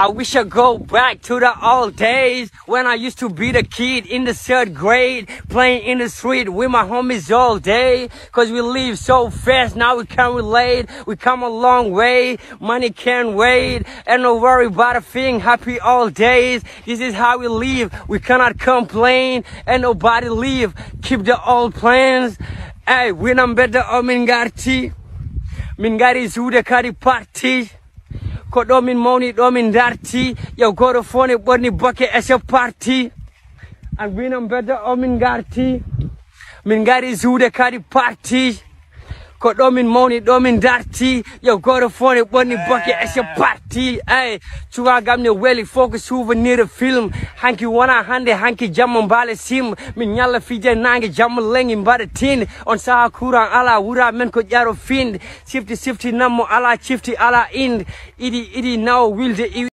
I wish I go back to the old days when I used to be the kid in the 3rd grade, playing in the street with my homies all day. Cause we live so fast, now we can't relate. We come a long way, money can't wait. And no worry about a thing, happy all days. This is how we live, we cannot complain. And nobody leave, keep the old plans. Hey, when I'm better, I'm in Garti. Mingari Zuda Kari Party. Kodomin money, domin darty. Yo, go to phone it, bunny bucket as a party. And when I'm better, I'm garty. Mingari Zuda Kari Party. Kodomin money, domin darty. Yo, go to phone it, bunny bucket as a party. Hey, Chuagamne Welly focus souvenir the film. Hanky wana hande, hanky jamambale sim. Minyala fije nangi jamalengi mbada tin. On saha kurang ala wura men ko jaro find. Sifty namo ala chifty ala ind. Idi now will the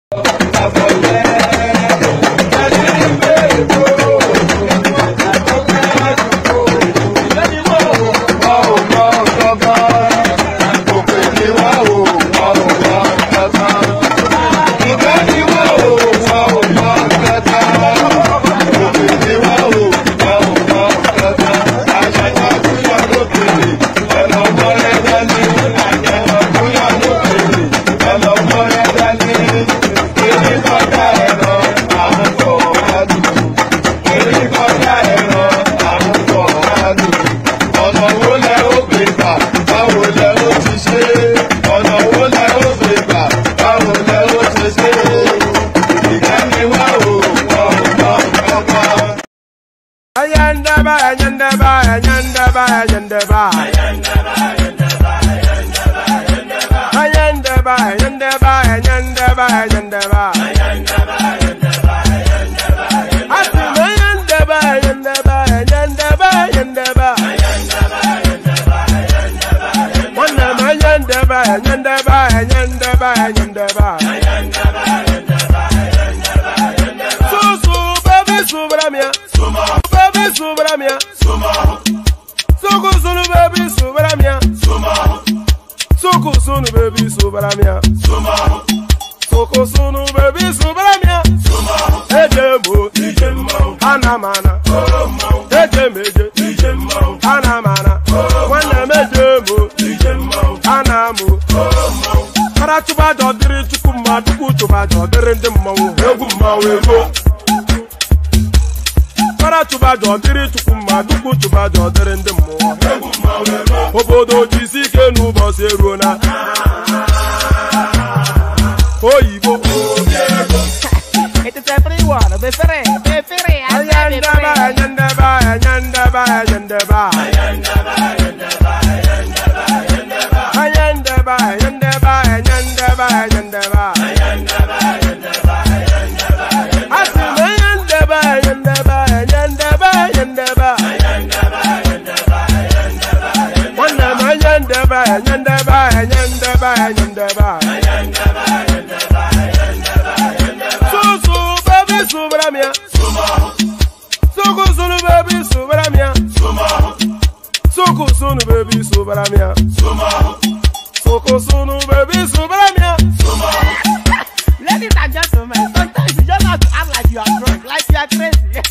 Ladies and gentlemen, sometimes you just have to act like you are drunk, like you are crazy.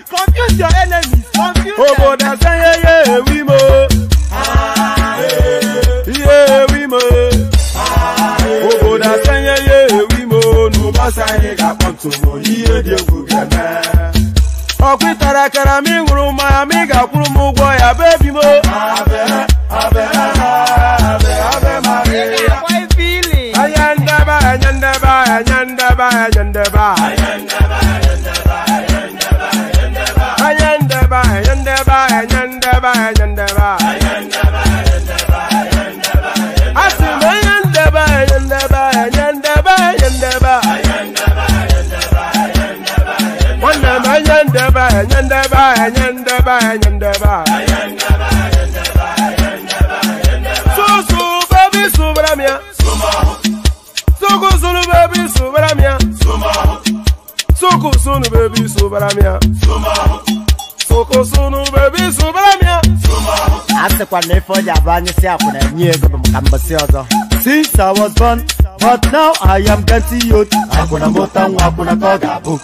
Confuse your enemies, confuse them. Oh, that's yeah, we mo. Yeah, we mo. Oh, that's yeah, we mo. No, but I got one to mo. Yeah, they will get mad. Oh, quit that, I mean, my amiga, boy, a baby mo. Sunu baby sobaramia Soko sunu baby sobaramia Ase kwa nefo ya banye siya kuna nyego bumkambasi ozo. Since I was born But now I am getting youth. Hakuna motangu, hakuna kogabu.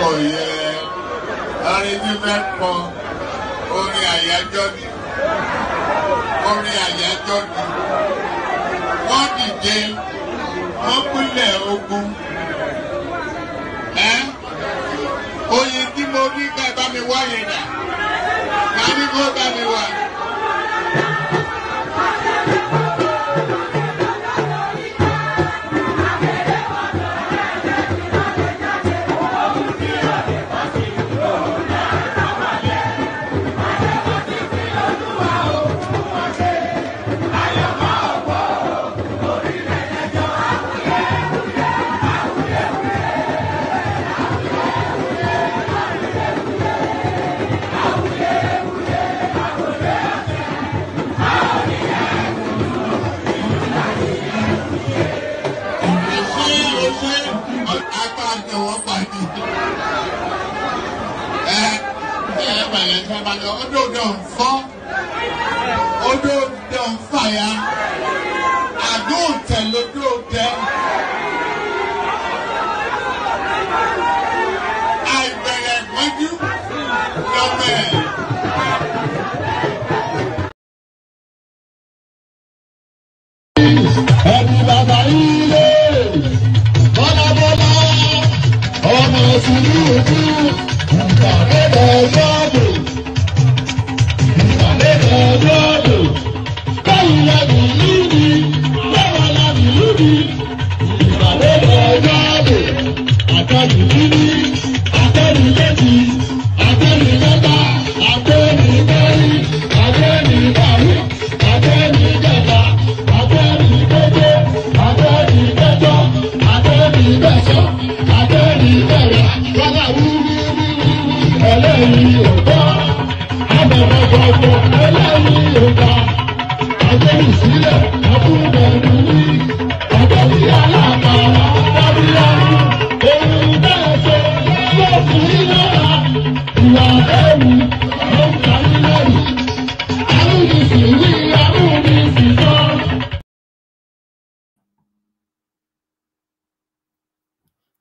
Oh yeah, arrangement for orin àyájọ́ ni. Orin àyájọ́ ni. Wọ́n dìde, wọ́n pínlẹ̀ ogun. Oyin tí mo rí ká bá mi wáyé dà. Ká ní kó bá mi wá.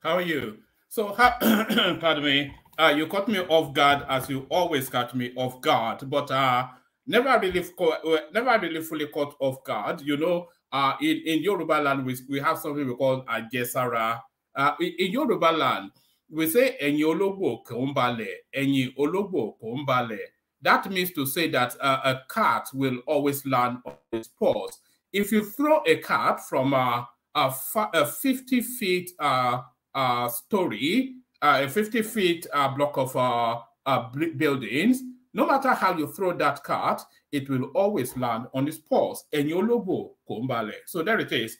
How are you? So, pardon me. You caught me off guard, as you always catch me off guard, but never really fully caught off guard. You know, in Yoruba land, we have something we call Ajesara. In Yoruba land, we say "Enyi ologbo kombale, enyi ologbo kombale." That means to say that a cat will always land on its paws. If you throw a cat from a 50 feet story, a 50 feet block of buildings, no matter how you throw that cat, it will always land on its paws. Enyolobo kombale. So there it is.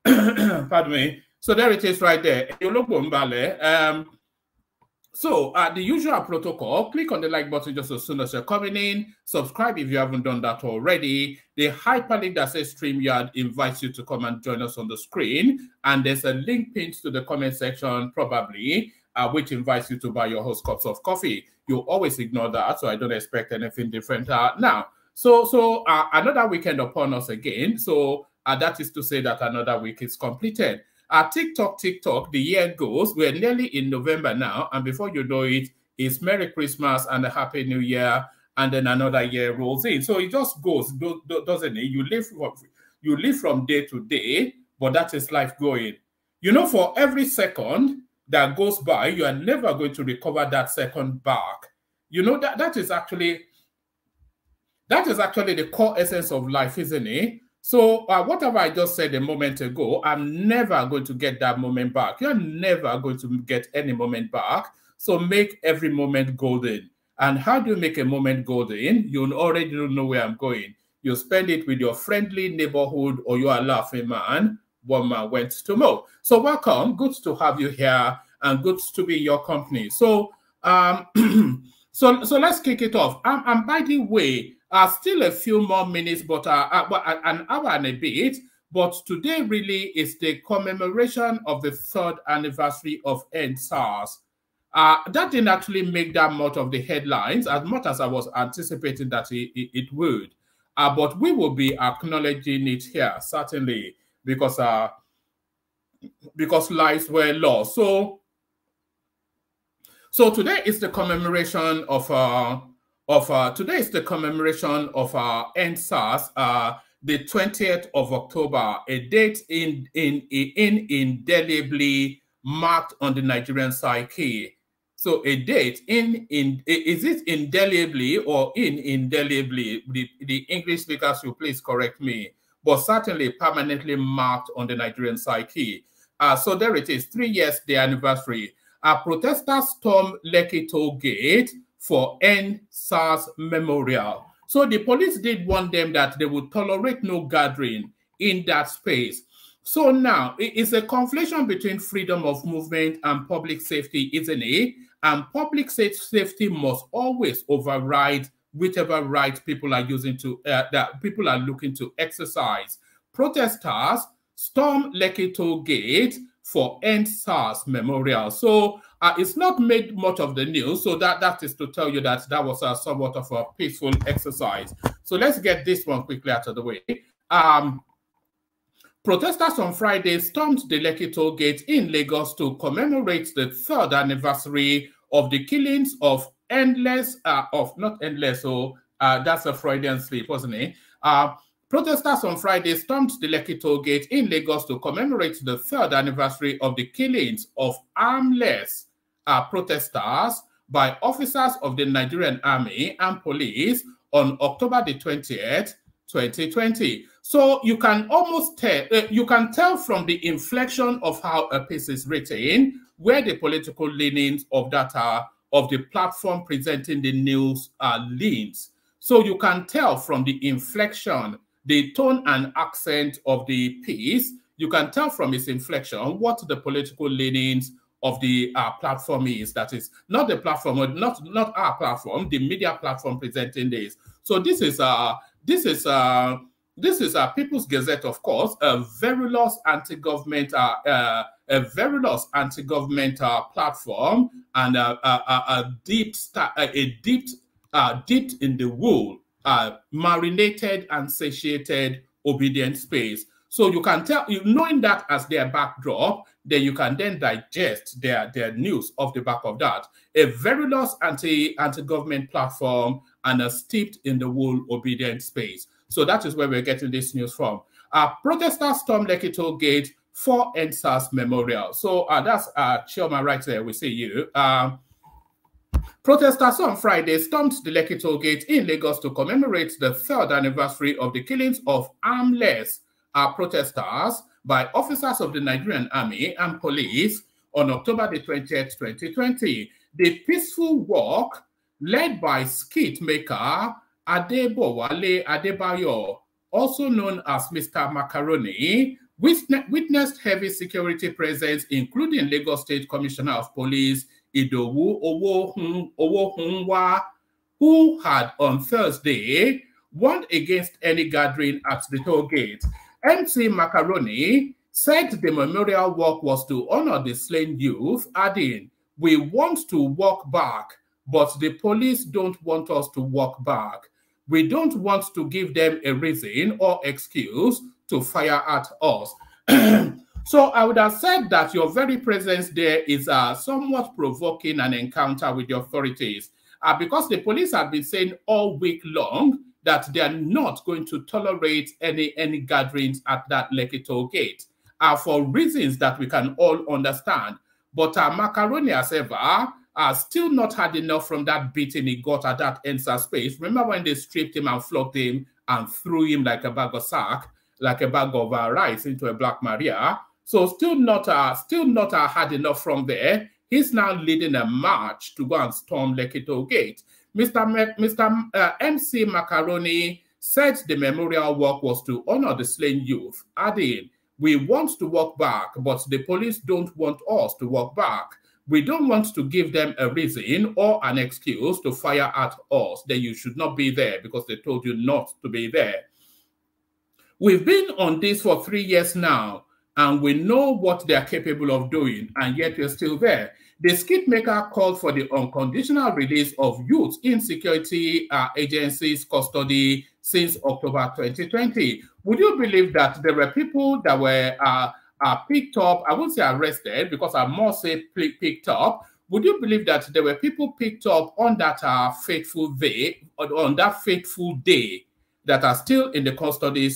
Pardon me. So there it is right there. Enyolobo kombale. So the usual protocol, click on the like button just as soon as you're coming in. Subscribe if you haven't done that already. The hyperlink that says StreamYard invites you to come and join us on the screen. And there's a link pinned to the comment section, probably, which invites you to buy your host cups of coffee. You always ignore that, so I don't expect anything different now. So another weekend upon us again. So that is to say that another week is completed. TikTok, the year goes. We're nearly in November now, and before you know it, it's Merry Christmas and a Happy New Year, and then another year rolls in. So it just goes, doesn't it? You live from day to day, but that is life going. You know, for every second that goes by, you are never going to recover that second back. You know, that is actually the core essence of life, isn't it? So whatever I just said a moment ago, I'm never going to get that moment back. You're never going to get any moment back. So make every moment golden. And how do you make a moment golden? You already know where I'm going. You spend it with your friendly neighborhood or you are laughing man. One man went to mow. So welcome. Good to have you here and good to be in your company. So so let's kick it off. And by the way, still a few more minutes, but an hour and a bit. But today really is the commemoration of the 3rd anniversary of EndSARS. That didn't actually make that much of the headlines, as much as I was anticipating that it would. But we will be acknowledging it here, certainly, because lives were lost. So today is the commemoration of NSAS, the 20th of October, a date indelibly marked on the Nigerian psyche. So a date is it indelibly or indelibly? The English speakers will please correct me, but certainly permanently marked on the Nigerian psyche. So there it is, 3 years the anniversary. Protesters stormed Lekki Toll Gate for NSAS Memorial. So the police did warn them that they would tolerate no gathering in that space. So now it's a conflation between freedom of movement and public safety, isn't it? And public safety must always override whichever right people are using to that people are looking to exercise. Protesters stormed Lekki Toll Gate for NSAS Memorial. So it's not made much of the news. So that is to tell you that that was somewhat of a peaceful exercise. So let's get this one quickly out of the way. Protesters on Friday stormed the Lekki Toll Gate in Lagos to commemorate the 3rd anniversary of the killings of that's a Freudian slip, wasn't it? Protesters on Friday stormed the Lekki Toll Gate in Lagos to commemorate the 3rd anniversary of the killings of armless protesters by officers of the Nigerian Army and Police on October the 20th, 2020. So you can almost tell, you can tell from the inflection of how a piece is written where the political leanings of that of the platform presenting the news leans. So you can tell from the inflection, the tone and accent of the piece, you can tell from its inflection what the political leanings of the platform is. That is not the platform, or not our platform, the media platform presenting this. So this is People's Gazette, of course, a verilous anti-government, platform, and a deep in the wool, marinated and satiated obedient space. So you can tell, knowing that as their backdrop, then you can then digest their news off the back of that. A verilous anti-government platform and a steeped in the wool obedient space. So that is where we're getting this news from. Protesters stormed Lekki Toll Gate for NSAS Memorial. So that's Chioma right there. We see you. Protesters on Friday stormed the Lekki Toll Gate in Lagos to commemorate the 3rd anniversary of the killings of armless protesters by officers of the Nigerian Army and Police on October the 20th, 2020. The peaceful walk, led by skit maker Adebowale Adebayo, also known as Mr. Macaroni, witnessed heavy security presence, including Lagos State Commissioner of Police Idowu Owohunwa, who had on Thursday warned against any gathering at the toll gate. MC Macaroni said the memorial walk was to honor the slain youth, adding, "We want to walk back, but the police don't want us to walk back. We don't want to give them a reason or excuse to fire at us." So I would have said that your very presence there is somewhat provoking an encounter with the authorities, because the police have been saying all week long that they are not going to tolerate any gatherings at that Lekki Toll Gate for reasons that we can all understand. But Macaroni, as ever, still not had enough from that beating he got at that NSAS space. Remember when they stripped him and flogged him and threw him like a bag of sack, like a bag of rice into a Black Maria? So still not had enough from there. He's now leading a march to go and storm Lekki Toll Gate. Mr. MC Macaroni said the memorial walk was to honor the slain youth, adding, "We want to walk back, but the police don't want us to walk back. We don't want to give them a reason or an excuse to fire at us. That you should not be there because they told you not to be there. We've been on this for 3 years now, and we know what they are capable of doing, and yet we're still there. The skit maker called for the unconditional release of youths in security agencies' custody since October 2020. Would you believe that there were people that were picked up? I won't say arrested because I must say picked up. Would you believe that there were people picked up on that fateful day, that are still in the custody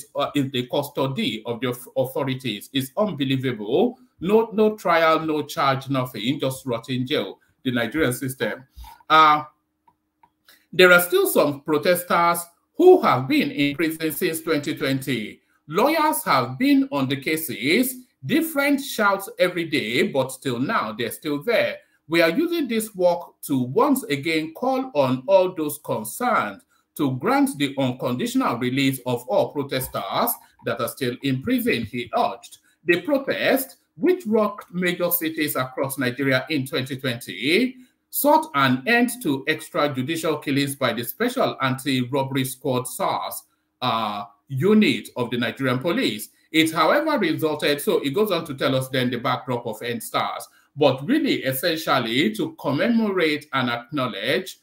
of the authorities? It's unbelievable. No trial, no charge, nothing, just rot in jail, the Nigerian system. There are still some protesters who have been in prison since 2020. Lawyers have been on the cases, different shouts every day, but still now they're still there. We are using this work to once again call on all those concerned to grant the unconditional release of all protesters that are still in prison, he urged. The protest, which rocked major cities across Nigeria in 2020, sought an end to extrajudicial killings by the Special Anti-Robbery Squad SARS unit of the Nigerian police. It, however, resulted, so it goes on to tell us then the backdrop of EndSARS, but really essentially to commemorate and acknowledge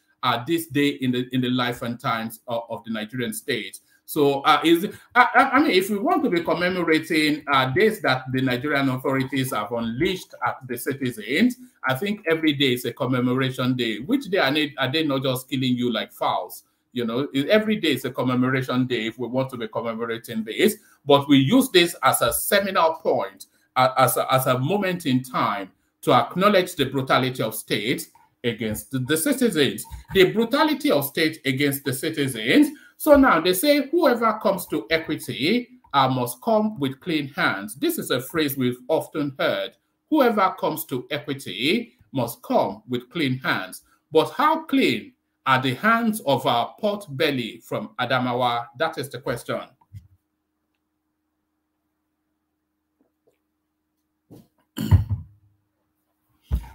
this day in the life and times of the Nigerian state. So I mean, if we want to be commemorating days that the Nigerian authorities have unleashed at the citizens, I think every day is a commemoration day. Which day are they not just killing you like fowls? You know, every day is a commemoration day if we want to be commemorating this. But we use this as a seminal point, as a moment in time to acknowledge the brutality of state against the citizens. The brutality of state against the citizens. So now they say whoever comes to equity must come with clean hands. This is a phrase we've often heard. Whoever comes to equity must come with clean hands. But how clean are the hands of our pot belly from Adamawa? That is the question.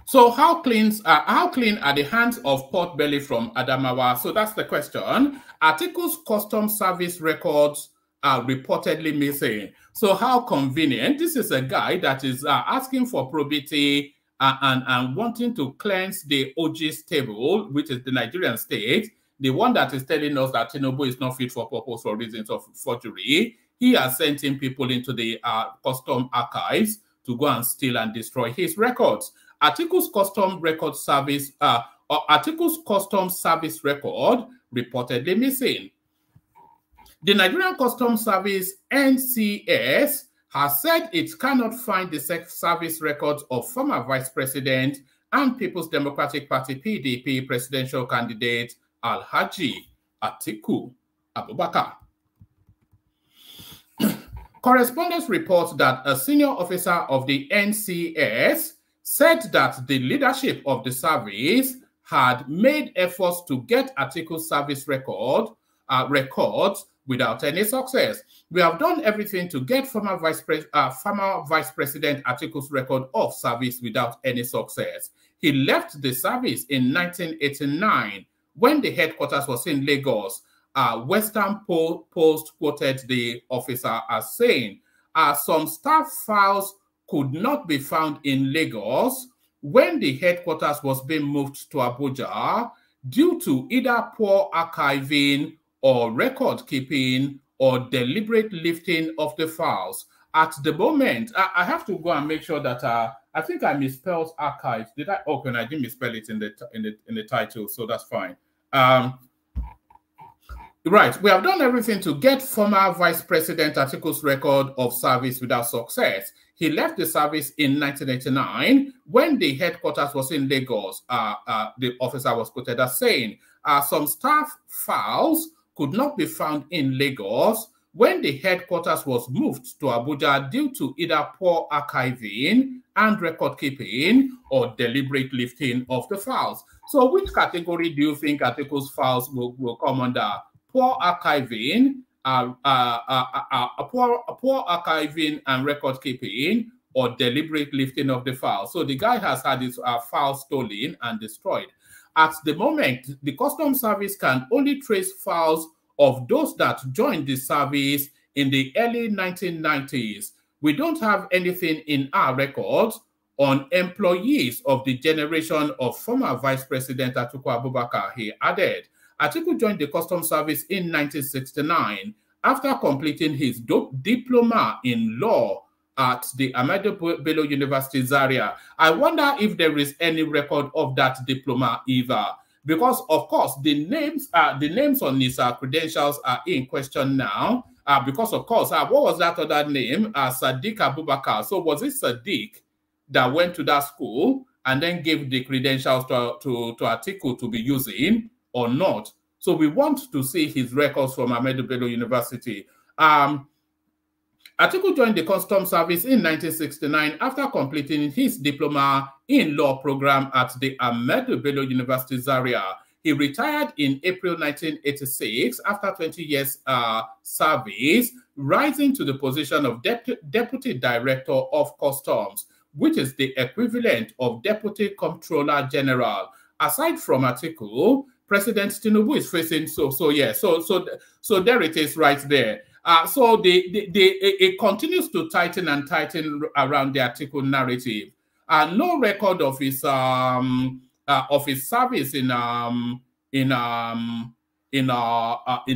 So how clean are the hands of pot belly from Adamawa? So that's the question. Articles custom service records are reportedly missing. So how convenient. This is a guy that is asking for probity and wanting to cleanse the OG's table, which is the Nigerian state, the one that is telling us that Tinubu is not fit for purpose for reasons of forgery. He has sent in people into the custom archives to go and steal and destroy his records. Articles custom record service, Articles custom service record reportedly missing. The Nigerian Customs Service, NCS, has said it cannot find the service records of former Vice President and People's Democratic Party PDP presidential candidate Alhaji Atiku Abubakar. Correspondents report that a senior officer of the NCS said that the leadership of the service had made efforts to get Atiku's service records without any success. We have done everything to get former Vice President Atiku's record of service without any success. He left the service in 1989 when the headquarters was in Lagos. Western Post quoted the officer as saying, some staff files could not be found in Lagos when the headquarters was being moved to Abuja due to either poor archiving or record keeping or deliberate lifting of the files. At the moment, I have to go and make sure that I think I misspelled archives. Did I? Okay, I didn't misspell it in the title, so that's fine. Right, we have done everything to get former Vice President Atiku's record of service without success. He left the service in 1989 when the headquarters was in Lagos. The officer was quoted as saying, some staff files could not be found in Lagos when the headquarters was moved to Abuja due to either poor archiving and record keeping or deliberate lifting of the files. So which category do you think Atiku's files will come under? Poor archiving, poor archiving and record keeping, or deliberate lifting of the file. So the guy has had his file stolen and destroyed. At the moment, the Customs Service can only trace files of those that joined the service in the early 1990s. We don't have anything in our records on employees of the generation of former Vice President Atiku Abubakar. He added, Atiku joined the Customs Service in 1969 after completing his diploma in law at the Ahmadu Bello University, Zaria. I wonder if there is any record of that diploma either, because of course the names on his credentials are in question now. Because of course, what was that other name? Sadiq Abubakar. So was it Sadiq that went to that school and then gave the credentials to Atiku to be using or not? So we want to see his records from Ahmadu Bello University. Atiku joined the Customs Service in 1969 after completing his diploma in law program at the Ahmadu Bello University, Zaria. He retired in April 1986 after 20 years service, rising to the position of Deputy Director of Customs, which is the equivalent of Deputy Comptroller General. Aside from Atiku, President Tinubu is facing so there it is right there. So it continues to tighten and tighten around the Atiku narrative. No record of his service in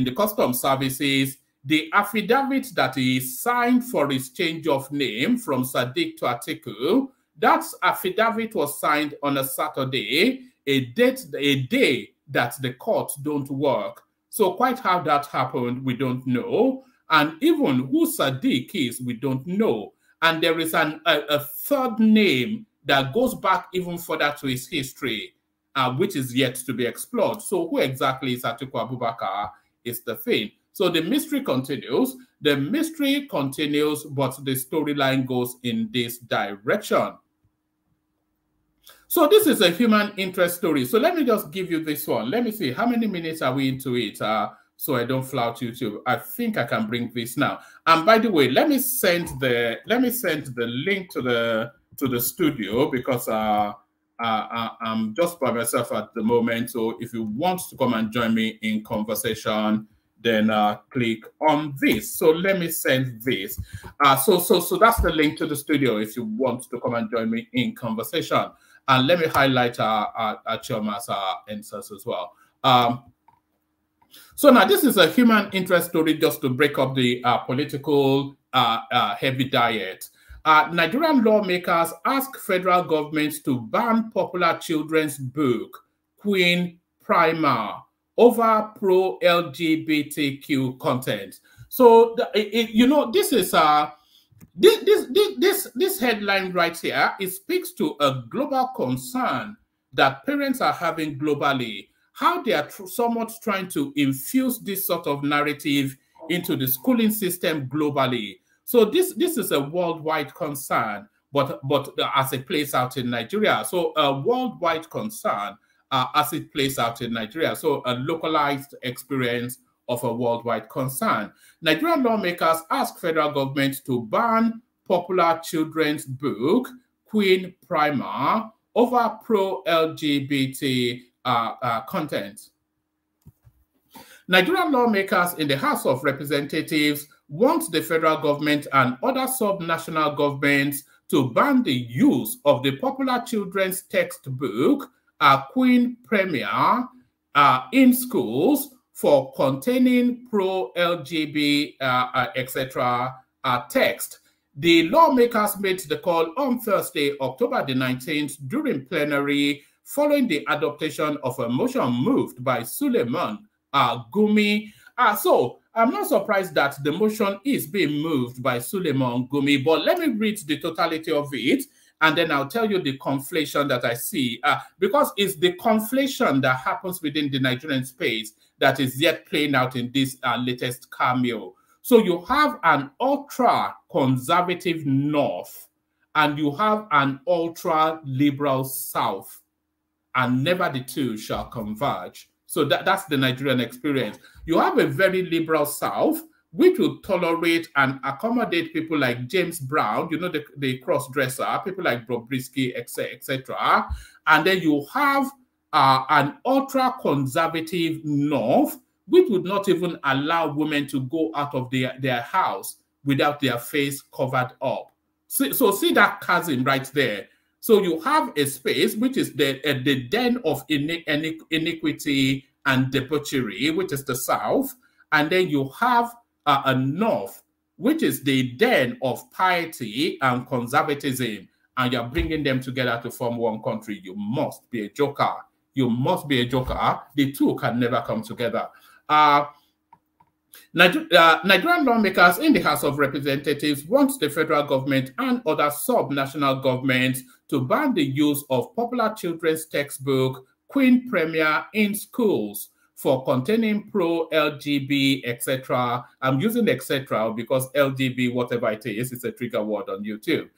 the customs services. The affidavit that he signed for his change of name from Sadiq to Atiku, that affidavit was signed on a Saturday, a day that the courts don't work. So quite how that happened, we don't know. And even who Sadiq is, we don't know. And there is a third name that goes back even further to his history, which is yet to be explored. So who exactly is Atiku Abubakar is the thing. So the mystery continues. The mystery continues, but the storyline goes in this direction. So this is a human interest story. So let me just give you this one. Let me see, how many minutes are we into it? So I don't flout YouTube. I think I can bring this now. And by the way, let me send the link to the studio, because I'm just by myself at the moment. So if you want to come and join me in conversation, then click on this. So let me send this. So that's the link to the studio if you want to come and join me in conversation. And let me highlight our Chioma's answers as well. So now this is a human interest story just to break up the political heavy diet. Nigerian lawmakers ask federal governments to ban popular children's book, Queen Primer, over pro-LGBTQ content. So, you know, this is this headline right here, it speaks to a global concern that parents are having globally, how they are somewhat trying to infuse this sort of narrative into the schooling system globally. So this is a worldwide concern, but as it plays out in Nigeria. So a worldwide concern as it plays out in Nigeria. So a localized experience of a worldwide concern. Nigerian lawmakers ask federal government to ban popular children's book, Queen Primer, over pro-LGBT content. Nigerian lawmakers in the House of Representatives want the federal government and other sub-national governments to ban the use of the popular children's textbook, Queen Premier, in schools for containing pro-LGBT, etc. text. The lawmakers made the call on Thursday, October the 19th, during plenary, following the adoption of a motion moved by Suleiman Gumi. So I'm not surprised that the motion is being moved by Suleiman Gumi, but let me read the totality of it, and then I'll tell you the conflation that I see, because it's the conflation that happens within the Nigerian space that is yet playing out in this latest cameo. So you have an ultra-conservative North, and you have an ultra-liberal South, and never the two shall converge. So that's the Nigerian experience. You have a very liberal South, which will tolerate and accommodate people like James Brown, you know, the cross-dresser, people like Bobrisky, etc. And then you have an ultra-conservative North, which would not even allow women to go out of their house without their face covered up. So see that chasm right there. So you have a space which is the den of iniquity and debauchery, which is the south, and then you have a north, which is the den of piety and conservatism, and you're bringing them together to form one country. You must be a joker. You must be a joker. The two can never come together. Nigerian lawmakers in the House of Representatives want the federal government and other sub-national governments to ban the use of popular children's textbook, Queen Premier, in schools for containing pro-LGB, etc. I'm using etc. because LGB, whatever it is a trigger word on YouTube.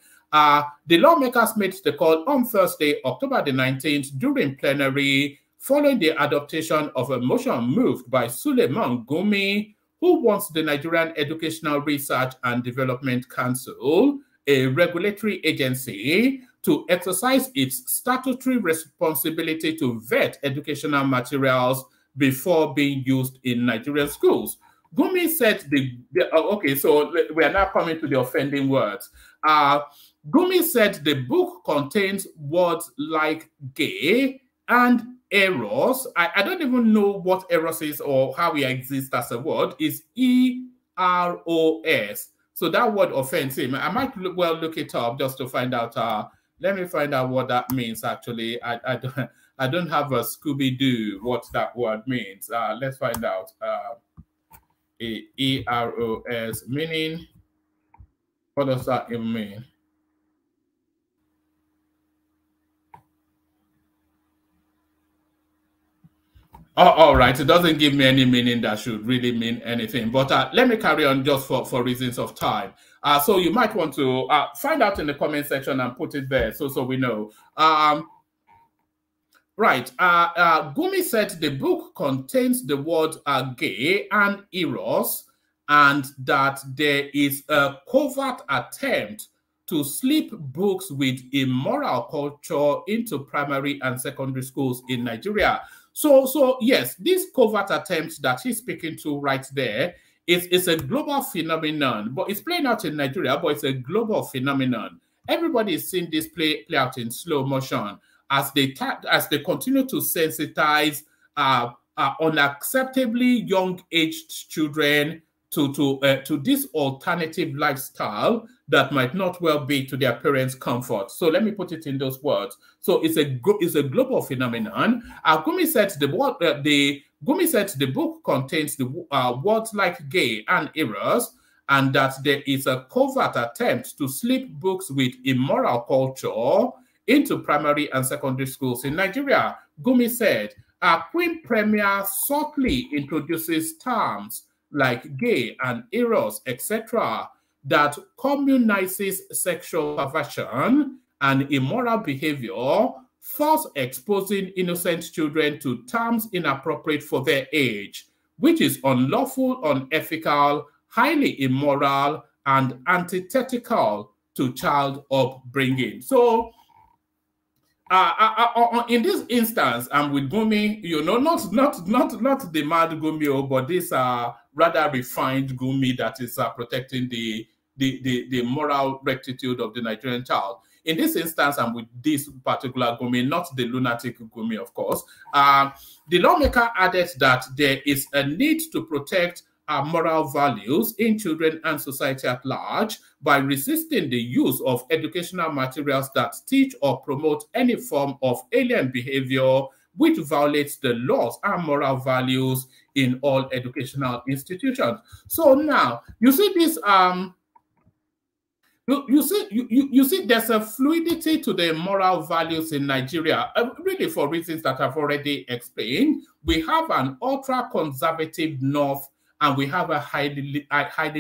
The lawmakers made the call on Thursday, October the 19th, during plenary, following the adoption of a motion moved by Suleiman Gumi, who wants the Nigerian Educational Research and Development Council, a regulatory agency, to exercise its statutory responsibility to vet educational materials before being used in Nigerian schools. Gumi said okay, so we are now coming to the offending words. Gumi said the book contains words like gay and eros. I don't even know what eros is or how it exists as a word. Is E-R-O-S. So that word offends him. I might look it up just to find out. Let me find out what that means. Actually, I don't have a Scooby-Doo what that word means. Let's find out. E-R-O-S meaning. What does that even mean? Oh, all right. It doesn't give me any meaning that should really mean anything. But let me carry on just for reasons of time. So you might want to find out in the comment section and put it there so we know. Right. Gumi said the book contains the word gay and eros, and that there is a covert attempt to slip books with immoral culture into primary and secondary schools in Nigeria. So yes, this covert attempt that he's speaking to right there is a global phenomenon, but it's playing out in Nigeria, but it's a global phenomenon. Everybody is seeing this play out in slow motion as they continue to sensitize unacceptably young-aged children to this alternative lifestyle that might not well be to their parents' comfort. So let me put it in those words. So it's a global phenomenon. Gumi said the book contains the words like gay and eros, and that there is a covert attempt to slip books with immoral culture into primary and secondary schools in Nigeria. Gumi said, Queen Premier subtly introduces terms like gay and eros, etc., that communizes sexual perversion and immoral behavior, thus exposing innocent children to terms inappropriate for their age, which is unlawful, unethical, highly immoral, and antithetical to child upbringing. So, in this instance, I'm with Gumi, you know, not the mad Gumi, but this rather refined Gumi that is protecting the moral rectitude of the Nigerian child. In this instance, I'm with this particular Gumi, not the lunatic Gumi, of course. The lawmaker added that there is a need to protect moral values in children and society at large by resisting the use of educational materials that teach or promote any form of alien behavior which violates the laws and moral values in all educational institutions. So now, you see this, you see there's a fluidity to the moral values in Nigeria, really for reasons that I've already explained. We have an ultra-conservative north, and we have a highly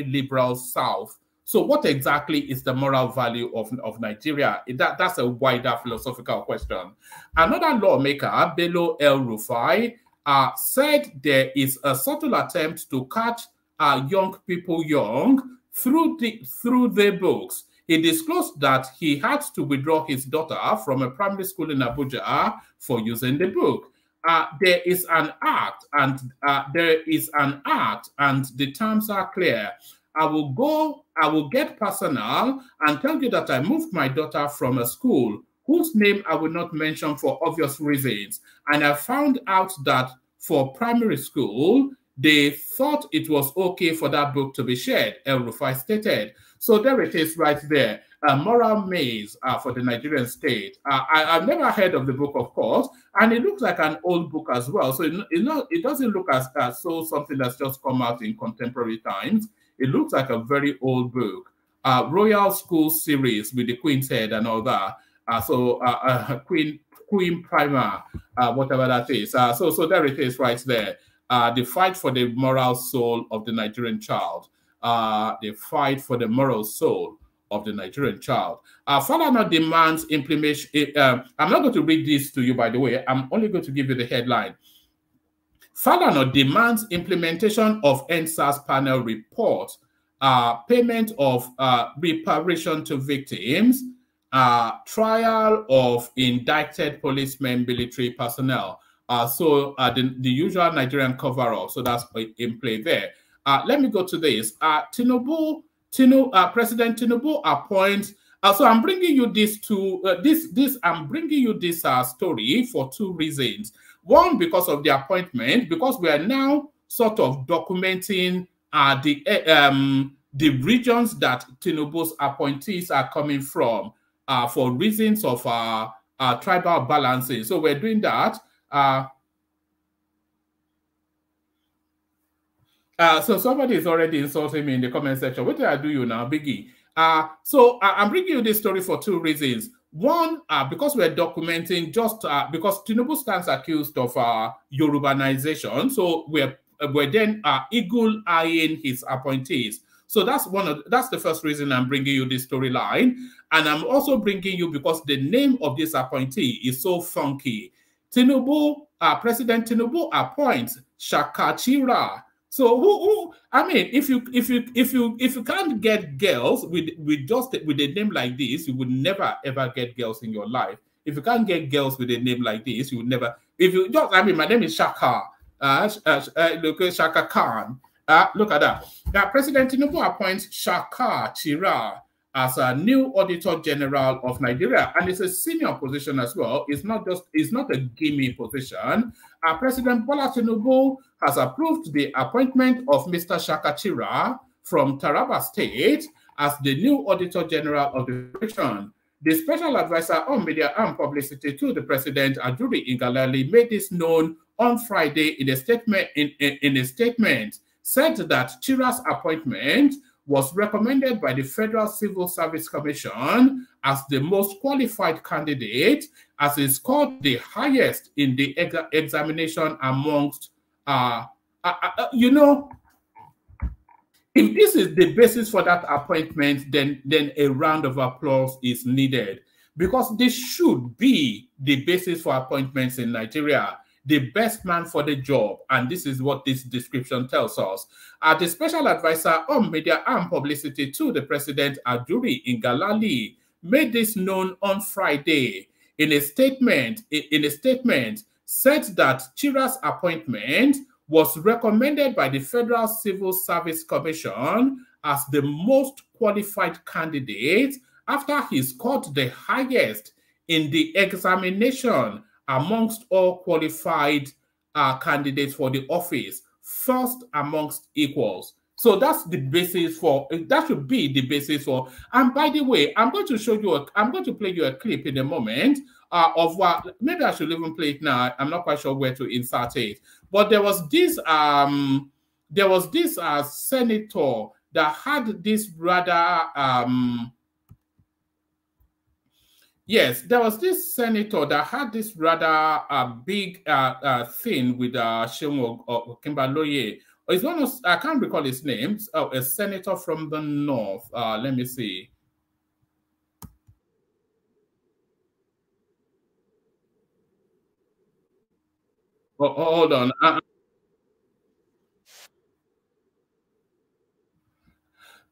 liberal south. So what exactly is the moral value of Nigeria? That's a wider philosophical question. Another lawmaker, Bello El-Rufai, said there is a subtle attempt to catch young people young through the books. He disclosed that he had to withdraw his daughter from a primary school in Abuja for using the book. There is an act, and the terms are clear. I will get personal and tell you that I moved my daughter from a school whose name I will not mention for obvious reasons. And I found out that for primary school, they thought it was okay for that book to be shared, El Rufai stated. So there it is right there. A moral maze for the Nigerian state. I've never heard of the book, of course, and it looks like an old book as well. So it doesn't look as so something that's just come out in contemporary times. It looks like a very old book. Royal School series with the Queen's head and all that. Queen Primer, whatever that is. So there it is right there. The fight for the moral soul of the Nigerian child. The fight for the moral soul of the Nigerian child. Falana demands implementation. I'm not going to read this to you, by the way. I'm only going to give you the headline. Falana demands implementation of NSAS panel report, payment of reparation to victims, trial of indicted policemen, military personnel. The usual Nigerian cover-up. So that's in play there. Let me go to this. President Tinubu appoints. So I'm bringing you this I'm bringing you this story for two reasons. One, because of the appointment, because we are now sort of documenting the regions that Tinubu's appointees are coming from for reasons of tribal balancing. So we're doing that. So somebody is already insulting me in the comment section. What did I do you now, Biggie? So I'm bringing you this story for two reasons. One, because we're documenting because Tinubu stands accused of Yorubanization. So we're then eagle-eyeing his appointees. So that's the first reason I'm bringing you this storyline. And I'm also bringing you because the name of this appointee is so funky. President Tinubu appoints Shakachira. So I mean, if you can't get girls with a name like this, you would never ever get girls in your life. If you can't get girls with a name like this, you would never. My name is Shaka. Look at Shaka Khan. Look at that. Now, President Tinubu appoints Shaka Chira as a new Auditor General of Nigeria, and it's a senior position as well. It's not a gimme position. President Bola Tinubu has approved the appointment of Mr. Shaka Chira from Taraba State as the new Auditor General of the region. The Special Advisor on Media and Publicity to the President, Ajuri Ngalale, made this known on Friday in a statement. In a statement, said that Chira's appointment was recommended by the Federal Civil Service Commission as the most qualified candidate, as is scored the highest in the examination amongst, if this is the basis for that appointment, then a round of applause is needed, because this should be the basis for appointments in Nigeria. The best man for the job, and this is what this description tells us. The Special Advisor on Media and Publicity to the President, Ajuri Ngalale, made this known on Friday in a statement. Said that Chira's appointment was recommended by the Federal Civil Service Commission as the most qualified candidate after he scored the highest in the examination amongst all qualified candidates for the office, first amongst equals. So that's the basis for, that should be the basis for, and by the way, I'm going to play you a clip in a moment of what, maybe I should even play it now. I'm not quite sure where to insert it. But there was this senator that had this rather, yes, there was this senator that had this rather big thing with Sheung Kimbaloye. It's one of, I can't recall his name, a senator from the north. Let me see. Oh, hold on.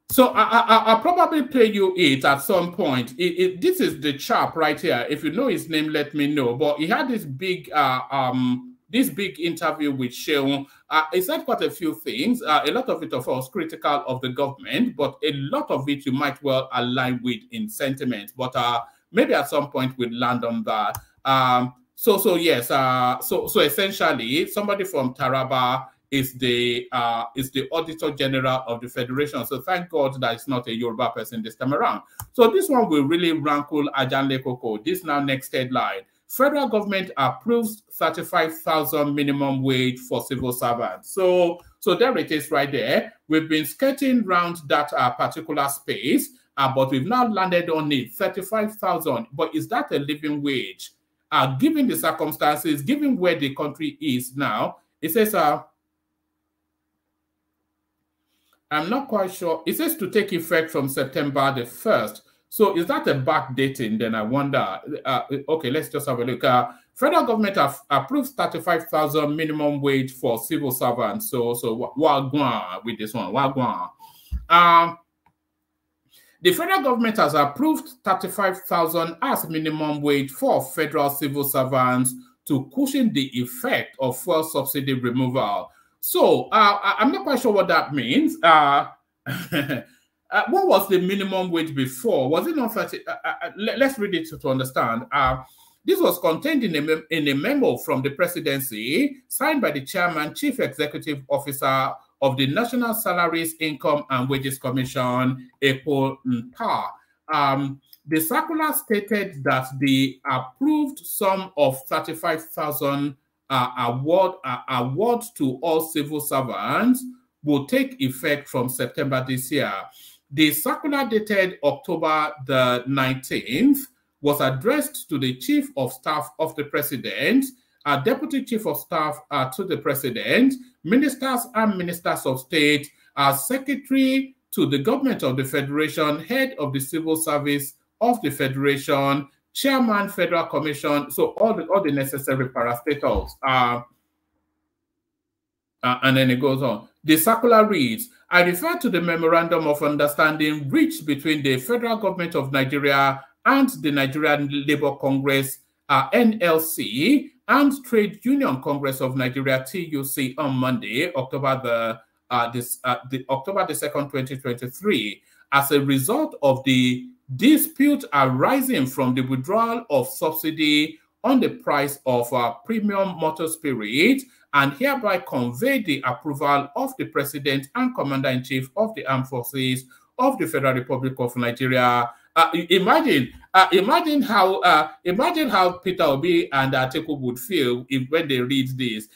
So I'll probably play you it at some point. This is the chap right here. If you know his name, let me know. But he had this big interview with Sheung. He said quite a few things. A lot of it, of course, critical of the government, but a lot of it you might well align with in sentiment. But maybe at some point we'll land on that. So yes, so essentially, somebody from Taraba is the Auditor General of the Federation. So thank God that it's not a Yoruba person this time around. So this one will really rankle Ajanle Koko. This now next headline. Federal government approves 35,000 minimum wage for civil servants. So there it is right there. We've been skirting around that particular space, but we've now landed on it, 35,000. But is that a living wage? Given the circumstances, given where the country is now, it says, I'm not quite sure. It says to take effect from September the 1st. So is that a backdating? Then I wonder. Okay, let's just have a look. Federal government have approved 35,000 minimum wage for civil servants. So wagwan with this one, wagwan. The federal government has approved 35,000 as minimum wage for federal civil servants to cushion the effect of fuel subsidy removal. So I'm not quite sure what that means. What was the minimum wage before? Was it not 30? Let's read it to understand. This was contained in a memo from the presidency signed by the chairman, chief executive officer of the National Salaries, Income and Wages Commission, EPO NPA. The circular stated that the approved sum of 35,000 award to all civil servants will take effect from September this year. The circular dated October the 19th was addressed to the Chief of Staff of the President, Deputy Chief of Staff to the President, Ministers and Ministers of State, Secretary to the Government of the Federation, Head of the Civil Service of the Federation, Chairman, Federal Commission, so all the necessary parastatals. And then it goes on. The circular reads, I refer to the Memorandum of Understanding reached between the Federal Government of Nigeria and the Nigerian Labour Congress, NLC, and Trade Union Congress of Nigeria, TUC, on Monday, October the 2nd, 2023, as a result of the dispute arising from the withdrawal of subsidy on the price of premium motor spirit, and hereby convey the approval of the President and Commander-in-Chief of the Armed Forces of the Federal Republic of Nigeria. Imagine how Peter Obi and Atiku would feel when they read this.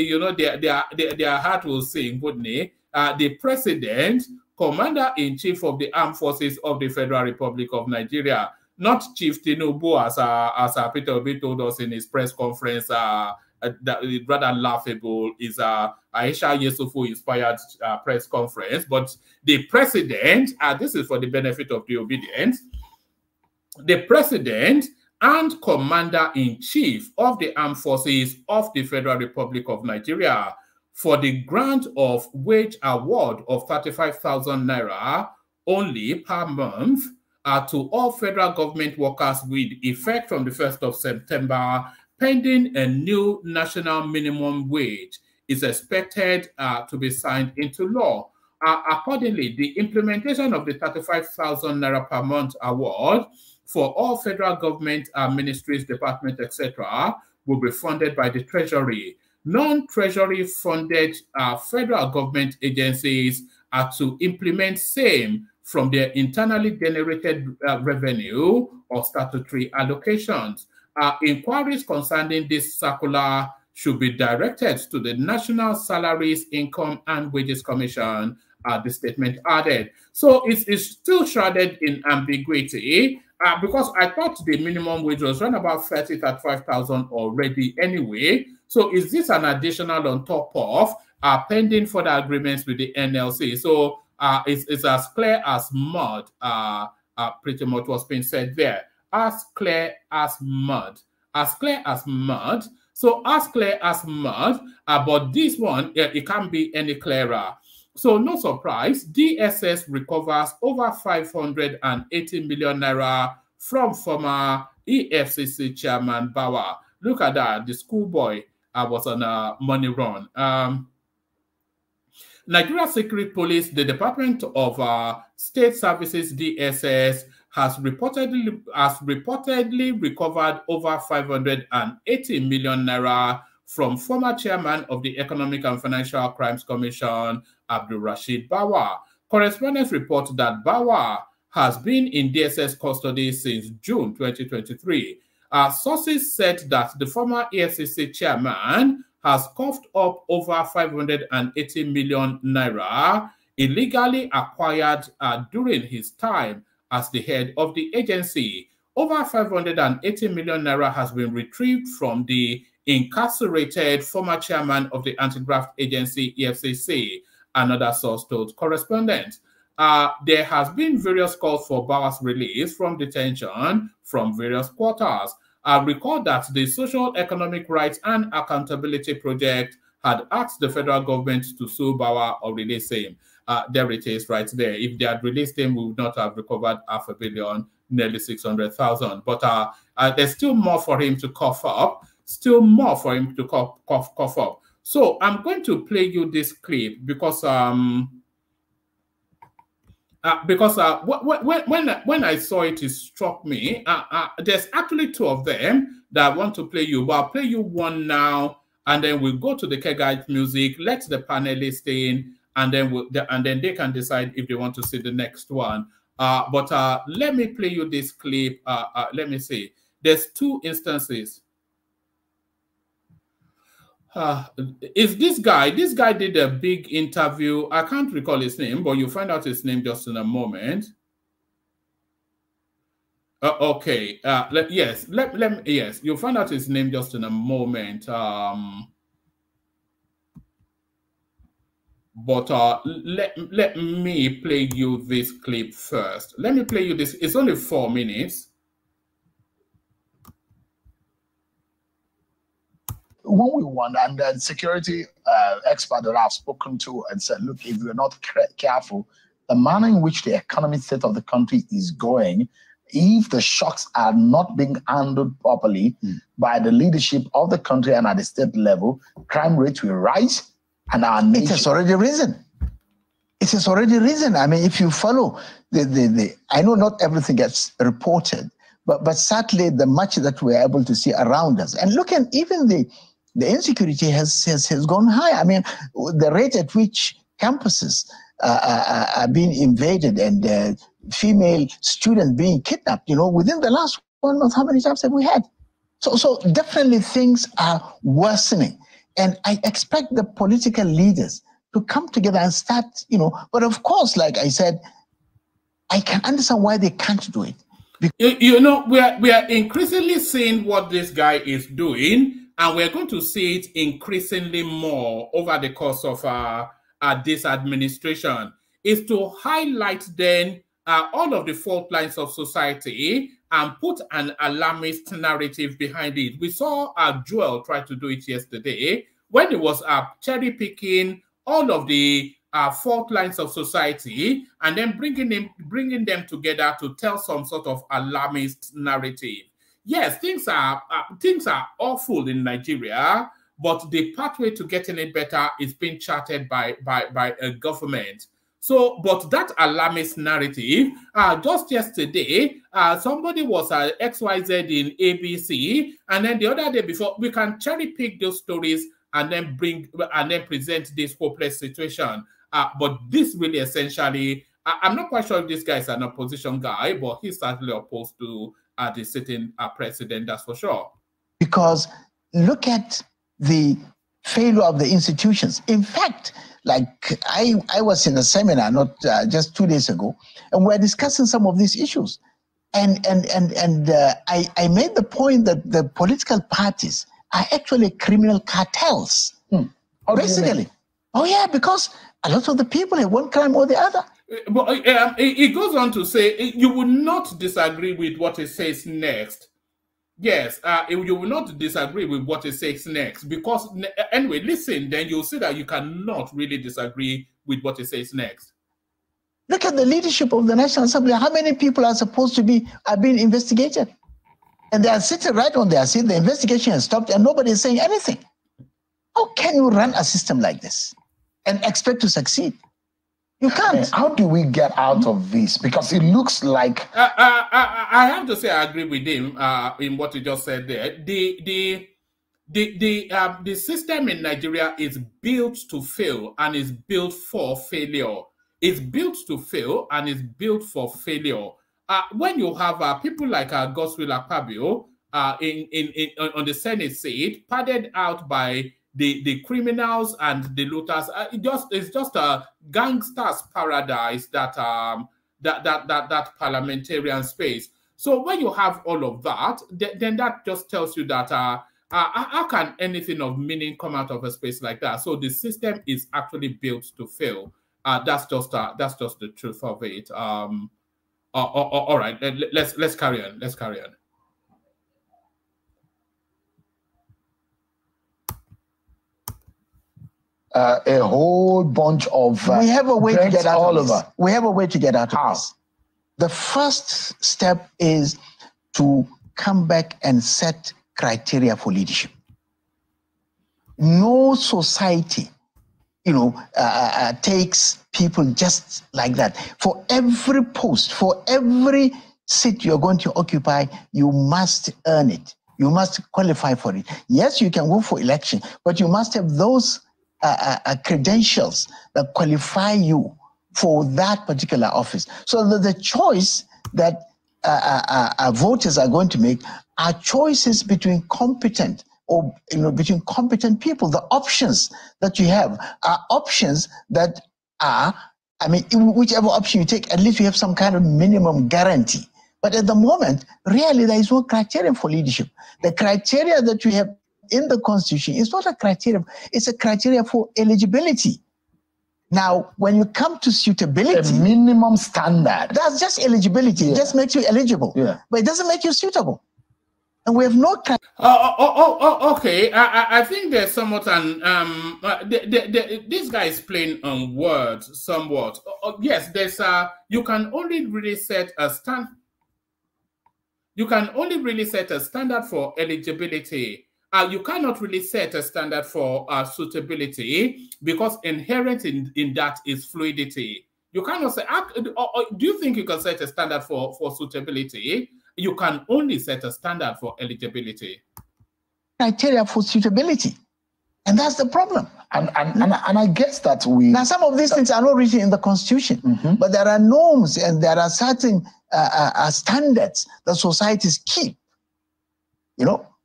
You know, their heart will sing, wouldn't it? The President, Commander-in-Chief of the Armed Forces of the Federal Republic of Nigeria, not Chief Tinubu, as Peter Obi told us in his press conference. That rather laughable is Aisha Yesufu inspired press conference, but the President, this is for the benefit of the obedient, the President and Commander-in-Chief of the Armed Forces of the Federal Republic of Nigeria for the grant of wage award of 35,000 naira only per month to all federal government workers with effect from the 1st of September, pending a new national minimum wage is expected to be signed into law. Accordingly, the implementation of the 35,000 naira per month award for all federal government ministries, departments, etc., will be funded by the Treasury. Non-Treasury funded federal government agencies are to implement same from their internally generated revenue or statutory allocations. Inquiries concerning this circular should be directed to the National Salaries, Income and Wages Commission, the statement added. So it's still shrouded in ambiguity because I thought the minimum wage was around about 35,000 already anyway. So is this an additional on top of pending further agreements with the NLC? So it's as clear as mud, pretty much what's been said there. As clear as mud. As clear as mud. So as clear as mud, but this one, it can't be any clearer. So no surprise, DSS recovers over 580 million naira from former EFCC chairman Bawa. Look at that, the schoolboy was on a money run. Nigeria Secret Police, the Department of State Services, DSS, has reportedly recovered over 580 million naira from former chairman of the Economic and Financial Crimes Commission, Abdul Rashid Bawa. Correspondents report that Bawa has been in DSS custody since June 2023. Sources said that the former EFCC chairman has coughed up over 580 million naira illegally acquired during his time as the head of the agency. Over 580 million naira has been retrieved from the incarcerated former chairman of the anti-graft agency EFCC, another source told correspondents. There has been various calls for Bawa's release from detention from various quarters. Recall that the Social Economic Rights and Accountability Project had asked the federal government to sue Bawa or release him. There it is right there. If they had released him, we would not have recovered $500 million, nearly 600,000. But there's still more for him to cough up, still more for him to cough up. So I'm going to play you this clip because when I saw it, it struck me. There's actually two of them that I want to play you, but I'll play you one now, and then we'll go to the Kegite music, let the panelists in, and then they can decide if they want to see the next one. But let me play you this clip. Let me see. There's two instances. Is this guy? This guy did a big interview. I can't recall his name, but you'll find out his name just in a moment. Okay. Yes. Yes. You'll find out his name just in a moment. But let me play you this clip first. Let me play you this. It's only 4 minutes. When we want, and the security expert that I've spoken to and said, look, if we're not careful, the manner in which the economic state of the country is going, if the shocks are not being handled properly by the leadership of the country and at the state level, crime rates will rise, and our nation... It has already risen. It has already risen. I mean, if you follow I know not everything gets reported, but sadly, the much that we're able to see around us, and look, at even the insecurity has gone high. I mean, the rate at which campuses are being invaded and female students being kidnapped, within the last 1 month, how many times have we had? So definitely things are worsening. And I expect the political leaders to come together and start, but of course, like I said, I can understand why they can't do it. We are increasingly seeing what this guy is doing, and we're going to see it increasingly more over the course of this administration, is to highlight then all of the fault lines of society and put an alarmist narrative behind it. We saw Joel try to do it yesterday when he was cherry picking all of the fault lines of society and then bringing them together to tell some sort of alarmist narrative. Yes, things are awful in Nigeria, but the pathway to getting it better is being charted by a government. So, but that alarmist narrative, just yesterday, somebody was XYZ in ABC, and then the other day before, we can cherry pick those stories and then present this hopeless situation. But this really essentially, I'm not quite sure if this guy is an opposition guy, but he's certainly opposed to the sitting president, that's for sure. Because look at the failure of the institutions. In fact, like I was in a seminar not just 2 days ago, and we're discussing some of these issues. And I made the point that the political parties are actually criminal cartels. Basically. Oh yeah, because a lot of the people have one crime or the other. But it goes on to say you will not disagree with what it says next. Yes, you will not disagree with what it says next, because anyway, listen, then you'll see that you cannot really disagree with what it says next. Look at the leadership of the National Assembly. How many people are supposed to are being investigated? And they are sitting right on their seat. The investigation has stopped and nobody is saying anything. How can you run a system like this and expect to succeed? You can't. How do we get out of this? Because it looks like I have to say I agree with him in what he just said there. The system in Nigeria is built to fail and is built for failure. It's built to fail and is built for failure. When you have people like Godswill Akpabio on the Senate seat, padded out by the criminals and the looters, it's just a gangster's paradise that that parliamentarian space. So when you have all of that, then that just tells you that how can anything of meaning come out of a space like that? So the system is actually built to fail. That's just the truth of it. All right, let's carry on. Let's carry on. A whole bunch of we have a way to get out all of this. over. We have a way to get out How? of this. The first step is to come back and set criteria for leadership. No society, takes people just like that. For every post, for every seat you're going to occupy, you must earn it. You must qualify for it. Yes, you can go for election, but you must have those credentials that qualify you for that particular office. So the choice that voters are going to make are choices between competent or between competent people. The options that you have are options that are, whichever option you take, at least you have some kind of minimum guarantee. But at the moment, really, there is no criterion for leadership. The criteria that we have in the Constitution is not a criterion, it's a criteria for eligibility. Now, when you come to suitability, a minimum standard. that's just eligibility. Yeah. It just makes you eligible, but it doesn't make you suitable. And we have no okay. I think there's somewhat an this guy is playing on words somewhat. Yes, there's you can only really set a stand. You can only really set a standard for eligibility. You cannot really set a standard for suitability because inherent in that is fluidity. You cannot say, do you think you can set a standard for suitability? You can only set a standard for eligibility. criteria for suitability. And that's the problem. And I guess that Now, some of these things are not written in the Constitution, but there are norms and there are certain standards that societies keep,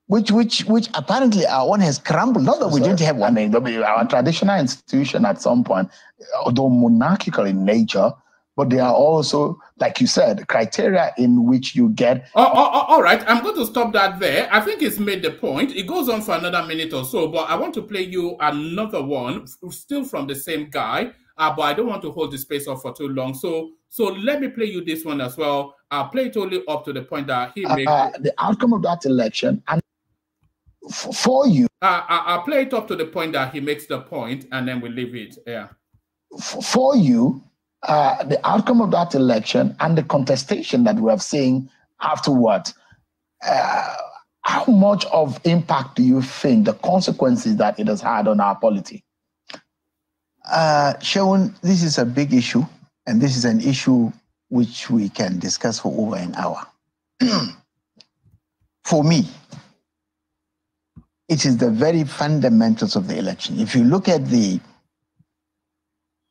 which apparently our one has crumbled. Not that we didn't have one. Our traditional institution at some point, although monarchical in nature, but they are also, like you said, criteria in which you get. All right, I'm going to stop that there. I think it's made the point. It goes on for another minute or so, but I want to play you another one, still from the same guy, but I don't want to hold the space off for too long. So let me play you this one as well. I'll play it only up to the point that he makes the outcome of that election, and for you. I'll play it up to the point that he makes the point, and then we leave it. Yeah. For you, the outcome of that election and the contestation that we have seen afterward, how much of impact do you think the consequences that it has had on our polity? Shaun, this is a big issue, and this is an issue which we can discuss for over an hour. For me, it is the very fundamentals of the election. If you look at the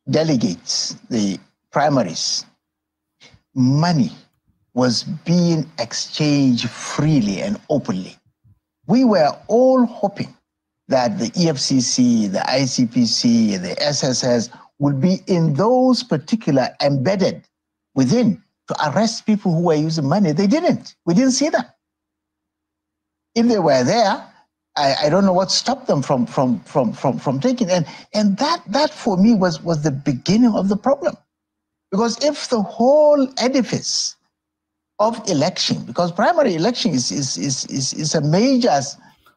delegates, the primaries, money was being exchanged freely and openly. We were all hoping that the EFCC, the ICPC, the SSS would be in those particular embedded within to arrest people who were using money. They didn't. We didn't see that. If they were there, I don't know what stopped them from taking. And that for me was the beginning of the problem. Because if the whole edifice of election, because primary election is a major.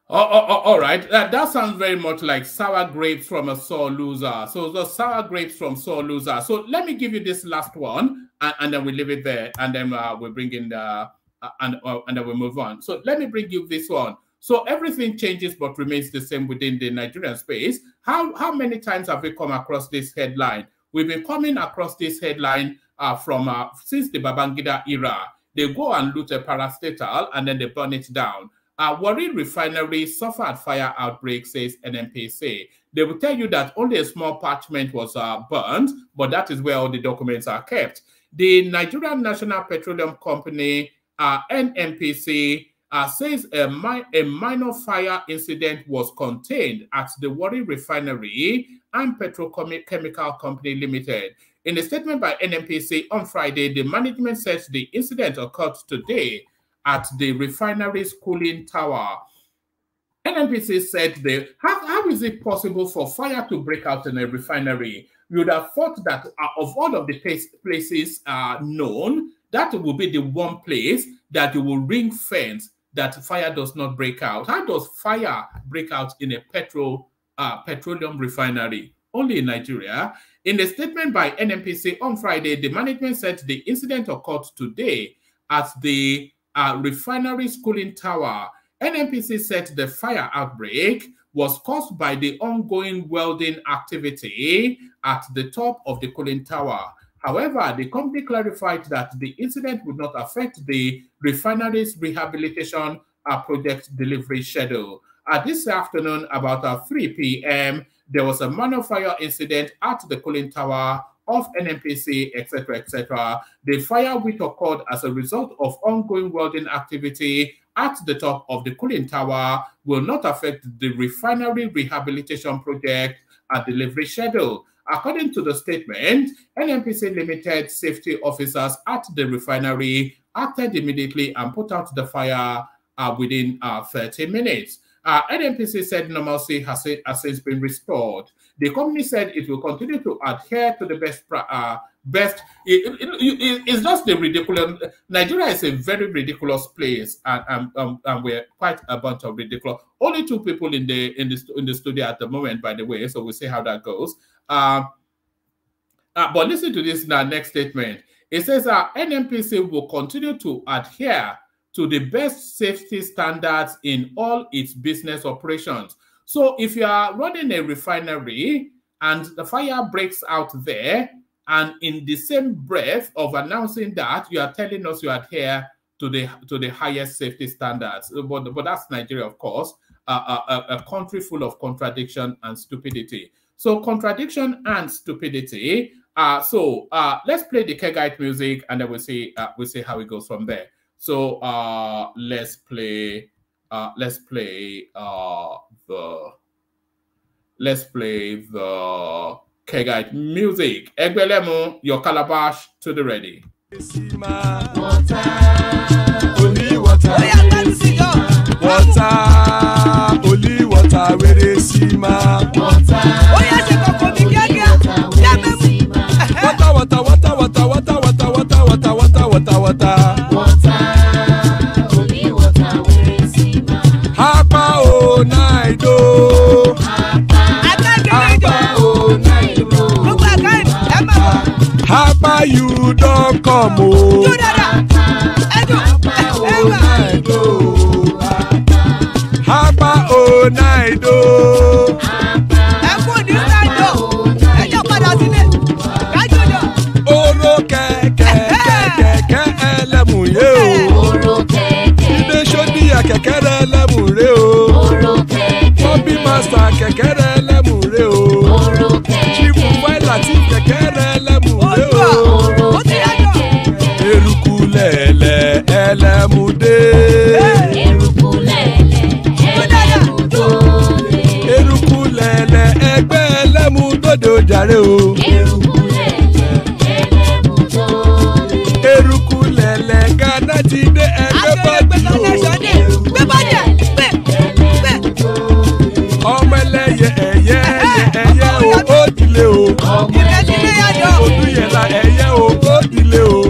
All right. That sounds very much like sour grapes from a sore loser. So the sour grapes from sore loser. So let me give you this last one, and then we leave it there, and then we bring in the and then we move on. So let me bring you this one. So everything changes but remains the same within the Nigerian space. How many times have we come across this headline? We've been coming across this headline since the Babangida era. They go and loot a parastatal and then they burn it down. Warri Refinery suffered fire outbreak, says NNPC. They will tell you that only a small parchment was burned, but that is where all the documents are kept. The Nigerian National Petroleum Company, NNPC, says a minor fire incident was contained at the Warri Refinery and Petrochemical Company Limited. In a statement by NNPC on Friday, the management said the incident occurred today at the refinery's cooling tower. NNPC said, how is it possible for fire to break out in a refinery? You would have thought that of all of the places known, that will be the one place that you will ring fence that fire does not break out. How does fire break out in a petroleum refinery? Only in Nigeria. In a statement by NNPC on Friday, the management said the incident occurred today at the refinery's cooling tower. NNPC said the fire outbreak was caused by the ongoing welding activity at the top of the cooling tower. However, the company clarified that the incident would not affect the refinery's rehabilitation project delivery schedule. This afternoon, about 3 p.m., there was a minor fire incident at the cooling tower of NNPC, etc., etc. The fire, which occurred as a result of ongoing welding activity at the top of the cooling tower, will not affect the refinery rehabilitation project delivery schedule. According to the statement, NNPC Limited safety officers at the refinery acted immediately and put out the fire within 30 minutes. NNPC said normalcy has since been restored. The company said it will continue to adhere to the best. It's just the ridiculous. Nigeria is a very ridiculous place, and we're quite a bunch of ridiculous. Only 2 people in the studio at the moment, by the way. So we'll see how that goes. But listen to this now. Next statement. It says NNPC will continue to adhere to the best safety standards in all its business operations. So if you are running a refinery and the fire breaks out there, and in the same breath of announcing that, you are telling us you adhere to the highest safety standards. But that's Nigeria, of course, a country full of contradiction and stupidity. So contradiction and stupidity. So let's play the Kegite music, and then we'll see how it goes from there. So let's play the Kegite music. Egbelemu, your calabash to the ready. Water, only water, only water, where they see ma. Water, only water, where they see ma. Hapa o naido, hapa o naido, hapa you don't come o. Hapa o naido. Oro keke elemu ye o. Oro keke. Ibe shodi ya keke elemu re o. Oro keke. Obi master keke elemu re o. Oro keke. Chifu Failati keke elemu re o. Oro keke. Eruku lele elemu de. Eruku lele elemu de. Eruku lele egbe elemu dodo jare o. Ghana ti dé ẹgbẹ́ ọmọ ẹlẹ́yẹ ẹyẹ o ó dilé o Odúyẹlá ẹyẹ o ó dilé o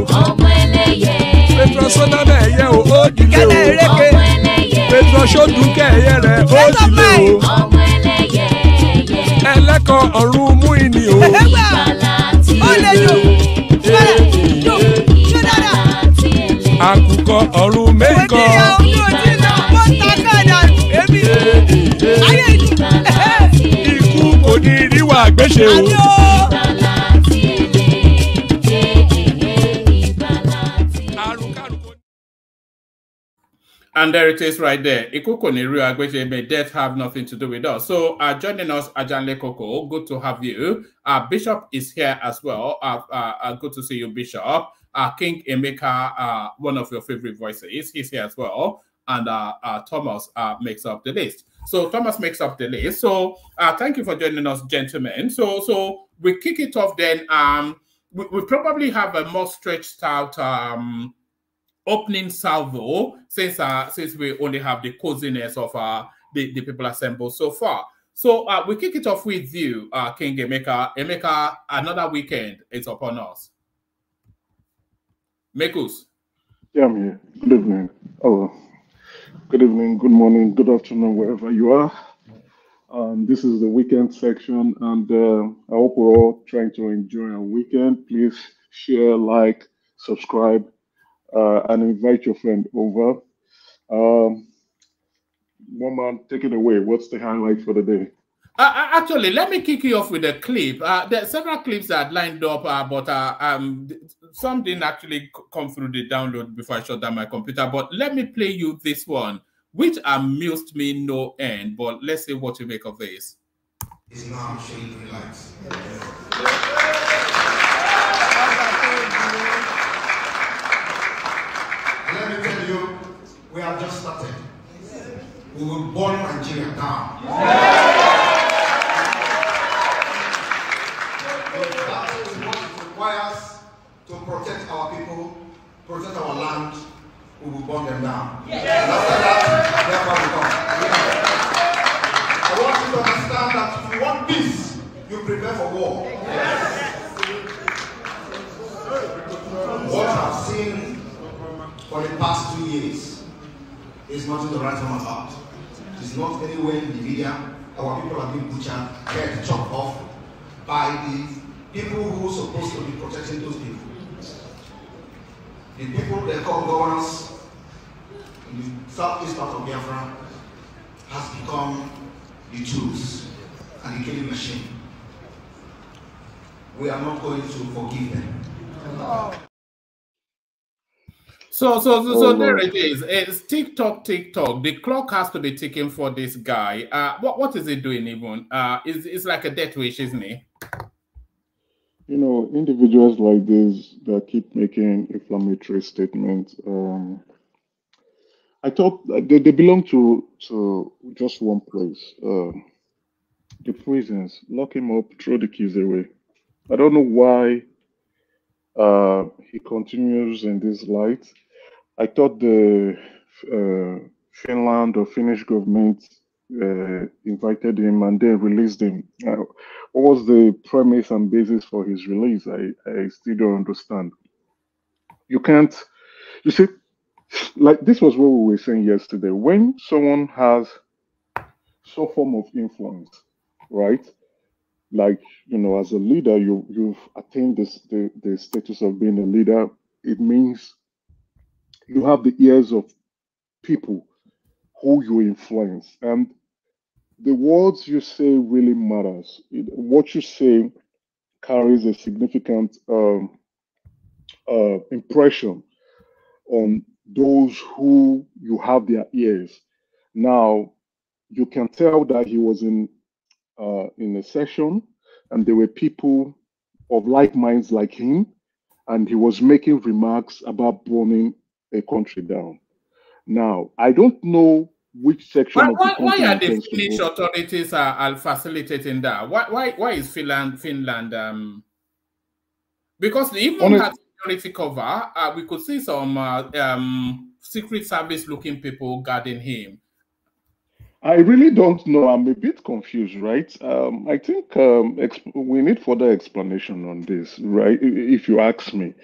Petrosodana ẹyẹ o ó dilé o Petrosodunke ẹyẹ rẹ ó dilé o ẹlẹ́kọ̀ ọ̀run mú ìní o. Àkùkọ ọ̀run mẹ́kọ. Ikú kò ní ríwà gbéṣe o. And there it is right there. May death have nothing to do with us. So joining us, Ajanle Koko, good to have you. Bishop is here as well. Good to see you, Bishop. King Emeka, one of your favorite voices, he's here as well. And Thomas makes up the list. So Thomas makes up the list. So thank you for joining us, gentlemen. So we kick it off then. We probably have a more stretched out opening salvo since we only have the coziness of the people assembled so far. So we kick it off with you, King Emeka. Emeka, another weekend is upon us. Mekus. Yeah, I'm here. Good evening. Oh, good evening, good morning, good afternoon, wherever you are. This is the weekend section, and I hope we're all trying to enjoy our weekend. Please share, like, subscribe, and invite your friend over. One man, take it away. What's the highlight for the day? Actually, let me kick you off with a clip. There are several clips that lined up, but some didn't actually come through the download before I shut down my computer. But let me play you this one, which amused me no end. But let's see what you make of this. It's now showing green lights. Let me tell you, we have just started. We will burn Nigeria down. That is what it requires to protect our people, protect our land. We will burn them down. And after that, therefore we come. I want you to understand that if you want peace, you prepare for war. What I've seen for the past 2 years is nothing to write home about. It's not anywhere in the media. Our people have been butchered, head chopped off by the people who are supposed to be protecting those people. The people they call governors in the southeast part of Biafra has become the tools and the killing machine. We are not going to forgive them. So there it is. It's TikTok. The clock has to be ticking for this guy. What is he doing even? It's like a death wish, isn't it? You know, individuals like this that keep making inflammatory statements, I thought they belong to just one place, the prisons. Lock him up, throw the keys away. I don't know why he continues in this light. I thought the Finland or Finnish government invited him and then released him. What was the premise and basis for his release? I still don't understand. You can't, you see, like this was what we were saying yesterday. When someone has some form of influence, right? Like, you know, as a leader, you've attained the status of being a leader. It means you have the ears of people who you influence, and the words you say really matters. What you say carries a significant impression on those who you have their ears. Now, you can tell that he was in a session, and there were people of like minds like him, and he was making remarks about burning a country down. Now, I don't know which section of the country. Why are the Finnish authorities are facilitating that? Why is Finland? Because they even had security cover. We could see some Secret Service looking people guarding him. I really don't know. I'm a bit confused, right? I think we need further explanation on this, right? If you ask me.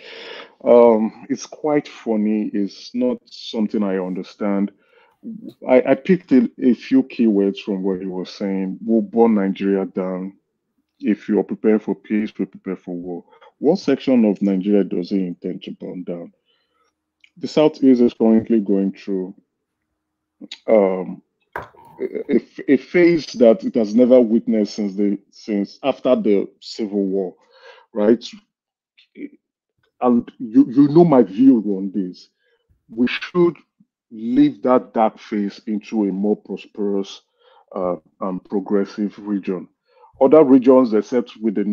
It's quite funny. It's not something I understand. I picked a few keywords from what he was saying. We'll burn Nigeria down. If you're prepared for peace, we're prepared for war. What section of Nigeria does he intend to burn down? The Southeast is currently going through a phase that it has never witnessed since after the Civil War, right? And you know my view on this. We should leave that dark phase into a more prosperous and progressive region. Other regions, except with the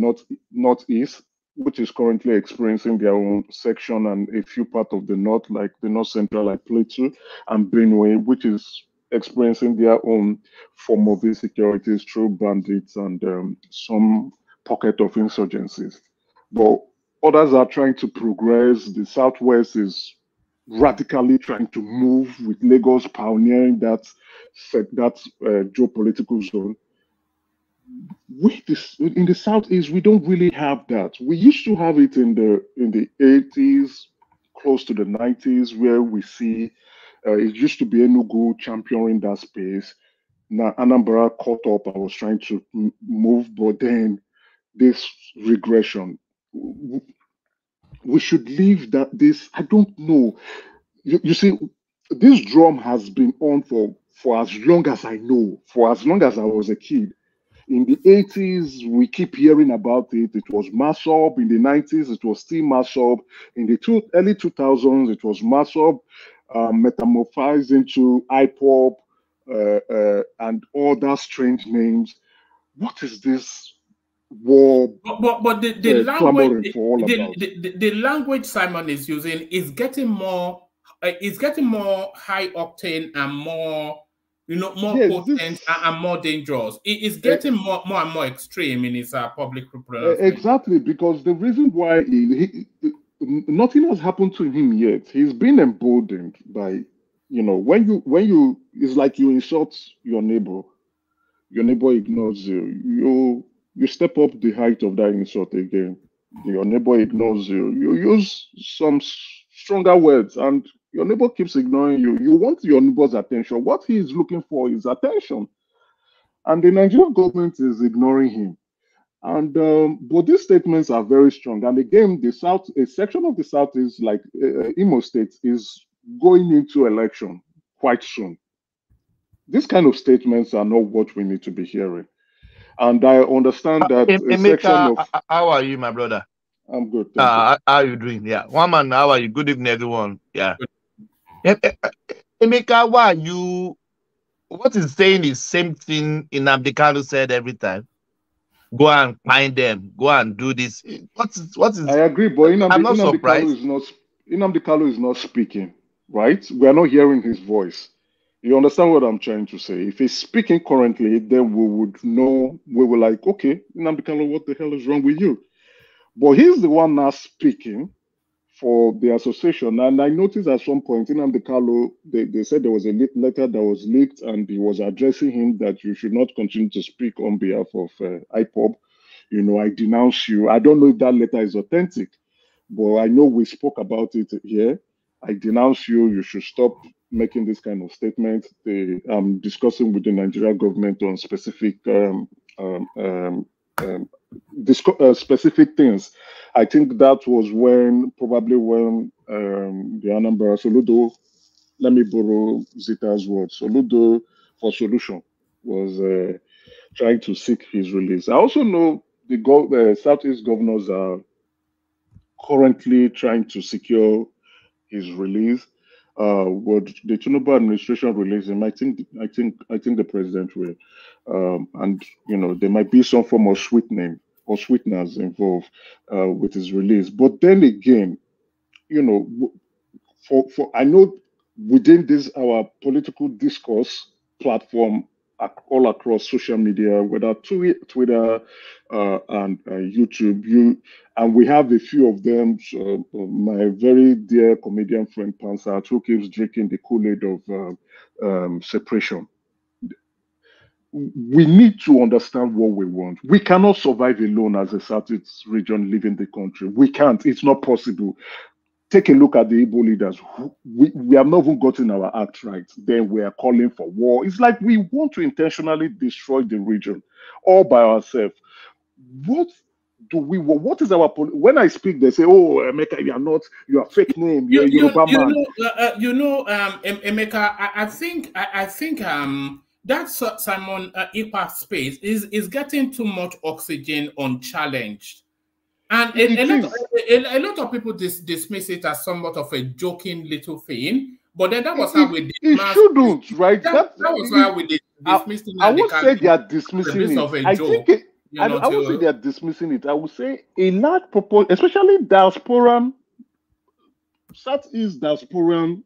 northeast, which is currently experiencing their own section, and a few parts of the north, like the north central, like Plateau and Benue, which is experiencing their own form of insecurities through bandits and some pocket of insurgencies. But others are trying to progress. The southwest is radically trying to move, with Lagos pioneering that geopolitical zone. In the southeast, we don't really have that. We used to have it in the 80s, close to the 90s, where we see it used to be Enugu championing that space. Now Anambra caught up and was trying to move, but then this regression. We should leave that. I don't know. You see, this drum has been on for as long as I know, for as long as I was a kid. In the 80s, we keep hearing about it. It was mass-up. In the 90s, it was still mass-up. In the early 2000s, it was mass-up, metamorphosed into hip-hop and other strange names. What is this war? But the language, the language Simon is using is getting more. It's getting more high octane and more, more potent and more dangerous. It is getting more and more extreme in its public pronouncement. Exactly, because the reason why nothing has happened to him yet. He's been emboldened by, when you it's like you insult your neighbor ignores you. You step up the height of that insult again. Your neighbor ignores you. You use some stronger words, and your neighbor keeps ignoring you. You want your neighbor's attention. What he is looking for is attention. And the Nigerian government is ignoring him. And but these statements are very strong. And again, the South, a section of the South is like Imo State is going into election quite soon. These kind of statements are not what we need to be hearing. And I understand that Emeka, how are you, my brother? I'm good. How are you doing? Yeah. One man, how are you? Good evening, everyone. Yeah. Emeka, what is saying is same thing Nnamdi Kanu said every time. Go and find them. Go and do this. What is? I agree, but I'm not surprised. Nnamdi Kanu is not speaking, right? We are not hearing his voice. You understand what I'm trying to say? If he's speaking currently, then we would know. We were like, okay, Nnamdi Kanu, what the hell is wrong with you? But he's the one now speaking for the association. And I noticed at some point, Nnamdi Kanu, they said there was a letter that was leaked, and he was addressing him that you should not continue to speak on behalf of IPOB. I denounce you. I don't know if that letter is authentic, but I know we spoke about it here. I denounce you. You should stop making this kind of statement. I'm discussing with the Nigerian government on specific specific things. I think that was probably when the Anambra Soludo, let me borrow Zita's word, Soludo for Solution was trying to seek his release. I also know the Southeast governors are currently trying to secure his release. Would the Tinubu administration release him? I think the president will, and there might be some form of sweetening or sweeteners involved with his release. But then again, for I know within this our political discourse platform all across social media, whether Twitter and YouTube, and we have a few of them. My very dear comedian friend Pansat, who keeps drinking the Kool-Aid of separation. We need to understand what we want. We cannot survive alone as a Southeast region living the country. We can't. It's not possible. Take a look at the Igbo leaders. We have not even gotten our act right. Then we are calling for war. It's like we want to intentionally destroy the region all by ourselves. What do we want? What is our when I speak, they say, "Oh, Emeka, you are fake name. You're Yoruba man." Emeka, I think that Simon Ipa space is getting too much oxygen unchallenged. And a lot of people dismiss it as somewhat of a joking little thing. But then that was how we did. It shouldn't, right? That was how we did. I won't say they are dismissing it. I think I won't say they are dismissing it. I would say a large proportion, especially diasporan, Southeast diasporan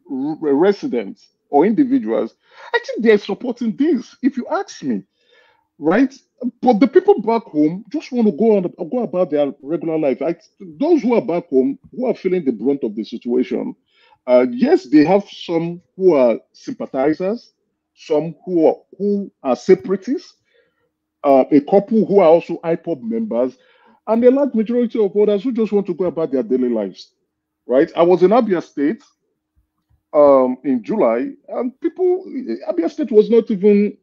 residents or individuals, I think they're supporting this, if you ask me, right? But the people back home just want to go about their regular life. Those who are back home, who are feeling the brunt of the situation, yes, they have some who are sympathizers, some who are separatists, a couple who are also IPOB members, and a large majority of others who just want to go about their daily lives, right? I was in Abia State in July, and Abia State was not even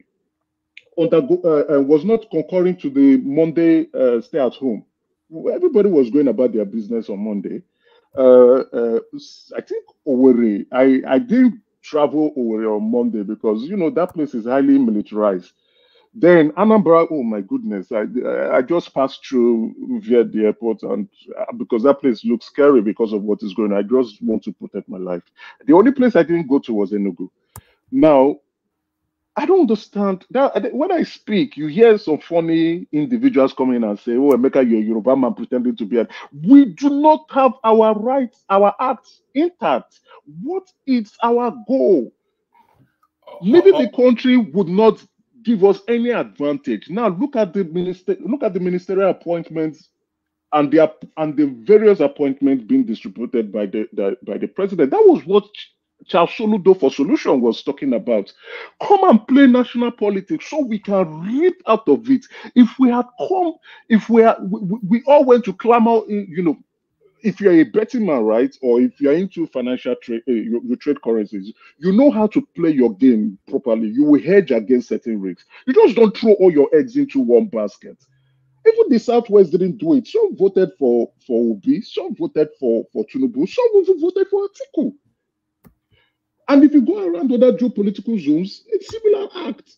was not concurring to the Monday stay at home. Everybody was going about their business on Monday. I think Owerri, I didn't travel Owerri on Monday because, that place is highly militarized. Then Anambra, oh my goodness, I just passed through via the airport, and because that place looks scary because of what is going on, I just want to protect my life. The only place I didn't go to was Enugu. Now, I don't understand that when I speak, you hear some funny individuals coming and say, "Oh, Emeka, you're a Yoruba man pretending to be." We do not have our rights, our acts intact. What is our goal? Maybe the country would not give us any advantage. Now look at the ministerial appointments and the various appointments being distributed by the president. That was what Charles Soludo for Solution was talking about. Come and play national politics so we can reap out of it. If we all went to clamor, if you're a betting man, right, or if you're into financial trade, you trade currencies, you know how to play your game properly. You will hedge against certain risks. You just don't throw all your eggs into one basket. Even the Southwest didn't do it. Some voted for Obi, some voted for Tinubu, some even voted for Atiku. And if you go around other geopolitical zones, it's similar act.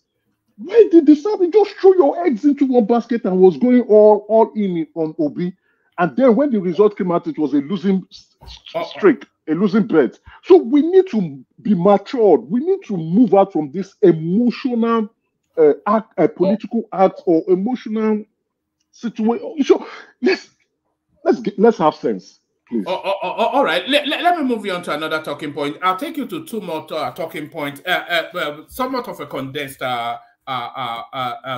Why did the South just throw your eggs into one basket and was going all in on Obi? And then when the result came out, it was a losing streak, a losing bet. So we need to be matured. We need to move out from this emotional act, a political act or emotional situation. So let's have sense, please. All right. Let me move you on to another talking point. I'll take you to two more talking points. Somewhat of a condensed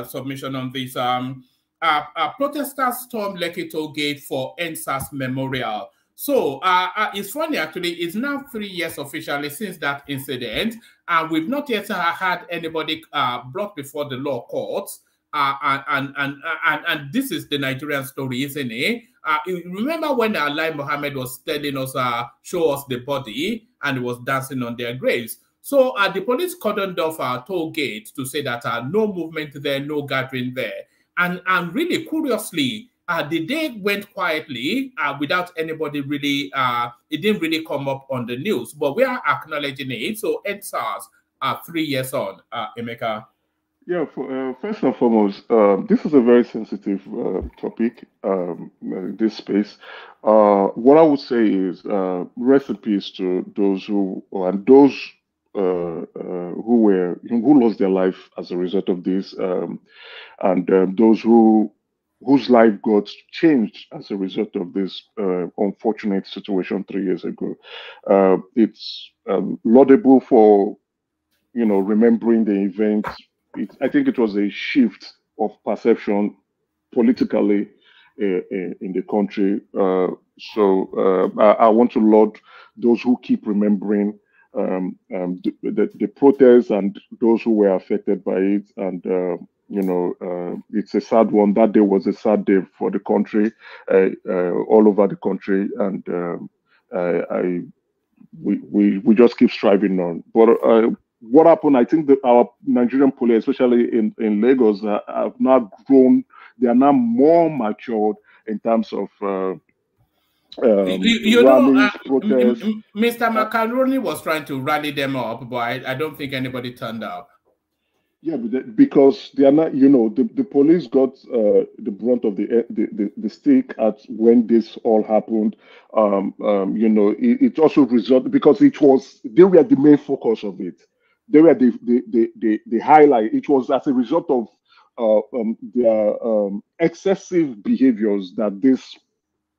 submission on this. Protesters stormed Lekki Toll Gate for NSAS Memorial. So it's funny, actually. It's now 3 years officially since that incident, and we've not yet had anybody brought before the law courts. And this is the Nigerian story, isn't it? Remember when Lai Mohammed was telling us, show us the body, and he was dancing on their graves. So the police cordoned off Toll Gate to say that no movement there, no gathering there. And really, curiously, the day went quietly without anybody really, it didn't really come up on the news, but we are acknowledging it. So NSAS 3 years on, Emeka. Yeah, first and foremost, this is a very sensitive topic, this space. What I would say is rest in peace to those who lost their life as a result of this, and those whose life got changed as a result of this unfortunate situation 3 years ago. It's laudable for remembering the event. I think it was a shift of perception politically in the country. So I want to laud those who keep remembering the protests and those who were affected by it. And it's a sad one. That day was a sad day for the country, all over the country, and we just keep striving on. But what happened? I think that our Nigerian police, especially in Lagos, have now grown. They are now more matured in terms of rallies, protests. Mr. Macaroni was trying to rally them up, but I don't think anybody turned up. Yeah, but because they are not, the police got the brunt of the stick at when this all happened. It also resulted because they were the main focus of it. They were the highlight. It was as a result of their excessive behaviors that this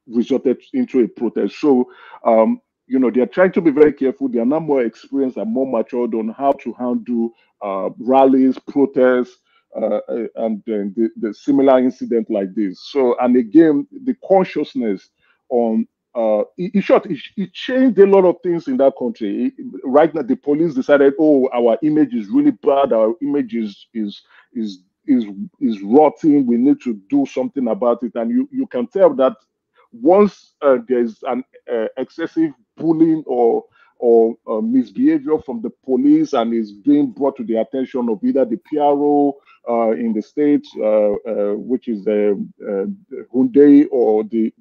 resulted into a protest. So, they are trying to be very careful. They are now more experienced and more matured on how to handle rallies, protests, and then the similar incident like this. So, and again, the consciousness on in short, it changed a lot of things in that country. Right now, the police decided, oh, our image is really bad. Our image is is rotting. We need to do something about it. And you can tell that once there's an excessive bullying or misbehavior from the police and is being brought to the attention of either the PRO in the states, which is the Hyundai or the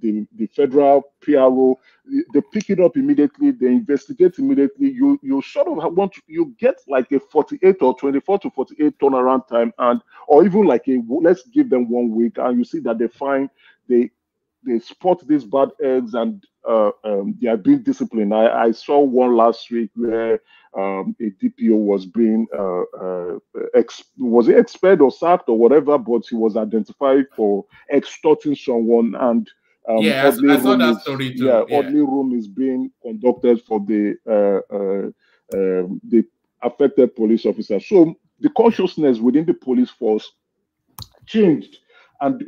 federal PRO, they pick it up immediately, they investigate immediately. You sort of you get like a 48 or 24 to 48 turnaround time, and or even like let's give them 1 week, and you see that they spot these bad eggs and they are being disciplined. I saw one last week where a DPO was being was it expelled or sacked or whatever, but he was identified for extorting someone, and yeah, I saw that story too. Yeah, orderly room is being conducted for the affected police officer. So the consciousness within the police force changed, and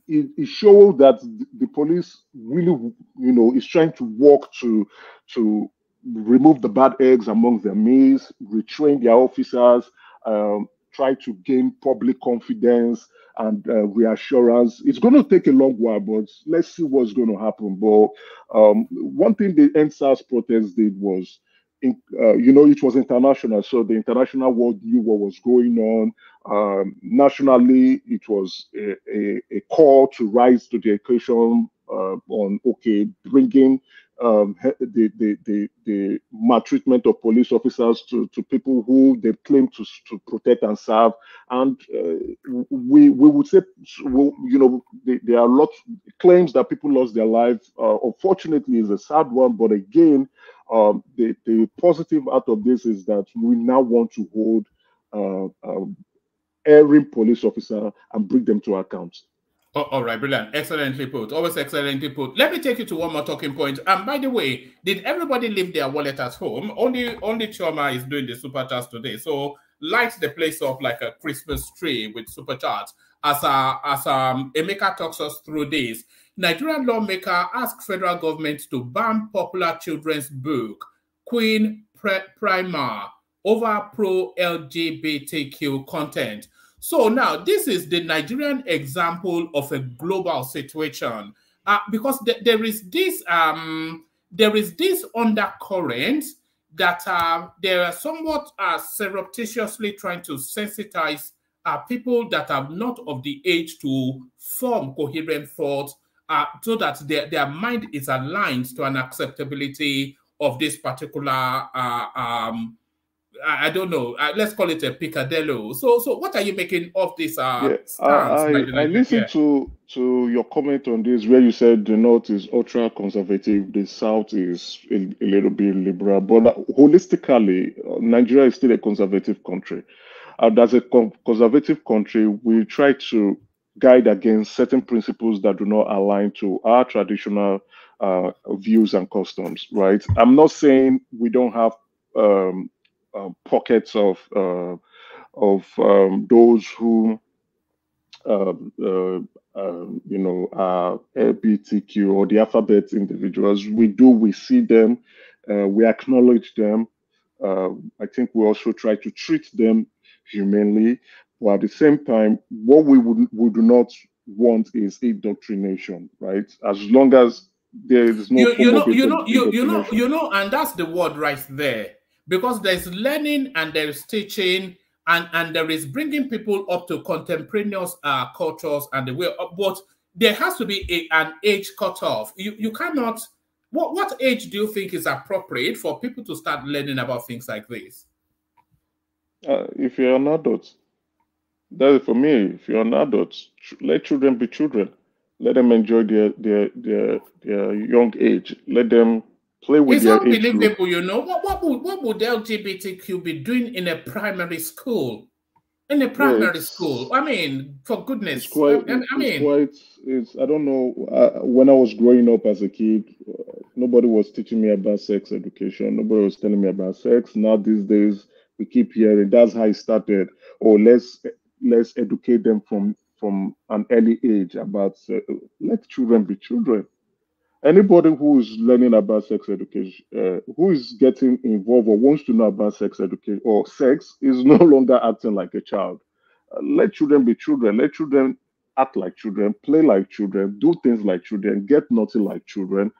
it showed that the police really is trying to work to remove the bad eggs among their mates, retrain their officers, try to gain public confidence and reassurance. It's going to take a long while, but let's see what's going to happen. But one thing the NSAS protest did was, it was international, so the international world knew what was going on. Nationally, it was a call to rise to the occasion on bringing the maltreatment of police officers to people who they claim to protect and serve. And we would say, there are lots of claims that people lost their lives. Unfortunately, it's a sad one, but again, the positive out of this is that we now want to hold erring police officer and bring them to account. Oh, all right, brilliant. Excellently put. Always excellently put. Let me take you to one more talking point. And by the way, did everybody leave their wallet at home? Only Chioma is doing the super chats today. So light the place up like a Christmas tree with super chats. As Emeka talks us through this, Nigerian lawmaker asked federal government to ban popular children's book, Queen Primer, over pro-LGBTQ content. So now this is the Nigerian example of a global situation, because there is this undercurrent that they are somewhat surreptitiously trying to sensitize people that are not of the age to form coherent thought, so that their mind is aligned to an acceptability of this particular I don't know. Let's call it a picadillo. So what are you making of this stance? I listened to your comment on this, where you said the North is ultra conservative, the South is a little bit liberal. But holistically, Nigeria is still a conservative country. As a conservative country, we try to guide against certain principles that do not align to our traditional views and customs. Right? I'm not saying we don't have pockets of those who are LGBTQ or the alphabet individuals. We see them, we acknowledge them. I think we also try to treat them humanely, but at the same time, what we do not want is indoctrination, right? As long as there is no and that's the word right there. Because there's learning and there's teaching and there is bringing people up to contemporaneous cultures and the way up. But there has to be an age cutoff. You cannot. What age do you think is appropriate for people to start learning about things like this? If you're an adult, that is for me. If you're an adult, let children be children. Let them enjoy their young age. Let them play with It's their age group. unbelievable, you know. What would LGBTQ be doing in a primary school? In a Yeah, primary school? I mean, for it's goodness, quite I it's mean, quite it's I don't know. When I was growing up as a kid, nobody was teaching me about sex education. Nobody was telling me about sex. Now these days we keep hearing that's how it started. Oh, let's educate them from an early age about let children be children. Anybody who is learning about sex education, who is getting involved or wants to know about sex education or sex, is no longer acting like a child. Let children be children. Let children act like children, play like children, do things like children, get naughty like children.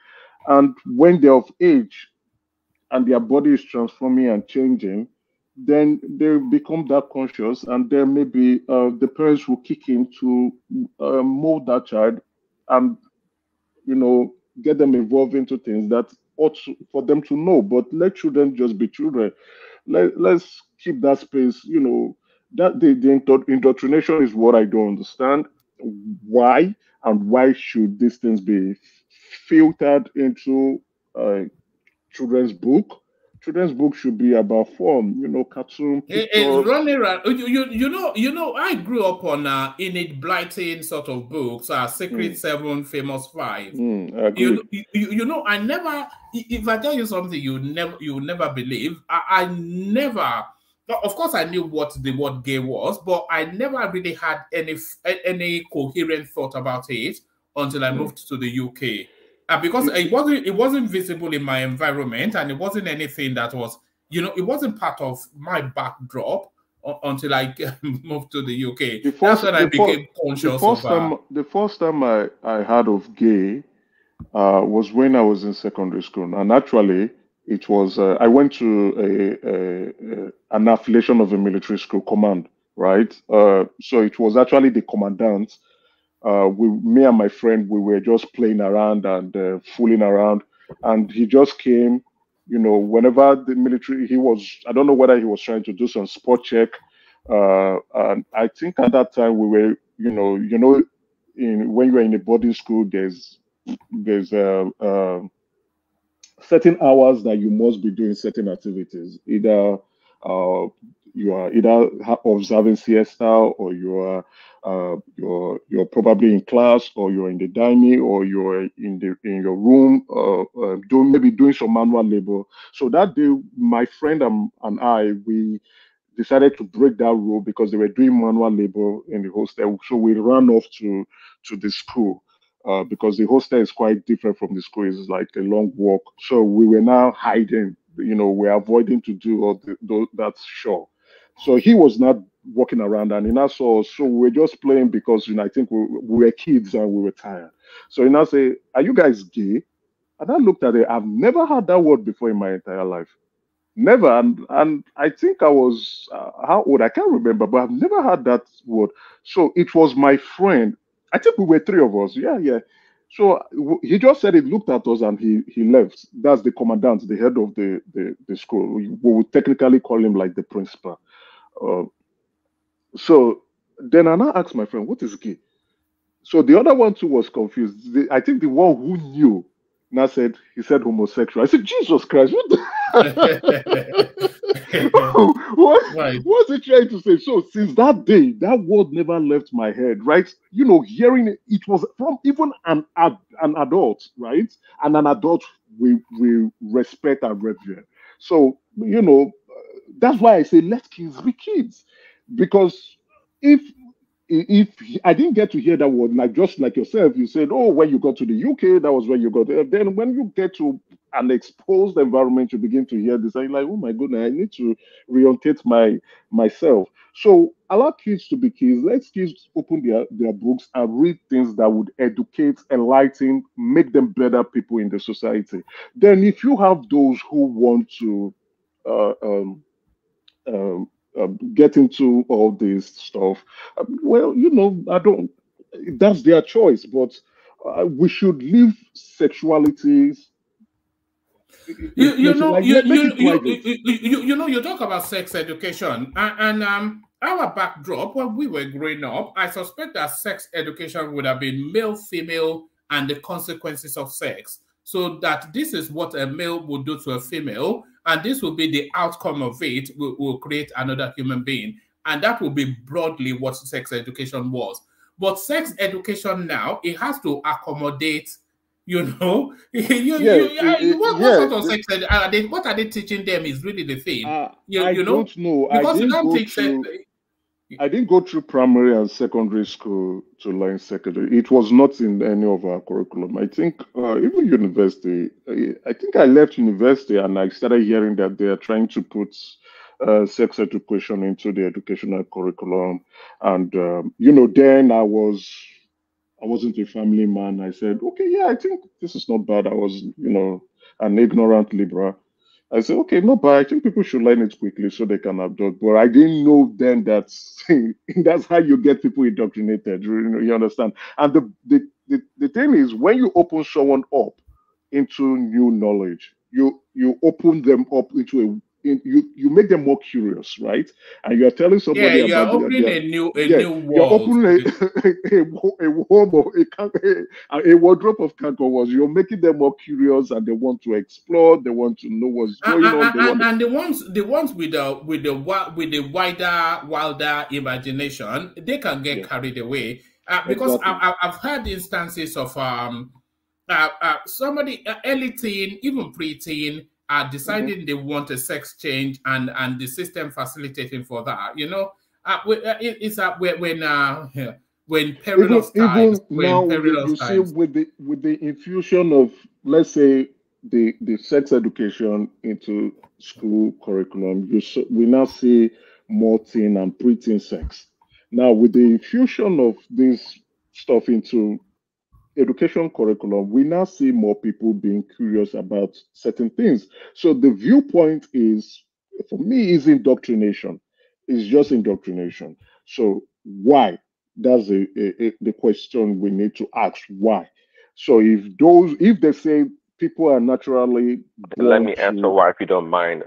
And when they're of age and their body is transforming and changing, then they become that conscious, and then maybe the parents will kick in to mold that child and get them involved into things that for them to know. But let children just be children. Let's keep that space. That the indoctrination is what I don't understand. Why and why should these things be filtered into uh, children's book? Children's book should be about form, cartoon it's pictures. running around. I grew up on Enid Blyton sort of books, Secret Seven, Famous Five. I agree. I never. If I tell you something, you will never believe. I never. Of course, I knew what the word gay was, but I never really had any coherent thought about it until I moved to the UK. Because it wasn't visible in my environment, and it wasn't anything that was, it wasn't part of my backdrop until I moved to the UK. That's when I became conscious of. The first time I heard of gay was when I was in secondary school, and actually it was I went to an affiliation of a military school command, right? So it was actually the commandant. Me and my friend, we were just playing around and fooling around, and he just came. Whenever the military, I don't know whether he was trying to do some spot check, and I think at that time we were, when you're in a boarding school, there's certain hours that you must be doing certain activities. Either you are observing siesta, or you're probably in class, or you're in the dining, or you're in your room, doing some manual labor. So that day, my friend and I, we decided to break that rule because they were doing manual labor in the hostel. So we ran off to the school. Because the hostel is quite different from the school. It's like a long walk. So we were now hiding. We're avoiding to do all that show. So he was not walking around, and he now saw us. So we were just playing because I think we were kids and we were tired. So he now say, "Are you guys gay?" And I looked at it. I've never heard that word before in my entire life. Never. And I think I was how old? I can't remember, but I've never heard that word. So it was my friend. I think we were three of us. Yeah, yeah. So he just said it, looked at us, and he left. That's the commandant, the head of the school. We would technically call him like the principal. Uh, so then I now asked my friend, "What is gay?" So the other one too was confused. I think the one who knew now he said homosexual. I said, Jesus Christ, what the Right. what's he trying to say? So since that day, that word never left my head, right? Hearing it was from even an adult, right? And an adult we respect and revere. So that's why I say let kids be kids, because if I didn't get to hear that word, like just like yourself, you said, "Oh, when you got to the UK, that was when you got there." Then when you get to an exposed environment, you begin to hear this, and you're like, "Oh my goodness, I need to reorientate myself." So allow kids to be kids. Let kids open their books and read things that would educate, enlighten, make them better people in the society. Then, if you have those who want to uh, um, um, get into all this stuff. Well, I don't. That's their choice, but we should leave sexualities You talk about sex education and our backdrop when we were growing up, I suspect that sex education would have been male, female, and the consequences of sex. So that this is what a male would do to a female, and this will be the outcome of it, will create another human being. And that will be broadly what sex education was. But sex education now, it has to accommodate, what sort of sex what are they teaching them is really the thing. I don't know. Because you don't teach I didn't go through primary and secondary school to learn secondary. It was not in any of our curriculum. I think even university, I think I left university and I started hearing that they are trying to put sex education into the educational curriculum. And, then I wasn't a family man. I said, okay, yeah, I think this is not bad. I was, an ignorant liberal. I said, okay, no, but I think people should learn it quickly so they can adopt. But I didn't know then that that's how you get people indoctrinated. You understand? And the thing is, when you open someone up into new knowledge, you open them up into you make them more curious, right? And you are telling somebody you're about opening a new world. You're opening a wardrobe of kangaroos. You're making them more curious, and they want to explore. They want to know what's going on. And the ones with the wilder imagination, they can get carried away because exactly. I've heard instances of somebody early teen, even pre-teen, are deciding they want a sex change and the system facilitating for that. It's when perilous times. See with the infusion of, let's say, the sex education into school curriculum, we now see more teen and preteen sex. Now with the infusion of this stuff into education curriculum, we now see more people being curious about certain things. So the viewpoint is, for me, is indoctrination. It's just indoctrination. So why? That's the question we need to ask. Why? So if they say people are naturally born let me answer why, if you don't mind,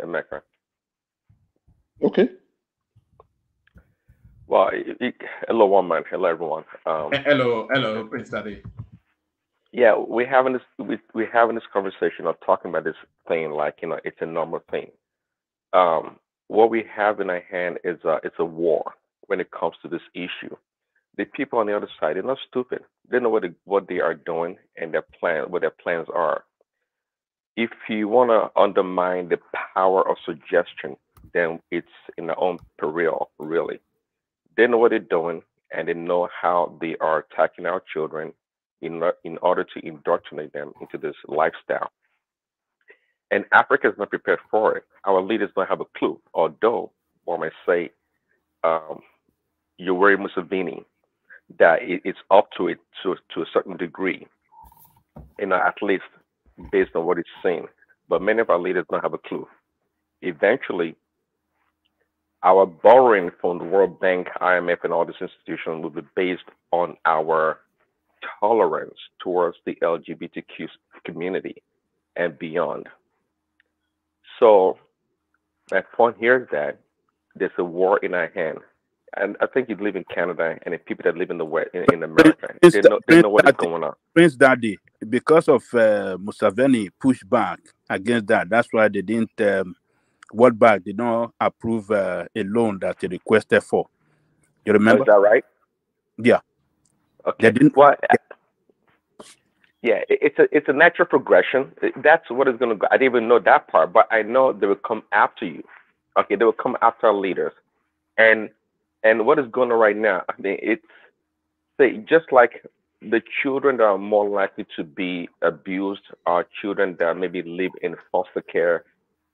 Emeka. Okay. Well, hello, one man. Hello, everyone. Hello, Prince Daddy. Yeah, we're having this conversation of talking about this thing like it's a normal thing. What we have in our hand is it's a war when it comes to this issue. The people on the other side, they're not stupid. They know what they are doing and what their plans are. If you want to undermine the power of suggestion, then it's in their own peril, really. They know what they're doing, and they know how they are attacking our children in order to indoctrinate them into this lifestyle. And Africa is not prepared for it. Our leaders don't have a clue, although one might say, Yoweri Museveni, that it's up to it to a certain degree, at least based on what it's saying. But many of our leaders don't have a clue. Eventually, our borrowing from the World Bank, IMF, and all these institutions will be based on our tolerance towards the LGBTQ community and beyond. So my point here is that there's a war in our hand. And I think you live in Canada, and the people that live in the West, in America, they know what is going on. Prince Daddy, because of Museveni pushback against that, that's why they didn't. World Bank did not approve a loan that they requested for. You remember? Is that right? Yeah. Okay. Well, yeah, it's a natural progression. That's what is going to go. I didn't even know that part, but I know they will come after you. Okay, they will come after our leaders, and what is going on right now? I mean, it's just like the children that are more likely to be abused are children that maybe live in foster care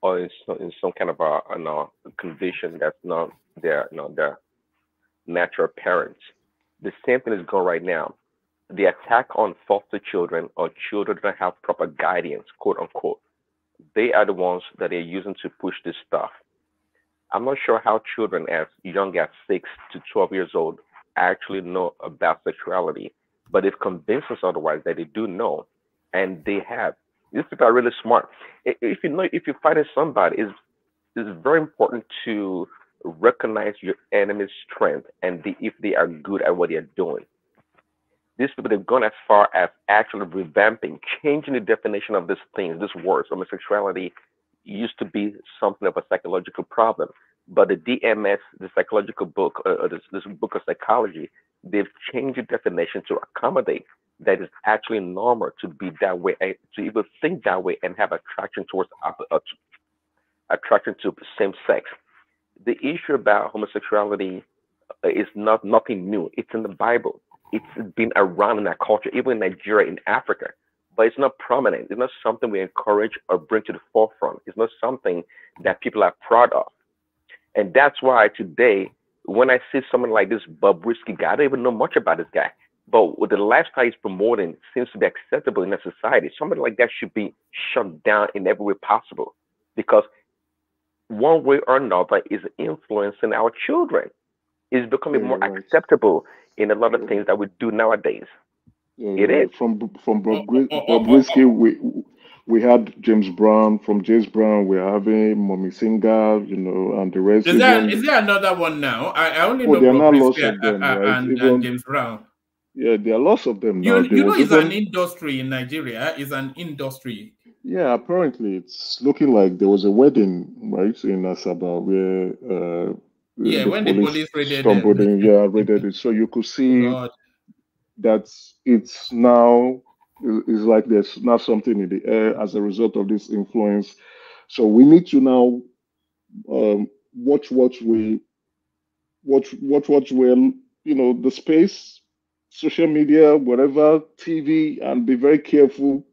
or in some kind of a condition that's not their natural parents. The same thing is going right now. The attack on foster children or children that have proper guidance, quote unquote, they are the ones that they're using to push this stuff. I'm not sure how children as young as 6 to 12 years old actually know about sexuality, but they've convinced us otherwise that they do know, and they have These people are really smart. If you're fighting somebody, it's very important to recognize your enemy's strength and if they are good at what they're doing. These people, they've gone as far as actually revamping, changing the definition of these things, these words. Homosexuality used to be something of a psychological problem, but the DMS, the psychological book, this book of psychology, they've changed the definition to accommodate that it's actually normal to be that way, to even think that way and have attraction towards attraction to same sex. The issue about homosexuality is nothing new. It's in the Bible. It's been around in our culture, even in Nigeria, in Africa, but it's not prominent. It's not something we encourage or bring to the forefront. It's not something that people are proud of. And that's why today, when I see someone like this Bobrisky guy, I don't even know much about this guy, but with the lifestyle he's promoting seems to be acceptable in a society. Somebody like that should be shut down in every way possible, because one way or another is influencing our children. It's becoming more acceptable in a lot of things that we do nowadays. It is. From Bobrisky, we had James Brown. From James Brown, we're having Mommy Singer, and the rest. Is there another one now? I only know there are not lots Bobrisky of them, right? and James Brown. Yeah, there are lots of them now. It's an industry in Nigeria. It's an industry. Yeah, apparently it's looking like there was a wedding, right, in Asaba where when the police raided stumbled in, raided it. So you could see that it's now is like there's now something in the air as a result of this influence. So we need to now watch the space, social media, whatever, TV, and be very careful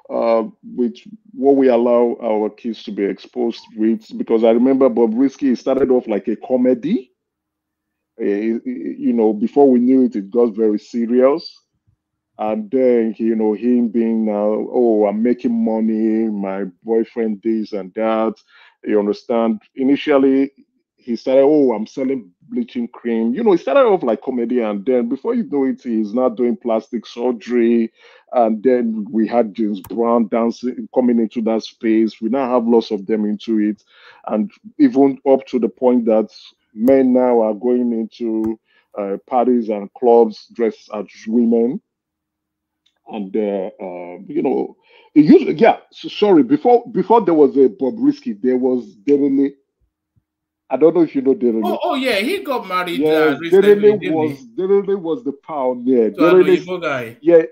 with what we allow our kids to be exposed with, because I remember Bobrisky started off like a comedy. Before we knew it, it got very serious. And then, him being now, oh, I'm making money, my boyfriend this and that. You understand? Initially, he started, oh, I'm selling bleaching cream. He started off like comedy, and then before you know it, he's not doing plastic surgery. And then we had James Brown dancing, coming into that space. We now have lots of them into it. And even up to the point that men now are going into parties and clubs dressed as women. And it used, sorry, before there was a Bobrisky, there was Derele. I don't know if you know Derele. Oh yeah, he got married. Yes, Derele was the pioneer. Guy. Yeah,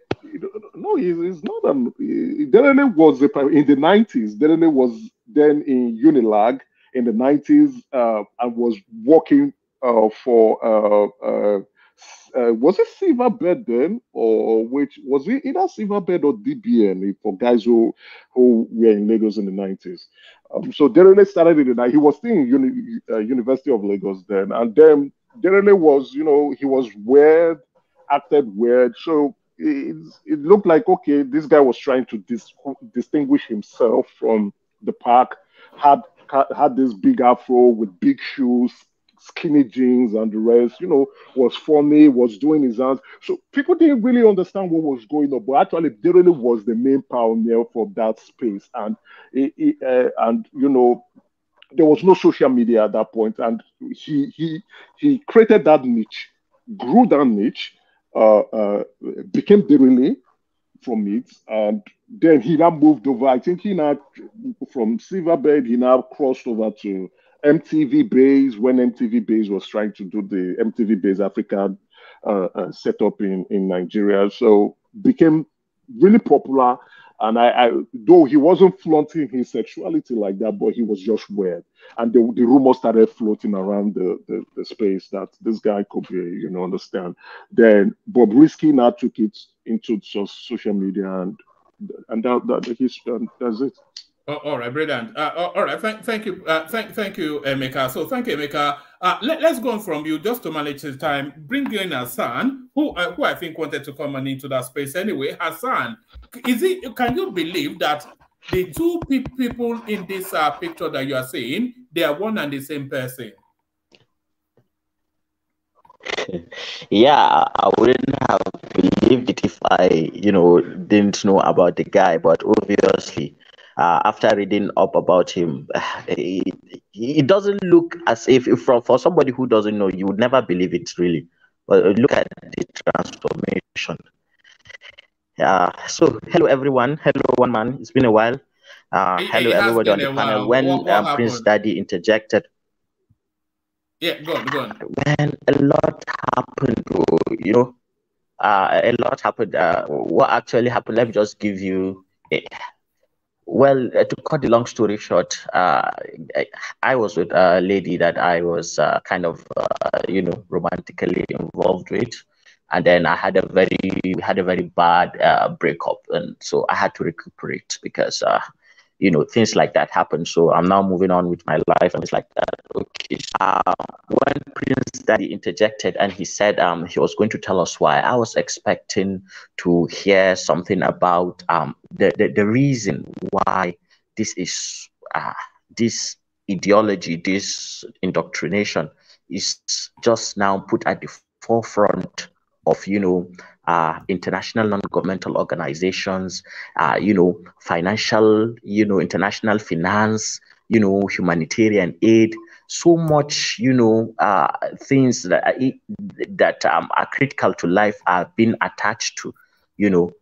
no, he's not. Derele was in the 90s. Derele was then in Unilag in the 90s and was working for. Was it Silverbed then, or which was it either Silverbed or DBN for guys who were in Lagos in the 90s? So Derele started in the night. He was still in University of Lagos then, and then Derele was, he was weird, acted weird. So it looked like, okay, this guy was trying to distinguish himself from the pack. Had this big afro with big shoes, skinny jeans and the rest, was funny, was doing his hands. So people didn't really understand what was going on, but actually Derele was the main pioneer for that space. And there was no social media at that point, and he created that niche, grew that niche, became Derele from it, and then he now moved over. I think he now, from Silverbed, he now crossed over to MTV Base when MTV Base was trying to do the MTV Base Africa setup in Nigeria. So became really popular. And I though he wasn't flaunting his sexuality like that, but he was just weird. And the rumors started floating around the space that this guy could be, understand. Then Bobrisky now took it into social media, and that's it. Oh, all right, brilliant. All right, thank you, thank you, Emeka. So thank you, Emeka. Let's go on from you just to manage the time. Bring in Hassan, who I think wanted to come into that space anyway. Hassan, can you believe that the two people in this picture that you are seeing, they are one and the same person? Yeah, I wouldn't have believed it if I, didn't know about the guy. But obviously, after reading up about him, it doesn't look as if for somebody who doesn't know, you would never believe it really. But look at the transformation. So hello everyone. Hello one man. It's been a while. Hello It has everybody on been the a panel. while. When What Prince happened? Daddy interjected, Yeah, go on. when a lot happened, a lot happened. What actually happened? Let me just give you. To cut the long story short, I was with a lady that I was kind of, romantically involved with, and then we had a very bad breakup, and so I had to recuperate because, things like that happen. So I'm now moving on with my life, and it's like that. Okay. When Prince Daddy interjected and he said he was going to tell us why, I was expecting to hear something about the reason why this is this ideology, this indoctrination is just now put at the forefront of international non-governmental organizations, financial, international finance, humanitarian aid, so much, things that are critical to life are being attached to, the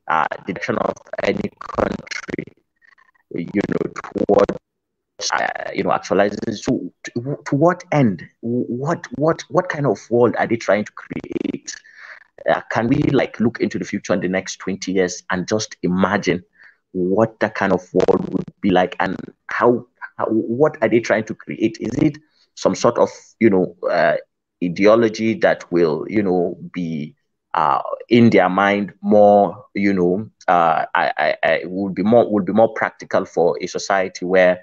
direction of any country, towards, actualizing. So, to what end? What kind of world are they trying to create? Can we look into the future in the next 20 years and just imagine what that kind of world would be like, and what are they trying to create? Is it some sort of ideology that will be in their mind more would be more practical for a society where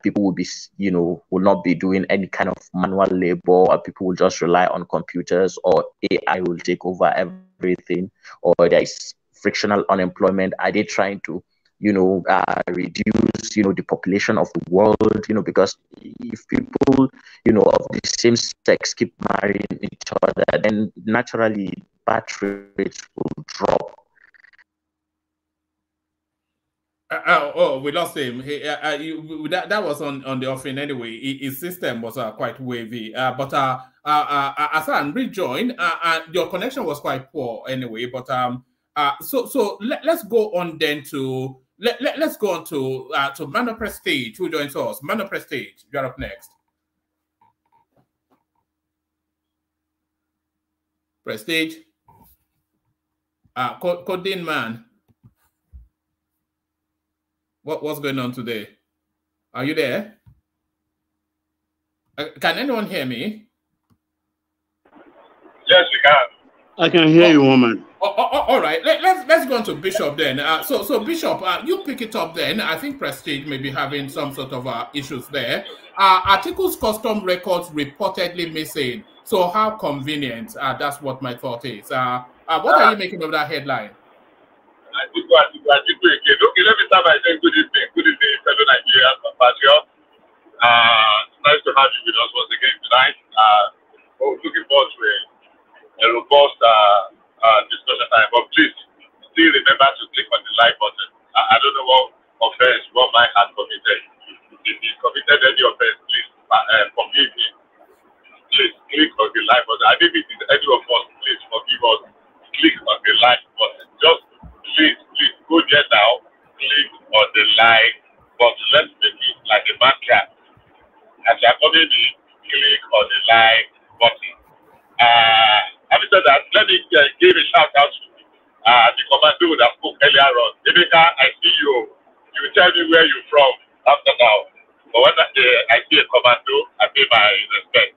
people will be will not be doing any kind of manual labor, or people will just rely on computers, or AI will take over everything, or there is frictional unemployment? Are they trying to reduce the population of the world, because if people of the same sex keep marrying each other, then naturally birth rates will drop. We lost him. That was on the offering anyway. His system was quite wavy. But as I rejoined, your connection was quite poor anyway. But so let's go on then to let's go on to Mano Prestige, who joins us. Mano Prestige, you're up next. Prestige. Codin man. What's going on today? Are you there? Can anyone hear me? Yes, you can. I can hear you, woman. All right. Let's go on to Bishop then. So Bishop, you pick it up then. I think Prestige may be having some sort of issues there. Articles custom records reportedly missing. So how convenient? That's what my thought is. What are you making of that headline? Okay, let me start by saying good evening, fellow Nigerians, compatriots. It's nice to have you with us once again tonight. Looking forward to a robust discussion time. But please, still remember to click on the like button. I don't know what offense one man has committed. If he committed any offense, please forgive me. Please click on the like button. I think it is any of us, please forgive us. Click on the like button. Just please go there now. Click on the like button. Let's make it like a mantra. As you are coming in, click on the like button. Having said that, let me give a shout out to the commando that spoke earlier on. Emeka, I see you. You will tell me where you're from after now. But when I see a commando, I pay my respect.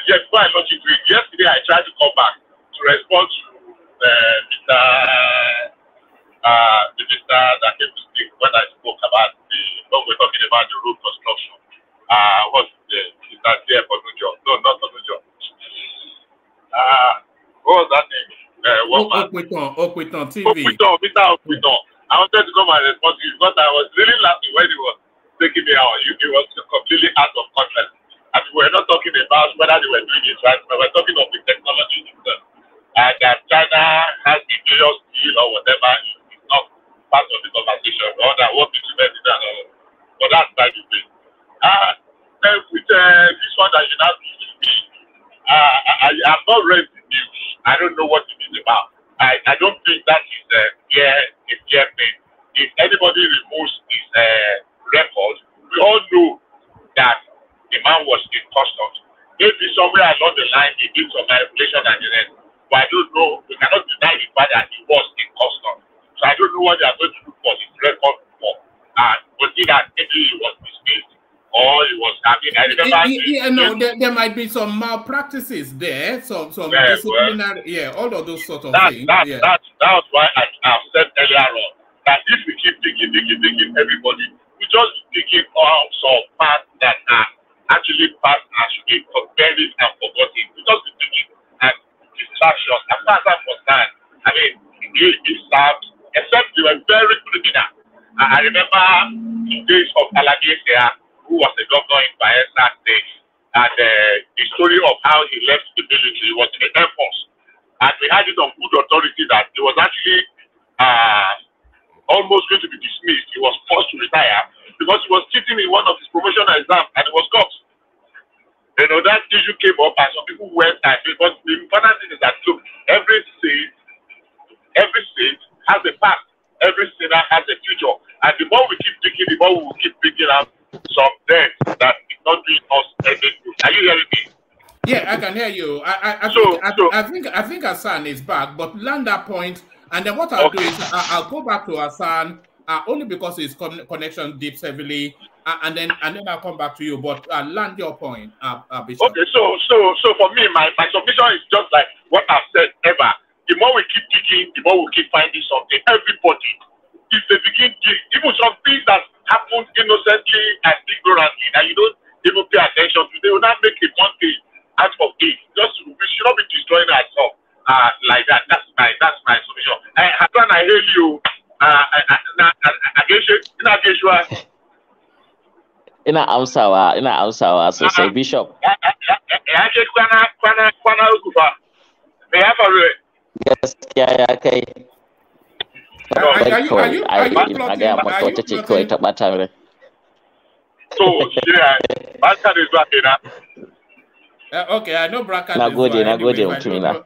Yes, before I launch into it, yesterday I tried to come back to respond to the minister that came to speak when I spoke about when we're talking about the road construction. What's is that there for no job? No, not for no job. What was that name? Okwiton TV. Mr. Okwiton. I wanted to come and respond to you because I was really laughing when he was taking me out. It was completely out of context. And we were not talking about whether they were doing it right, but we're talking of the technology itself. And that China has nuclear steel or whatever is not part of the conversation, or that what people meant is that, but that's by the way. Then with this one that you now do to me, I have not read the news. I don't know what it is about. I don't think that is a clear thing. If anybody removes his record, we all know that the man was in customs. Maybe somewhere along the line he did some manipulation and the rest. But I don't know. We cannot deny the fact that he was in customs. So I don't know what they are going to do for his record for. But see that maybe he was dismissed or he was having. I remember. There might be some malpractices there, some disciplinary, all of those sort of things. That's why I've said earlier on that if we keep digging everybody, we just digging on some parts that are actually parts that should be buried and forgotten. We just be digging and distractions. As far as I'm concerned, I mean, he served, except they were very criminal. I remember the days of Alagesia, who was the governor in Bayelsa State, and the story of how he left the military was in the Air Force. And we had it on good authority that he was actually almost going to be dismissed. He was forced to retire because he was cheating in one of his promotional exams and he was caught. You know, that issue came up and some people went and because the important thing is that look, every state has a past, every sinner has a future. And the more we keep digging, the more we will keep picking up some debt that is not doing us any good. Are you hearing me? Yeah, I can hear you. I think Hassan is back, but land that point, and then what I'll do is I'll go back to Hassan only because his connection dips heavily, and then I'll come back to you. But land your point, Bishop. Okay, so for me, my submission is just like what I've said ever. The more we keep digging, the more we keep finding something. Everybody, if they begin digging, even some things that happen innocently and ignorantly, that you don't even pay attention to, they will not make a money out of it. Just we should not be destroying ourselves like that. That's my submission. Hassan, I hear you. Ina amsawa sosai Bishop. Gaskiya ya kai. Wata ce kawai ta ɓata rai. Okay, I know Braka. Nagode mutumina.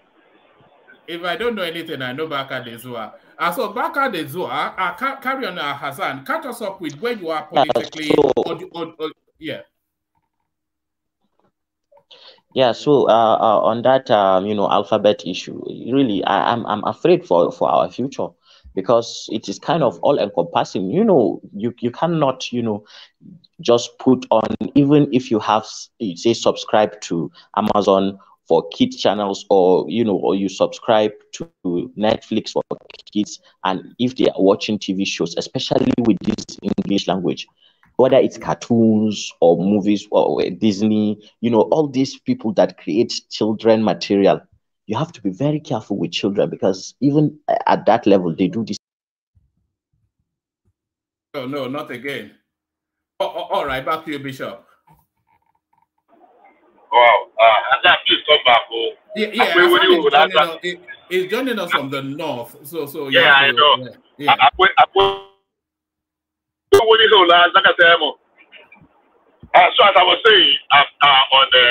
If I don't know anything, I know Braka Dezua. So Braka Dezua, carry on, Hassan. Catch us up with where you are politically. Yeah, so on that, alphabet issue, really, I'm afraid for our future because it is kind of all-encompassing. You cannot, just put on, even if you have, say, subscribe to Amazon for kids channels, or you subscribe to Netflix for kids, and if they are watching TV shows, especially with this English language, whether it's cartoons or movies or Disney, all these people that create children material, you have to be very careful with children because even at that level, they do this. Oh, no, not again. All right, back to you, Bishop. Wow, please come back. He's joining us from the north. So yeah, I know. So as I was saying on the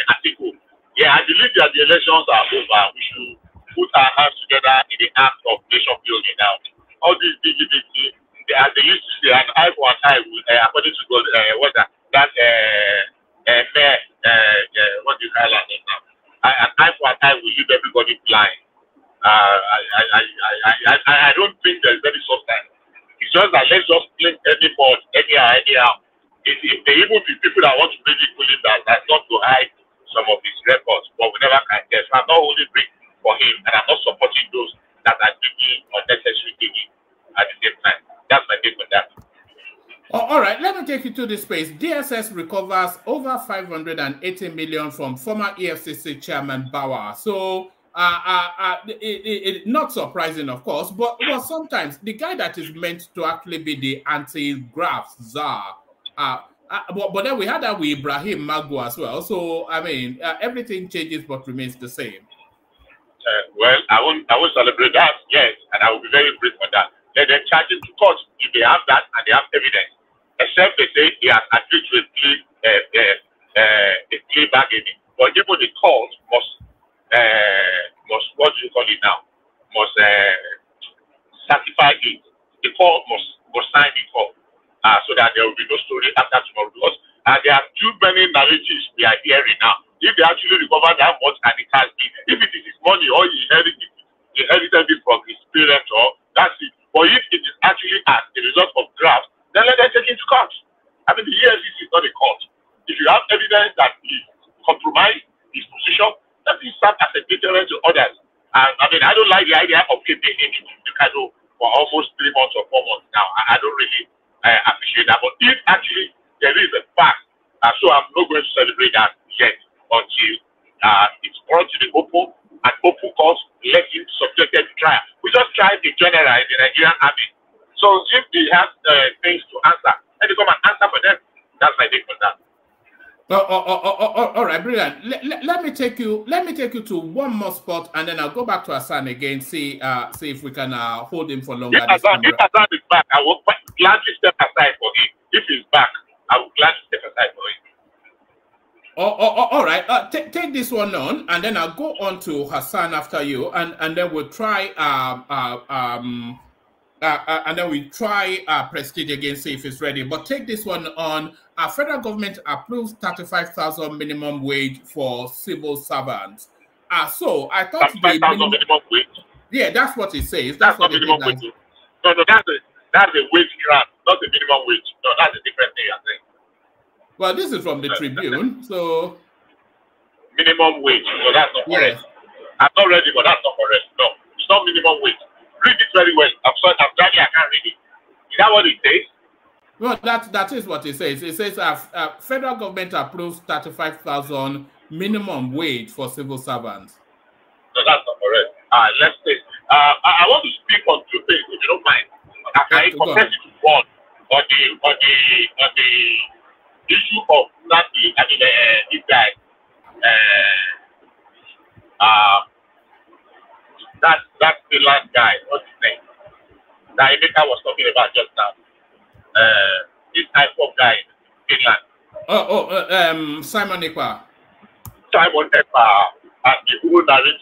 article, I believe that the elections are over. We should put our hands together in the act of nation building now. All these DGBT, as they used to say, an eye for an eye, according to God, what do you call it now? An eye for an eye will leave everybody blind. I don't think there's any substance. It's just that let's just play any board, anyhow. If they even be people that want to really pull him down, that's not to hide some of his records, but we never can guess. I'm not only bring for him, and I'm not supporting those that are digging unnecessary digging at the same time. That's my take on that. All right, let me take you to this space. DSS recovers over 580 million from former EFCC chairman Bauer. So, not surprising, of course, but sometimes the guy that is meant to actually be the anti-graft czar But then we had that with Ibrahim Magu as well. So I mean, everything changes but remains the same. Well, I won't celebrate that, yes, and I will be very brief on that. They're charging to court if they have that and they have evidence, except they say he has agreed to a plea bargaining. But even the court must what do you call it now? Must certify it. The court must sign the court so that there will be no story after tomorrow. Because there are too many narratives we are hearing now. If they actually recover that much and it has been, if it is his money or he inherited it from his parents, or that's it. But if it is actually as a result of graft, then let them take it to court. I mean, the EFCC is not a court. If you have evidence that he compromised his position, let it serve as a deterrent to others. And I mean, I don't like the idea of him being in Chicago for almost 3 months or 4 months now. I don't really appreciate that. But if actually there is a fact, so I'm not going to celebrate that yet until it's brought to the open and open court, let him subjected to trial. We just tried the general in the Nigerian army. So if they have things to answer, let me come and answer for them. That's my take on that. All right, brilliant. Let me take you to one more spot, and then I'll go back to Hassan again. See if we can hold him for longer. If Hassan is back, I will gladly step aside for him. If he's back, I will gladly step aside for him. All right. Take this one on, and then I'll go on to Hassan after you, and then we'll try Prestige again, see if it's ready. But take this one on. Our federal government approves 35,000 minimum wage for civil servants. So I thought the minimum wage. Yeah, that's what it says. That's what the minimum wage. No, that's a wage grant, not the minimum wage. No, that's a different thing, I think. Well, this is from the Tribune, so minimum wage. So that's not correct. I'm not ready, but that's not correct. No, it's not minimum wage. Read it very well. I'm sorry, I'm driving. I can't read it. Is that what it says? Well, that is what it says. It says federal government approves 35,000 minimum wage for civil servants. No, that's not correct. Let's say I want to speak on two things, if you don't mind. I compare it to one on the issue of Nati. I mean, this guy. That Finland guy. What's his name? That Emeka was talking about just now. This type of guy in Finland. Simon Ekpa. Simon Ekpa and the whole narrative.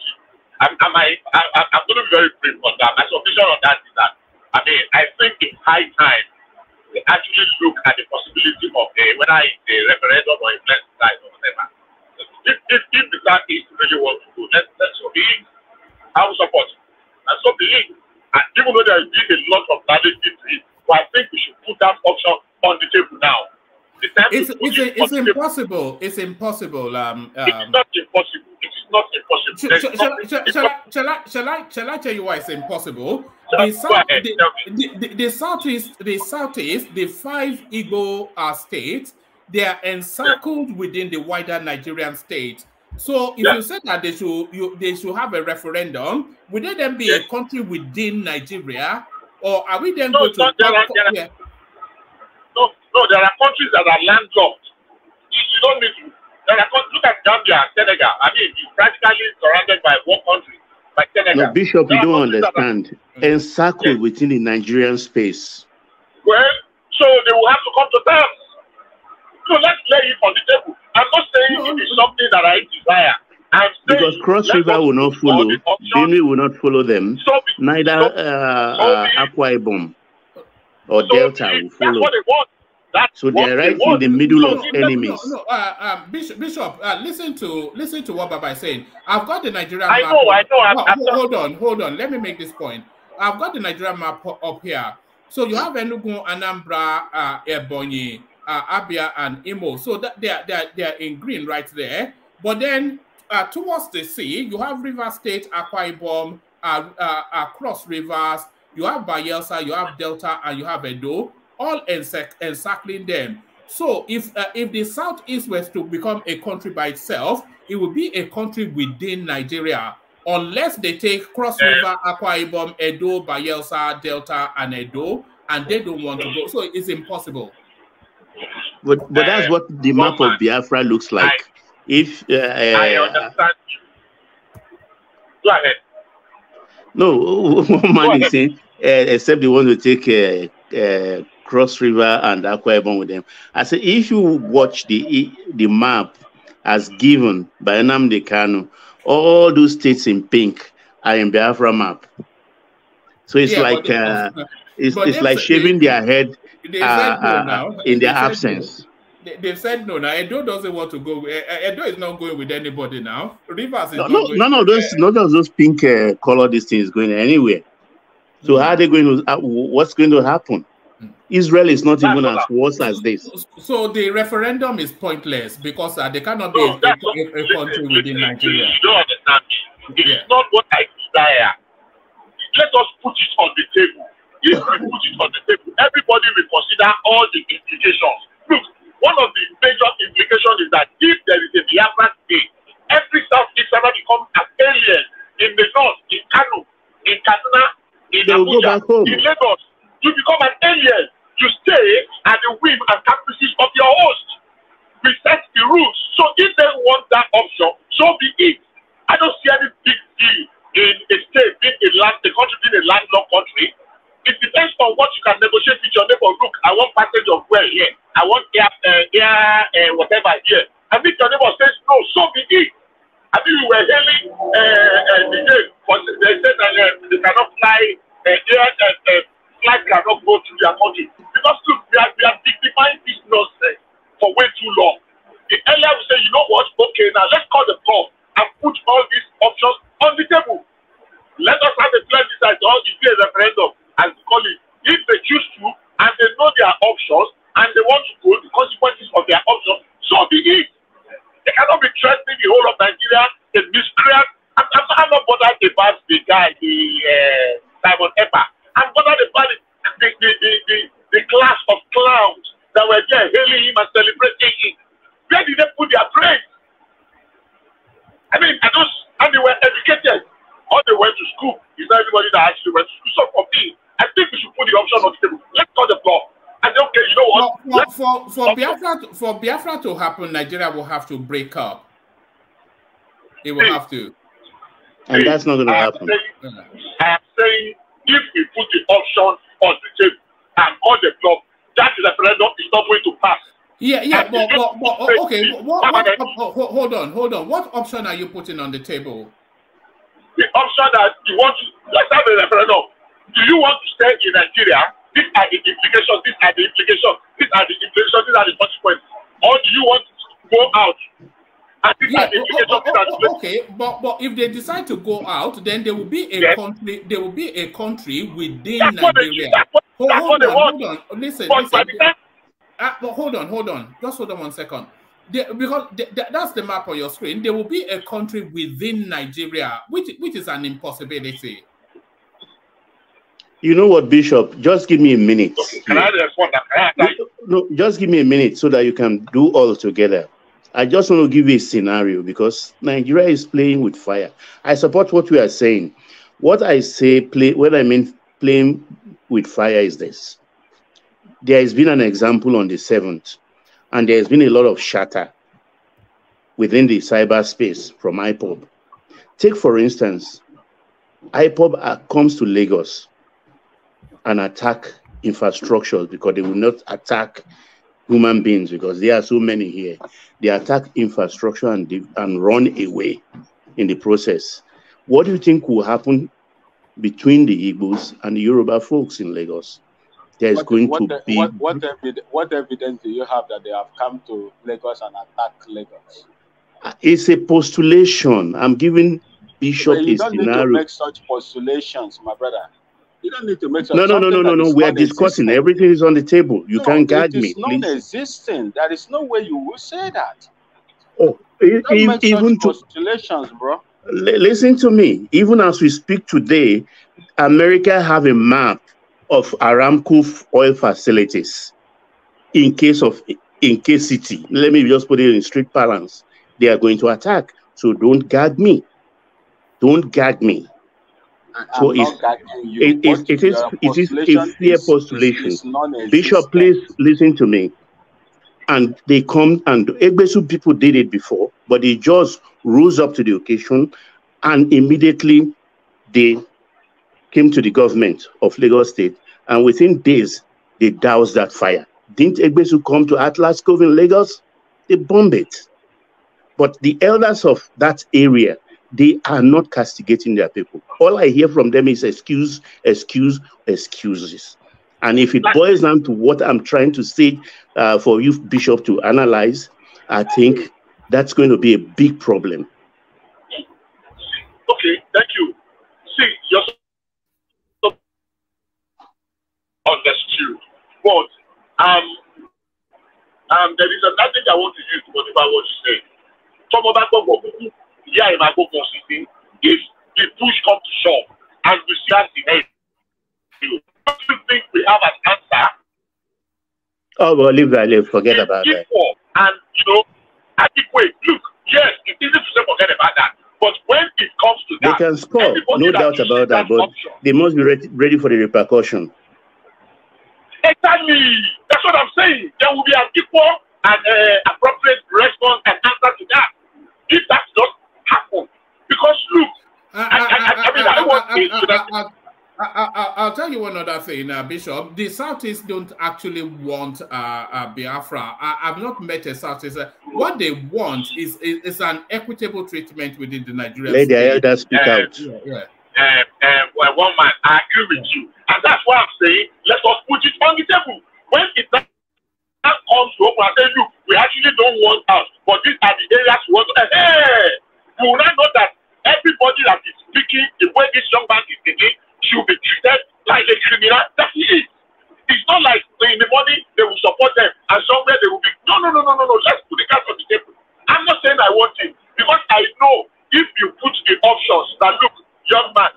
I'm going to be very brief on that. My submission on that is that I think it's high time we actually look at the possibility of whether it's a referendum or a plebiscite or whatever. If the Southeast really wants to go, let's so be it. I will support it. And so be it. And even though there is a lot of narrative to it, but I think we should put that option on the table now. It's impossible. It's impossible. It's not impossible. It is not impossible. Shall I tell you why it's impossible? The Southeast, the 5 Igbo states, they are encircled within the wider Nigerian state. So if you said that they should have a referendum, would they then be a country within Nigeria, or are we then going to? No, there are countries that are landlocked. You don't need to. Look at Gambia, Senegal. It's practically surrounded by one country, by Senegal. No, Bishop, you don't understand. Encircled within the Nigerian space. Well, so they will have to come to terms. So let's lay it on the table. I'm not saying it is something that I desire. Because Cross River will not follow, Benue will not follow them, neither Akwa Ibom or Delta will follow. That's what they want. So they're right in the middle of enemies. Bishop, listen to what Baba is saying. I've got the Nigerian map. I know. Hold on. Let me make this point. I've got the Nigerian map up here. So you have Enugu, Anambra, Ebonyi, Abia, and Imo. So that they are in green right there. But then towards the sea, you have River State, Akwa Ibom, Cross Rivers. You have Bayelsa, you have Delta, and you have Edo, all encircling them. So if the Southeast was to become a country by itself, it would be a country within Nigeria, unless they take Cross River, Akwa Ibom, Edo, Bayelsa, Delta, and Edo, and they don't want to go. So it's impossible. But that's what the map of Biafra looks like. If I understand you. Go ahead. No, one man is saying, except they want to take Cross River and Akwa Ibom with them. I say, if you watch the map as given by Nnamdi Kanu, all those states in pink are in Biafra map. So it's like it's like shaving their head in their absence. They said no. Now Edo doesn't want to go. Edo is not going with anybody now. Rivers is none of those pink color this thing is going anywhere. So how are they going to? What's going to happen? Israel is not even as worse as this. So the referendum is pointless because they cannot be a country within Nigeria. You don't understand me. It is not what I desire. Let us put it on the table. If we put it on the table, everybody will consider all the implications. Look, one of the major implications is that if there is a Biafra state, every Southeasterner becomes an alien in the north, in Kano, in Kaduna, in Abuja, in Lagos. You become an alien. You stay at the whim and caprices of your host. We set the rules. So if they want that option, so be it. I don't see any big deal in a state being a country being a landlocked country. It depends on what you can negotiate with your neighbor. Look, I want passage of well here. I want air, whatever here. And if your neighbor says no, so be it. I think we were hailing the game, but they said that they cannot fly, flight cannot go to their country. Because look, we are dignifying this nonsense for way too long. The earlier we say, you know what, okay, now let's call the call and put all these options on the table. Let us have a plebiscite or if a referendum, as we call it. If they choose to and they know their options and they want to go the consequences of their options, so be it. They cannot be threatening the whole of Nigeria, the miscreant. I'm not bothered about the guy, Simon Epper. I'm bothered about the class of clowns that were there hailing him and celebrating him. Where did they put their brains? I mean, and they were educated. Or they went to school. It's not everybody that actually went to school. So for me, I think we should put the option on the table. Let's call the floor. And then, okay, you know what? For Biafra to happen, Nigeria will have to break up. It will have to. And that's not going to happen. I am saying, if we put the option on the table and on the floor, that referendum is not going to pass. Yeah, but okay. Hold on. What option are you putting on the table? The option that you want to, let's have a referendum. Do you want to stay in Nigeria? These are the implications, these are the implications, these are the implications, these are the consequences. Or do you want to go out? And these are the implications, okay, but if they decide to go out, then there will be a country, there will be a country within Nigeria. Hold on. Listen. Hold on. Just hold on 1 second. Because that's the map on your screen. There will be a country within Nigeria, which is an impossibility. You know what, Bishop? Just give me a minute. Can I respond? No, just give me a minute so that you can do all together. I just want to give you a scenario because Nigeria is playing with fire. I support what we are saying. What I say, what I mean playing with fire is this. There has been an example on the 7th. And there's been a lot of shatter within the cyberspace from IPOB. Take, for instance, IPOB comes to Lagos and attack infrastructures because they will not attack human beings because there are so many here. They attack infrastructure and run away in the process. What do you think will happen between the Igbos and the Yoruba folks in Lagos? There's what evidence do you have that they have come to Lagos and attacked Lagos? It's a postulation. I'm giving Bishop a scenario. You don't need to make such postulations, my brother. You don't need to make such. No. We are discussing. Everything is on the table. You can't guide me. It is non-existent. There is no way you will say that. Oh, even postulations, bro. Listen to me. Even as we speak today, America have a map of Aramco oil facilities in case city. Let me just put it in strict balance. They are going to attack. So don't gag me. Don't gag me. So it is a fair postulation. Bishop, please listen to me. and they come, and Egbesu people did it before, but they just rose up to the occasion, and immediately they came to the government of Lagos State, and within days, they doused that fire. Didn't Egbesu come to Atlas Cove in Lagos? They bombed it. But the elders of that area, they are not castigating their people. All I hear from them is excuse, excuse, excuses. And if it boils down to what I'm trying to say for you, Bishop, to analyze, I think that's going to be a big problem. Okay, thank you. See, you're so understood. But there is another thing I want to use to modify what you say. Some of that if the push comes to shove and we see us in do you think we have an answer? Oh, well, leave that, forget about that. And, you know, adequate. Look, yes, it's easy to say forget about that. But when it comes to that, they can score, no doubt about that, but they must be ready for the repercussion. Exactly. That's what I'm saying. There will be an equal and appropriate response and answer to that. If that does happen. Because, look, I'll tell you one other thing, Bishop. The Southeast don't actually want Biafra. I've not met a Southeast. What they want is an equitable treatment within the Nigerian state. Let the elders speak out. Well, one man, I agree with you. And that's why I'm saying, let us put it on the table. When it comes to open and say, look, we actually don't want us, but these are the areas we want to. Hey, you will not know that everybody that is speaking the way this young man is speaking should be treated like a criminal. That's it. It's not like in the morning they will support them and somewhere they will be. No. Let's put the cards on the table. I'm not saying I want it because I know if you put the options that look, young man,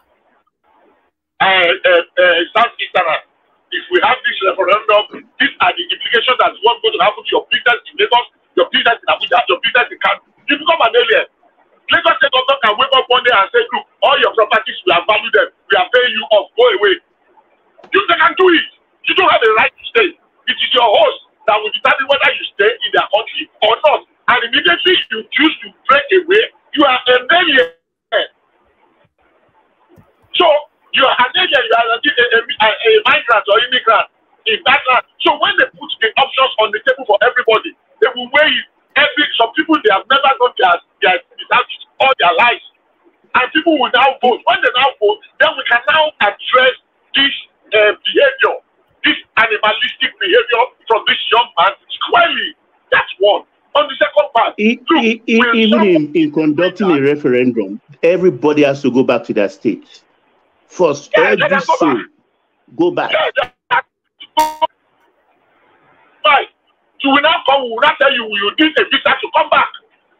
Southeastern, if we have this referendum, these are the implications that's what's going to happen to your business in Lagos, your business in Abuja, your business in Kano. You become an alien. Lagos State government can wake up one day and say, look, all your properties, we have valued them, we are paying you off, go away. They can do it. You don't have a right to stay. It is your host that will determine whether you stay in their country or not. And immediately you choose to break away, you are an alien. So, you are an alien, you are a migrant or immigrant in that land. So when they put the options on the table for everybody, they will weigh it. Some people, they have never done their all their lives. And people will now vote. When they now vote, then we can now address this behavior, this animalistic behavior from this young man squarely. That's one. On the second part, even in conducting a referendum, everybody has to go back to their state. First, every soul, go back. Right. You will now come, we will not tell you you did a visa to come back.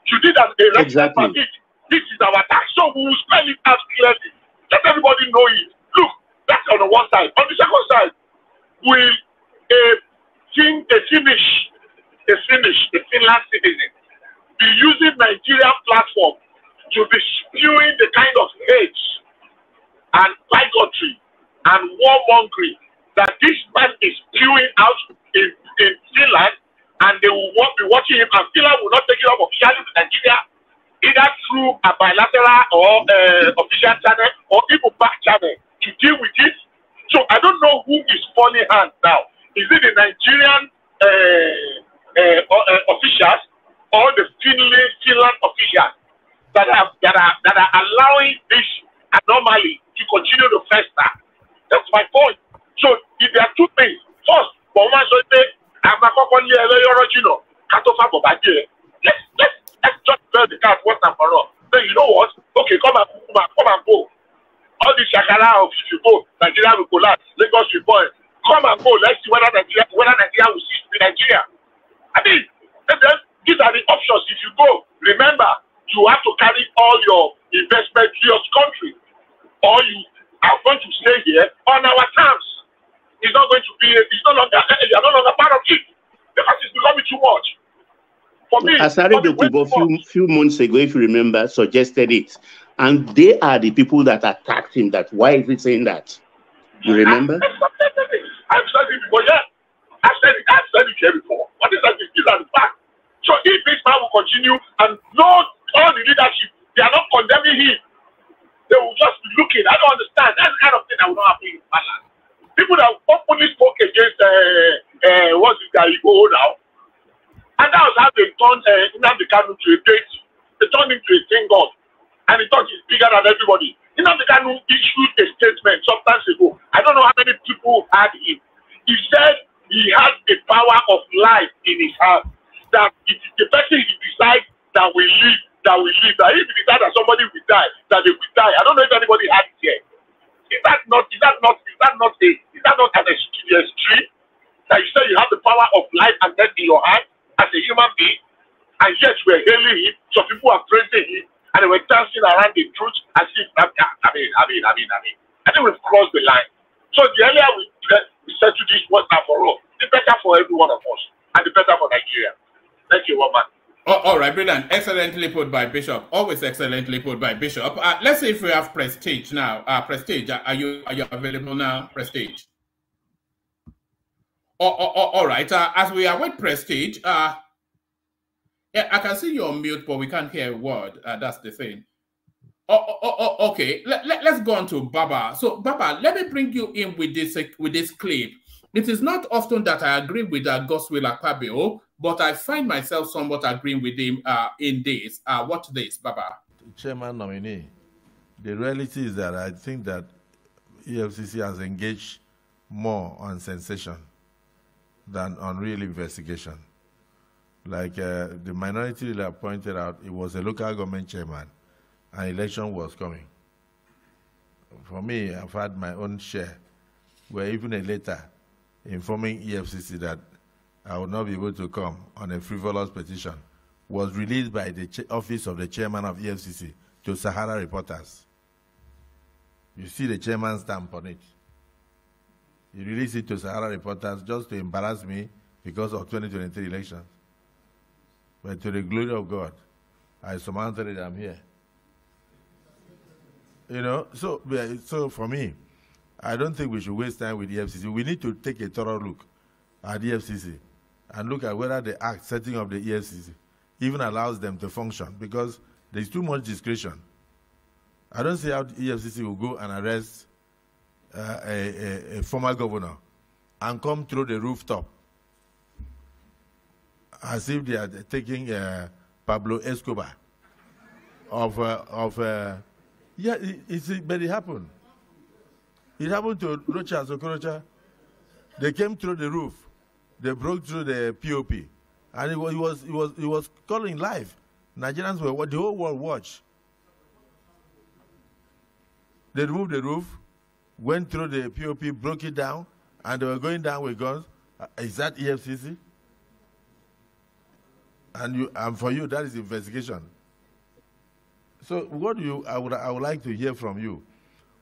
You did a referendum permit. This is our tax. So we will spell it out clearly. Let everybody know it. Look, that's on the one side. On the second side, will a Finland citizen be using Nigerian platform to be spewing the kind of hate and bigotry and warmongering that this man is spewing out in Finland, and they will be watching him, and Finland will not take it up officially to Nigeria, either through a bilateral or official channel or even back channel to deal with it. So I don't know who is funny hand now. Is it the Nigerian officials or the Finland officials that are allowing this anomaly to continue to fester? That's my point. So if there are two things, first, let's just tell the cat once and for all. Then you know what? Okay, come and go. All this shakara of if you go, Nigeria will collapse, Lagos will fall. Come and go. Let's see whether Nigeria will cease to be Nigeria. I mean, these are the options. If you go, remember, you have to carry all your investment to your country, or you are going to stay here on our terms. It's not going to be. It's no longer. You are no longer part of it because it's becoming too much. For me, Asari Dokubo few months ago, if you remember, suggested it, and they are the people that attacked him. That why is he saying that? You remember? I've said it before. Yeah, I've said it here before. What is that? These are the continue, and no, all the leadership, they are not condemning him. They will just be looking. I don't understand. That's the kind of thing that will not happen in Thailand. People that openly spoke against what's this guy Igbo now, and that was how they turned Nnamdi Kanu to a deity. They turned him to a king god, and he thought he's bigger than everybody. Nnamdi Kanu issued a statement some time ago. I don't know how many people had him. He said he has the power of life in his hand. That it is the person he decides that will live, that will live. That if he decides that somebody will die, that they will die. I don't know if anybody had it here. Is that not an extreme that you say you have the power of life and death in your hand as a human being, and yet we're hailing him, some people are praising him, and they were dancing around the truth as if I think we've crossed the line. So the earlier we settle this once and for all, the better for every one of us, and the better for Nigeria. Thank you, woman. All right, brilliant. Excellently put by Bishop. Always excellently put by Bishop. Let's see if we have Prestige now. Prestige, are you available now? Prestige. All right. As we await Prestige, yeah, I can see you on mute, but we can't hear a word. That's the thing. Okay. Let's go on to Baba. So, Baba, let me bring you in with this clip. It is not often that I agree with Godswill Akpabio, but I find myself somewhat agreeing with him in this. Watch this, Baba. Chairman nominee, the reality is that I think that EFCC has engaged more on sensation than on real investigation. Like the minority leader pointed out, it was a local government chairman, and election was coming. For me, I've had my own share, where even a letter informing EFCC that I would not be able to come on a frivolous petition was released by the office of the chairman of EFCC to Sahara reporters. You see the chairman's stamp on it. He released it to Sahara reporters just to embarrass me because of 2023 elections. But to the glory of God, I surmounted it, I'm here. You know, so for me, I don't think we should waste time with the EFCC. We need to take a thorough look at the EFCC and look at whether the act setting up the EFCC even allows them to function, because there's too much discretion. I don't see how the EFCC will go and arrest a former governor and come through the rooftop as if they are taking Pablo Escobar yeah, but it happened. It happened to Rocha Sokorocha. They came through the roof. They broke through the POP, and he was calling live. Nigerians were the whole world watched. They removed the roof, went through the POP, broke it down, and they were going down with guns. Is that EFCC? And for you, that is investigation. So what I would like to hear from you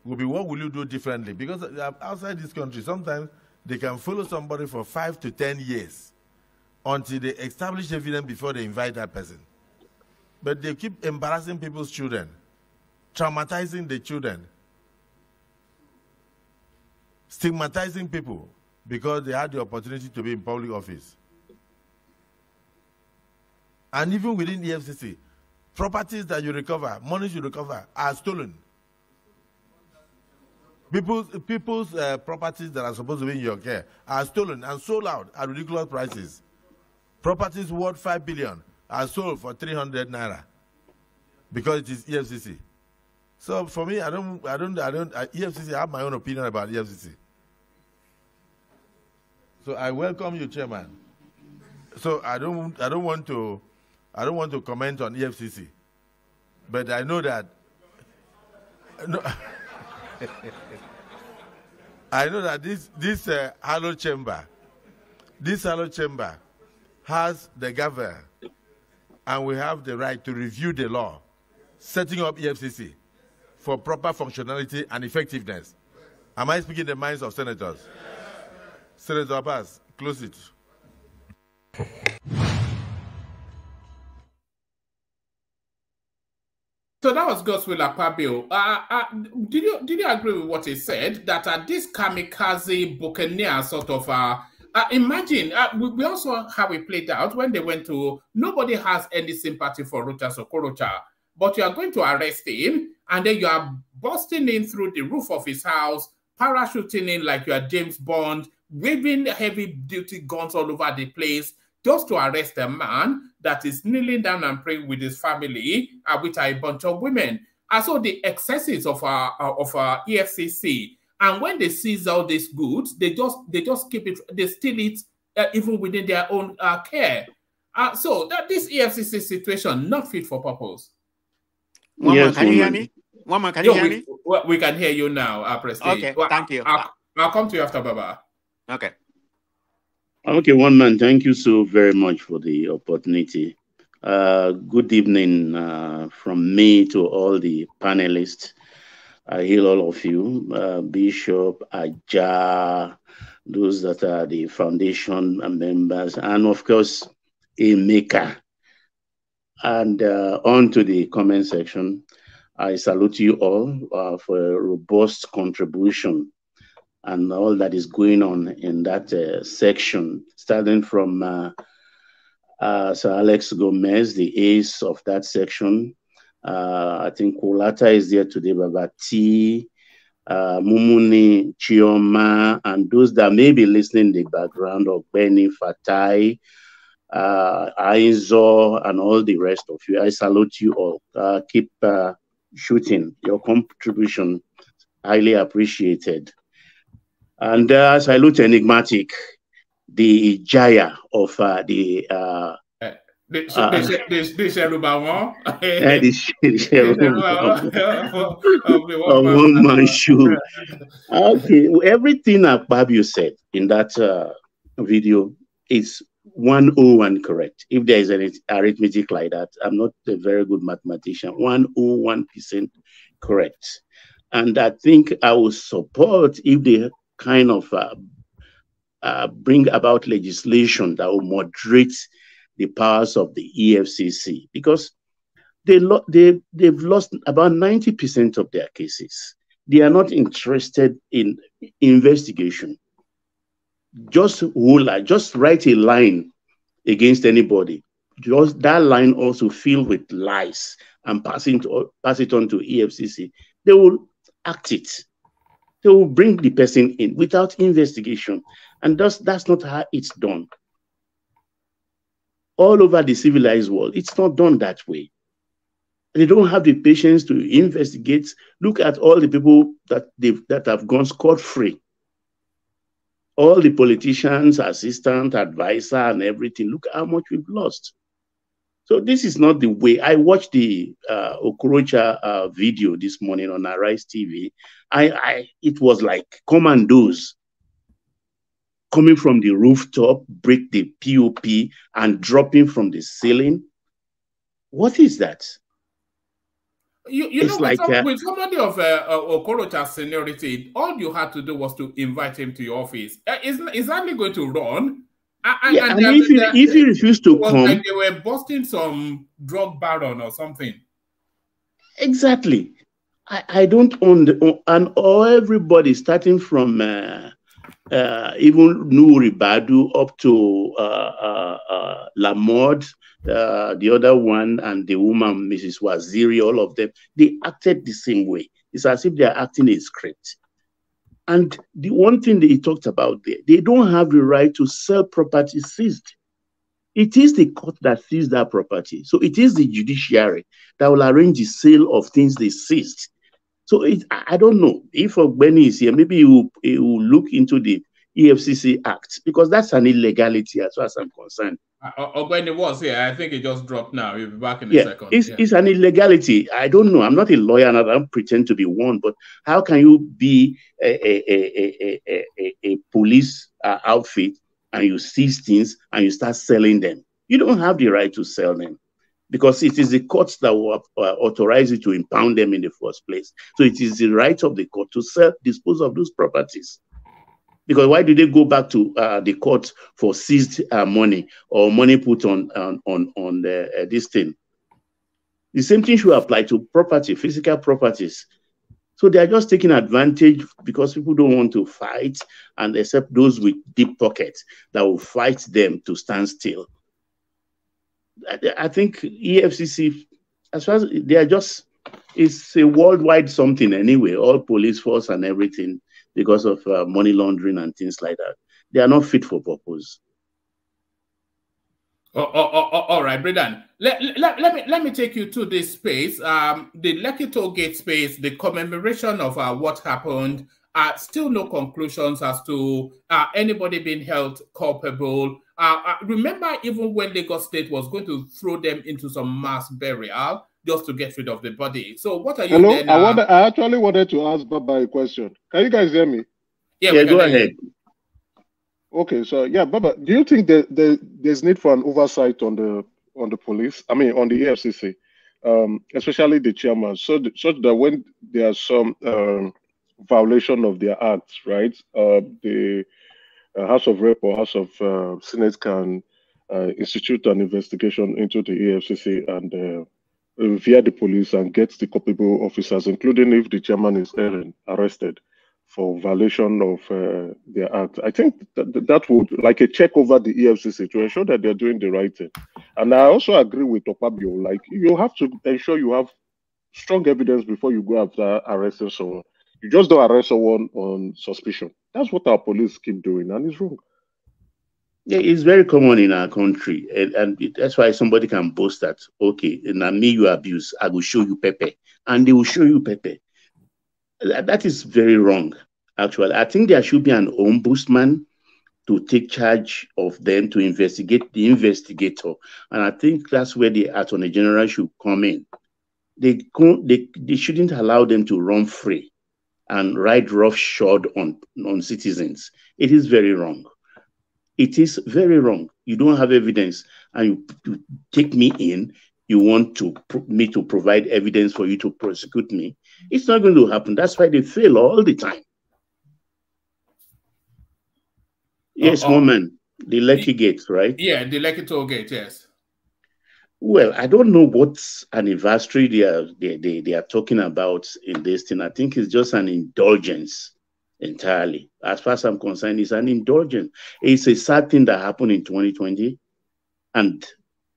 will be, what will you do differently? Because outside this country, sometimes they can follow somebody for 5 to 10 years until they establish evidence before they invite that person. But they keep embarrassing people's children, traumatizing the children, stigmatizing people because they had the opportunity to be in public office. And even within the EFCC, properties that you recover, monies you recover, are stolen. People's properties that are supposed to be in your care are stolen and sold out at ridiculous prices. Properties worth 5 billion are sold for 300 naira because it is EFCC. So for me, EFCC, I have my own opinion about EFCC. So I welcome you, Chairman. So I don't want to comment on EFCC, but I know that. No, I know that this hallowed chamber has the gavel, and we have the right to review the law, setting up EFCC for proper functionality and effectiveness. Am I speaking the minds of senators? Yes. Senator Abbas, close it. So that was Godswill Akpabio. Did you agree with what he said, that this kamikaze buccaneer sort of Imagine, we also how it played out when they went to, nobody has any sympathy for Ruta Sokorocha, but you are going to arrest him, and then you are busting in through the roof of his house, parachuting in like you are James Bond, waving heavy-duty guns all over the place, just to arrest a man that is kneeling down and praying with his family, which are a bunch of women. And so the excesses of our EFCC, and when they seize all these goods, they just keep it, they steal it even within their own care. So that this EFCC situation not fit for purpose. Yes, can you hear me? Woman, can you hear me? We can hear you now, Prestige. Okay, thank you. I'll come to you after, Baba. Okay. Okay, one man, thank you so very much for the opportunity. Good evening from me to all the panelists. I hail all of you, Bishop, Aja, those that are the foundation members, and of course, Emeka. And on to the comment section. I salute you all for a robust contribution and all that is going on in that section, starting from Sir Alex Gomez, the ace of that section. I think Kulata is there today, Babati, Mumuni, Chioma, and those that may be listening in the background of Benny, Fatai, Aizo, and all the rest of you. I salute you all. Keep shooting. Your contribution highly appreciated. And I salute Enigmatic, the Jaya of the one-man show. Okay, everything Akpabio said in that video is 101 correct. If there is any arithmetic like that, I'm not a very good mathematician. 101% correct. And I think I will support if they kind of bring about legislation that will moderate the powers of the EFCC, because they've lost about 90% of their cases. They are not interested in investigation. Just write a line against anybody. Just that line also filled with lies and pass it on to EFCC. They will act it. They will bring the person in without investigation. And that's not how it's done. All over the civilized world, it's not done that way. They don't have the patience to investigate. Look at all the people that have gone scot-free. All the politicians, assistant, advisor, and everything. Look how much we've lost. So this is not the way. I watched the Okorocha video this morning on Arise TV. It was like commandos coming from the rooftop, break the POP, and dropping from the ceiling. What is that? You know, like, with somebody of Okorocha's seniority, all you had to do was to invite him to your office. Is that going to run? And if he refused to come, like they were busting some drug baron or something. Exactly. I don't and everybody starting from even Nuri Badu up to Lamode, the other one, and the woman, Mrs. Waziri, all of them, they acted the same way. It's as if they're acting a script. And the one thing that he talked about there, they don't have the right to sell property seized. It is the court that seized that property. So it is the judiciary that will arrange the sale of things they seized. So I don't know if Ogbeni is here, maybe he will look into the EFCC Act, because that's an illegality as far as I'm concerned. Ogbeni was here. I think he just dropped now. He'll be back in a second. It's an illegality. I don't know. I'm not a lawyer and I don't pretend to be one, but how can you be a police outfit and you seize things and you start selling them? You don't have the right to sell them, because it is the courts that will authorize you to impound them in the first place. So it is the right of the court to dispose of those properties. Because why do they go back to the court for seized money or money put on this thing? The same thing should apply to property, physical properties. So they are just taking advantage because people don't want to fight, and except those with deep pockets that will fight them to stand still. I think EFCC, as far as they are just, it's a worldwide something anyway, all police force and everything, because of money laundering and things like that. They are not fit for purpose. All right, Bredan. Let me take you to this space. The Lekki Toll Gate space, the commemoration of what happened. Still no conclusions as to anybody being held culpable. Remember, even when Lagos State was going to throw them into some mass burial just to get rid of the body. So what are you? Hello, then? I actually wanted to ask Baba a question. Can you guys hear me? Yeah, go ahead. Okay, so yeah, Baba, do you think that there's need for an oversight on the police? I mean, on the EFCC, especially the chairman, so that when there are some violation of their acts, right? The House of Rep or House of Senate can institute an investigation into the EFCC and via the police and get the culpable officers, including if the chairman is arrested for violation of their act. I think that would, like a check over the EFCC to ensure that they're doing the right thing. And I also agree with Okpabio, like you have to ensure you have strong evidence before you go after arresting someone. You just don't arrest someone on suspicion. That's what our police keep doing, and it's wrong. Yeah, it's very common in our country, and that's why somebody can boast that, okay, and me you abuse, I will show you Pepe, and they will show you Pepe. That is very wrong, actually. I think there should be an ombudsman to take charge of them, to investigate the investigator. And I think that's where the Attorney General should come in. They shouldn't allow them to run free and ride roughshod on citizens. It is very wrong. It is very wrong. You don't have evidence, and you take me in. You want me to provide evidence for you to prosecute me. It's not going to happen. That's why they fail all the time. Yes, Moment. The Lekki Gate, right? Yeah, the Lekki Toll Gate, yes. Well, I don't know what anniversary they are talking about in this thing. I think it's just an indulgence entirely. As far as I'm concerned, it's an indulgence. It's a sad thing that happened in 2020, and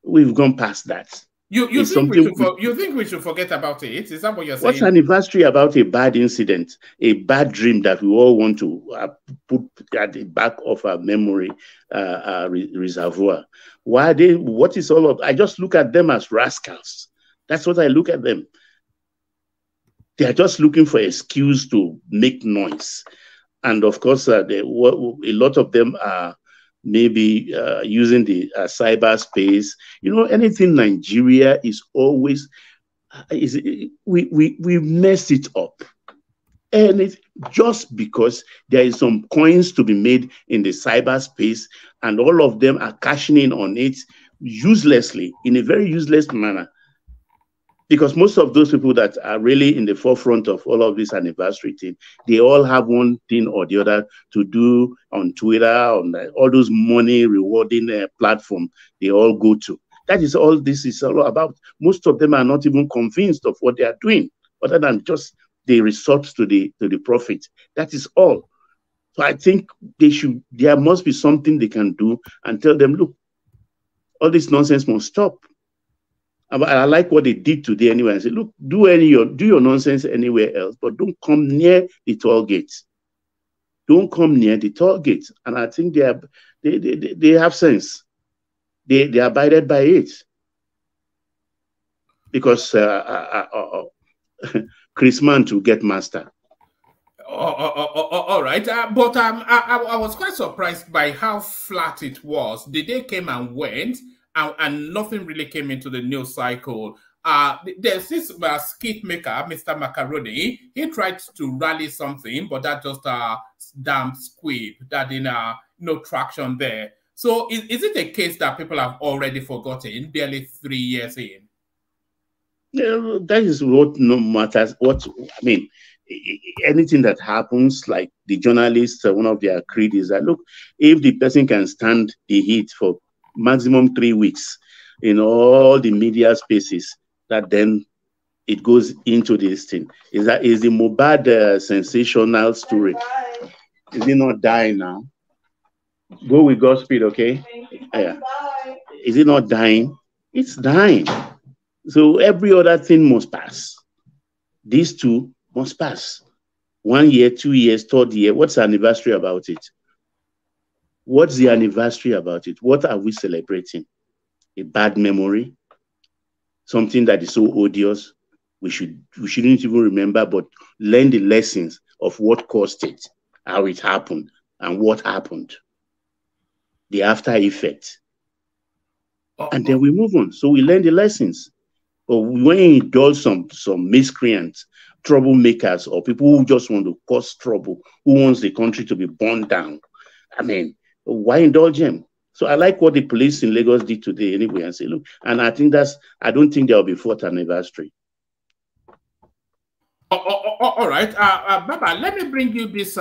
we've gone past that. You think we should forget about it? Is that what you're saying? What's anniversary about a bad incident, a bad dream that we all want to put at the back of our memory reservoir? What is all of? I just look at them as rascals. That's what I look at them. They are just looking for an excuse to make noise. And of course, a lot of them are maybe using the cyberspace. You know, anything Nigeria is always, we mess it up. And just because there is some coins to be made in the cyberspace and all of them are cashing in on it uselessly, in a very useless manner. Because most of those people that are really in the forefront of all of this anniversary thing, they all have one thing or the other to do on Twitter, on all those money rewarding platforms they all go to. That is all this is all about. Most of them are not even convinced of what they are doing, other than just they resort to the profit. That is all. So I think there must be something they can do and tell them, look, all this nonsense must stop. I like what they did today anyway. I said, look, do your nonsense anywhere else, but don't come near the toll gates. Don't come near the toll gates. And I think they have sense. They abided by it. Because Chris Man to get master. All right. But I was quite surprised by how flat it was. The day came and went. And nothing really came into the news cycle. There's this skit maker, Mr. Macaroni. He tried to rally something, but that just damn squib. That didn't no traction there. So is it a case that people have already forgotten, barely 3 years in? Yeah, that is what no matters. What I mean, anything that happens, like the journalists, one of their creed is that, look, if the person can stand the heat for maximum 3 weeks in all the media spaces, that then it goes into this thing. Is the Mohbad sensational story? Is he not dying now? Go with Godspeed, okay? Yeah. Is it not dying? It's dying. So every other thing must pass. These two must pass. 1 year, 2 years, 3rd year. What's the anniversary about it? What's the anniversary about it? What are we celebrating? A bad memory? Something that is so odious? We shouldn't even remember, but learn the lessons of what caused it, how it happened, and what happened. The after effect. And then we move on. So we learn the lessons. But when you indulge some miscreants, troublemakers, or people who just want to cause trouble, who wants the country to be burned down, I mean, why indulge them? So I like what the police in Lagos did today anyway, and say, look, and I don't think there will be 4th anniversary. All right, Baba, let me bring you this.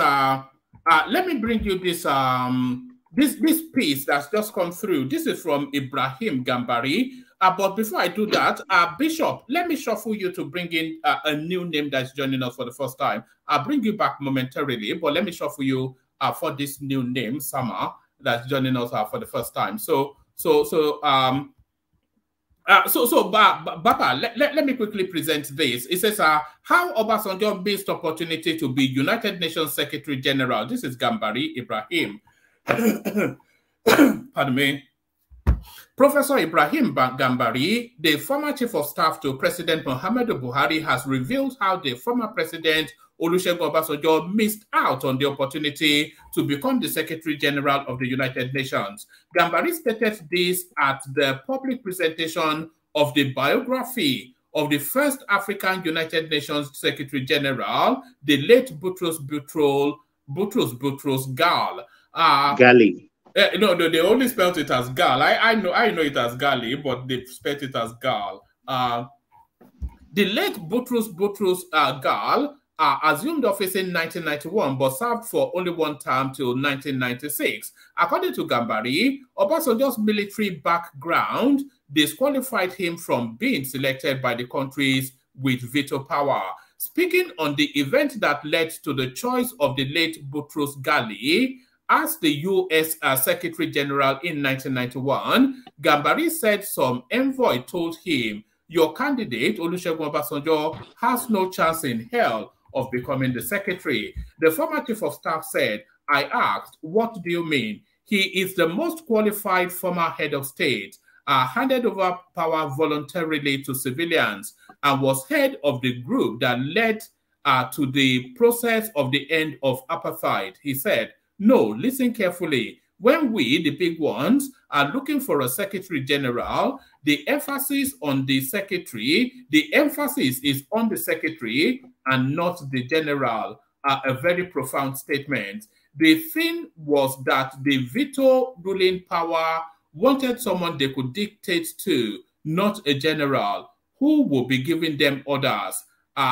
This piece that's just come through. This is from Ibrahim Gambari. But before I do that, Bishop, let me shuffle you to bring in a new name that's joining us for the first time. I'll bring you back momentarily, but let me shuffle you for this new name, Sama, that's joining us for the first time. Baba, let me quickly present this. It says, how Obasanjo missed opportunity to be United Nations Secretary General. This is Gambari Ibrahim. Pardon me. Professor Ibrahim Gambari, the former chief of staff to President Muhammadu Buhari, has revealed how the former president Olusegun Obasanjo missed out on the opportunity to become the Secretary General of the United Nations. Gambari stated this at the public presentation of the biography of the first African United Nations Secretary General, the late Boutros Ghali. Ghali. No, they only spelled it as Gal. I know it as Ghali, but they spelled it as Gal. The late Boutros Ghali assumed office in 1991, but served for only 1 term till 1996. According to Gambari, Obasanjo's military background disqualified him from being selected by the countries with veto power. Speaking on the event that led to the choice of the late Boutros Ghali as the U.S. Secretary General in 1991, Gambari said some envoy told him, your candidate, Olusegun Obasanjo, has no chance in hell of becoming the secretary. The former chief of staff said, I asked, what do you mean? He is the most qualified former head of state, handed over power voluntarily to civilians, and was head of the group that led to the process of the end of apartheid. He said, no, listen carefully. When we, the big ones, are looking for a secretary general, the emphasis on the secretary, the emphasis is on the secretary and not the general. A very profound statement. The thing was that the veto ruling power wanted someone they could dictate to, not a general who will be giving them orders.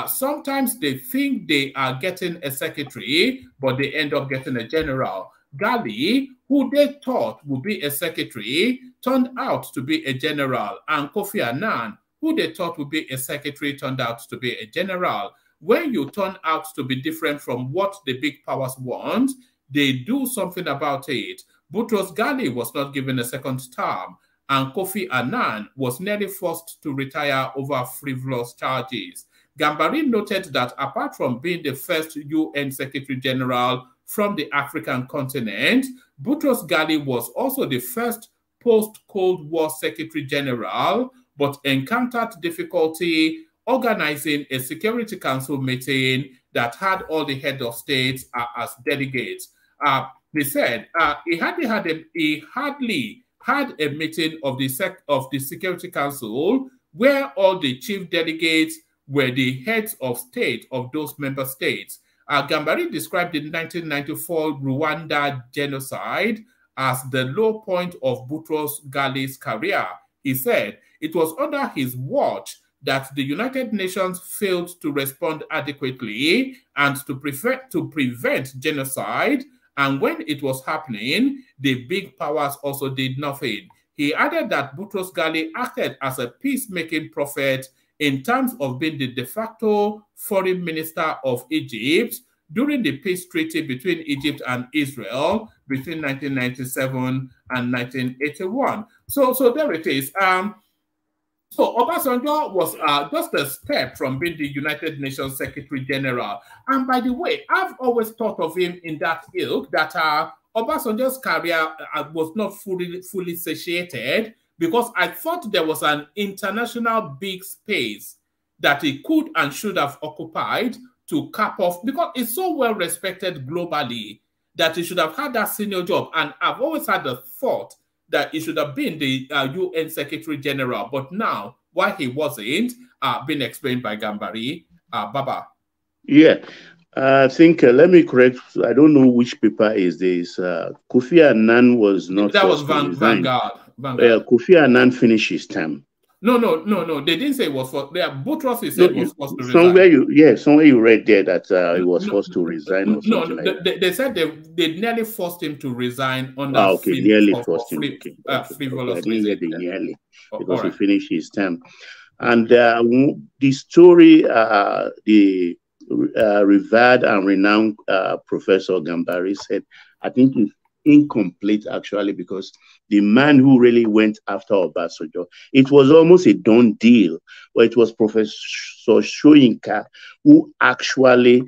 Sometimes they think they are getting a secretary, but they end up getting a general. Ghali, who they thought would be a secretary, turned out to be a general. And Kofi Annan, who they thought would be a secretary, turned out to be a general. When you turn out to be different from what the big powers want, they do something about it. Boutros Ghali was not given a second term, and Kofi Annan was nearly forced to retire over frivolous charges. Gambari noted that apart from being the first UN Secretary General from the African continent, Boutros Ghali was also the first post-Cold War Secretary General, but encountered difficulty organizing a Security Council meeting that had all the heads of states as delegates. He said he hardly had a meeting of the Security Council where all the chief delegates were the heads of state of those member states. Gambari described the 1994 Rwanda genocide as the low point of Boutros Ghali's career. He said it was under his watch that the United Nations failed to respond adequately and to prevent genocide. And when it was happening, the big powers also did nothing. He added that Boutros Ghali acted as a peacemaking prophet in terms of being the de facto foreign minister of Egypt during the peace treaty between Egypt and Israel between 1997 and 1981. So there it is. So Obasanjo was just a step from being the United Nations Secretary General. And by the way, I've always thought of him in that ilk that Obasanjo's career was not fully satiated, because I thought there was an international big space that he could and should have occupied to cap off, because it's so well respected globally that he should have had that senior job. And I've always had the thought that he should have been the UN Secretary General, but now, why he wasn't, been explained by Gambari. Baba. Yeah, I think, let me correct, I don't know which paper is this. Kofi Annan was not That was forced to resign. Vanguard. Kofi Annan finished his term. No. They didn't say it was for. Boutros said was forced to somewhere resign. Somewhere you read there that he was forced to resign or something like that. They said they nearly forced him to resign under okay, nearly forced him. Frivolous I didn't get the reason. nearly, because he finished his term. And the story, the revered and renowned Professor Gambari said, I think it's incomplete actually, because the man who really went after Obasanjo, it was almost a done deal, but it was Professor Soyinka who actually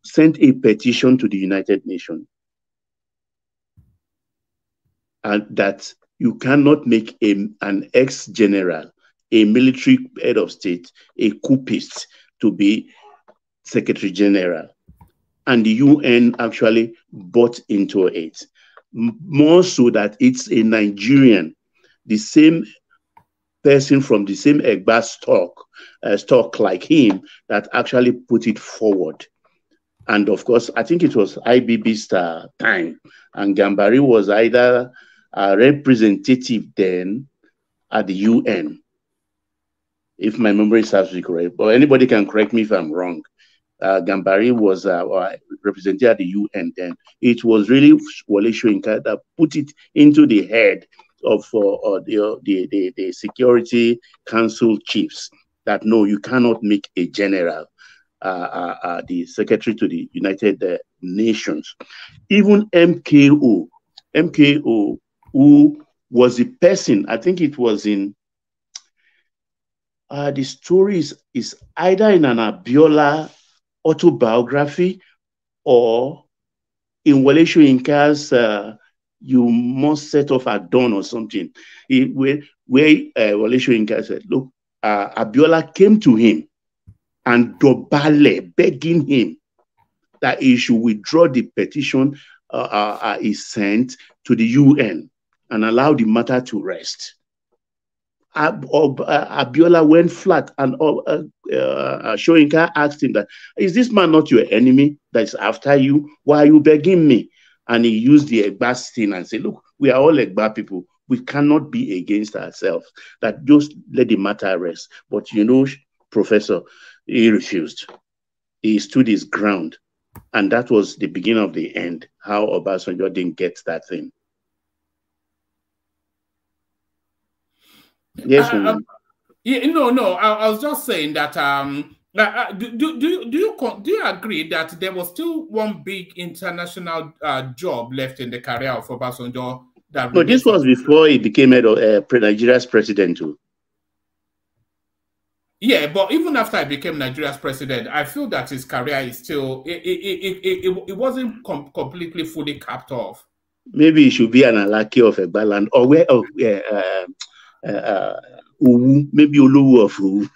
sent a petition to the United Nations, and that you cannot make an ex-general, a military head of state, a coupist to be Secretary General. And the UN actually bought into it. More so that it's a Nigerian, the same person from the same Egba stock like him, that actually put it forward. And of course, I think it was IBB's time, and Gambari was either a representative then at the UN, if my memory serves me correct. But anybody can correct me if I'm wrong. Gambari was represented at the UN then. It was really Wole Soyinka that put it into the head of the Security Council chiefs that no, you cannot make a general the secretary to the United Nations. Even MKO, who was the person, I think it was in the story is either in an Abiola autobiography or in Wole Soyinka's You Must Set Off at Dawn or something, where Wole Soyinka said, look, Abiola came to him and Dobale begging him that he should withdraw the petition he sent to the UN and allow the matter to rest. Abiola went flat, and Soyinka asked him that, is this man not your enemy that is after you? Why are you begging me? And he used the Egba thing and said, look, we are all Egba people. We cannot be against ourselves. That just let the matter rest. But you know, Professor, he refused. He stood his ground. And that was the beginning of the end, how Obasanjo didn't get that thing. Yes, no. I was just saying that. Do you agree that there was still one big international job left in the career of Obasanjo? No, this was before he became Nigeria's president too. Yeah, but even after he became Nigeria's president, I feel that his career is still it wasn't completely fully capped off. Maybe he should be an Alaki of Egbaland, or where maybe Oluwu of Uwu.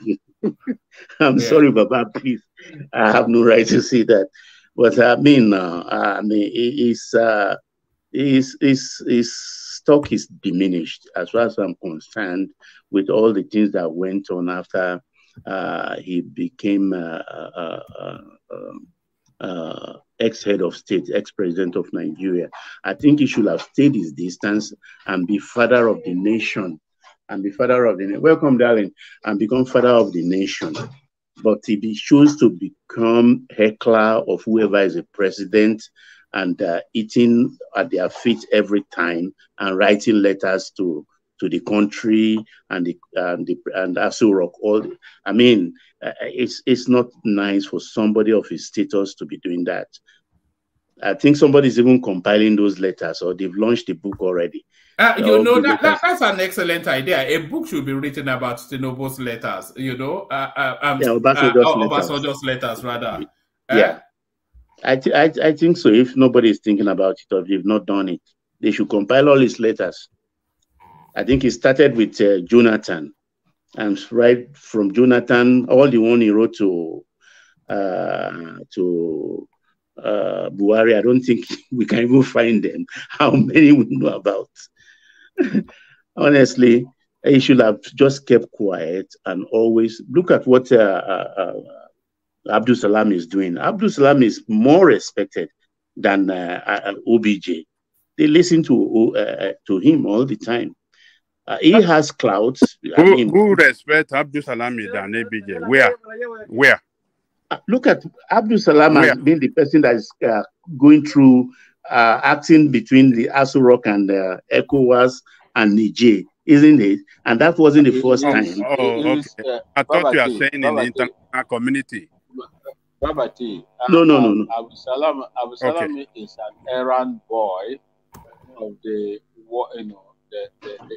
I'm sorry, Baba, please. I have no right to say that. But I mean, his stock is diminished as far as I'm concerned, with all the things that went on after he became ex-head of state, ex-president of Nigeria. I think he should have stayed his distance and be father of the nation. Welcome, darling, and become father of the nation. But if he chose to become heckler of whoever is a president and eating at their feet every time and writing letters to to the country and Aso Rock. I mean, it's not nice for somebody of his status to be doing that. I think somebody's even compiling those letters, or they've launched the book already. You know, that's an excellent idea. A book should be written about Tinubu'S letters, you know, Obasanjo's letters, rather. Yeah. I think so. If nobody is thinking about it, or if they've not done it, they should compile all his letters. I think he started with Jonathan, and right from Jonathan, all the one he wrote to Buhari, I don't think we can even find them. How many we know about? Honestly, he should have just kept quiet and always look at what Abdul Salam is doing. Abdul Salam is more respected than OBJ. They listen to him all the time. He has clouds. Who respect Abdul Salam than OBJ? Where? Look at Abdul Salam as being the person that is going through acting between the Aso Rock and ECOWAS and Niger, isn't it? And that wasn't the first time. Okay. I thought you were saying in the international community. Babati. No. Abu Salam is an errand boy of the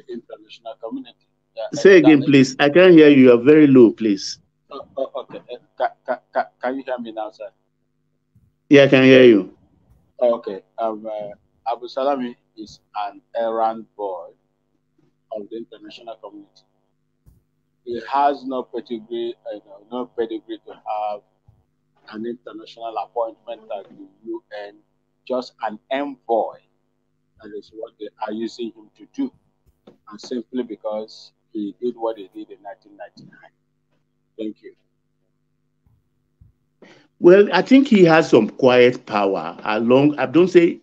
international community. Say again, please. I can't hear you. You are very low, please. Okay. Can you hear me now, sir? Yeah, I can hear you. Okay. Abu Salami is an errand boy of the international community. He has no pedigree, to have an international appointment at the UN, just an envoy. That is what they are using him to do. And simply because he did what he did in 1999. Thank you. Well, I think he has some quiet power along, I don't say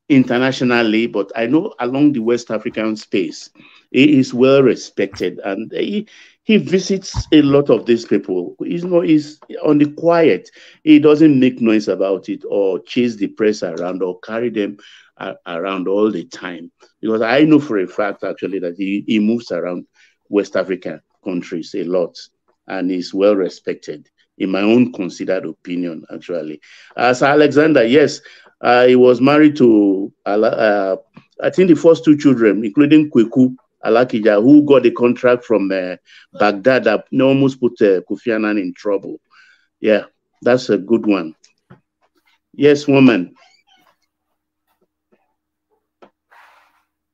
internationally, but I know along the West African space, he is well respected, and he visits a lot of these people. He's on the quiet. He doesn't make noise about it or chase the press around or carry them around all the time. Because I know for a fact, actually, that he moves around West African countries a lot, and is well respected, in my own considered opinion, actually. As Alexander, yes, he was married to, I think, the first two children, including Kweku Alakija, who got the contract from Baghdad that almost put Kofi Annan in trouble. Yeah, that's a good one. Yes, woman.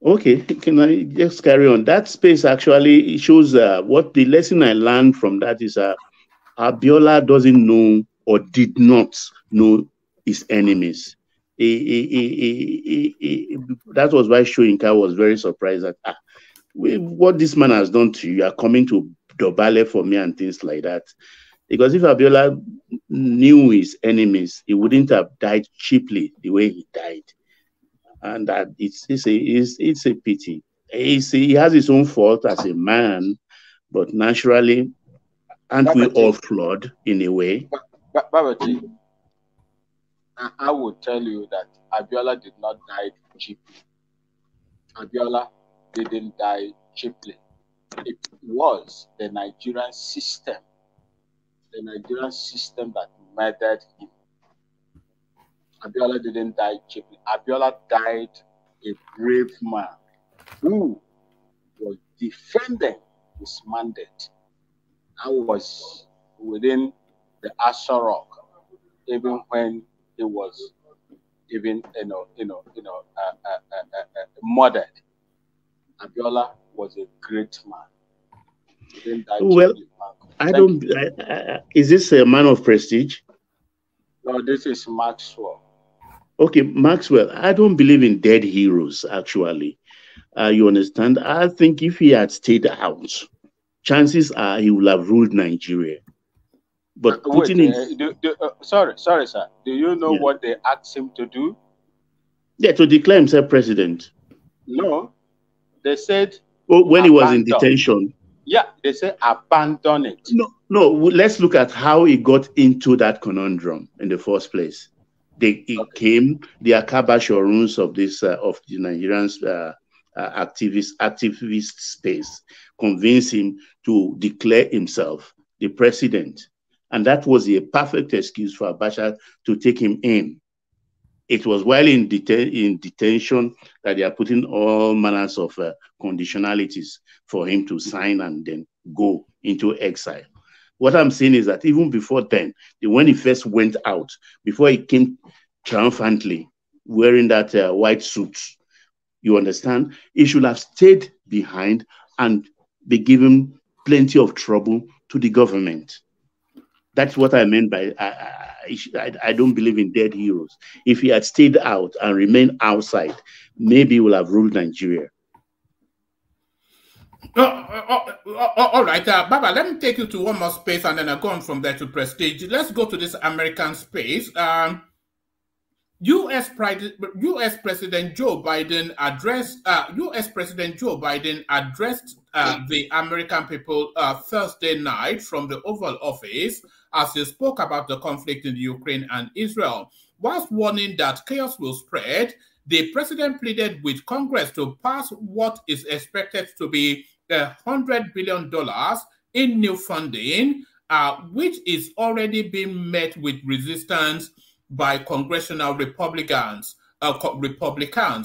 Okay, can I just carry on? That space actually shows what the lesson I learned from that is Abiola doesn't know or did not know his enemies. That was why Shoyinka was very surprised that what this man has done to you, you are coming to Dobale for me and things like that. Because if Abiola knew his enemies, he wouldn't have died cheaply the way he died. And that it's a pity. He has his own fault as a man, but naturally, aren't we all flawed in a way? Babati, I would tell you that Abiola did not die cheaply. Abiola didn't die cheaply. It was the Nigerian system that murdered him. Abiola didn't die cheaply. Abiola died a brave man who was defending his mandate. I was within the Aso Rock, even when he was murdered. Abiola was a great man. He didn't die well, cheaply. I don't. Is this a man of prestige? No, this is Maxwell. Okay, Maxwell, I don't believe in dead heroes, actually. You understand? I think if he had stayed out, chances are he would have ruled Nigeria. But sorry, sir. Do you know what they asked him to do? Yeah, to declare himself president. No, they said. Oh, when he was in detention. Yeah, they said abandon it. No. Let's look at how he got into that conundrum in the first place. Came the Akaba Shoruns of this of the Nigerians activist space, convince him to declare himself the president. And that was a perfect excuse for Abacha to take him in. It was while in detention that they are putting all manners of conditionalities for him to sign and then go into exile. What I'm saying is that even before then, when he first went out, before he came triumphantly wearing that white suit, you understand, he should have stayed behind and be given plenty of trouble to the government. That's what I meant by I don't believe in dead heroes. If he had stayed out and remained outside, maybe he would have ruled Nigeria. All right, Baba, let me take you to one more space and then I'll go on from there to Prestige. Let's go to this American space. U.S. President Joe Biden addressed the American people Thursday night from the Oval Office as he spoke about the conflict in Ukraine and Israel. Whilst warning that chaos will spread, the president pleaded with Congress to pass what is expected to be $100 billion in new funding, which is already being met with resistance by congressional Republicans,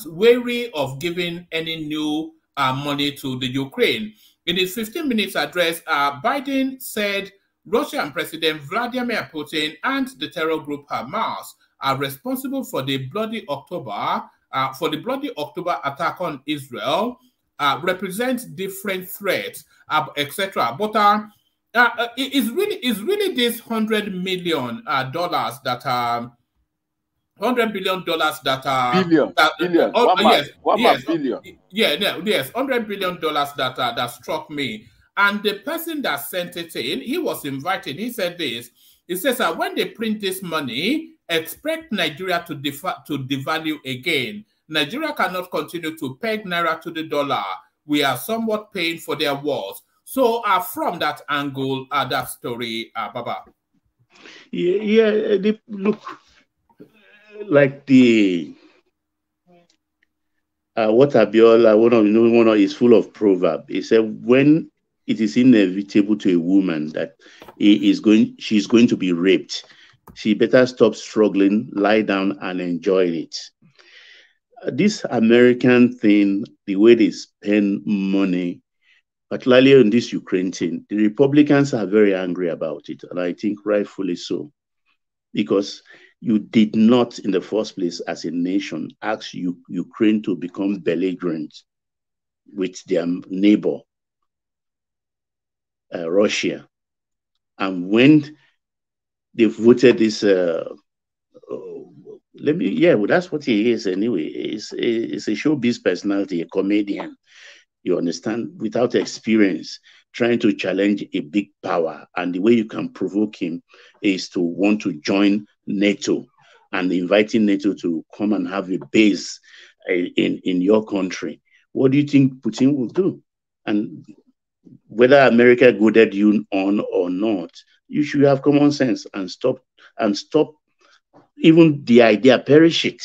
wary of giving any new money to the Ukraine. In his 15 minutes address, Biden said Russian President Vladimir Putin and the terror group Hamas are responsible for the bloody October attack on Israel, represent different threats, etc. But it's really this $100 million dollars that $100 billion that billion. Yes, $100 billion that struck me. And the person that sent it in, he was invited. He said this. He says that when they print this money, expect Nigeria to devalue again. Nigeria cannot continue to peg Naira to the dollar. We are somewhat paying for their wars. So from that angle, that story, Baba. Look, like the what Abiola, one of is full of proverb. He said, when it is inevitable to a woman that she's going to be raped, she better stop struggling, lie down and enjoy it. This American thing, the way they spend money, particularly on this Ukraine thing, the Republicans are very angry about it, and I think rightfully so, because you did not, in the first place, as a nation, ask Ukraine to become belligerent with their neighbor, Russia. And when they voted this, that's what he is anyway. He's a showbiz personality, a comedian, you understand, without experience, trying to challenge a big power. And the way you can provoke him is to want to join NATO and inviting NATO to come and have a base in your country. What do you think Putin will do? And whether America goaded you on or not, you should have common sense and stop even the idea, perish it.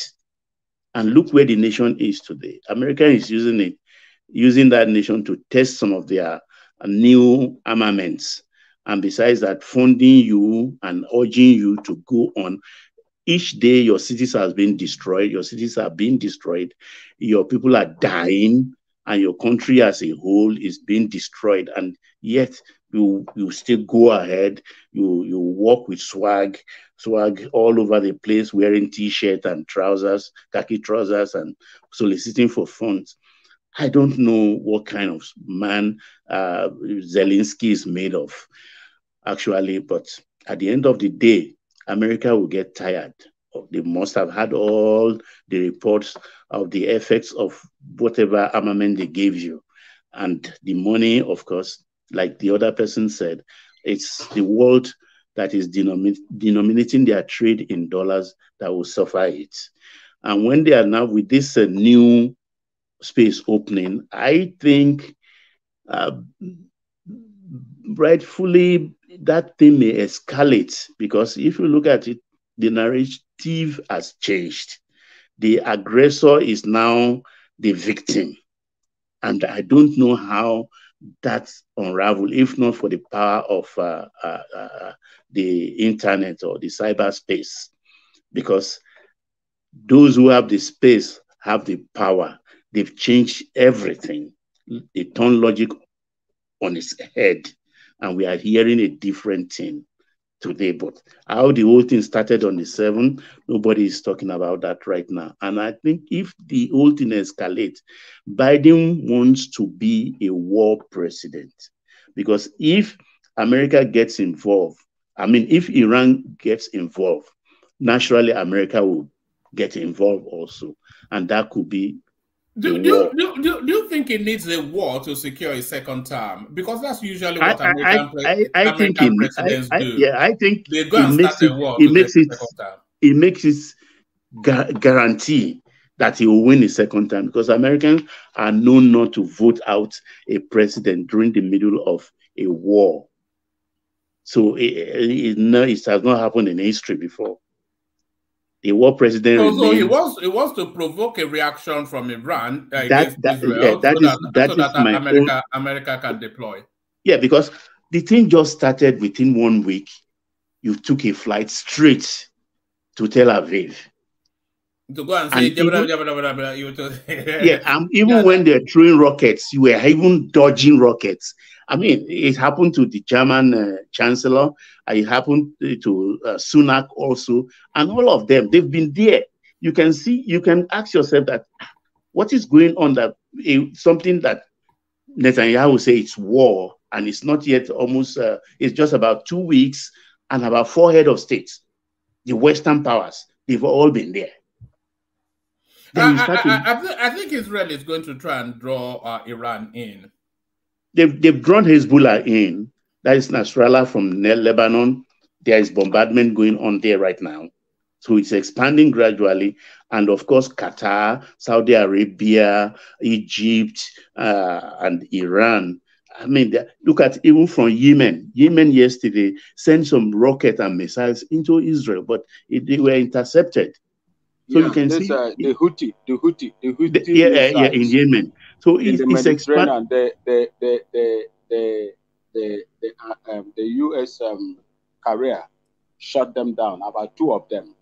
And look where the nation is today. America is using that nation to test some of their new armaments. And besides that, funding you and urging you to go on. Each day your cities have been destroyed, your cities are being destroyed, your people are dying, and your country as a whole is being destroyed. And yet you still go ahead, you walk with swag all over the place, wearing t-shirt and trousers, khaki trousers, and soliciting for funds. I don't know what kind of man Zelensky is made of, actually, but at the end of the day, America will get tired. They must have had all the reports of the effects of whatever armament they gave you. And the money, of course, like the other person said, it's the world that is denominating their trade in dollars that will suffer it. And when they are now with this new space opening, I think rightfully that thing may escalate, because if you look at it, the narrative has changed. The aggressor is now the victim. And I don't know how that's unraveled, if not for the power of the internet or the cyberspace, because those who have the space have the power. They've changed everything. They turn logic on its head, and we are hearing a different thing today. But how the whole thing started on the 7th, nobody is talking about that right now. And I think if the whole thing escalates, Biden wants to be a war president. Because if America gets involved, I mean, if Iran gets involved, naturally America will get involved also. And that could be Do you think it needs a war to secure a second term? Because that's usually what American presidents do. Yeah, I think they go and start a war to get a second term. It makes it guarantee that he will win a second time, because Americans are known not to vote out a president during the middle of a war. So it has not happened in history before. The war president so he wants to provoke a reaction from Iran against Israel, America can deploy. Yeah, because the thing just started within 1 week. You took a flight straight to Tel Aviv. To go and say, even when they're throwing rockets, you were even dodging rockets. I mean, it happened to the German chancellor. It happened to Sunak also, and all of them. They've been there. You can see. You can ask yourself that what is going on. That something that Netanyahu will say it's war, and it's not yet. Almost, it's just about 2 weeks, and about 4 heads of states, the Western powers. They've all been there. I think Israel is going to try and draw Iran in. They've drawn Hezbollah in. That is Nasrallah from Lebanon. There is bombardment going on there right now. So it's expanding gradually. And of course, Qatar, Saudi Arabia, Egypt, and Iran. I mean, look at even from Yemen. Yemen yesterday sent some rockets and missiles into Israel, but they were intercepted. So you can see the Houthi in Yemen. So in the Mediterranean, the U.S. carrier shot them down. About 2 of them.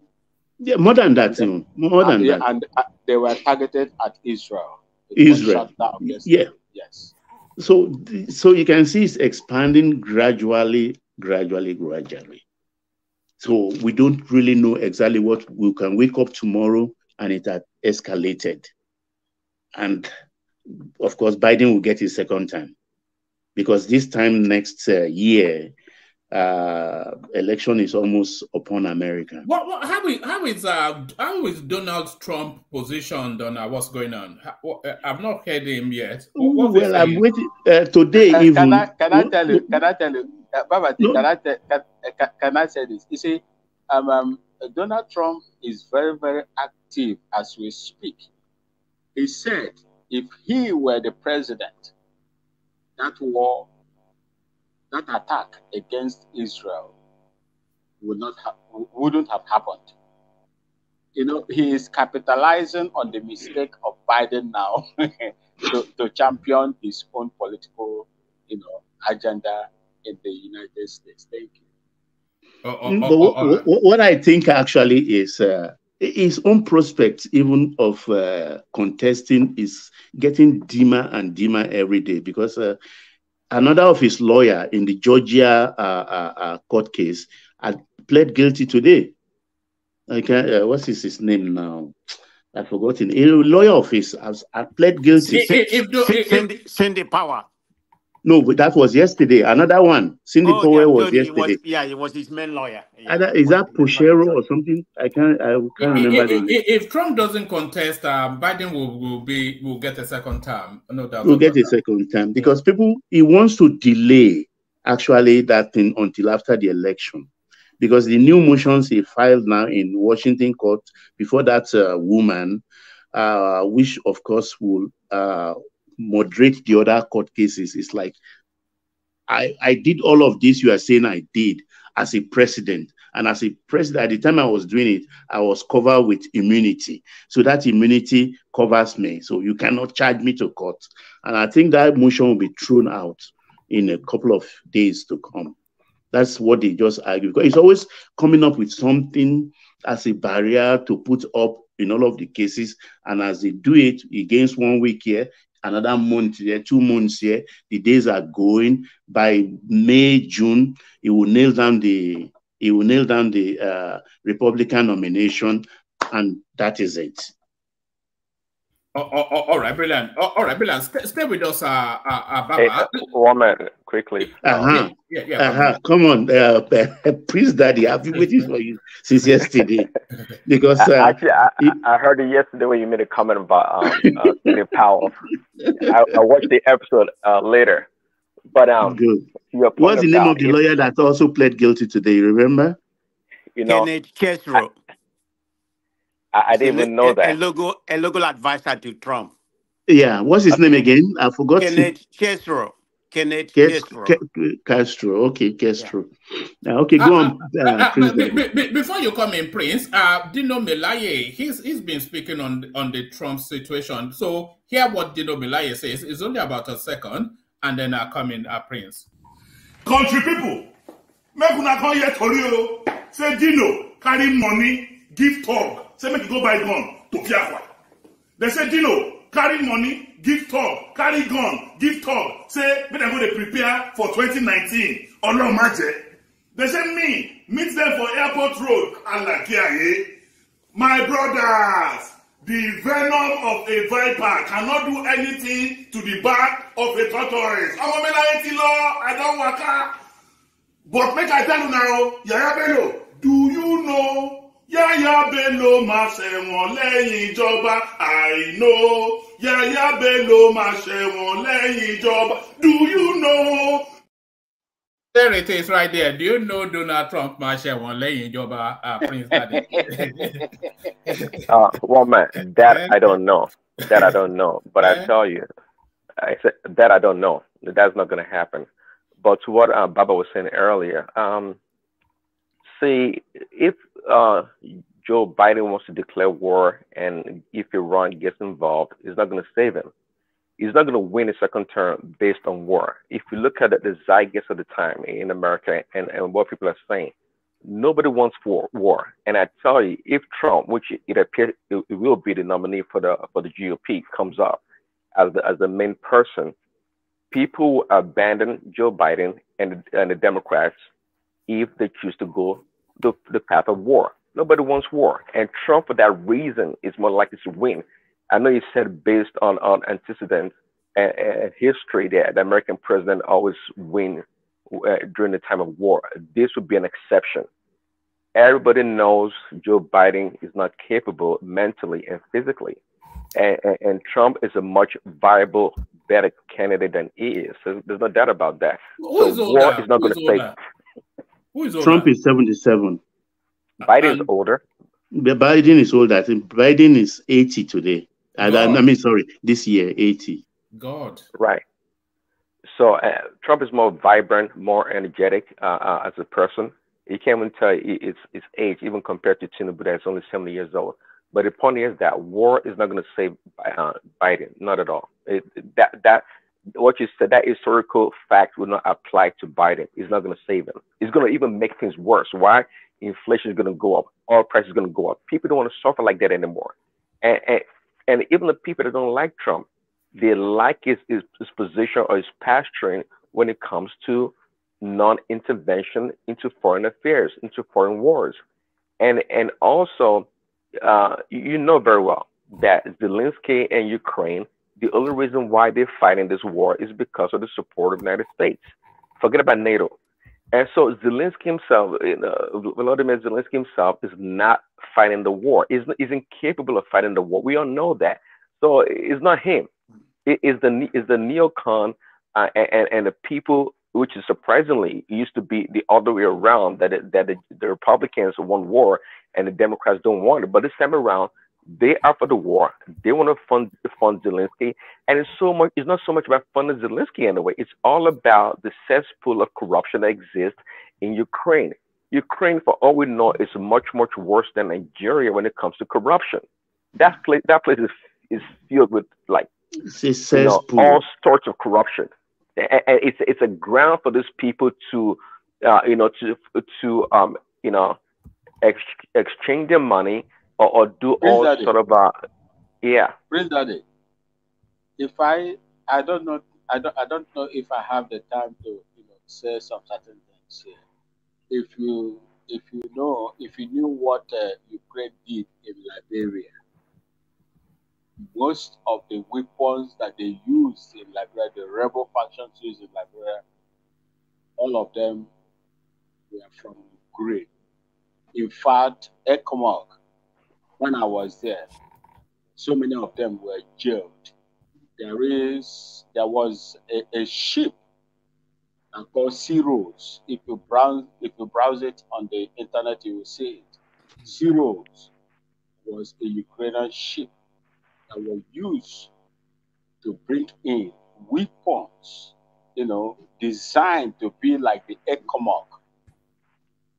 Yeah, more than that. And they were targeted at Israel. Israel. Shot down yes. So you can see it's expanding gradually. So we don't really know exactly what we can wake up tomorrow and it had escalated. And of course, Biden will get his second time, because this time next year, election is almost upon America. How is Donald Trump positioned on what's going on? I've not heard him yet. Well, I'm waiting today. Can I tell you? Can I say this? You see, Donald Trump is very, very active as we speak. He said if he were the president, that attack against Israel wouldn't have happened. You know, he is capitalizing on the mistake of Biden now to champion his own political, agenda in the United States. Thank you. What I think actually is his own prospects even of contesting is getting dimmer and dimmer every day, because another of his lawyer in the Georgia court case had pled guilty today. What's his name now? I've forgotten. A lawyer of his has pled guilty. Cindy Power. No, but that was yesterday. Another one, Cindy Powell was yesterday. It was his main lawyer. Is that Pochero or something? I can't remember the name. If Trump doesn't contest, Biden will get a second term. No doubt. Will get a second term, because he wants to delay actually that thing until after the election, because the new motions he filed now in Washington court before that woman, which of course will moderate the other court cases. It's like, I did all of this you are saying I did as a president, And as a president, at the time I was doing it, I was covered with immunity. So that immunity covers me. So you cannot charge me to court. And I think that motion will be thrown out in a couple of days to come. That's what they just argue. Because it's always coming up with something as a barrier to put up in all of the cases. And as they do it, against 1 week here, another month here, 2 months here, the days are going. By May, June, he will nail down the Republican nomination, and that is it. All right, brilliant. All right, brilliant. Stay with us, Baba. Hey, 1 minute, quickly. Come on, Prince Daddy, I've been waiting for you since yesterday. Because actually, I heard it yesterday when you made a comment about Sidney Powell. I watched the episode later. But good. What's the name of the lawyer that also pled guilty today? You remember? You know, Kenneth Chesro. I didn't even know that. A legal advisor to Trump. Yeah, what's his name again? I forgot. Kenneth Chesro. Kenneth Chesro. Castro. Okay, Castro. Yeah. Okay, go on. Before you come in, Prince, Dino Melaye, he's been speaking on the Trump situation. So hear what Dino Melaye says. It's only about a second, and then I come in, Prince. Country people, make una come here Torio. Say Dino carry money, give talk. Say make you go buy gun to Piakwa. They say Dino carry money, give talk, carry gun, give talk. Say make them go to prepare for 2019. They say meet them for Airport Road. My brothers, the venom of a viper cannot do anything to the back of a tortoise. I don't waka. But make I tell you now, Yaya Bello, do you know? Yaya Bello ma ṣẹ̀wọ̀n lẹ́yìn ìjọba. I know. Yaya Bello ma ṣẹ̀wọ̀n lẹ́yìn ìjọba. Do you know? There it is right there. Do you know Donald Trump ma ṣẹ̀wọ̀n lẹ́yìn ìjọba, Prince Daddy? One man, that I don't know. That I don't know. But I tell you, I said that I don't know. That's not going to happen. But to what Baba was saying earlier, see, if Joe Biden wants to declare war and if Iran gets involved, it's not going to save him. He's not going to win a second term based on war. If you look at the zeitgeist of the time in America and what people are saying, nobody wants war. And I tell you, if Trump, which it appears it will be the nominee for the GOP, comes up as the main person, people will abandon Joe Biden and the Democrats if they choose to go the path of war. Nobody wants war. And Trump, for that reason, is more likely to win. I know you said based on antecedents and history that the American president always win during the time of war. This would be an exception. Everybody knows Joe Biden is not capable mentally and physically. And Trump is a much viable, better candidate than he is. So there's no doubt about that. So war is not going to save. Trump is 77. Biden is older. Biden is older. I think Biden is 80 today. I mean, sorry, this year, 80. God. Right. So Trump is more vibrant, more energetic as a person. You can't even tell his age, even compared to Tinubu, that's only 70 years old. But the point is that war is not going to save Biden, not at all. What you said, that historical fact will not apply to Biden. It's not going to save him. It's going to even make things worse. Why? Inflation is going to go up. Oil prices are going to go up. People don't want to suffer like that anymore. And even the people that don't like Trump, they like his position or his posturing when it comes to non-intervention into foreign affairs, into foreign wars. And also, you know very well that Zelensky and Ukraine, the only reason why they're fighting this war is because of the support of the United States. Forget about NATO. And so Zelensky himself, Volodymyr Zelensky himself, is not fighting the war. He's incapable of fighting the war. We all know that. So it's not him. It is the neocon and the people, which is surprisingly used to be the other way around, that the Republicans want war and the Democrats don't want it. But this time around, they are for the war. They want to fund Zelensky, and it's not so much about funding Zelensky anyway. It's all about the cesspool of corruption that exists in Ukraine. Ukraine, for all we know, is much, much worse than Nigeria when it comes to corruption. That place is filled with like all sorts of corruption, and it's a ground for these people to exchange their money or do Prince all Daddy. sort of Prince Daddy, if I don't know if I have the time to say some certain things here. If you knew what Ukraine did in Liberia, most of the weapons that they used in Liberia, the rebel factions used in Liberia, all of them were from Ukraine. In fact, ECOMOG, when I was there, so many of them were jailed. There was a ship called Sea Rose. If you browse it on the internet, you will see it. Sea Rose was a Ukrainian ship that was used to bring in weapons, designed to be like the ECOMOG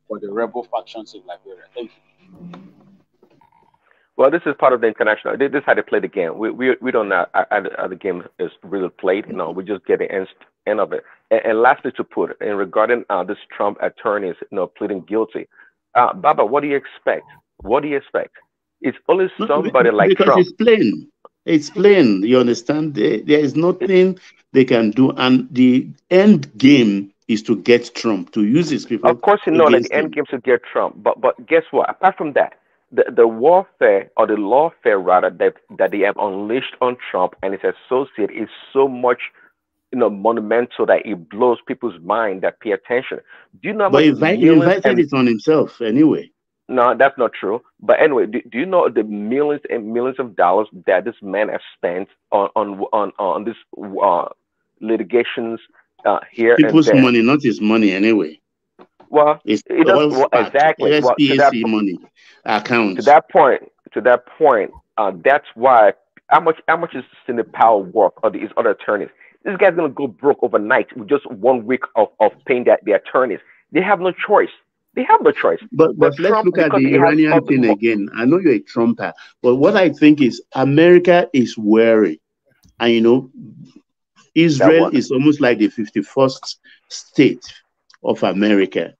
for the rebel factions in Liberia. Thank you. Well, this is part of the international. This is how they play the game. We don't know how the game is really played. We just get the end of it. And lastly, to put in regarding this Trump attorneys, pleading guilty, Baba, what do you expect? What do you expect? It's only somebody like because Trump. It's plain. It's plain. You understand? There is nothing they can do, and the end game is to get Trump, to use his people. Of course, that the end game is to get Trump. But guess what? Apart from that, the warfare or the lawfare rather that they have unleashed on Trump and his associate is so much monumental that it blows people's mind that pay attention. Do you know? But he invited it on himself anyway. No, that's not true. But anyway, do you know the millions and millions of dollars that this man has spent on this litigations here People's and there? money, not his money anyway. Well, it's exactly SPAC money accounts. To that point, that's why how much is the power worth of these other attorneys? This guy's gonna go broke overnight with just 1 week of paying the attorneys. They have no choice. They have no choice. But let's look at the Iranian thing again. I know you're a Trumper, but what I think is America is wary, and Israel is almost like the 51st state of America.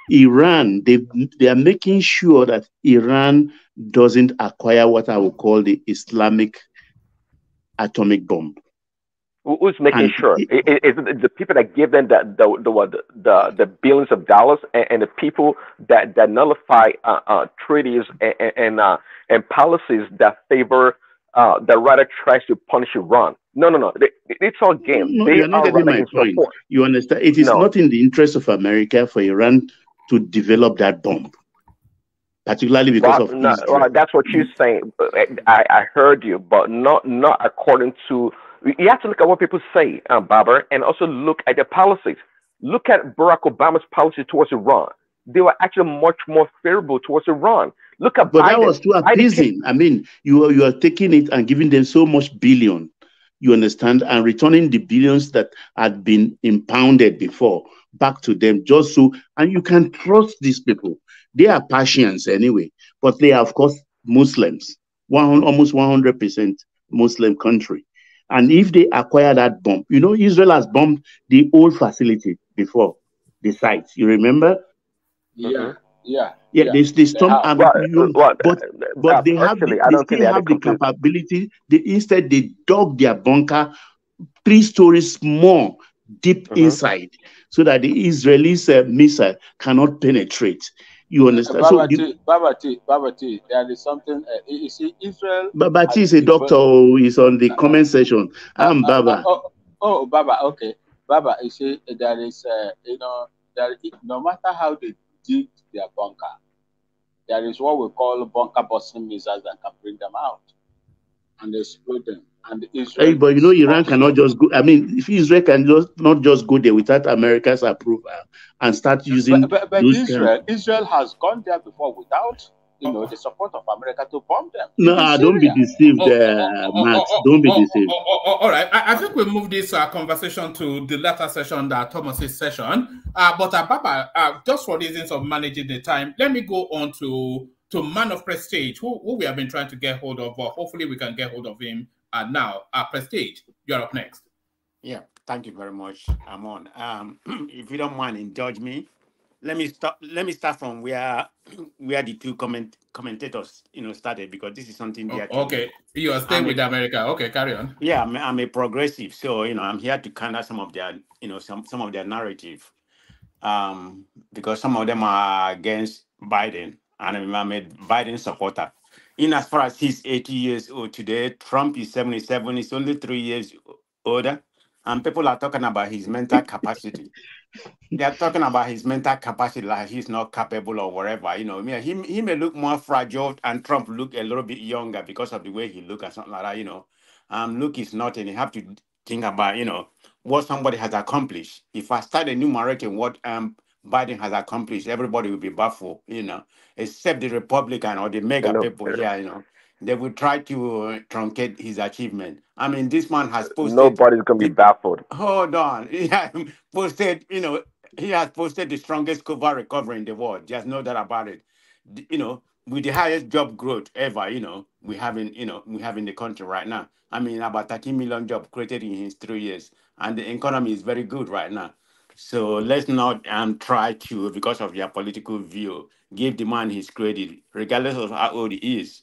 Iran, they are making sure that Iran doesn't acquire what I would call the Islamic atomic bomb. Who's making sure? Is it the people that give them the billions of dollars and the people that nullify treaties and policies that favor that rather tries to punish Iran? No. It's all game. No, you're not getting my point. You understand? It is not in the interest of America for Iran to develop that bomb, particularly because of Israel. Well, that's what you're saying. I heard you, but not according to. You have to look at what people say, Barbara, and also look at their policies. Look at Barack Obama's policy towards Iran. They were actually much more favorable towards Iran. Look at But Biden. that was too appeasing. I mean, you are taking it and giving them so much billion, you understand, and returning the billions that had been impounded before back to them just so, and you can trust these people. They are Persians anyway, but they are, of course, Muslims, almost 100% Muslim country. And if they acquire that bomb, Israel has bombed the old facility before, the site. You remember? Yeah. They storm, but they have the capability. Instead, they dug their bunker 3 stories more deep inside, so that the Israelis' missile cannot penetrate. You understand? Babati, there is something. You see, Israel. Babati is a doctor who is on the comment section. I'm Baba. Baba. Okay, Baba. You see, there is, no matter how they dig their bunker, there is what we call bunker busting missiles that can bring them out and explode them. And Israel. But Iran cannot just go. I mean, if Israel can not just go there without America's approval and start using. But Israel has gone there before without the support of America to bomb them. No, don't be deceived, Max. Don't be deceived. All right. I think we move this conversation to the latter session, that Thomas's session. But Baba, just for reasons of managing the time, let me go on to Man of Prestige, who we have been trying to get hold of. Hopefully, we can get hold of him now. Prestige, you're up next. Yeah, thank you very much, Amon. If you don't mind, indulge me. Let me start from where the two commentators started, because this is something they actually. Okay, you are staying with America. Okay, carry on. Yeah, I'm a progressive, so I'm here to counter some of their some of their narrative, because some of them are against Biden, and I'm a Biden supporter. In as far as he's 80 years old today, Trump is 77. He's only 3 years older, and people are talking about his mental capacity. They are talking about his mental capacity, like he's not capable or whatever. He may look more fragile, and Trump look a little bit younger because of the way he look and something like that. Look is nothing. You have to think about, what somebody has accomplished. If I start enumerating what Biden has accomplished, everybody will be baffled, except the Republican or the mega people here, they will try to truncate his achievement. I mean, this man has posted. Nobody's gonna be baffled. Hold on. He has posted, he has posted the strongest COVID recovery in the world. There's no doubt about it. With the highest job growth ever, we have in the country right now. I mean, about 30 million jobs created in his 3 years, and the economy is very good right now. So let's not try to, because of their political view, give the man his credit, regardless of how old he is.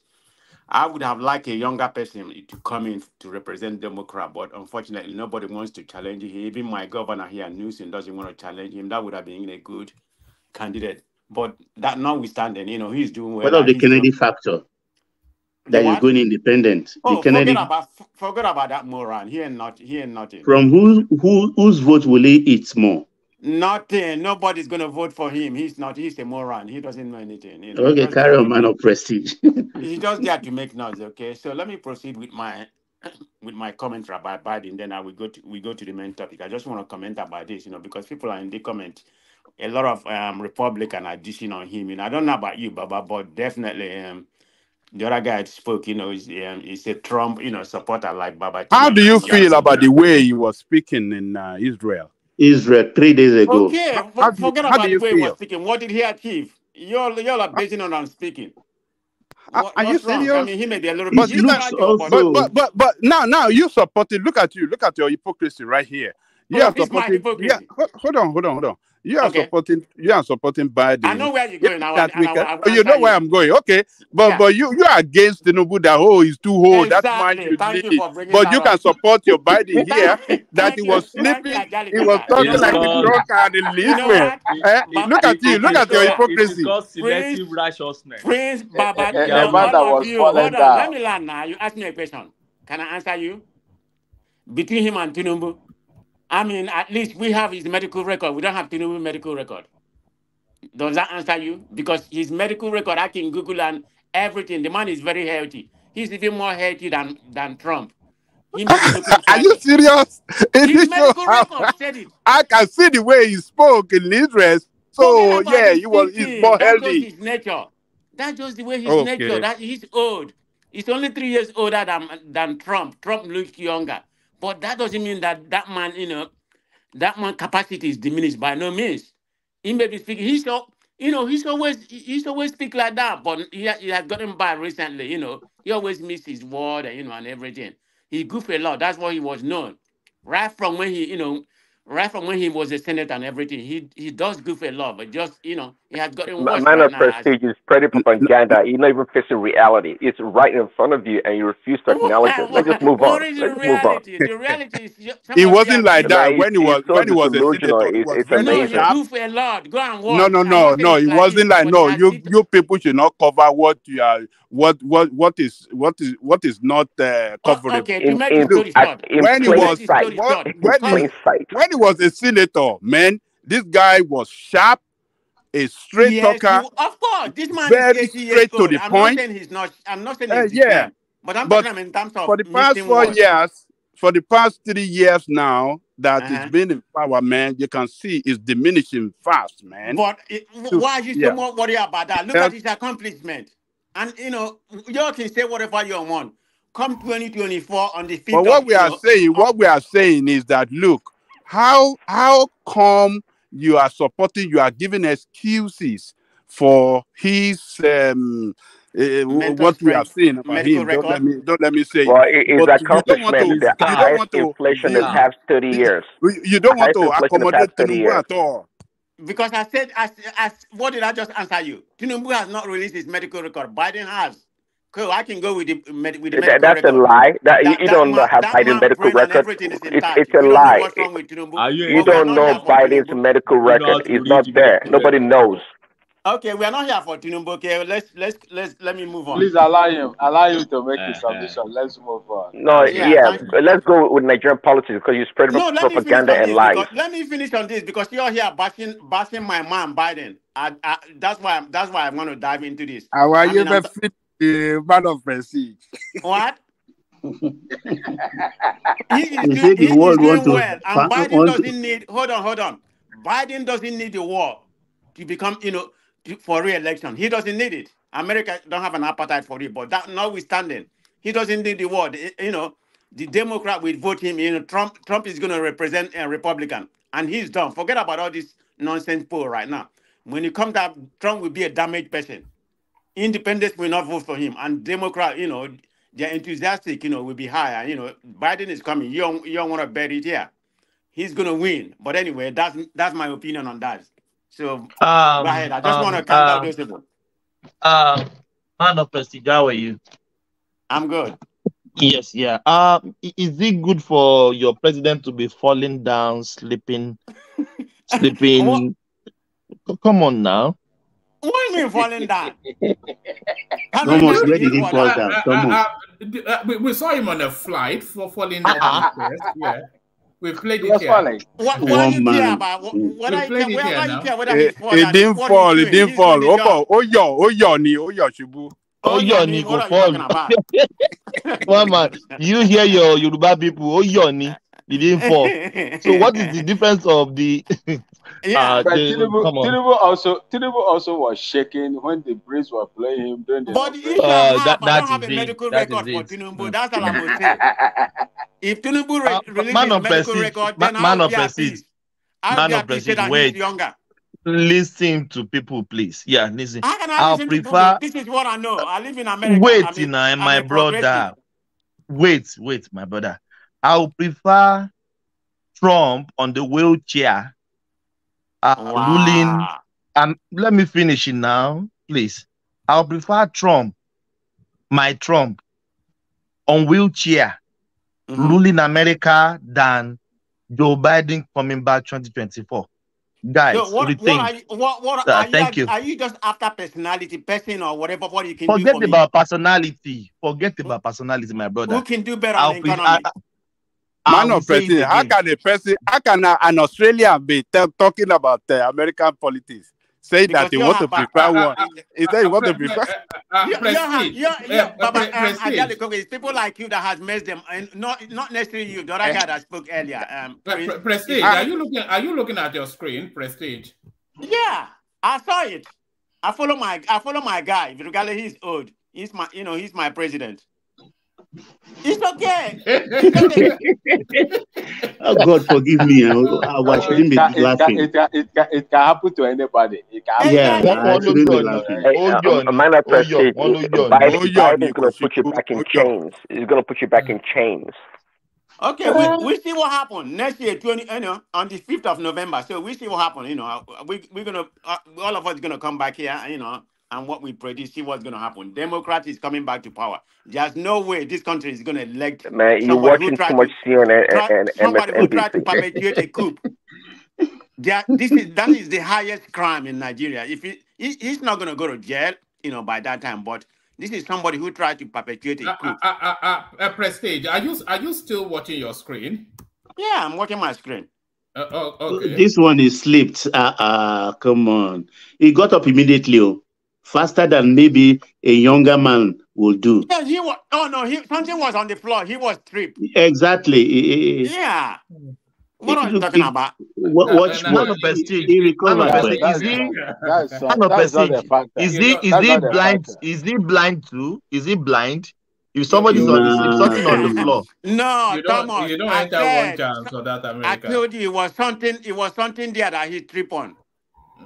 I would have liked a younger person to come in to represent Democrat, but unfortunately, nobody wants to challenge him. Even my governor here, Newsom, doesn't want to challenge him. That would have been a good candidate. But that notwithstanding, he's doing well. What of the Kennedy factor? That is going independent. Oh, the Kennedy... forget about that moron. He ain't nothing. From whose vote will he eat more? Nothing. Nobody's gonna vote for him. He's a moron. He doesn't know anything. Okay, carry on, Man of Prestige. He's just there to make noise. Okay, so let me proceed with my commentary about Biden. Then we go to the main topic. I just want to comment about this, because people are in the comment. A lot of Republican are dishing on him. I don't know about you, Baba, but definitely the other guy spoke. He's a Trump, supporter like Baba. How do you feel about the way he was speaking in Israel? Israel 3 days ago. Okay, forget about the way he was speaking. What did he achieve? Y'all are basing on speaking. Are you serious? I mean, he may be a little bit. But now you support it. Look at you. Look at your hypocrisy right here. You are supporting. Yeah, hold on. You are supporting Biden. I know where you're going now. You know where I'm going. Okay, but you are against Tinubu that he's too old. Exactly. That's why you Thank leave. you for bringing But that you can up. support your Biden here that he was sleeping. He was talking like a drunk and Israel. Look at you. Look at your hypocrisy. Selective righteousness. Prince Baba, was hold on. falling down. Let me learn now. You ask me a question. Can I answer you? Between him and Tinubu, I mean, at least we have his medical record. We don't have Tinubu's medical record. Does that answer you? Because his medical record, I can Google and everything. The man is very healthy. He's even more healthy than Trump. He may be looking Are you serious? His medical record said it. I can see the way he spoke in Israel. So yeah, he's more That's healthy. just his nature. That's just the way his nature. That he's old. He's only 3 years older than Trump. Trump looks younger. But that doesn't mean that man, that man capacity is diminished by no means. He may be speaking. He's always speak like that. But he has gotten by recently. He always miss his word and everything. He goofed a lot. That's what he was known. Right from when he was a senator and everything, he does goof a lot. But just he has gotten worse. Man right of now. Prestige is pretty propaganda. You're not even facing reality. It's right in front of you, and you refuse to acknowledge it. Let's just move on. What is the reality? The reality is It wasn't like that when he was a delusional. senator. He was It's very amazing. sharp. Goof a lot. Go and watch. No. It wasn't like You people should not cover what you are. What is not coverable. Okay, to make the story short. When he was a senator, man, this guy was sharp, a straight talker. Of course, this man very is 80 years straight to old. the I'm point. not saying he's not. I'm not saying he's Yeah, but I'm talking about in terms of for the past 4 years, for the past 3 years now that he's been in power, man, you can see it's diminishing fast, man. But why are you so more worried about that? Look at his accomplishment. And you know, you can say whatever you want. Come 2024 on the 5th But what of we are saying is that look, how come you are supporting, you are giving excuses for his what we are saying about medical him. Don't record. let me say Well, it. his But you don't want accomplishment, to the highest inflation in the past 30 years. you don't want Highest to inflation in the past accommodate 30 Tinubu years. at all. Because I said, as what did I just answer you? Tinubu has not released his medical record. Biden has. Cool, I can go with the medical That's record. a lie. You don't know have That Biden's man medical brain and record. everything is It's intact. a We don't know lie. what's wrong with Tinubu. You don't know Biden's medical record. It's not there. Nobody knows. Okay, we are not here for Tinubu. Okay, let me move on. Please allow him to make his submission. Let's move on. No, let's go with Nigerian politics because you spread No, let me finish propaganda on and this lies. because let me finish on this because you're here bashing my man Biden. That's why I'm going to dive into this. How are you fit the man of prestige? What? He is the doing world want to well, and Biden doesn't need. Hold on. Biden doesn't need the war to become, for re-election. He doesn't need it. America don't have an appetite for it. But that notwithstanding, he doesn't need the war. The Democrat will vote him. Trump is going to represent a Republican, and he's done. Forget about all this nonsense poll right now. When it comes up, Trump will be a damaged person. Independents will not vote for him, and Democrat, they're enthusiastic, will be higher. Biden is coming. You don't want to bet it here. He's gonna win. But anyway, that's my opinion on that. So go ahead. I just want to count out those people. Man of prestige, how are you? I'm good. Yes, yeah. Is it good for your president to be falling down, sleeping? Come on now. What do you mean falling down? Thomas, where did he fall down? Thomas. We saw him on a flight for falling down. Yeah. We played it here. What do you care about? What do you care whether he's falling down? It didn't fall. Oh, Shibu. Oh, Yoni go fall. One man, you hear your Yoruba people, oh, Yoni, it didn't fall. So what is the difference of the... But Tinubu also was shaking when the breeze was blowing him during the... But if I don't have a medical record for Tinubu, that's all I'm going to say. If Tinubu releases his medical record, then I'll be at peace. I'll be at peace that he's younger. Listen to people, please. Yeah, listen. How can I listen to people? This is what I know. I live in America. Wait, my brother. Wait, my brother. I'll prefer Trump on the wheelchair ruling. And let me finish it now, please. I'll prefer Trump, my Trump, on wheelchair ruling America than Joe Biden coming back 2024. Guys, thank you. Are you just after personality, person, or whatever? What you can forget do for about personality. Forget about personality, my brother. Who can do better on the economy? Man of president, how can an Australian be talking about American politics? Say that you want to prefer one. Is that you want to prefer? It's people like you that has messed them, and not necessarily you. The other guy that spoke earlier. Prestige, are you looking at your screen, Prestige? Yeah, I saw it. I follow my guy. Regardless, he's old. He's my president. It's okay. Oh God, forgive me. I shouldn't be laughing. It can happen to anybody. I shouldn't be laughing. Biden's going to put you back in chains. He's going to put you back in chains. Okay, we see what happens next year, on the 5th of November. So we see what happens. We're gonna all of us gonna come back here. And what we predict, see what's going to happen. Democrat is coming back to power. There's no way this country is going to elect you're watching too much CNN and somebody who tried to MSNBC. perpetuate a coup. That is the highest crime in Nigeria. If he's not going to go to jail, by that time, but this is somebody who tried to perpetuate a coup. Prestige, are you still watching your screen? Yeah, I'm watching my screen. Okay. This one is slipped. Come on. He got up immediately. Faster than maybe a younger man will do. Yeah, he was. Oh no, something was on the floor. He was tripped. Exactly. Yeah. What are you talking about? Watch Man what of prestige. he Man of recovered. prestige. Well. Is he? That's Man of not a prestige. factor. Is You he? know, Is That's he not a blind? factor. Is he blind too? Is he blind? If you, somebody's you, on the if Nah, something on the floor, No, Thomas. you don't I enter one said, chance for that I America. told you it was something. It was something there that he tripped on.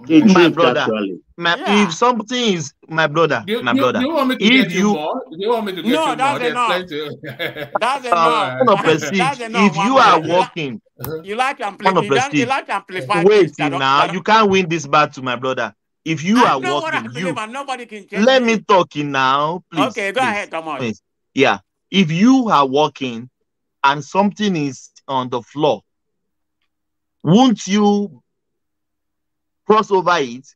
he my tripped brother, actually. Yeah. if something is my brother, Do you want me to if get you you more? Do you want me to get No, you more? that's There's enough. plenty. That's enough. man of That's prestige, enough. if One you are man. walking, You like to man of you don't. You prestige, like to amplify wait things. till now. You can't win this battle, my brother. If you I are know what I walking, believe, and nobody can change let me me. talk in now, please, Okay, go ahead, Thomas. please. Yeah, if you are walking and something is on the floor, won't you cross over it?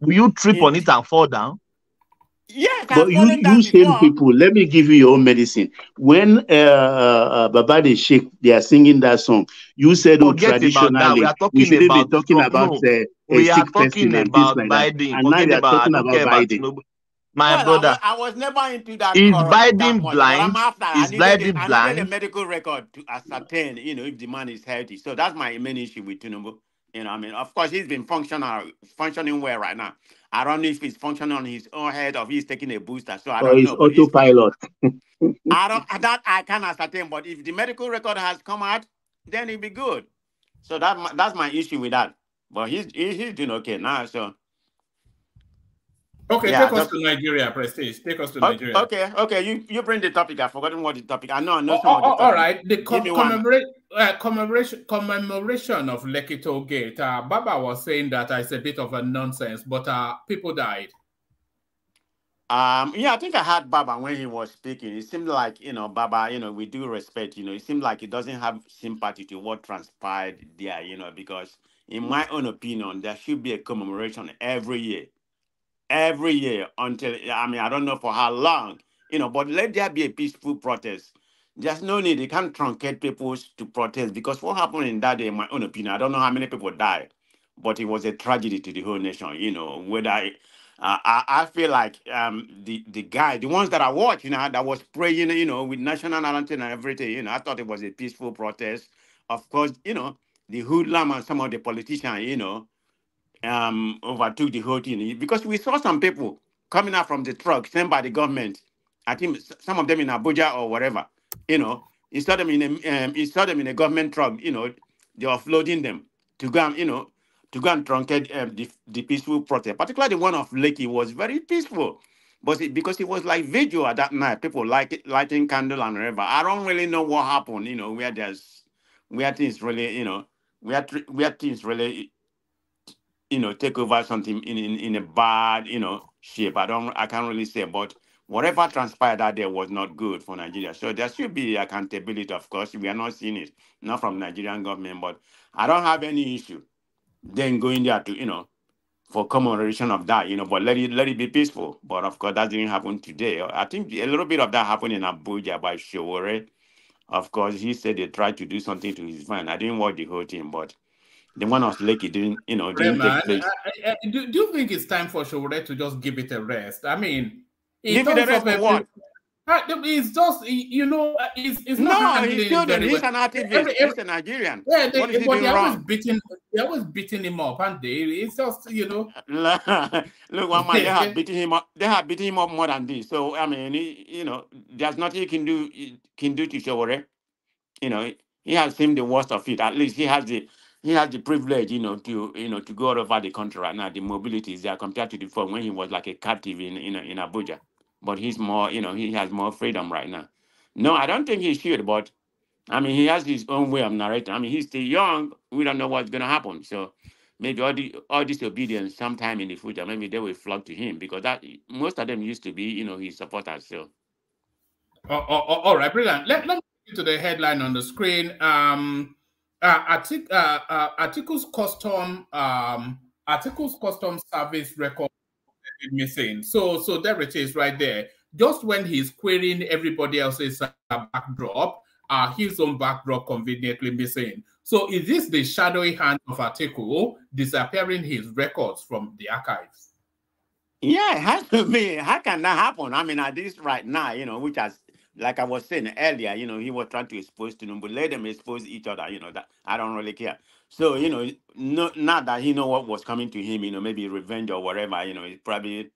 Will you trip on it and fall down? Yes, But I've fallen you down same before. people, let me give you your own medicine. When Baba de Sheikh, they are singing that song, you said, oh, Forget about that. We traditionally, are we talking shouldn't be about talking Trump. about No, a we are sick person talking and things about like that. Biden. And now Forget they are about. I talking don't about care about Biden. Tinubu. My Well, brother, I was never into that is chorus that Biden much, but I'm blind? after. Is Biden I needed a blind? medical record to ascertain, if the man is healthy. So that's my main issue with Tinubu. Of course, he's been functioning well right now. I don't know if he's functioning on his own head or he's taking a booster. So I Or don't is know, but he's autopilot. I can't ascertain. But if the medical record has come out, then it'll be good. So that's my issue with that. But he's doing okay now. So Okay, yeah, take us to Nigeria, Prestige. Take us to Nigeria. Okay. You bring the topic. I've forgotten what the topic. I know some of the topic. All right. The Give me one. commemoration of Lekki Toll Gate. Baba was saying that it's a bit of a nonsense, but people died. Yeah, I think I heard Baba when he was speaking. It seemed like, Baba, with due respect, it seemed like he doesn't have sympathy to what transpired there, because in my own opinion, there should be a commemoration every year until, I don't know for how long, but let there be a peaceful protest. There's no need. They can't truncate people to protest, because what happened in that day, in my own opinion, I don't know how many people died, but it was a tragedy to the whole nation, whether I feel like the guy, the ones that I watched, that was praying, with national anthem and everything, I thought it was a peaceful protest. Of course, the hoodlum and some of the politicians, overtook the whole thing, because we saw some people coming out from the truck sent by the government. I think some of them in Abuja or whatever. You saw them in a government truck. They were offloading them to go and truncate the peaceful protest. Particularly the one of Lekki was very peaceful, but because it was like vigil at that night, people lighting candle and whatever. I don't really know what happened. Where things really, where things really take over something in a bad, shape. I can't really say, but whatever transpired that day was not good for Nigeria. So there should be accountability, of course. We are not seeing it, not from Nigerian government, but I don't have any issue then going there to, for commemoration of that, but let it be peaceful. But of course, that didn't happen today. I think a little bit of that happened in Abuja by Showore. Of course, he said they tried to do something to his friend. I didn't watch the whole thing, but the one of Lekki didn't take place. Do you think it's time for Showore to just give it a rest? I mean, give it a rest for what? It's just, it's not no, handling he shouldn't. He's well. an activist. He's a Nigerian. Yeah, What is he doing wrong? They're always beating him up, and it's just, Look, one man, they have beaten him up. They have beaten him up more than this. So I mean, there's nothing he can do to Showore. He has seen the worst of it. At least he has the privilege, to go all over the country right now. The mobility is there compared to before when he was like a captive in Abuja. But he's more, he has more freedom right now. No, I don't think he should, but I mean, he has his own way of narrating. I mean, he's still young. We don't know what's going to happen. So maybe all disobedience sometime in the future, maybe they will flock to him, because that most of them used to be, his supporters. So. All right, brilliant. Let me get to the headline on the screen. Articles custom service record missing. So there it is right there. Just when he's querying everybody else's backdrop, his own backdrop conveniently missing. So is this the shadowy hand of Atiku disappearing his records from the archives? Yeah, it has to be. How can that happen? I mean, at this right now, which has like I was saying earlier, he was trying to expose Tinubu, let them expose each other, that I don't really care. So, not that he know what was coming to him, maybe revenge or whatever, it probably,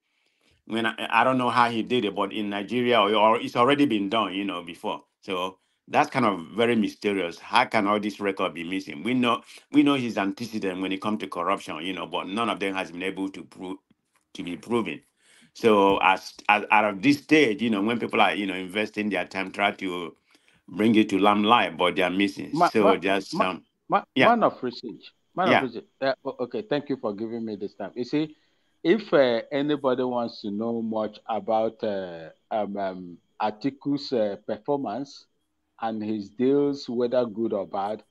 when I don't know how he did it, but in Nigeria, or it's already been done, before. So that's kind of very mysterious. How can all this record be missing? We know his antecedent when it comes to corruption, but none of them has been able to be proven. So as out of this stage, when people are investing their time, try to bring it to limelight, but they are missing. So just yeah, Man of research. Man of yeah, research. Okay, thank you for giving me this time. You see, if anybody wants to know much about Atiku's performance and his deals, whether good or bad,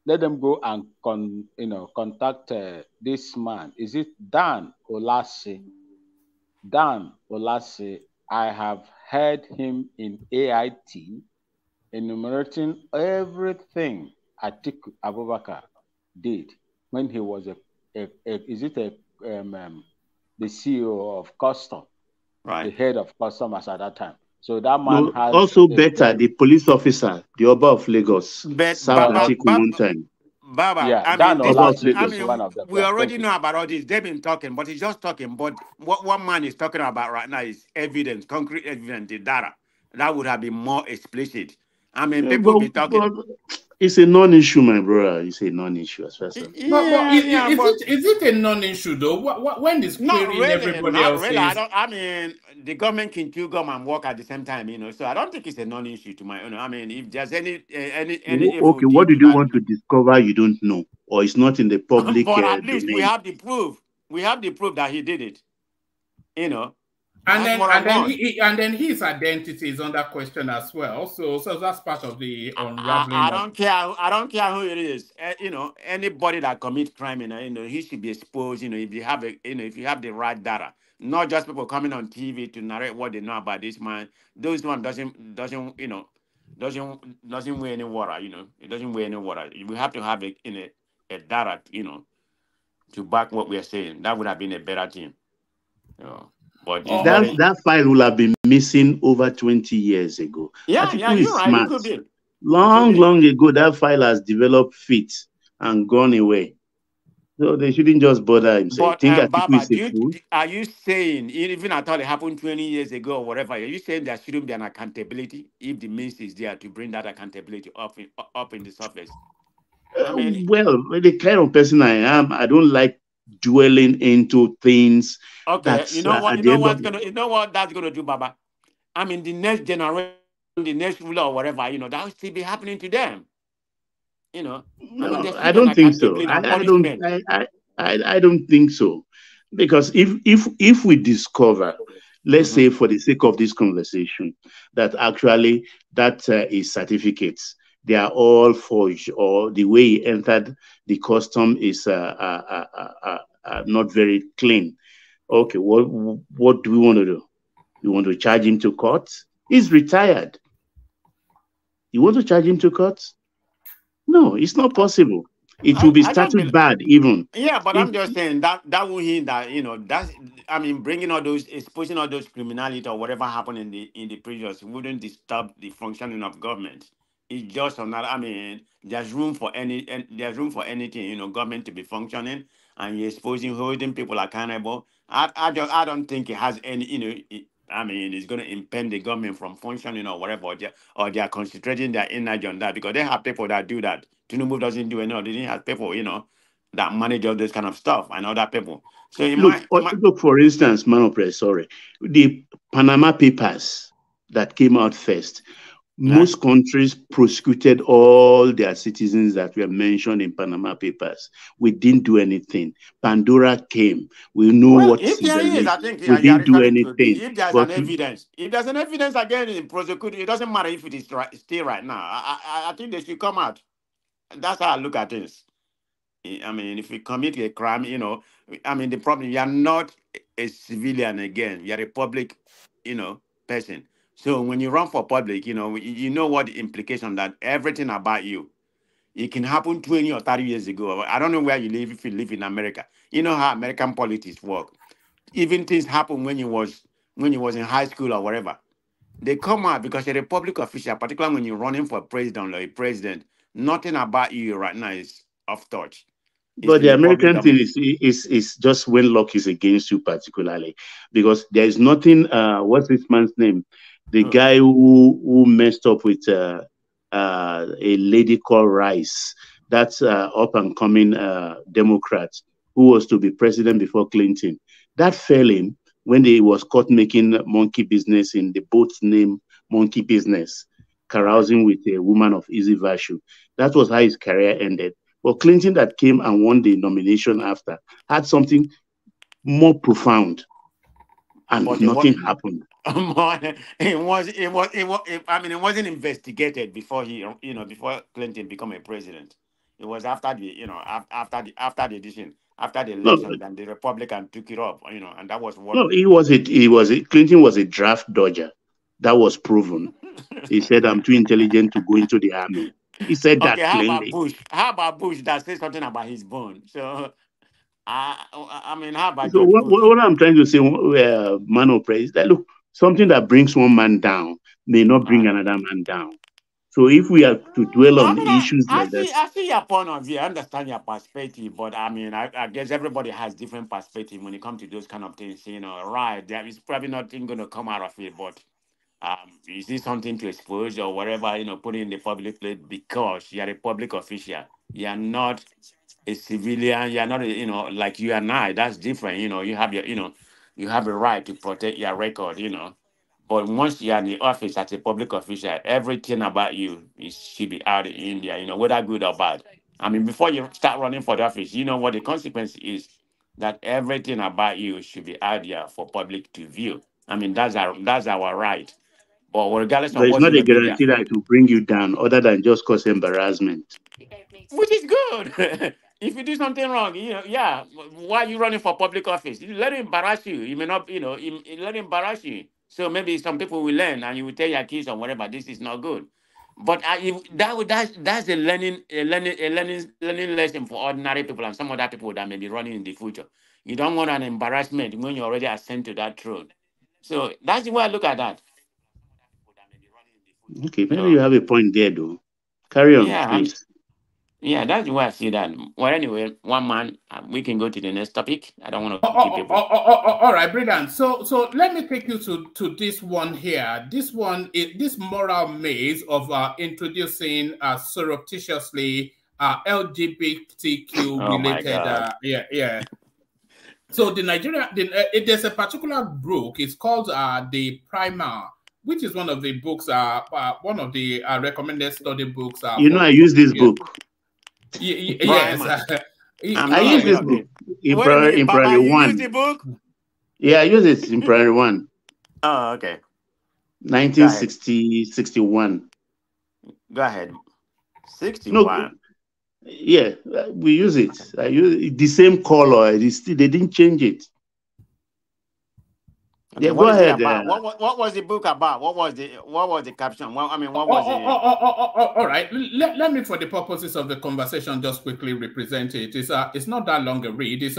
let them go and contact this man. Is it Dan Olase? Dan Olase. I have heard him in AIT enumerating everything Atiku Abubakar did when he was the CEO of custom, right, the head of customs at that time. So that man No, has also a better, very the police officer, the Oba of Lagos, but served Atiku Baba, one time. Baba, yeah. I Dan mean, this Oba is, of Olase I is Lagos. one mean, of them. we Yeah, already thank you. know about all this. They've been talking, but he's just talking. But what one man is talking about right now is evidence, concrete evidence, the data. That would have been more explicit. I mean, Yeah, people be talking. but it's a non-issue, my brother. It's a non-issue as far as I'm concerned. But Yeah, but is it a non-issue though? When is not querying really, everybody not really. else's? I mean, the government can still come and work at the same time, So I don't think it's a non-issue to my own. I mean, if there's any evil Okay, what deed did you you like, want to discover you don't know? Or it's not in the public but at least we domain? have the proof. We have the proof that he did it. And That's then what I want. and then his identity is under question as well. So that's part of the unraveling I of. don't care. I don't care who it is. Anybody that commits crime, he should be exposed. If you have if you have the right data, not just people coming on TV to narrate what they know about this man. Those one doesn't weigh any water. It doesn't weigh any water. We have to have a data, to back what we are saying. That would have been a better thing. But it's very That file will have been missing over 20 years ago. yeah, Atiku you're is right. It smart. could be. Long ago, that file has developed feet and gone away. So they shouldn't just bother himself. But Think Atiku Baba, is a fool? are you saying, even I thought it happened 20 years ago or whatever, are you saying there shouldn't be an accountability if the means is there to bring that accountability up in the surface? I mean, Well, the kind of person I am, I don't like dwelling into things okay, that at the end of the you know what that's gonna do, Baba? I mean, the next generation, the next ruler or whatever, that will still be happening to them. I mean, there No, should I be an don't think so. accountability and punishment. I don't think so. Because if we discover, let's say for the sake of this conversation, that actually that is certificates, they are all forged, or the way he entered the custom is not very clean. Okay, what do we want to do? You want to charge him to court? He's retired. You want to charge him to court? No, it's not possible. It will be I don't started believe. bad even. Yeah, but If I'm just saying that will hint that that's I mean bringing all those exposing all those criminality or whatever happened in the previous wouldn't disturb the functioning of government. It's just another. I mean, there's room for there's room for anything government to be functioning and you're exposing holding people accountable. I don't think it has any I mean, it's going to impede the government from functioning or whatever, or they are concentrating their energy on that because they have people that do that. Tinubu doesn't do any. They didn't have people, that manage all this kind of stuff and other people. So look, for instance, sorry, the Panama Papers that came out first. Most countries prosecuted all their citizens that were mentioned in Panama Papers. We didn't do anything. Pandora came. We know what's if in there the is, list. I think We you are didn't do referring to anything. if there's But an evidence. If there's an evidence again in prosecute, it doesn't matter if it is still right now. I think they should come out. That's how I look at this. I mean, if you commit a crime, I mean, the problem, you are not a civilian again. You're a public, person. So when you run for public, you know what the implication that everything about you, it can happen 20 or 30 years ago. I don't know where you live, if you live in America. You know how American politics work. Even things happen when you was in high school or whatever. They come out because you're a public official, particularly when you're running for president or a president. Nothing about you right now is off touch. But the American thing is just when luck is against you, particularly because there is nothing. What's this man's name? The guy who messed up with a lady called Rice. That's up and coming Democrat who was to be president before Clinton. That fell in when he was caught making monkey business in the boat's name, monkey business, carousing with a woman of easy virtue. That was how his career ended. But Clinton, that came and won the nomination after, had something more profound, and nothing happened. It wasn't investigated before before Clinton became a president. It was after the election, and the Republican took it up, and that was what. No, Clinton was a draft dodger. That was proven. He said, "I'm too intelligent to go into the army." He said that plainly. How about Bush that said something about his bone? So, how about So what I'm trying to say, man of praise, that look, something that brings one man down may not bring another man down. So if we are to dwell on issues like that, I see your point of view. I understand your perspective, but I guess everybody has different perspective when it comes to those kind of things. Right? There is probably nothing going to come out of it, but. Is it something to expose or whatever, put in the public place because you are a public official. You are not a civilian. You are not, like you and I. That's different. You have you have a right to protect your record, But once you are in the office as a public official, everything about you should be out in India, whether good or bad. Before you start running for the office, you know what the consequence is. That everything about you should be out there for public to view. That's our right. But regardless of there is what's not in a the media, guarantee that it will bring you down other than just cause embarrassment. which is good. If you do something wrong, why are you running for public office? Let it embarrass you. You may not, let it embarrass you. So maybe some people will learn and you will tell your kids or whatever, this is not good. But that's a learning lesson for ordinary people and some other people that may be running in the future. You don't want an embarrassment when you already ascend to that throne. So that's the way I look at that. Okay, maybe you have a point there, though. Carry on, please. Yeah, that's the way I see that. Well, anyway, one man, we can go to the next topic. I don't want to keep people. All right, brilliant. So let me take you to this one here. This one is this moral maze of introducing surreptitiously LGBTQ related. So the Nigeria, there's a particular book. It's called the Primer, which is one of the books, one of the recommended study books. I use this book. Yes. I use this book in primary one. Use the book? Yeah, I use it in primary one. Oh, okay. 1961. Go ahead. 61. No, yeah, we use it. I use the same color. They didn't change it. Okay, yeah, go ahead. What was the book about? What was the caption? What was it? All right. Let me, for the purposes of the conversation, just quickly represent it. It's not that long a read. It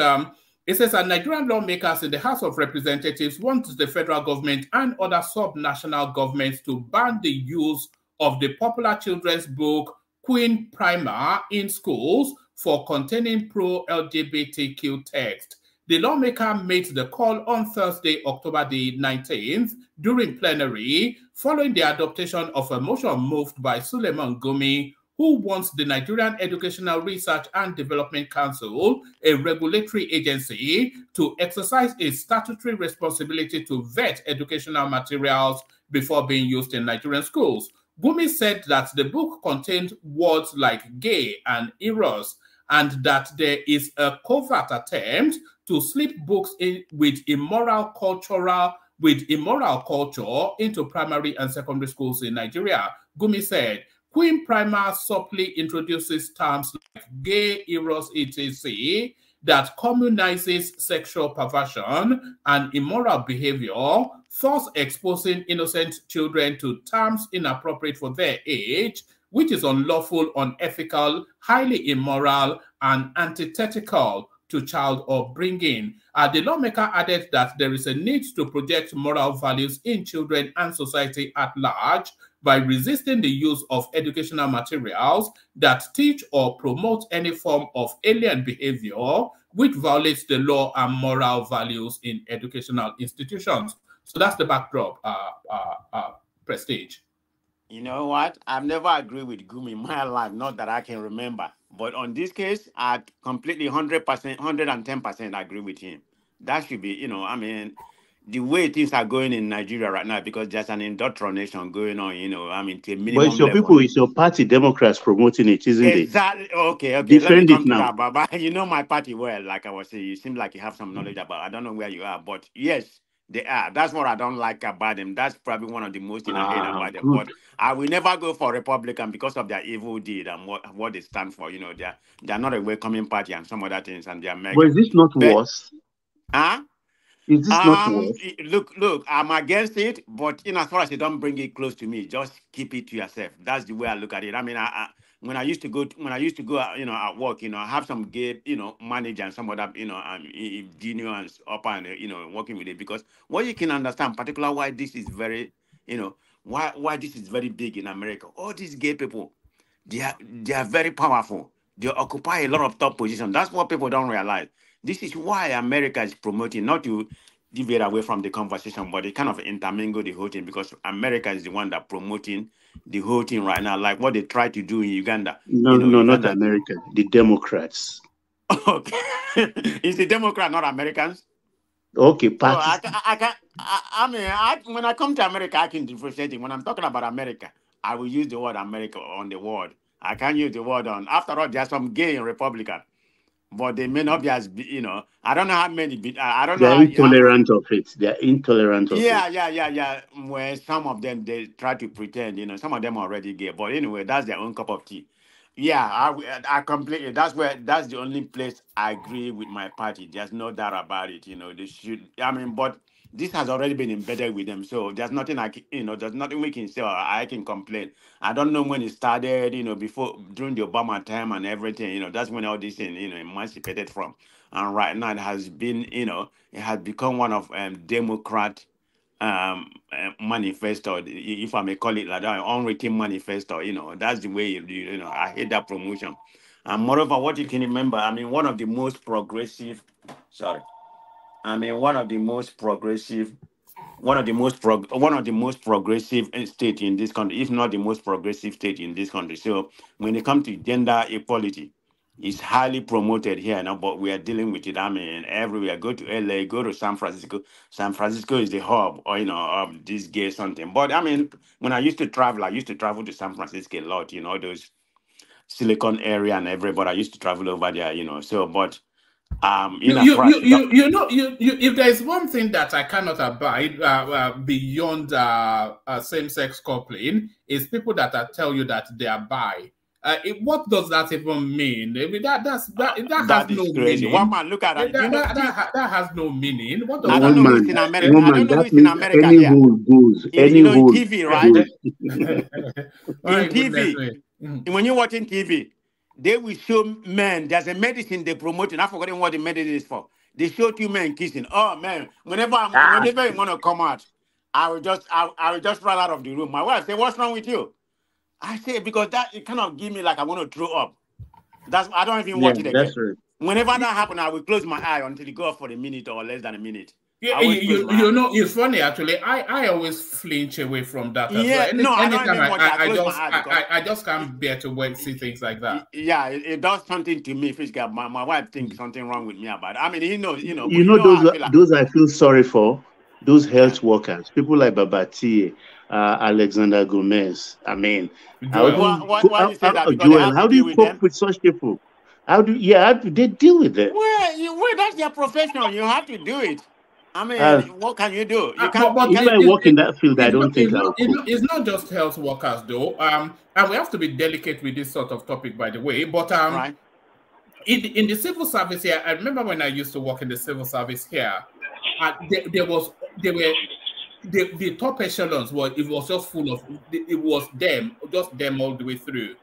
says Nigerian lawmakers in the House of Representatives want the federal government and other sub-national governments to ban the use of the popular children's book Queen Primer in schools for containing pro-LGBTQ text. The lawmaker made the call on Thursday, October the 19th, during plenary, following the adoption of a motion moved by Suleiman Gumi, who wants the Nigerian Educational Research and Development Council, a regulatory agency, to exercise its statutory responsibility to vet educational materials before being used in Nigerian schools. Gumi said that the book contained words like gay and eros, and that there is a covert attempt to slip books in with immoral culture into primary and secondary schools in Nigeria. Gumi said, Queen Primer subtly introduces terms like gay, eros, etc., that communizes sexual perversion and immoral behavior, thus exposing innocent children to terms inappropriate for their age, which is unlawful, unethical, highly immoral, and antithetical to child upbringing. The lawmaker added that there is a need to project moral values in children and society at large by resisting the use of educational materials that teach or promote any form of alien behavior which violates the law and moral values in educational institutions. So that's the backdrop, Prestige. You know what? I've never agreed with Gumi in my life, not that I can remember. But on this case, I completely 100%, 110% agree with him. That should be, you know, I mean, the way things are going in Nigeria right now, because there's an indoctrination going on, you know, I mean, to a minimum But it's your level. people, it's your party, Democrats, promoting it, isn't it? Exactly. Okay, okay. Defend Let me come it to now. that, Baba. You know my party well, like I was saying. You seem like you have some knowledge about. I don't know where you are, but yes, they are. That's what I don't like about them. That's probably one of the most things I hate about them. Good. But I will never go for Republican because of their evil deed and what they stand for. You know, they're not a welcoming party and some other things, and they're mega. But is this not worse? Huh? Is this not worse? Look, I'm against it, but in as far as you don't bring it close to me, just keep it to yourself. That's the way I look at it. I mean, when I used to go, you know, at work, you know, I have some gay, you know, manager and some other, you know, junior and upper, and you know, working with it, because what you can understand, particularly why this is very, you know, why this is very big in America. All these gay people, they are very powerful. They occupy a lot of top positions. That's what people don't realize. This is why America is promoting, not to deviate away from the conversation, but they kind of intermingle the whole thing, because America is the one that promoting the whole thing right now, like what they try to do in Uganda. No, you know, no, Uganda. not America. The Democrats. Okay. Is the Democrat not Americans? Okay, So parties. I mean, when I come to America, I can differentiate it. When I'm talking about America, I will use the word America on the word. I can't use the word on. After all, there's some gay and Republican, but they may not be as, you know, I don't know how many. I don't know. They're intolerant of it. They're intolerant of it. Yeah. Where some of them, they try to pretend, you know, some of them are already gay. But anyway, that's their own cup of tea. Yeah, I completely, that's the only place I agree with my party. There's no doubt about it. You know, they should, I mean, but this has already been embedded with them. So there's nothing there's nothing we can say or I can complain. I don't know when it started, you know, during the Obama time and everything, you know, that's when all this thing, you know, emancipated from. And right now it has been, you know, it has become one of Democrat manifesto, if I may call it like that, unwritten manifesto. You know, that's the way you know. I hate that promotion. And moreover, what you can remember, I mean, one of the most progressive state in this country, if not the most progressive state in this country. So when it comes to gender equality, it's highly promoted here now, but we are dealing with it. I mean, everywhere. Go to LA, go to San Francisco. San Francisco is the hub, or you know, of this gay something. But I mean, when I used to travel to San Francisco a lot. You know, those Silicon area and everybody. I used to travel over there. You know, so but if there's one thing that I cannot abide beyond same-sex coupling, is people that tell you that they are bi. What does that even mean? I mean, that has no crazy. meaning. One man, look at that. That has no meaning. What does I don't know who's in America. I don't know who's in America any here. hole goes. You know, in TV, right? Oh, in TV, when you're watching TV, they will show men. There's a medicine they're promoting. I've forgotten what the medicine is for. They show two men kissing. Oh man, whenever you want to come out, I will just run out of the room. My wife say, "What's wrong with you?" I say, because that it kind of give me like I want to throw up. I don't even watch it again. That's right. Whenever that happens, I will close my eye until it go off for a minute or less than a minute. You know, it's funny actually. I always flinch away from that. Yeah, I just can't bear to see things like that. Yeah, it does something to me. My wife thinks something wrong with me about it. I mean, you know. Those I feel sorry for. Those health workers, people like Babati, Alexander Gomez. I mean, why you say that? Joel, how do you cope with such people? How do they deal with it? Well, that's their profession. You have to do it. I mean, what can you do? You can't. If I work in that field, I don't think I'll cope. It's not just health workers, though. And we have to be delicate with this sort of topic, by the way. But right. in the civil service here, I remember when I used to work in the civil service here, the top echelons it was just full of just them all the way through.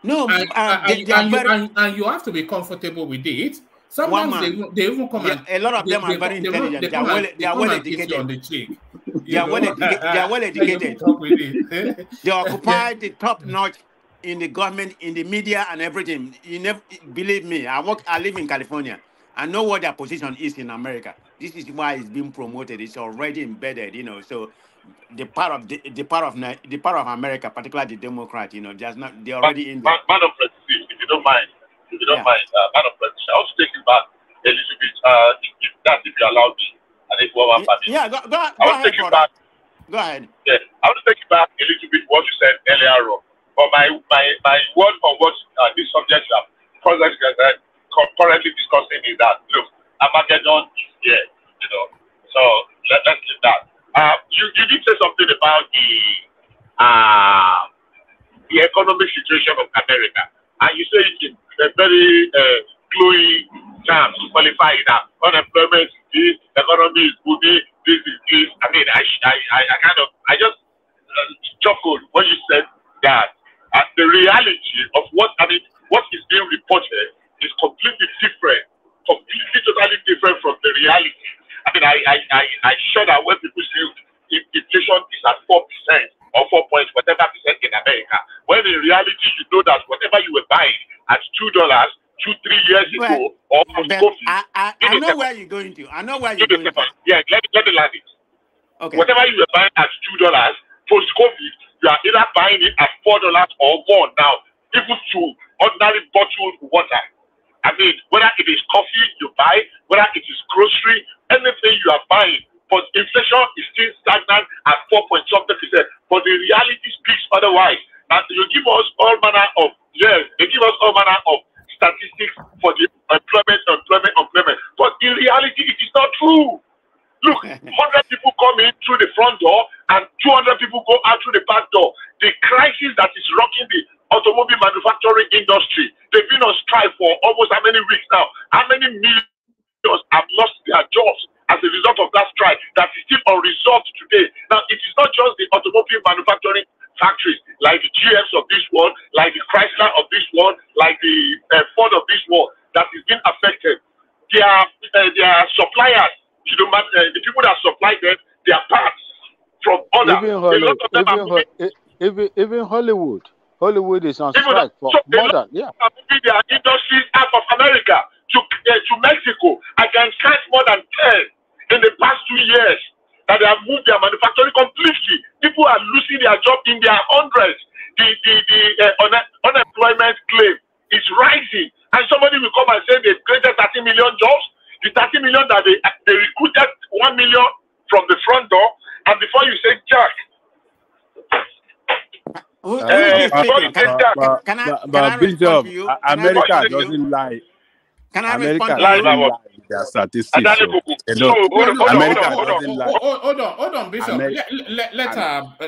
No, and you have to be comfortable with it. Sometimes they even come and a lot of them are very intelligent. They are well educated. On the cheek. They are well educated. They occupy the top notch in the government, in the media, and everything. You never believe me. I live in California. I know what their position is in America. This is why it's being promoted. It's already embedded, So the part of America, particularly the Democrat, they're already in there. Man of President, if you don't mind, man of President, I want to take you back a little bit. If you allow me, and if you have permission. Yeah, go I want to take you back. Go ahead. Yeah, I want to take you back a little bit what you said earlier on. But my word on what this subject you have currently discussing is that look, Armageddon is here, So let's leave that. You did say something about the economic situation of America, and you say it in a very glowing terms to qualify that unemployment is this, economy is good, this is this. I mean, I just chuckled when you said that the reality of what is being reported is completely different, totally different from the reality. I mean, I shudder when people say inflation is at 4% or 4.whatever% in America, when in reality you know that whatever you were buying at $2 2-3 years ago, or I know where you're going to. I know where you're going to. Yeah, let me land it. Okay. Whatever you were buying at $2 post-COVID, you are either buying it at $4 or more now, even to ordinary bottled water. I mean, whether it is coffee you buy, whether it is grocery, anything you are buying, but inflation is still stagnant at 4.something%. But the reality speaks otherwise. And you give us all manner of statistics for the employment. But in reality, it is not true. Look, 100 people come in through the front door and 200 people go out through the back door. The crisis that is rocking the automobile manufacturing industry, they've been on strike for almost how many weeks now? How many millions have lost their jobs as a result of that strike that is still unresolved today? Now, it is not just the automobile manufacturing factories like the GMs of this world, like the Chrysler of this world, like the Ford of this world that is being affected. Their suppliers, the people that supply them, their parts from others. Even Hollywood is on strike for more than their industries out of America to Mexico. I can count more than 10 in the past 2 years that they have moved their manufacturing completely. People are losing their job in their hundreds. The unemployment claim is rising, and somebody will come and say they've created 30 million jobs. The 30 million that they recruited 1 million from the front door, and before you say Jack. But Bishop, America doesn't lie. Can I America respond doesn't lie with their statistics. America doesn't lie. Hold on, Bishop.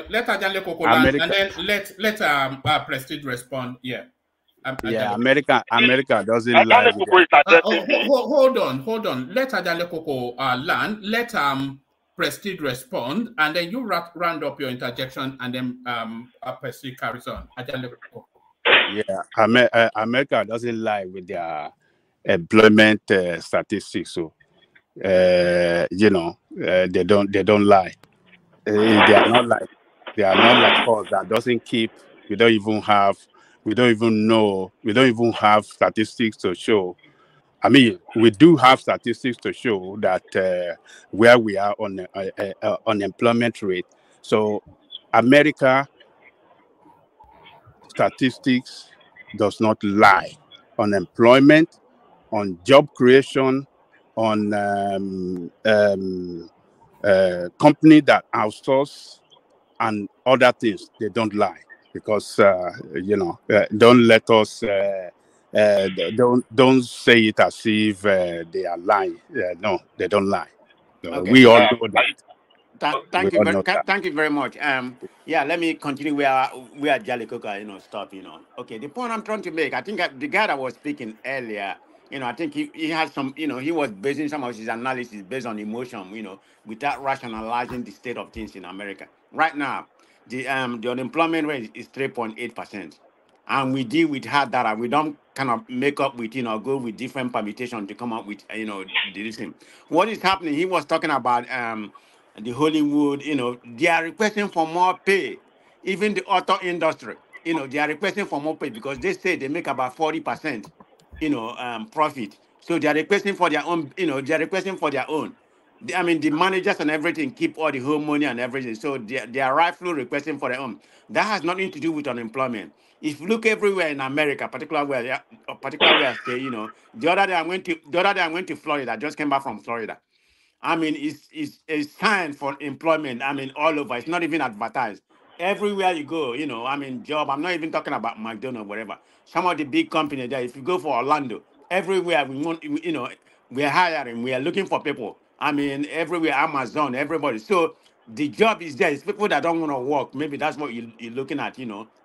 Let Ajanle Koko land, and then let Prestige respond. Yeah. America doesn't lie. Hold on. Let Ajanle Koko land. Let Prestige respond, and then you round up your interjection, and then Prestige carries on. Ajanle Koko. Yeah, America doesn't lie with their employment statistics. So they don't lie. They are not like us that doesn't keep. We don't even have statistics to show. I mean, we do have statistics to show that where we are on unemployment rate. So America statistics does not lie on employment, on job creation, on company that outsource and other things. They don't lie because don't let us don't say it as if they are lying. No, they don't lie. Okay. We all know that. Thank you very much. Let me continue where Jale Coker, stop. Okay, the point I'm trying to make, I think the guy that was speaking earlier, I think he had some, he was basing some of his analysis based on emotion, without rationalizing the state of things in America. Right now, the unemployment rate is 3.8%. and we deal with hard data. We don't kind of make up with, go with different permutation to come up with, the thing. What is happening? He was talking about the Hollywood, they are requesting for more pay. Even the auto industry, they are requesting for more pay because they say they make about 40%, profit. So they are requesting for their own, they are requesting for their own. I mean, the managers and everything keep all the home money and everything. So they are rightfully requesting for their own. That has nothing to do with unemployment. If you look everywhere in America, particularly where I stay, the other day I went to Florida. I just came back from Florida. I mean, it's a sign for employment. I mean, all over. It's not even advertised. Everywhere you go, I mean, job. I'm not even talking about McDonald's, whatever. Some of the big companies there. If you go for Orlando, everywhere we want, we're hiring. We are looking for people. I mean, everywhere, Amazon, everybody. So the job is there. It's people that don't want to work. Maybe that's what you're looking at.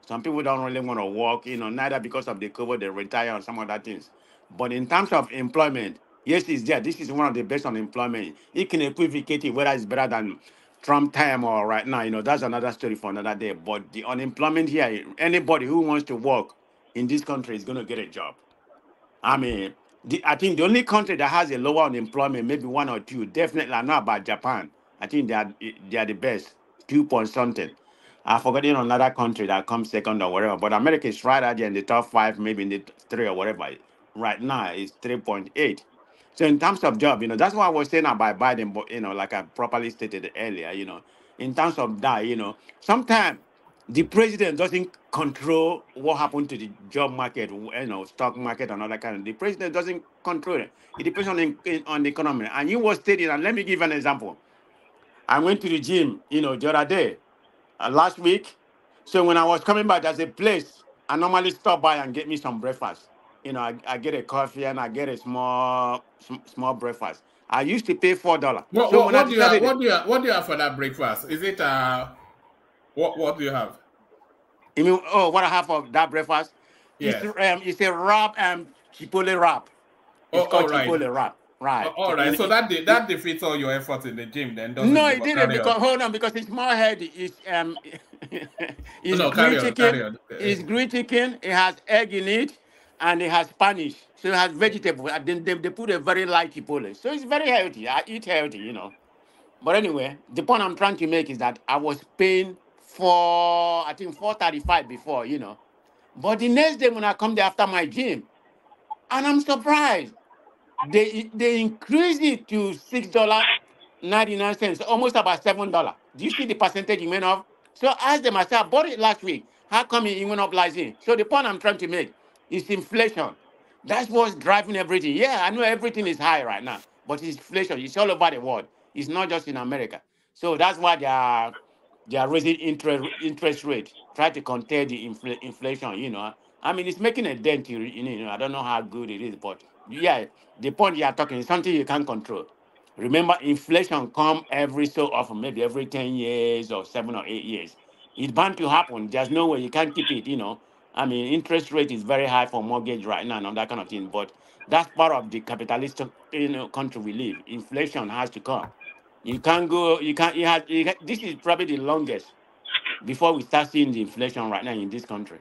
Some people don't really want to work. Neither because of the COVID, they retire, or some other things. But in terms of employment, yes, it's there. This is one of the best unemployment. It can equivocate it whether it's better than Trump time or right now. That's another story for another day. But the unemployment here, anybody who wants to work in this country is going to get a job. I mean, I think the only country that has a lower unemployment, maybe one or two, definitely I know about Japan. I think they are the best, 2 point something. I forgot another country that comes second or whatever, but America is right out there in the top 5, maybe in the 3 or whatever. Right now, it's 3.8. So in terms of job, that's what I was saying about Biden, but like I properly stated earlier, in terms of that, sometimes the president doesn't control what happened to the job market, stock market and all that kind of. The president doesn't control it. It depends on the economy. And you were stating, and let me give an example. I went to the gym, the other day, last week. So when I was coming back, there's a place I normally stop by and get me some breakfast. I get a coffee and I get a small breakfast. I used to pay $4. So when I decided, what do you have for that breakfast? Is it what do you have? You mean what I have for that breakfast? Yes. It's a wrap chipotle wrap. It's called chipotle wrap. Right. All right. So that defeats all your efforts in the gym then, doesn't it? No, it didn't, because it's more healthy. It's grilled chicken. It's grilled chicken. It has egg in it, and it has Spanish. So it has vegetables. And then they put a very light chipotle. So it's very healthy. I eat healthy, But anyway, the point I'm trying to make is that I was paying for, I think, $4.35 before, But the next day when I come there after my gym, and I'm surprised, they increased it to $6.99, almost about $7. Do you see the percentage it went up? So I asked them, I said, I bought it last week. How come it went up last week? So the point I'm trying to make is inflation. That's what's driving everything. Yeah, I know everything is high right now, but it's inflation. It's all over the world. It's not just in America. So that's why they are raising interest rate, try to contain the inflation. I mean, it's making a dent. I don't know how good it is, but yeah, the point you are talking is something you can't control. Remember, inflation come every so often, maybe every 10 years or 7 or 8 years. It's bound to happen. There's no way you can't keep it. I mean, interest rate is very high for mortgage right now and all that kind of thing. But that's part of the capitalist, country we live. Inflation has to come. You can't go. You can't. This is probably the longest before we start seeing the inflation right now in this country.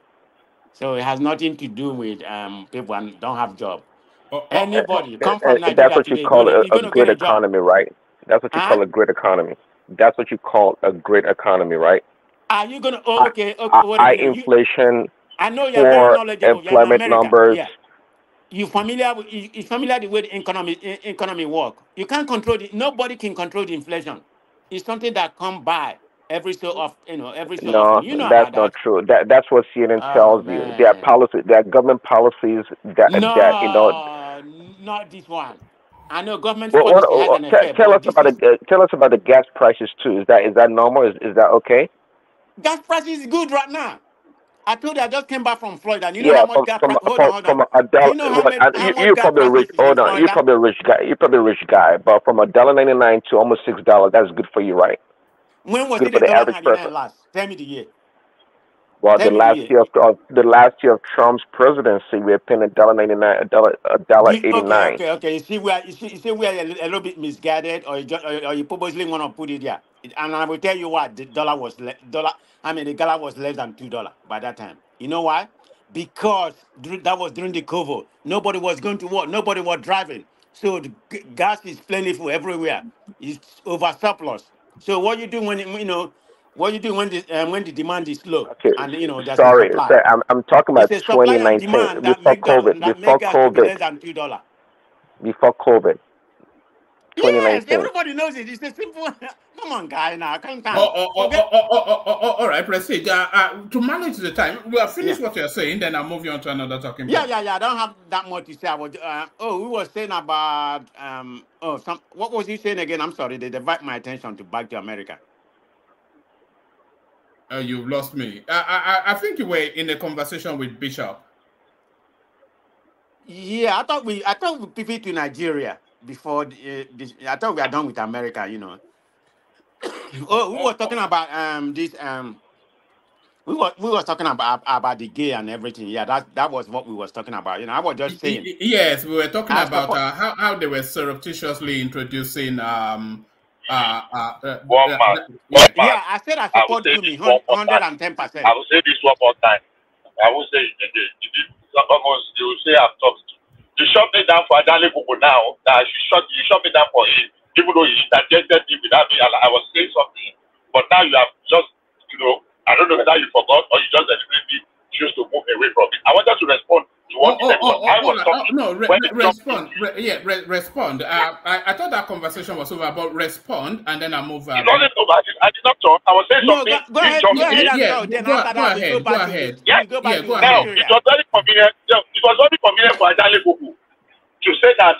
So it has nothing to do with people and don't have job. Anybody come from And that's Nigeria what you today, call you're a gonna get good a job. economy, right? That's what you call a great economy. That's what you call a great economy, right? Are you gonna? Okay. Wait a High minute. inflation, I know you're very poor knowledgeable. You're in employment America. numbers. Yeah. You familiar the way the economy work. You can't control it. Nobody can control the inflation. It's something that come by every so often. Every so often. No, You know that's about not that. true. That's what CNN Oh tells you. There are man. policies, there are government policies that. No, not this one. I know government Well, policy has an effect, tell us but this is about the gas prices too. Is that normal? Is that okay? gas prices is good right now. I told you I just came back from Florida. And you know how Yeah, much gas price? Hold on. from a Do dollar. you know Well, how much you're gas probably rich. prices is in Hold on, you're Florida? probably a rich guy. You're probably a rich guy. But from $1.99 to almost $6, that's good for you, right? When was Good it for the the dollar average 99 person. last? Tell me the year. Well, Tell me the year. the last year of Trump's presidency, we are paying $1.99, $1.89. Okay. You see where a little bit misguided, or you purposely want to put it there. And I will tell you what, the dollar was the dollar was less than $2 by that time. You know why? because that was during the COVID. Nobody was going to work. Nobody was driving. So the gas is plentiful everywhere. It's over surplus. So what you do when what you do when the demand is low Okay, and there's a sorry, supply? sir. I'm talking about It's a supply and 2019, demand that before make COVID, before gas to be COVID, less than $2. before COVID, Yes, 2019. everybody knows it. It's a simple. Come on, guy. Now, calm down. All right, Prestige. To manage the time, we'll finish Yeah. what you're saying, then I'll move you on to another talking Yeah, point. I don't have that much to say. I was, we were saying about what was you saying again? I'm sorry, they divert my attention to back to America. You've lost me. I think you were in a conversation with Bishop. Yeah, I thought we pivot to Nigeria before this. I thought we are done with America. We were talking about this we were talking about the gay and everything. Yeah, that was what we was talking about. I was just saying. Yes, we were talking As about support- how they were surreptitiously introducing One man. Yeah, I said I I will support say Gumi this one more time. 110%. I will say this one more time. I will say it again. Almost you will say I've talked. You shut me down for Adale Kuku now. You shut me down for him, even though you interjected me without me. I was saying something, but now you have just, I don't know whether you forgot or you just deliberately choose to move away from it. I wanted to respond to what you said. I was talking. Respond. I thought that conversation was over, but respond, and then I'll move. It wasn't over. I did not talk. I was saying No, something. go ahead. Go ahead. Go ahead. Now, it was very convenient. It was very convenient for Adale Kuku to say that,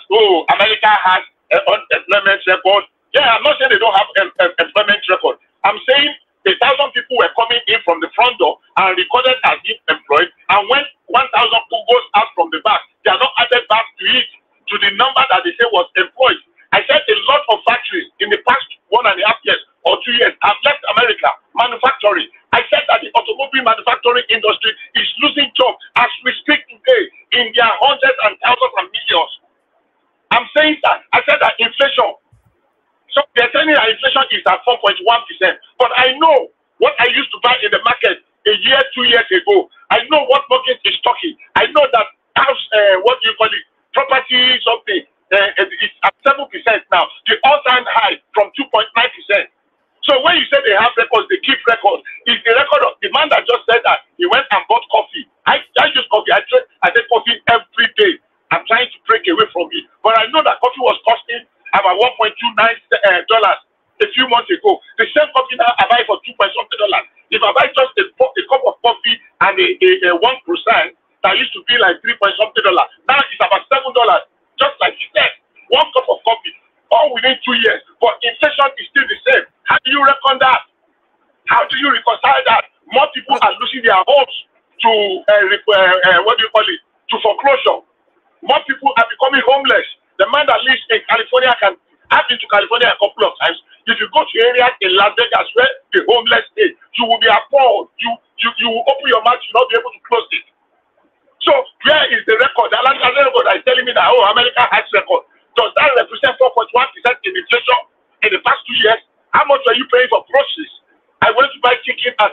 America has an unemployment record. Yeah, I'm not saying they don't have an employment record. I'm saying 1,000 people were coming in from the front door and recorded as being employed. And when 1,000 people goes out from the back, they are not added back to it, to the number that they say was employed. I said a lot of factories in the past 1.5 years or 2 years have left America manufacturing. I said that the automobile manufacturing industry is losing jobs as we speak today in their hundreds and thousands and millions. I'm saying that. I said that inflation. So they're telling me that inflation is at 4.1%. But I know what I used to buy in the market a year, 2 years ago. I know what market is talking. I know that house, what do you call it, property something, it's at 7% now. The all-time high from 2.9%. So when you say they have records, they keep records. It's the record of the man that just said that he went and bought coffee. I use coffee. I take coffee every day. I'm trying to break away from it. But I know that coffee was costing about $1.29 a few months ago. The same coffee now I buy for $2.something. If I buy just a cup of coffee and a 1%, that used to be like $3.something. Now it's about $7. Just like you said, 1 cup of coffee, all within 2 years. But inflation is still the same. How do you reckon that? How do you reconcile that? More people are losing their homes to to foreclosure. More people are becoming homeless. The man that lives in California I've been to California a couple of times. If you go to areas in Las Vegas where the homeless stay, you will be appalled. You will open your mouth, you'll not be able to close it. So where is the record? The record is telling me that America has record. Does that represent 4.1% in inflation in the past 2 years? How much are you paying for groceries? I went to buy chicken at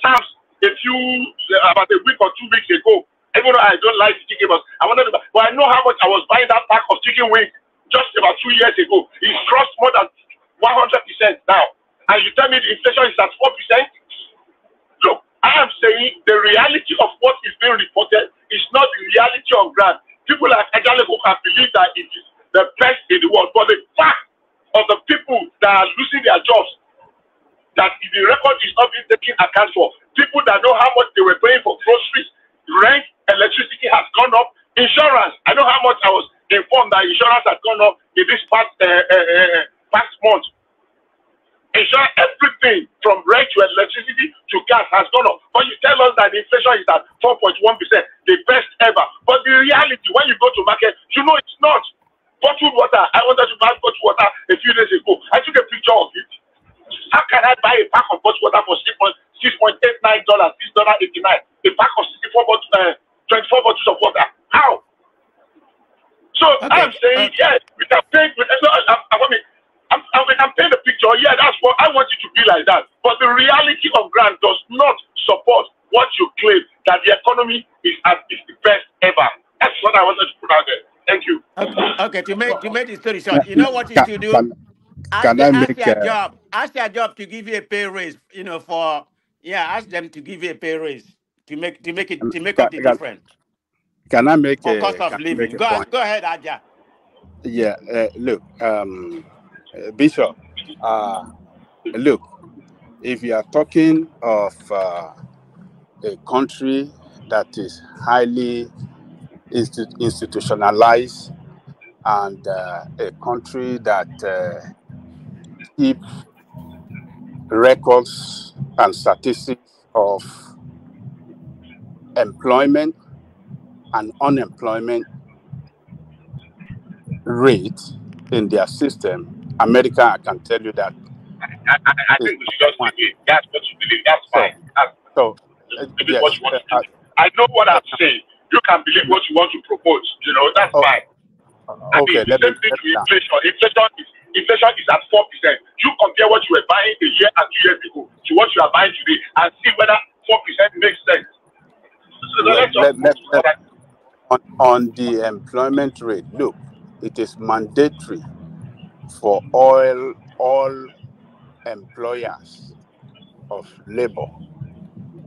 Sam's about a week or 2 weeks ago. Even though I don't like chicken, but I wanted to buy. But I know how much I was buying that pack of chicken wings just about 2 years ago. It's crossed more than 100% now. And you tell me the inflation is at 4%? Look, I am saying the reality of what is being reported is not the reality on ground. People like Adale Kuku can believe that it is the best in the world. But the fact of the people that are losing their jobs, that the record is not being taken account for. People that know how much they were paying for groceries, rent, electricity has gone up. Insurance, I know how much I was informed that insurance has gone up in this past month. Insurance, everything from rent to electricity to gas has gone up. But you tell us that the inflation is at 4.1%, the best ever. But the reality, when you go to market, you know it's not. Bottled water, I wanted to buy bottled water a few days ago. I took a picture of it. How can I buy a pack of bottled water for $6.89, $6.89? A pack of 24 bottles of water. How? So I'm saying, yes, we can paint. We can paint the picture. Yeah, that's what I want it to be like that. But the reality of ground does not support what you claim that the economy economy is the best ever. That's what I wanted to put out there. Thank you. Okay, to make the story short, you know what you should do? Can I make Ask their job to give you a pay raise, ask them to give you a pay raise to make up the difference can I make for a cost of can I living. make a point? Go ahead, Aja. Yeah, look, Bishop, look, if you are talking of a country that is highly institutionalized and a country that keeps records and statistics of employment and unemployment rate in their system, America, I can tell you that. I think we should just believe. That's what you believe. That's fine. So, believe what you want to believe. I know what I'm saying. You can believe what you want to propose. That's fine. I mean, the same thing to inflation. Inflation is at 4%. You compare what you were buying a year and 2 years ago to what you are buying today and see whether 4% makes sense. So on the employment rate, look, it is mandatory for all employers of labor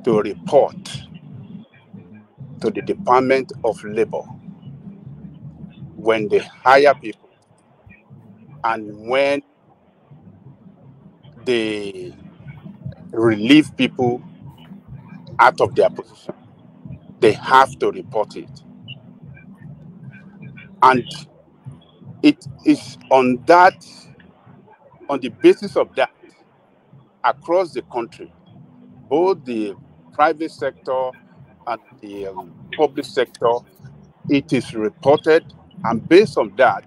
to report to the Department of Labor when they hire people and when they relieve people out of their position. They have to report it. And it is on the basis of that, across the country, both the private sector and the public sector, it is reported, and based on that,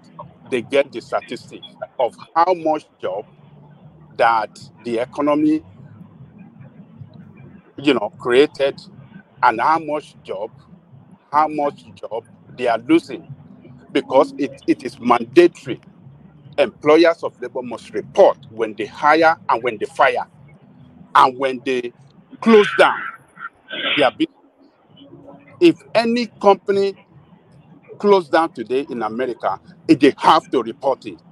they get the statistics of how much job that the economy, created, and how much job they are losing, because it is mandatory. Employers of labor must report when they hire and when they fire and when they close down their business. If any company closed down today in America, they have to report it.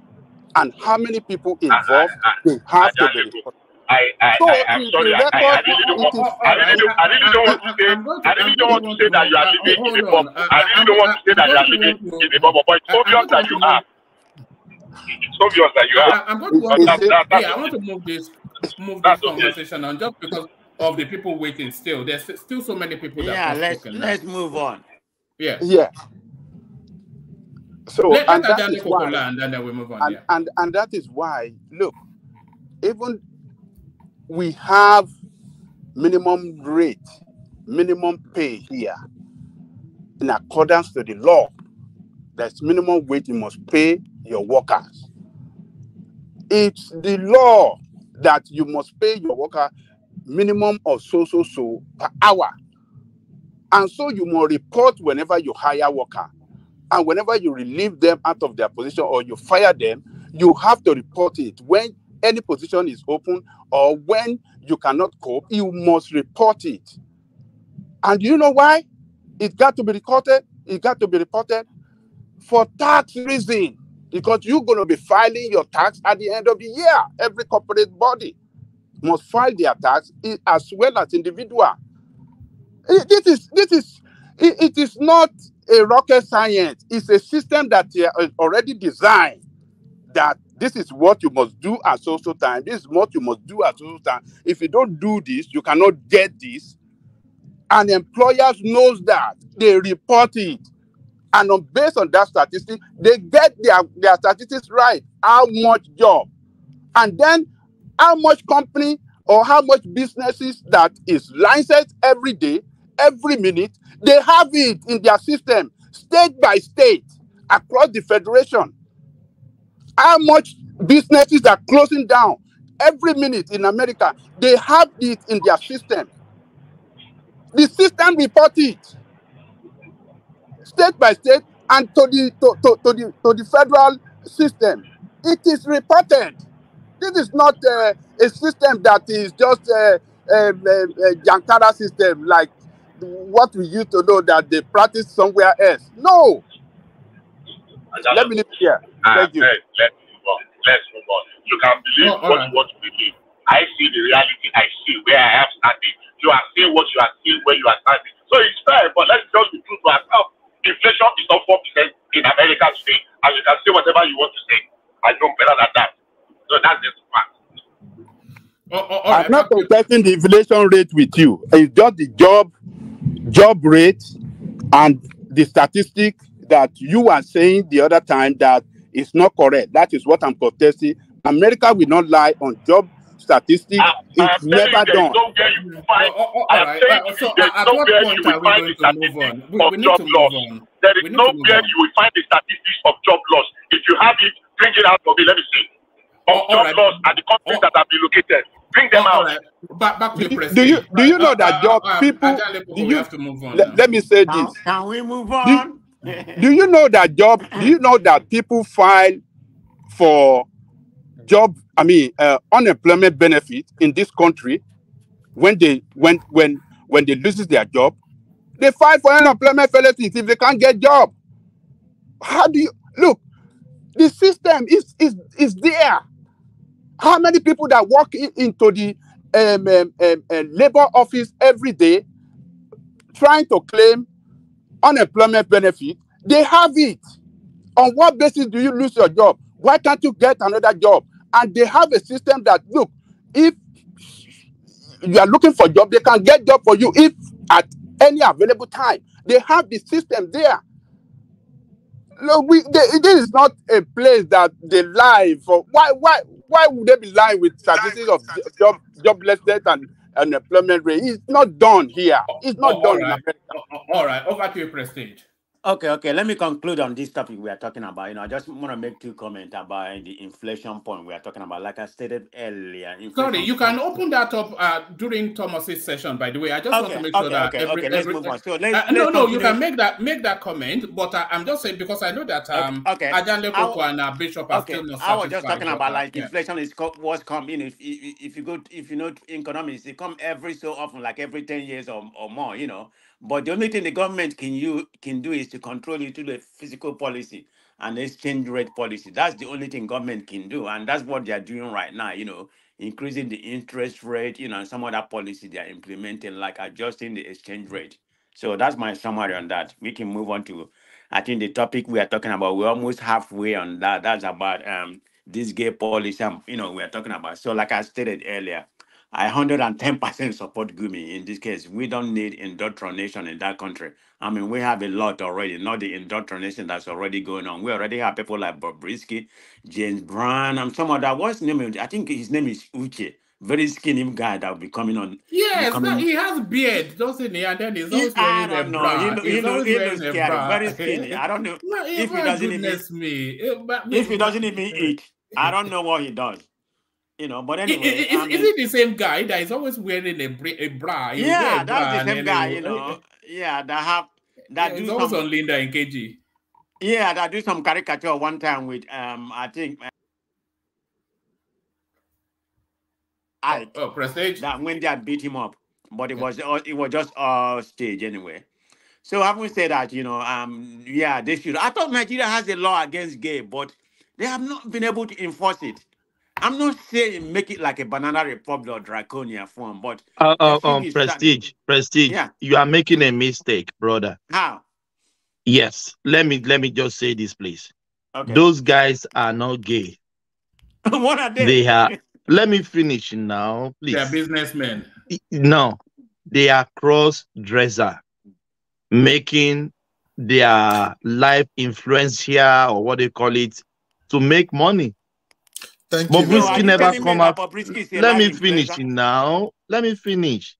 And how many people involved, they have to be reported. I'm sorry. I really don't want to say that you are living in a bubble. I really don't want to say that you are living in a bubble, but it's obvious that you are. It's obvious that you are. I'm going to I want to move this conversation on, just because of the people waiting still. There's still so many people that have spoken. Let's move on. Yeah. So and that is why, and then we move on. And that is why, look, even we have minimum pay here in accordance to the law. There's minimum wage you must pay your workers. It's the law that you must pay your worker minimum of so per hour. And so you must report whenever you hire worker. And whenever you relieve them out of their position or you fire them, you have to report it. When any position is open or when you cannot cope, you must report it. And you know why? It got to be recorded. It got to be reported for tax reason, because you're going to be filing your tax at the end of the year. Every corporate body must file their tax as well as individual. It is not a rocket science. It's a system that is already designed, that this is what you must do at so time. This is what you must do at so time. If you don't do this, you cannot get this. And employers knows that. They report it. And based on that statistic, they get their statistics right. How much job? And then how much company or how much businesses that is licensed every day, every minute, they have it in their system, state by state, across the federation. How much businesses are closing down every minute in America, they have it in their system. The system reports it state by state and to the federal system. It is reported. This is not a system that is just a Jankara system, like what we used to know that they practice somewhere else. No. Let me leave it here. Thank you. Let's move on. Let's move on. You can believe what you want to believe. I see the reality. I see where I am standing. You are seeing what you are seeing where you are standing. So it's fair, but let's just be true to ourselves. Inflation is not 4% in America today, and you can say whatever you want to say. I know better than that. So that's just fact. I'm not contesting the inflation rate with you. It's just the job rate and the statistic that you are saying the other time that is not correct. That is what I'm contesting. America will not lie on job statistics. It's never done. So at what point are we going to move on? We need to move on. There is nowhere you will find the statistics of job loss. If you have it, bring it out for me. Let me see. Of job loss and the countries that have been located. Bring them out. Back to the Do you know that job people? We have to move on. Let me say this. Can we move on? Do you know that job? Do you know that people file for job? I mean, unemployment benefit in this country when they loses their job, they file for unemployment benefits if they can't get job. How do you look? The system is there. How many people that walk into the labor office every day trying to claim unemployment benefit? They have it. On what basis do you lose your job? Why can't you get another job? And they have a system that, look, if you are looking for a job, they can get job for you if at any available time. They have the system there. Look, this is not a place that they lie for. Why would they be lying with statistics of joblessness and unemployment rate? It's not done here. It's not done in America. All right, over to your Prestige. Okay. Let me conclude on this topic we are talking about. I just want to make 2 comments about the inflation point we are talking about. Like I stated earlier. Sorry, you can open that up during Thomas's session. By the way, I just want to make sure that let's move on. So you can make that comment. But I'm just saying because I know that Ajan Lekoko and Bishop are still not satisfied. I was just talking about like inflation is what's coming. If you know economics, it come every so often, like every 10 years or more. But the only thing the government can do is to control it through the fiscal policy and exchange rate policy. That's the only thing government can do, and that's what they are doing right now. Increasing the interest rate. And some other policy they are implementing, like adjusting the exchange rate. So that's my summary on that. We can move on to, I think, the topic we are talking about. We're almost halfway on that. That's about this gay policy. We are talking about. So, like I stated earlier, I 110% support Gumi in this case. We don't need indoctrination in that country. I mean, we have a lot already, not the indoctrination that's already going on. We already have people like Bobrisky, James Brown, and some other. What's his name? I think his name is Uche. Very skinny guy that will be coming on. Yes, he has a beard, doesn't he? And then he's always wearing a bra. He looks very skinny. I don't know if he doesn't if he doesn't even eat. I don't know what he does. But anyway, is it the same guy that is always wearing a bra? Yeah, that's the same guy. Yeah, that do always on Linda and KG. Yeah, that do some caricature one time with I think Ike. Prestige. That when they beat him up, but it was just stage anyway. So having said that, they should. I thought Nigeria has a law against gay, but they have not been able to enforce it. I'm not saying make it like a banana republic or draconia form, but Prestige. Yeah. You are making a mistake, brother. How? Yes. Let me just say this, please. Okay. Those guys are not gay. What are they? They are. Let me finish now, please. They are businessmen. No, they are cross-dresser, making their life influencer or what they call it to make money. Thank you. Bobrisky never come out. Let me finish now. Let me finish.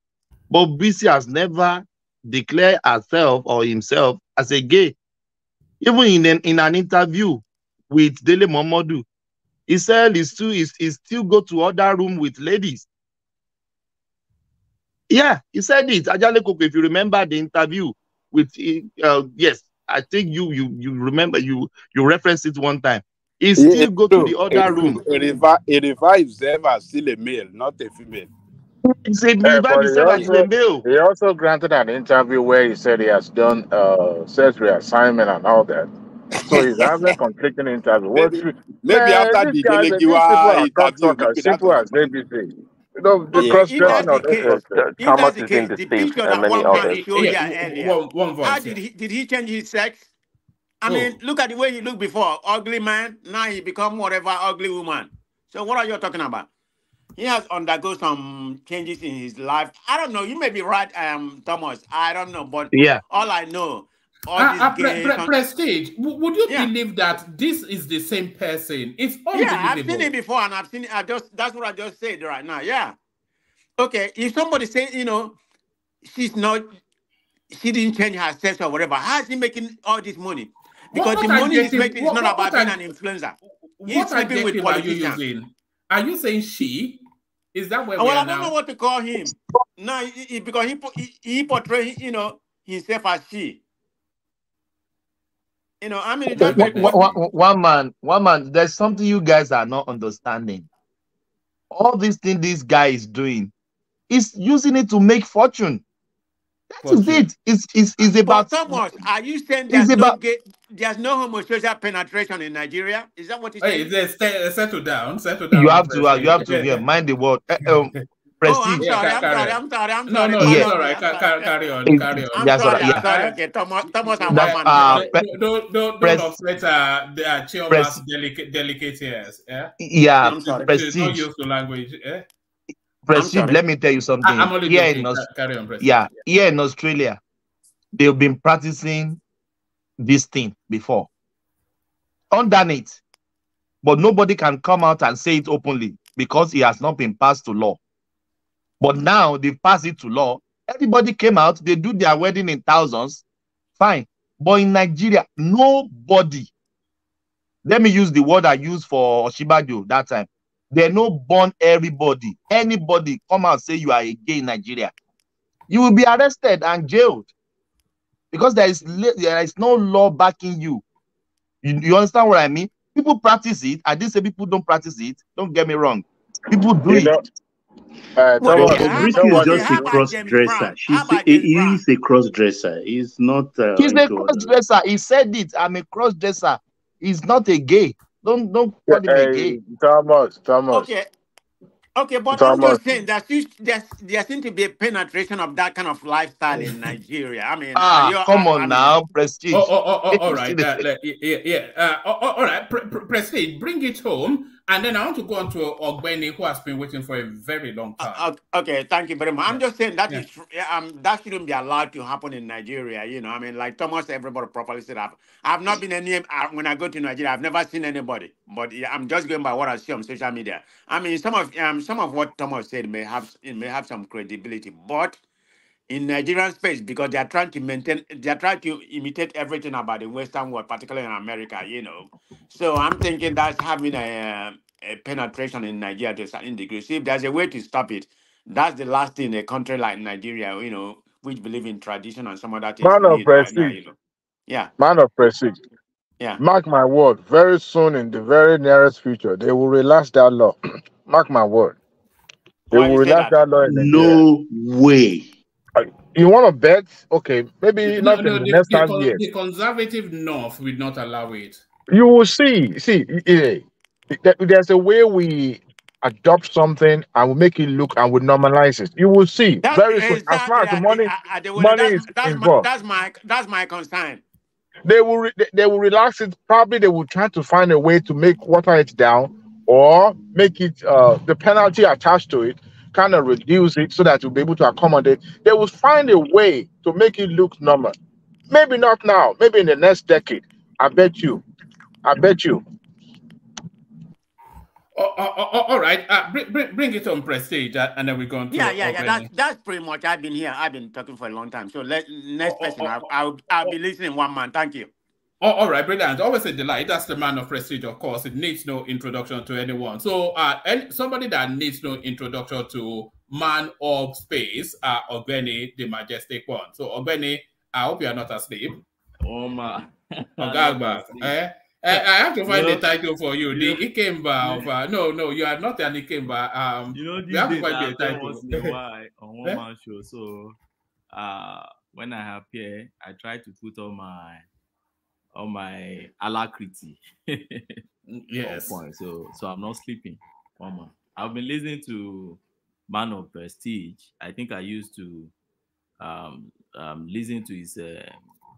Bobrisky has never declared herself or himself as a gay. Even in an interview with Dele Momodu, he said he still go to other room with ladies. Yeah, he said it. Ajale Koko, if you remember the interview with yes, I think you remember you referenced it one time. He still go to the other room. He revives them as still a male, not a female. He also granted an interview where he said he has done sex reassignment and all that. So he's having conflicting interview. Maybe Man, after these the guys, these people are not interview, talk as maybe that simple was as ABC. You know, the Yeah, cross dressing of this process. Thomas is in the state, and many others. One voice. How did he change his sex? I mean, look at the way he looked before. Ugly man. Now he become whatever ugly woman. So what are you talking about? He has undergone some changes in his life. I don't know. You may be right, Thomas. I don't know. But all I know, all these gays... Prestige, would you believe that this is the same person? It's unbelievable. Yeah, I've seen it before, and I've seen it. That's what I just said right now. Yeah. Okay, if somebody say, you know, she didn't change her sex or whatever, how is he making all this money? Because the money he's making is not about being an influencer. He's sleeping with politicians. Are you using? Are you saying she? Is that where we well, are I don't know what to call him. No, because he portrays, you know, himself as she. You know, I mean, one man, there's something you guys are not understanding. All these things this guy is doing, is using it to make fortune. That is it. It's about. But Thomas, are you saying there's no homosexual penetration in Nigeria? Is that what you're saying? Hey, settle down. You have to mind the word. Prestige. I'm sorry. No, it's all right. Carry on. I'm sorry. Okay, Thomas and one man. Don't upset the chairman's delicate ears. Yeah, Prestige. Don't use the language. Prestige, let me tell you something. I'm only joking. Carry on, Prestige. Yeah, here in Australia, they've been practicing this thing before. Undone it. But nobody can come out and say it openly because it has not been passed to law. But now they've passed it to law. Everybody came out, they do their wedding in thousands. Fine. But in Nigeria, nobody, let me use the word I used for Oshibajo that time. They no born everybody. Anybody come out and say you are a gay in Nigeria, you will be arrested and jailed. Because there is no law backing you. You understand what I mean? People practice it. I didn't say people don't practice it. Don't get me wrong. People do it. Bobrisky is just a cross-dresser. He is a cross-dresser. He's not. He's a cross-dresser. He said it. I'm a cross-dresser. He's not a gay. Don't call him a gay. Thomas. Okay, but I'm just saying that there seems to be a penetration of that kind of lifestyle in Nigeria. I mean, come on now, Prestige. All right. All right, Prestige, bring it home. And then I want to go on to Ogbeni, who has been waiting for a very long time. Okay, thank you very much. I'm just saying that that shouldn't be allowed to happen in Nigeria. You know, I mean, like Thomas, everybody properly said, I've not been when I go to Nigeria, I've never seen anybody. But I'm just going by what I see on social media. I mean, some of what Thomas said may have some credibility, but in Nigerian space, because they are trying to imitate everything about the Western world, particularly in America, you know. So I'm thinking that's having a penetration in Nigeria to a certain degree. See, if there's a way to stop it, that's the last thing a country like Nigeria, you know, which believe in tradition and some other things. Man of Prestige. You know. Yeah. Man of Prestige. Yeah. Mark my word, very soon in the very nearest future, they will relax that law. Mark my word. They will relax that law in Nigeria. No way. You want to bet? Okay, maybe not in the next 5 years. The conservative North will not allow it. You will see. There's a way we adopt something and we make it look and we normalize it. You will see very soon. As far as the money is involved. That's my concern. They will relax it. Probably they will try to find a way to water it down or make it the penalty attached to it, kind of reduce it so that you'll be able to accommodate. They will find a way to make it look normal. Maybe not now, maybe in the next decade. I bet you. All right. Bring it on, Prestige, and then we're going to. Yeah. That's pretty much. I've been here. I've been talking for a long time. So next person, I'll be listening. One man. Thank you. All right, brilliant. Always a delight. That's the man of Prestige, of course. It needs no introduction to anyone. So, somebody that needs no introduction to man of space, Ogbeni, the majestic one. So, Ogbeni, I hope you are not asleep. Oh, man. Ogagba, I have to find the title for you. You The Ikemba of no, you are not an Ikemba. you know, We these have to days find I me a appear title. once in a while on one man show. So when I appear, I try to put on my alacrity on Yes. point. So I'm not sleeping. One man. I've been listening to Man of Prestige. I think I used to listen to his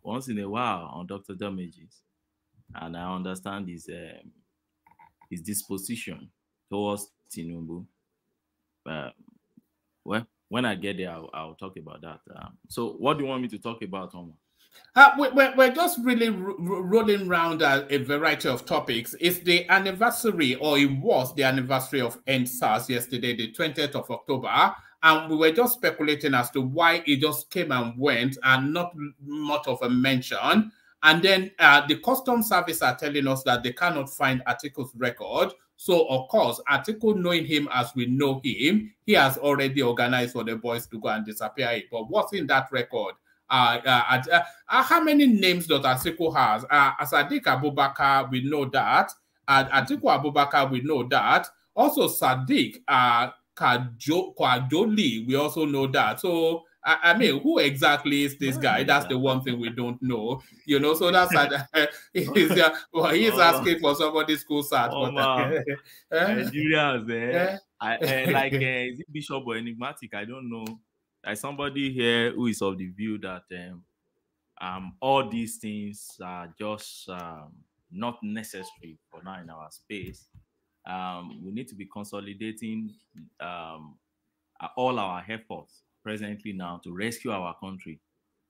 once in a while on Dr. Damages, and I understand his disposition towards Tinubu. Well, when I get there, I'll talk about that. So, what do you want me to talk about, Omar? We're just really rolling around a variety of topics. It's the anniversary, or it was the anniversary of EndSARS yesterday, the 20th of October. And we were just speculating as to why it just came and went and not much of a mention. And then the Customs Service are telling us that they cannot find Atiku's record. So, of course, Atiku, knowing him as we know him, he has already organized for the boys to go and disappear it. But what's in that record? How many names does Atiku has? Sadiq Abubakar, we know that. Atiku Abubakar, we know that. Also, Sadiq Kwadoli, we also know that. So, I mean, who exactly is this guy? That's the one thing we don't know. You know, so that's he's asking for somebody's school cert. Nigerians, like is it Bishop or Enigmatic? I don't know. Like somebody here who is of the view that all these things are just not necessary for now in our space. We need to be consolidating all our efforts presently now to rescue our country.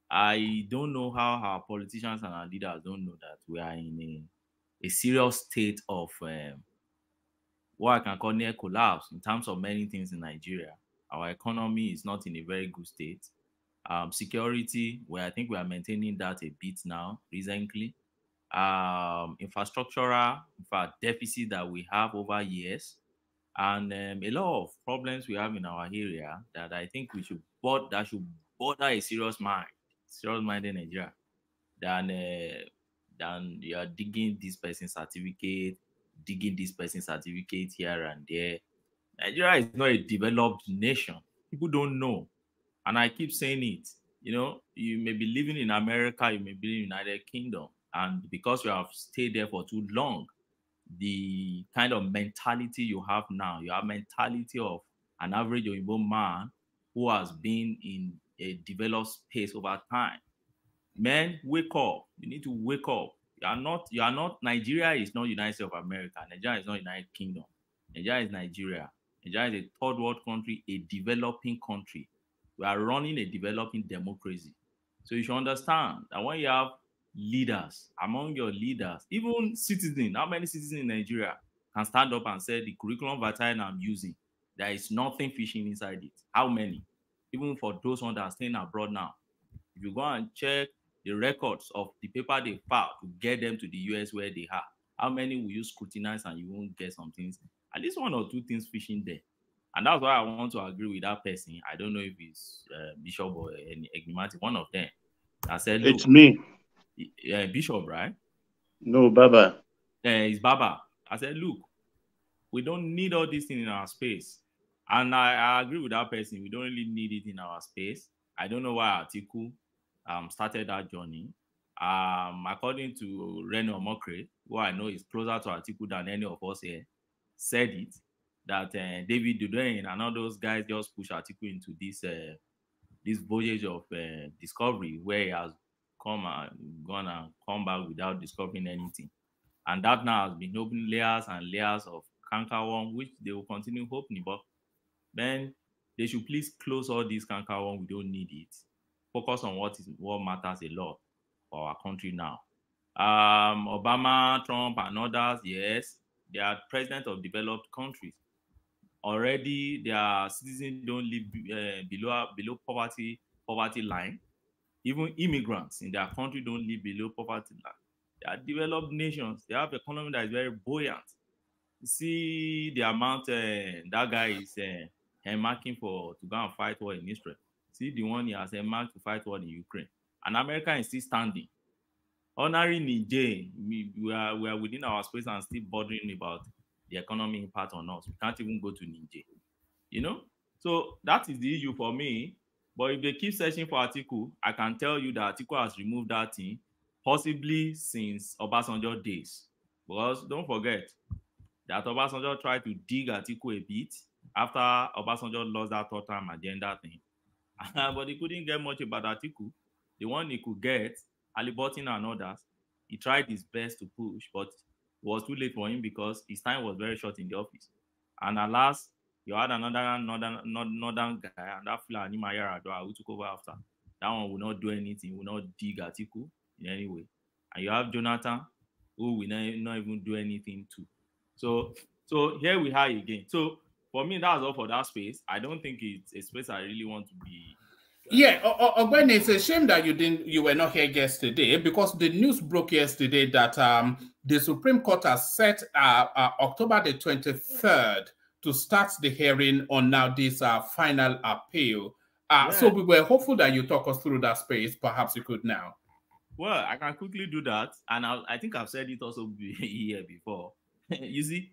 I don't know how our politicians and our leaders don't know that we are in a serious state of what I can call near collapse in terms of many things in Nigeria. Our economy is not in a very good state. Security, where I think we are maintaining that a bit now recently. Infrastructural, in fact, deficit that we have over years, and a lot of problems we have in our area that I think we should that should bother a serious mind in Nigeria than you are digging this person's certificate, here and there. Nigeria is not a developed nation. People don't know. And I keep saying it. You know, you may be living in America, you may be in the United Kingdom, and because you have stayed there for too long, the kind of mentality you have now, you have mentality of an average Oyibo man who has been in a developed space over time. Men, wake up. You need to wake up. You are not, Nigeria is not United States of America. Nigeria is not United Kingdom. Nigeria is Nigeria. Nigeria is a third world country, a developing country. We are running a developing democracy. So you should understand that when you have leaders, among your leaders, even citizens, how many citizens in Nigeria can stand up and say the curriculum vitae I'm using, there is nothing fishing inside it? How many? Even for those ones that are staying abroad now. If you go and check the records of the paper they filed to get them to the US where they are, how many will you scrutinize and you won't get some things? At least one or two things fishing there. And that's why I want to agree with that person. I don't know if it's Bishop or Enigmatic, one of them. I said, look, it's me. Bishop, right? No, Baba. It's Baba. I said, look, we don't need all these things in our space. And I agree with that person. We don't really need it in our space. I don't know why Atiku started that journey. According to Reno Omokre, who I know is closer to Atiku than any of us here, said it, that David Dudoin and all those guys just push Atiku into this voyage of discovery where he has gone and come back without discovering anything. And that now has been opening layers and layers of cankerworm, which they will continue opening. But then they should please close all these cankerworm. We don't need it. Focus on what matters a lot for our country now. Obama, Trump, and others, yes, they are president of developed countries. Already, their citizens don't live below poverty line. Even immigrants in their country don't live below poverty line. They are developed nations. They have an economy that is very buoyant. See the amount that guy is marking to go and fight war in Israel. See the one he has marked to fight war in Ukraine. And America is still standing. honoring Niger, we are within our space and still bothering about the economy impact on us. We can't even go to Niger, you know. So that is the issue for me. But if they keep searching for Atiku, I can tell you that Atiku has removed that thing, possibly since Obasanjo days. Because don't forget that Obasanjo tried to dig Atiku a bit after Obasanjo lost that third term agenda thing. But he couldn't get much about Atiku. The one he could get, Ali Burton and others, he tried his best to push, but it was too late for him because his time was very short in the office. And alas, you had another northern guy, and that Fulani Mayaradua who took over after. That one will not do anything, will not dig Atiku in any way. And you have Jonathan, who will not even do anything too. So here we are again. So for me, that's all for that space. I don't think it's a space I really want to be. Yeah, Ogben, it's a shame that you were not here yesterday, because the news broke yesterday that the Supreme Court has set October the 23rd to start the hearing on now this final appeal. So we were hopeful that you talk us through that space. Perhaps you could now. Well, I can quickly do that, and I think I've said it also here before. You see,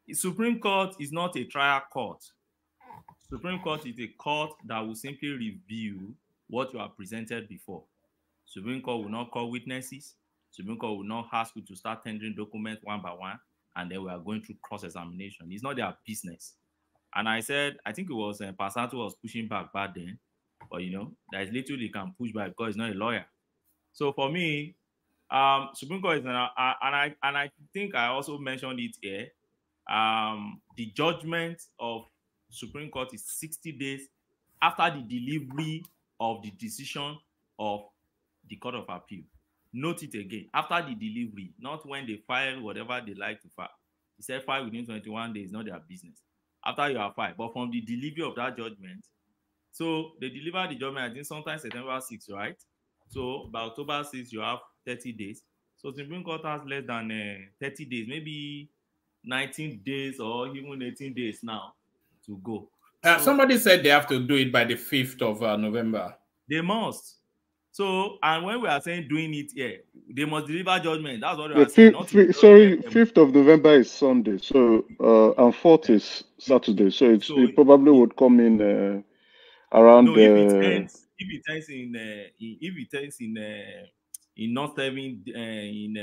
the Supreme Court is not a trial court. Supreme Court is a court that will simply review what you are presented before. Supreme Court will not call witnesses. Supreme Court will not ask you to start tendering documents one by one, and then we are going through cross-examination. It's not their business. And I said, I think it was Passato was pushing back then, but you know, there is little he can push back because he's not a lawyer. So for me, Supreme Court is and I think I also mentioned it here. The judgment of Supreme Court is 60 days after the delivery of the decision of the Court of Appeal. Note it again, after the delivery, not when they file whatever they like to file. He said file within 21 days, not their business. After you have filed, but from the delivery of that judgment. So they deliver the judgment, I think sometimes September 6th, right? So by October 6th, you have 30 days. So Supreme Court has less than 30 days, maybe 19 days or even 18 days now to go. Somebody said they have to do it by the 5th of November. They must. So, and when we are saying doing it here, they must deliver judgment. That's what we The are saying. sorry, 5th of November is Sunday, so and 4th is Saturday. So it probably would come in around. No, if it ends in not serving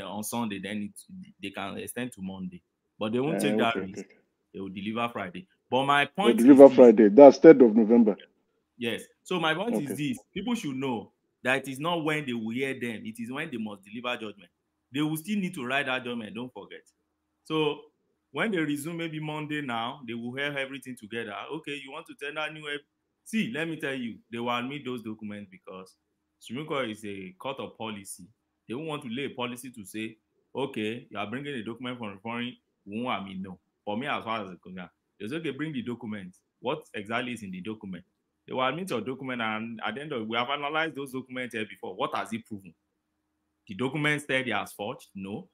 on Sunday, then they can extend to Monday. But they won't take that risk. They will deliver Friday. But my point is deliver Friday. That's 3rd of November. Yes. So my point is this: people should know that it is not when they will hear them; it is when they must deliver judgment. They will still need to write that judgment. Don't forget. So when they resume, maybe Monday now, they will hear everything together. Okay, you want to tender new. See, let me tell you, they will admit those documents because Supreme Court is a court of policy. They won't want to lay a policy to say, okay, you are bringing a document from foreign. No. For me, as far as the concerned, they say, okay, bring the document. What exactly is in the document? They will admit your document, and at the end of it, we have analyzed those documents here before. What has it proven? The document said they are forged? No.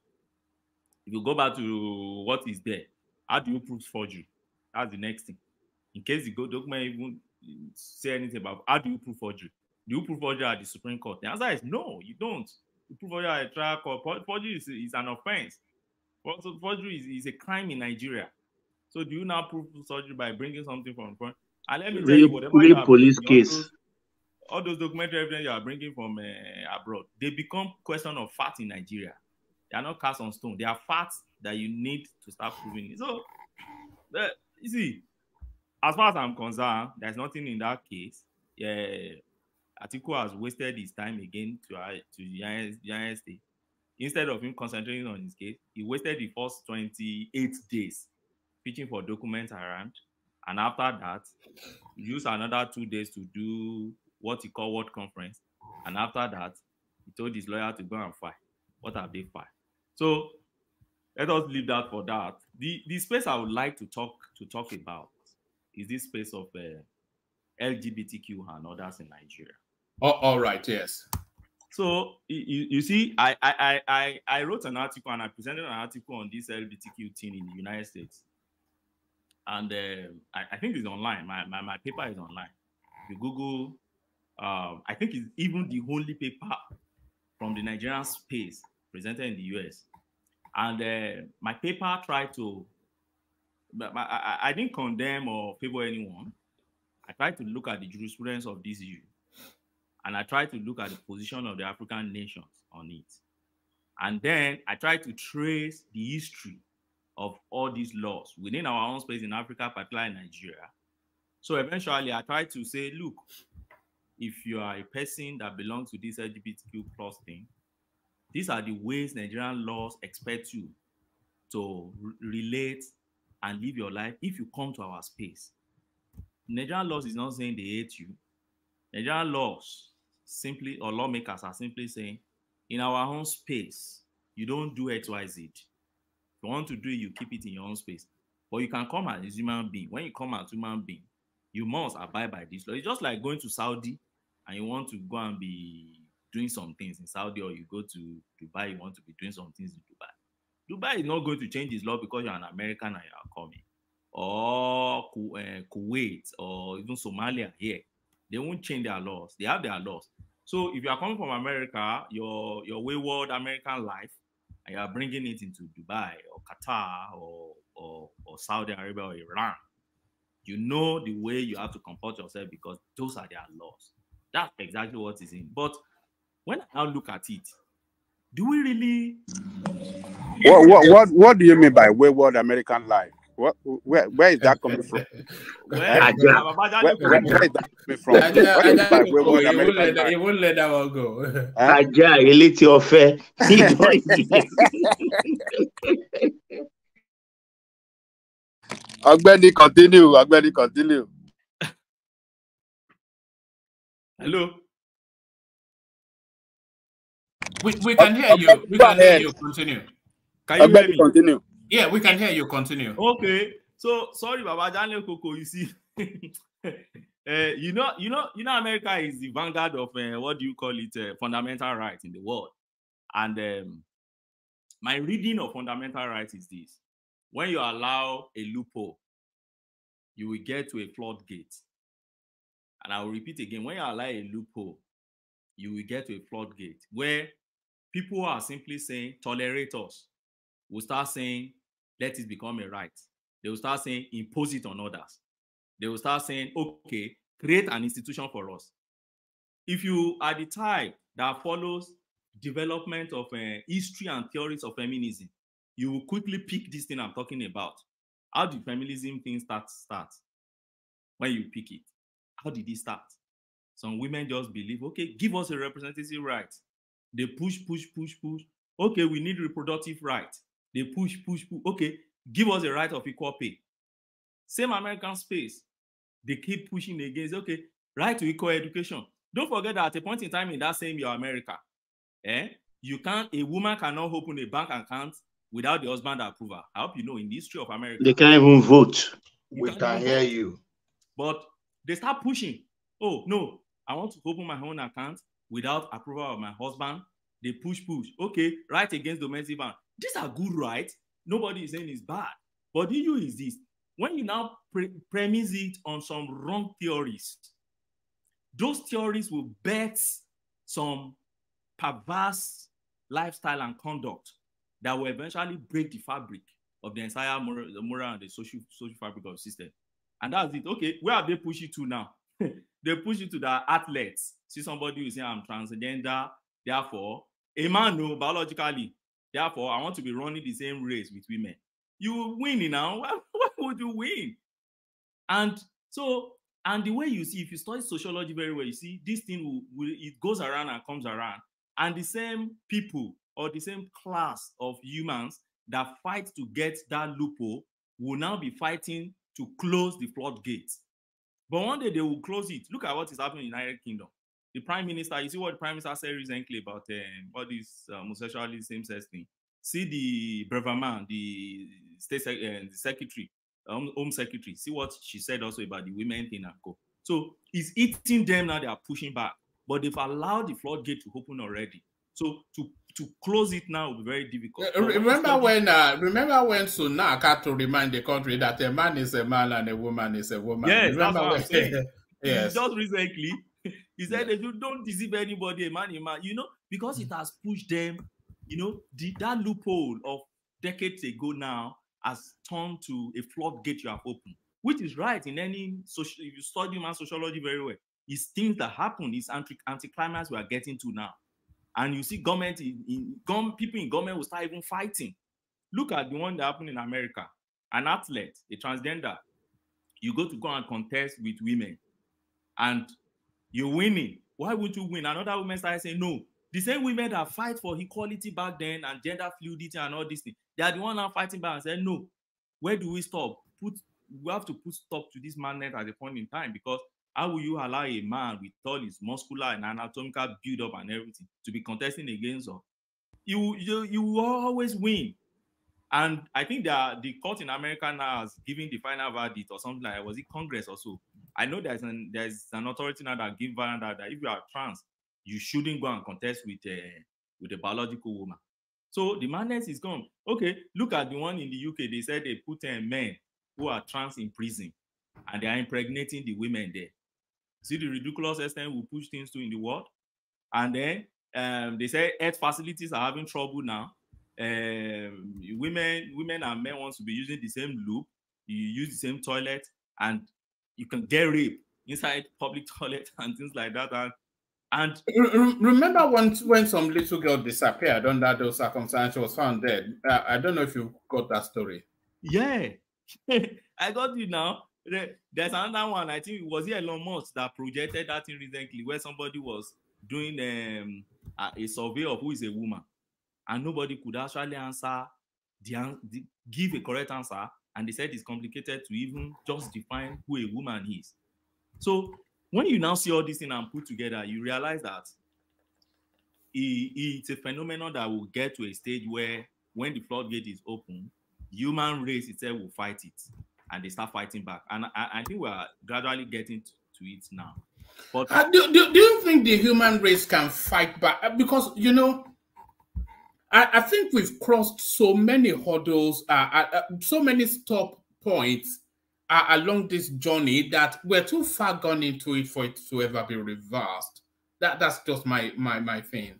If you go back to what is there, how do you prove forgery? That's the next thing. In case the document even say anything about how do you prove forgery? Do you prove forgery at the Supreme Court? The answer is no, you don't. You prove forgery at a trial court. Forgery is an offense. Forgery is a crime in Nigeria. So do you now prove forgery by bringing something from front? And let me tell you, whatever you are police bringing, case. all those documentary evidence you are bringing from abroad, they become question of fact in Nigeria. They are not cast on stone. They are facts that you need to start proving it. So, you see, as far as I'm concerned, there's nothing in that case. Atiku has wasted his time again to the United States. Instead of him concentrating on his case, he wasted the first 28 days pitching for documents around. And after that, he used another 2 days to do what he called World Conference. And after that, he told his lawyer to go and file. What have they filed? So let us leave that for that. The space I would like to talk about is this space of LGBTQ and others in Nigeria. Oh, all right, yes. So you see, I wrote an article and I presented an article on this LGBTQ thing in the United States, and I think it's online. My paper is online. If you Google, I think it's even the only paper from the Nigerian space presented in the US. And my paper tried to, but I didn't condemn or favor anyone. I tried to look at the jurisprudence of this issue. And I tried to look at the position of the African nations on it. And then I tried to trace the history of all these laws within our own space in Africa, particularly in Nigeria. So eventually I tried to say, look, if you are a person that belongs to this LGBTQ plus thing, these are the ways Nigerian laws expect you to relate and live your life if you come to our space. Nigerian laws is not saying they hate you. Nigerian laws simply, or lawmakers are simply saying, in our own space, you don't do XYZ. If you want to do it, you keep it in your own space. But you can come as a human being. When you come as a human being, you must abide by this law. It's just like going to Saudi and you want to go and be doing some things in Saudi, or you go to Dubai, you want to be doing some things in Dubai. Dubai is not going to change its law because you're an American and you are coming. Or Kuwait or even Somalia here. They won't change their laws. They have their laws. So if you are coming from America, your wayward American life, and you are bringing it into Dubai or Qatar or Saudi Arabia or Iran, you know the way you have to comport yourself because those are their laws. That's exactly what is in. But when I now look at it, do we really? What do you mean by wayward American life? Where is that coming from? Where is that coming from? He won't let that one go. Aja, a little affair. Agbeni, continue. Agbeni, continue. Hello. We can hear you. We can hear you. Continue. Can you hear me? Continue. Yeah, we can hear you. Continue. Okay. So sorry, Baba Daniel Koko. You see, you know, America is the vanguard of what do you call it? Fundamental rights in the world. And my reading of fundamental rights is this: when you allow a loophole, you will get to a floodgate. And I will repeat again: when you allow a loophole, you will get to a floodgate where people are simply saying, "Tolerate us." Will start saying, let it become a right. They will start saying, impose it on others. They will start saying, okay, create an institution for us. If you are the type that follows development of history and theories of feminism, you will quickly pick this thing I'm talking about. How did feminism thing start? When you pick it, how did it start? Some women just believe, okay, give us a representative right. They push. Okay, we need reproductive rights. They push. Okay, give us a right of equal pay. Same American space. They keep pushing against, okay, right to equal education. Don't forget that at a point in time in that same year, America, a woman cannot open a bank account without the husband's approval. I hope you know in the history of America. They can't even vote. We can hear you. But they start pushing. Oh, no, I want to open my own account without approval of my husband. They push. Okay, right against domestic violence. These are good rights. Nobody is saying it's bad. But the issue is this. When you now premise it on some wrong theories, those theories will bet some perverse lifestyle and conduct that will eventually break the fabric of the entire moral and the social fabric of the system. And that's it. Okay, where have they pushed it to now? They push it to the athletes. See somebody who say, I'm transgender, therefore, a man, no, biologically, therefore, I want to be running the same race with women. You will win now. Why would you win? And so, and the way you see, if you study sociology very well, you see this thing it goes around and comes around. And the same people or the same class of humans that fight to get that loophole will now be fighting to close the floodgates. But one day they will close it. Look at what is happening in the United Kingdom. The Prime Minister, you see what the Prime Minister said recently about all this homosexuality, same-sex thing. See the Breverman, the State the Secretary, Home Secretary. See what she said also about the women thing and co. So it's eating them now. They are pushing back, but they've allowed the floodgate to open already. So to close it now will be very difficult. Remember when Sunak had to remind the country that a man is a man and a woman is a woman. Yes, remember that's what I'm saying. Yes. Just recently, He said they don't deceive anybody, a man, you know, because it has pushed them, you know, that loophole of decades ago now has turned to a floodgate you have opened, which is right in any social, if you study human sociology very well, it's things that happen, it's anti-climax we are getting to now. And you see government, people in government will start even fighting. Look at the one that happened in America. An athlete, a transgender, you go and contest with women and you're winning. Why would you win? Another woman started saying, no. The same women that fight for equality back then and gender fluidity and all these things, they are the one now fighting back and saying, no, where do we stop? We have to put stop to this madness at a point in time, because how will you allow a man with all his muscular and anatomical build-up and everything to be contesting against her? You will always win. And I think that the court in America now has given the final verdict or something like that. Was it Congress or so? I know there's an authority now that gives verdict that if you are trans, you shouldn't go and contest with a biological woman. So the madness is gone. Okay, look at the one in the UK. They said they put men who are trans in prison and they are impregnating the women there. See the ridiculous extent we push things to in the world? And then they say health facilities are having trouble now. Women and men want to be using the same loop. You use the same toilet, and you can get raped inside public toilet and things like that. And remember when some little girl disappeared under those circumstances, was found dead. I don't know if you got that story. Yeah, I got it now. There's another one. I think it was Elon Musk that projected that thing recently, where somebody was doing a survey of who is a woman, and nobody could actually answer give a correct answer, and they said it's complicated to even just define who a woman is. So when you now see all these things and put together, you realize that it's a phenomenon that will get to a stage where, when the floodgate is open, human race itself will fight it, and they start fighting back. And I think we are gradually getting to it now. But do you think the human race can fight back? Because, you know, I think we've crossed so many hurdles, so many stop points along this journey that we're too far gone into it for it to ever be reversed. That's just my thing.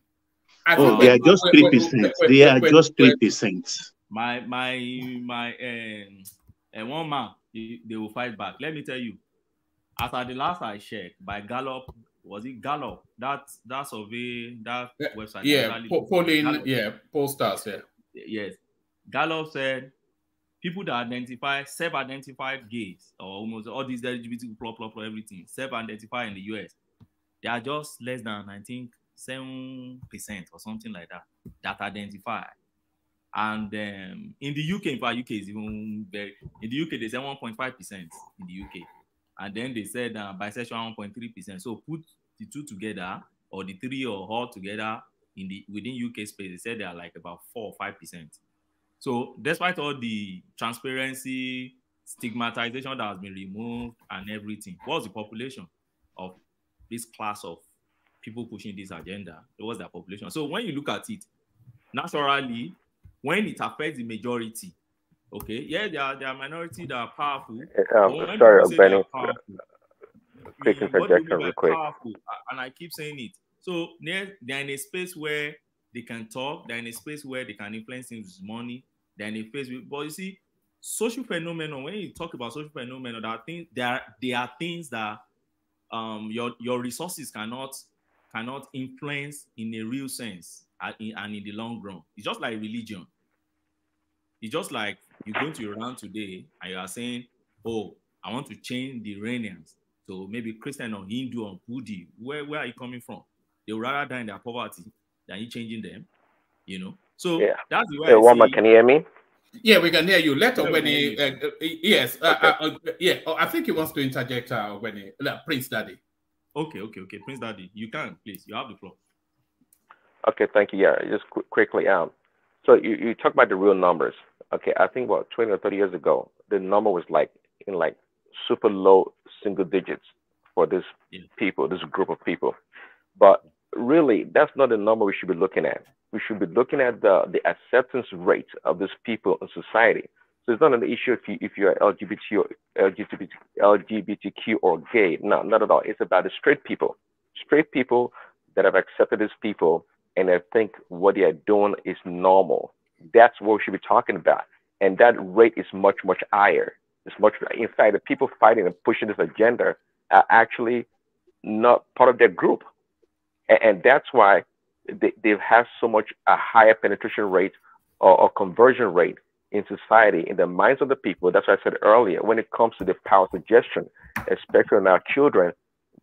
They are just 3%. They are just 3%. One man, they will fight back. Let me tell you, as at the last I checked, by Gallup, was it Gallup? That survey, that website. Yeah, polling, pollsters, Yes. Gallup said people that self-identified gays, or almost all these LGBT plus everything, self-identify in the US, they are just less than, I think, 7% or something like that identify. And in the UK, in fact, UK is even very, in the UK, they say 1.5% in the UK. And then they said bisexual 1.3%. So put the two together, or the three or all together within UK space, they said they are like about 4 or 5%. So despite all the transparency, stigmatization that has been removed and everything, what's the population of this class of people pushing this agenda? What's their population? So when you look at it, naturally, when it affects the majority, okay, yeah, there are minority that are powerful. Sorry, Benny. Quick interjection, real quick. Powerful, and I keep saying it. So they're in a space where they can talk. They're in a space where they can influence things with money. They're in a space but you see, social phenomenon. When you talk about social phenomenon, there are things that your resources cannot influence in a real sense and in the long run. It's just like religion. It's just like you go to Iran today and you are saying, oh, I want to change the Iranians. So maybe Christian or Hindu or Buddhist. Where are you coming from? They would rather die in their poverty than you changing them, you know? So that's the way I see it. Can you hear me? Yeah, we can hear you. Let Ogweni, yes. I think he wants to interject, Ogweni. Prince Daddy. Okay. Prince Daddy, you can, please. You have the floor. Okay, thank you. Yeah, just quickly. So you talk about the real numbers. Okay, I think 20 or 30 years ago, the number was in super low single digits for this people, this group of people. But really, that's not the number we should be looking at. We should be looking at the acceptance rate of these people in society. So it's not an issue if you're LGBTQ or gay. No, not at all. It's about the straight people. straight people that have accepted these people and I think what they are doing is normal. That's what we should be talking about. And that rate is much, much higher. It's much, in fact, the people fighting and pushing this agenda are actually not part of their group. And that's why they've had so much a higher penetration rate or conversion rate in society, in the minds of the people. That's what I said earlier. When it comes to the power suggestion, especially in our children,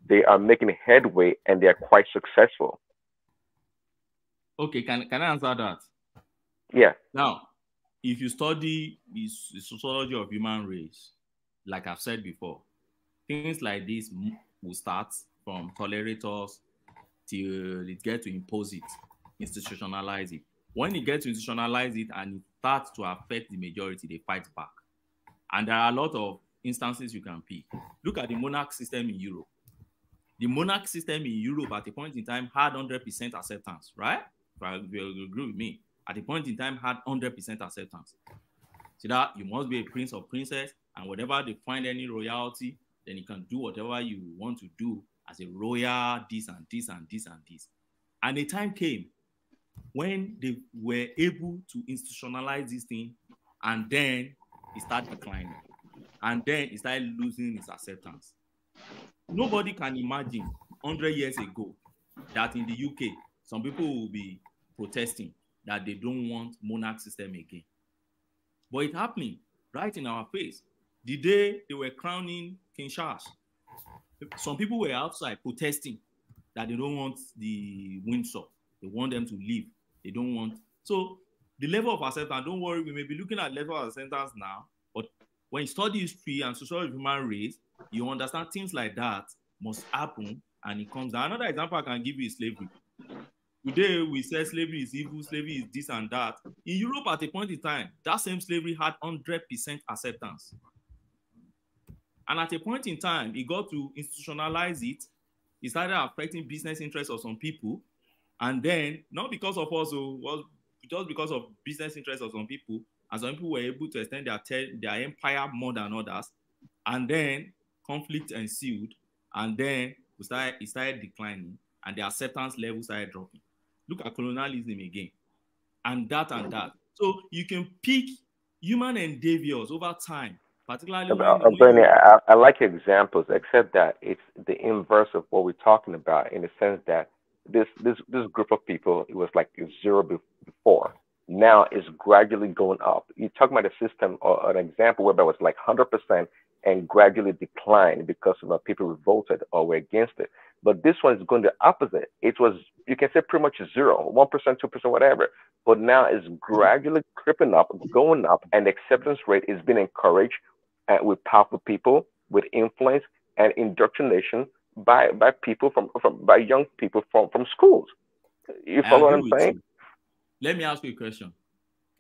they are making headway and they are quite successful. Okay, can I answer that? Yeah. Now, if you study the sociology of human race, like I've said before, things like this will start from tolerators till it gets to impose it, institutionalize it. When it gets to institutionalize it and it starts to affect the majority, they fight back. And there are a lot of instances you can pick. Look at the monarch system in Europe. The monarch system in Europe at a point in time had 100% acceptance, right? If you agree with me, at a point in time had 100% acceptance. So that you must be a prince or princess, and whatever they find any royalty, then you can do whatever you want to do as a royal, this and this and this and this. And a time came when they were able to institutionalize this thing, and then it started declining. And then it started losing its acceptance. Nobody can imagine 100 years ago that in the UK, some people will be protesting that they don't want monarch system again. But it's happening right in our face. The day they were crowning King Charles, some people were outside protesting that they don't want the Windsor. They want them to leave. They don't want. So the level of acceptance, don't worry, we may be looking at level of acceptance now, but when you study history and sociology of human race, you understand things like that must happen and it comes down. Another example I can give you is slavery. Today, we say slavery is evil, slavery is this and that. In Europe, at a point in time, that same slavery had 100% acceptance. And at a point in time, it got to institutionalize it. It started affecting business interests of some people. And then, not because of us, was just because of business interests of some people, and some people were able to extend their empire more than others. And then conflict ensued. And then it started declining. And the acceptance level started dropping. Look at colonialism again. And that and that. So you can pick human endeavors over time, particularly Bernie, I like your examples, except that it's the inverse of what we're talking about, in the sense that this group of people, it was like zero before. Now it's gradually going up. You're talking about a system or an example where it was like 100% and gradually declined because of people revolted or were against it. But this one is going the opposite. It was, you can say, pretty much zero, 1%, 2%, whatever. But now it's gradually creeping up, going up, and the acceptance rate is being encouraged with powerful people, with influence and indoctrination by people by young people from schools. You follow what I'm saying? Let me ask you a question.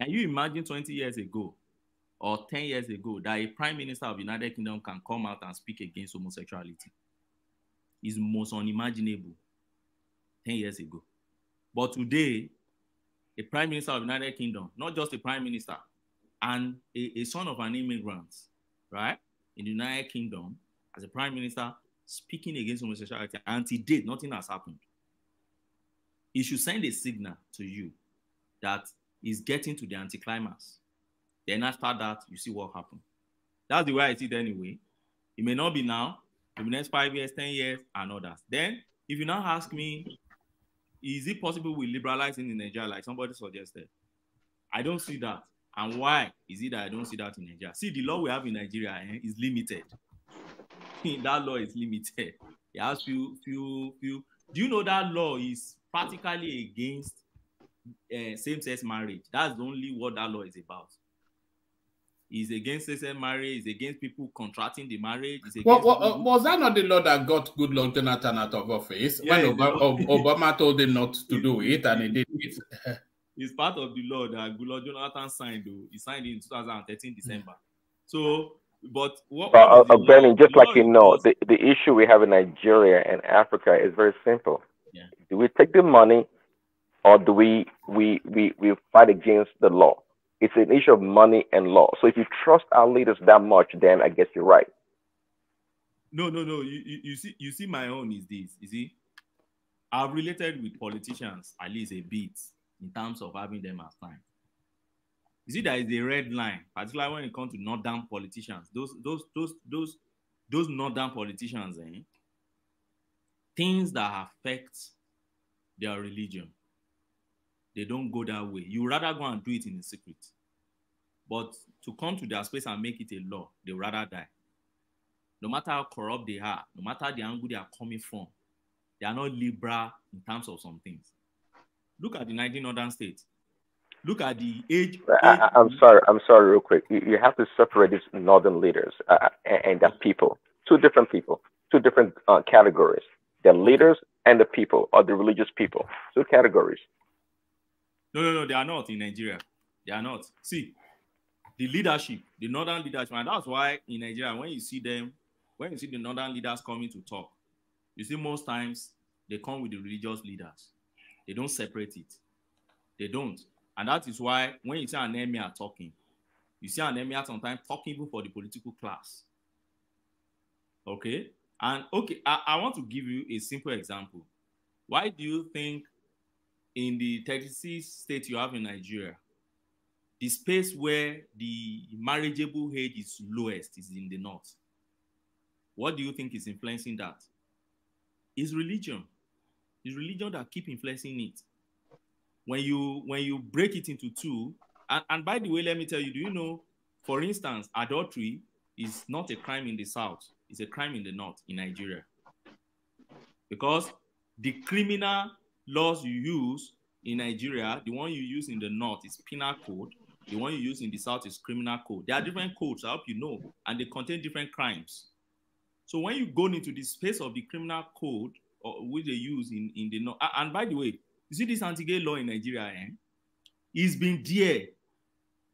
Can you imagine 20 years ago or 10 years ago that a prime minister of the United Kingdom can come out and speak against homosexuality? It's most unimaginable 10 years ago. But today, a prime minister of the United Kingdom, not just a prime minister, and a son of an immigrant, right, in the United Kingdom, as a prime minister, speaking against homosexuality, and to date, nothing has happened. It should send a signal to you that is getting to the anticlimax. Then after that, you see what happened. That's the way I see it anyway. It may not be now, in the next 5 years, 10 years, and others. Then, if you now ask me, is it possible we liberalize in Nigeria like somebody suggested? I don't see that. And why is it that I don't see that in Nigeria? See, the law we have in Nigeria is limited. That law is limited. It has few. Do you know that law is practically against same-sex marriage? That's only what that law is about. It's against same-sex marriage. It's against people contracting the marriage. It's against was that not the law that got Goodluck Jonathan out of office when Obama told him not to do it and he did it? It's part of the law that Goodluck Jonathan signed. He signed it in 2013 December. So, but Bernie, just like you know, the issue we have in Nigeria and Africa is very simple. Yeah. Do we take the money, or do we fight against the law? It's an issue of money and law. So if you trust our leaders that much, then I guess you're right. No. You see, my own is this. You see, I've related with politicians at least a bit in terms of having them as clients. You see, there is a red line, particularly when it comes to northern politicians. Those northern politicians, things that affect their religion, they don't go that way. You rather go and do it in secret. But to come to their space and make it a law, they rather die. No matter how corrupt they are, no matter the angle they are coming from, they are not liberal in terms of some things. Look at the 19 northern states. Look at the age. I'm sorry, real quick. You have to separate these northern leaders and the people. Two different people, two different categories. The leaders and the people, or the religious people. Two categories. No, they are not in Nigeria. They are not. See, the leadership, the northern leadership, and that's why in Nigeria, when you see them, when you see the northern leaders coming to talk, you see most times they come with the religious leaders. They don't separate it. They don't. And that is why when you see an emir talking, you see an emir sometimes talking even for the political class. Okay? And okay, I want to give you a simple example. Why do you think in the 36 states you have in Nigeria, the space where the marriageable age is lowest is in the north? What do you think is influencing that? It's religion. It's religion that keep influencing it. When you break it into two, and by the way, let me tell you, do you know, for instance, adultery is not a crime in the south, it's a crime in the north, in Nigeria. Because the criminal laws you use in Nigeria, the one you use in the north is penal code, the one you use in the south is criminal code. There are different codes, I hope you know, and they contain different crimes. So when you go into the space of the criminal code, which they use in the north, and by the way, you see this anti-gay law in Nigeria, it's been there,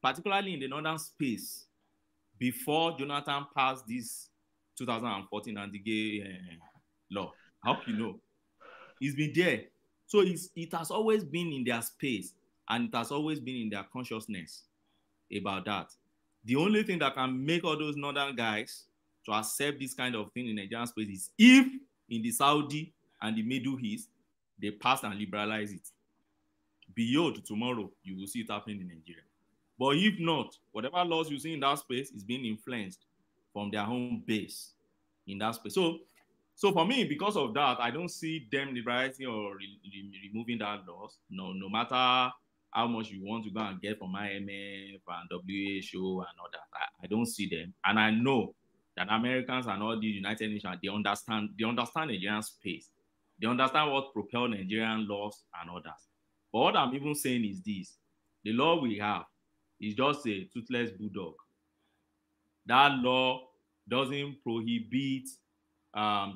particularly in the northern space, before Jonathan passed this 2014 anti-gay law. I hope you know. It's been there. So it has always been in their space, and it has always been in their consciousness about that. The only thing that can make all those northern guys to accept this kind of thing in Nigerian space is if in the Saudi and the Middle East, they pass and liberalize it. Beyond tomorrow, you will see it happening in Nigeria. But if not, whatever laws you see in that space is being influenced from their home base in that space. So for me, because of that, I don't see them liberalizing or removing that laws. No matter how much you want to go and get from IMF and WHO and all that, I don't see them. And I know that Americans and all the United Nations, they understand Nigerian space. They understand what propel Nigerian laws and others. But what I'm even saying is this: the law we have is just a toothless bulldog. That law doesn't prohibit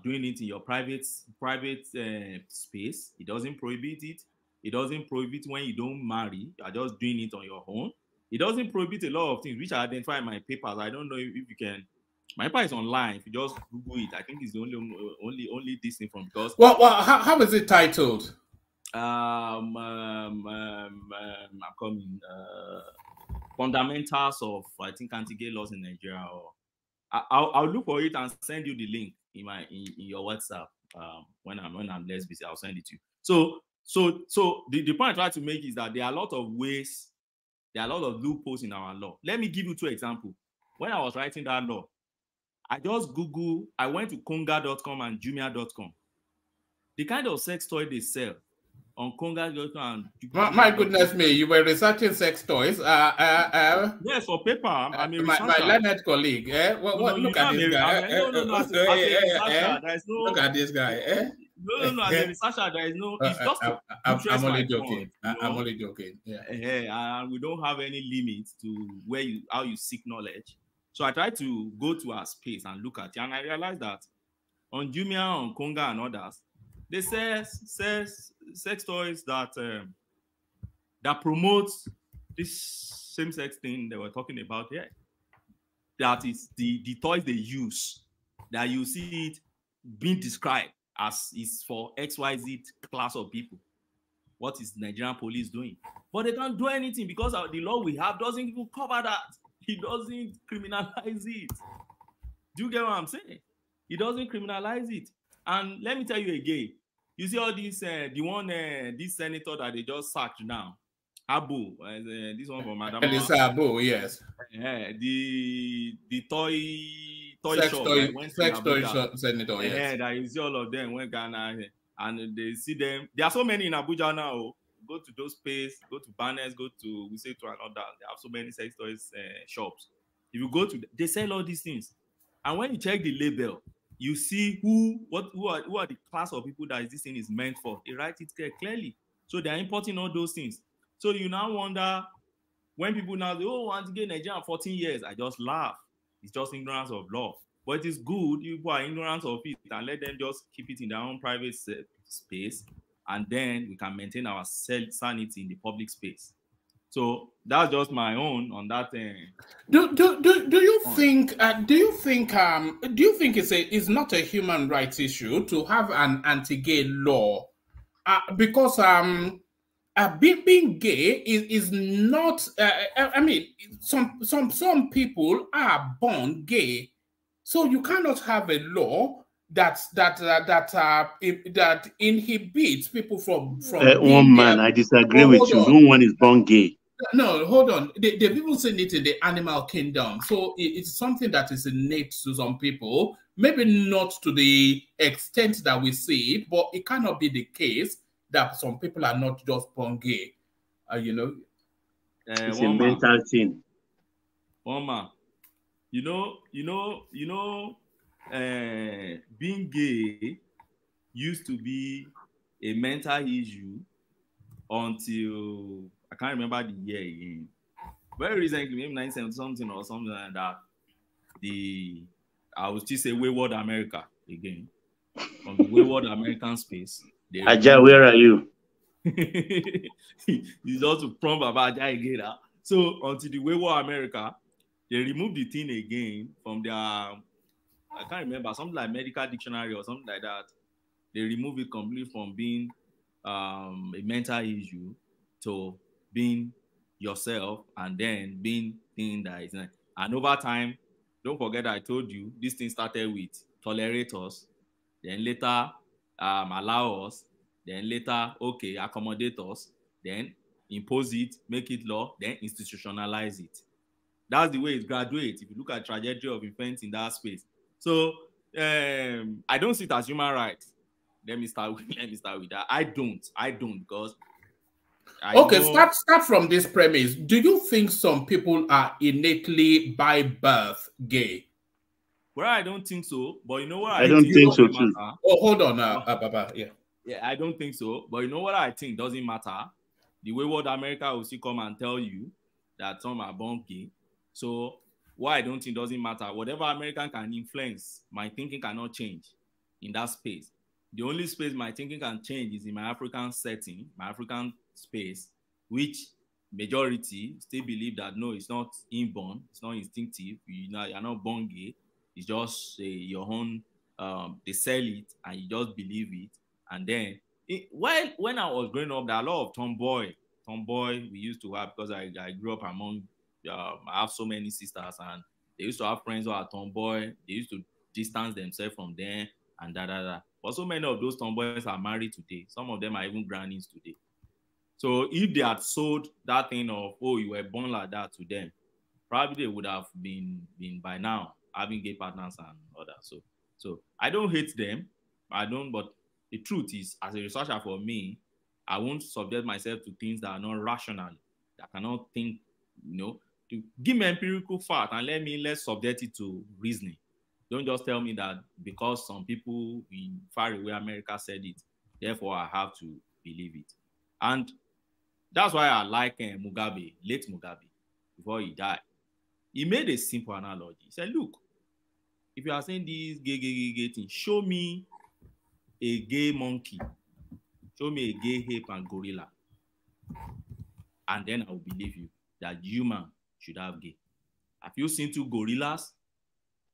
doing it in your private space. It doesn't prohibit it. It doesn't prohibit when you don't marry. You are just doing it on your own. It doesn't prohibit a lot of things, which I identify in my papers. I don't know if you can. My paper is online. If you just Google it, I think it's the only this thing from because. Well, how is it titled? I'm coming. Fundamentals of, I think, anti-gay laws in Nigeria. Or I'll look for it and send you the link in your WhatsApp. When I'm less busy, I'll send it to you. So the point I try to make is that there are a lot of ways, there are a lot of loopholes in our law. Let me give you two examples. When I was writing that law, I just Google, I went to Konga.com and Jumia.com. The kind of sex toy they sell on Konga.com and my goodness me, you were researching sex toys. Yes, for paper. I'm a my learned colleague. Look at this guy. Look at this guy. No, as a researcher, there is no. It's just I'm only joking. I'm only joking. Yeah. And we don't have any limits to how you seek knowledge. So I try to go to our space and look at it, and I realized that on Jumia, on Konga, and others, they say sex toys that promotes this same-sex thing they were talking about here. That is the toys they use, that you see it being described as is for XYZ class of people. What is Nigerian police doing? But they can't do anything because the law we have doesn't even cover that. It doesn't criminalize it. Do you get what I'm saying? It doesn't criminalize it. And let me tell you again, You see all these, this senator that they just sacked now, Abu, this one from Madam. And it's Abu, yes. The toy Sex shop, toy, like went to sex toy Abuja. shop senator, yes. That you see all of them when Ghana, and they see them. There are so many in Abuja now. Go to those space, go to Banners, go to we say to another. They have so many sex toys shops. If you go to, they sell all these things, and when you check the label, you see who are the class of people that this thing is meant for. They write it clearly, so they are importing all those things. So you now wonder when people now say, "Oh, once again, Nigeria 14 years," I just laugh. It's just ignorance of law. But it is good people are ignorant of it and let them just keep it in their own private space, and then we can maintain our sanity in the public space. So that's just my own on that thing. Do you think it's not a human rights issue to have an anti-gay law? Because being gay is not. I mean, some people are born gay, so you cannot have a law that inhibits people from one man, I disagree with you. No one is born gay. No, hold on. They've even seen it in the animal kingdom. So it's something that is innate to some people. Maybe not to the extent that we see it, but it cannot be the case that some people are not just born gay. You know? It's a mental thing. Mama, being gay used to be a mental issue until I can't remember the year again. Very recently, maybe 1970 something or something like that. I would still say wayward America again. From the wayward American space. Aja, where are you? He's also prompt about Aja again. So until the wayward America, they removed the thing again from their, I can't remember, something like medical dictionary or something like that. They removed it completely from being a mental issue to being yourself, and then being thing that is, and over time, don't forget I told you this thing started with tolerate us, then later allow us, then later accommodate us, then impose it, make it law, then institutionalize it. That's the way it graduates. If you look at trajectory of events in that space, so I don't see it as human rights. Let me start with that. I don't because. Start from this premise. Do you think some people are innately by birth gay? Well, I don't think so. But you know what? I don't think so too. Oh, hold on, Baba. Yeah. Yeah, I don't think so. But you know what I think doesn't matter. The wayward America will still come and tell you that some are born gay. So what I don't think doesn't matter. Whatever American can influence, my thinking cannot change in that space. The only space my thinking can change is in my African setting, my African space, which majority still believe that no, it's not inborn, it's not instinctive. You're not born gay. It's just your own. They sell it and you just believe it. And then, when I was growing up, there are a lot of tomboy we used to have because I grew up among. I have so many sisters, and they used to have friends who are tomboy. They used to distance themselves from them and da. But so many of those tomboys are married today. Some of them are even grannies today. So if they had sold that thing of, oh, you were born like that to them, probably they would have been by now having gay partners and others. So I don't hate them. But the truth is, as a researcher for me, I won't subject myself to things that are not rational, that cannot think, to give me empirical fact and let's subject it to reasoning. Don't just tell me that because some people in far away America said it, therefore I have to believe it. And that's why I like Mugabe, late Mugabe, before he died. He made a simple analogy. He said, look, if you are saying this gay thing, show me a gay monkey, show me a gay ape and gorilla, and then I will believe you that human should have gay. Have you seen two gorillas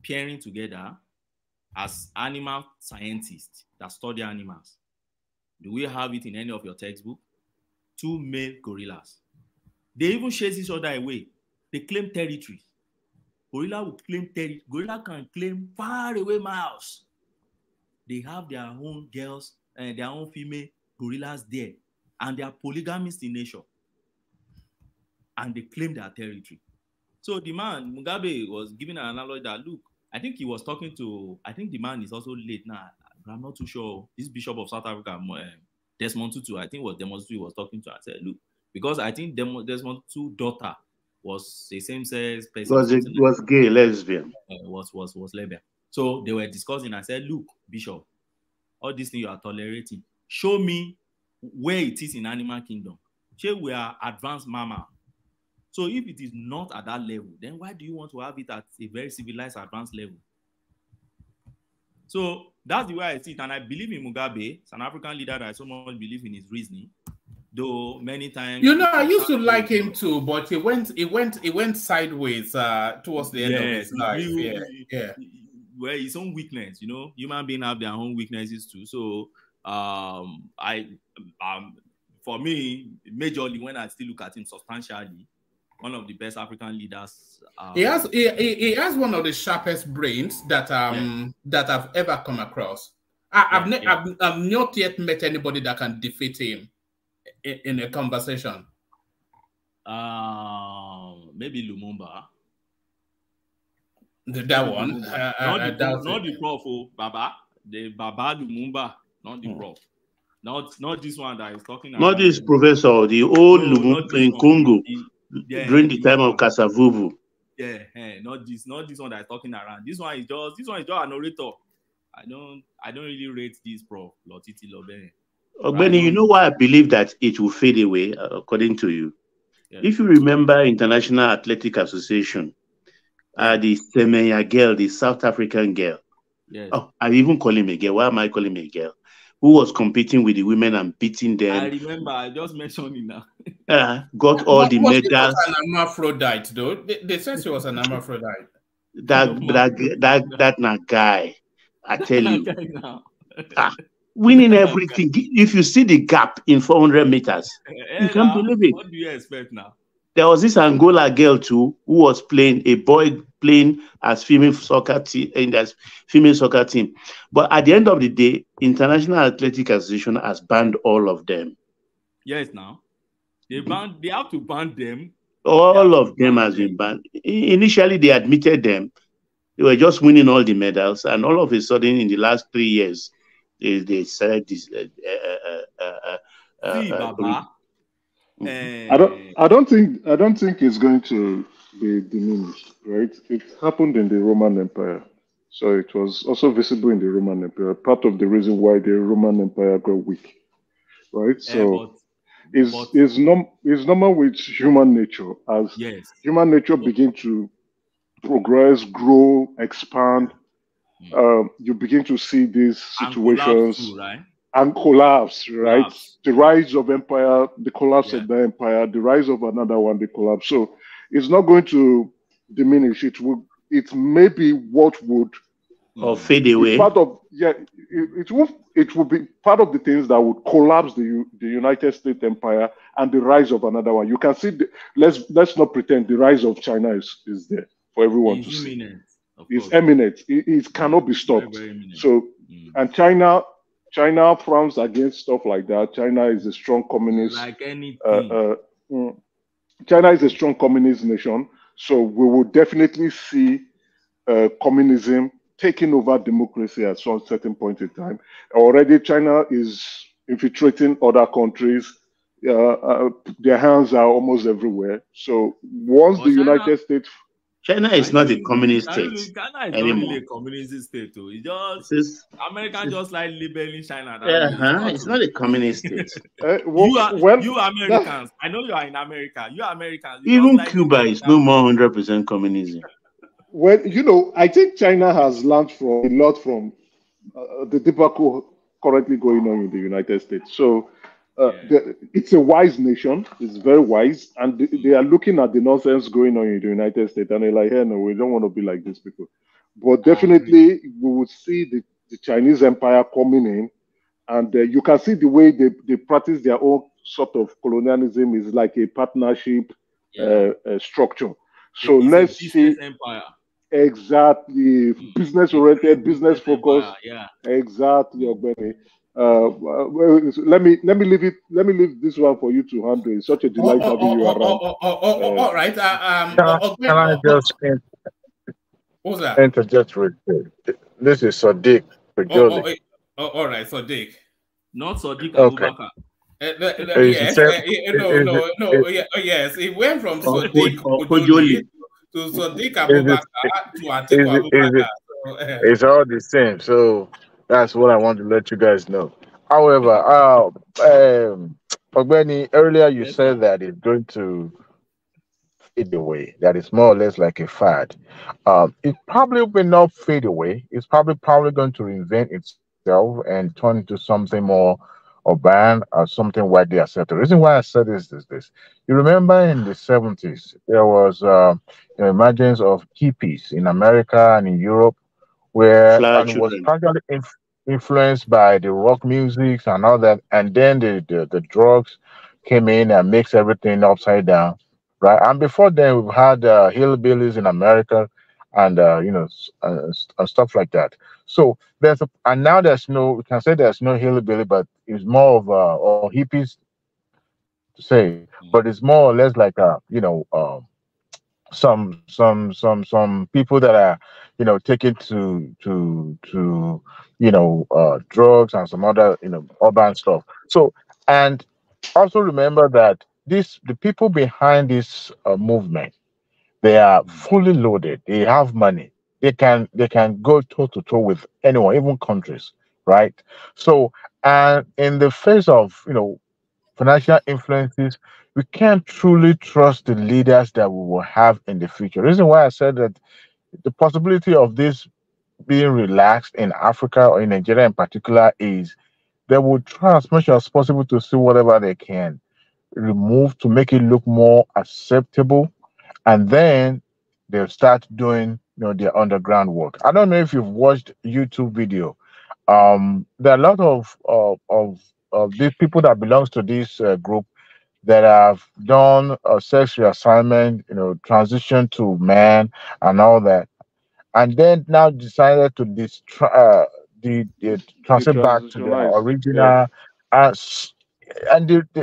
pairing together as animal scientists that study animals? Do we have it in any of your textbooks? Two male gorillas. They even chase each other away. They claim territories. Gorilla will claim territory. Gorilla can claim far away miles. They have their own girls their own female gorillas there, and they are polygamists in nature, and they claim their territory. So the man, Mugabe, was giving an analogy that, look, I think he was talking to, I think the man is also late now, I'm not too sure, this Bishop of South Africa, Desmond Tutu, I think was Desmond Tutu he was talking to. I said, look, because I think Desmond Tutu's daughter was a same-sex person. Was gay, lesbian. Was lesbian. So they were discussing. I said, look, Bishop, all these things you are tolerating, show me where it is in animal kingdom. Say we are advanced mammal. So if it is not at that level, then why do you want to have it at a very civilized, advanced level? So that's the way I see it. And I believe in Mugabe, it's an African leader that I so much believe in his reasoning. Though many times, you know, I used to like him too, but it went sideways towards the end of his life. Well, his own weakness, you know, human beings have their own weaknesses too. So for me, majorly when I still look at him substantially, one of the best African leaders. He has one of the sharpest brains that that I've ever come across. I've not yet met anybody that can defeat him in a conversation. Maybe Lumumba. That one. Not the prof, Baba. The Baba Lumumba, not the prof. Not this one that is talking about. Not this professor, the old Lumumba in Congo during the time of Kasavubu. Yeah, not this one that is talking around. This one is just an orator. I don't really rate this prof, Lotiti Lobe. Ogbeni, you know why I believe that it will fade away, according to you? Yeah. If you remember International Athletic Association, the Semenya girl, the South African girl. Yes. Oh, I even call him a girl. Why am I calling him a girl? Who was competing with the women and beating them? I remember. I just mentioned it now. Got all the medals. She was an hermaphrodite, though. They said she was an hermaphrodite. That not guy. I tell you. Winning everything. If you see the gap in 400 meters, you can't believe it. What do you expect now? There was this Angola girl too who was playing, a boy playing as female soccer team in that female soccer team. But at the end of the day, International Athletic Association has banned all of them. Yes, now they have to ban them. All of them has been banned. Initially, they admitted them. They were just winning all the medals, and all of a sudden, in the last 3 years, they said this. Baba. I don't think it's going to be diminished, right? It happened in the Roman Empire, so it was also visible in the Roman Empire. Part of the reason why the Roman Empire got weak, right? So it's normal with human nature as human nature begin to progress, grow, expand. You begin to see these situations. And collapse, right? The rise of empire, the collapse of the empire, the rise of another one, the collapse. So it's not going to diminish. It may be what would or fade away. Part of it will be part of the things that would collapse the United States empire and the rise of another one. You can see let's not pretend the rise of China is there for everyone to see. It's eminent. It cannot be stopped. So and China frowns against stuff like that. China is a strong communist. Like anything. China is a strong communist nation. So we will definitely see communism taking over democracy at some certain point in time. Already China is infiltrating other countries. Their hands are almost everywhere. So once the United States... China is not a communist state China is anymore. not really a communist state too. It's just America just like labeling China. It's not a communist state. You Americans, I know you are in America. You Americans. Even Cuba is no more 100% communism. Well, I think China has learned a lot from the debacle currently going on in the United States. So it's a wise nation. It's very wise. And they are looking at the nonsense going on in the United States. And they're like, hey, no, we don't want to be like these people. But definitely, we would see the Chinese empire coming in. And you can see the way they practice their own sort of colonialism is like a partnership structure. So let's see. Empire. Exactly. Business oriented, business focused. Exactly, Ogbeni. Let me leave this one for you to handle. It's such a delight having you around. All right. Can I just What's that? interject real quick? This is Sadiq Pajoli. All right, so Dick. Not Sadiq Okay. Abubakar. Yes, yes. It went from Sadiq Ojoli to Sadiq Abubakar to Atiku Abubakar. It's all the same. So that's what I want to let you guys know. However, Ogbeni, earlier you said that it's going to fade away. That is more or less like a fad. It probably will not fade away. It's probably going to reinvent itself and turn into something more urban or something widely accepted. The reason why I said this. You remember in the 70s there was emergence of hippies in America and in Europe, where Flower and was children. partially influenced by the rock music and all that, and then the drugs came in and mixed everything upside down, right? And before then, we've had hillbillies in America, and and stuff like that. So and now there's no, we can say there's no hillbilly, but it's more of or hippies to say, but it's more or less like some people that are taken to drugs and some other urban stuff. So, and also remember that the people behind this movement, they are fully loaded, they have money, they can go toe to toe with anyone, even countries, right? So, and in the face of financial influences, we can't truly trust the leaders that we will have in the future. The reason why I said that the possibility of this being relaxed in Africa or in Nigeria in particular is they will try as much as possible to see whatever they can remove to make it look more acceptable, and then they'll start doing their underground work. I don't know if you've watched YouTube video. There are a lot of these people that belongs to this group that have done a sex reassignment, transition to man and all that, and then now decided to the transit back to their Detransitionalize. Yeah. original. And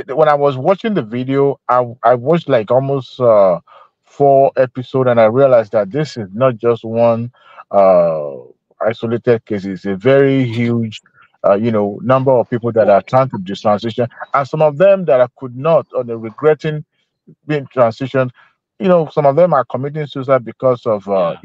when I was watching the video, I watched like almost 4 episodes, and I realized that this is not just one uh, isolated case. It's a very huge, number of people that are trying to do transition, and some of them that could not, or they're regretting being transitioned. Some of them are committing suicide because of of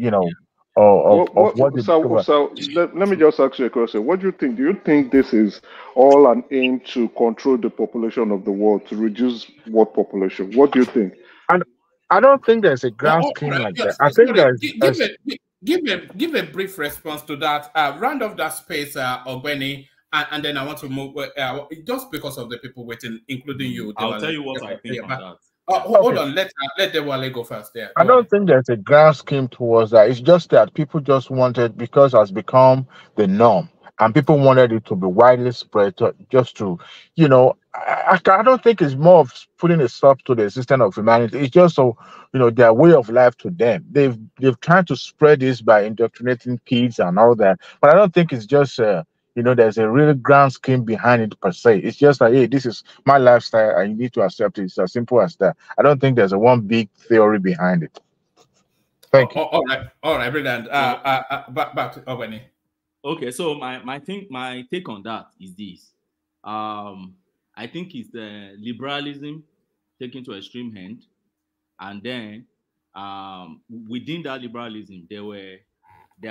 what they discovered. So let me just ask you a question. What do you think? Do you think this is all an aim to control the population of the world, to reduce world population? What do you think? And I don't think there's a grand scheme Right. like that. Yes, I think sorry. there's Give a brief response to that. Round off that space, Ogbeni, and then I want to move just because of the people waiting, including you. I'll tell you what I think on that. Hold on. Let Dewale go first. Yeah. I don't think there's a grand scheme towards that. It's just that people just wanted, because it has become the norm, and people wanted it to be widely spread, just to, I don't think it's more of putting a stop to the existence of humanity. It's just so, their way of life to them. They've tried to spread this by indoctrinating kids and all that, but I don't think it's just there's a really grand scheme behind it per se. It's just like, hey, this is my lifestyle and you need to accept it. It's as simple as that. I don't think there's a one big theory behind it. Thank you. All right, brilliant. Back to Ogbeni. Okay, so my take on that is this. I think it's the liberalism taken to extreme end, and then within that liberalism, there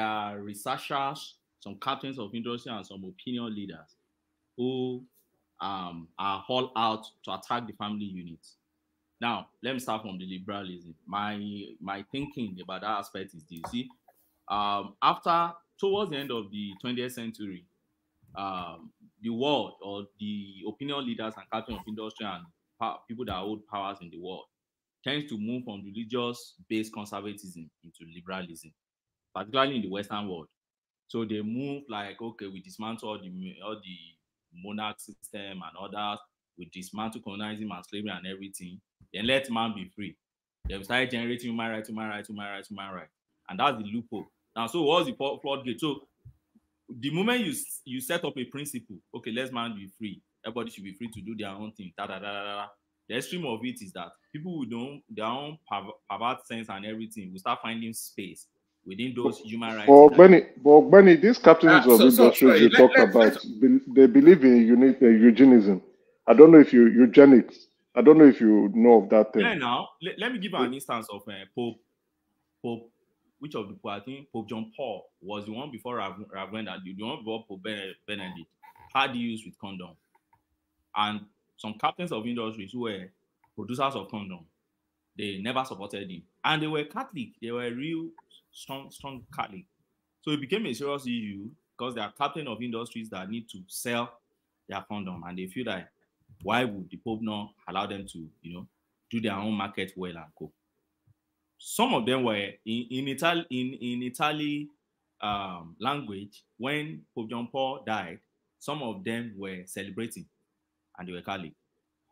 are researchers, some captains of industry, and some opinion leaders who are all out to attack the family units. Now, let me start from the liberalism. My thinking about that aspect is this. See, towards the end of the 20th century, the world, or the opinion leaders and captains of industry and people that hold powers in the world, tends to move from religious-based conservatism into liberalism, particularly in the Western world. So they move like, okay, we dismantle all the monarch system and others, we dismantle colonialism and slavery and everything, then let man be free. They started generating human rights. And that's the loophole. Now, so what's the floodgate? So the moment you set up a principle, okay, let's man be free, everybody should be free to do their own thing. The extreme of it is that people with their own pervert sense and everything will start finding space within those human rights. But Benny, these captains of industries you talk about, they believe in eugenism. I don't know if eugenics. I don't know if you know of that thing. Yeah, now let me give you an instance of Pope. Which of the Pope? I think Pope John Paul was the one before Ravenda, the one before Pope Benedict had use with condom, and some captains of industries who were producers of condom, they never supported him, and they were Catholic. They were real strong Catholic. So it became a serious issue because they are captain of industries that need to sell their condom, and they feel that why would the Pope not allow them to, do their own market well and go? Some of them were in Italy language. When Pope John Paul died, some of them were celebrating, and they were Catholic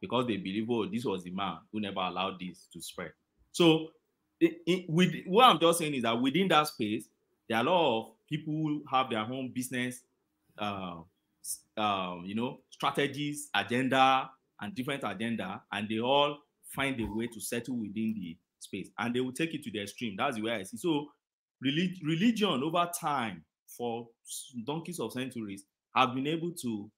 because they believe, oh, this was the man who never allowed this to spread. So what I'm just saying is that within that space, there are a lot of people who have their own business, strategies, agenda, and different agenda, and they all find a way to settle within the space, and they will take it to the extreme. That's the way I see. So religion over time, for donkeys of centuries, have been able to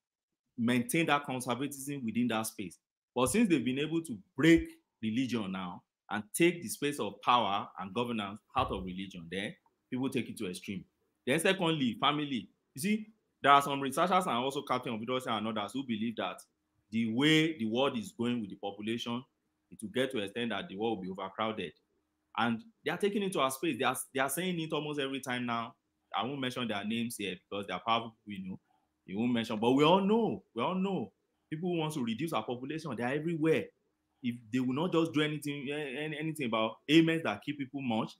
maintain that conservatism within that space. But since they've been able to break religion now and take the space of power and governance out of religion, then people take it to extreme. Then secondly, family. You see, there are some researchers and also captain of industry and others who believe that the way the world is going with the population, it will get to an extent that the world will be overcrowded. And they are taking it to our space. They are saying it almost every time now. I won't mention their names here because they are powerful people, You won't mention, but we all know. People who want to reduce our population, they are everywhere. If they will not just do anything about ailments that keep people much,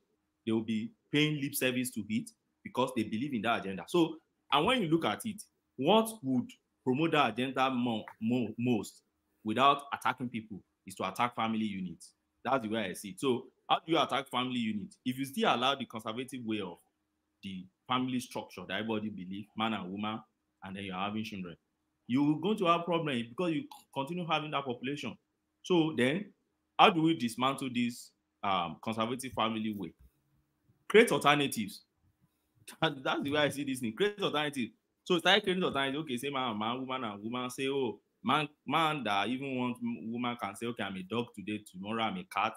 they will be paying lip service to it because they believe in that agenda. So, and when you look at it, what would promote that agenda most without attacking people is to attack family units. That's the way I see it. So, how do you attack family units? If you still allow the conservative way of the family structure that everybody believes, man and woman, and then you're having children, you're going to have problems because you continue having that population. So then, how do we dismantle this conservative family way? Create alternatives. That's the way I see this thing. Create alternatives. So start creating alternatives. Okay, say man, woman, and woman. Say, oh, man that even want woman can say, okay, I'm a dog today. Tomorrow I'm a cat.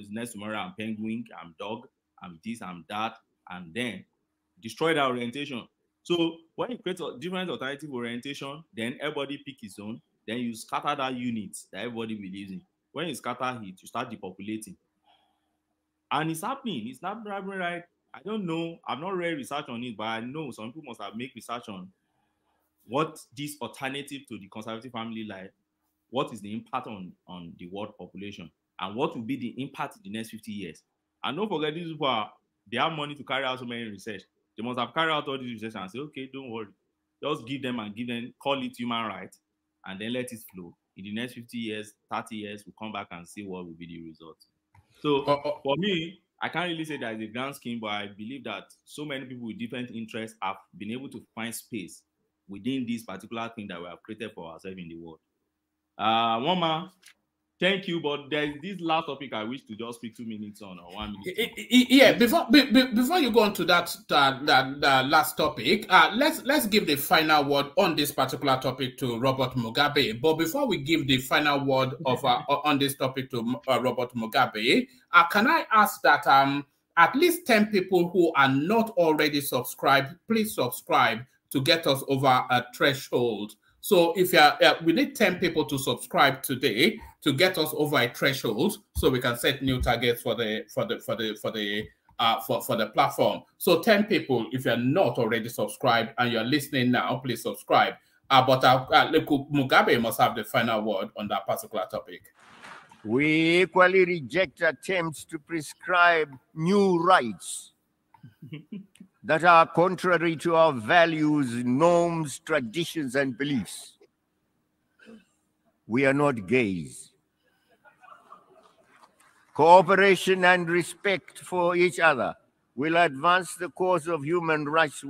Next tomorrow I'm penguin. I'm dog. I'm this. I'm that. And then destroy that orientation. So when you create a different alternative orientation, then everybody pick his own. Then you scatter that unit that everybody believes in. When you scatter it, you start depopulating. And it's happening. It's not happening, right? I don't know. I've not read research on it, but I know some people must have made research on what this alternative to the conservative family life, what is the impact on the world population, and what will be the impact in the next 50 years. And don't forget, these people they have money to carry out so many research. They must have carried out all these research and say, okay, don't worry. Just give them, call it human rights, and then let it flow. In the next 50 years, 30 years, we'll come back and see what will be the result. So for me, I can't really say that it's a grand scheme, but I believe that so many people with different interests have been able to find space within this particular thing that we have created for ourselves in the world. One man, thank you, but there's this last topic I wish to just speak 2 minutes on or 1 minute. Yeah, before you go on to that last topic, let's give the final word on this particular topic to Robert Mugabe. But before we give the final word of on this topic to Robert Mugabe, can I ask that at least 10 people who are not already subscribed, please subscribe to get us over a threshold. So if we need 10 people to subscribe today to get us over a threshold, so we can set new targets for the platform. So 10 people, if you're not already subscribed and you're listening now, please subscribe. But Mugabe must have the final word on that particular topic. We equally reject attempts to prescribe new rights that are contrary to our values, norms, traditions, and beliefs. We are not gays. Cooperation and respect for each other will advance the cause of human rights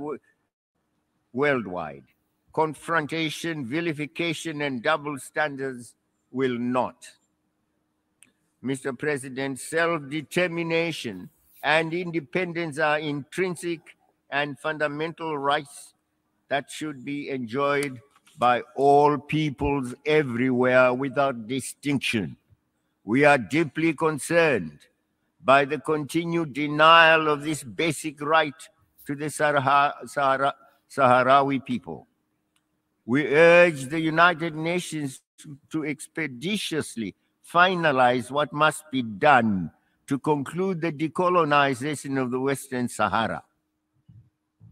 worldwide. Confrontation, vilification, and double standards will not. Mr. President, self-determination and independence are intrinsic and fundamental rights that should be enjoyed by all peoples everywhere without distinction. We are deeply concerned by the continued denial of this basic right to the Sahrawi people. We urge the United Nations to expeditiously finalize what must be done to conclude the decolonization of the Western Sahara.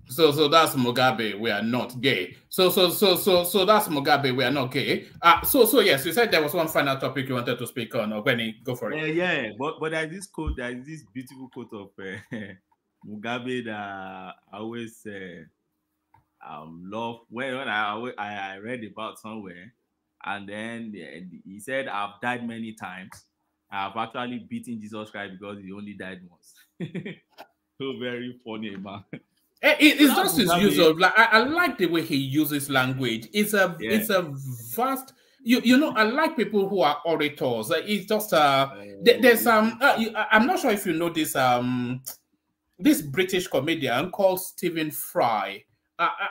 So that's Mugabe. We are not gay. So that's Mugabe. We are not gay. So yes, you said there was one final topic you wanted to speak on. Benny, go for it. Yeah, but there's this quote. There's this beautiful quote of Mugabe that I always love. When I read about somewhere, and then he said, "I've died many times. I've actually beaten Jesus Christ because he only died once." So very funny, man. It's just his use of like I like the way he uses language. It's a vast. You know, I like people who are orators. It's just there's I'm not sure if you know this this British comedian called Stephen Fry.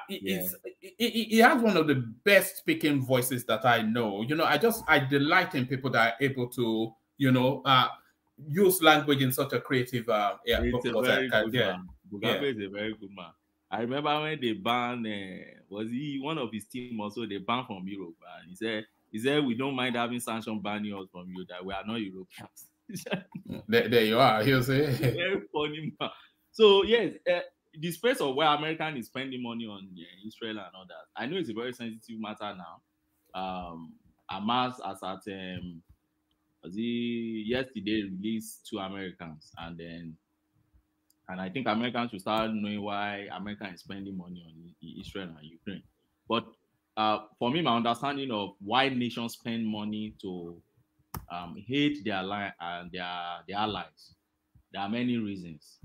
He has one of the best speaking voices that I know. You know, I delight in people that are able to, you know, use language in such a creative It's a very good man. Bugaje is a very good man. I remember when they banned was he one of his team also, they banned from Europe, and he said we don't mind having sanction banning us from you, that we are not Europeans. There you are. He'll say very funny man. So yes, the space of where American is spending money on Israel and all that, I know it's a very sensitive matter now. Hamas as at yesterday released 2 Americans, and I think Americans should start knowing why America is spending money on Israel and Ukraine. But for me, my understanding of why nations spend money to hate their allies, there are many reasons.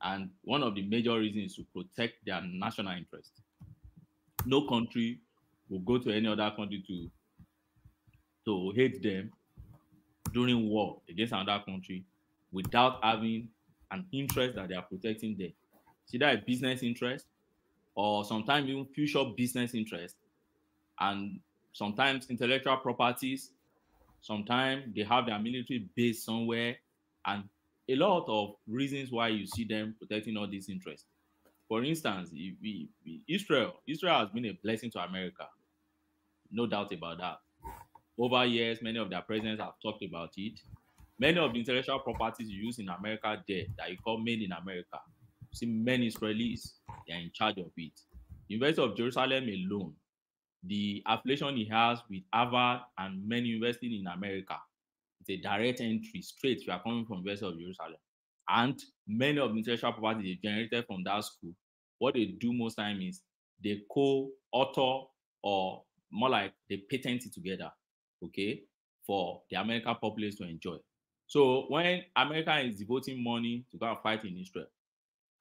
And one of the major reasons is to protect their national interest. No country will go to any other country to hate them during war against another country without having an interest that they are protecting them. See, that a business interest, or sometimes even future business interest, and sometimes intellectual properties. Sometimes they have their military base somewhere, and a lot of reasons why you see them protecting all these interests. For instance, Israel has been a blessing to America, no doubt about that. Over years, many of their presidents have talked about it. Many of the intellectual properties you use in America there that you call made in America, you see many Israelis, they are in charge of it. The University of Jerusalem alone, the affiliation he has with Harvard and many universities in America, it's a direct entry straight if you are coming from University of Jerusalem. And many of the intellectual properties they generated from that school, what they do most time is they co-author, or more like they patent it together, okay, for the American populace to enjoy. So when America is devoting money to go and fight in Israel,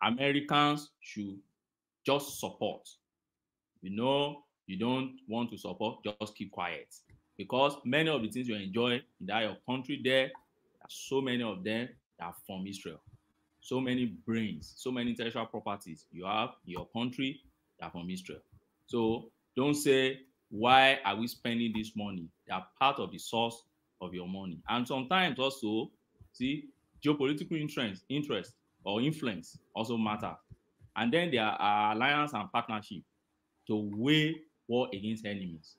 Americans should just support. You know, you don't want to support, just keep quiet. Because many of the things you enjoy in that your country there are so many of them that are from Israel. So many brains, so many intellectual properties you have in your country that are from Israel. So don't say, why are we spending this money? They are part of the source of your money. And sometimes also, see, geopolitical interest or influence also matter. And then there are alliance and partnership to weigh war against enemies.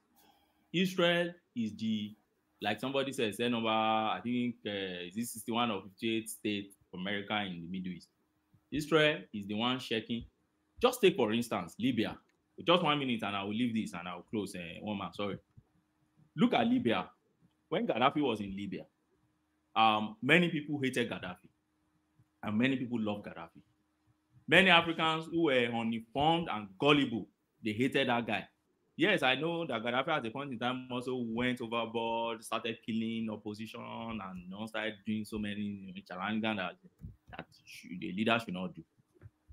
Israel is the, like somebody said number, I think is this 61 or 58 state of America in the Middle East. Israel is the one checking. Just take, for instance, Libya. Just 1 minute and I will leave this and I will close. One man, sorry. Look at Libya. When Gaddafi was in Libya, many people hated Gaddafi and many people loved Gaddafi. Many Africans who were uninformed and gullible, they hated that guy. Yes, I know that Gaddafi at a point in time also went overboard, started killing opposition, and started doing so many shenanigans that the leader should not do.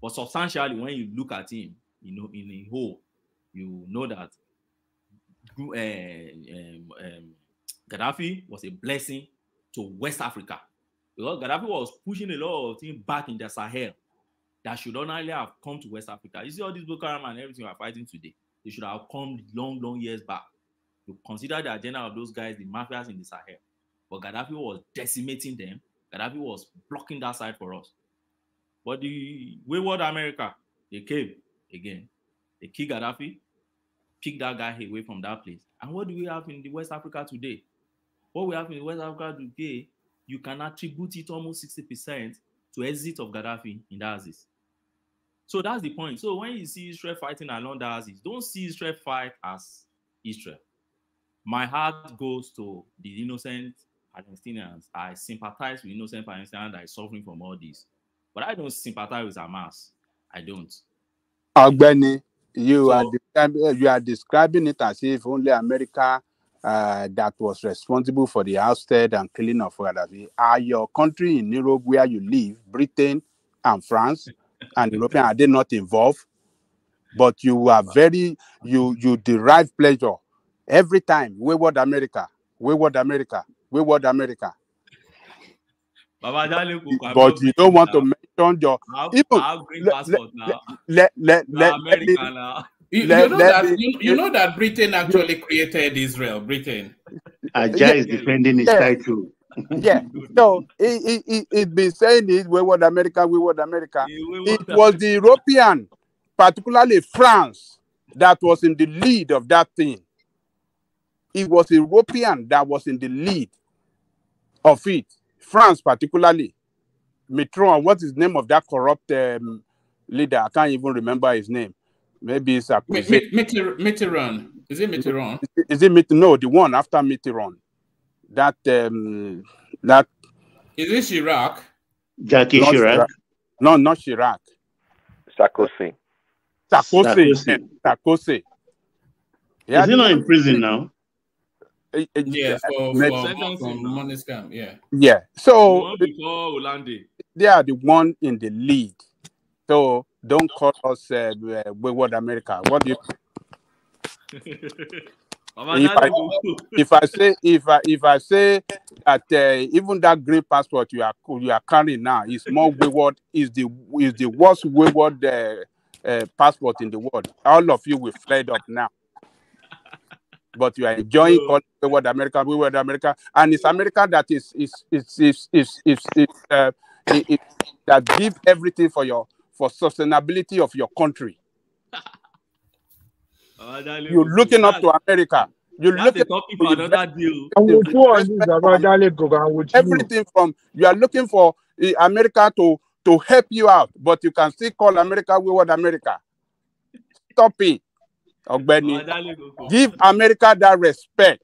But substantially, when you look at him, you know, in a whole, you know that Gaddafi was a blessing to West Africa, because Gaddafi was pushing a lot of things back in the Sahel that should only have come to West Africa. You see all these Boko Haram and everything we are fighting today, they should have come long years back. You consider the agenda of those guys, the mafias in the Sahel. But Gaddafi was decimating them. Gaddafi was blocking that side for us. But the wayward America, they came again. They killed Gaddafi, picked that guy away from that place. And what do we have in the West Africa today? What we have in West Africa today, you can attribute it almost 60% to exit of Gaddafi in that axis. So that's the point. So when you see Israel fighting along that axis, don't see Israel fight as Israel. My heart goes to the innocent Palestinians. I sympathize with innocent Palestinians that are suffering from all this. But I don't sympathize with Hamas. I don't. Benny, you are describing it as if only America that was responsible for the ousted and killing of Gaddafi. Are your country in Europe where you live, Britain and France and European, are they not involved? But you are you derive pleasure every time. Wayward America, wayward America, wayward America. But you don't want to mention your You know that Britain actually created Israel. Britain. Ajay is defending his title. Yeah. So it been saying it, wayward America, wayward America. It was the European, particularly France, that was in the lead of that thing. It was European that was in the lead of it. France, particularly. Mitterrand, what is the name of that corrupt leader? I can't even remember his name. Maybe it's Mitterrand. Is it Mitterrand? Is it no, the one after Mitterrand. That is it Chirac? Jackie Chirac? No, not Chirac. Sarkozy. Sarkozy. Yeah, is he not in prison now? Yes, for money scam. Yeah. Yeah. So before Hollande, they are the one in the lead. So don't call us wayward America. What do you? If I say that even that green passport you are carrying now is more wayward, is the worst wayward passport in the world. All of you will fled up now. But you are enjoying wayward America, and it's America that is that give everything for sustainability of your country. You're looking up to America. You're looking for another deal. Everything from you are looking for America to help you out, but you can still call America wayward America. Stop it. Give America that respect.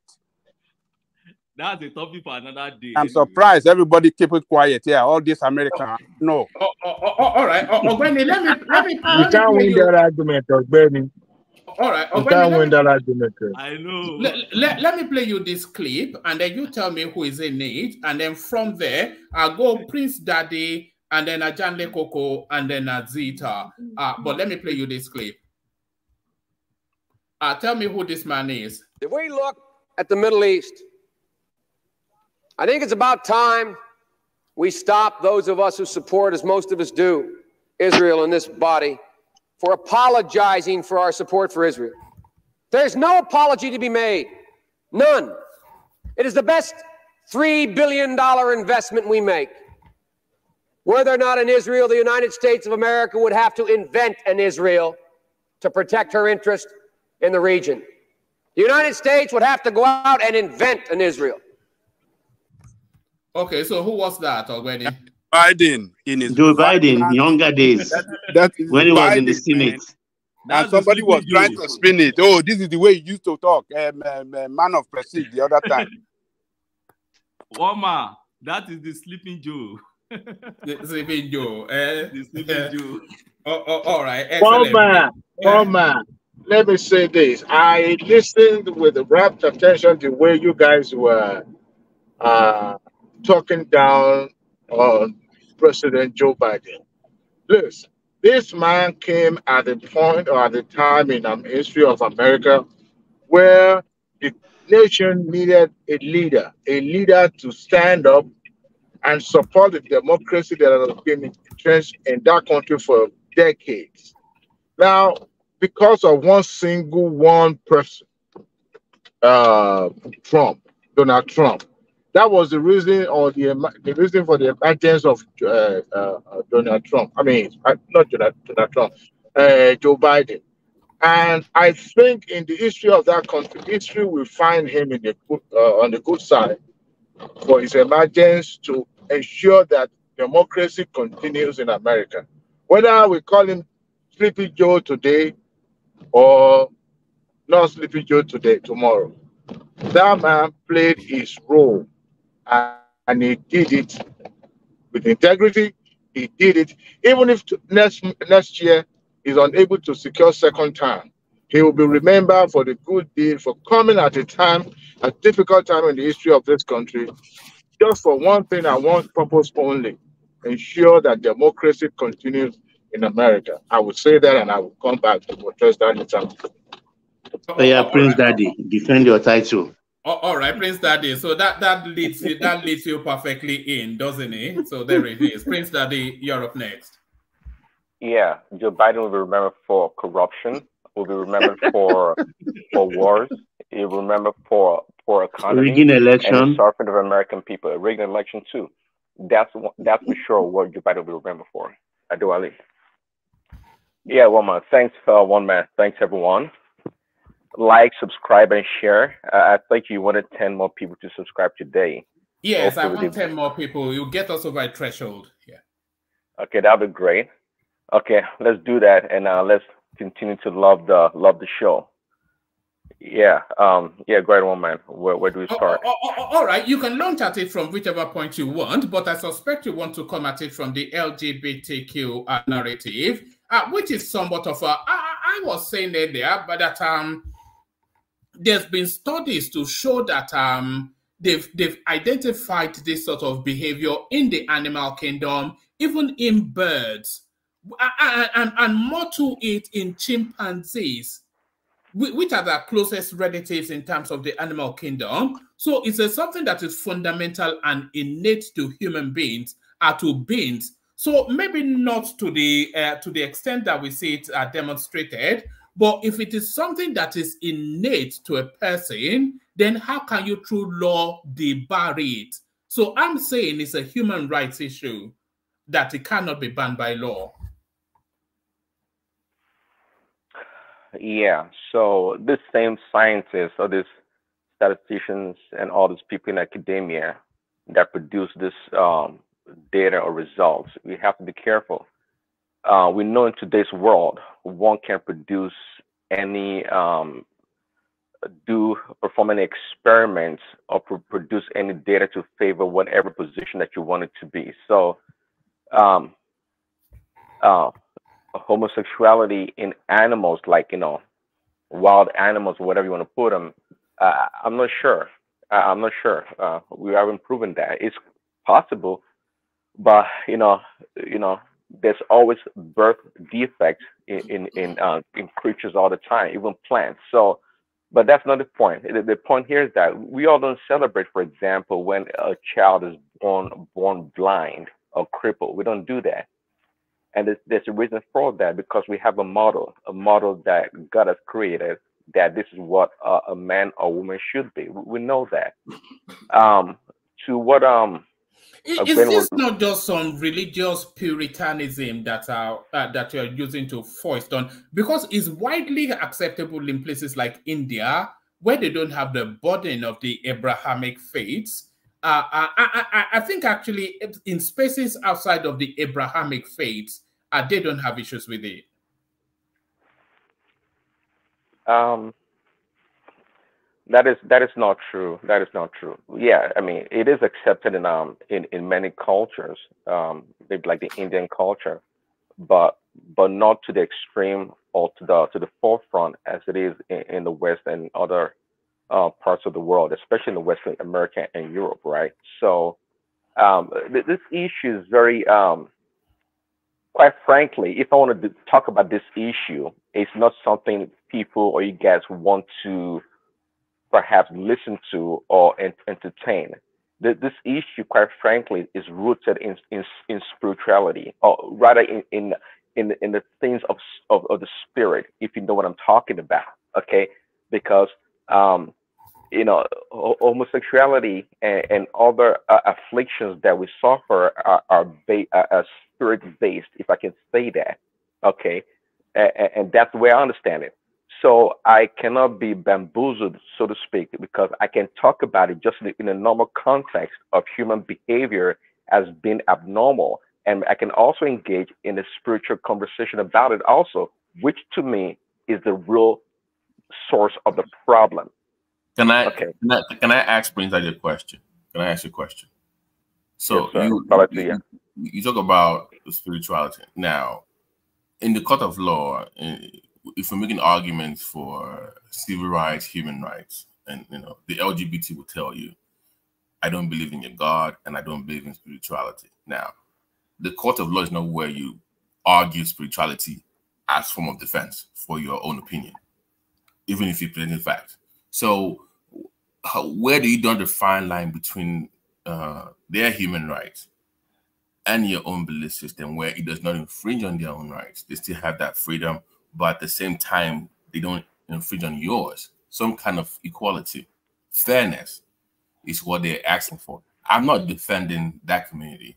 That's a topic for another day. I'm surprised everybody keep it quiet here. All this America, no. All right. Ogbeni, let me. You can't win that argument, Ogbeni. All right. You can't win that argument. I know. Let me play you this clip, and then you tell me who is in it, and then from there I'll go Prince Daddy, and then Ajanle Koko, and then Zita. But let me play you this clip. Tell me who this man is. If we look at the Middle East, I think it's about time we stop, those of us who support, as most of us do, Israel in this body, for apologizing for our support for Israel. There's no apology to be made. None. It is the best $3 billion investment we make. Were there not an Israel, the United States of America would have to invent an Israel to protect her interest in the region. The United States would have to go out and invent an Israel. Okay, so who was that already? Biden in his Joe Biden, younger days, when he was in the Senate. And somebody was trying to spin it. Oh, this is the way he used to talk. Man of prestige the other time. Woma, that is the sleeping Joe. The sleeping Joe. The sleeping Joe. All right. Woma. Let me say this. I listened with rapt attention to the way you guys were talking down on President Joe Biden. Listen, This man came at the point or at the time in history of America where the nation needed a leader to stand up and support the democracy that has been entrenched in that country for decades. Now, because of one person, Donald Trump, that was the reason or the reason for the emergence of Donald Trump. I mean, not Donald Trump, Joe Biden. And I think in the history of that country, history will find him in the on the good side for his emergence to ensure that democracy continues in America. Whether we call him Sleepy Joe today or not Sleepy Joe today, tomorrow, that man played his role and he did it with integrity. He did it. Even if next year he's unable to secure second term, he will be remembered for the good deed, for coming at a difficult time in the history of this country, just for one thing and one purpose only: ensure that democracy continues in America. I would say that, and I will come back to address that later. Oh yeah, Prince Daddy, defend your title. All right, Prince Daddy. So that leads you perfectly in, doesn't it? So there it is. Prince Daddy, you're up next. Yeah, Joe Biden will be remembered for corruption. Will be remembered for wars. He will be remembered for economy Rigging election. and the suffering of American people. A rigged election too. That's for sure what Joe Biden will be remembered for. Adu Ali. Yeah, one man. Thanks, one man. Thanks everyone. Like, subscribe, and share. I think you wanted 10 more people to subscribe today. Yes, Hopefully I want 10 more people. You get us over a threshold. Yeah. Okay, that'll be great. Okay, let's do that, and let's continue to love the show. Yeah, yeah, great one, man. Where do we start? All right, you can launch at it from whichever point you want, but I suspect you want to come at it from the LGBTQ narrative, which is somewhat of a. I was saying earlier, but that there's been studies to show that they've identified this sort of behavior in the animal kingdom, even in birds, and more to it in chimpanzees, which are the closest relatives in terms of the animal kingdom. So it's something that is fundamental and innate to human beings, to beings. So maybe not to the extent that we see it demonstrated, but if it is something that is innate to a person, then how can you through law debar it? So I'm saying it's a human rights issue that it cannot be banned by law. Yeah, so this same scientists or these statisticians and all these people in academia that produce this data or results, we have to be careful. We know in today's world, one can produce any, perform any experiments or produce any data to favor whatever position that you want it to be. So, homosexuality in animals, like, wild animals, or whatever you want to put them, I'm not sure. I'm not sure. We haven't proven that. It's possible, but there's always birth defects in creatures all the time, even plants. So, but that's not the point. The point here is that we all don't celebrate, for example, when a child is born blind or crippled. We don't do that. And there's a reason for that, because we have a model that God has created, that this is what a man or woman should be. We know that. To what Is this not just some religious puritanism that you're using to foist on? Because it's widely acceptable in places like India, where they don't have the burden of the Abrahamic faiths. I think actually in spaces outside of the Abrahamic faiths, they don't have issues with it. That is not true. That is not true. Yeah, I mean, it is accepted in many cultures, maybe like the Indian culture, but not to the extreme or to the forefront as it is in the West and other parts of the world, especially in the Western America and Europe, right? So this issue is very quite frankly, if I wanted to talk about this issue, it's not something people or you guys want to perhaps listen to or entertain. This issue, quite frankly, is rooted in spirituality, or rather in the things of the spirit, if you know what I'm talking about. Okay, because you know, homosexuality and other afflictions that we suffer are spirit based, if I can say that. Okay, and that's the way I understand it. So I cannot be bamboozled, so to speak, because I can talk about it just in a normal context of human behavior as being abnormal. And I can also engage in a spiritual conversation about it also, which to me is the real source of the problem. Can I Okay. can I ask Prince a question? Can I ask you a question? So Yes, sir. you talk about spirituality. Now, in the court of law, if we're making arguments for civil rights, human rights, and you know, the LGBT will tell you, I don't believe in your God and I don't believe in spirituality. Now, the court of law is not where you argue spirituality as form of defense for your own opinion, even if you present facts. So where do you draw the fine line between their human rights and your own belief system, where it does not infringe on their own rights? They still have that freedom, but at the same time, they don't infringe on yours. Some kind of equality, fairness is what they're asking for. I'm not defending that community,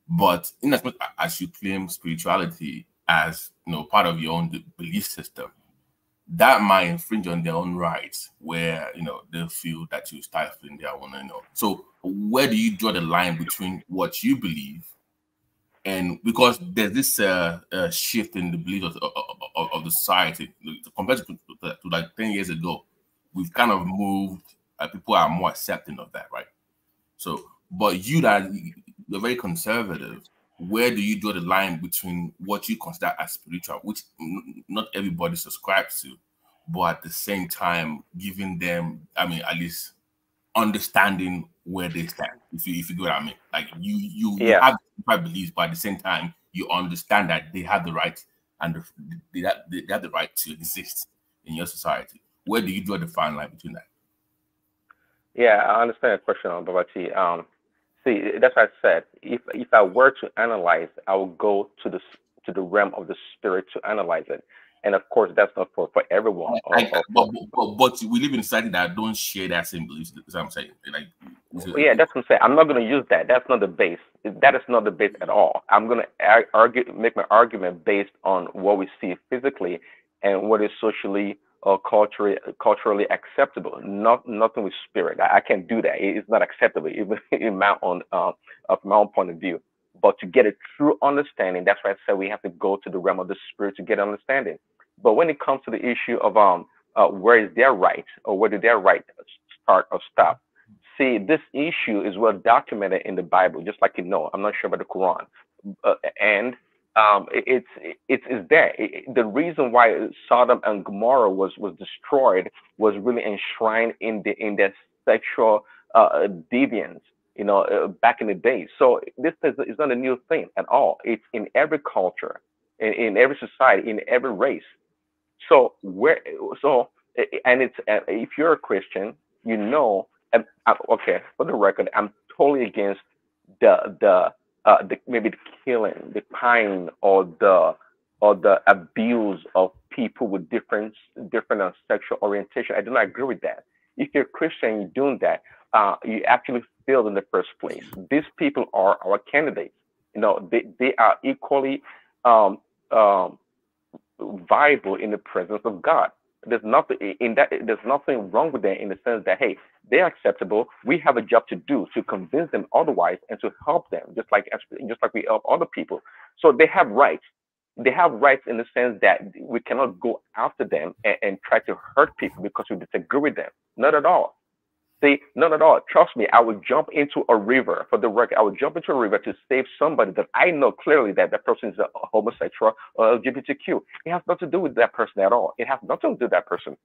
but in as much as you claim spirituality as, you know, part of your own belief system, that might infringe on their own rights, where, you know, they feel that you stifling their own, you know. So where do you draw the line between what you believe, and because there's this shift in the beliefs of the society compared to like 10 years ago, we've kind of moved. People are more accepting of that, right? So, but you're very conservative. Where do you draw the line between what you consider as spiritual, which not everybody subscribes to, but at the same time giving them, I mean, at least understanding where they stand, if you get what I mean? Like you have different beliefs, but at the same time you understand that they have the right and they have the right to exist in your society. Where do you draw the fine line between that? Yeah, I understand the question on Babati. See, that's what I said. If I were to analyze, I would go to the realm of the spirit to analyze it. And of course, that's not for everyone. But we live in a society that don't share that same beliefs. That's what I'm saying. Like, yeah, that's what I'm saying. I'm not going to use that. That's not the base. That is not the base at all. I'm going to make my argument based on what we see physically and what is socially or culturally acceptable. Nothing with spirit. I can't do that. It's not acceptable, even in my own of my own point of view. But to get a true understanding, that's why I said we have to go to the realm of the spirit to get understanding. But when it comes to the issue of where is their right, or where did their right start or stop? See, this issue is well documented in the Bible, just like you know. I'm not sure about the Quran, and it's there. The reason why Sodom and Gomorrah was destroyed was really enshrined in their sexual deviance, you know, back in the day. So this is not a new thing at all. It's in every culture, in every society, in every race. So and it's if you're a Christian, you know, okay, for the record, I'm totally against the maybe the killing, the pain, or the abuse of people with different sexual orientation. I do not agree with that. If you're a Christian, you're doing that, you actually failed in the first place. These people are our candidates. You know, they are equally viable in the presence of God. There's nothing in that. There's nothing wrong with them in the sense that, hey, they're acceptable. We have a job to do to convince them otherwise and to help them, just like we help other people. So they have rights. They have rights in the sense that we cannot go after them and try to hurt people because we disagree with them. Not at all. See, not at all. Trust me, I would jump into a river, for the record. I would jump into a river to save somebody that I know clearly that person is a homosexual or LGBTQ. It has nothing to do with that person at all. It has nothing to do with that person.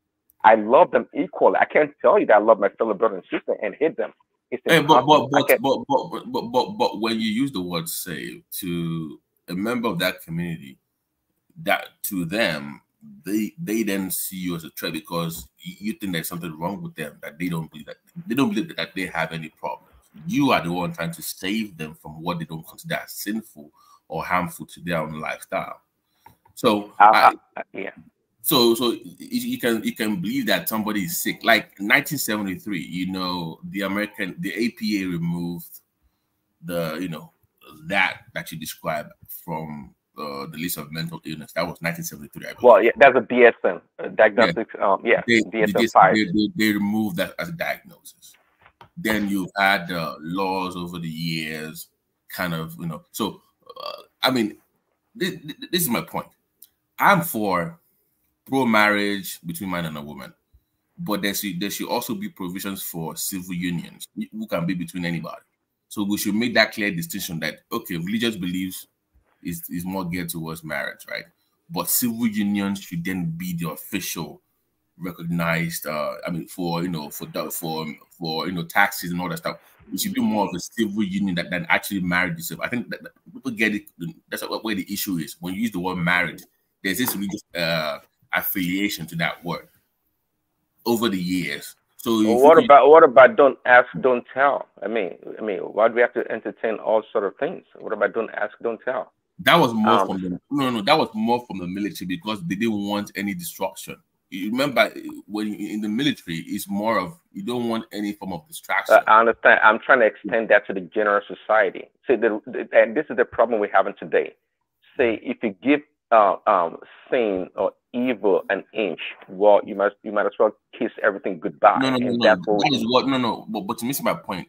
I love them equally. I can't tell you that I love my fellow brother and sister and hate them. It's impossible. But when you use the word save to a member of that community, that to them, they then see you as a threat because you think there's something wrong with them, that they don't believe that they have any problems. You are the one trying to save them from what they don't consider as sinful or harmful to their own lifestyle. So yeah. So you can believe that somebody is sick. Like 1973, you know, the APA removed the that you described from the list of mental illness. That was 1973, I believe. Well, yeah, that's a DSM diagnostics. Yeah, DSM 5. They removed that as a diagnosis. Then you've had laws over the years, kind of, you know. So I mean, this is my point. I'm for pro-marriage between man and a woman, but there should also be provisions for civil unions who can be between anybody. So we should make that clear distinction that, okay, religious beliefs is more geared towards marriage, right? But civil unions should then be the official recognized. I mean, for taxes and all that stuff. It should be more of a civil union than actually marriage itself. I think that people get it. That's where the issue is. When you use the word marriage, there's this religious affiliation to that word over the years. So what about don't ask, don't tell? I mean, why do we have to entertain all sort of things? What about don't ask, don't tell? That was more from the that was more from the military because they didn't want any destruction. You remember when in the military, it's more of you don't want any form of distraction. I understand. I'm trying to extend that to the general society. See, and this is the problem we're having today. Say if you give sin or evil an inch, well, you might as well kiss everything goodbye. But to miss my point,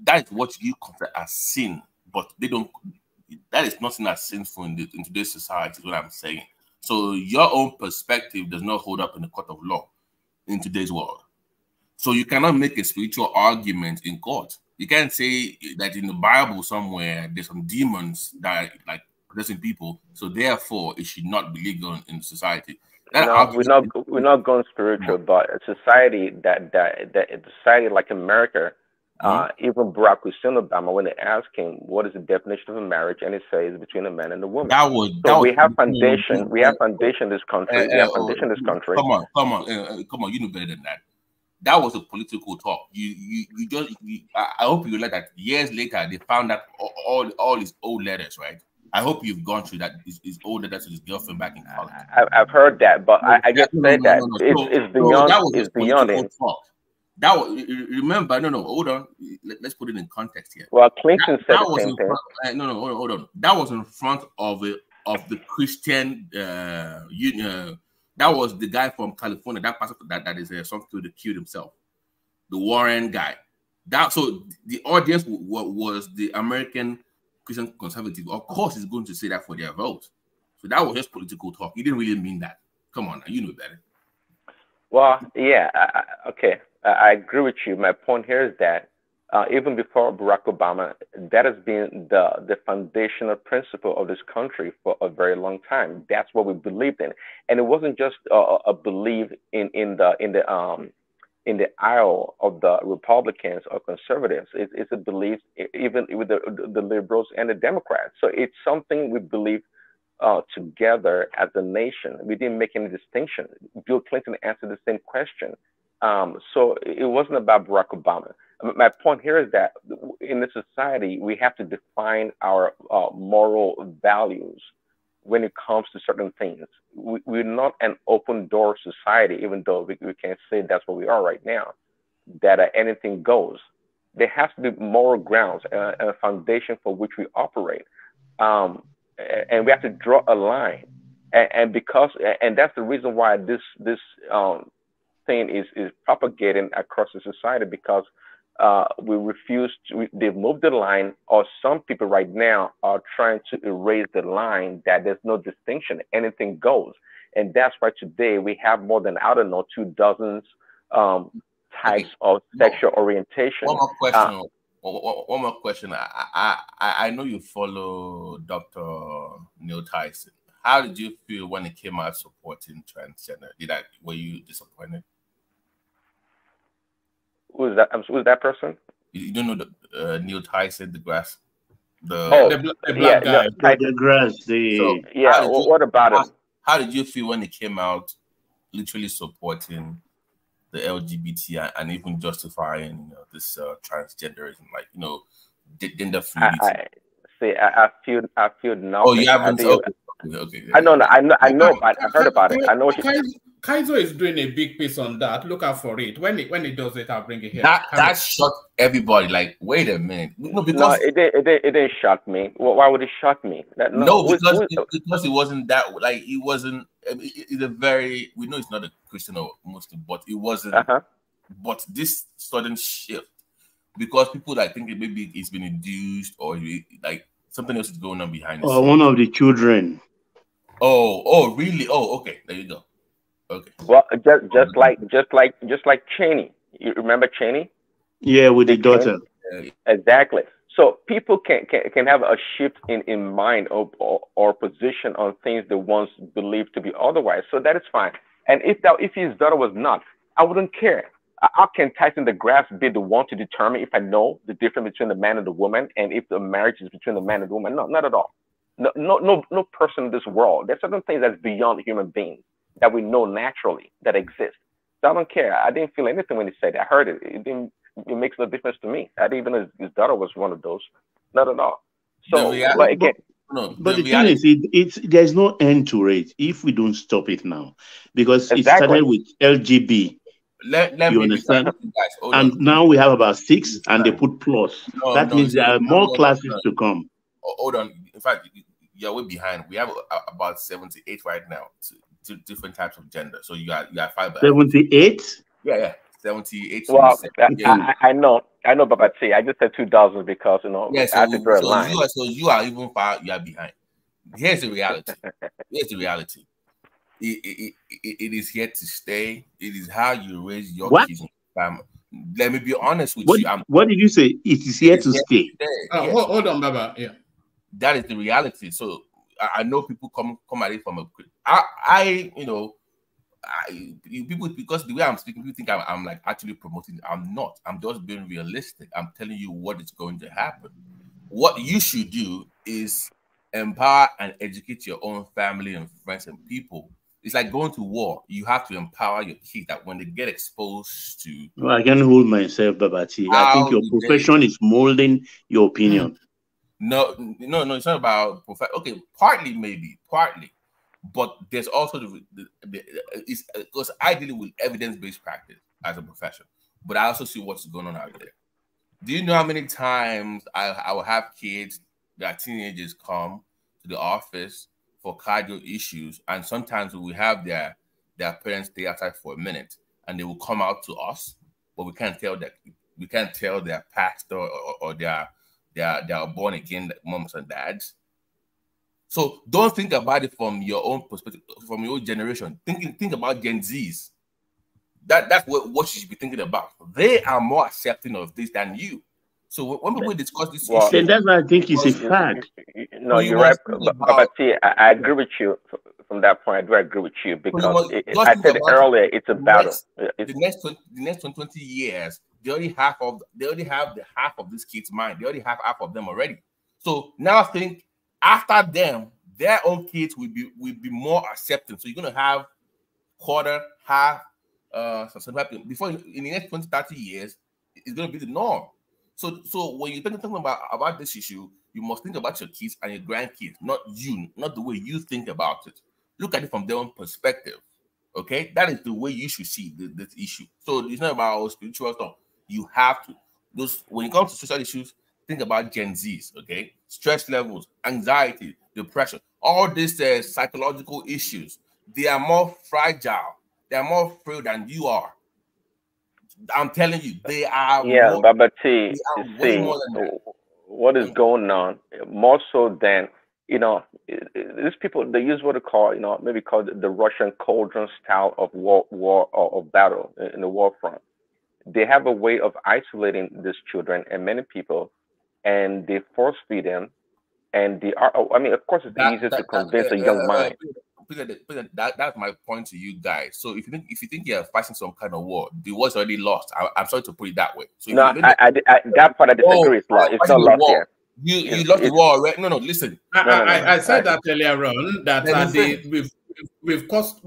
that is what you consider as sin, but they don't. That is nothing as sinful in today's society, is what I'm saying. So your own perspective does not hold up in the court of law in today's world. So you cannot make a spiritual argument in court. You can't say that in the Bible somewhere there's some demons that like possessing people, so therefore it should not be legal in society. We're not going spiritual, but a society that a society like America. Even Barack Hussein Obama, when they ask him what is the definition of a marriage, and he says between a man and a woman. We have foundation. We have foundation in this country. We have foundation in this country. Come on. You know better than that. That was a political talk. I hope you like that. Years later, they found out all his old letters, right? I hope you've gone through that. His old letters to his girlfriend back in college. I've heard that, but I just said that it's beyond. It's beyond it. That was, remember, hold on. Let's put it in context here. Well, Clinton said the same thing. Hold on. That was in front of the Christian union. That was the guy from California. That pastor that is something to kill himself. The Warren guy. So the audience was the American Christian conservative. Of course, he's going to say that for their vote. So that was just political talk. He didn't really mean that. Come on, you know better. Well, yeah, okay. I agree with you. My point here is that even before Barack Obama, that has been the foundational principle of this country for a very long time. That's what we believed in, and it wasn't just a belief in the aisle of the Republicans or conservatives. It's a belief even with the liberals and the Democrats. So it's something we believe together as a nation. We didn't make any distinction. Bill Clinton answered the same question. So it wasn't about Barack Obama. My point here is that in this society, we have to define our moral values when it comes to certain things. We're not an open door society, even though we can't say that's what we are right now, that anything goes. There has to be moral grounds and a foundation for which we operate. And we have to draw a line. And that's the reason why this thing is propagating across the society, because we refuse to, they've moved the line, or some people right now are trying to erase the line that there's no distinction, anything goes. And that's why today we have more than, 24 types of sexual orientation. One more question. One more question. I know you follow Dr. Neil Tyson. How did you feel when he came out supporting transgender? Were you disappointed? Who's that? Who's that person? You don't know Neil Tyson, the The black guy. The grass. So what about him? How did you feel when he came out, literally supporting the LGBT and even justifying this transgenderism, like gender fluidity? I feel nothing. Oh, you haven't? Okay. I know, but I heard about it. I know. Kaizo is doing a big piece on that. Look out for it. When it does it, I'll bring it here. That shocked everybody. Like, wait a minute. No, it didn't shock me. Why would it shock me? Because it wasn't that. Like, it wasn't. It's a very. We know it's not a Christian or Muslim, but it wasn't. But this sudden shift, because people like think maybe it's been induced or like something else is going on behind the scenes. One of the children. Oh, really? Oh, okay. There you go. Okay. Well, just like Cheney. You remember Cheney? Yeah, with the daughter. Exactly. So people can have a shift in mind or position on things they once believed to be otherwise. So that is fine. And if his daughter was not, I wouldn't care. How can Tyson DeGrasse be the one to determine if I know the difference between the man and the woman, and if the marriage is between the man and the woman? No, not at all. No person in this world. There's certain things that's beyond human beings that we know naturally that exist. So I don't care. I didn't feel anything when he said it. I heard it. It makes no difference to me. I didn't even know his daughter was one of those. Not at all. So, but the thing is, there's no end to it if we don't stop it now, because it started with LGB. You understand? And now we have about 6, and they put plus. That means there are more classes to come. Hold on. In fact, you're way behind. We have about 78 right now. Different types of gender. So you got 5. 78? Yeah. 78. Well, I know, Baba T. I just said 2,000 because Yeah, I have to draw a line. You are even far. You are behind. Here's the reality. It is here to stay. It is how you raise your kids in your family. Let me be honest with you. What did you say? It is here to stay. Yes. Hold on, Baba. Yeah, that is the reality. So I know people come at it from a. People, because the way I'm speaking, people think I'm like actually promoting. I'm not. I'm just being realistic. I'm telling you what is going to happen. What you should do is empower and educate your own family and friends and people. It's like going to war. You have to empower your kids that when they get exposed to. No, I can hold myself, Babati. I think your profession is molding your opinion. No, it's not about profession. Okay, partly, but there's also because I deal with evidence-based practice as a profession, but I also see what's going on out there. Do you know how many times I will have kids that teenagers come to the office for cardio issues, and sometimes we have their parents stay outside for a minute, and they will come out to us, but we can't tell their pastor or their born again moms and dads. So don't think about it from your own perspective, from your own generation. Think about Gen Zs. That's what you should be thinking about. They are more accepting of this than you. So when we discuss this issue, that's what I think is a fact. No, you're right, but see, I agree with you from that point. I do agree with you because I said earlier, it's a battle. The next 20 years, they already have the half of this kid's mind. They already have half of them already. So now think after them, their own kids will be more accepting. So you're gonna have quarter, half, something before in the next 20, 30 years, it's gonna be the norm. So when you're thinking about this issue, you must think about your kids and your grandkids, not the way you think about it. Look at it from their own perspective. Okay, that is the way you should see this issue. So it's not about spiritual stuff. You have to when it comes to social issues, think about Gen Zs. Okay, stress levels, anxiety, depression, all these psychological issues. They are more fragile. They are more frail than you are. I'm telling you, they are. Yeah, Baba T, see what is going on more so than these people. They use what they call maybe called the Russian cauldron style of war or battle in the war front. They have a way of isolating these children and many people, and they force feed them. And I mean, of course, it's easy to convince a young mind. That's my point to you guys. So if you think you're fighting some kind of war, the war's already lost. I'm sorry to put it that way. So no, that part I disagree. It's not lost here. You lost the war already. No, listen. I said that earlier on that we've crossed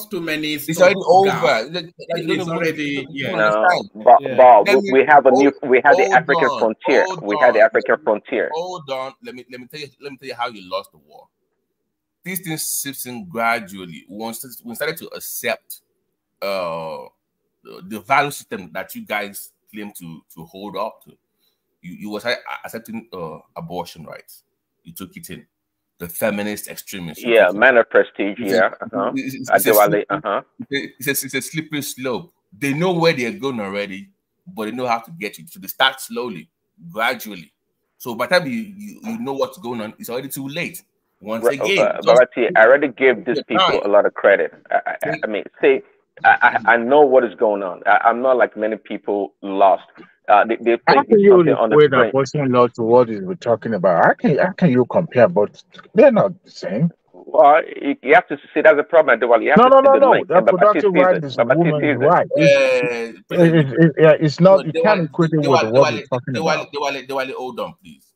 too many. It's already over. It's already No, but we have the African frontier. We had the African frontier. Hold on. Let me tell you how you lost the war. These things seeps in gradually. Once we started to accept the value system that you guys claim to hold up to, you was accepting abortion rights. You took it in. The feminist extremists. Yeah, man of prestige. It's a slippery slope. They know where they're going already, but they know how to get you. So they start slowly, gradually. So by the time you know what's going on, it's already too late. Once again, I already give these people a lot of credit. I mean, I know what is going on. I'm not like many people lost. They how can you equate abortion law to what we're talking about? How can you compare? But they're not the same. Well, you have to see that's a problem. You have no. The productive right is woman's right. It's not. You can't equate it with what we're talking about. Hold on, please.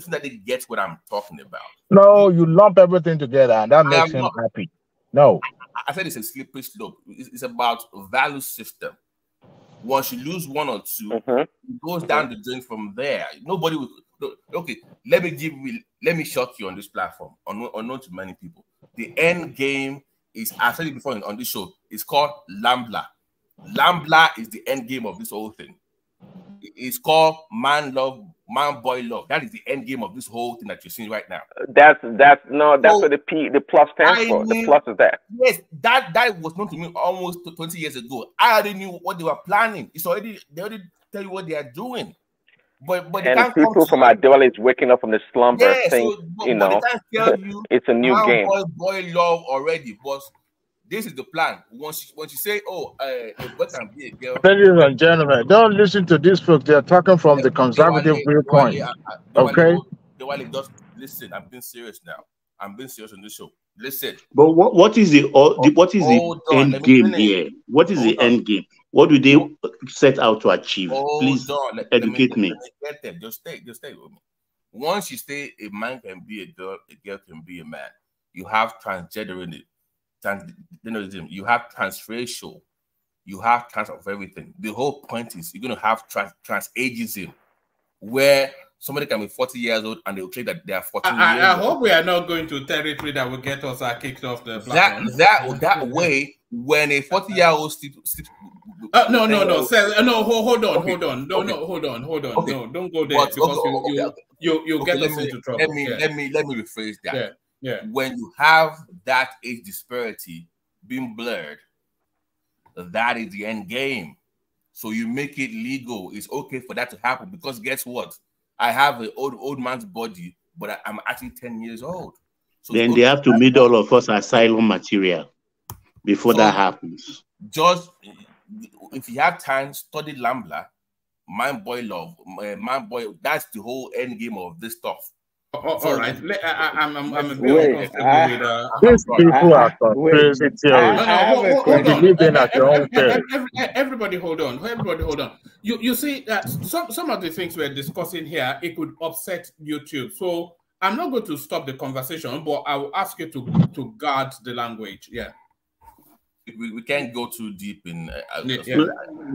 That they get what I'm talking about. No, you lump everything together, and that makes him happy. No, I said it's a slippery slope. It's about a value system. Once you lose one or two, it goes down the drain from there. Nobody will. Okay, let me shock you on this platform, unknown to many people. The end game is, I said it before on this show, it's called Lambla. Lambla is the end game of this whole thing. It's called man boy love. That is the end game of this whole thing that you're seeing right now. That's what the plus stands for. The plus is that. Yes, that was known to me almost 20 years ago. I already knew what they were planning. They already tell you what they are doing. But and people from Adewale is waking up from the slumber saying, they can't tell you it's a new game. Boy love already, boss. This is the plan. Once you say, a boy can be a girl. Ladies and gentlemen, don't listen to these folks. They're talking from the conservative viewpoint. Okay? Just listen. I'm being serious now. I'm being serious on this show. Listen. But what is the end game here? What is the end game? What do they set out to achieve? Please educate me. Let them. Just stay with me. Once you say a man can be a girl can be a man, you have transgender in it. You have transracial, you have trans of everything. The whole point is you're going to have transageism, where somebody can be 40 years old and they'll claim that they are 14 years old. I hope we are not going to territory that will get us kicked off the platform. That way, when a 40-year-old no. Hold on. Okay. No, don't go there because you'll get us into trouble. Let me rephrase that. Yeah. When you have that age disparity being blurred, that is the end game. So you make it legal. It's okay for that to happen because guess what? I have an old man's body, but I'm actually 10 years old. So then they have to meet all of us asylum material before that happens. Just if you have time, study Lambla, man boy love, man boy. That's the whole end game of this stuff. All right. I'm a bit uncomfortable with these people are crazy theories. Everybody hold on. You see that some of the things we're discussing here, it could upset YouTube. So I'm not going to stop the conversation, but I will ask you to guard the language. Yeah. We can't go too deep in. We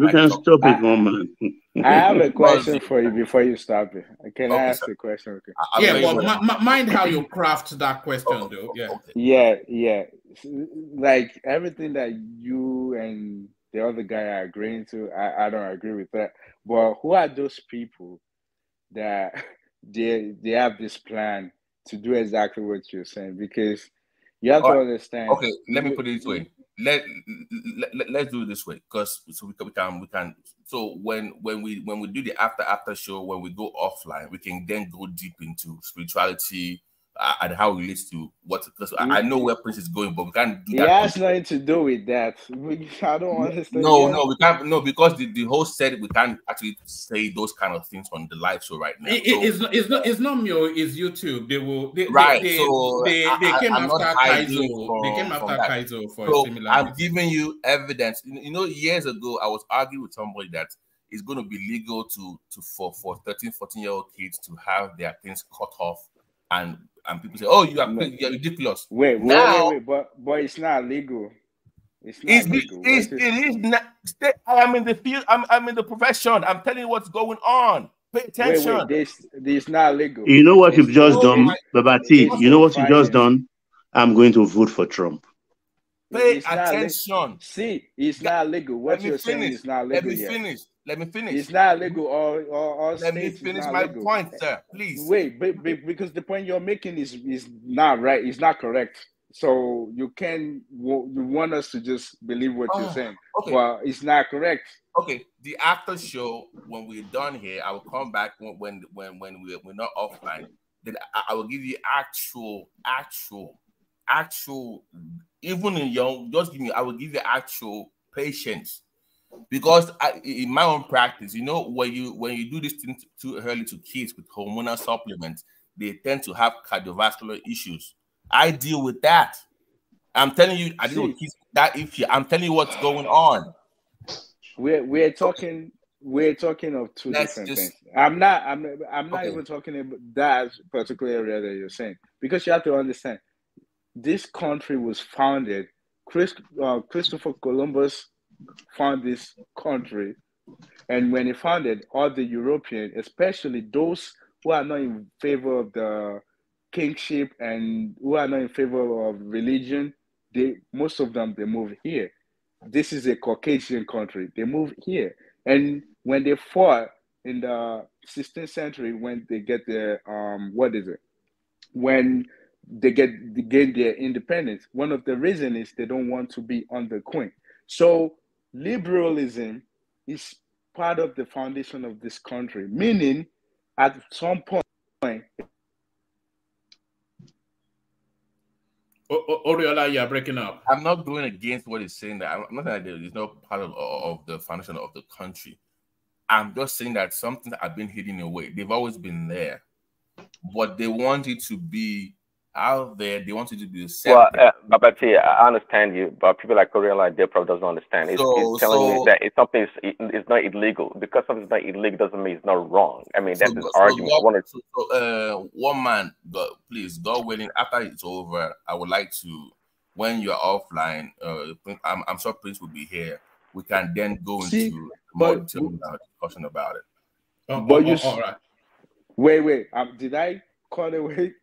can stop it, woman. I have a question for you before you stop it. Can I ask a question? Okay. But mind how you craft that question, though. Yeah. Yeah. Like everything that you and the other guy are agreeing to, I don't agree with that. But who are those people that they have this plan to do exactly what you're saying? Because you have to understand. Okay, let me put it this way. Let's do it this way because we can. So when we do the after show, when we go offline, we can then go deep into spirituality and how it relates to what. Because I know where Prince is going, but we can't do that. It has nothing to do with that. I don't understand. No, we can't. No, because the host said we can't actually say those kind of things on the live show right now. It's not me. It's YouTube. They came after Kaizo. They came after Kaizo for a similar. I'm giving you evidence. Years ago I was arguing with somebody that it's going to be legal for 13, 14-year-old kids to have their things cut off, and people say, "Oh, you're ridiculous." Wait, but it's not legal. It's not legal. It is not. I am in the field. I'm in the profession. I'm telling you what's going on. Pay attention. Wait. This not legal. You know what you've just done, Babati? You know what you've just done? I'm going to vote for Trump. Pay attention. See, it's not legal. What you're saying is not legal. Let me finish. It's not legal. All let me finish my point, sir. Please. Wait, because the point you're making is not right. It's not correct. So you want us to just believe what you're saying. Okay. Well, it's not correct. Okay. The after show, when we're done here, I will come back when we're not offline. Then I will give you actual. Even in young, I will give you actual patience, because in my own practice, you know, when you do this thing too early to kids with hormonal supplements, they tend to have cardiovascular issues. I deal with that. I'm telling you, I deal with kids with that issue. I'm telling you what's going on. We're talking of two different things. I'm not even talking about that particular area that you're saying, because you have to understand, this country was founded. Christopher Columbus found this country, and when he founded, all the Europeans, especially those who are not in favor of the kingship and who are not in favor of religion, most of them moved here. This is a Caucasian country. They moved here, and when they fought in the 16th century, when they get their when they gain their independence, one of the reasons is they don't want to be under Queen. So liberalism is part of the foundation of this country, meaning at some point. Oriola, you're breaking up. I'm not going against what he's saying. That I'm not saying that it's not part of the foundation of the country. I'm just saying that something that have been hidden away. They've always been there, but they want it to be out there. They want it to be separate. Well, Babati, I understand you, but people like Oriola, they probably doesn't understand. It's telling me that something is not illegal. Because something's not illegal doesn't mean it's not wrong. I mean, that's his argument. One man, please, God willing, after it's over, I would like to, when you're offline, I'm sure Prince will be here. We can then go into more discussion about it. All right. Wait. Did I call away?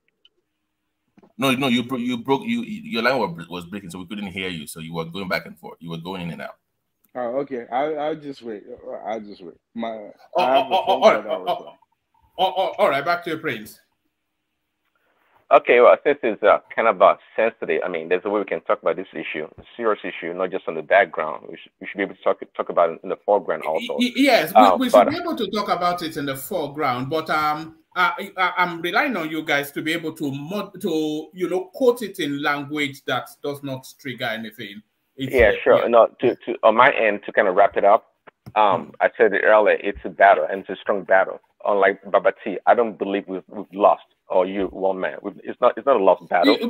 No, you broke. Your line was breaking, so we couldn't hear you. So you were going back and forth. You were going in and out. Oh, okay. I'll just wait. I'll just wait. All right. Back to your Prince. Okay. Well, since it's kind of sensitive, I mean, there's a way we can talk about this issue, a serious issue, not just on the background. We should be able to talk about it in the foreground also. Yes, we should be able to talk about it in the foreground, but I'm relying on you guys to be able to quote it in language that does not trigger anything. Sure. Yeah. No, to on my end, to kind of wrap it up, I said it earlier. It's a battle, and it's a strong battle. Unlike Babati, I don't believe we've lost, or you one man. It's not a lost battle. No,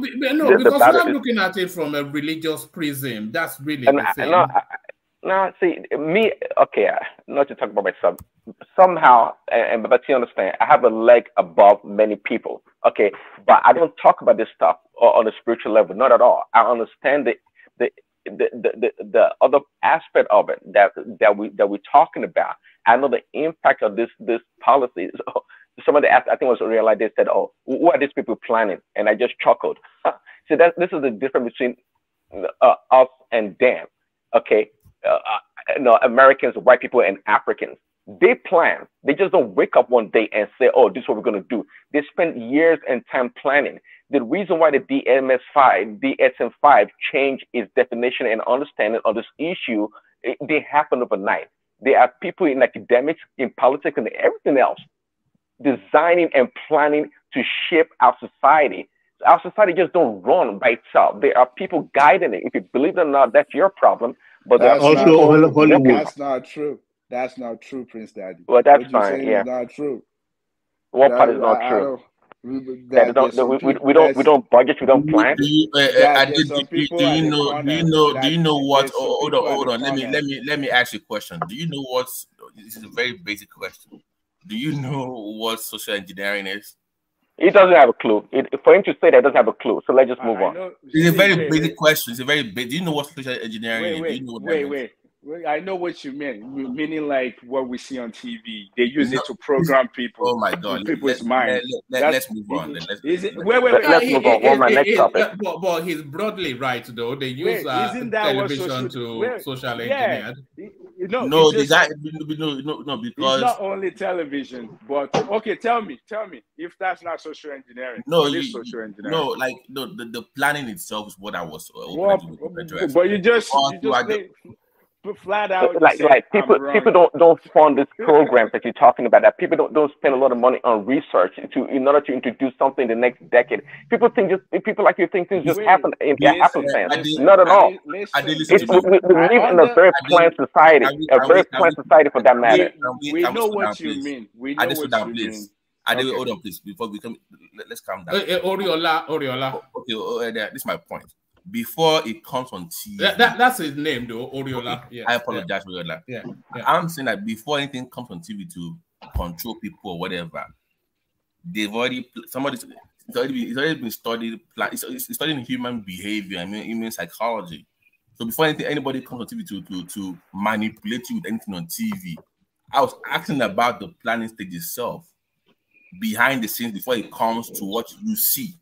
because we're looking at it from a religious prism. That's really the thing. No, see, me, okay, not to talk about myself. Somehow, and Babati understand, I have a leg above many people, okay? But I don't talk about this stuff on a spiritual level, not at all. I understand the other aspect of it that we're talking about. I know the impact of this policy. Some of the, I think it was realized, they said, "Oh, who are these people planning?" And I just chuckled. See, this is the difference between us and them, okay? Americans, white people, and Africans. They plan. They just don't wake up one day and say, "Oh, this is what we're going to do." They spend years and time planning. The reason why the DSM-5 changed its definition and understanding of this issue, they happen overnight. There are people in academics, in politics, and everything else designing and planning to shape our society. Our society just don't run by itself. There are people guiding it. If you believe it or not, that's your problem. But that's also Hollywood. That's not true. That's not true, Prince Daddy. Well, that's fine. Yeah, is not true. What part is not true? We don't budget. We don't plan. Do you know what? Hold on. Let me ask you a question. Do you know what this is a very basic question. Do you know what social engineering is? He doesn't have a clue. For him to say that, doesn't have a clue. So let's just move on. It's a very basic question. It's a very basic. Do you know what social engineering is? Do you know what that means? Wait, I know what you mean. Meaning like what we see on TV. They use it to program people. Oh my God! People's minds. Let's move on. Let's move on. One my next topic. But he's broadly right though. They use television to social engineer. No, because it's not only television, but okay. Tell me, if that's not social engineering. No, it is social engineering. The planning itself is what I was. But you just flat out like people don't fund this program that you're talking about. That people don't spend a lot of money on research in order to introduce something the next decade. People like you think things just happen in happenstance. Not at all. We live in a very planned society, for that matter. We know what you mean. We know what you mean. Hold on, please. Before we come, let's calm down. Oriola. Okay, this is my point. Before it comes on TV, that's his name though, Oriola. Yeah, I apologize, Oriola. Yeah. I'm saying that before anything comes on TV to control people or whatever, they've already it's already been studied. It's studying human behavior. I mean, human psychology. So before anybody comes on TV to manipulate you with anything on TV, I was asking about the planning stage itself, behind the scenes, before it comes to what you see.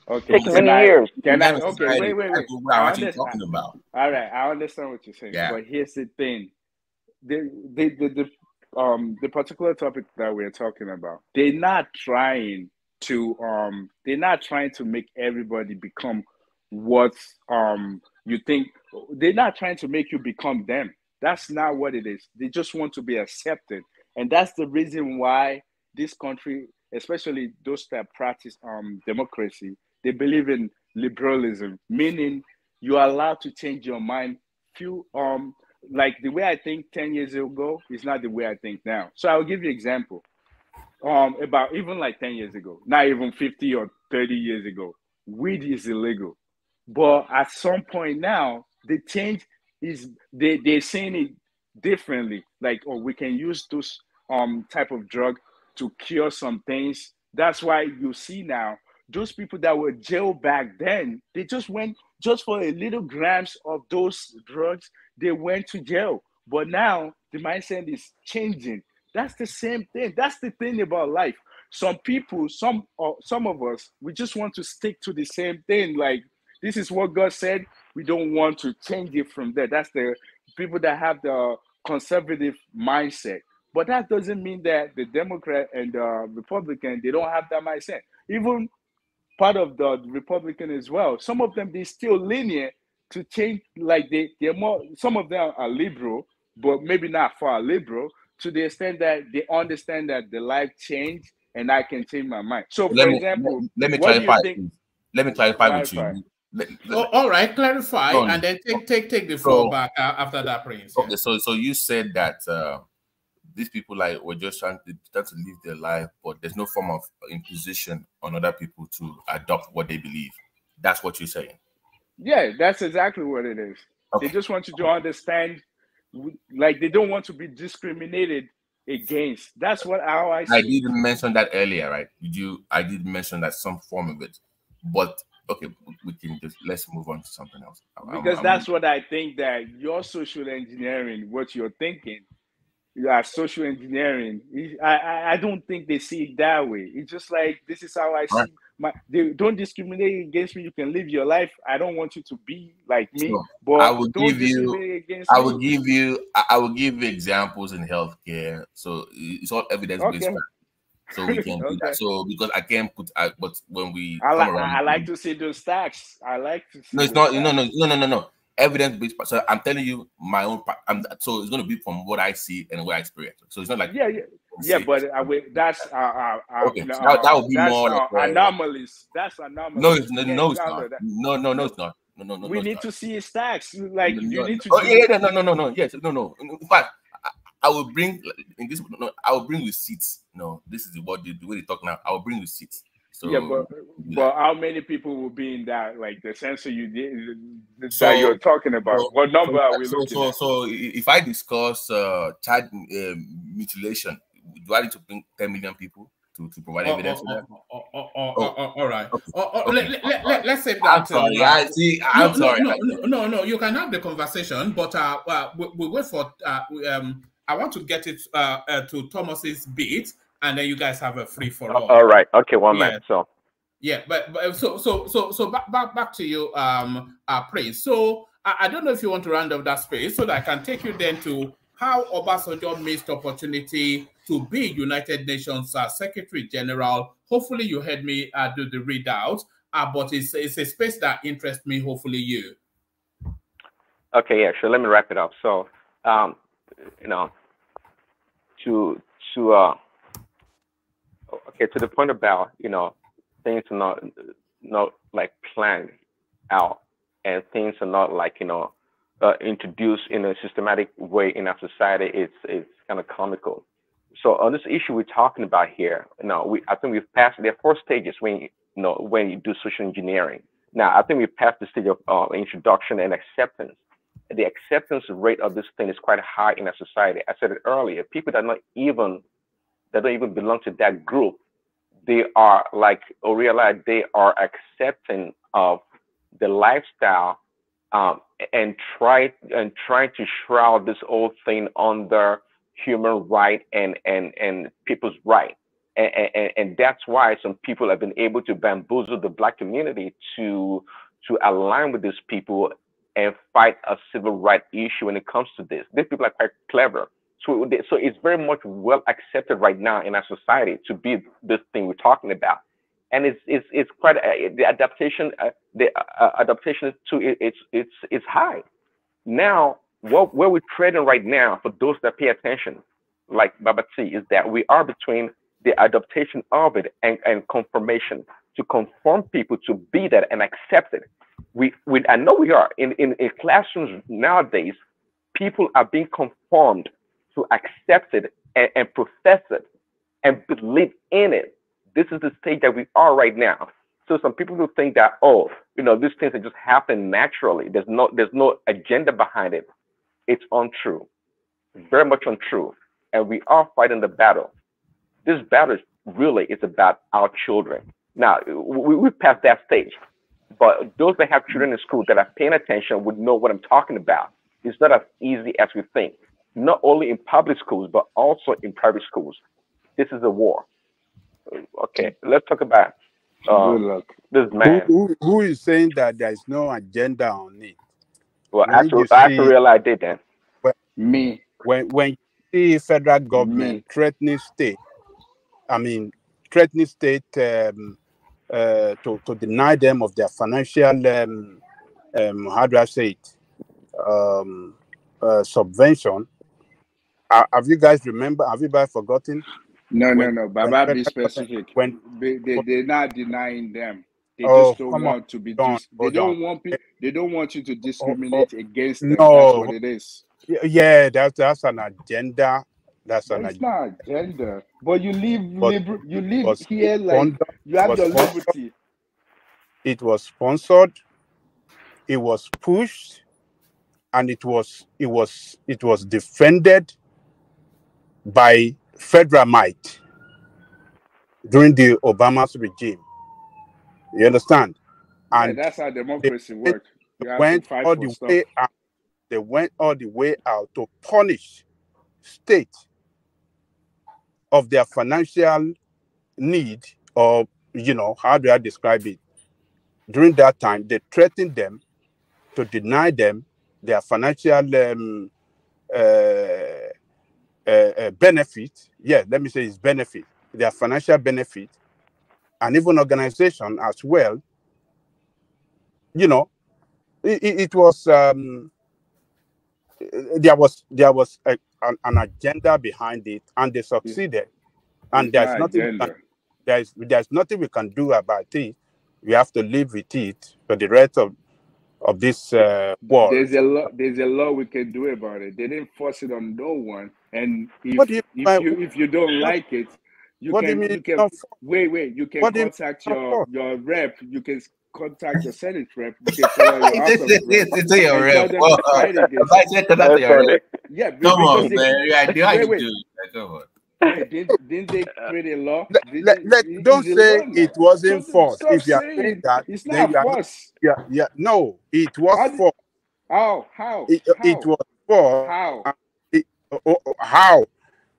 Okay, takes many years. Wait. I'm actually talking about. All right, I understand what you're saying. Yeah. But here's the thing: the particular topic that we're talking about, they're not trying to make everybody become what you think. They're not trying to make you become them. That's not what it is. They just want to be accepted, and that's the reason why this country, especially those that practice democracy, they believe in liberalism, meaning you are allowed to change your mind. Like the way I think 10 years ago is not the way I think now. So I'll give you an example. About even like 10 years ago, not even 50 or 30 years ago, weed is illegal. But at some point now, the change is they're saying it differently. Like, we can use those type of drug to cure some things. That's why you see now those people that were jailed back then, they just went just for a little grams of those drugs, they went to jail. But now the mindset is changing. That's the same thing. That's the thing about life. Some people, some of us, we just want to stick to the same thing. Like, this is what God said. We don't want to change it from there. That's the people that have the conservative mindset. But that doesn't mean that the Democrat and the Republican, they don't have that mindset. Even part of the Republican as well. Some of them, they still lenient to change. Like they're more, some of them are liberal, but maybe not far liberal, to the extent that they understand that the life changed and I can change my mind. So for example, let me clarify. Let me clarify with you. All right, clarify, and then take the floor back after that, Prince. Okay, so you said that these people were just trying to live their life, but there's no form of imposition on other people to adopt what they believe. That's what you're saying. Yeah, that's exactly what it is. Okay. They just want you to understand, like, they don't want to be discriminated against. That's how I see. I didn't mention that earlier, right? I did mention that some form of it, but okay, we can let's move on to something else. Because that's what I think, that your social engineering, what you're thinking, you are social engineering. I don't think they see it that way. It's just like, this is how I see they don't discriminate against me. You can live your life. I don't want you to be like me. So but I will give you examples in healthcare. So it's all evidence-based. Okay. So we can do that. So because I can't put, but when we I like to see those stacks. I like to see. No, it's not. No. Evidence-based. So I'm telling you my own. So it's going to be from what I see and what I experience. So it's not like but that's okay. So that would be more like anomalies. That's anomalies. No, it's not. No, it's not. No. We need to see stacks. Like you need to. No. Yes, no. In fact, I will bring in this. No, I will bring receipts. No, this is the way they talk now. I will bring receipts. So yeah, but how many people will be in that, like the census that you're talking about? What number are we looking at? So if I discuss child mutilation, do I need to bring 10 million people to provide evidence for that? All right. Okay. Let's say that. I'm sorry. I'm sorry. No. You can have the conversation, but we wait for. I want to get it to Thomas's bit, and then you guys have a free for all. All right. Okay. 1 minute. So. Yeah, but so back to you, Prince. So I don't know if you want to round up that space so that I can take you then to how Obasanjo missed opportunity to be United Nations Secretary General. Hopefully you heard me do the readout, but it's a space that interests me. Hopefully you. Okay, yeah, sure. Let me wrap it up. So, to the point about things are not like planned out, and things are not like introduced in a systematic way in our society. It's kind of comical. So on this issue we're talking about here, I think we've passed. There are 4 stages when you do social engineering. Now I think we've passed the stage of introduction and acceptance. The acceptance rate of this thing is quite high in our society. I said it earlier. People that don't even belong to that group, they are realize they are accepting of the lifestyle and trying to shroud this whole thing under human right and people's right. And that's why some people have been able to bamboozle the Black community to align with these people and fight a civil rights issue when it comes to this. These people are quite clever. So it's very much well accepted right now in our society to be this thing we're talking about. And it's quite the adaptation to it, it's high. Now, where we're trading right now, for those that pay attention, like Baba T, is that we are between the adaptation of it and confirmation, to conform people to be that and accept it. I know we are in classrooms nowadays. People are being conformed to accept it and profess it and believe in it. This is the stage that we are right now. So some people who think that, these things that just happen naturally. There's no agenda behind it. It's untrue, very much untrue. And we are fighting the battle. This battle is about our children. Now we passed that stage. But those that have children in school that are paying attention would know what I'm talking about. It's not as easy as we think. Not only in public schools, but also in private schools. This is a war. Okay, let's talk about this man. Who is saying that there is no agenda on it? Well, I realize I did that. Me. When you see federal government threatening state to deny them of their financial how do I say it, subvention. Have you guys forgotten? No. Baba, be specific. They're not denying them. They just don't want to be. They don't want you to discriminate against them. That's what it is. Yeah, that's an agenda. It's not agenda. But you live here like you have your liberty. It was sponsored. It was pushed, and it was defended by federal might during the Obama's regime. You understand? And that's how democracy works. They went all the way out to punish states of their financial need, or how do I describe it? During that time, they threatened them to deny them their financial benefit. Yeah, let me say it's benefit, their financial benefit, and even organization as well. It was there was an agenda behind it, and they succeeded. And there's nothing we can do about it. We have to live with it for the rest of this world. There's a law we can do about it. They didn't force it on no one. And if you don't like it, You What do can you mean? you can Not wait. You can what do you mean? contact Not force? your rep. You can contact the Senate rep. You can call out your House of Rep It's your and rep. tell them to fight against I it. said contact your rep. Yeah, Come because on, they man. Yeah, do how you wait. do. Come on. Wait, didn't they create a law? Don't It's a say law now. it wasn't So forced. stop If you are saying saying that, it's then not you are not. force. Yeah. No, it was How? forced. How? It was forced. How? How?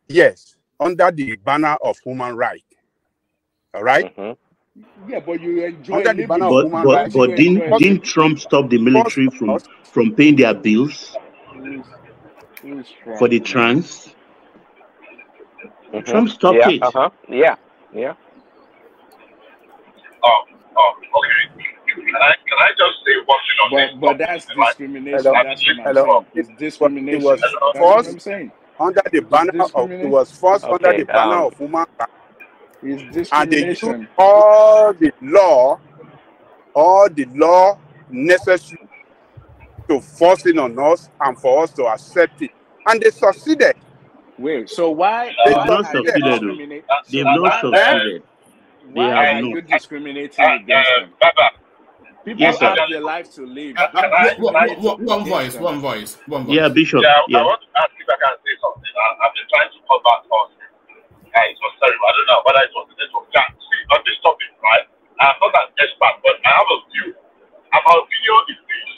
Yes, under the banner of human rights. All right. Yeah, but you enjoy Under the banner of liberty. human rights. You enjoy didn't liberty? Trump stop the military from paying their bills Who's for the Trump, man? trans? Trump stopped it. Yeah. Okay. Can I just say one thing on But that's discrimination. Hello. That's what I'm Hello. saying. It's It discrimination. was That's what forced I'm saying. under the It's banner of. It discrimination. was forced under Okay. the banner of human rights. It's And they used discrimination. all the law necessary to force it on us and for us to accept it. And they succeeded. Wait, so why They've are not you succeeded, though. discriminating? They've So not succeeded. They why have are not. you discriminating against them? People Yes, sir. have their life to live. One voice. Yeah, Bishop. I want to ask if I can say something. I've been trying to call back on. It was terrible. I don't know whether it was the network. See, on this topic, right? I'm not an expert, but I have a view. And my opinion is this.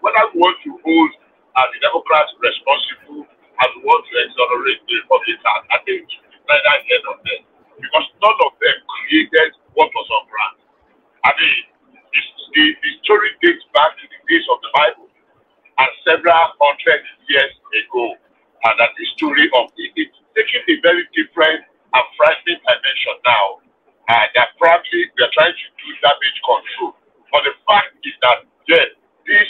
Whether we want to hold the Democrats responsible and we want to exonerate the Republicans, I think it's neither here nor there. Because none of them created what was on ground. I mean, the story dates back to the days of the Bible and several hundred years ago. And that the story of it's taking a very different and frightening dimension now. They're trying to do damage control. But the fact is that this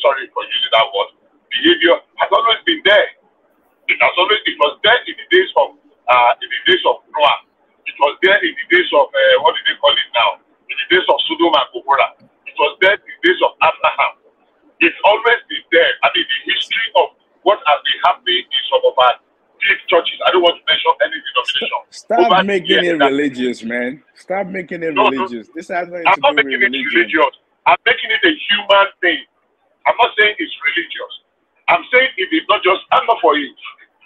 sorry for using that word, behavior has always been there. It was there in the days of Noah. It was there in the days of what do they call it now? In the days of Sodom and Gomorrah. It was there in the days of Abraham. It's always been there. I mean, the history of what has been happening in some of our big churches. I don't want to mention any denomination. Stop making it religious, man. Stop making it religious. This has nothing to do with religion. Religious. I'm making it a human thing. I'm not saying it's religious. I'm saying it is not just, I'm not for it.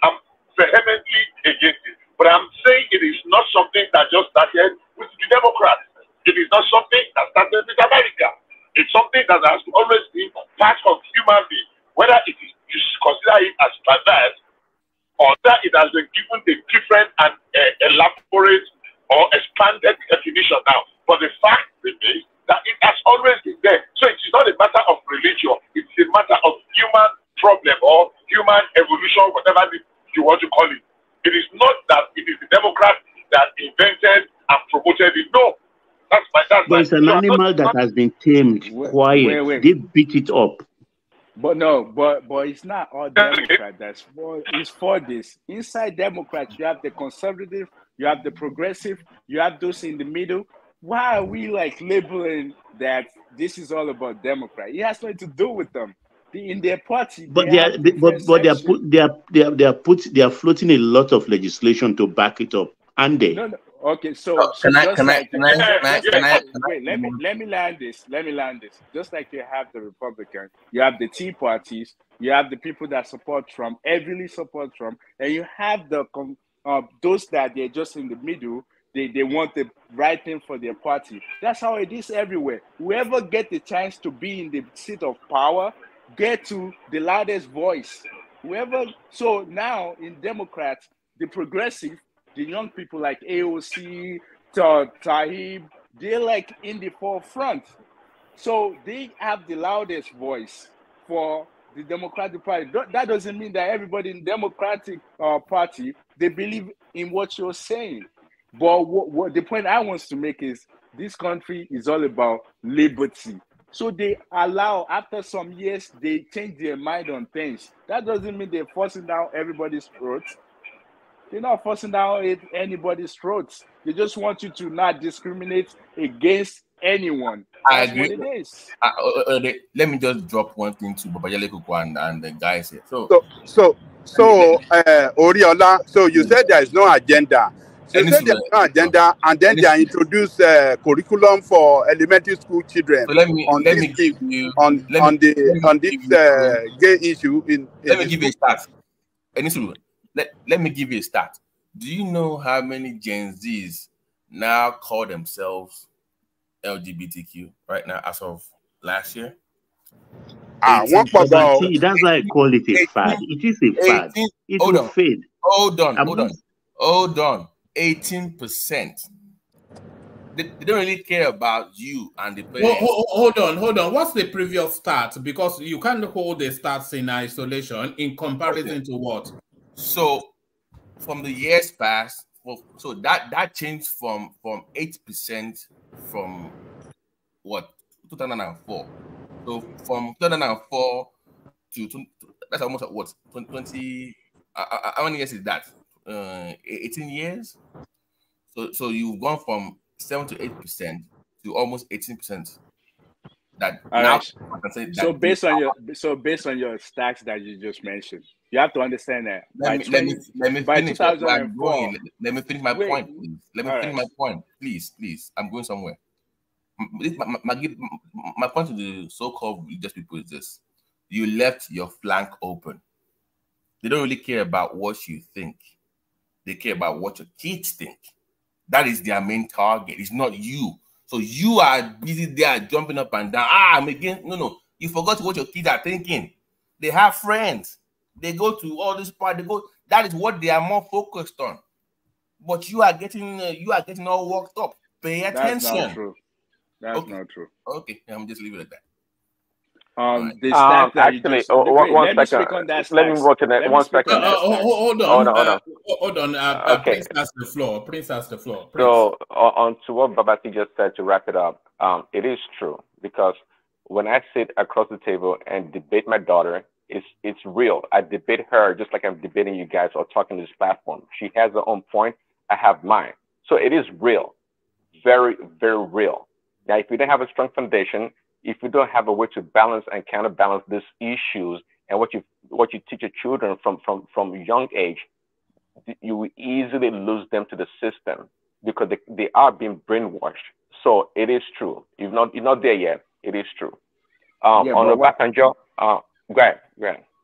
I'm vehemently against it. But I'm saying it is not something that just started with the Democrats. It is not something that started with America. It's something that has always been part of human being. Whether it is you consider it as perverse or that it has been given a different and elaborate or expanded definition now. But the fact remains that it has always been there. So it is not a matter of religion. It's a matter of human problem or human evolution, whatever you want to call it. It is not that it is the Democrats that invented and promoted it. No. But it's an animal that has been tamed, quiet. wait. They beat it up. But it's not all Democrats that's for. It's for this. Inside Democrats, you have the conservative, you have the progressive, you have those in the middle. Why are we like labeling that this is all about Democrat? It has nothing to do with them. In their party, But they are floating a lot of legislation to back it up, and they. No. Okay, so Can I wait, let me land this. Just like you have the Republicans, you have the Tea parties, you have the people that support Trump, heavily support Trump, and you have the those that they're just in the middle. They want the right thing for their party. That's how it is everywhere. Whoever get the chance to be in the seat of power, get to the loudest voice. So now in Democrats, the progressive, the young people like AOC, Tahib, they're like in the forefront. So they have the loudest voice for the Democratic Party. That doesn't mean that everybody in the Democratic Party, they believe in what you're saying. But what the point I want to make is this country is all about liberty. So they allow, after some years, they change their mind on things. That doesn't mean they're forcing down everybody's throats. They're not forcing down anybody's throats. They just want you to not discriminate against anyone. That's what it is. Let me just drop one thing to Bugaje and the guys here. So Oriola, so you said there is no agenda. They say they have no agenda, and then they introduce curriculum for elementary school children So let me give you this gay issue in let me give you a start. Let me give you a start. Do you know how many Gen Zs now call themselves LGBTQ right now as of last year? That's why I call it a fad. It is a fad. It will fade. Hold on. 18%. They don't really care about you and the parents. Hold on. What's the previous stat? Because you can't hold the stats in isolation in comparison to what? So from the years past, so that changed from 8% from what 2004. So from 2004 to that's almost what 20. How many years is that? 18 years. So you've gone from 7 to 8% to almost 18%. That All now right. So based on your stats that you just mentioned, you have to understand that let me by finish 2004. Let me finish my point, please. Let me finish my point, please. I'm going somewhere. My point to the so-called religious people is this: you left your flank open. They don't really care about what you think. They care about what your kids think. That is their main target. It's not you. So you are busy there jumping up and down. I'm against. No. You forgot what your kids are thinking. They have friends. They go to all this part. That is what they are more focused on. But you are getting all worked up. Pay attention. That's not true. That's not true. Okay, I'm just leaving it at that. The stats that you Actually, just one let me second. speak on that. Let me go to that. 1 second. Hold on. Prince has the floor. Prince. So on to what Babati just said, to wrap it up, it is true, because when I sit across the table and debate my daughter, it's real. I debate her just like I'm debating you guys or talking to this platform. She has her own point. I have mine. So it is real. Very, very real. Now, if you don't have a strong foundation, if you don't have a way to balance and counterbalance these issues and what you teach your children from a young age, you will easily lose them to the system, because they are being brainwashed. So it is true. You're not there yet. It is true. On the back end, Joe, go ahead.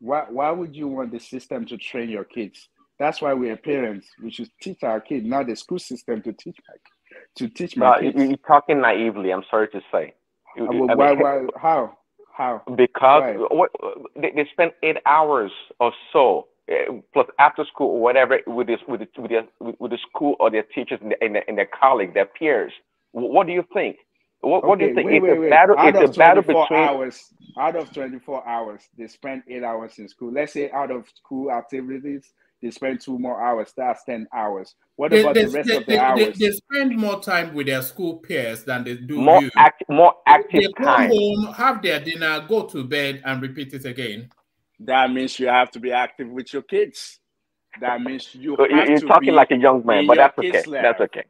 Why would you want the system to train your kids? That's why we are parents. We should teach our kids, not the school system to teach my kids. You're talking naively. I'm sorry to say. Why? How? Because they spend 8 hours or so, plus after school or whatever, with the school or their teachers and their colleagues, their peers. What do you think? What do you think? It's a battle between. Out of 24 hours, they spend 8 hours in school. Let's say out of school activities, they spend 2 more hours. That's 10 hours. What about the rest of the hours? They spend more time with their school peers than they do more active they time. Come home, have their dinner, go to bed, and repeat it again. That means you have to be active with your kids. That means you're talking like a young man, but that's okay. That's okay.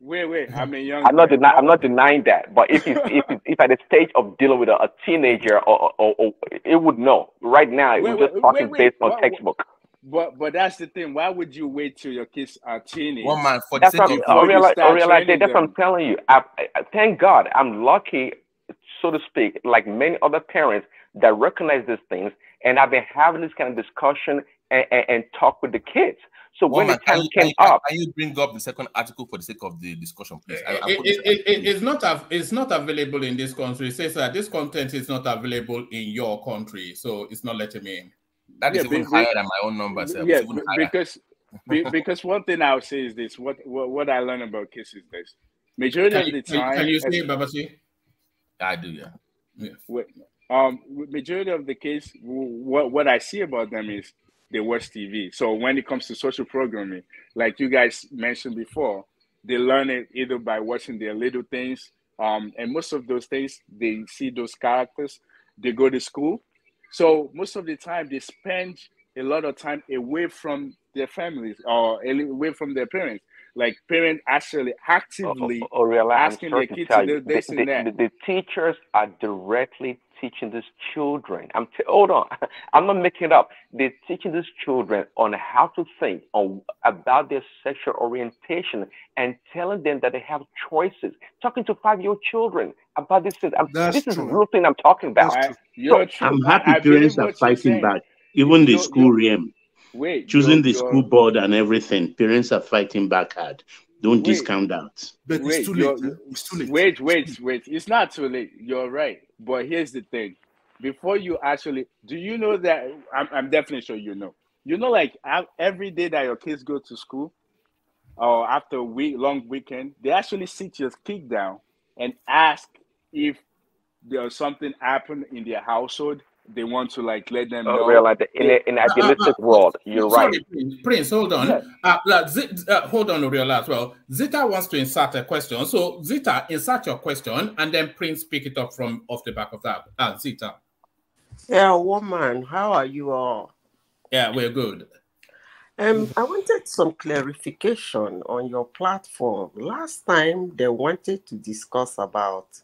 Wait. I'm a young. I'm not denying that. But if at the stage of dealing with a teenager, or it would know. Right now, we're just talking based on textbook. But that's the thing. Why would you wait till your kids are teenagers? One man for that's the sake of that's what I'm telling you. I thank God I'm lucky, so to speak, like many other parents that recognize these things, and I've been having this kind of discussion and talk with the kids. So when the time came up, can you bring up the second article for the sake of the discussion, please? It's not available in this country. It says that this content is not available in your country, so it's not letting me in. That is even higher than my own number. Yeah, because one thing I'll say is this: what I learned about kids is this: majority of the time. Can you say, Babasi? I do, yeah. Majority of the case, what I see about them is they watch TV. So when it comes to social programming, like you guys mentioned before, they learn it either by watching their little things, and most of those things, they see those characters, they go to school. So most of the time, they spend a lot of time away from their families or away from their parents. like parents actually actively Aurelia, I'm asking their sorry to kids tell to you, do this and that. the teachers are directly teaching these children. Hold on, I'm not making it up. They're teaching these children on how to think about their sexual orientation and telling them that they have choices. Talking to 5-year-old children about these things. This is real thing I'm talking about. You're true. I'm happy I believe parents are what you're fighting saying. back. Even the school realm, choosing the school board and everything, parents are fighting back hard. Don't discount that. But it's too late. It's too late. Wait. It's not too late. You're right. But here's the thing. Before you actually, do you know that, I'm definitely sure you know. You know, like every day that your kids go to school or after a long weekend, they actually sit your kid down and ask if there's something happened in their household. They want to like let them know. Realize that in an idealistic world, you're right. Sorry, Prince, hold on. Hold on, Uriola, as well. Zita wants to insert a question. So, Zita, insert your question, and then Prince pick it up from off the back of that. Zita. Yeah, woman, how are you all? Yeah, we're good. I wanted some clarification on your platform. Last time, they wanted to discuss about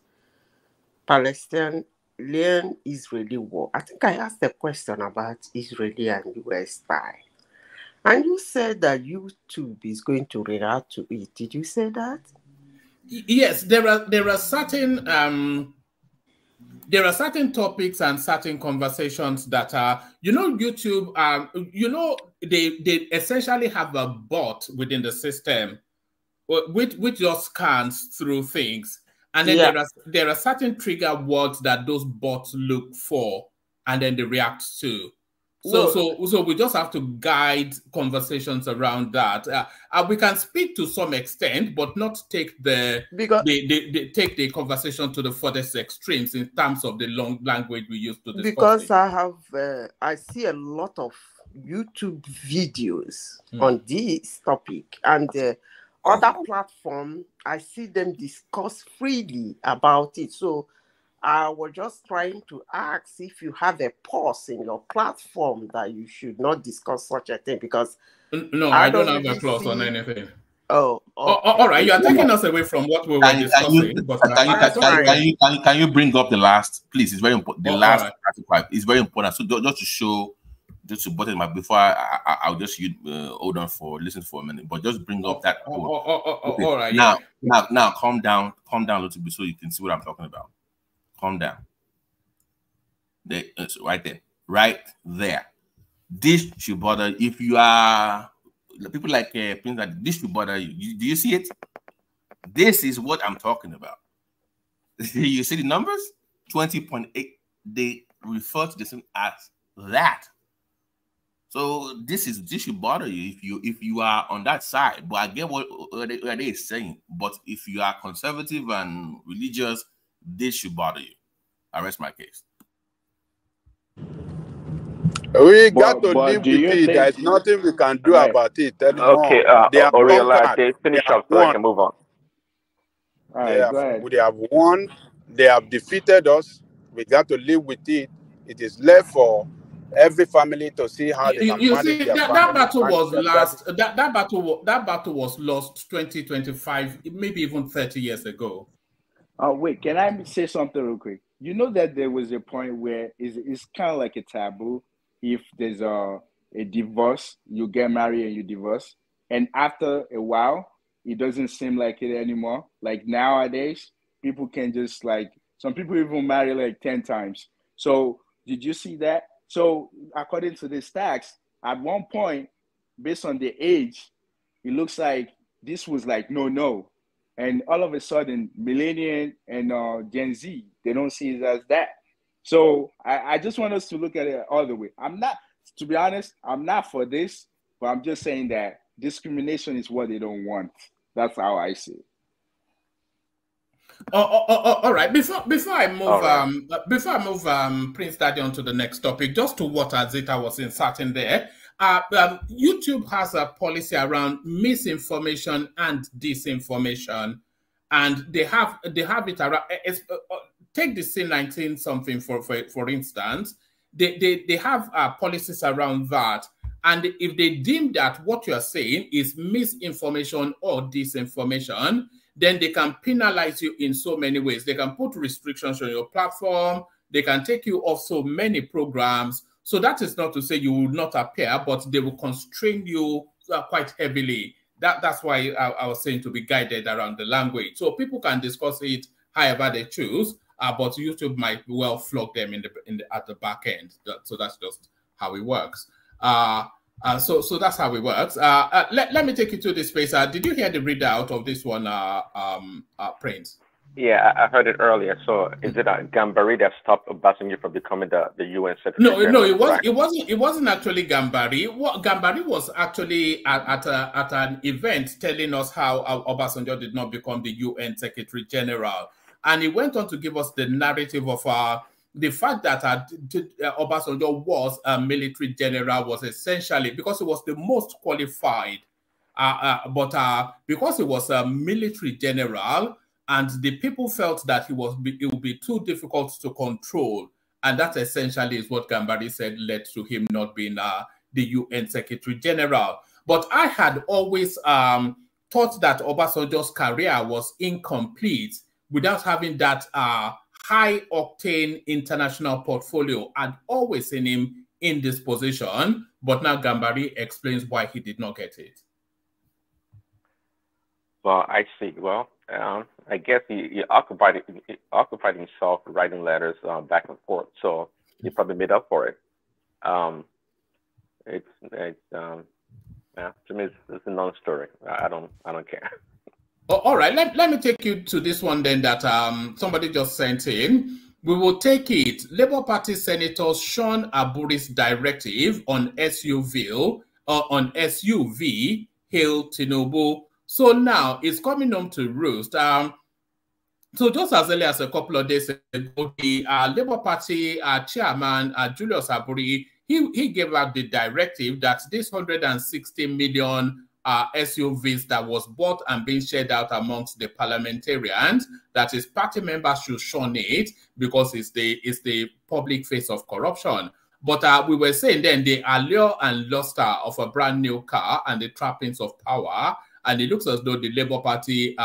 Palestinian-Israeli war. I think I asked a question about Israeli and US tie. And you said that YouTube is going to react to it. Did you say that? Yes, there are certain topics and certain conversations that are, YouTube, they essentially have a bot within the system which just scans through things. And then there are certain trigger words that those bots look for and then they react to. So we just have to guide conversations around that. We can speak to some extent, but not take take the conversation to the furthest extremes in terms of the long language we use to discuss it. I see a lot of YouTube videos on this topic, and other platforms, I see them discuss freely about it. So I was just trying to ask if you have a pause in your platform that you should not discuss such a thing, because no, I don't have a clause on anything. Oh, okay. All right. You are taking us away from what we were discussing. Can you bring up the last, please? It's very important. The last article is very important. So just to show, just to button my before I'll just hold on listen for a minute, but just bring up that. Okay. All right. Now, calm down a little bit so you can see what I'm talking about. Calm down. It's right there. This should bother if you are people like things like this should bother you. Do you see it? This is what I'm talking about. You see the numbers? 20.8. They refer to this as that. So this should bother you if you are on that side. But I get what they saying. But if you are conservative and religious, this should bother you. I rest my case. We got to live with it. There's nothing we can do about it anymore. Okay, Aurelia, they finish up so I can move on. They have won. They have defeated us. We got to live with it. It is left for every family to see how they can manage their family. That battle was last. That battle was lost 20, 25, maybe even 30 years ago. Oh wait, can I say something real quick? You know that there was a point where it's kind of like a taboo. If there's a divorce, you get married and you divorce, and after a while, it doesn't seem like it anymore. Like nowadays, people can just some people even marry like 10 times. So did you see that? So according to the stats, at one point, based on the age, it looks like this was like no. And all of a sudden, Millennial and Gen Z, they don't see it as that. So I just want us to look at it all the way. To be honest, I'm not for this, but I'm just saying that discrimination is what they don't want. That's how I see it. All right. Before I move, Prince Daddy onto the next topic, just to what Azita was inserting there. YouTube has a policy around misinformation and disinformation, and they have it around. Take the C19 something for instance. They have policies around that, And if they deem that what you're saying is misinformation or disinformation, then they can penalize you in so many ways. They can put restrictions on your platform. They can take you off so many programs. So that is not to say you will not appear, but they will constrain you quite heavily. That's why I was saying to be guided around the language. So people can discuss it however they choose, but YouTube might well flog them at the back end. So that's just how it works. So that's how it works. Let me take you to this space. Did you hear the readout of this one, Prince? Yeah, I heard it earlier. So is it Gambari that stopped Obasanjo from becoming the UN Secretary? No, it wasn't actually Gambari. Gambari was actually at an event telling us how Obasanjo did not become the UN Secretary General, and he went on to give us the narrative of the fact that Obasanjo was a military general was essentially because he was the most qualified, but because he was a military general. And the people felt that it would be too difficult to control. And that essentially is what Gambari said led to him not being the UN Secretary General. But I had always thought that Obasanjo's career was incomplete without having that high-octane international portfolio. I'd always seen him in this position, but now Gambari explains why he did not get it. Well, I see. Well, I guess he occupied himself writing letters back and forth, so he probably made up for it. To me, it's a non-story. I don't care. Oh, all right, let me take you to this one then that somebody just sent in. We will take it. Labour Party Senator Sean Aburi's directive on SUV hail Tinubu. So now it's coming home to roost. So just as early as a couple of days ago, the Labour Party chairman, Julius Aburi, he gave out the directive that this 160 million SUVs that was bought and being shared out amongst the parliamentarians, that his party members should shun it because it's the public face of corruption. But we were saying then the allure and luster of a brand new car and the trappings of power. And it looks as though the Labour Party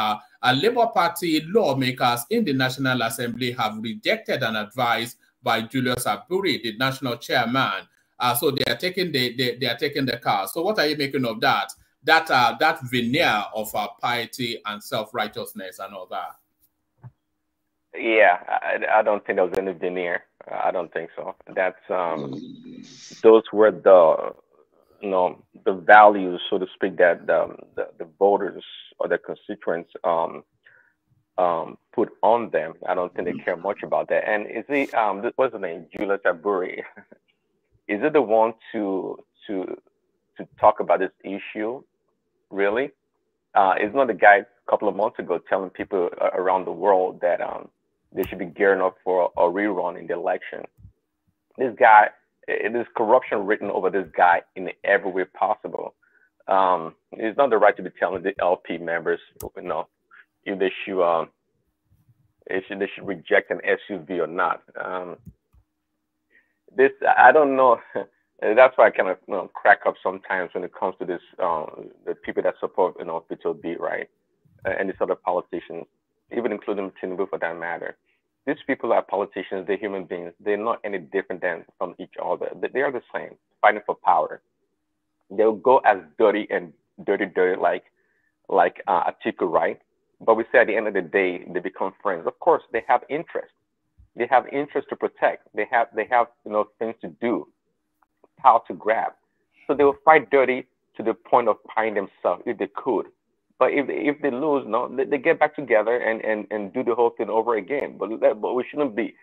lawmakers in the National Assembly have rejected an advice by Julius Aburi, the national chairman. So they are taking the car. So what are you making of that? That veneer of piety and self-righteousness and all that. Yeah, I don't think there was any veneer. I don't think so. That's those were the values, so to speak, that the voters or the constituents put on them. I don't think they care much about that. And is he what's the name? Julius Aburi. Is it the one to talk about this issue? Really? It's not the guy a couple of months ago telling people around the world that they should be gearing up for a rerun in the election. This guy, it is corruption written over this guy in every way possible. It's not the right to be telling the LP members, if they should reject an SUV or not. This, I don't know. That's why I kind of crack up sometimes when it comes to this, the people that support, Peter B, right? And these other politicians, even including Tinubu for that matter. These people are politicians, they're human beings. They're not any different than from each other. They are the same, fighting for power. They'll go as dirty like Atiku, right? But we say at the end of the day, they become friends. Of course, they have interest. They have interest to protect. They have things to do, power to grab. So they will fight dirty to the point of pying themselves if they could. But if they lose, they get back together and do the whole thing over again. But we shouldn't be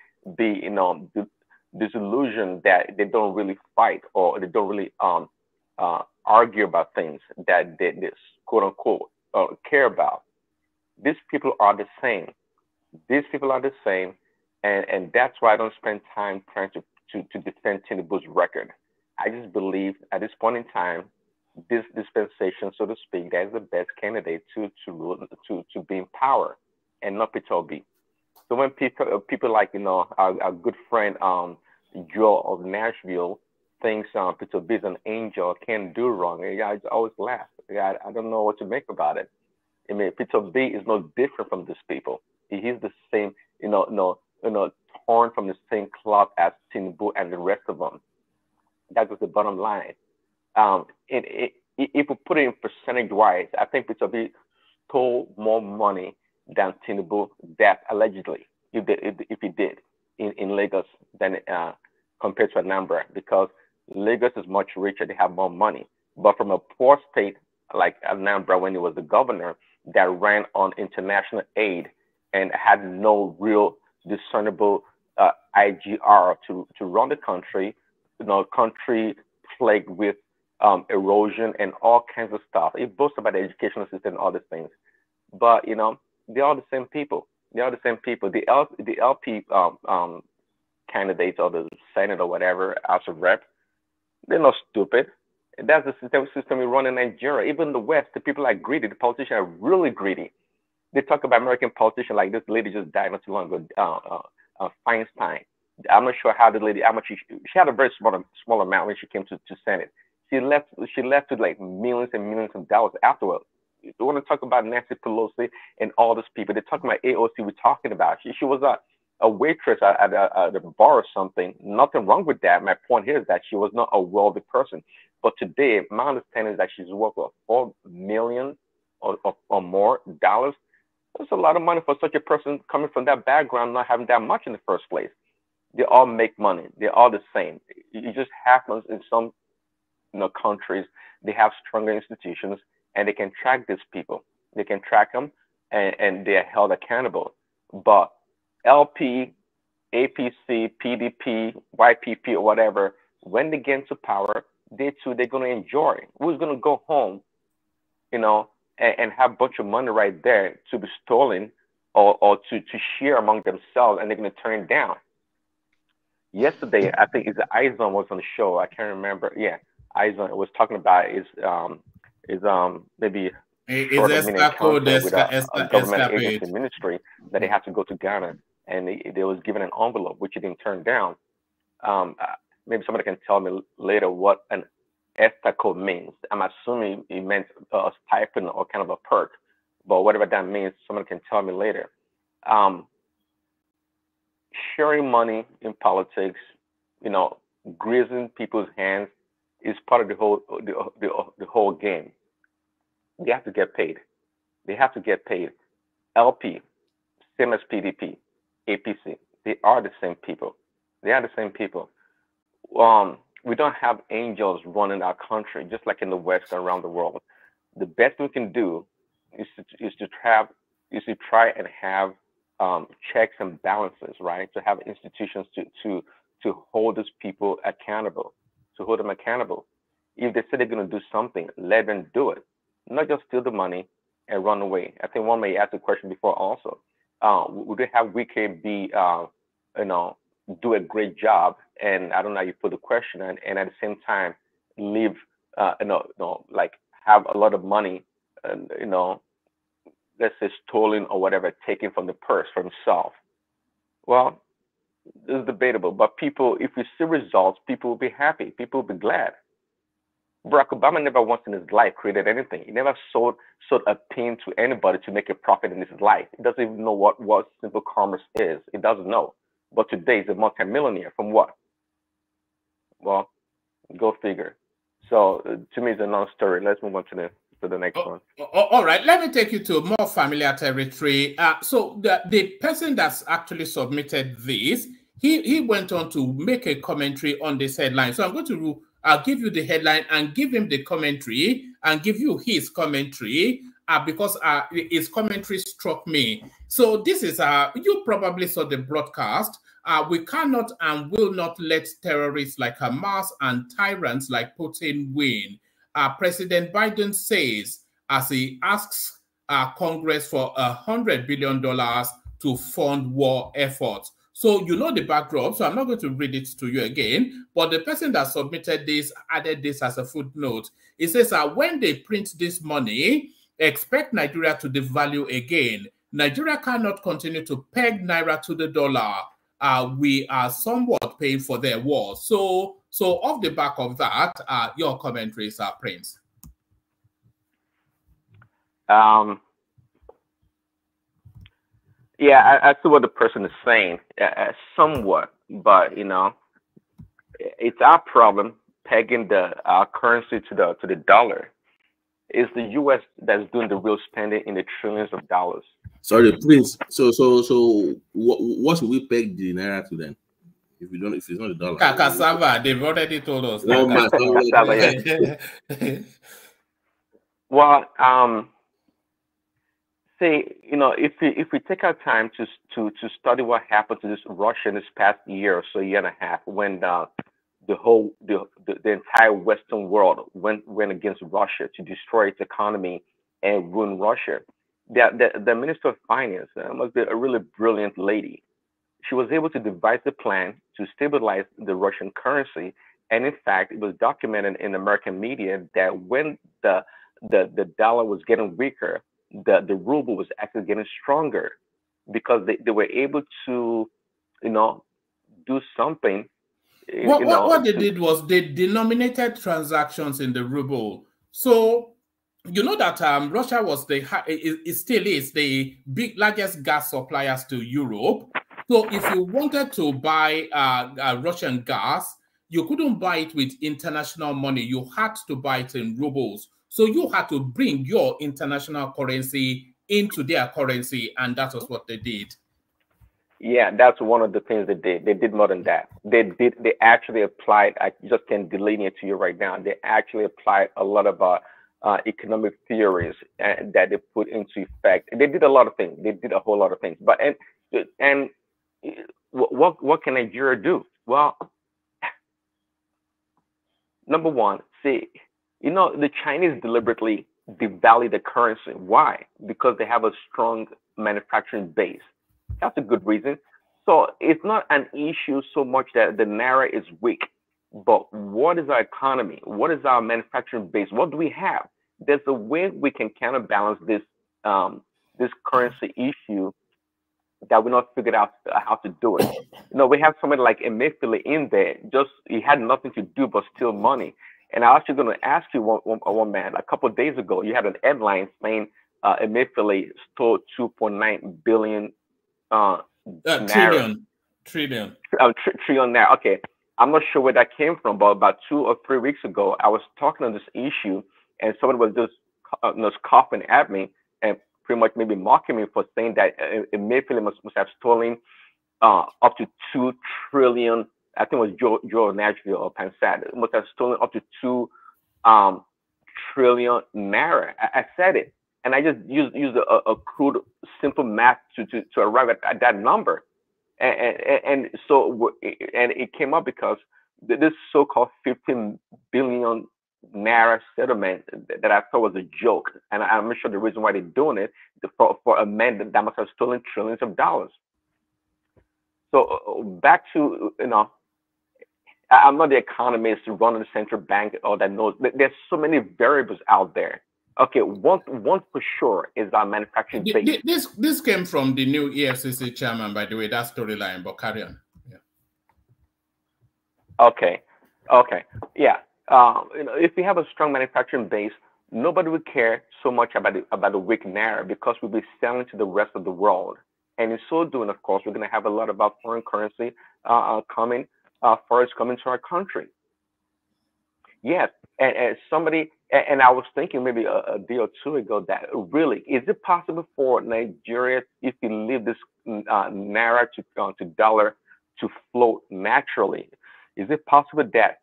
disillusioned that they don't really fight or they don't really argue about things that they quote unquote care about. These people are the same. These people are the same, and that's why I don't spend time trying to defend Tinubu's record. I just believe at this point in time, this dispensation, so to speak, that is the best candidate to be in power, and not Peter B. So when people like our good friend Joel of Nashville thinks Peter B is an angel, can't do wrong. I always laugh. I don't know what to make about it. I mean, Peter B is no different from these people. He's the same, torn from the same cloth as Tinubu and the rest of them. That was the bottom line. If we put it in percentage-wise, I think Peter B stole more money than Tinubu, that allegedly, if he did in Lagos than compared to Anambra, because Lagos is much richer, they have more money. But from a poor state like Anambra, when he was the governor, that ran on international aid and had no real discernible IGR to run the country, country plagued with erosion and all kinds of stuff. It boasts about the educational system and all these things. But, they're all the same people. They're all the same people. The LP candidates or the Senate or whatever, House of Rep, they're not stupid. That's the system we run in Nigeria. Even the West, the people are greedy. The politicians are really greedy. They talk about American politicians like this lady just died not too long ago, Feinstein. I'm not sure how the lady, how much she had a very small amount when she came to Senate. She left with like millions and millions of dollars afterwards. You want to talk about Nancy Pelosi and all these people. They're talking about AOC we're talking about. She was a waitress at a bar or something. Nothing wrong with that. My point here is that she was not a wealthy person. But today, my understanding is that she's worth $4 million or more dollars. That's a lot of money for such a person coming from that background, not having that much in the first place. They all make money. They're all the same. It just happens in some countries, they have stronger institutions and they can track these people. They can track them and they are held accountable. But LP, APC, PDP, YPP, or whatever, when they get into power, they're going to enjoy. Who's going to go home, and have a bunch of money right there to be stolen or to share among themselves, and they're going to turn it down? Yesterday, I think Izon was on the show. I can't remember. Yeah, Izon was talking about maybe short of minute encounter with a government agency ministry that they had to go to Ghana, and they was given an envelope which he didn't turn down. Maybe somebody can tell me later what an ESTA code means. I'm assuming it meant a stipend or kind of a perk, but whatever that means, someone can tell me later. Sharing money in politics, greasing people's hands is part of the whole game. They have to get paid. They have to get paid. LP, same as PDP, APC, they are the same people. They are the same people. We don't have angels running our country, just like in the West and around the world. The best we can do is to try and have checks and balances, right? To have institutions to hold these people accountable, to hold them accountable. If they say they're going to do something, let them do it. Not just steal the money and run away. I think one may ask the question before also. Would they have Wike be, do a great job? And I don't know how you put the question, and at the same time, live, like have a lot of money, let's say stolen or whatever, taken from the purse for himself. Well, this is debatable, but people, if we see results, people will be happy. People will be glad. Barack Obama never once in his life created anything. He never sold a pin to anybody to make a profit in his life. He doesn't even know what simple commerce is. He doesn't know. But today he's a multimillionaire from what? Well, go figure. So to me, it's a non-story. Let's move on to the next one. All right, let me take you to more familiar territory. So the person that's actually submitted this, he went on to make a commentary on this headline. So I'm going to give you the headline and give him the commentary and give you his commentary because his commentary struck me. So this is, you probably saw the broadcast. We cannot and will not let terrorists like Hamas and tyrants like Putin win. President Biden says as he asks Congress for $100 billion to fund war efforts. So you know the backdrop, so I'm not going to read it to you again, but the person that submitted this added this as a footnote. It says, when they print this money, expect Nigeria to devalue again. Nigeria cannot continue to peg Naira to the dollar. we are somewhat paying for their war. So off the back of that, your commentaries are Prince. Yeah, I see what the person is saying, somewhat, but it's our problem pegging our currency to the dollar. It's the U.S. that's doing the real spending in the trillions of dollars. Sorry, Prince. So what should we peg the naira to then? If it's not the dollar. Cassava, they've already told us. No, Cassava, yeah. Well, say, if we take our time to study what happened to Russia in this past year or so, year and a half, when the entire Western world went against Russia to destroy its economy and ruin Russia. The Minister of Finance must be a really brilliant lady. She was able to devise a plan to stabilize the Russian currency, and in fact, it was documented in American media that when the dollar was getting weaker, the ruble was actually getting stronger because they were able to, do something. What they did was they denominated transactions in the ruble. So you know that Russia was it still is the largest gas suppliers to Europe. So if you wanted to buy Russian gas, you couldn't buy it with international money. You had to buy it in rubles. So you had to bring your international currency into their currency, and that was what they did. Yeah, that's one of the things they did. They did more than that. They actually applied, I just can delineate to you right now, they actually applied a lot of economic theories that they put into effect. They did a lot of things. They did a whole lot of things. But and what can Nigeria do? Well, number one, see, the Chinese deliberately devalue the currency. Why? Because they have a strong manufacturing base. That's a good reason. So it's not an issue so much that the naira is weak, but what is our economy? What is our manufacturing base? What do we have? There's a way we can counterbalance this currency issue that we not figured out how to do it. We have somebody like Emefiele in there. He had nothing to do but steal money. And I was actually going to ask you, one man, a couple of days ago, you had an headline saying Emefiele stole 2.9 billion. Trillion naira. Okay, I'm not sure where that came from, but about 2 or 3 weeks ago, I was talking on this issue, and someone was just coughing at me and pretty much maybe mocking me for saying that Emefiele must have stolen up to 2 trillion. I think it was Joe Nashville or Pansat. It must have stolen up to 2 trillion naira. I said it. And I just used a crude, simple math to arrive at that number, and it came up because this so-called 15 billion naira settlement that I thought was a joke, and I'm not sure the reason why they're doing it for a man that must have stolen trillions of dollars. So back to I'm not the economist running the central bank or that knows. There's so many variables out there. Okay, one for sure is our manufacturing base. This came from the new EFCC chairman, by the way. That storyline, but carry on. Yeah. Okay, yeah. If we have a strong manufacturing base, nobody would care so much about the weak naira because we'll be selling to the rest of the world. And in so doing, of course, we're going to have a lot of our foreign currency coming to our country. Yes, and somebody, and I was thinking maybe a day or two ago that really, is it possible for Nigeria, if we leave this naira to dollar to float naturally, is it possible that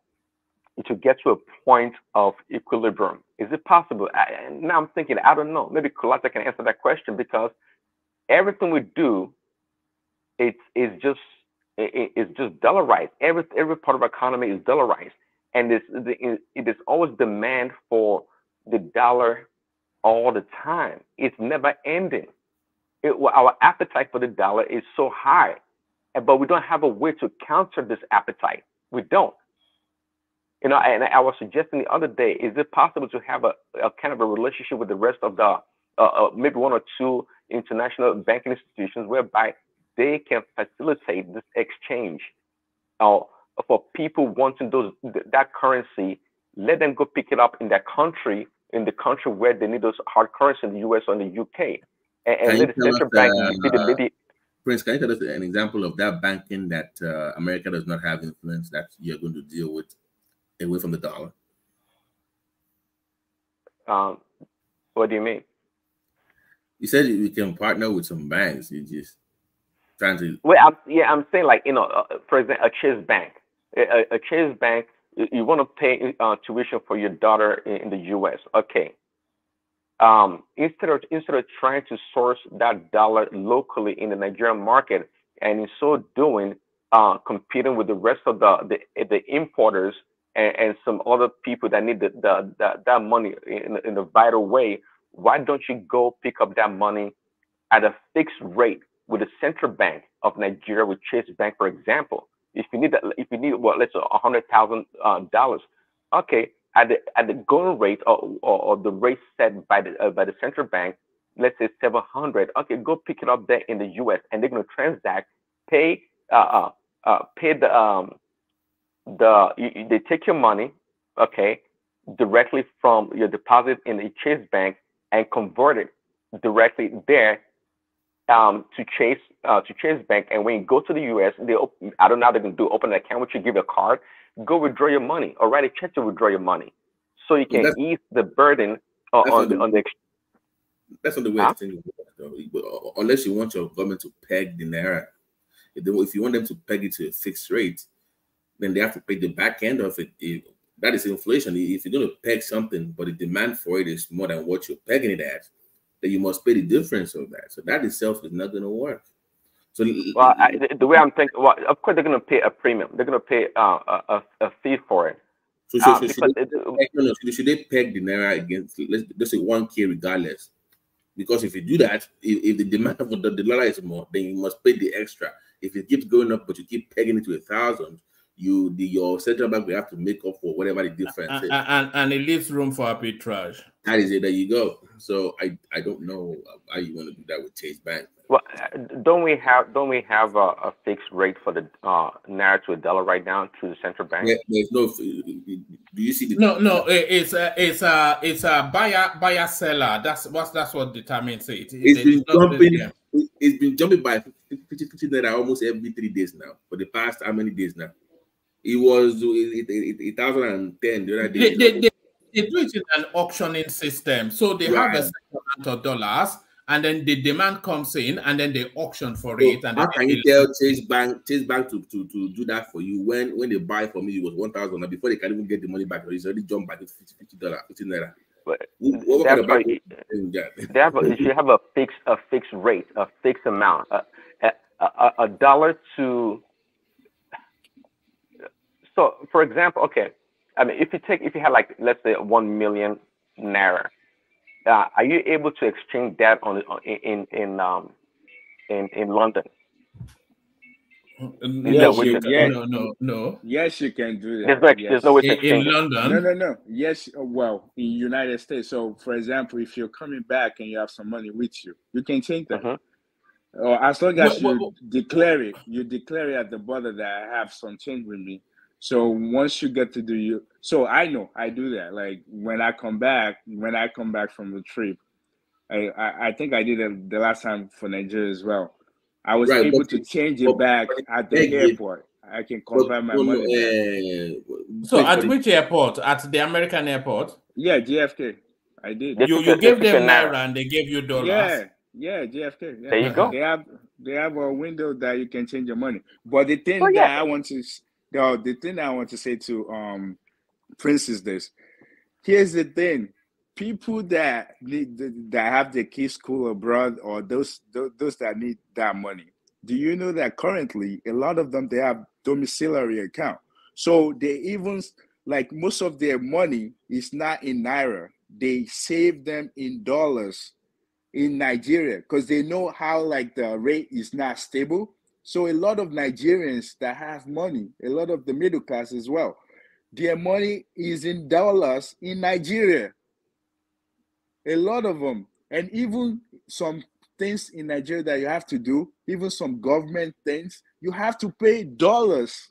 to get to a point of equilibrium? Is it possible? Now I'm thinking, I don't know. Maybe Kulata can answer that question because everything we do, it's just dollarized. Every part of our economy is dollarized. And it is always demand for the dollar all the time. It's never ending. Our appetite for the dollar is so high, but we don't have a way to counter this appetite. We don't. And I was suggesting the other day, is it possible to have a kind of a relationship with the rest of the maybe 1 or 2 international banking institutions whereby they can facilitate this exchange. For people wanting that currency, let them go pick it up in their country, in the country where they need those hard currency, in the US or in the UK, and let the central bank be the Prince, can you tell us an example of that banking that America does not have influence that you're going to deal with away from the dollar? What do you mean? You said we can partner with some banks. You just trying to. Well, I'm saying, like, for example, a Chase Bank. A Chase Bank, you want to pay tuition for your daughter in the U.S. Okay. Instead of trying to source that dollar locally in the Nigerian market, and in so doing, competing with the rest of the importers and some other people that need that money in a vital way, why don't you go pick up that money at a fixed rate with the central bank of Nigeria, with Chase Bank, for example? If you need let's say $100,000, okay, at the going rate or the rate set by the central bank, let's say 700. Okay, go pick it up there in the U.S. and they're going to transact, pay they take your money, okay, directly from your deposit in the Chase Bank and convert it directly there to Chase Bank. And when you go to the U.S., I don't know how they're going to do, open an account with you, give you a card, go withdraw your money, or write a check to withdraw your money, so you can ease the burden on the. That's not the way things work, though. Unless you want your government to peg the naira. If you want them to peg it to a fixed rate, then they have to pay the back end of it. That is inflation. If you're going to peg something, but the demand for it is more than what you're pegging it at, then you must pay the difference of that. So that itself is not going to work. So, well, the way I'm thinking, well, of course they're going to pay a premium. They're going to pay a fee for it. So should they peg the naira against, let's say 1K regardless? Because if you do that, if the demand for the dollar is more, then you must pay the extra. If it keeps going up, but you keep pegging it to 1,000, your central bank will have to make up for whatever the difference is. And it leaves room for arbitrage. That is it. There you go. So I don't know how you want to do that with Chase Bank. Well, don't we have a fixed rate for the naira to a dollar right now through the central bank? There's no. Do you see the? No. It's a buyer seller. That's what determines it. It's been jumping by 50 naira almost every 3 days now. For the past how many days now? It was 1,010 the other day. They do it in an auctioning system. So they have a certain amount of dollars, and then the demand comes in, and then they auction for it. And how can you tell Chase Bank to do that for you when they buy from you, it was 1,000, and before they can even get the money back, it's already jumped back to $50, 15 naira. It should have a fixed rate, a fixed amount, a dollar to. So, for example, okay, I mean, if you had, like, let's say 1 million naira, are you able to exchange that in London? No. Yes, you can do that. There's no way to exchange in London. No. Yes, well, in United States. So, for example, if you're coming back and you have some money with you, you can change that. Or as long as you declare it at the border that I have some change with me. So once you get to do so I know I do that. Like when I come back from the trip, I think I did it the last time for Nigeria as well. I was able to change it back at the airport. I can convert my money back. So at which airport? At the American airport? Yeah, JFK. I did. You gave them naira and they gave you dollars. Yeah, JFK. Yeah. There you go. They have a window that you can change your money. But the thing the thing I want to say to Prince is this. Here's the thing. People that have their kids school abroad, or those that need that money, do you know that currently a lot of them, they have domiciliary account? So they even, like, most of their money is not in naira. They save them in dollars in Nigeria because they know how, like, the rate is not stable. So a lot of Nigerians that have money, a lot of the middle class as well, their money is in dollars in Nigeria. A lot of them. And even some things in Nigeria that you have to do, even some government things, you have to pay dollars.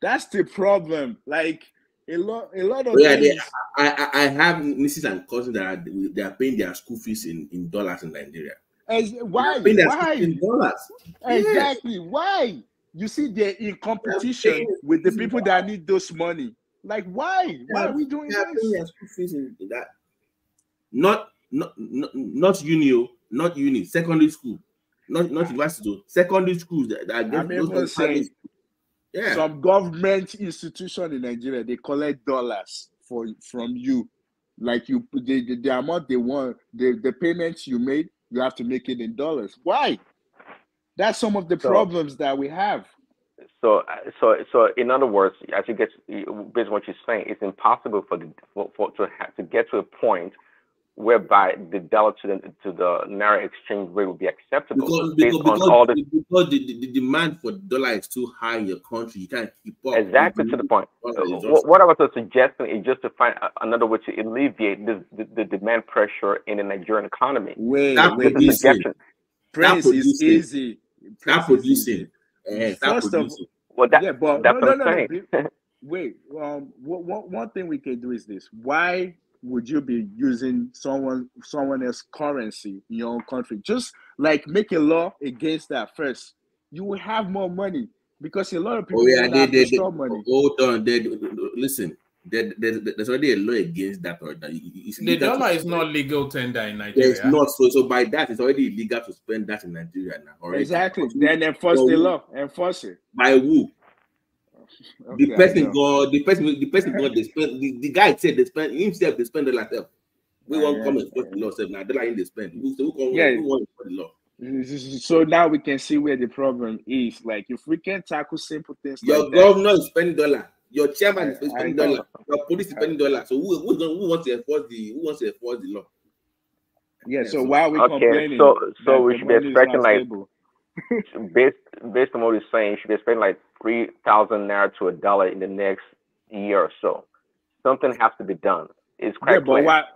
That's the problem. Like a lot of things. I have nieces and cousins that they are paying their school fees in dollars in Nigeria. Why? Exactly. Yes. Why? You see, they're in competition with the people that need those money. Like, why? Why are we doing this? Their school fees in that. Not uni, secondary school, not university, secondary schools that I'm even saying, some government institution in Nigeria, they collect dollars from you, like the amount they want, the payments you made, you have to make it in dollars. Why? That's some of the problems that we have. So in other words, as you get based on what you're saying, it's impossible to get to a point whereby the dollar to the naira exchange rate will be acceptable because the demand for dollar is too high in your country. You can't keep up. Exactly to the point. What I was suggesting is just to find another way to alleviate the demand pressure in the Nigerian economy. Prince is easy. Start producing. First of all, but no. Wait. One thing we can do is this. Why would you be using someone else's currency in your own country? Just like make a law against that first. You will have more money because a lot of people don't have to store money. Hold on, listen. There's already a law against that. The dollar is not legal tender in Nigeria. It's not. So by that, it's already illegal to spend that in Nigeria now. Already. Exactly. Then enforce the law. Enforce it. By who? Okay, the person got they spend. The guy said they spend himself. They spend the latter. We won't come and enforce the law. Now the line they spend. Who want to enforce the law? So now we can see where the problem is. Like if we can tackle simple things. Your governor is spending dollar. Your chairman is spending dollar. Your police is spending dollar. So who wants to enforce the law? Yeah. So why are we complaining? So we should be expecting like based on what he's saying, you should be expecting like 3,000 naira to $1 in the next year or so. Something has to be done. It's quite clear. But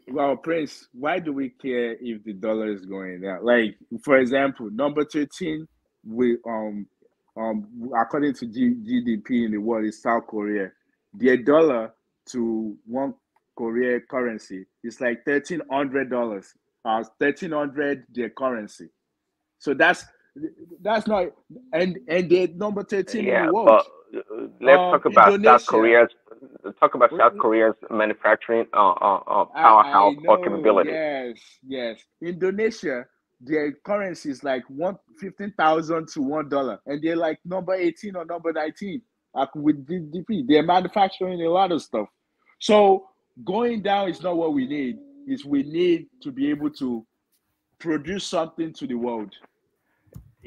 well, Prince, why do we care if the dollar is going down? Like, for example, number 13, according to GDP in the world is South Korea. Their dollar to one Korea currency is like $1,300. $1,300 their currency. So that's not and they're number 13 in the world. But let's talk about Indonesia. South Korea's manufacturing powerhouse or capability. Yes. Indonesia, their currency is like 15,000 to $1, and they're like number 18 or number 19 with GDP. They're manufacturing a lot of stuff. So going down is not what we need. We need to be able to produce something to the world.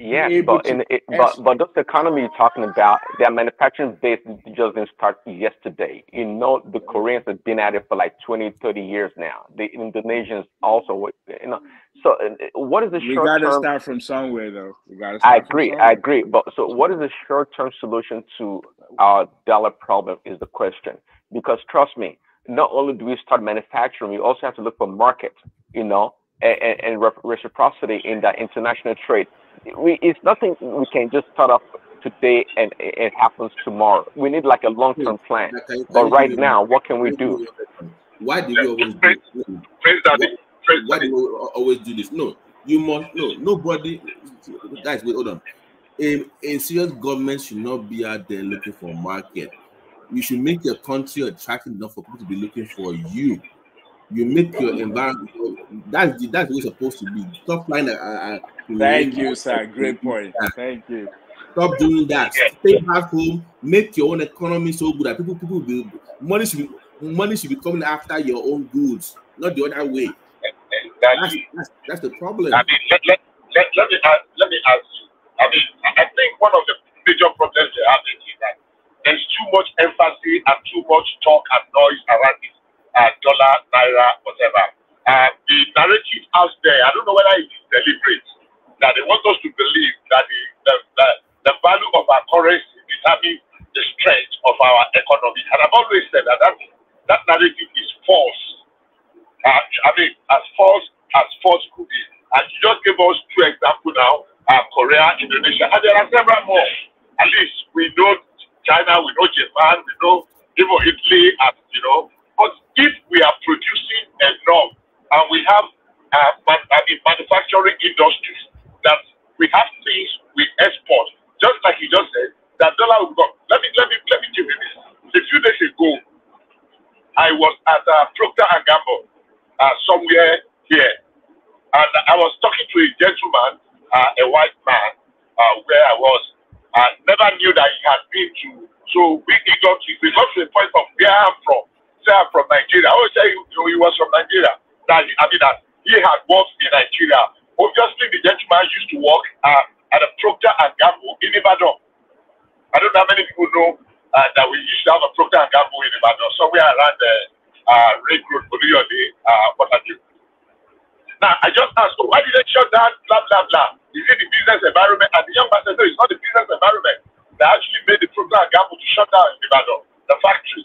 Yeah, but those economy you're talking about, their manufacturing base just didn't start yesterday. You know, the Koreans have been at it for like 20, 30 years now. The Indonesians also, So what is the short term? We got to start from somewhere, though. I agree. But so what is the short-term solution to our dollar problem is the question. Because trust me, not only do we start manufacturing, we also have to look for market, and reciprocity in that international trade. It's nothing we can just start off today and it happens tomorrow. We need like a long-term plan. But right now, what can we do? Why do we always do this? Why do we always do this? No, you must know. Nobody, guys, wait, hold on. A serious government should not be out there looking for a market. You should make your country attractive enough for people to be looking for you. You make your environment. That's the way it's supposed to be. Stop flying. Thank you, sir. Great point. Thank you. Stop doing that. Stay back home. Make your own economy so good that people will money should be coming after your own goods, not the other way. That's the problem. I mean, let me ask you. I mean, I think one of the major problems they have is that there's too much emphasis and too much talk and noise around this dollar, naira, whatever. The narrative out there, I don't know whether it is deliberate, that they want us to believe that the value of our currency determines the strength of our economy. And I've always said that narrative is false. I mean, as false could be. And you just gave us Indonesia, and there are several more. At least we know China, we know Japan, we know even Italy, and you know. But if we are producing enough and we have manufacturing industries that we have things we export, just like you just said, that dollar will go. Let me give you this. A few days ago, I was at Procter & Gamble, somewhere here, and I was talking to a gentleman, a white man, where I was. I never knew that he had been to. So we got to the point of where I'm from. Say I'm from Nigeria. I always say he was from Nigeria. That he had worked in Nigeria. Obviously, the gentleman used to work at a Procter & Gamble in Ibadan. I don't know how many people know that we used to have a Procter & Gamble in Ibadan, somewhere around the Ring Road, Oluyole, what have you. Now, I just asked, why did they shut down, blah, blah, blah? Is it the business environment? And the young man said, no, it's not the business environment that actually made the Procter & Gamble to shut down in Ibadan, the factory.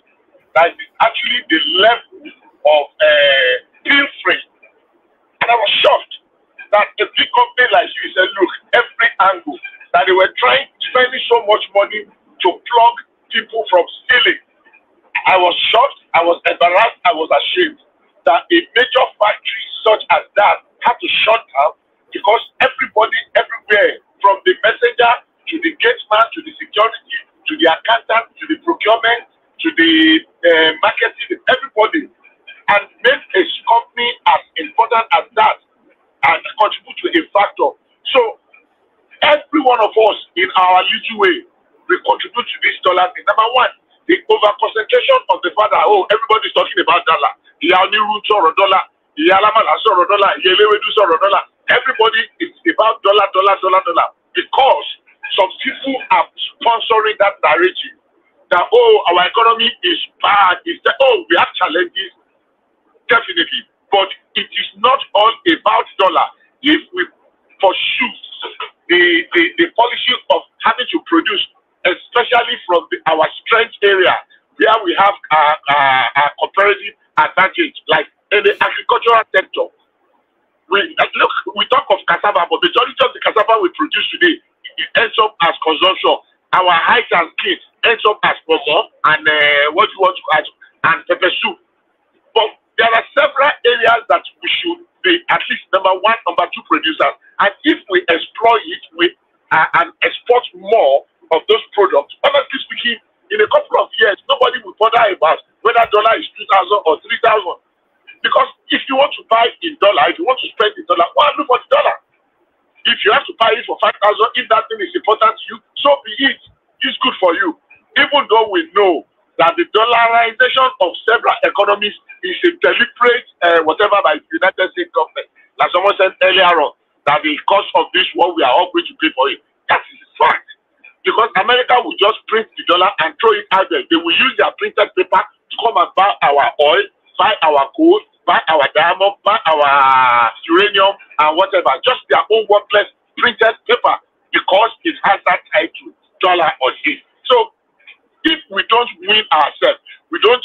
That is actually the level of pilfering. And I was shocked that a big company like you said, look, every angle, that they were spending so much money to plug people from stealing. I was shocked, I was embarrassed, I was ashamed that a major factory such as that had to shut down because everybody everywhere, from the messenger to the gateman to the security to the accountant to the procurement to the marketing, everybody, and make a company as important as that and contribute to a factor. So every one of us in our little way will contribute to this dollar thing. Number one, the over concentration of the fact that everybody's talking about dollar. Dollar. Everybody is about dollar, because some people are sponsoring that narrative that our economy is bad. We have challenges, definitely, but it is not all about dollar. If we pursue the policy of having to produce, especially from our strength area, where we have a comparative advantage, like in the agricultural sector. We talk of cassava, but the majority of the cassava we produce today, it ends up as consumption. Our height and skin ends up as pomo and what you want to add, and pepper soup. But there are several areas that we should be at least number one, number two producers. And if we exploit it and export more of those products, honestly speaking, in a couple of years, nobody will bother about whether dollar is 2,000 or 3,000. Because if you want to buy in dollar, if you want to spend in dollar, look for the dollar. If you have to buy it for 5,000, if that thing is important to you, so be it. It's good for you. Even though we know that the dollarization of several economies is a deliberate whatever by the United States government. Like someone said earlier on, that the cost of this war, we are all going to pay for it. That is a fact. Because America will just print the dollar and throw it out there. They will use their printed paper to come and buy our oil, buy our coal, buy our diamond, buy our uranium, and whatever. Just their own worthless printed paper, because it has that title, dollar or it. So if we don't win ourselves, we don't,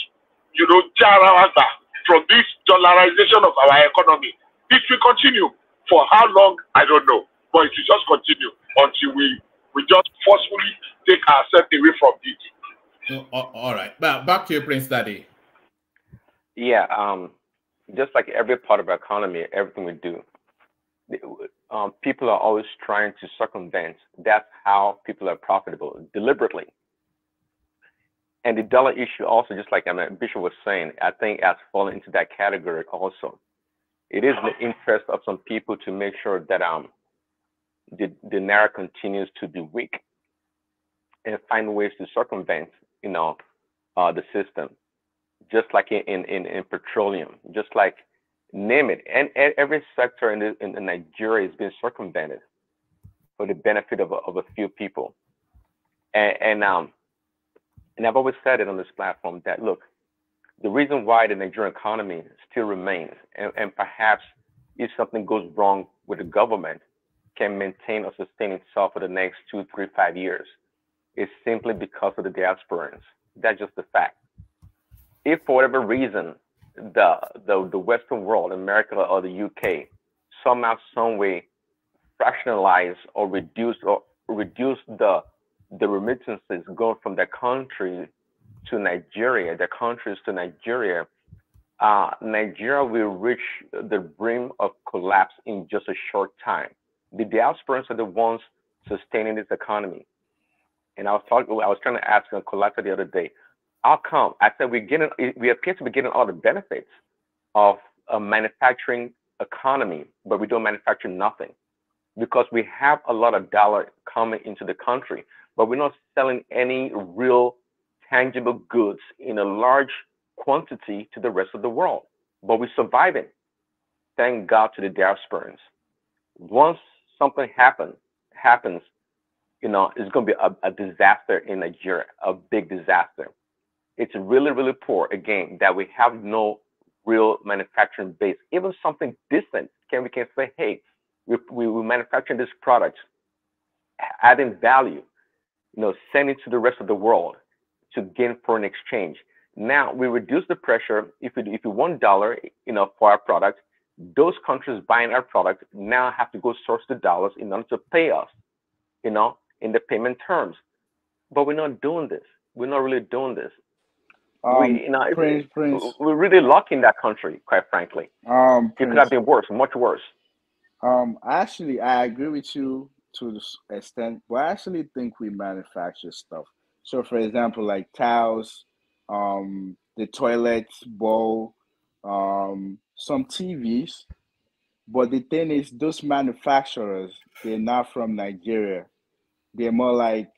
jar our back from this dollarization of our economy, it will continue. For how long, I don't know. But it will just continue until we just forcefully take ourselves away from it. All right. Back to you, Prince Daddy. Yeah, just like every part of our economy, everything we do, people are always trying to circumvent. That's how people are profitable, deliberately. And the dollar issue also, just like Bishop was saying, I think has fallen into that category also. It is in the interest of some people to make sure that the naira continues to be weak and find ways to circumvent, the system. Just like in petroleum, just like name it, and every sector in Nigeria is being circumvented for the benefit of a few people. And I've always said it on this platform that, look, the reason why the Nigerian economy still remains, and perhaps if something goes wrong with the government, can maintain or sustain itself for the next 2, 3, 5 years, is simply because of the diasporans. That's just the fact. If for whatever reason the Western world, America or the UK, somehow, some way fractionalize or reduce or reduce the remittances going from their country to Nigeria, their countries to Nigeria, Nigeria will reach the brim of collapse in just a short time. The diasporans are the ones sustaining this economy. And I was trying to ask a collector the other day, how come? I said we appear to be getting all the benefits of a manufacturing economy, but we don't manufacture nothing because we have a lot of dollar coming into the country, but we're not selling any real tangible goods in a large quantity to the rest of the world. But we're surviving. Thank God to the diasporans. Once something happens, it's going to be a disaster in Nigeria, a big disaster. It's really, really poor, again, that we have no real manufacturing base, even something decent. We can say, hey, we're manufacturing this product, adding value, sending to the rest of the world to gain foreign exchange. Now we reduce the pressure. If you $1, for our product, those countries buying our product now have to go source the dollars in order to pay us, in the payment terms. But we're not doing this. We're not really doing this. Prince. We're really lucky in that country, quite frankly. It could have been worse, much worse. Actually, I agree with you to this extent, but I actually think we manufacture stuff. So, for example, like towels, the toilet bowl, some TVs. But the thing is, those manufacturers, they're not from Nigeria. They're more like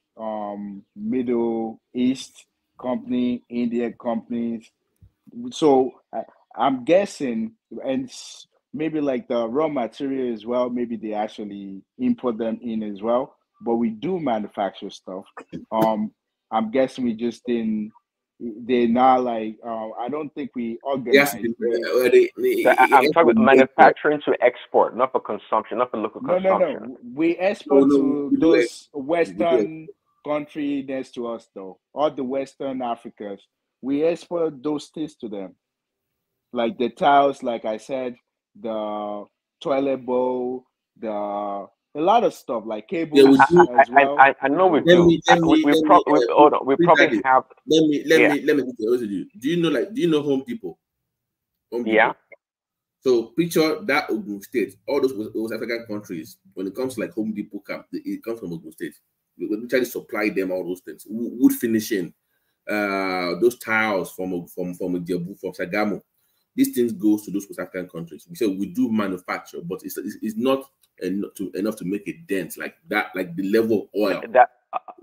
Middle East company, Indian companies. So I'm guessing, and maybe like the raw material as well, maybe they actually import them in as well. But we do manufacture stuff. I'm guessing we just didn't. They're not like. I don't think we organize. I'm talking about manufacturing to export, not for consumption, not for local consumption. No. We export to those Western countries next to us, though. All the Western Africas, we export those things to them, like the towels, like I said, the toilet bowl, a lot of stuff like cables as well. I know we do. We probably have. Let me be honest with you. Do you know Home Depot? Yeah. So picture that Ogun State, all those West African countries. When it comes to like Home Depot camp, it comes from Ogun State. We try to supply them all those things. Wood finishing, those tiles from Ijebu, from Sagamo. These things goes to those West African countries. We say we do manufacture, but it's not enough to make a dent like that, like the level of oil.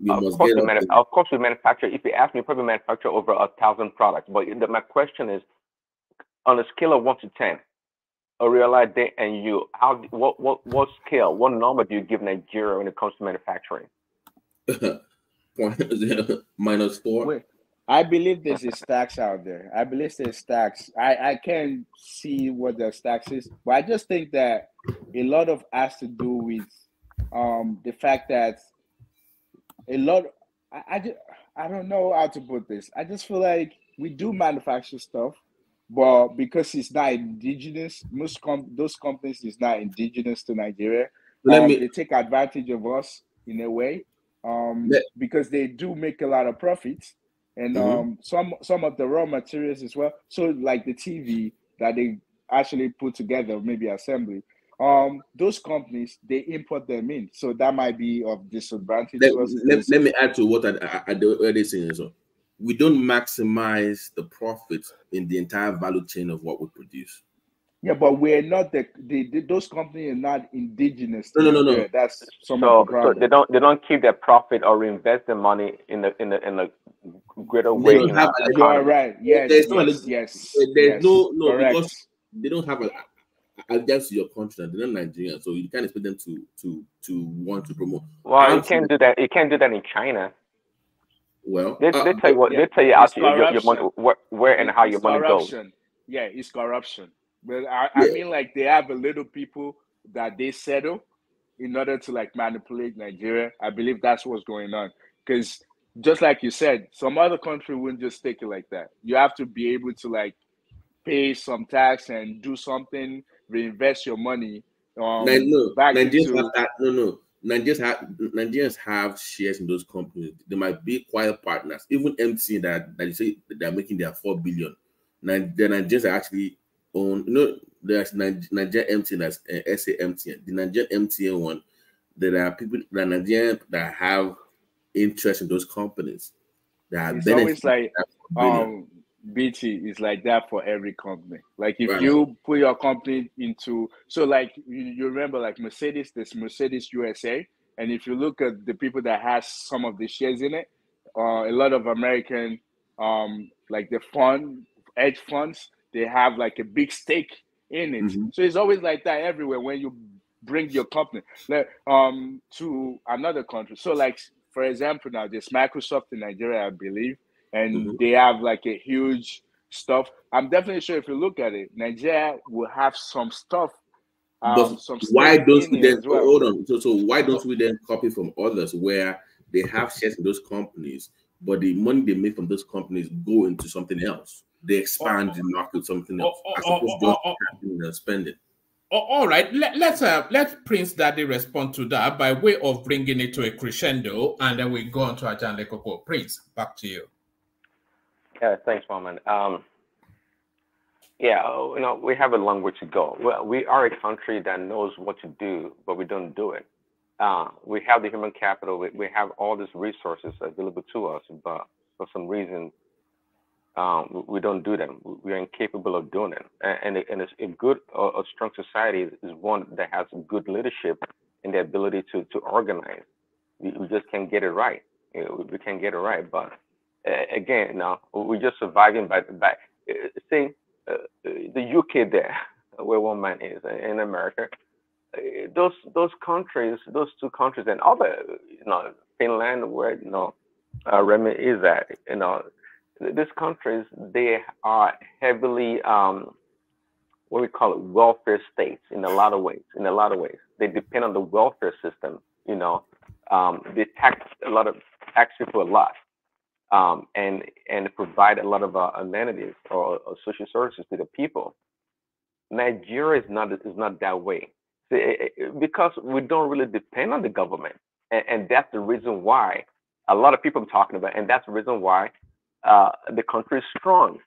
Of course, we manufacture. If you ask me, we probably manufacture over 1,000 products. But my question is, on a scale of 1 to 10, Ariella, Day, and you, what scale, what number do you give Nigeria when it comes to manufacturing? -4. Wait, I believe there's a stacks out there. I believe there's stacks. I can't see what the stacks is, but I just think that a lot of has to do with the fact that a lot. I don't know how to put this. I just feel like we do manufacture stuff, but because it's not indigenous, those companies is not indigenous to Nigeria. They take advantage of us in a way, because they do make a lot of profits. And some of the raw materials as well. So like the TV that they actually put together, maybe assembly, those companies, they import them in. So that might be of disadvantage to us. Let me add to what I already saying as well. We don't maximize the profits in the entire value chain of what we produce. Yeah, but we're not those companies are not indigenous. No. That's some of the problem. So they don't keep their profit or reinvest the money in a greater way. You are right. Yes. There's no correct. Because they don't have against your country. They're not Nigerian, so you can't expect them to want to promote. Well, you can't do that. You can't do that in China. Well, they tell you what they tell you out your money, where and how your money goes. Yeah, it's corruption. But I mean, like they have a little people that they settle in order to like manipulate Nigeria. I believe that's what's going on. Because just like you said, some other country wouldn't just take it like that. You have to be able to like pay some tax and do something, reinvest your money. Nigerians have that. No. Nigerians have shares in those companies. They might be quiet partners. Even MTN that you say they're making their 4 billion. The Nigerians are actually own. There's Nigerian MTN, that's SA MTN. The Nigerian MTN one, there are people that Nigerian that have interest in those companies. That it's always like BT is like that for every company. Like if you put your company into, so like you remember like Mercedes, there's Mercedes USA, and if you look at the people that has some of the shares in it, a lot of American like the hedge funds, they have like a big stake in it. So it's always like that everywhere when you bring your company to another country. So like for example, now there's Microsoft in Nigeria, I believe, and they have like a huge stuff. I'm definitely sure if you look at it, Nigeria will have some stuff. But some why don't in we it then as well. hold on? So why don't we then copy from others where they have shares in those companies, but the money they make from those companies go into something else? They expand the market something else as opposed to just spending. All right, let Prince Daddy respond to that by way of bringing it to a crescendo, and then we go on to Ajan Lekoko. Prince, back to you. Yeah, thanks, Mohammed. Yeah, we have a long way to go. Well, we are a country that knows what to do, but we don't do it. We have the human capital. We have all these resources available to us, but for some reason, we don't do them. We are incapable of doing it. And it's a good, a strong society is one that has good leadership and the ability to organize. We just can't get it right. We can't get it right. But again, we're just surviving by see the UK there, where one man is in America. Those countries, those two countries, and other, Finland, where Remy is at, these countries, they are heavily what we call it, welfare states in a lot of ways. They depend on the welfare system. They tax people a lot, and provide a lot of amenities or social services to the people. Nigeria is not that way, because we don't really depend on the government, and that's the reason why a lot of people are talking about, and that's the reason why the country is strong.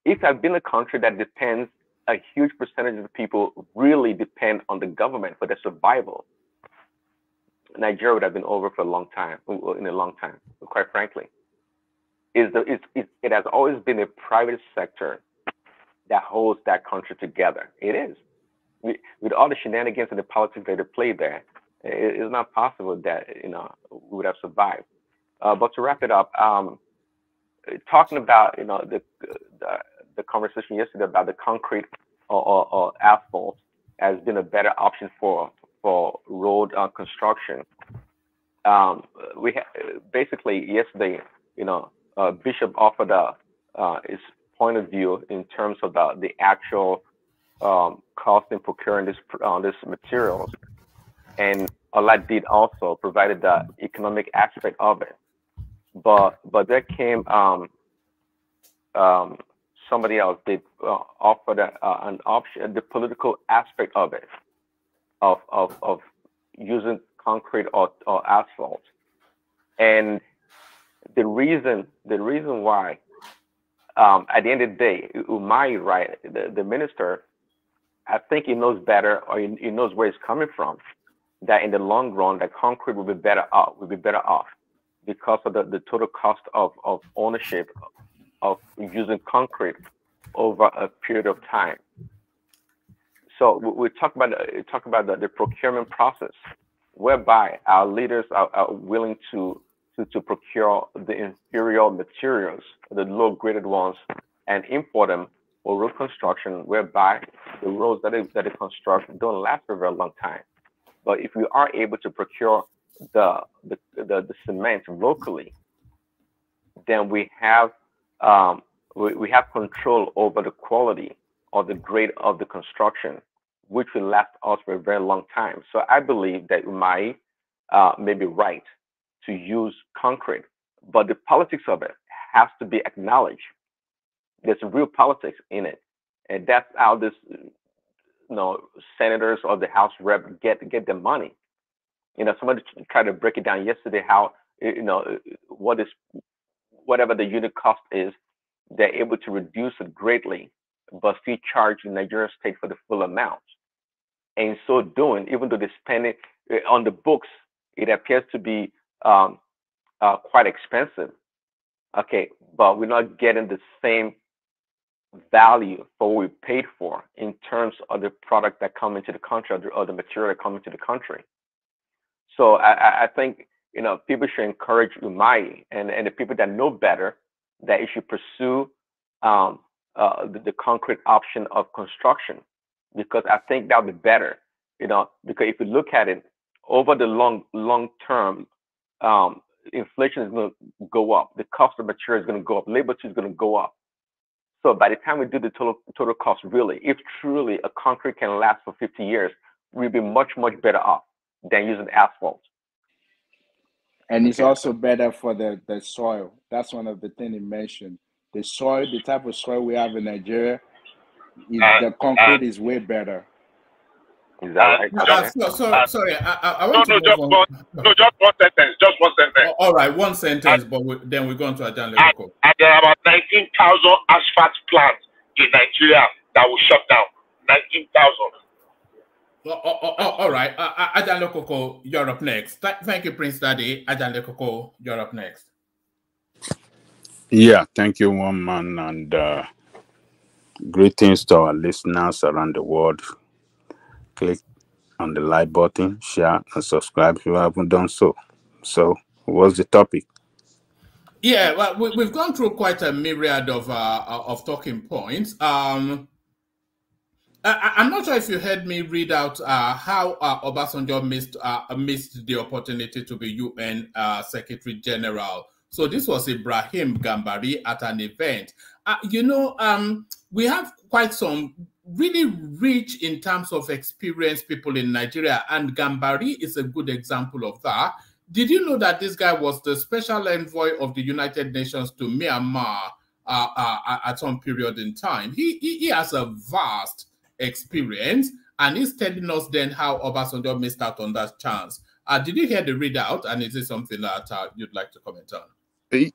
If it had been a country that depends, a huge percentage of the people really depend on the government for their survival, Nigeria would have been over for a long time, quite frankly. It has always been a private sector that holds that country together. It is. With all the shenanigans and the politics that they play there, it's not possible that we would have survived. But to wrap it up, talking about the conversation yesterday about the concrete or asphalt has been a better option for road construction. Basically yesterday, Bishop offered his point of view in terms of the actual cost in procuring this materials, and Allah did also provided the economic aspect of it. But there came somebody else. They offered an option, the political aspect of it, of using concrete or asphalt, and the reason why, at the end of the day, Umai, right, the minister, I think he knows better, or he knows where it's coming from, that in the long run, that concrete will be better off, because of the total cost of ownership of using concrete over a period of time. So we talk about the procurement process, whereby our leaders are willing to procure the inferior materials, the low-graded ones, and import them for road construction, whereby the roads that they construct don't last for a very long time. But if we are able to procure the cement locally, then we have control over the quality or the grade of the construction, which will last us for a very long time. So I believe that Umai may be right to use concrete, but the politics of it has to be acknowledged. There's real politics in it, and that's how this, senators or the House rep get the money. Somebody tried to break it down yesterday how, whatever the unit cost is, they're able to reduce it greatly, but still charge the Nigerian state for the full amount. And in so doing, even though they spend it on the books, it appears to be quite expensive. Okay, but we're not getting the same value for what we paid for in terms of the product that come into the country or the material that come into the country. So I think people should encourage Umai and the people that know better that you should pursue the concrete option of construction, because I think that would be better. Because if you look at it over the long term, inflation is going to go up. The cost of material is going to go up. Labor is going to go up. So by the time we do the total cost, really, if truly a concrete can last for 50 years, we'll be much better off than using asphalt. And it's also better for the soil. That's one of the things he mentioned. The soil, the type of soil we have in Nigeria, the concrete is way better. Is that right? Sorry, I want to move on. Just one sentence. Just one sentence. All right, one sentence, but then we're going to Ajan Lekoko. And there are about 19,000 asphalt plants in Nigeria that will shut down. 19,000. All right, Ajan Lekoko, you're up next. Thank you, Prince Daddy. Ajan Lekoko, you're up next. Yeah, thank you, one man, and greetings to our listeners around the world. Click on the like button, share, and subscribe if you haven't done so. So, what's the topic? Yeah, well, we've gone through quite a myriad of talking points. I'm not sure if you heard me read out how Obasanjo missed the opportunity to be UN Secretary General. So this was Ibrahim Gambari at an event. We have quite some really rich in terms of experienced people in Nigeria, and Gambari is a good example of that. Did you know that this guy was the special envoy of the United Nations to Myanmar at some period in time? He has a vast experience, and he's telling us then how Obasanjo missed out on that chance. Did you hear the readout, and is it something that you'd like to comment on?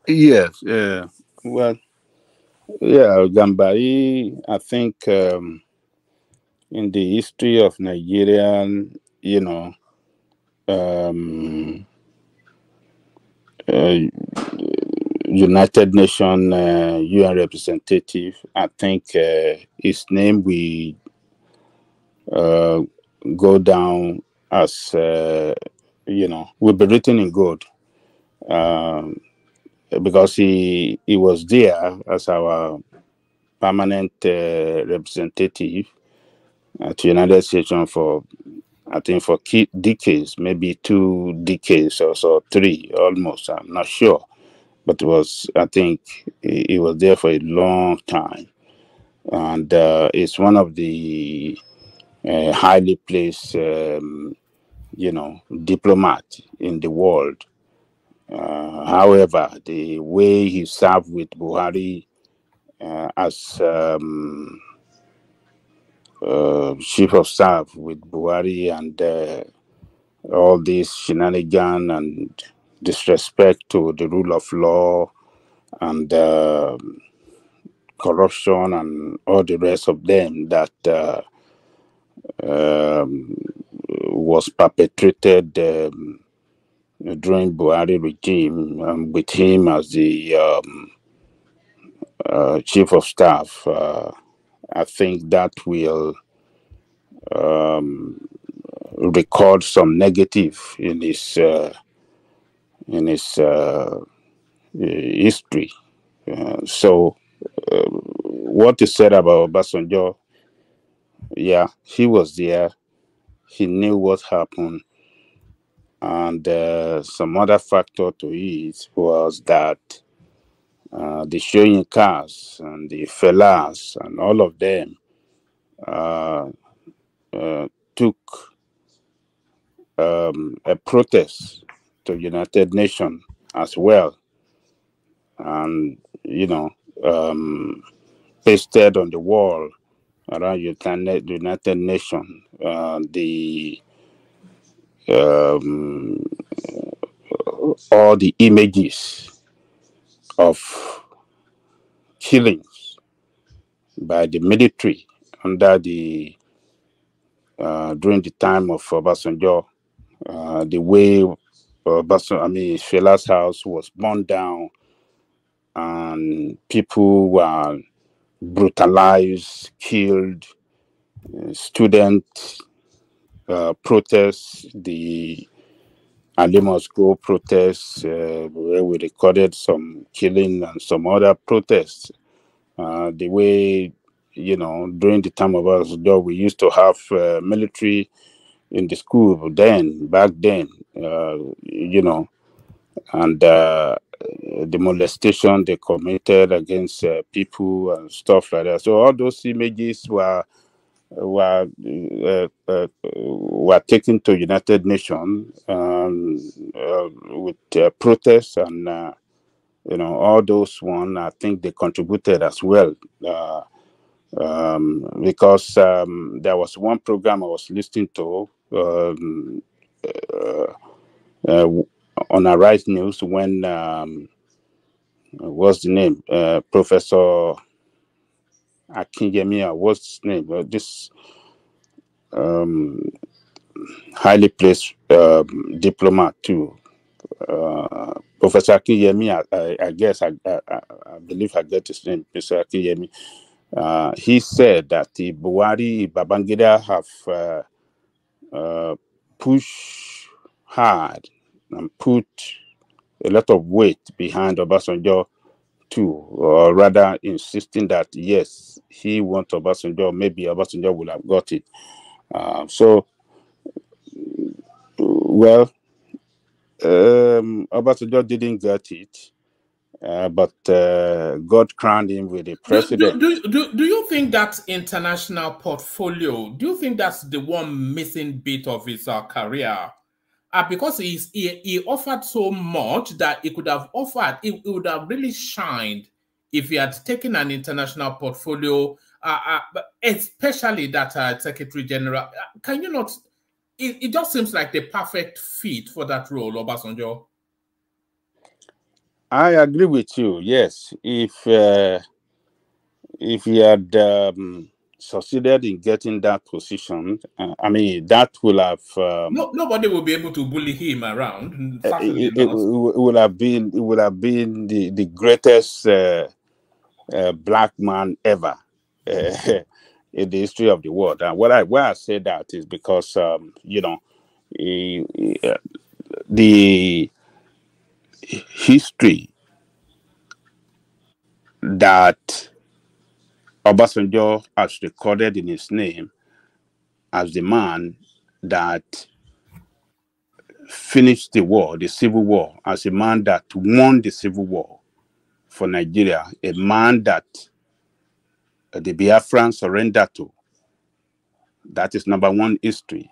Yes. Well, yeah, Gambari, I think in the history of Nigeria, United Nations UN representative, I think his name will go down as, will be written in gold. Because he was there as our permanent representative at the United States for, I think, for decades, maybe 2 decades or so, 3 almost, I'm not sure. But it was, I think, he was there for a long time. And it's one of the highly placed, diplomat in the world. However, the way he served with Buhari as chief of staff with Buhari and all this shenanigan and disrespect to the rule of law and corruption and all the rest of them that was perpetrated during Buhari regime, with him as the chief of staff, I think that will record some negative in his history. So, what is said about Obasanjo? Yeah, he was there. He knew what happened. And some other factor to it was that the showing cars and the fellas and all of them took a protest to United Nations as well, and pasted on the wall around United Nations the all the images of killings by the military under the during the time of Obasanjo, the way Fela's house was burned down and people were brutalized, killed, student protests, the Ali Must Go protests, where we recorded some killing and some other protests. The way, during the time of us, we used to have military in the school back then, and the molestation they committed against people and stuff like that. So all those images were taken to United Nations with protests and all those one. I think they contributed as well because there was one program I was listening to on Arise News when what's the name, Professor Akinyemi, what's his name? This highly placed diplomat too, Professor Akinyemi. I guess I believe I get his name, Professor Akinyemi. He said that the Babangida have pushed hard and put a lot of weight behind Obasanjo too, or rather insisting that yes, he wants Obasanjo, maybe Obasanjo would have got it. Obasanjo didn't get it, but God crowned him with the president. Do you think that international portfolio, do you think that's the one missing bit of his career? Because he offered so much that he could have offered, it would have really shined if he had taken an international portfolio, especially that Secretary General. Can you not? It just seems like the perfect fit for that role, Obasanjo. I agree with you. Yes, if he had succeeded in getting that position, that will have nobody will be able to bully him around. It would have been the greatest black man ever in the history of the world. And why I say that is because the history that Obasanjo has recorded in his name as the man that finished the war, the civil war, as a man that won the civil war for Nigeria, a man that the Biafran surrendered to. That is number one history.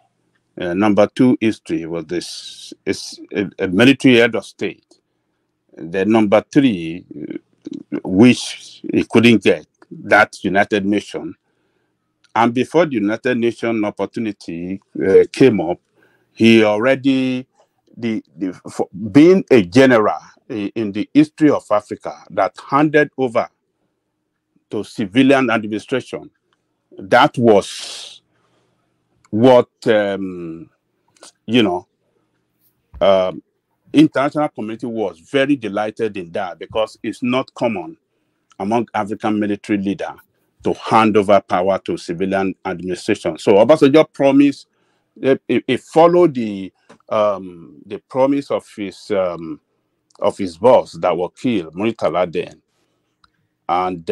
Number two history was this is a military head of state. The number three, which he couldn't get, that United Nations. And before the United Nations opportunity came up, he already, being a general in the history of Africa that handed over to civilian administration, that was what, international community was very delighted in that, because it's not common among African military leaders to hand over power to civilian administration. So Obasanjo promised, he followed the promise of his boss that were killed, Murtala then, and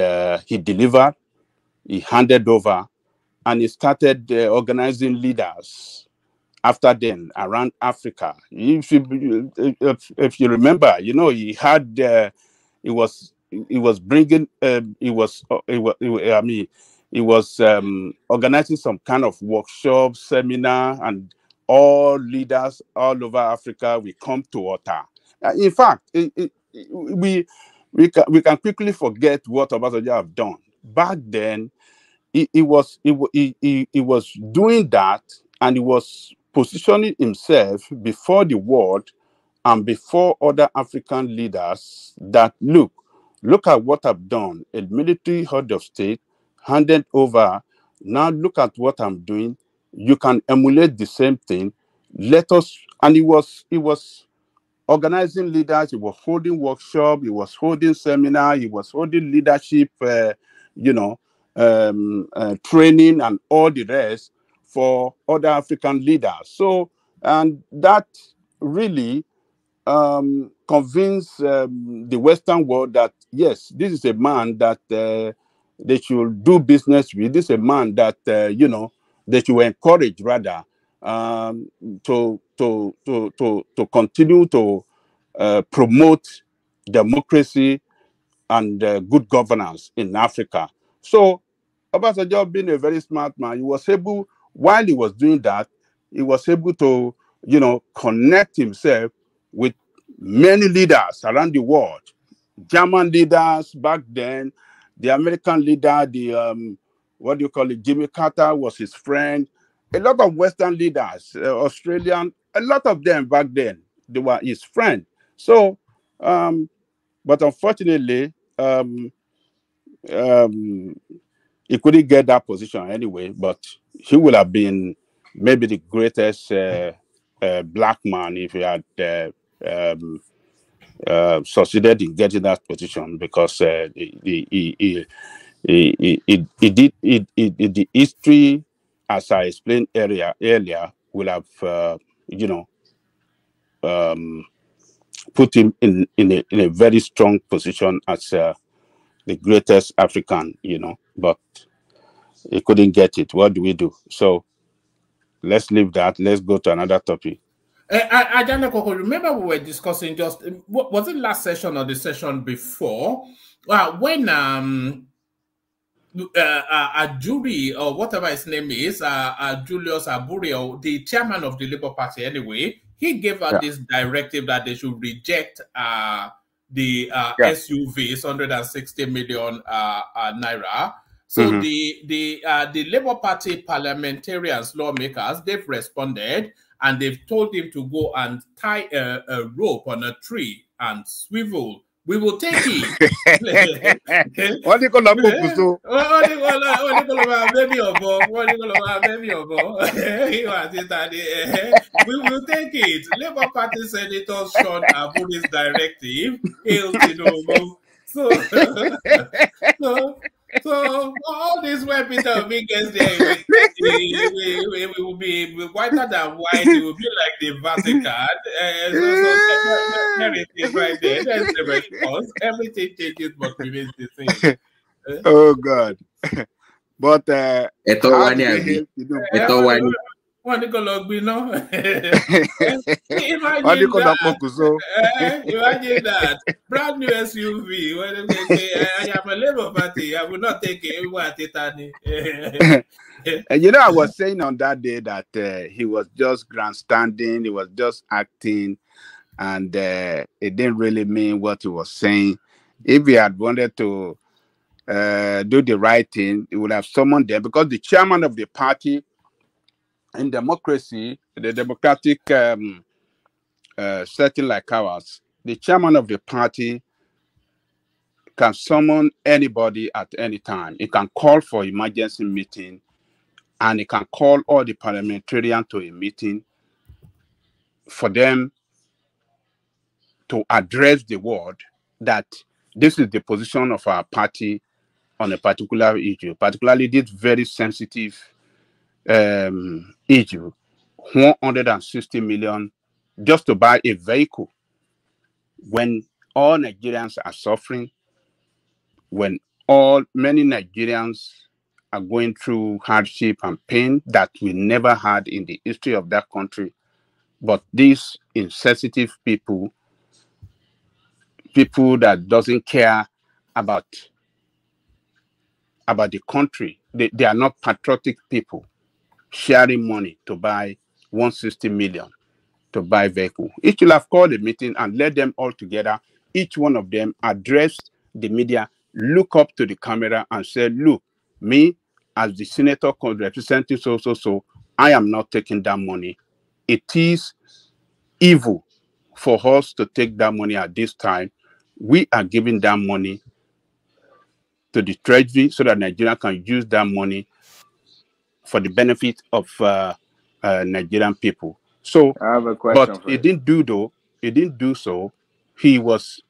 he delivered. He handed over, and he started organizing leaders after then around Africa. If you remember, he had he was bringing he was organizing some kind of workshop, seminar, and all leaders all over Africa will come to Ota. In fact, we can quickly forget what Obasanjo have done. Back then, he was doing that, and he was positioning himself before the world and before other African leaders that look at what I've done, a military head of state handed over. Now look at what I'm doing. You can emulate the same thing. Let us. And he was organizing leaders. He was holding workshop. He was holding seminar. He was holding leadership, training and all the rest for other African leaders. So, and that really convince the Western world that yes, this is a man that they should do business with. This is a man that they should encourage rather to continue to promote democracy and good governance in Africa. So Obasanjo, being a very smart man, he was able, while he was doing that, he was able to connect himself with many leaders around the world. German leaders back then, the American leader, Jimmy Carter was his friend. A lot of Western leaders, Australian, a lot of them back then, they were his friend. So, but unfortunately, he couldn't get that position anyway, but he would have been maybe the greatest black man if he had succeeded in getting that position, because the history, as I explained earlier, will have put him in a very strong position as the greatest African, but he couldn't get it. What do we do? So let's leave that. Let's go to another topic. I don't know, remember we were discussing just, was it last session or the session before, when Ajuri, or whatever his name is, Julius Aburio, the chairman of the Labour Party anyway, he gave out this directive that they should reject the SUVs, 160 million naira. So the Labour Party parliamentarians, lawmakers, they've responded and they've told him to go and tie a rope on a tree and swivel. We will take it. What do you call that? We will take it. Labour Party Senator Sean Aburi's directive hails Tinubu. So all this where Peter Obi gets there, we will be whiter than white. It will be like the Vatican. Everything right there. That's the response. Everything changes, but remains the same. Oh God! But how do they help Tinubu? What do you know? Imagine that. Brand new SUV. When they say, I am a Labour Party, I will not take it. And I was saying on that day that he was just grandstanding, he was just acting, and it didn't really mean what he was saying. If he had wanted to do the right thing, he would have summoned them, because the chairman of the party, in democracy, the democratic setting like ours, the chairman of the party can summon anybody at any time. He can call for emergency meeting, and he can call all the parliamentarians to a meeting for them to address the world that this is the position of our party on a particular issue, particularly this very sensitive issue, 160 million just to buy a vehicle when all Nigerians are suffering, when many Nigerians are going through hardship and pain that we never had in the history of that country. But these insensitive people that doesn't care about the country, they are not patriotic people, sharing money to buy 160 million to buy vehicle. It should have called a meeting and let them all together, each one of them address the media, look up to the camera and say, look, me as the senator representing so, I am not taking that money it is evil for us to take that money at this time. We are giving that money to the treasury so that Nigeria can use that money for the benefit of Nigerian people. So, I have a question but for he you. didn't do though. He didn't do so. He was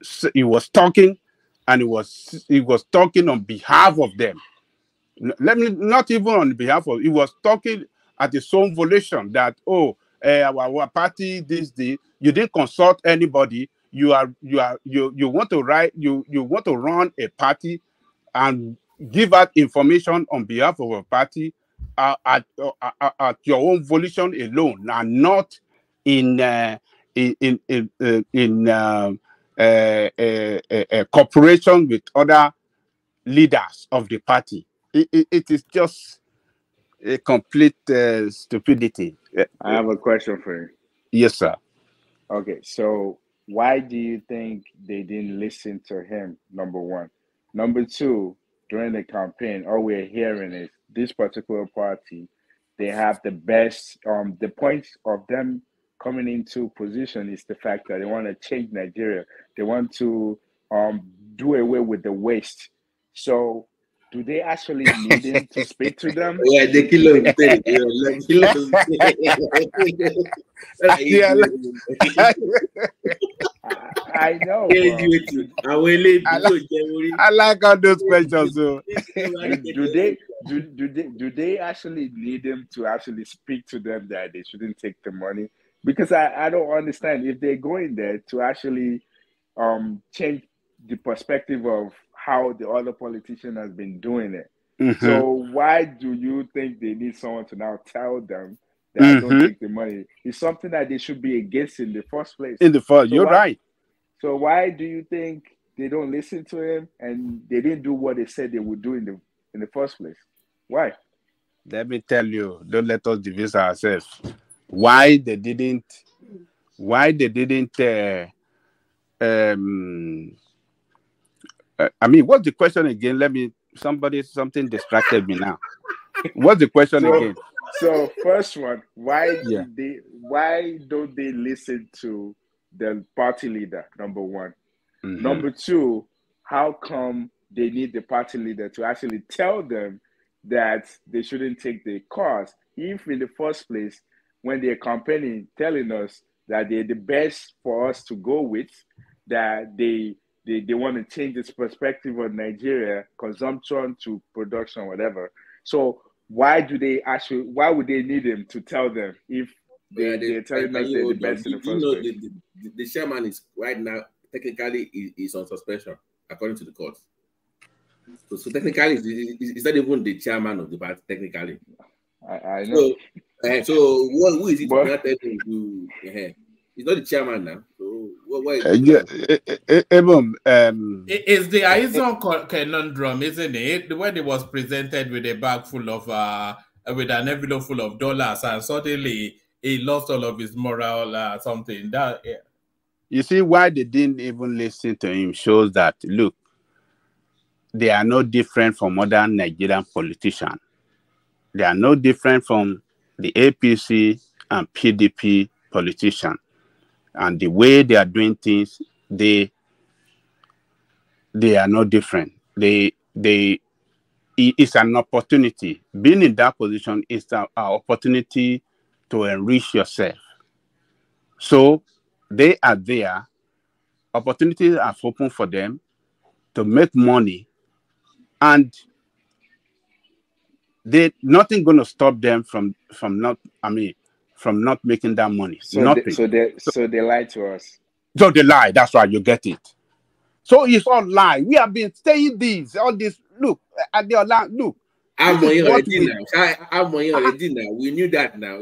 talking, and he was talking on behalf of them. Let me not even on behalf of. He was talking at his own volition that our party you didn't consult anybody. You want to you want to run a party and give out information on behalf of a party at your own volition alone, and not in cooperation with other leaders of the party. It is just a complete stupidity. I have a question for you. Yes, sir. Okay, so why do you think they didn't listen to him? Number one. Number two, during the campaign, all we're hearing is this particular party, they have the best. The point of them coming into position is the fact that they want to change Nigeria. They want to do away with the waste. So, do they actually need him to speak to them? Yeah, they kill him. I know, I like all those questions. So. do they actually need him to actually speak to them that they shouldn't take the money? Because I don't understand if they're going there to actually change the perspective of how the other politician has been doing it. Mm-hmm. So why do you think they need someone to now tell them that don't take the money? It's something that they should be against in the first place. You're right. So why do you think they don't listen to him and they didn't do what they said they would do in the first place? Why? Let me tell you, don't let us divide ourselves. Why they didn't I mean, what's the question again? Something distracted me now. What's the question again? So first one, why don't they listen to the party leader? Number one. Mm-hmm. Number two, how come they need the party leader to actually tell them that they shouldn't take the cause? If in the first place, when they're campaigning, telling us that they're the best for us to go with, that they want to change this perspective of Nigeria, consumption to production, whatever. So why would they need him to tell them if they're telling us they're the best in the first place? The chairman is right now technically is on suspension according to the court. So technically, is that even the chairman of the party? Technically, I know. So who is it to not tell him to? He's not the chairman now. So it's the Aizon conundrum, isn't it? When it was presented with a bag full of with an envelope full of dollars, and suddenly he lost all of his moral something. You see why they didn't even listen to him shows that look, they are no different from other Nigerian politicians. They are no different from the APC and PDP politicians. And the way they are doing things, they are no different. It's an opportunity. Being in that position is an opportunity to enrich yourself. So they are there. Opportunities are open for them to make money, and nothing going to stop them from not making that money. So nothing. So they lied to us. So they lie. That's why you get it. So it's all lie. We have been saying this, all this. Look, Adeola, look. I'm already now. We knew that now.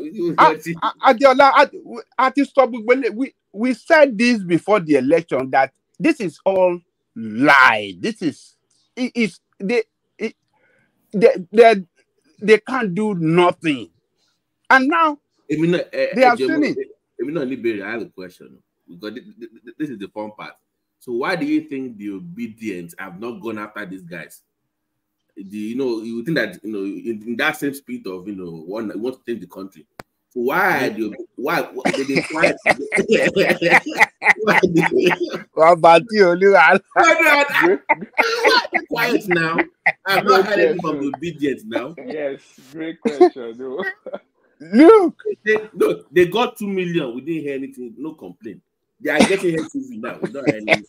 Adeola, we said this before the election that this is all lie. This is they can't do nothing, and now they have seen it. I have a question because this is the fun part. So why do you think the obedient have not gone after these guys? You think that in that same spirit of want to change the country. Why are you? Why did they quiet? Why are they quiet now? I've not heard anything from the obedience now. Yes, great question. No. Look, they got 2 million. We didn't hear anything. No complaint. They are getting HTV now. We don't hear anything.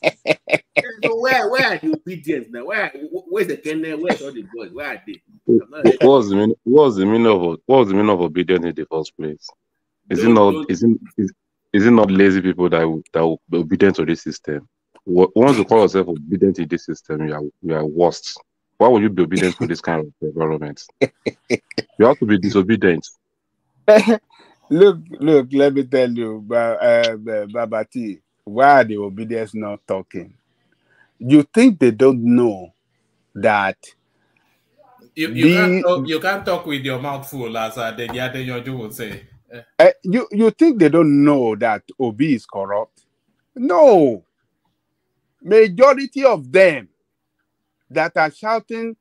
So where are the obedience now? Where's the Kenya? Where's all the boys? Where are they? What was the meaning of obedience in the first place? Is it not lazy people that will be obedient to this system? Once you call yourself obedient to this system, you are worst. Why would you be obedient to this kind of environment? You have to be disobedient. Look, let me tell you, Babati, why are the obedience not talking? You think they don't know that you can't talk with your mouth full, as the Yadeyoju would say. You think they don't know that Obi is corrupt? No. Majority of them that are shouting,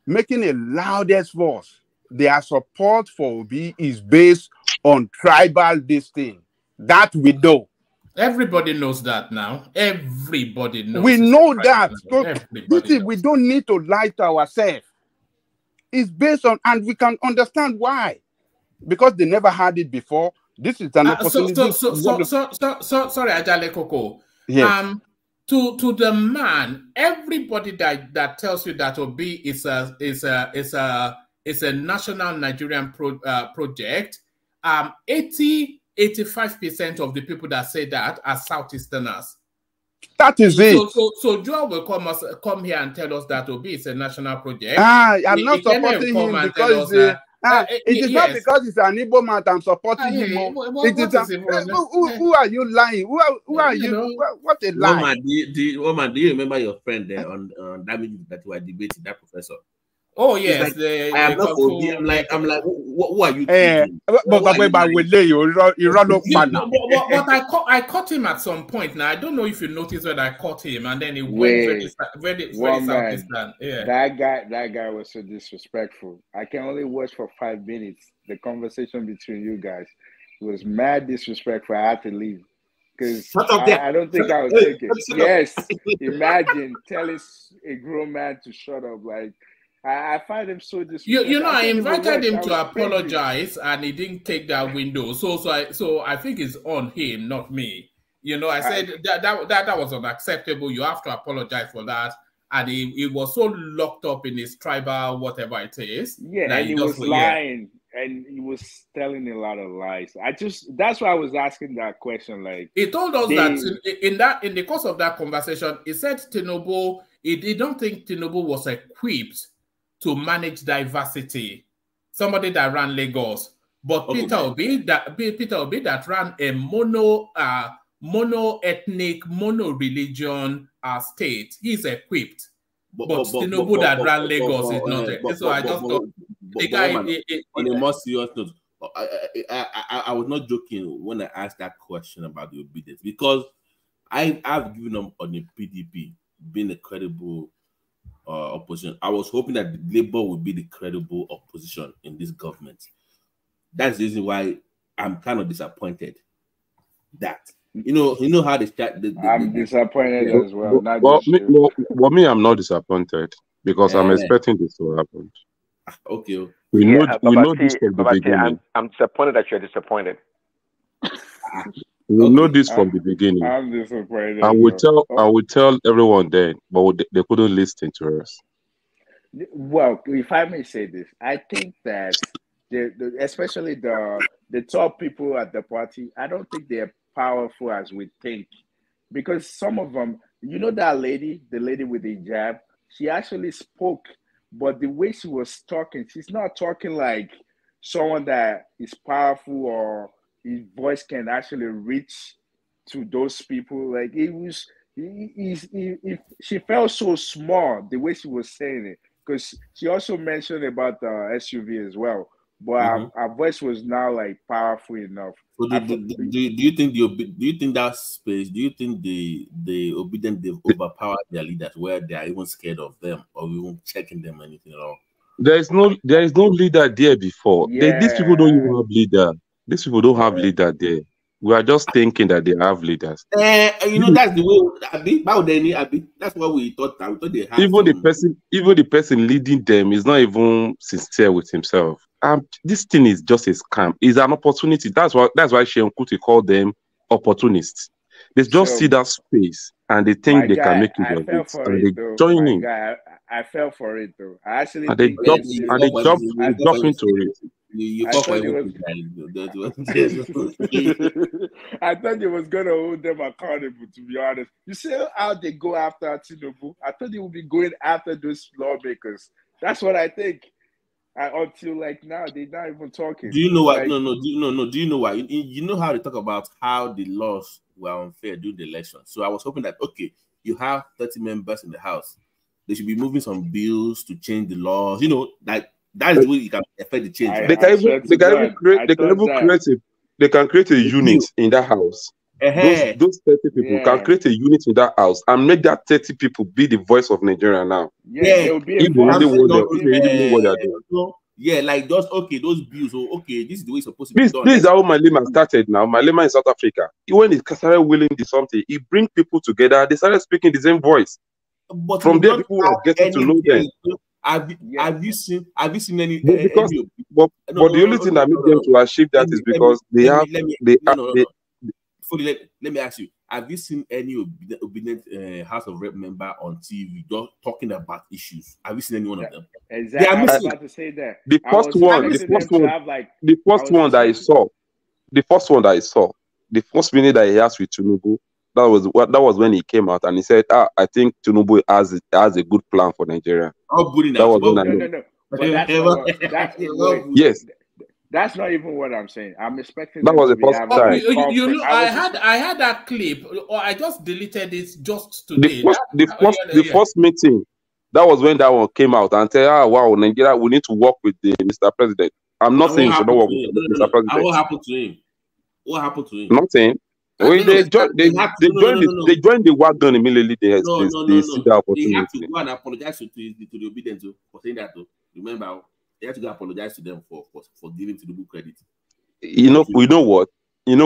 making a loudest voice, their support for Obi is based on tribal this thing. That we know. Everybody knows that now. Everybody knows. We know that. We don't need to lie to ourselves. It's based on, and we can understand why. Because they never had it before. This is an opportunity. Sorry, Ajale Koko. Yes. To the man, everybody that tells you that Obi is a national Nigerian project, 85% of the people that say that are Southeasterners. That is it. So Joel will come here and tell us that Obi is a national project. I'm not supporting him because it is not because it's an Igbo man I'm supporting him. Who are you lying? Who are you? What a lie. Woman, do you remember your friend there on that meeting that we were debating, that professor? Oh yes, like, I am not Obi. I'm like, who are you? But I caught him at some point. Now I don't know if you noticed when I caught him, and then he went very southeastern. Yeah, that guy was so disrespectful. I can only watch for 5 minutes. The conversation between you guys was mad disrespectful. I had to leave because I don't think I would take it. Yes, imagine telling a grown man to shut up. Like, I find him so disrespectful. I invited him to apologize, and he didn't take that window. So I think it's on him, not me. I said that was unacceptable. You have to apologize for that. And he was so locked up in his tribal whatever it is. Yeah, and he was lying, and he was telling a lot of lies. That's why I was asking that question. Like, he told us that in the course of that conversation, he said Tinubu. He don't think Tinubu was equipped to manage diversity, somebody that ran Lagos, but Peter Obi that ran a mono-ethnic, mono-religion state, he's equipped. But Tinubu that ran Lagos is not. So I just thought the guy. On a more serious note, I was not joking when I asked that question about the obedience, because I've given up on the PDP being a credible opposition. I was hoping that Labour would be the credible opposition in this government. That's the reason why I'm kind of disappointed. That you know how they start. I'm disappointed as well. Me, I'm not disappointed because I'm expecting this to happen. Okay. We know this from the beginning. I'm disappointed that you're disappointed. We know this from the beginning. I'm disappointed. I will tell everyone then, but they couldn't listen to us. Well, if I may say this, I think that especially the top people at the party, I don't think they're powerful as we think, because some of them, that lady, the lady with the hijab, she actually spoke, but the way she was talking, she's not talking like someone that is powerful or his voice can actually reach to those people. Like, she felt so small the way she was saying it, because she also mentioned about the SUV as well, but her voice was now like powerful enough. So do you think that space? Do you think the obedient, they've overpowered their leaders, where they are even scared of them or even checking them or anything at all? There is no leader there before. These people don't even have leader. These people don't have leader there. We are just thinking that they have leaders. You know, that's the way. Abi, that's what we thought. We thought they had Even the person leading them is not even sincere with himself. This thing is just a scam. It's an opportunity. That's why Sheon Kuti called them opportunists. They just see that space and they think they can make use of it. And they join in. I fell for it though. I actually And they jump into it. I thought they was gonna hold them accountable, to be honest. You see how they go after Tinubu? I thought they would be going after those lawmakers. That's what I think. Until like now, they're not even talking. Do you know what? Like, No. Do you know why? You know how they talk about how the laws were unfair during the election. So I was hoping that you have 30 members in the House. They should be moving some bills to change the laws. You know, like that is the way you can affect the change. They can create a unit in that house. Those 30 people can create a unit in that house and make that 30 people be the voice of Nigeria now. They'll be like just those bills. So this is the way it's supposed to be done. This is how Malema started now. Malema in South Africa. When he started willing to something, he bring people together. They started speaking the same voice. But from there, people are getting to know them. Have you seen any? But the only thing that made them to achieve that is because Let me ask you: have you seen any obedient House of Rep member on TV just talking about issues? Have you seen any one of them? Exactly. I was about to say that. The first one that the first minute that he asked with Tinubu, that was when he came out and he said, I think Tinubu has a good plan for Nigeria. No. But yes. That's not even what I'm saying. I'm expecting that was the first time. I had that clip, or I just deleted it just today. The first meeting, that was when that one came out and said, wow, Nigeria, we need to work with the Mr. President. I'm not saying you should not work with Mr. President. And what happened to him? What happened to him? Nothing. They joined the wagon immediately. They see the opportunity. They have to go and apologize to the obedient for saying that. Remember, they have to go apologize to them for giving to the book credit. You know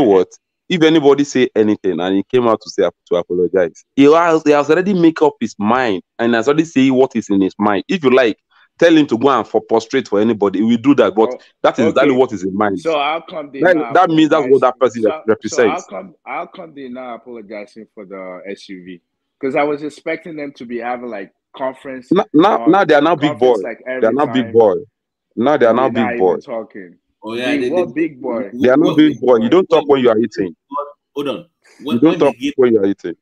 what? If anybody say anything and he came out to apologize, he has already made up his mind and has already say what is in his mind. If you like, tell him to go and prostrate for anybody. He will do that, but that is exactly what is in mind. So how come they that means that's what that person represents. So how come they not apologizing for the SUV? Because I was expecting them to be having like conference. Now they are now big boy. Like they are now big boy. Now they are now big boy. Talking. Oh yeah, big boy. They are not big boy. You don't talk when you are eating. Hold on. You don't talk when you are eating.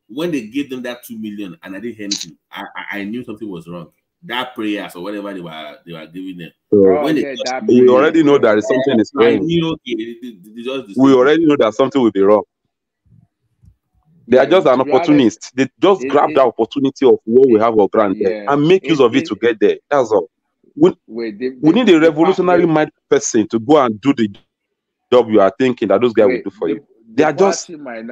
When they gave them that 2 million and I didn't hear anything, I knew something was wrong. That prayers or whatever they were giving them. We already know that something is wrong. We already know that something will be wrong. They are just an opportunist. They just grab the opportunity of what we have on ground there and make use of it to get there. That's all. We need a revolutionary mind person to go and do the job you are thinking that those guys will do for you. They are just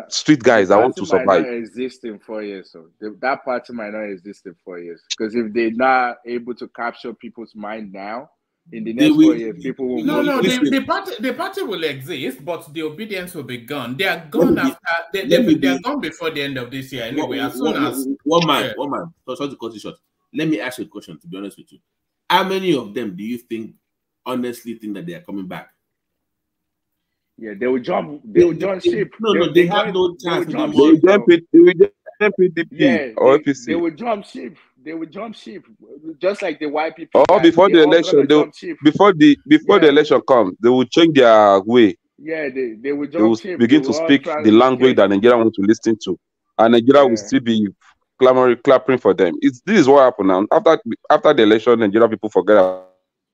street guys that want to survive. Might not exist in 4 years, so that party might not exist in 4 years. Because if they're not able to capture people's mind now, in the next 4 years, people will. The party will exist, but the obedience will be gone. They are gone after. They are gone before the end of this year. Anyway, as soon as one man. So sorry to cut it short. Let me ask you a question. To be honest with you, how many of them do you honestly think that they are coming back? Yeah, they will jump. They will join ship. They have no chance. They will jump PDP or APC. They will jump ship. They will jump ship, just like the white people. Or before the election, before the election comes, they will change their way. Yeah, they will jump they will ship. begin to speak the language that Nigeria want to listen to, and Nigeria will still be clapping for them. This is what happened now. After the election, Nigeria people forget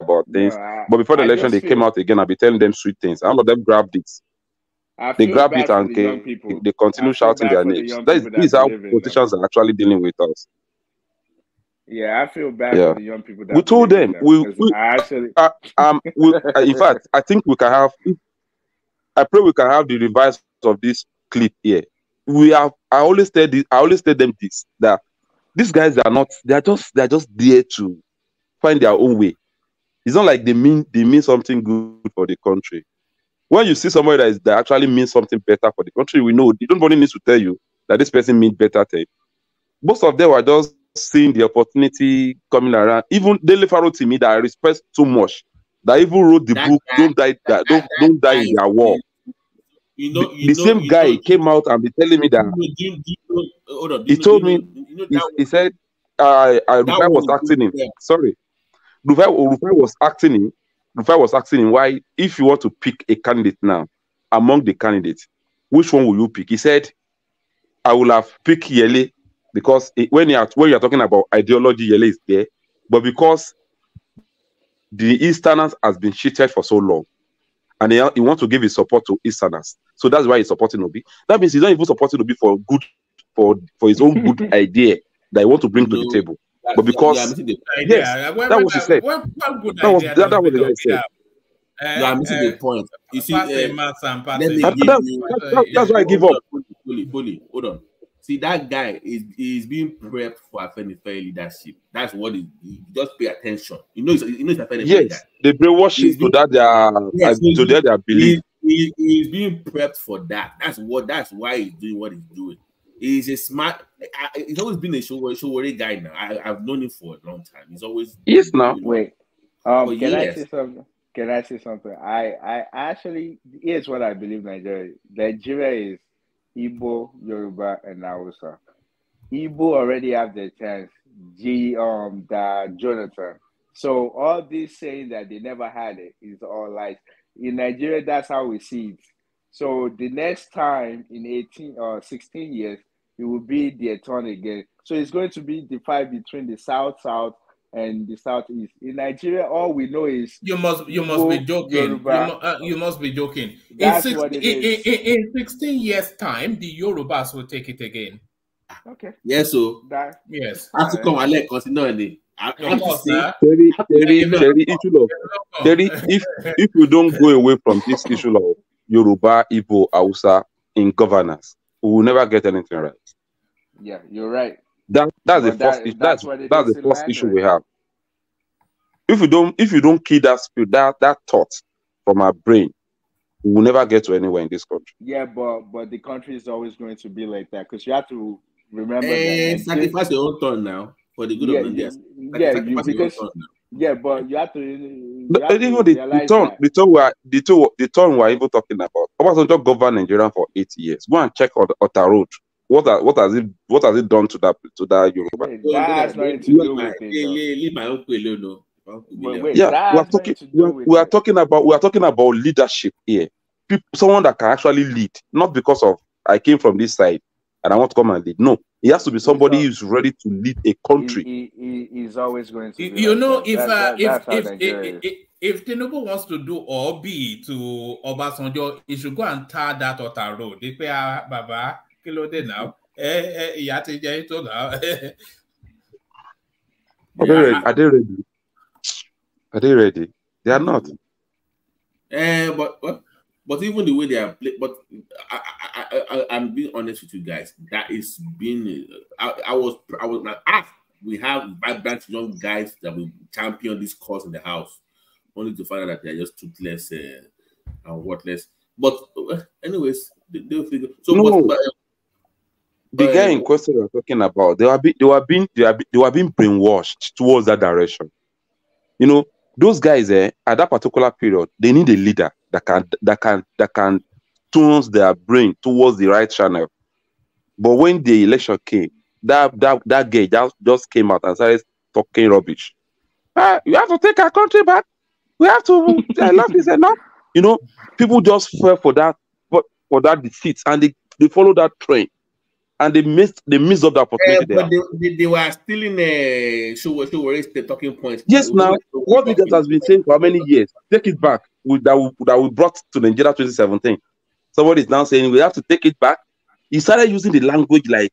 about things. But before the election, they came out again and be telling them sweet things. Some of them grabbed it. They grabbed it and they continue shouting their names. This is how politicians are actually dealing with us. Yeah, I feel bad for the young people. We told them. In fact, I think we can have. I pray we can have the revise of this clip here. I always tell them this, that these guys are not. They are just there to find their own way. It's not like they mean something good for the country. When you see somebody that actually means something better for the country, we know. Nobody needs to tell you that this person means better thing. Most of them are just seeing the opportunity coming around. Even Dele Faro to me that I respect so much, that even wrote the book "Don't Die in Their War." The same guy came out and be telling me that he told me he said Rufai was asking him. Sorry, Rufai was asking him why, if you want to pick a candidate now among the candidates, which one will you pick? He said, I will have picked Yele because when you are talking about ideology, Yele is there, but because the Easterners has been cheated for so long, and he wants to give his support to Easterners, so that's why he's supporting Obi. That means he's not even supporting Obi for his own good idea that he wants to bring to the table, but because yes, that was he said. That was the guy said. You are missing the point. You see, let me give you. That's why I give up. Hold on. See, that guy is being prepped for Afenifere leadership. That's what he just pay attention. You know, it's Afenifere. Yes, they brainwash him to their belief. He's being prepped for that. That's why he's doing what he's doing. He's a smart. He's always been a Showore guy now. I've known him for a long time. He's always now. Wait, Can I say something? I actually, here's what I believe Nigeria. Nigeria is Igbo, Yoruba, and Hausa. Igbo already have their chance. Jonathan. So all this saying that they never had it is all lies. In Nigeria, that's how we see it. So the next time in 18 or 16 years, it will be their turn again. So it's going to be the fight between the South and the Southeast. In Nigeria, all we know is you must be joking. You must be joking. That's what it is. In 16 years' time, the Yorubas will take it again. Okay. Yes, so yes. I have to come and let continue. If you don't go away from this issue of Yoruba, Igbo, Hausa in governance, we will never get anything right. Yeah, you're right. That's the first issue. That's the first issue we have. If you don't kill that spirit, that thought from our brain, we will never get to anywhere in this country. Yeah, but the country is always going to be like that because you have to remember that. Sacrifice your own turn now for the good of India. But you have to. The turn we're even talking about. Obasanjo governed Nigeria for 8 years. Go and check on Ota Road. What has it done to that Yoruba? That has nothing to do with it. Leave my uncle alone. We are talking about leadership here. Someone that can actually lead, not because of I came from this side and I want to come and lead. No, he has to be somebody who's ready to lead a country. He's always going to. Be if Tinubu wants to do or be to Obasanjo, he should go and tar that Ota Road. They pay Baba Kilo de now. Are they ready? They are not. But even the way they are playing, but I'm being honest with you guys. That is being. We have vibrant young guys that will champion this cause in the house, only to find out that they are just toothless and worthless. But anyways, they'll figure. So no. The guy in question we're talking about, they were being brainwashed towards that direction. You know, those guys at that particular period, they need a leader that can tune their brain towards the right channel. But when the election came, that guy just came out and started talking rubbish. You have to take our country back. We have to. Enough is enough. You know, people just fell for that defeat, and they followed that train. And they missed up the opportunity there. But they were still in a the talking point. Yes, now what Niggas has been saying for how many years? Take it back. That we brought to Nigeria 2017. Somebody is now saying we have to take it back. He started using the language and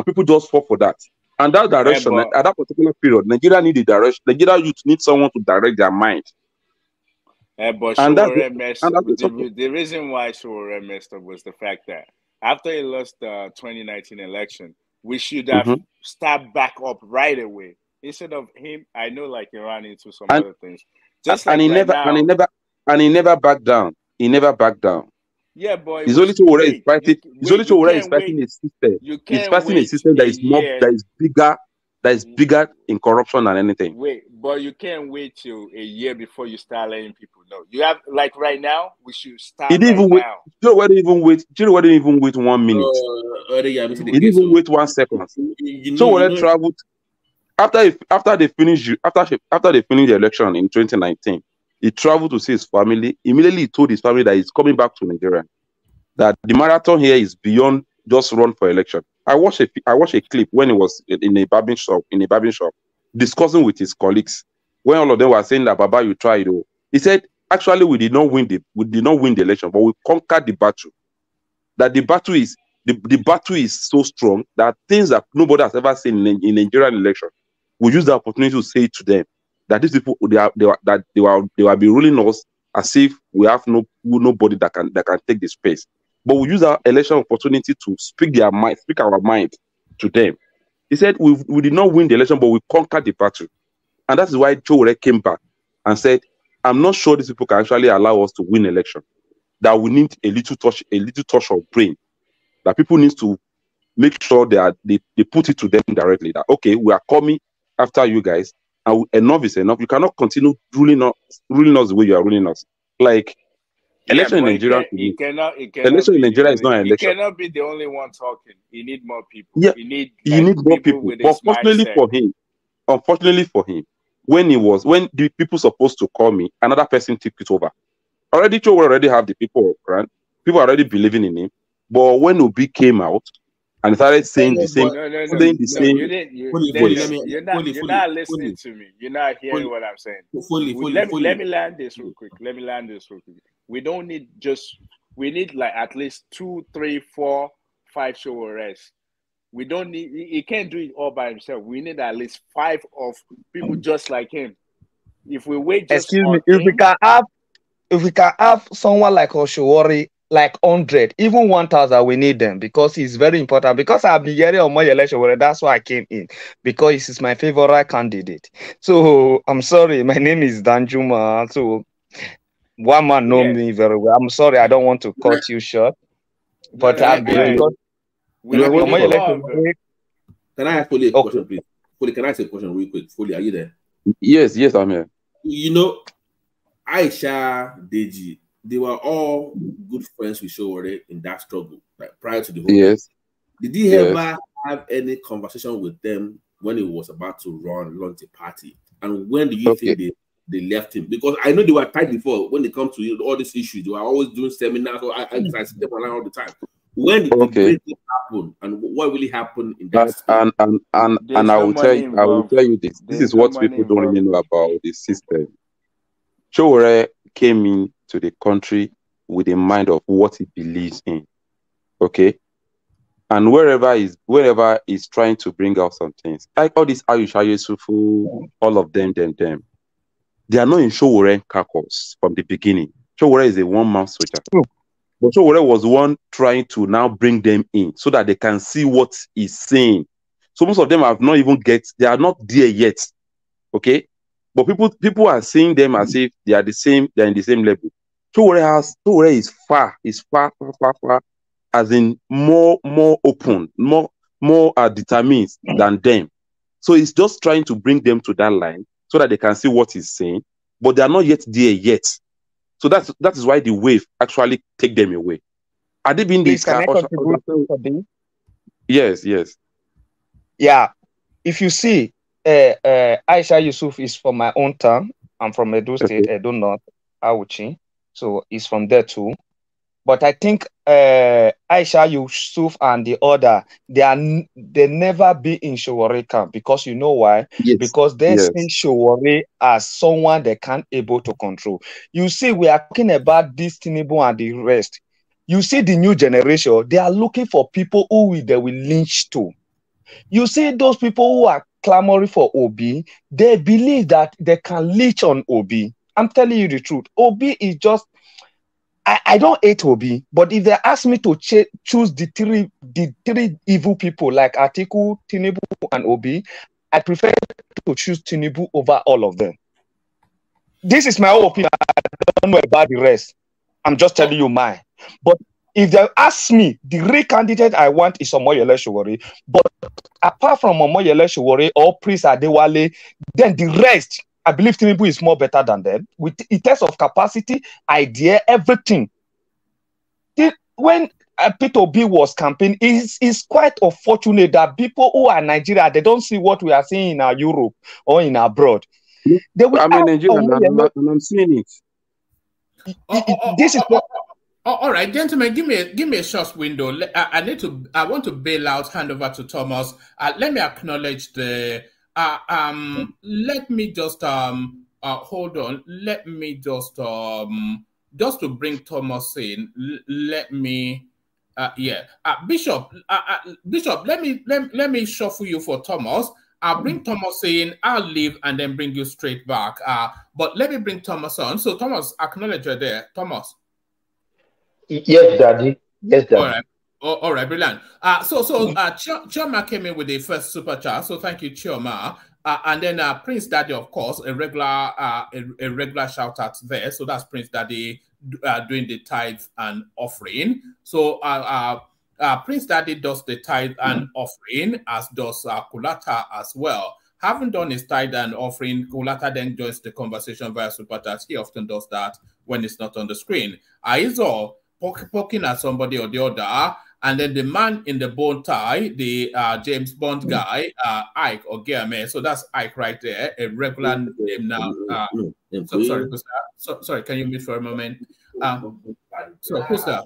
people just fall for that. And that direction, at that particular period, Nigeria need a direction. Nigeria youth need someone to direct their mind. But the reason why Showore messed up was the fact that after he lost the 2019 election, we should have stepped back up right away instead of him, I know like he ran into some And, other things. Just and like he right never now. and he never backed down. He never backed down. Yeah, boy, it It's was only too Chowore is late. fighting. It's only You Chowore is can't fighting wait. a system. You He's can't fighting a wait system that a is more, year. that is bigger in corruption than anything. Wait, but you can't wait till a year before you start letting people know. You have like right now. We should start He didn't right even wait. now. Chowore didn't even wait. Chowore didn't even wait 1 minute. Yeah, He didn't even wait 1 second. Chowore traveled after they finished the election in 2019. He traveled to see his family. Immediately, he told his family that he's coming back to Nigeria. That the marathon here is beyond just run for election. I watched a clip when he was in a barbing shop discussing with his colleagues when all of them were saying that Baba, you tried. He said, actually, we did not win the election, but we conquered the battle. That the battle is so strong that things that nobody has ever seen in Nigerian election. We use the opportunity to say to them that these people they will be ruling us as if we have nobody that can take the space. But we use our election opportunity to speak our mind to them. He said we did not win the election, but we conquered the battle, and that is why Chowore came back and said, "I'm not sure these people can actually allow us to win election. That we need a little touch of brain. That people need to make sure they put it to them directly. That okay, we are coming after you guys, and enough is enough. You cannot continue ruling us the way you are ruling us. Like election in Nigeria, election in Nigeria is not an He election. cannot be the only one talking. You need more people. Yeah, You need more people. with But this mindset. unfortunately for him, when the people supposed to call me, another person took it over. Already, Chowore already have the people, right? People are already believing in him. But when Obi came out and started saying the same, You're not listening to me. You're not hearing what I'm saying. Let me land this real quick. We don't need we need like at least 2, 3, 4, 5 Chowores. We don't need. He can't do it all by himself. We need at least 5 of people just like him. If we wait just excuse me, on if him, we can have someone like Oshowori, like 100, even 1,000, we need them because it's very important. Because I've been hearing on my election, that's why I came in, because he's my favorite candidate. So I'm sorry, my name is Danjuma. So one man know me very well. I'm sorry, I don't want to cut you short, but I've been because on my election. Can I ask Foley a question, please? Foley, can I ask a question real quick? Foley, are you there? Yes, I'm here. You know, Aisha, Deji, they were all good friends with Chowore in that struggle, like prior to the whole thing. Did he ever have any conversation with them when he was about to launch a party? And when do you think they left him? Because I know they were tight before when it comes to all these issues. They were always doing seminars. So I see them around all the time. When did the breakup happen, and what really happened in that space? And I will tell you this. This is what people don't really know about the system. Chowore came into the country with a mind of what he believes in. Okay? And wherever he's trying to bring out some things, like all these Ayusha Yusufu, all of them, they are not in Chowore caucus from the beginning. Chowore is a one-man soldier. But Chowore was the one trying to now bring them in so that they can see what he's saying. So most of them have not even they are not there yet. Okay? But people are seeing them as if they are in the same level. Chowore is far, as in more open, more determined than them. So he's just trying to bring them to that line so that they can see what he's saying, but they are not yet there yet. So that is why the wave actually take them away. Are they being this? Can I contribute for this? Yes. Yeah. If you see, Aisha Yusuf is from my own town. I'm from Edo State, Edo North, Auchi. So it's from there too. But I think Aisha Yusuf and the other, they never be in Chowore camp, because you know why? Because they see Chowore as someone they can't able to control. You see, we are talking about this Tinubu and the rest. You see the new generation, they are looking for people who they will lynch to. You see those people who are clamoring for Obi, they believe that they can leech on Obi. I'm telling you the truth. Obi is just, I don't hate Obi, but if they ask me to choose the three evil people like Atiku, Tinubu, and Obi, I prefer to choose Tinubu over all of them. This is my own opinion. I don't know about the rest. I'm just telling you mine. But if they ask me, the real candidate I want is Omoyele Sowore. But apart from Omoyele Sowore or Prince Adewale, then the rest, I believe Tinubu is more better than them. With in terms of capacity, idea, everything. When Peter Obi was campaigning, it's quite unfortunate that people who are Nigeria, they don't see what we are seeing in our Europe or in abroad. They will I'm in Nigeria and I'm seeing it. This is what. All right, gentlemen, give me a short window. I want to bail out, hand over to Thomas. Let me acknowledge the let me just hold on. Let me just to bring Thomas in. Let me Bishop, let me shuffle you for Thomas. I'll bring Thomas in, I'll leave and then bring you straight back. But let me bring Thomas on. So Thomas, acknowledge you're there. Thomas. Yes, Daddy. Yes, Daddy. All right, brilliant. Chioma came in with the first super chat, so thank you, Chioma. And then Prince Daddy, of course, a regular shout out there. So that's Prince Daddy doing the tithe and offering. So Prince Daddy does the tithe and offering, as does Kulata as well. Having done his tithe and offering, Kulata then joins the conversation via super chat. He often does that when it's not on the screen. Aizo poking at somebody or the other, and then the man in the bone tie, the James Bond guy, Ike or Guillermo. So that's Ike right there, a regular name now. Sorry, can you mute for a moment? So who's that?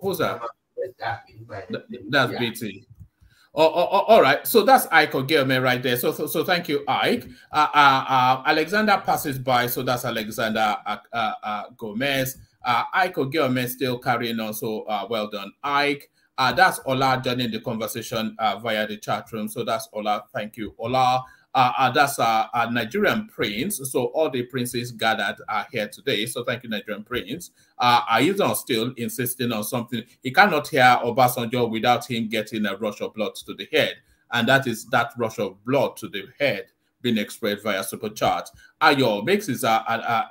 Who's that? That's BT. All right, so that's Ike or Guillermo right there. So thank you, Ike. Alexander passes by, so that's Alexander Gomez. Ike or Guillermo still carrying on, so well done, Ike. That's Ola joining the conversation via the chat room. So that's Ola. Thank you, Ola. That's a Nigerian prince. So all the princes gathered are here today. So thank you, Nigerian prince. Ayizon still insisting on something. He cannot hear Obasanjo without him getting a rush of blood to the head. And that is that rush of blood to the head being expressed via super chat. Ayo makes his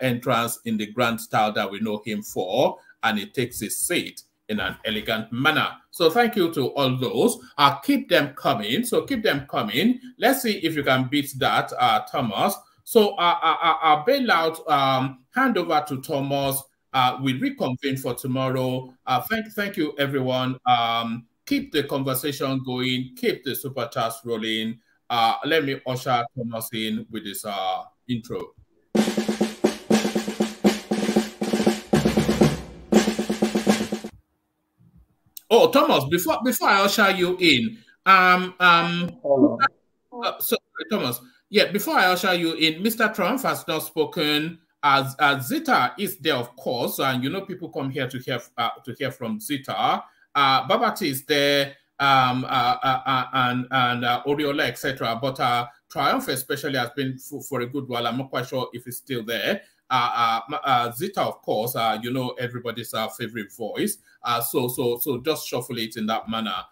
entrance in the grand style that we know him for, and he takes his seat in an elegant manner. So thank you to all those. Keep them coming. So keep them coming. Let's see if you can beat that, Thomas. So I'll bail out, hand over to Thomas. We reconvene for tomorrow. Thank you, everyone. Keep the conversation going. Keep the super chats rolling. Let me usher Thomas in with this intro. Oh, Thomas, before I usher you in, sorry, Thomas. Yeah, before I usher you in, Mr. Trump has not spoken. As Zita is there, of course, and you know people come here to hear from Zita. Babati is there, and Oriola, etc. But Triumph especially has been for a good while. I'm not quite sure if he's still there. Zita, of course, you know everybody's favorite voice. So just shuffle it in that manner.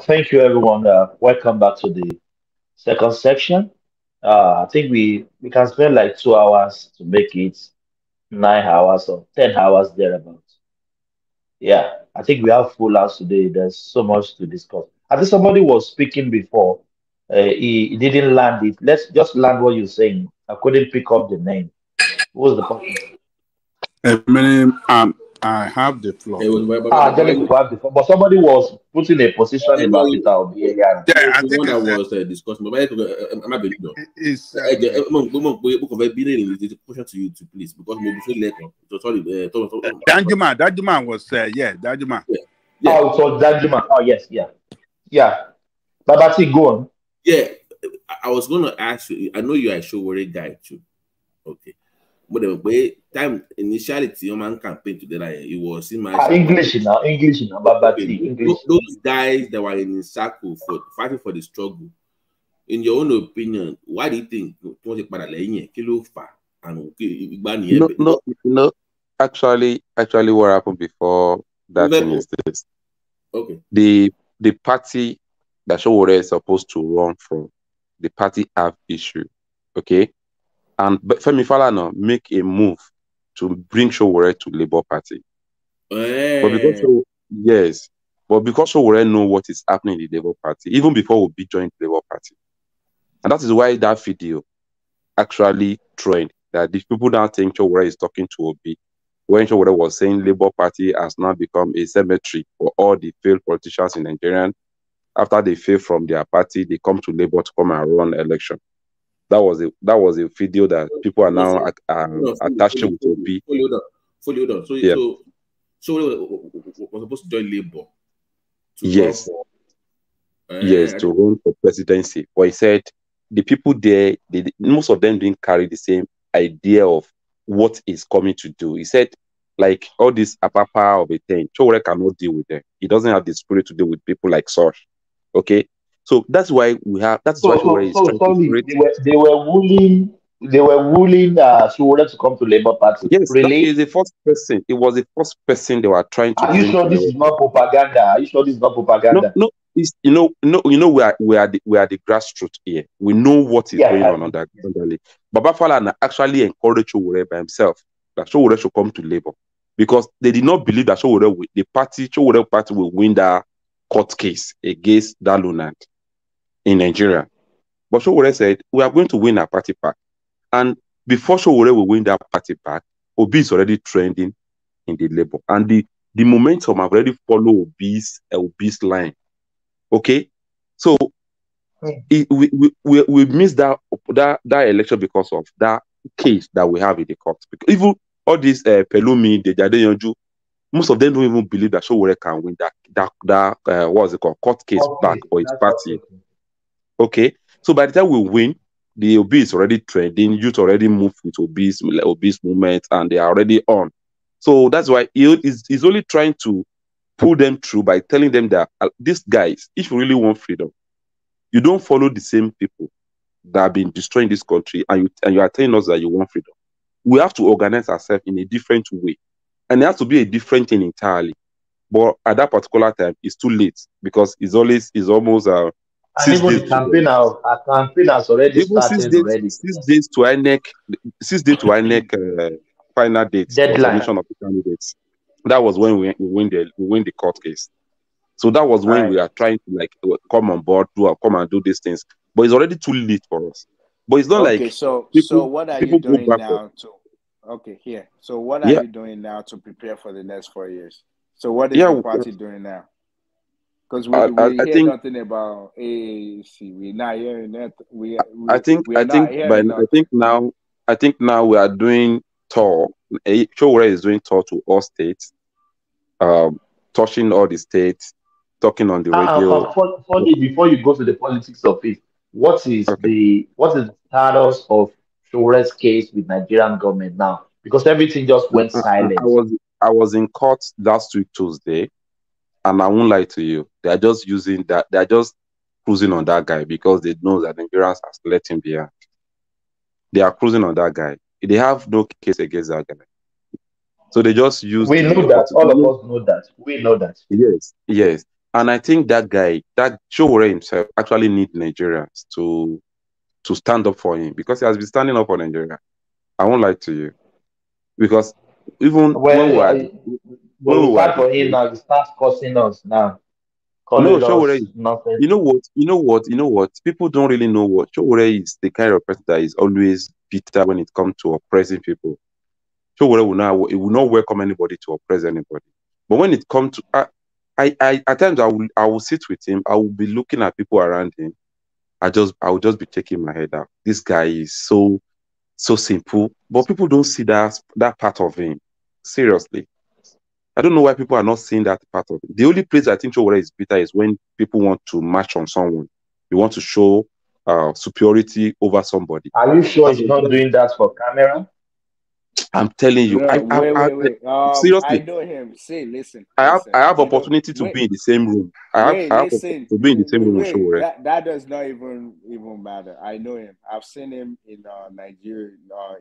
Thank you, everyone. Welcome back to the second section. I think we can spend like 2 hours to make it 9 hours or 10 hours thereabouts. Yeah, I think we have full house today. There's so much to discuss. I think somebody was speaking before. He didn't land it. Let's just land what you're saying. I couldn't pick up the name. What was the person? I have the floor. But somebody was put in a position about Peter Obi. Yeah, I think that was discussing. But I'm not being it's a question to you, to please, because maybe feel later. So sorry, Danjuma was Danjuma. Yeah. Oh, so Danjuma. Oh, yes, yeah. Babati, go on. Yeah, I was going to ask you. I know you're a Showore guy too. Okay. But the time initiality, your man campaign together, it was in my English now, English. Those guys that were in circle for fighting for the struggle. In your own opinion, why do you think No. Actually, what happened before that thing is this. Okay. The party that Sowore is supposed to run from, the party have issue. Okay. And Femi Falana make a move to bring Sowore to Labour Party. But because Sowore know what is happening in the Labour Party, even before Obi joined the Labour Party. And that is why that video actually trend, that the people now think Sowore is talking to Obi, when Sowore was saying Labour Party has now become a cemetery for all the failed politicians in Nigeria. After they fail from their party, they come to Labour to come and run election. That was a video that people are now attached with Obi. Fully hold on. So was supposed to join Labour. Yes. To run for presidency. But he said the people there, most of them didn't carry the same idea of what he's coming to do. He said, like all this apapa of a thing, Sowore cannot deal with them. He doesn't have the spirit to deal with people like Sosh. Okay. So that's why why Sowore is trying to create. They were willing Sowore to come to Labour Party. Yes, really? That is the first person. It was the first person they were trying to. Are you sure this is not propaganda? Are you sure this is not propaganda? No. We are the grassroots here. We know what is going on that. Baba Falana actually encouraged Sowore by himself that Sowore should come to Labour, because they did not believe that Sowore party will win that court case against that Lunat in Nigeria. But Sowore said, we are going to win our party back. And before Sowore will win that party back, Obi is already trending in the Labour. And the momentum have already followed Obi's line. Okay? So we missed that election because of that case that we have in the court. Because even all these Pelumi, the Jadeyanju, most of them don't even believe that Sowore can win that what's it called, court case back for his party. Okay, so by the time we win, the Obi is already trending. Youth already moved with Obi's movement, and they are already on. So that's why he's only trying to pull them through by telling them that these guys, if you really want freedom, you don't follow the same people that have been destroying this country, and you are telling us that you want freedom. We have to organize ourselves in a different way, and it has to be a different thing entirely. But at that particular time, it's too late, because it's almost and even the campaign has already started already. 6 days to INEC final date for submission of the candidates. That was when we win the court case. So that was when we are trying to come on board, come and do these things. But it's already too late for us. But it's not like so what are you doing now So what are you doing now to prepare for the next 4 years? So what is the party doing now? Because we hear nothing about AAC. We're not hearing that. I think now we are doing tour. Sowore is doing tour to all states, touching all the states, talking on the radio. Funny, before you go to the politics of it, what is the status of Sowore's case with Nigerian government now? Because everything just went silent. I was in court last week Tuesday, and I won't lie to you. They are just using that. They are just cruising on that guy because they know that Nigerians have let him behind. They are cruising on that guy. They have no case against that guy. So they just use. We know that. All of us know that. We know that. Yes. And I think that guy, that Sowore himself, actually needs Nigerians to stand up for him, because he has been standing up for Nigeria. I won't lie to you, because even when we are for him now, he starts cursing us now. No, Sowore, you know what? People don't really know what Sowore is. The kind of person that is always bitter when it comes to oppressing people. Sowore will not welcome anybody to oppress anybody. But when it comes to, I at times I will sit with him. I will be looking at people around him. I will just be taking my head out. This guy is so simple, but people don't see that part of him. Seriously. I don't know why people are not seeing that part of it. The only place I think Sowore is bitter is when people want to march on someone. You want to show superiority over somebody. Are you sure he's not doing that for camera? I'm telling you, No, wait. I seriously, know him. Say, listen. I have You know, opportunity to wait, be in the same room. wait, I have opportunity listen. to be in the same room with Wait. Showore. That does not even matter. I know him. I've seen him in Nigeria,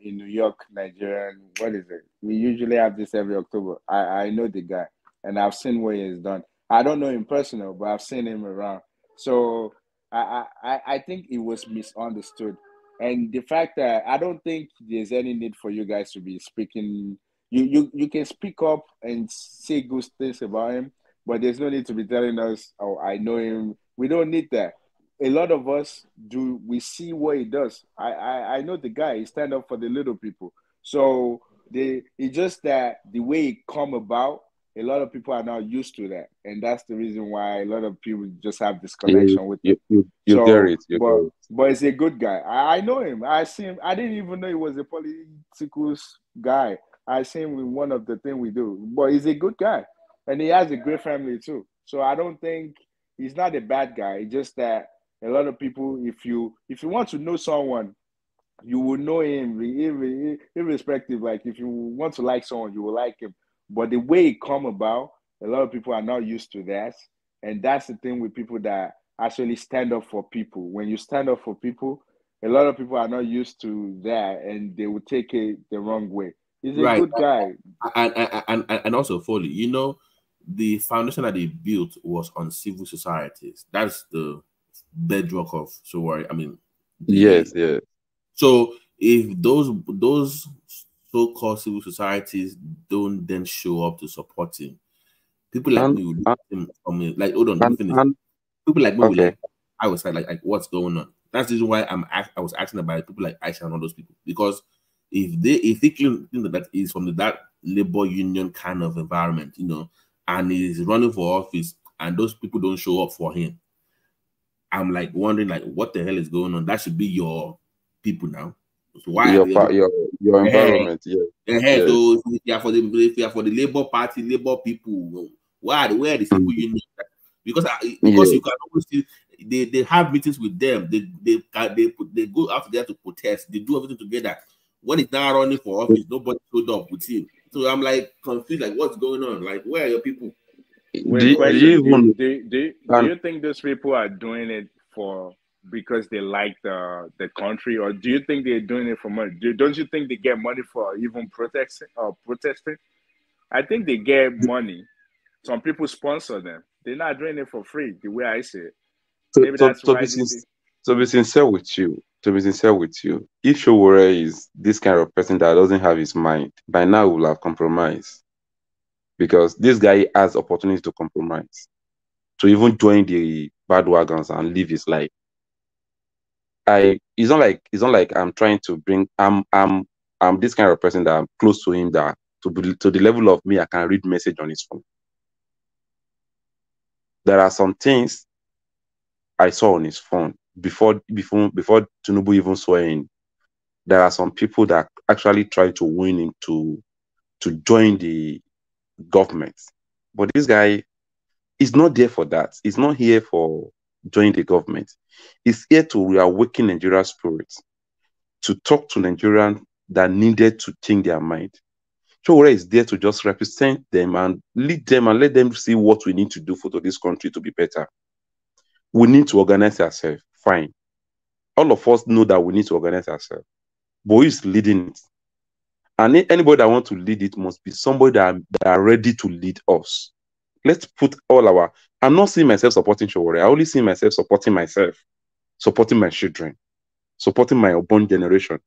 in New York, Nigeria. And what is it? We usually have this every October. I know the guy, and I've seen what he has done. I don't know him personal, but I've seen him around. So I think it was misunderstood. And the fact that I don't think there's any need for you guys to be speaking. You can speak up and say good things about him, but there's no need to be telling us, "Oh, I know him." We don't need that. A lot of us do. We see what he does. I know the guy. He stand up for the little people. So it's just that the way it come about, a lot of people are now used to that, and that's the reason why a lot of people just have this connection with him. You get So, it. You get it. but he's a good guy. I know him. I see him. I didn't even know he was a political guy. I see him in one of the things we do. But he's a good guy, and he has a great family too. So I don't think he's not a bad guy. It's just that a lot of people, if you want to know someone, you will know him irrespective. Like if you want to like someone, you will like him. But the way it come about, a lot of people are not used to that, and that's the thing with people that actually stand up for people. When you stand up for people, a lot of people are not used to that, and they will take it the wrong way. He's a Right. good guy. And also, Foley, you know, the foundation that they built was on civil societies. That's the bedrock of Showore. I mean, Yes. So if those so-called civil societies don't then show up to support him, people like me will look at him from me like, hold on, let me finish. People like me will like, I was like, what's going on? That's the reason why I was asking about people like Aisha and all those people, because if they think that is from that labor union kind of environment, you know, and he's running for office, and those people don't show up for him, I'm like wondering, like, what the hell is going on? That should be your people now. So why your So environment? if you are for the Labour Party, Labour people, where are the people you need? Because you can always see they have meetings with them. They go out there to protest. They do everything together. When it's now running for office, nobody showed up with him. So I'm like confused, like what's going on? Like, where are your people? Wait, question. Do you think those people are doing it because they like the country, or do you think they're doing it for money? Don't you think they get money for even protesting? I think they get money. Some people sponsor them. They're not doing it for free, the way I see it. Maybe that's why. To be sincere with you, if Showore is this kind of person that doesn't have his mind, by now he will have compromised. Because this guy has opportunity to compromise, to even join the bad wagons and live his life. It's not like I'm trying to bring. I'm this kind of person that I'm close to him, that to the level of me, I can read message on his phone. There are some things I saw on his phone before Tinubu even saw him. There are some people that actually try to win him to join the government, but this guy is not there for that. He's not here for joining the government. He's here to reawaken Nigeria's spirit, to talk to Nigerians that needed to change their mind. Showore is there to just represent them and lead them and let them see what we need to do for this country to be better. We need to organize ourselves. Fine. All of us know that we need to organize ourselves. But who is leading it? And anybody that wants to lead it must be somebody that are ready to lead us. Let's put all our... I'm not seeing myself supporting Showore. I only see myself supporting myself, supporting my children, supporting my unborn generation.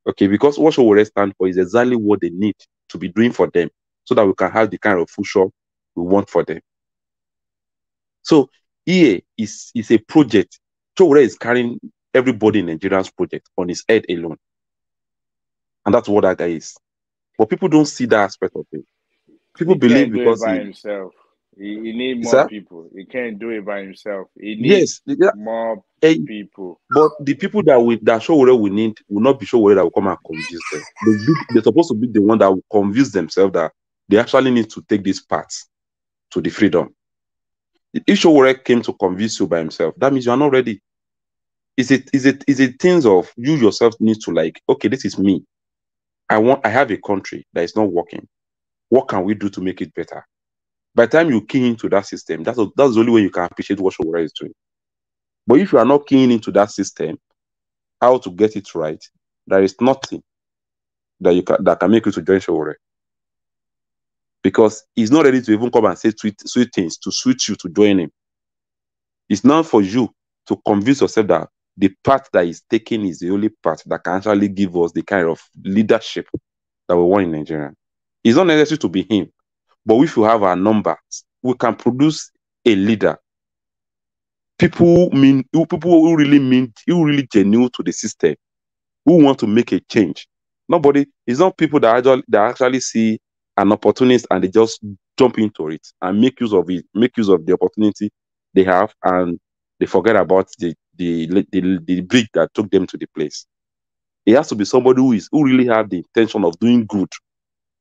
Okay, because what Showore stands for is exactly what they need to be doing for them, so that we can have the kind of future we want for them. So here is a project. Showore is carrying everybody in Nigeria's project on his head alone. And that's what that guy is. But people don't see that aspect of it. People believe because by himself. He needs more people. He can't do it by himself. He needs more people. But the people that Showore will need will not be Showore that will come and convince them. They're supposed to be the one that will convince themselves that they actually need to take this path to the freedom. If Showore came to convince you by himself, that means you are not ready. Is it things of you yourself need to like, okay, this is me. I have a country that is not working. What can we do to make it better? By the time you key into that system, that's the only way you can appreciate what Showore is doing. But if you are not keying into that system, how to get it right, there is nothing that can make you to join Showore. Because he's not ready to even come and say sweet things to switch you to join him. It's not for you to convince yourself that the path that he's taking is the only path that can actually give us the kind of leadership that we want in Nigeria. It's not necessary to be him, but if you have our numbers, we can produce a leader. People who really genuine to the system, who want to make a change. It's not people that actually see an opportunity and they just jump into it and make use of it, make use of the opportunity they have, and they forget about the bridge that took them to the place. It has to be somebody who really have the intention of doing good.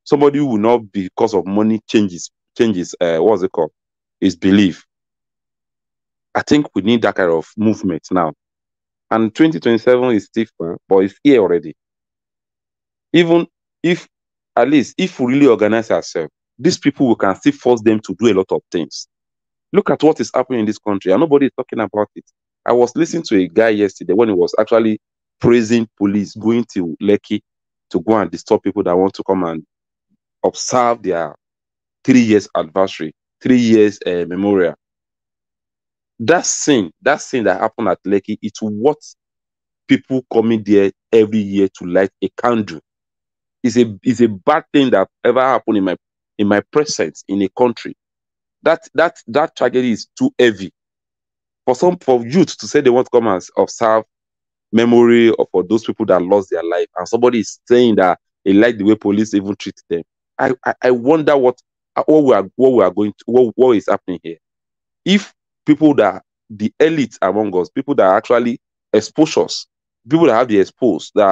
Somebody who will not, because of money, changes what's it called? His belief. I think we need that kind of movement now. And 2027 is different, but it's here already. Even if, at least, if we really organize ourselves, these people, we can still force them to do a lot of things. Look at what is happening in this country, and nobody is talking about it. I was listening to a guy yesterday when he was actually praising police going to Lekki to go and disturb people that want to come and observe their 3 years anniversary, 3 years memorial. That scene that happened at Lekki, it's what people coming there every year to light a candle. It's a bad thing that ever happened in my presence in a country. That tragedy is too heavy for youth to say they want to come and observe memory of for those people that lost their life, and somebody is saying that they like the way police even treat them. I wonder what is happening here. If people that the elite among us, people that actually expose us, people that have the exposed, that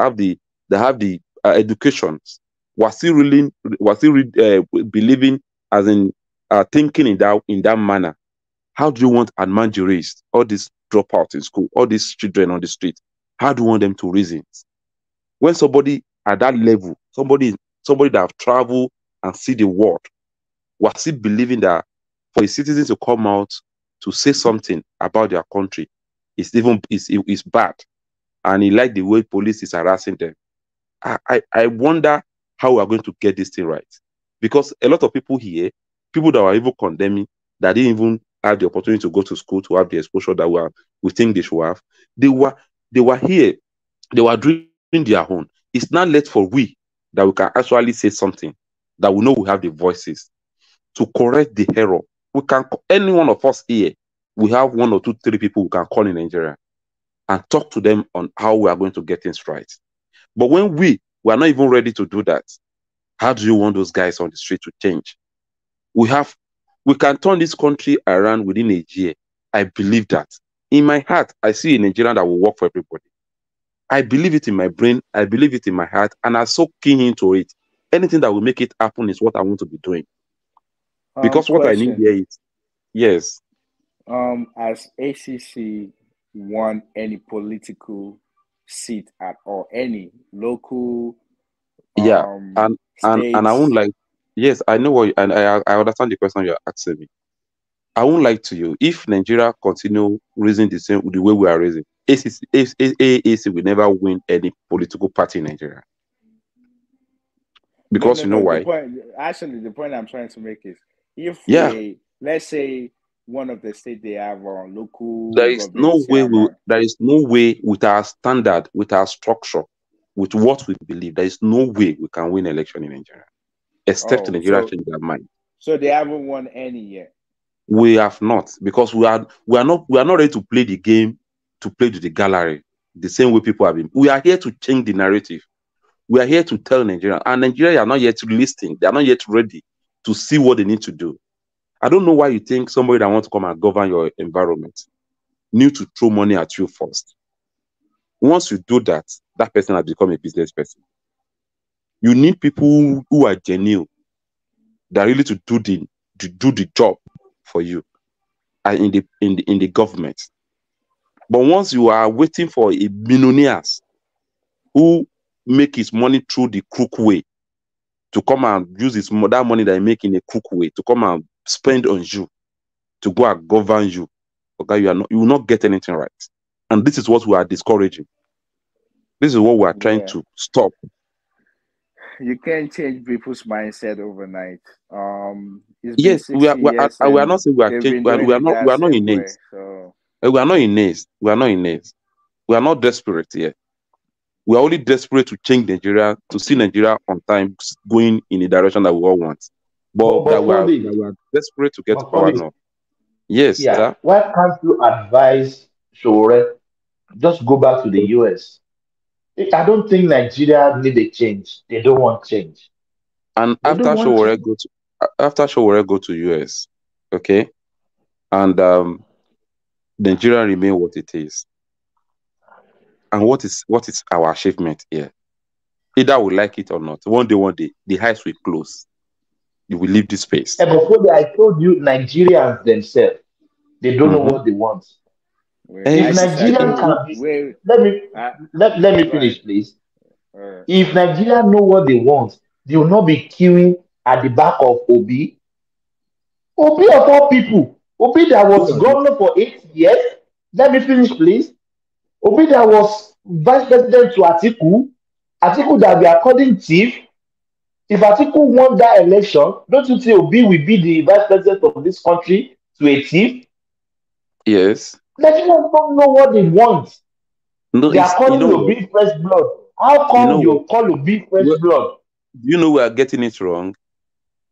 have the educations, we're still believing, as in thinking in that manner. How do you want a man to raise all these dropouts in school, all these children on the street? How do you want them to reason? When somebody at that level, somebody that have traveled and see the world, we're still believing that for the citizens to come out to say something about their country is bad, and he like the way police is harassing them. I wonder how we are going to get this thing right, because a lot of people here, people that are even condemning, that didn't even have the opportunity to go to school to have the exposure that we think they should have, they were here, they were doing their own. It's not late for we that we can actually say something, that we know we have the voices to correct the error. We can, any one of us here, we have 1 or 2, 3 people we can call in Nigeria and talk to them on how we are going to get things right. But when we are not even ready to do that, how do you want those guys on the street to change? We can turn this country around within a year. I believe that. In my heart, I see a Nigerian that will work for everybody. I believe it in my brain, I believe it in my heart, and I'm so keen into it. Anything that will make it happen is what I want to be doing. Because what I need here is, yes. Has ACC won any political seat at all? Any local? Yeah, and I won't like. Yes, I know what, and I understand the question you're asking me. I won't lie to you. If Nigeria continue raising the way we are raising, AAC will never win any political party in Nigeria. Because you know why? The point I'm trying to make is, if let's say one of the states they have local, there is no way with our standard, with our structure, with what we believe, there is no way we can win election in Nigeria, except Nigeria change their mind. So they haven't won any yet. We have not, because we are not ready to play the game, to play to the gallery the same way people have been. We are here to change the narrative. We are here to tell Nigeria, and Nigeria are not yet listening. They are not yet ready to see what they need to do. I don't know why you think somebody that wants to come and govern your environment need to throw money at you first. Once you do that, that person has become a business person. You need people who are genuine, that are really to do the job for you, and in the government. But once you are waiting for a billionaires who make his money through the crook way to come and use that money that he make in a crook way to come and spend on you, to go and govern you, okay, you will not get anything right. And this is what we are discouraging. This is what we are trying to stop. You can't change people's mindset overnight. It's yes, been 60 we years are not saying we are they've been we doing it are that not same in way. haste. So We are not in haste. We are not in haste. We are not desperate here. We are only desperate to change Nigeria, to see Nigeria on time going in the direction that we all want. But that we are desperate to get to power now. Yes, yeah. sir. Why can't you advise Shore just go back to the US? I don't think Nigeria need a change. They don't want change. And after Shore go to US, okay, and Nigeria remain what it is. And what is our achievement here? Either we like it or not. One day, the eyes will close. You will leave this space. And before I told you, Nigerians themselves, they don't know what they want. If Nigeria can be, let me finish, please. If Nigeria know what they want, they will not be queuing at the back of Obi. Obi of all people. Obi that was governor for 8 years. Let me finish, please. Obi that was vice president to Atiku. Atiku that we are calling thief. If Atiku won that election, don't you think Obi will be the vice president of this country to a thief? Yes. Nigerians don't know what they want. No, they are calling Obi fresh blood. How come you call Obi fresh blood? You know we are getting it wrong.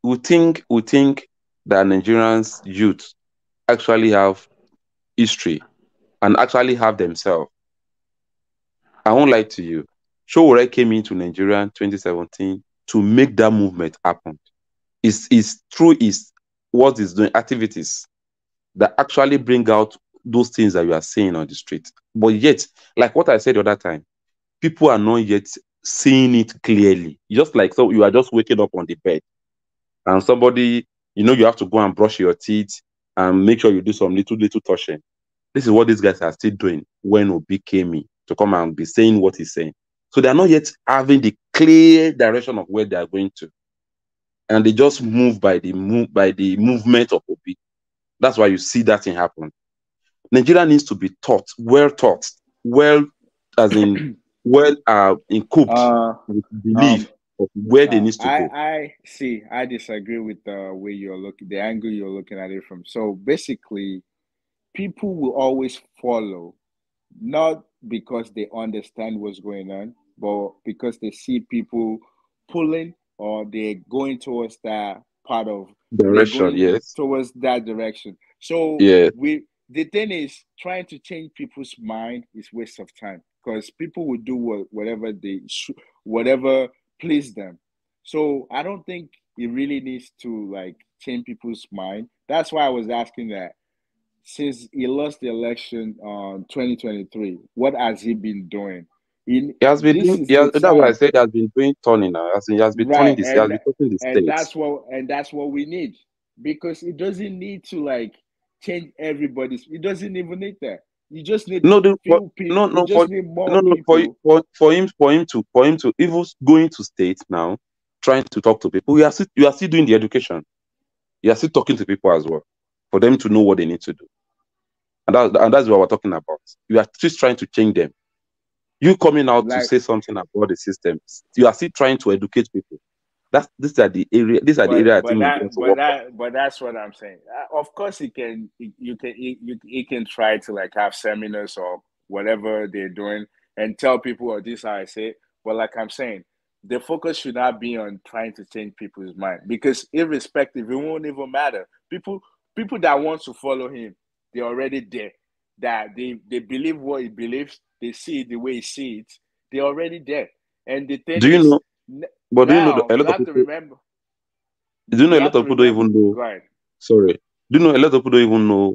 We think that Nigerians youth actually have history and actually have themselves. I won't lie to you. Showore came into Nigeria in 2017 to make that movement happen. It's through what is doing activities that actually bring out those things that you are seeing on the street. But yet, like what I said the other time, people are not yet seeing it clearly. Just like so you are just waking up on the bed and somebody, you have to go and brush your teeth and make sure you do some little touching. This is what these guys are still doing when Obi came in to come and be saying what he's saying. So they are not yet having the clear direction of where they are going to. And they just move by the movement of Obi. That's why you see that thing happen. Nigeria needs to be taught, as in equipped with belief of where they need to go. I disagree with the way the angle you're looking at it from. So basically, people will always follow, not because they understand what's going on, but because they see people pulling or they're going towards that part of direction, yes. Towards that direction. So yeah. The thing is, trying to change people's mind is waste of time because people will do whatever please them. So I don't think it really needs to change people's mind. That's why I was asking that. Since he lost the election on 2023, what has he been doing? He has been doing. That's what I said. He has been doing turning now. He has been turning this. He has been touching the state. That's what we need, because it doesn't need to change everybody's. It doesn't even need that. You just need for him to even going to state now, trying to talk to people. You are still doing the education. You are still talking to people as well, for them to know what they need to do. And that's what we're talking about. You are just trying to change them. You coming out to say something about the system. You are still trying to educate people. These are the area. I think. But that's what I'm saying. Of course, you can try to have seminars or whatever they're doing and tell people, "Oh, this is how I say it." But like I'm saying, the focus should not be on trying to change people's mind, because irrespective, it won't even matter. People that want to follow him, they're already there. That they believe what he believes, they see it the way he sees it, they're already there. And the thing do you know? But do you know a lot of people? Do you know a lot of people don't even know? Right. Sorry. Do you know a lot of people don't even know?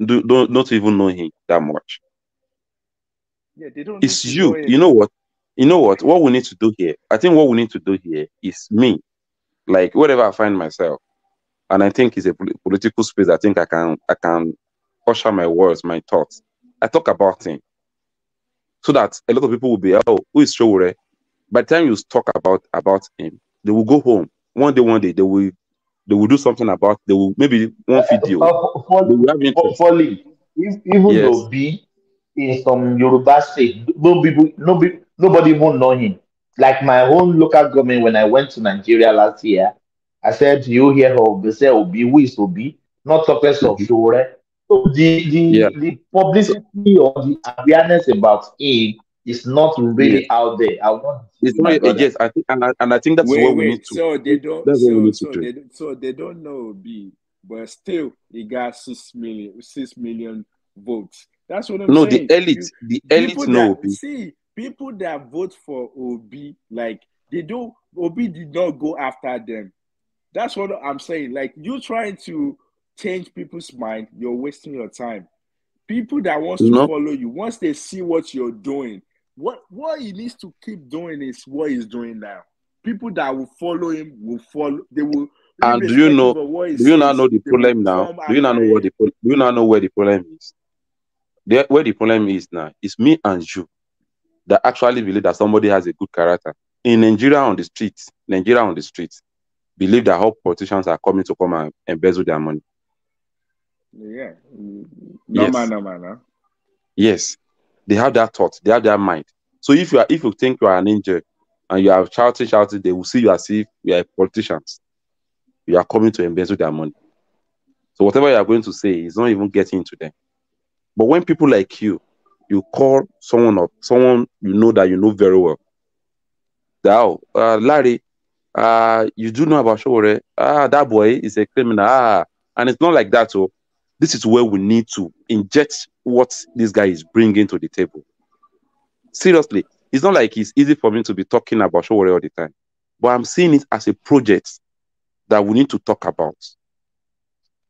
Don't even know him that much. Yeah, they don't. It's you. You know what? What we need to do here. I think what we need to do here is me. Like wherever I find myself, and I think it's a political space. I think I can usher my words, my thoughts. I talk about him so that a lot of people will be, oh, who is Showore? By the time you talk about him, they will go home. One day they will do something about. They will maybe one video. They will have interest. Even Yes. though B in some Yoruba state, nobody even know him. Like my own local government, when I went to Nigeria last year, I said, "You hear of they say Obi? Who is Obi? Not talkers of Shore." So Yeah. the publicity or the awareness about him is not Yes. really out there. I want to It's see my not. brother. Yes, I think, and I think that's what we need to. So they don't. That's what we need to do. So they don't know B, but still he got 6 million votes. That's what I'm No, saying. the elite know Obi. People that vote for Obi, like they don't. Obi did not go after them. That's what I'm saying. Like you trying to change people's mind, you're wasting your time. People that wants to follow you, once they see what you're doing, what he needs to keep doing is what he's doing now. People that will follow him will follow. They will. And do you know? Do you now know the problem now? Do you now know what the? Do you now know where the problem is? Where the problem is now is me and you that actually believe that somebody has a good character in Nigeria on the streets. Nigeria on the streets believe that all politicians are coming to come and embezzle their money. Yeah. Yes. No. Yes. They have that thought. They have that mind. So if you think you are an angel and you are shouting, they will see you as if you are politicians. You are coming to embezzle their money. So whatever you are going to say is not even getting to them. But when people like you call someone up, someone you know that you know very well, that Larry, you do know about Showore. That boy is a criminal. And it's not like that. So this is where we need to inject what this guy is bringing to the table. Seriously, it's not like it's easy for me to be talking about Showore all the time, but I'm seeing it as a project that we need to talk about.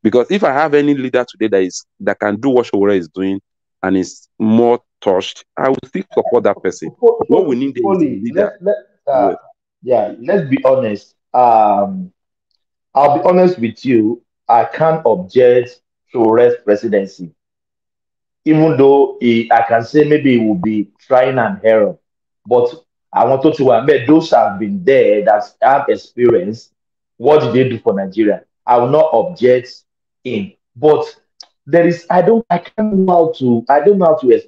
Because if I have any leader today that can do what Showore is doing and is more touched, I will still support that person. What we need is a leader. Let's be honest. I'll be honest with you. I can't object to rest presidency, even though I can say maybe it will be trying and error. But I want to admit those have been there that have experience. What did they do for Nigeria? I will not object in, but I don't know how to.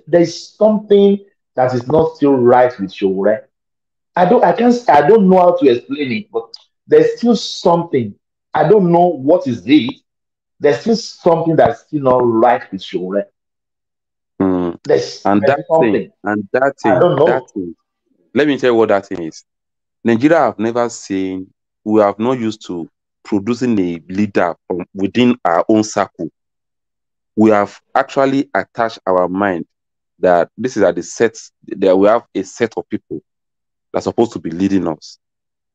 There's something that is not still right with Showore. I don't know how to explain it, but there's still something. I don't know what is it. There's still something that's still not right with Showore. There's that something. thing. Let me tell you what that thing is. Nigeria have never seen, we have not used to producing a leader from within our own circle. We have actually attached our mind that this is at the set, that we have a set of people that's supposed to be leading us.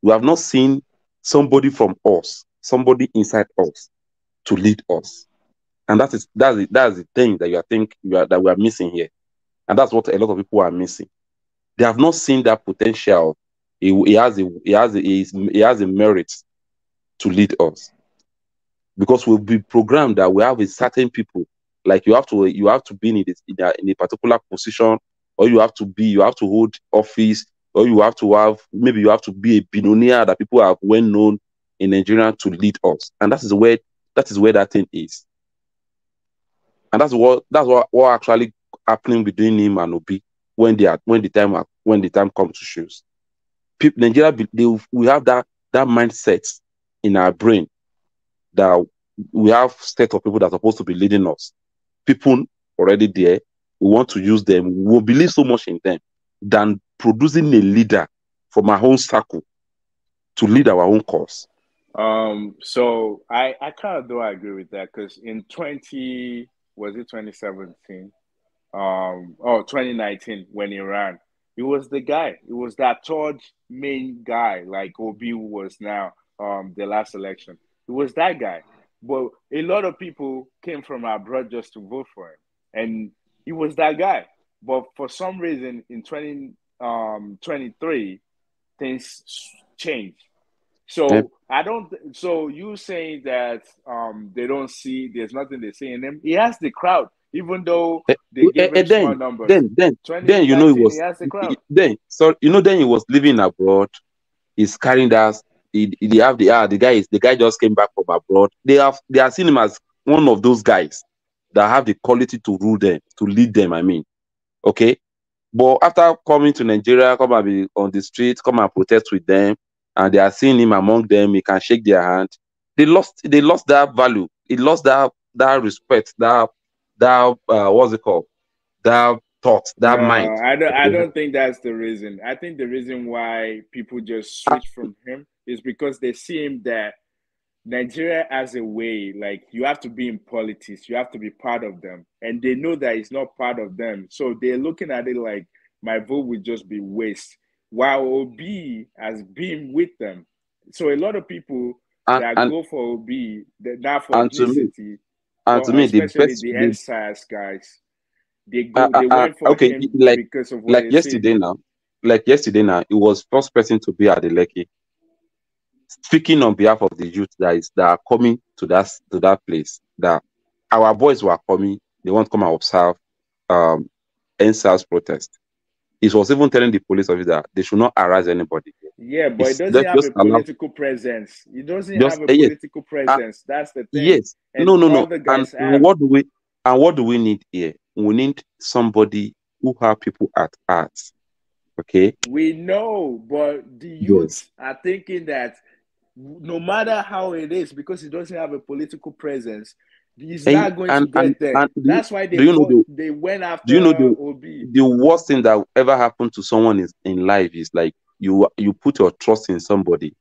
We have not seen somebody from us, somebody inside us to lead us. And that's the thing that that we are missing here. And that's what a lot of people are missing. They have not seen that potential. He has a merit to lead us. Because we'll be programmed that we have a certain people, like you have to be in a particular position, or you have to hold office, or you have to be a billionaire that people are well known in Nigeria to lead us. And that is where that thing is. And that's what actually happening between him and Obi when the time comes to choose. Nigeria, we have that mindset in our brain that we have set of people that are supposed to be leading us. People already there, we want to use them. We will believe so much in them than producing a leader from our own circle to lead our own cause. So I kind of do agree with that, because in 2017? 2019 when he ran, he was the guy. It was that third main guy, like Obi was now the last election. It was that guy. But a lot of people came from abroad just to vote for him. And he was that guy. But for some reason in 2023, things changed. So I don't. So you saying that they don't see? There's nothing they see in him. He has the crowd, even though they give him small numbers. Then you know, 2019, he has the crowd. then he was living abroad. He's carrying that. They have the guy just came back from abroad. They are seeing him as one of those guys that have the quality to rule them, to lead them. I mean, okay. But after coming to Nigeria, come and be on the street, come and protest with them, and they are seeing him among them, he can shake their hand. They lost that value. It lost that respect, that what's it called? That thought, that mind. I don't think that's the reason. I think the reason why people just switch from him is because they see him that Nigeria has a way, like you have to be in politics, you have to be part of them, and they know that he's not part of them. So they're looking at it like my vote will just be waste. While Obi has been with them, so a lot of people that go for Obi, not for ethnicity, especially the NSAS guys, they went for him because of what yesterday now. Like yesterday now, it was first person to be at the Lekki, speaking on behalf of the youth that are coming to that place. That our boys were coming, they want to come and observe NSAS protest. He was even telling the police officer that they should not harass anybody. Yeah, but it doesn't have a political presence. It doesn't have a political presence. That's the thing. Yes. And no. And what do we need here? We need somebody who have people at heart. Okay. We know, but the youth are thinking that no matter how it is, because it doesn't have a political presence, he's not going to get there. That's why they went after Obi. The worst thing that ever happened to someone in life is like you put your trust in somebody,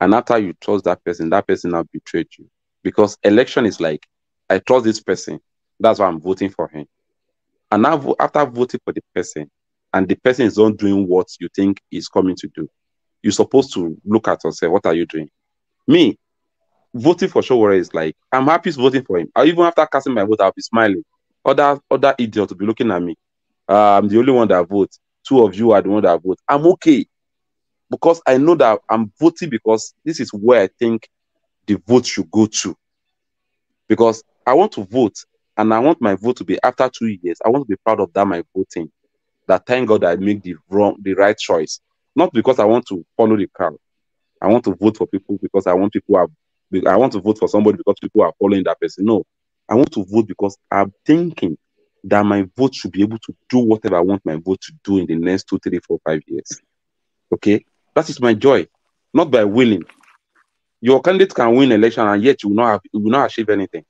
and after you trust that person now betrayed you. Because election is like, I trust this person, that's why I'm voting for him. And now after voting for the person, and the person is not doing what you think he's coming to do, you're supposed to look at yourself. What are you doing? Me, voting for Showore is like, I'm happy voting for him. Even after casting my vote, I'll be smiling. Other idiots will be looking at me. I'm the only one that votes. Two of you are the one that vote. I'm okay. Because I know that I'm voting because this is where I think the vote should go to. Because I want to vote, and I want my vote to be after 2 years. I want to be proud of that, my voting. That thank God I make the right choice. Not because I want to follow the crowd. I want to vote for people because I want to vote for somebody because people are following that person. No, I want to vote because I'm thinking that my vote should be able to do whatever I want my vote to do in the next 2, 3, 4, 5 years. Okay, that is my joy, not by willing. Your candidate can win election and yet you will not achieve anything.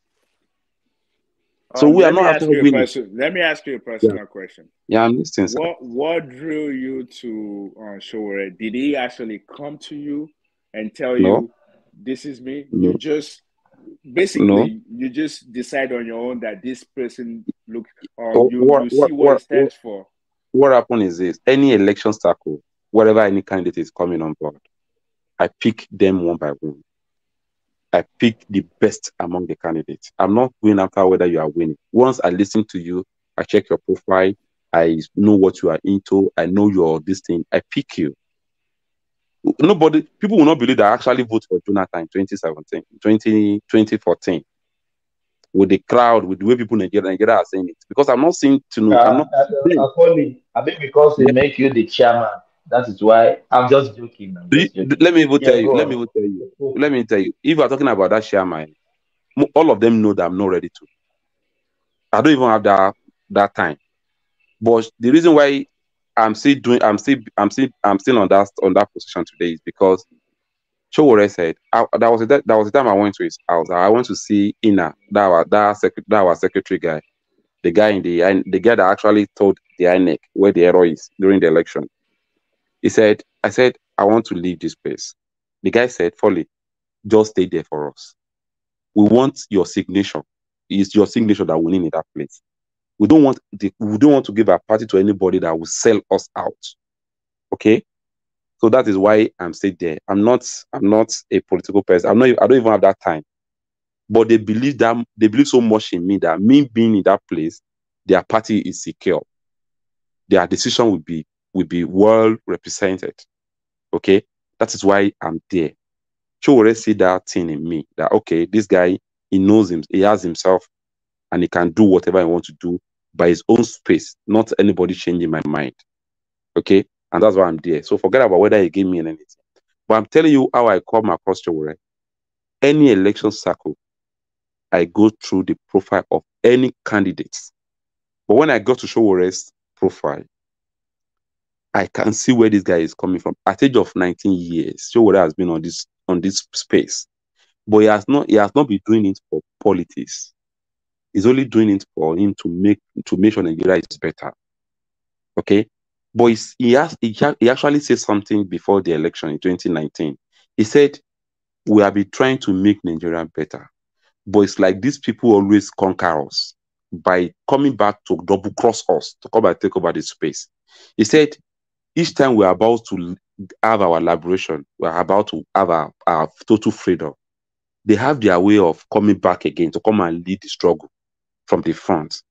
So we are not after winning. Let me ask you a personal question. Yeah, I'm listening. What drew you to Showore? Did he actually come to you and tell you, this is me? You just basically you just decide on your own that this person you see what it stands for. What happened is this: any election cycle, wherever any candidate is coming on board, I pick them one by one. I pick the best among the candidates. I'm not going after whether you are winning. Once I listen to you, I check your profile, I know what you are into, I know your this thing, I pick you. People will not believe that I actually vote for Jonathan in 2014. With the crowd, with the way people in Nigeria are saying it. Because I'm not saying to know. I think because they make you the chairman. That is why I'm just joking. Let me tell you. If you are talking about that chairman, all of them know that I'm not ready to. I don't even have that time. But the reason why I'm still on that position today is because Showore said that was the time I went to his house. I went to see Ina, that was secretary guy, the guy that actually told the INEC where the error is during the election. I said, I want to leave this place. The guy said, Foley, just stay there for us. We want your signature. It's your signature that we need in that place. We don't want to give a party to anybody that will sell us out. Okay? So that is why I'm staying there. I'm not a political person. I don't even have that time. But they believe so much in me that me being in that place, their party is secure. Their decision will be well represented. Okay, that is why I'm there. Showore see that thing in me, that okay, this guy, he knows him, he has himself, and he can do whatever he wants to do by his own space, not anybody changing my mind. Okay? And that's why I'm there. So forget about whether he gave me anything. But I'm telling you how I come across Showore. Any election cycle, I go through the profile of any candidates. But when I go to Showore's profile, I can see where this guy is coming from. At the age of 19 years, Showore has been on this space. But he has not been doing it for politics. He's only doing it for him to make sure Nigeria is better. Okay? But he actually said something before the election in 2019. He said, we have been trying to make Nigeria better. But it's like these people always conquer us by coming back to double cross us, to come and take over the space. He said, each time we're about to have our liberation, we're about to have our total freedom, they have their way of coming back again to come and lead the struggle from the front.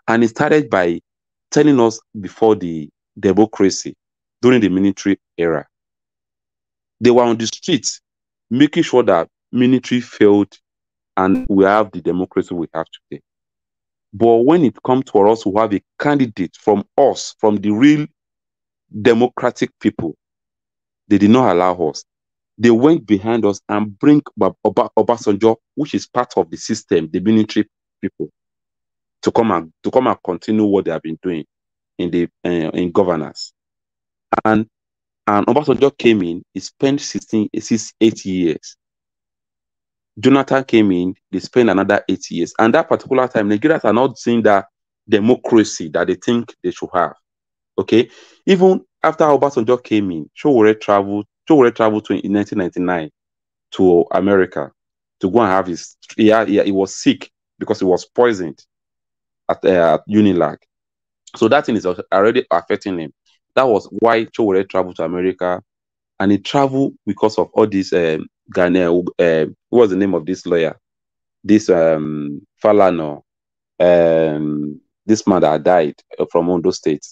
And it started by telling us before the democracy, during the military era, they were on the streets making sure that military failed and we have the democracy we have today. But when it comes to us who have a candidate from us, from the real democratic people, they did not allow us. They went behind us and bring Obasanjo, which is part of the system, the military people, to come and continue what they have been doing in governance. And Obasanjo came in, he spent 8 years. Jonathan came in, they spent another 8 years. And that particular time, Nigerians are not seeing that democracy that they think they should have. Okay? Even after Obasanjo came in, Showore traveled in 1999 to America to go and have his. He was sick because he was poisoned at Unilag. So that thing is already affecting him. That was why Showore traveled to America, and he traveled because of all these Ghana. What was the name of this lawyer? This Falano, this man that died from Ondo State,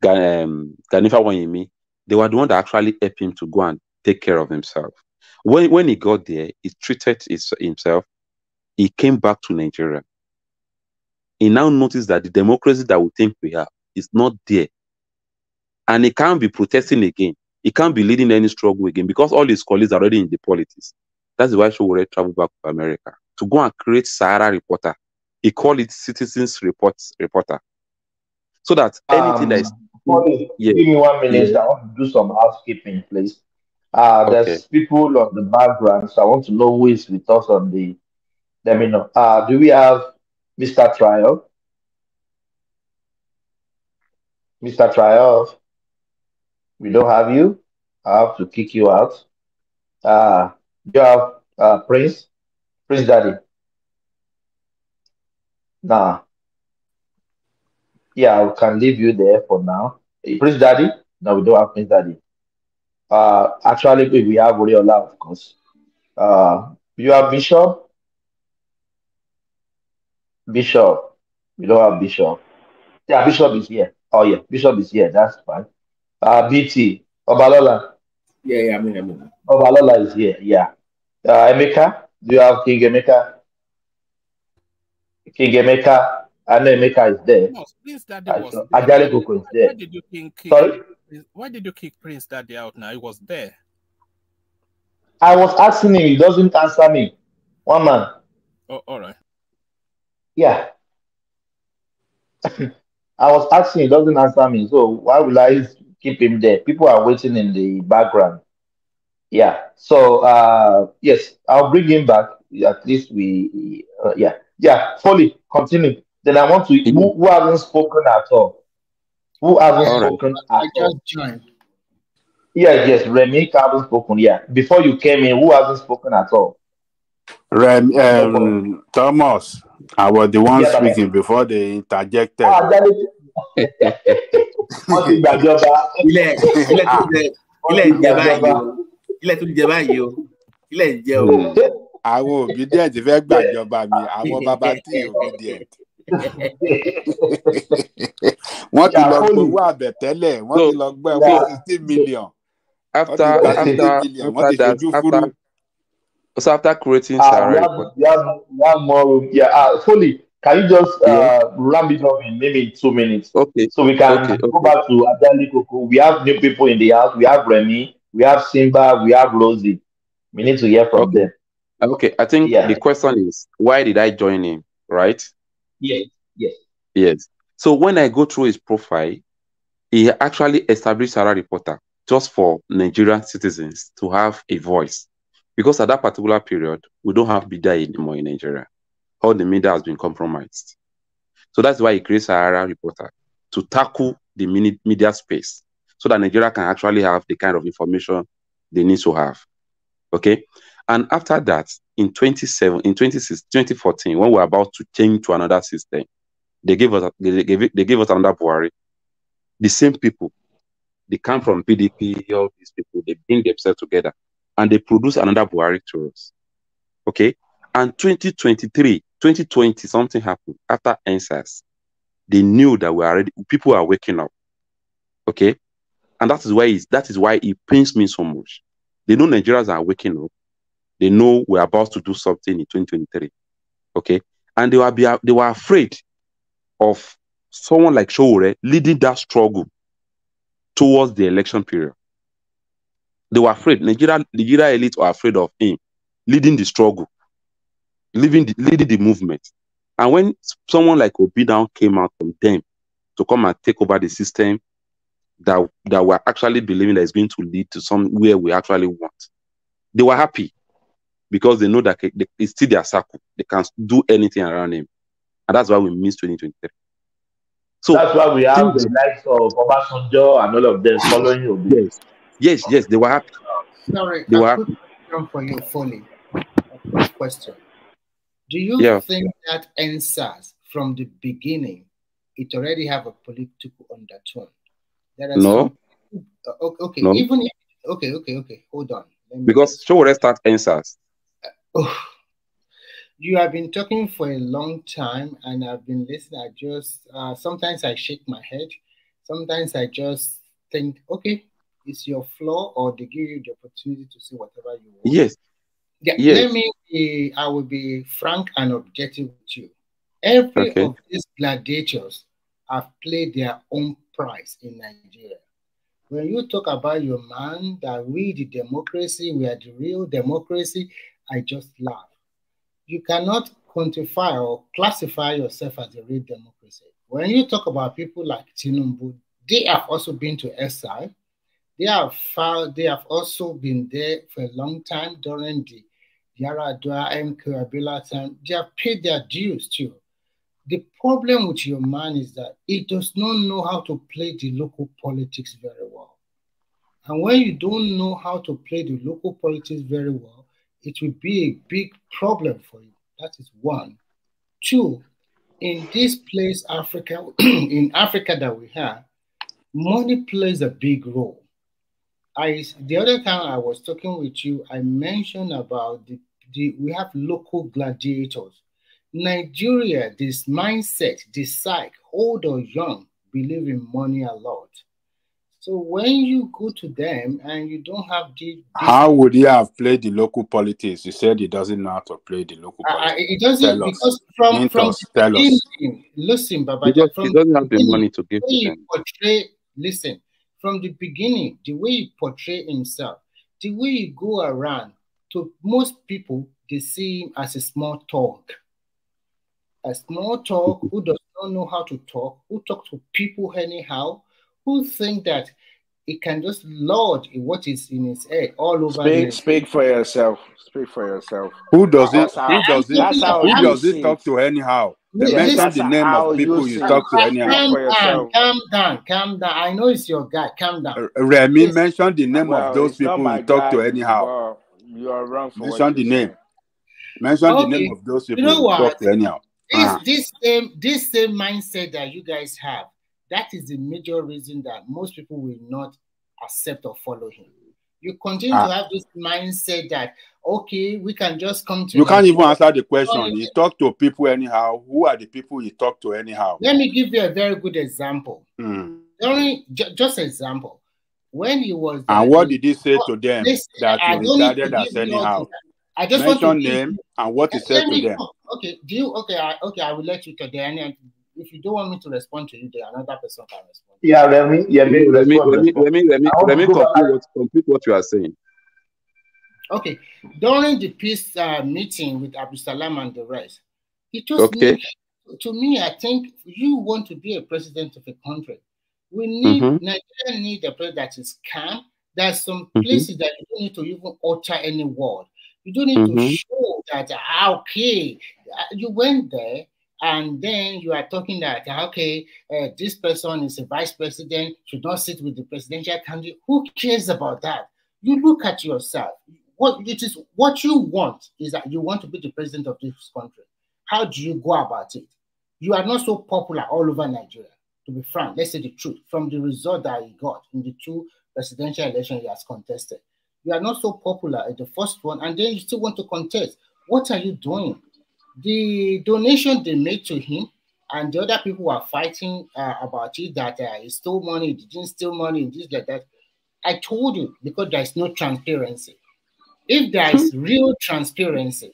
Ganifa Wanyemi. They were the one that actually helped him to go and take care of himself. When he got there, he treated himself. He came back to Nigeria. He now noticed that the democracy that we think we have is not there. And he can't be protesting again. He can't be leading any struggle again because all his colleagues are already in the politics. That's why Showore traveled back to America to go and create Sahara Reporter. He called it Citizens Reporter. So that anything that is... Give me 1 minute. I want to do some housekeeping, please. There's people on the background, so I want to know who is with us on the... Let me know. Do we have Mr. Trial? Mr. Trial? We don't have you. I have to kick you out. Do you have Prince? Prince Daddy? Nah. Yeah, I can leave you there for now. Prince Daddy? No, we don't have Prince Daddy. Actually, we have Oriola, of course. You have Bishop? Bishop. We don't have Bishop. Yeah, Bishop is here. Oh, yeah, Bishop is here. That's fine. BT. Obalola. Yeah, I mean. Obalola is here. Yeah. Emeka. Do you have King Emeka? King Emeka. I know Emeka is there. No, Prince Daddy was there. Ajale Koko is there. Why did you kick Sorry? Why did you kick Prince Daddy out now? He was there. I was asking him. He doesn't answer me. One man. Oh, all right. Yeah. I was asking, he doesn't answer me. So why will I keep him there? People are waiting in the background. Yeah. So yes, I'll bring him back. At least we yeah. Foley, continue. Then I want to who hasn't spoken at all. Who hasn't spoken at all? I just joined. Yes, Remy hasn't spoken. Yeah. Before you came in, who hasn't spoken at all? Thomas. I was the one speaking before they interjected. Àwọn obedient fẹ́ gbàjọba mi, àwọn bàbá tí obedient. Wọ́n ti lọ gbowó àbẹ̀tẹ́lẹ̀, wọ́n ti lọ gbẹ́ 60 million. After that, So after creating Sahara Report, we have more room. Yeah, Foley, can you just ram it up in maybe 2 minutes? Okay. So we can go back to Adali Koko. We have new people in the house. We have Remy, we have Simba, we have Rosie. We need to hear from them. Okay, I think the question is, why did I join him, right? Yes. So when I go through his profile, he actually established Sahara Reporter just for Nigerian citizens to have a voice. Because at that particular period, we don't have media anymore in Nigeria. All the media has been compromised. So that's why he created Sahara Reporter, to tackle the media space so that Nigeria can actually have the kind of information they need to have. Okay? And after that, in 2014, when we were about to change to another system, they gave us another Buhari. The same people, they come from PDP, all these people, they bring themselves together and they produce another Buhari to us. Okay? And 2020, something happened after NSAS. They knew that people are waking up. Okay? And that is why it pains me so much. They know Nigerians are waking up. They know we're about to do something in 2023. Okay? And they were afraid of someone like Showore leading that struggle towards the election period. They were afraid. Nigeria elite were afraid of him leading the struggle, leading the movement. And when someone like Obidown came out from them to come and take over the system that we're actually believing that is going to lead to somewhere we actually want, they were happy because they know that it's still their circle. They can do anything around him. And that's why we miss 2023. So that's why we have the likes of Obasanjo and all of them following you. Yes, they were happy. Sorry, they were a happy. question for you, Foley. A quick question. Do you think that NSAS, from the beginning, it already have a political undertone? There are no. Okay, no. Even if, okay, hold on. Because Showore start NSAS. You have been talking for a long time, and I've been listening. I just sometimes I shake my head. Sometimes I just think, okay, it's your flaw, or they give you the opportunity to see whatever you want. Yes. Let me. I will be frank and objective with you. Every of these gladiators have played their own price in Nigeria. When you talk about your man, that we the democracy, we are the real democracy, I just laugh. You cannot quantify or classify yourself as a real democracy. When you talk about people like Tinubu, they have also been to SI. They have also been there for a long time during the Yaradua and Kurabila time. They have paid their dues too. The problem with your man is that he does not know how to play the local politics very well. And when you don't know how to play the local politics very well, it will be a big problem for you. That is one. Two, in this place, Africa, in Africa that we have, money plays a big role. The other time I was talking with you, I mentioned about we have local gladiators. Nigeria, this mindset, this psych, old or young, believe in money a lot. So when you go to them and you don't have how would he have played the local politics? You said he doesn't know how to play the local politics. It doesn't, because from tell us. Listen, Baba, he doesn't have the money to give to them. Listen, from the beginning, the way he portray himself, the way he go around, to most people, they see him as a small talk. A small talk who does not know how to talk, who talk to people anyhow, who think that he can just lord what is in his head all over. Speak for yourself. Speak for yourself. Who does it talk to anyhow? They mention the name of people you talk to anyhow. Calm down. I know it's your guy. Calm down. Remy mentioned the name of those people you talk to anyhow. You are wrong for mention the name. Mention the name of those people you talk to anyhow. This same mindset that you guys have, that is the major reason that most people will not accept or follow him. You continue to have this mindset that, okay, we can just come to... You can't even answer the question. You talk to people anyhow. Who are the people you talk to anyhow? Let me give you a very good example. Just example. When he was... And what did he say to them that you regarded as anyhow? I just want to name and what he said to them. Okay, do you? Okay, I will let you to there. And if you don't want me to respond to you, there another person can respond. Yeah, let me complete what you are saying. Okay, during the peace meeting with Abdul Salam and the rest, he told me, to me, I think you want to be a president of a country. We need Nigeria need a president that is calm. There's some places that you don't need to even utter any word. You don't need to show that okay, you went there and then you are talking that okay, this person is a vice president, should not sit with the presidential candidate. Who cares about that? You look at yourself. What you want is that you want to be the president of this country. How do you go about it? You are not so popular all over Nigeria. To be frank, let's say the truth. From the result that he got in the 2 presidential elections he has contested, you are not so popular at the first one, and then you still want to contest. What are you doing? The donation they made to him, and the other people were fighting about it, that he stole money, he didn't steal money, this, like that. I told you, because there is no transparency. If there is real transparency,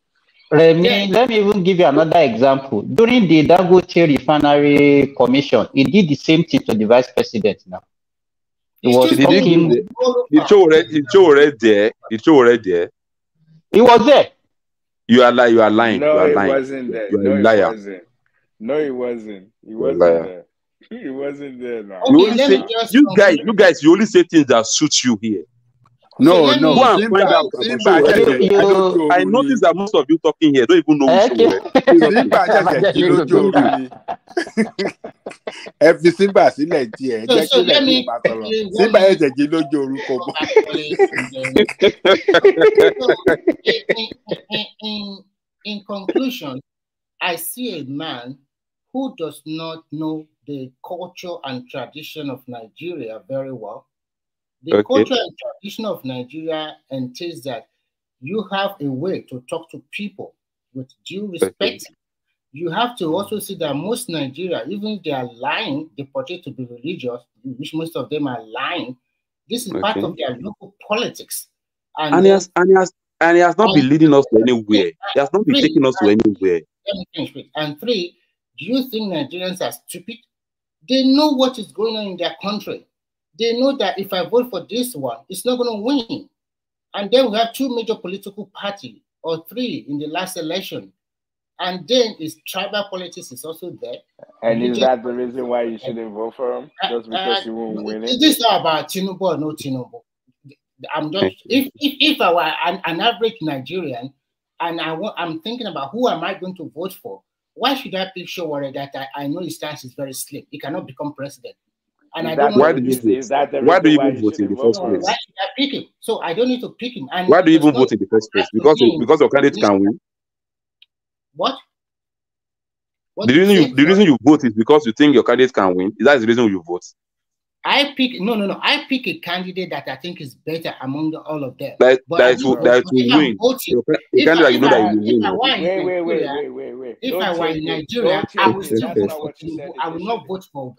let me even give you another example. During the Dangote Refinery Commission, he did the same thing to the vice president now. He was talking. The show already there. He was there. You are lying. You are lying. No, you are he lying. wasn't there. You are No, a he liar. wasn't. No, he wasn't. He wasn't there. He wasn't there now. You only say, you guys, you only say things that suit you here. No. Go and find out. I noticed that most of you talking here don't even know which show. Simba sílẹ̀ díẹ̀ jẹ́ kí lẹ́yìn máa sọ̀rọ̀. Simba ẹ̀jẹ̀ jí lójú orúkọ mọ́. In conclusion, I see a man who does not know the culture and tradition of Nigeria very well. The culture and tradition of Nigeria entails that you have a way to talk to people with due respect. You have to also see that most Nigeria, even if they are lying, they portray to be religious, which most of them are lying. This is part of their local politics. And he has not been leading us to anywhere. He has not been taking us to anywhere. Let me finish with. And 3, do you think Nigerians are stupid? They know what is going on in their country. They know that if I vote for this one, it's not going to win. And then we have 2 major political parties, or 3 in the last election. And then tribal politics is also there. And is that the reason why you shouldn't vote for him? Just because you won't win it? This is not about Tinubu or no Tinubu. I'm just if I were an average Nigerian and I'm thinking about who am I going to vote for, why should I pick Showore that I know his stance is very slim? He cannot become president. And why do you vote? Why do you even vote in the first place? Why should I pick him? So I don't need to pick him. And why do you even vote in the first place? Because your candidate can win. What? The reason you vote is because you think your candidate can win. Is that the reason you vote? I pick I pick a candidate that I think is better among all of them. That will win. If I were in Nigeria, I would still vote for Tinubu. I will not vote for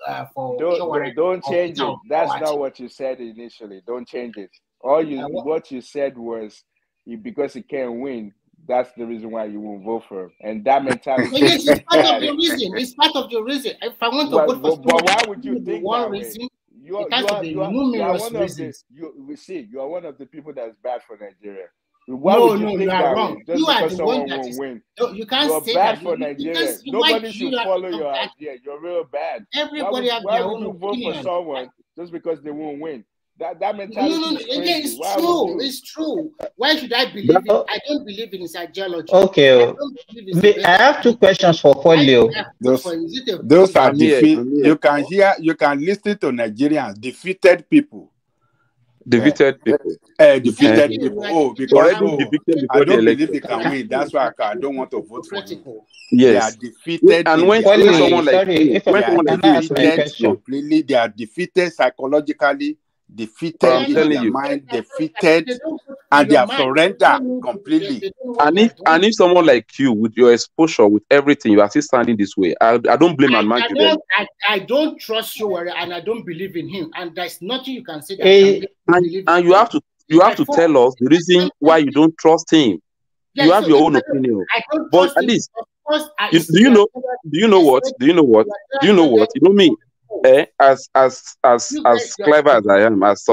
Don't change it. That's not what you said initially. Don't change it. What you said was because he can't win. That's the reason why you won't vote for him. And that mentality. It's part of the reason. It's part of the reason. If I want to vote for but why would you think one that reason? Way? You are one of the people that's bad for Nigeria. Why would you think that wrong. Way? Just because someone won't win. No, you can't You're say bad that. for Nigeria. Nobody should follow your idea. You're real bad. Everybody has why their would own you vote opinion. for someone just because they won't win? That mentality is crazy. Again, it's true. Why should I believe it? I don't believe in his ideology. Okay. I have 2 questions for Folio. Those are you can listen to Nigerians, defeated people. Defeated people. Defeated people. Oh, because I don't believe they can win. That's why I don't want to vote for you. Yes. They are defeated. And when someone like you completely, they are defeated psychologically, defeated in their mind, defeated, and they are surrendered completely. And if someone like you, with your exposure, with everything, you are still standing this way, I don't blame and man you. I don't trust you, and I don't believe in him, and there's nothing you can say that and you have to tell us the reason why you don't trust him. you have your own opinion. But at least, do you know what? Do you know what? You know me, as clever as I am, as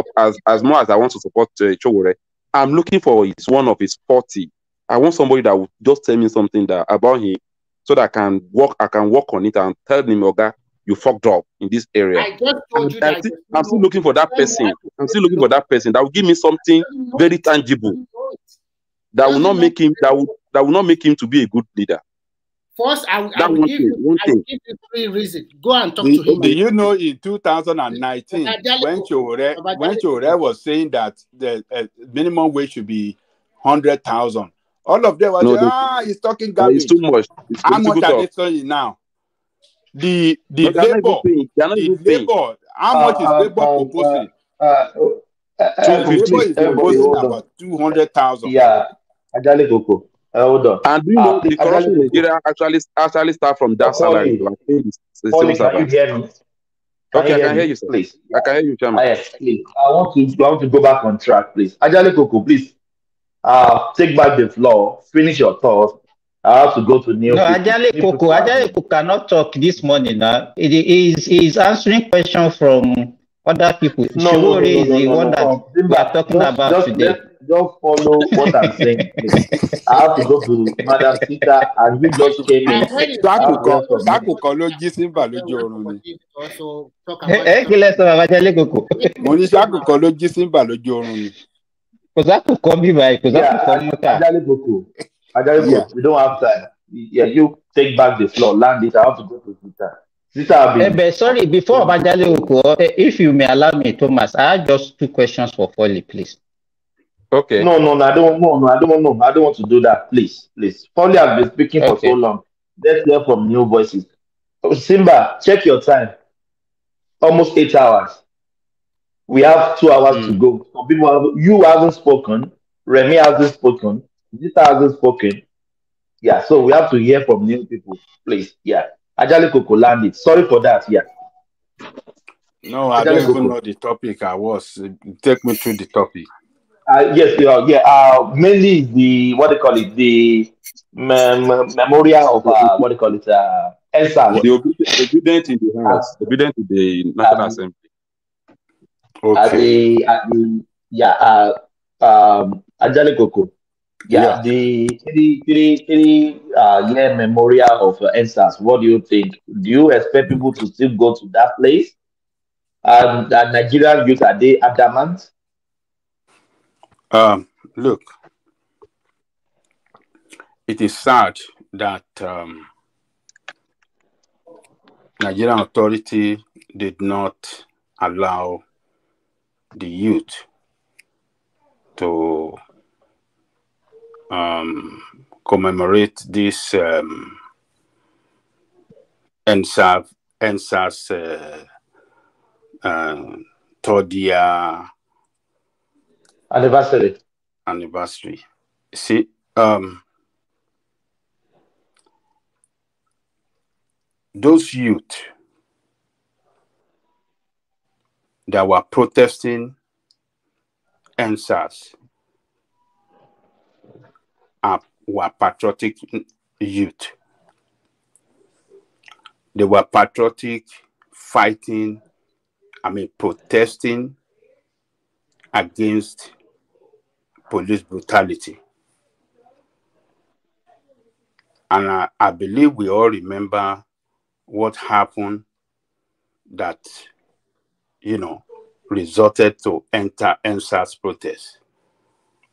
more as I want to support Chowore, I'm looking for one of his 40. I want somebody that will just tell me something about him, so that I can work on it and tell him, Oga, you fucked up in this area. I just told you that I'm still looking for that person. I'm still looking for that person that will give me something very tangible, that will not make him to be a good leader. First, I will give you 3 reasons. Go and talk to him. Do you know in 2019 when Chowore was saying that the minimum wage should be 100,000, all of them were saying, he's talking garbage. It's too much. How much are they saying now? The labor, how much is labor proposing? Labor is proposing about 200,000. Yeah, Ajale Koko. Hold on. And do you know the corruption in Nigeria actually start from that salary? Paulie, can you hear me? Okay, I can hear you, sir. Please. I can hear you, Chairman. Yes, please. I want to go back on track, please. Ajale Koko, please. Take back the floor. Finish your thoughts. I have to go to New. No, Ajale Koko cannot talk this morning now. He is answering questions from other people. No, is the one that we are talking about today. Just follow what I'm saying. I have to go to Madam Sita, and we just came in. Also talk about we don't have time. Yeah, you take back the floor, land it. I have to go to Sita. Sorry, before Abajale, if you may allow me, Thomas, I have just 2 questions for Foley, please. Okay. No, I don't want to do that. Please. Foley has been speaking for so long. Let's hear from new voices. Simba, check your time. Almost 8 hours. We have 2 hours to go. Some people you haven't spoken. Remy hasn't spoken. Zita hasn't spoken. Yeah, so we have to hear from new people, please. Yeah. Ajale Koko landed. Sorry for that. Yeah. No, I don't even know the topic I was. Take me through the topic. Yes, yeah. Mainly the the memorial of ESA. The obedient in the house, obedient to the National Assembly. Okay. Ajale Koko. Yeah, the 3-year memorial of ESAs. What do you think? Do you expect people to still go to that place? And Nigerian youth, are they adamant? Look, it is sad that Nigerian authority did not allow the youth to commemorate this ENSAS 3rd year anniversary. See, those youth that were protesting ENSAS were patriotic youth. They were patriotic, fighting, protesting against police brutality. And I believe we all remember what happened that, resulted to enter ENSAS protest.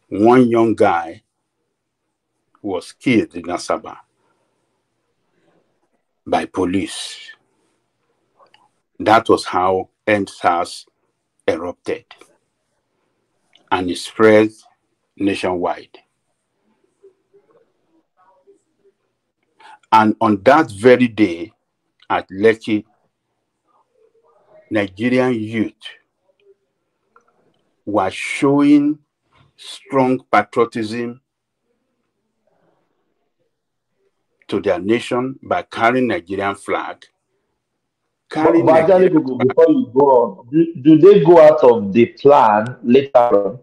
One young guy was killed in Asaba by police. That was how ENSAS erupted, and it spread nationwide. And on that very day at Lekki, Nigerian youth were showing strong patriotism to their nation by carrying Nigerian flag. Before you go on, do they go out of the plan later on?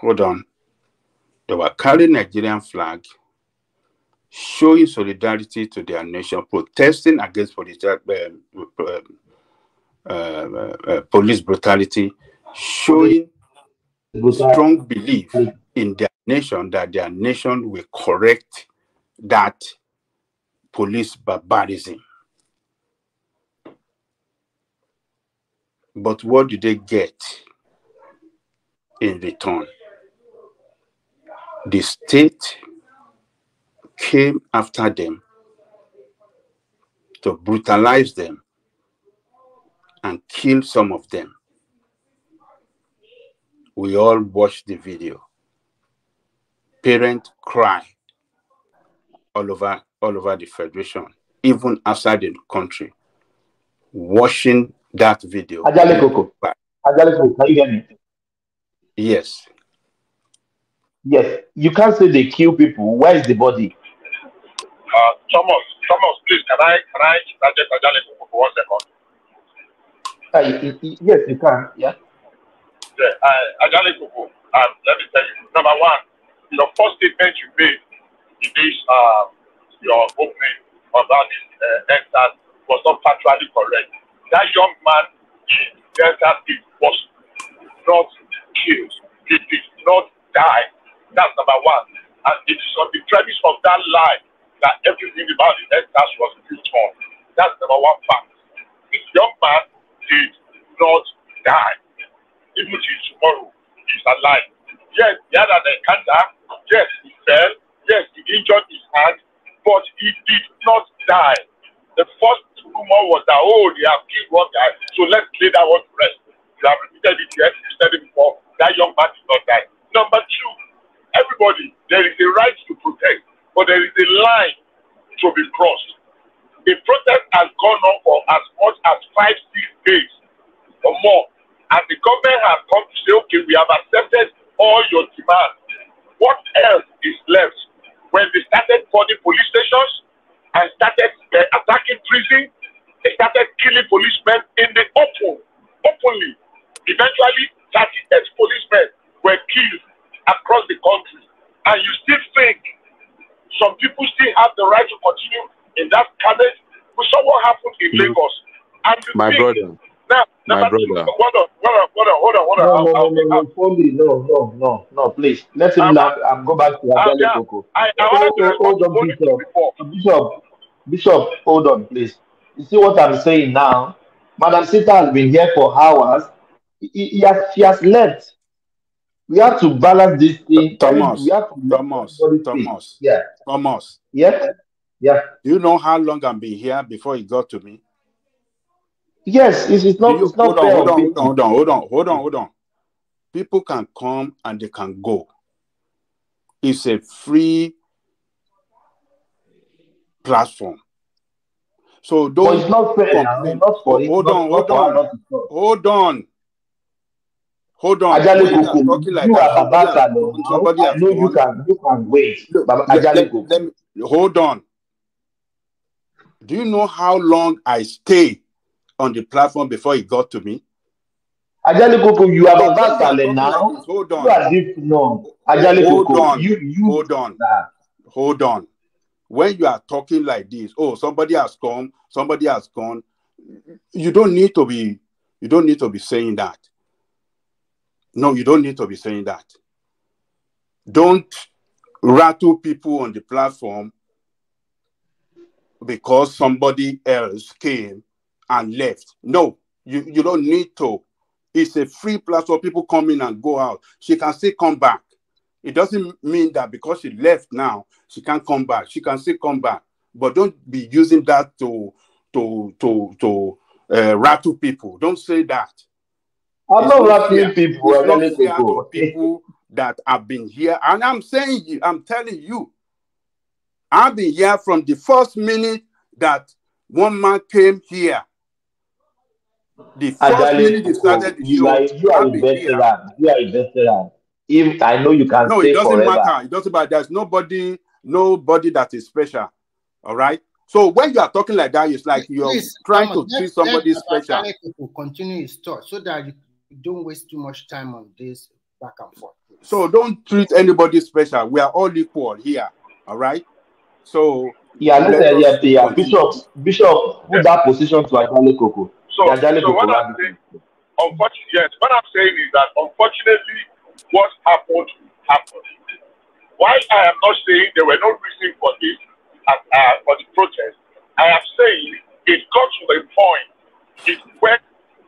Hold on. They were carrying Nigerian flag, showing solidarity to their nation, protesting against police brutality, showing strong belief in their nation that their nation will correct that police barbarism. But what did they get in return? The state came after them to brutalize them and kill some of them. We all watched the video. Parents cry all over the federation, even outside the country, watching that video. Ajale Koko, can you hear me? Yes. Yes. You can't say they kill people. Where is the body? Thomas, please, can I interject Ajale Koko for 1 second? Yes, you can. Yeah. Yeah, Ajale Koko, let me tell you. Number one, your first statement you made in this your opening about this EndSARS was not factually correct. That young man in Delta State was not killed. He did not die. That's number one. And it is on the premise of that lie that everything about the EndSARS was built on. That's number one fact. This young man did not die. Even till tomorrow, he's alive. Yes, he had an encounter. Yes, he fell. Yes, he injured his hand. But he did not die. The first rumor was that, oh, they have killed one guy, so let's lay that one to rest. You have repeated it, yes, you said it before. That young man did not die. Number two, everybody, there is a right to protest, but there is a line to be crossed. The protest has gone on for as much as 5-6 days or more. And the government has come to say, okay, we have accepted all your demands. What else is left? When they started burning police stations and started attacking prison, they started killing policemen in the openly. Eventually, 38 policemen were killed across the country. And you still think some people still have the right to continue in that carnage? We saw what happened in Lagos. And my brother. Now, my brother. Hold on. No, please. Let him go back to Ajale Koko. Hold on, Bishop, hold on, please. You see what I'm saying now? Madam Sita has been here for hours. She has left. We have to balance this thing. Thomas. Yeah. Thomas. Yeah. Yeah. Do you know how long I've been here before he got to me? Yes, it's not fair. Hold on. People can come and they can go. It's a free platform. So don't. But it's not fair. Hold on. Ajale Koko, you are Babata. I know you can wait. Hold on. Do you know how long I stayed on the platform before he got to me? Ajale Koko, you are Babata now. Hold on. You are deep no. Ajale Koko, hold on. When you are talking like this, oh, somebody has come, somebody has gone. You don't need to be saying that. No, you don't need to be saying that. Don't rattle people on the platform because somebody else came and left. No, you don't need to. It's a free platform. People come in and go out. She can still come back. It doesn't mean that because she left now, she can't come back. She can still come back. But don't be using that to rattle people. Don't say that. I'm not rattling people. It's not fair to people that have been here. And I'm telling you, I've been here from the first minute that one man came here. The first minute he started the show. You are a veteran. If I know you can stay it doesn't forever. matter. It doesn't matter. There's nobody that is special. All right. So when you are talking like that, it's like you're trying to treat somebody special. Let continue his thought so that you don't waste too much time on this back and forth. So don't treat anybody special. We are all equal here. All right. So yeah, continue. Bishop, put that position to Ajale Koko. So what I'm saying, unfortunately, yes, what I'm saying is that unfortunately, what happened happened. Why I am not saying there were no reason for this, for the protest, I am saying it got to a point, it went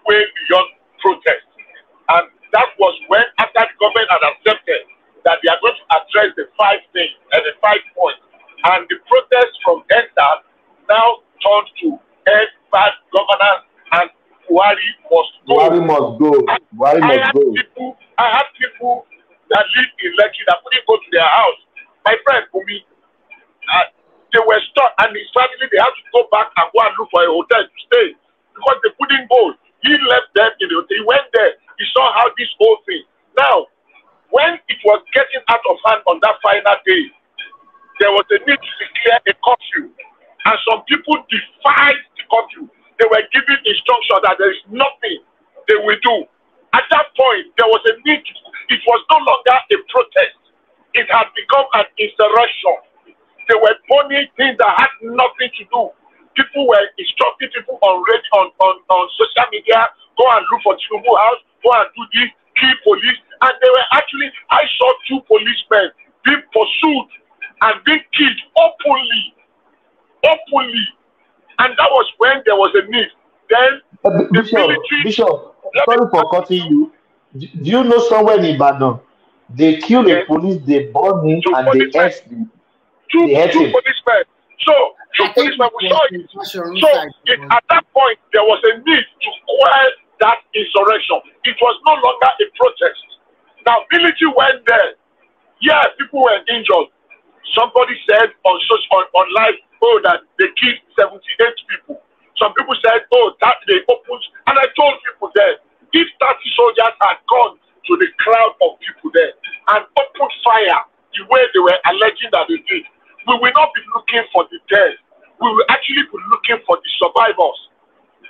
way beyond protest. And that was when, after the government had accepted that they are going to address the 5 things and the 5 points, and the protest from EndSARS now turned to end bad governance and Buhari must go. Buhari must go. Buhari must go. I had people that live in Lekki that couldn't go to their house. My friend Bumi, they were stuck, and his family, they had to go back and go and look for a hotel to stay because they couldn't go. He left them in the hotel. He went there. He saw how this whole thing. Now, when it was getting out of hand on that final day, there was a need to declare a curfew, and some people defied the curfew. They were given instruction that there is nothing they will do. At that point, there was a need. It was no longer a protest. It had become an insurrection. They were burning things that had nothing to do. People were instructing people on social media, go and look for Tinubu'S house, go and do this, kill police. And they were actually, I saw 2 policemen being pursued and being killed openly. And that was when there was a need. Then Bishop, sorry for cutting you. Do you know somewhere in Ibadan, they killed a police, they burned him, and they ate him. Two policemen. So, 2 policemen, we saw it. So, at that point, there was a need to quell that insurrection. It was no longer a protest. Now, military went there. Yeah, people were injured. Somebody said on live, oh, that they killed 78 people. Some people said, oh, that they opened. And I told people there, if 30 soldiers had gone to the crowd of people there and opened fire the way they were alleging that they did, we will not be looking for the dead. We will actually be looking for the survivors.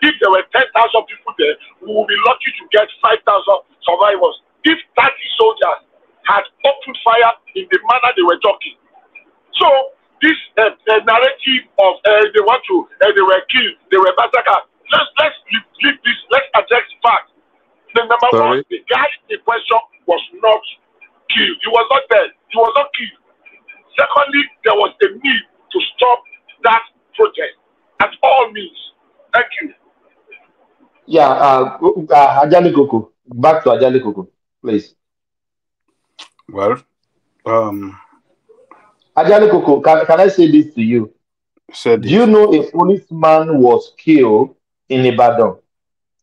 If there were 10,000 people there, we will be lucky to get 5,000 survivors. If 30 soldiers had opened fire in the manner they were talking. So this narrative of they were killed, they were massacred. Let's leave this. Let's address facts. The number one, the guy in question was not killed. He was not dead. He was not killed. Secondly, there was a need to stop that protest at all means. Thank you. Yeah, Ajale Koko. Back to Ajale Koko, please. Well, Ajale Koko, can I say this to you? Do you know a policeman was killed in Ibadan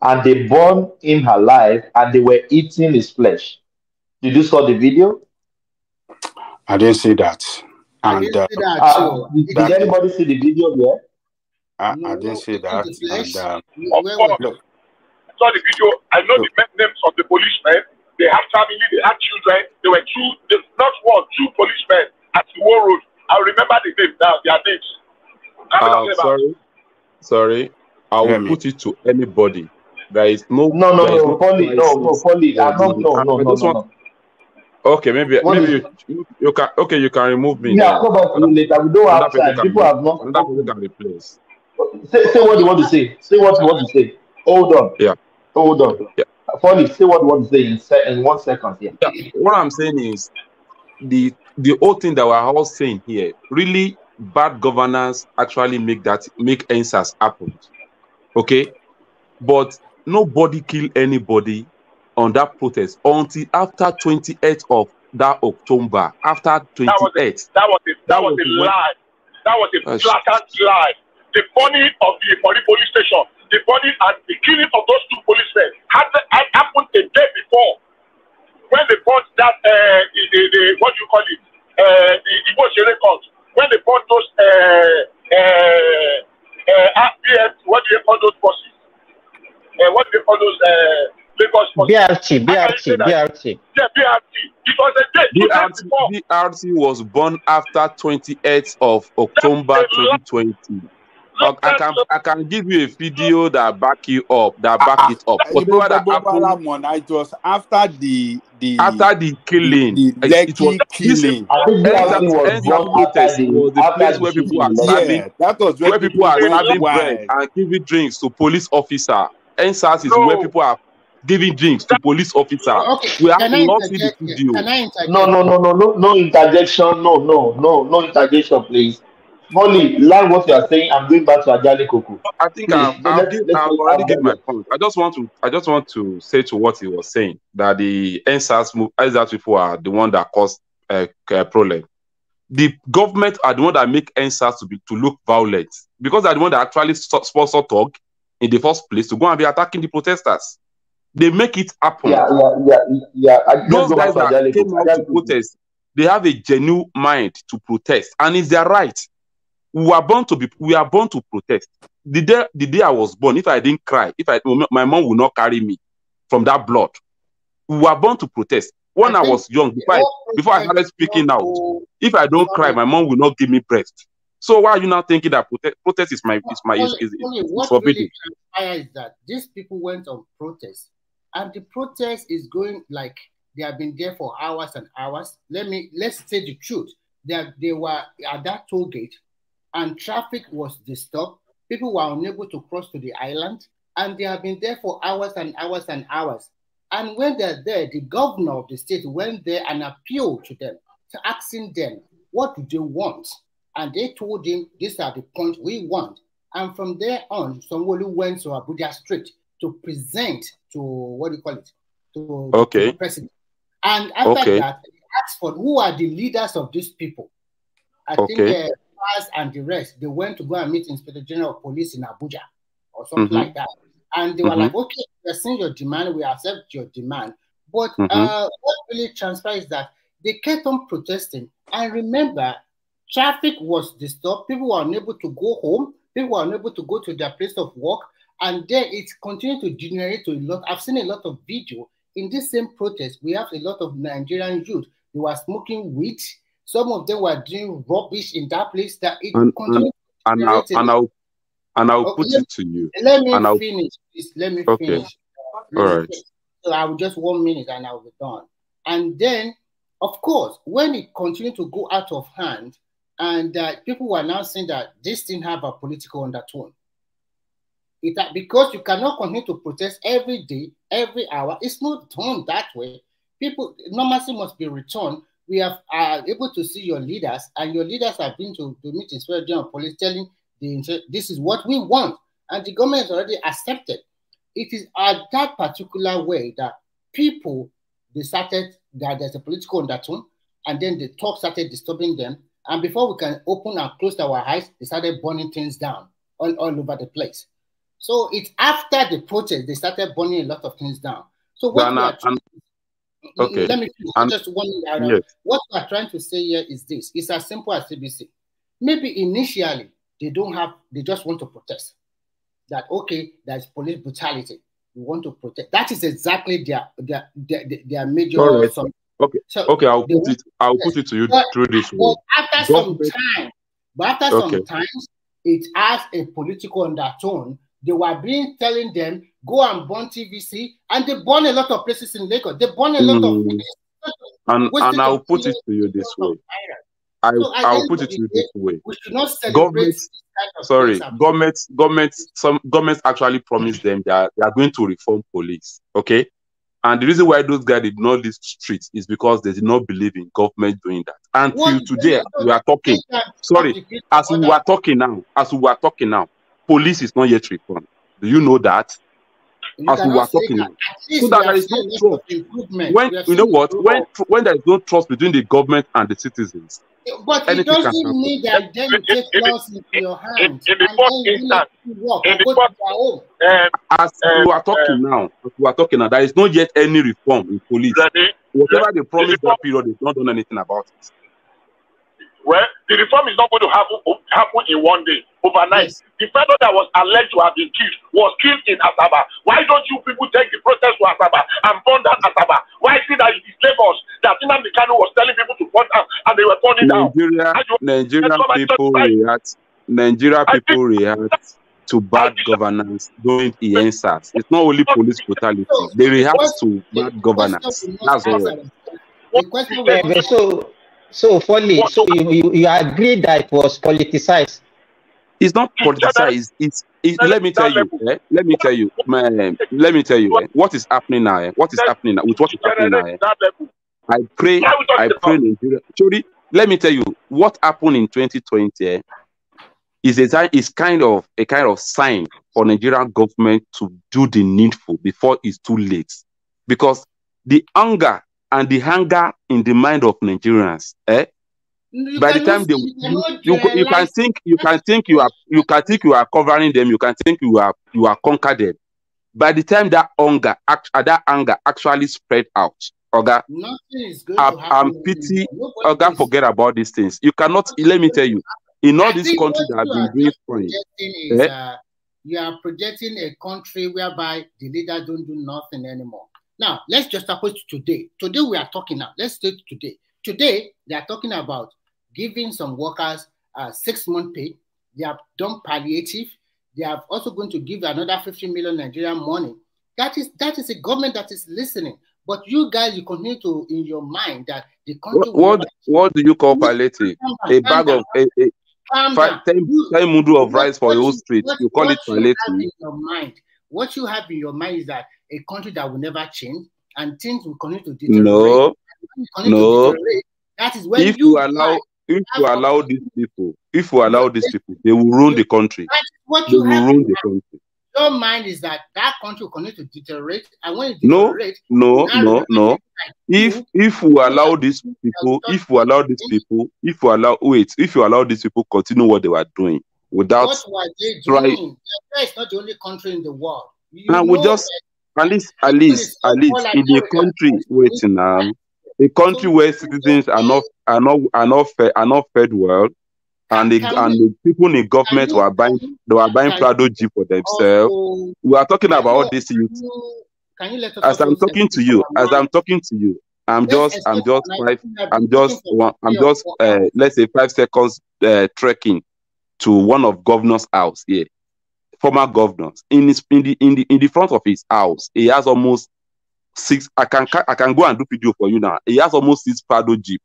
and they burned him alive and they were eating his flesh? Did you saw the video? I didn't see that. And did anybody see the video there? I didn't see that. And, look, I saw the video. I know the names of the policemen. They have family, they have children. There were not 1, 2 policemen at the War Road. I remember the names now, their names. Sorry. I will put it to anybody. There is no. No, Polly. Okay, maybe you can. Okay, you can remove me. Yeah, I'll come back to you later. We don't have time. People have not. Can replace. Say what you want to say. Say what you want to say. Hold on. Yeah. Hold on. Yeah. Polly, say what you want to say in 1 second. Yeah. What I'm saying is the whole thing that we're all saying here, really bad governance actually make EndSARS happen. Okay, but nobody killed anybody on that protest until after 28th of that October. After 28th, that was a lie. That was a blatant lie. The burning of the police station, the burning and the killing of those 2 policemen had happened a day before. When they burned that, what do you call it? The Bugaje records. When they burned those, what do you call those buses? What do you call those Lagos buses? BRT. Yeah, BRT. It was a day. BRT was born after 28th of October 2020. I can give you a video that back you up, that back it up. Whatever that happened, it was after the killing. It was killing. I think was the place where people are serving. That was where people are serving bread and giving drinks to police officer. NSAS is where people are giving drinks to police officer. Okay. We have to not see the video. No interjection. No interjection, please. Molly, learn what you are saying. I'm going back to Ajali Koko. I think I've already given my point. I just want to say to what he was saying that the NSAS people are the one that caused a problem. The government are the one that make NSAS to look violent because they're the one that actually sponsor talk in the first place to go and be attacking the protesters. They make it happen. Those guys that came out to protest, they have a genuine mind to protest, and it's their right. We are born to protest. The day I was born, if I didn't cry, my mom would not carry me from that blood. We were born to protest. When I was young, before I started speaking out, if I don't cry, my mom will not give me breast. So why are you now thinking that protest is forbidden? What really transpires is that these people went on protest, and the protest is going like they have been there for hours and hours. Let's say the truth. They were at that toll gate, and traffic was disturbed. People were unable to cross to the island, and they have been there for hours and hours and hours. And when they're there, the governor of the state went there and appealed to them, asking them, what do they want? And they told him, these are the points we want. And from there on, Sanwo-Olu went to Abuja Street to present to, to the president. And after that, he asked for who are the leaders of these people. I think Paz and the rest, they went to go and meet Inspector General of Police in Abuja or something like that. And they were like, okay, we're seeing your demand, we accept your demand. But what really transpires is that they kept on protesting. And remember, traffic was disturbed. People were unable to go home. People were unable to go to their place of work. And then it continued to degenerate to a lot. I've seen a lot of video. In this same protest, we have a lot of Nigerian youth. They were smoking weed. Some of them were doing rubbish in that place. That it continued to degenerate. I'll put it to you. Let me finish, please. Let me finish. All right. So I will just 1 minute and I'll be done. And then, of course, when it continued to go out of hand, and people were now saying that this didn't have a political undertone. Because you cannot continue to protest every day, every hour. It's not done that way. People, normalcy must be returned. We have able to see your leaders, and your leaders have been to meet Inspector General of Police telling this is what we want, and the government has already accepted. It is at that particular way that people decided that there's a political undertone, and then the talk started disturbing them. And before we can open and close our eyes, they started burning things down all over the place. So it's after the protest they started burning a lot of things down. So what we are trying let me finish just 1 minute. Yes. What we are trying to say here is this: it's as simple as CBC. Maybe initially they just want to protest. That okay, there's police brutality. We want to protest. That is exactly their major. Right. Okay, I'll put it to you through this way. After some time, it has a political undertone. They were telling them, go and burn TVC, and they burn a lot of places in Lagos. They burn a lot of places. And I'll put it to you this way. I'll put it to you this way. We should not celebrate governments actually promised them that they are going to reform police. Okay? And the reason why those guys did not leave streets is because they did not believe in government doing that. Until today, we are talking. Sorry, as we were talking now, police is not yet reformed. Do you know that? As we were talking now. So that there is no trust. When you know what? When there is no trust between the government and the citizens. But it doesn't mean that then you take laws into your hands. As we are talking now, there is not yet any reform in police. Whatever they promised that period, they've not done anything about it. Well, the reform is not going to happen in 1 day, overnight. Yes. The fellow that was alleged to have been killed was killed in Asaba. Why don't you people take the protest to Asaba and burn down Asaba? Why is it that it is Lagos that Nnamdi Kanu was telling people to burn down and they were burning down? Nigerian people react. Nigeria people react to bad governance during ENSAS. It's not only police brutality. They react to bad governance. That's all. The question so Foley, so you agree that it was politicized? It's not politicized. Let me tell you. Let me tell you. Let me tell you. What is happening now? What is happening now? With what is happening now? I pray Nigeria. Sorry, let me tell you what happened in 2020. Is kind of a sign for Nigerian government to do the needful before it's too late, because the anger and the hunger in the mind of Nigerians, by the time you can think you are covering them, you can think you are conquered them. By the time that anger actually spread out, Oga, I'm pity, Oga, forget about these things. You cannot. Let me tell you. In all these countries that have been doing fine, you are projecting a country whereby the leaders don't do nothing anymore. Now, let's just suppose today. Today we are talking now. Let's take today. Today, they are talking about giving some workers 6-month pay. They have done palliative. They are also going to give another 50 million Nigerian money. That is a government that is listening. But you guys, you continue to, in your mind, that the country... What do you call palliative? A bag of... 10 mudu of rice for your street. You call it palliative. What you have in your mind is that a country that will never change and things will continue to deteriorate. No. That is when if you allow these people, they will ruin the country. They will ruin the country. Your mind is that country will continue to deteriorate, and when it deteriorates, no. If you allow these people continue what they were doing without what were they doing? Nigeria is not the only country in the world. And we just at least in the country waiting now, a country where citizens are not fed well. And the people in government were buying Prado Jeep for themselves. We are talking about all this youth. As I'm talking to you, I'm just let's say 5 seconds trekking to one of governor's house here, former governors. In the front of his house, he has almost 6. I can go and do video for you now. He has almost 6 Prado Jeep.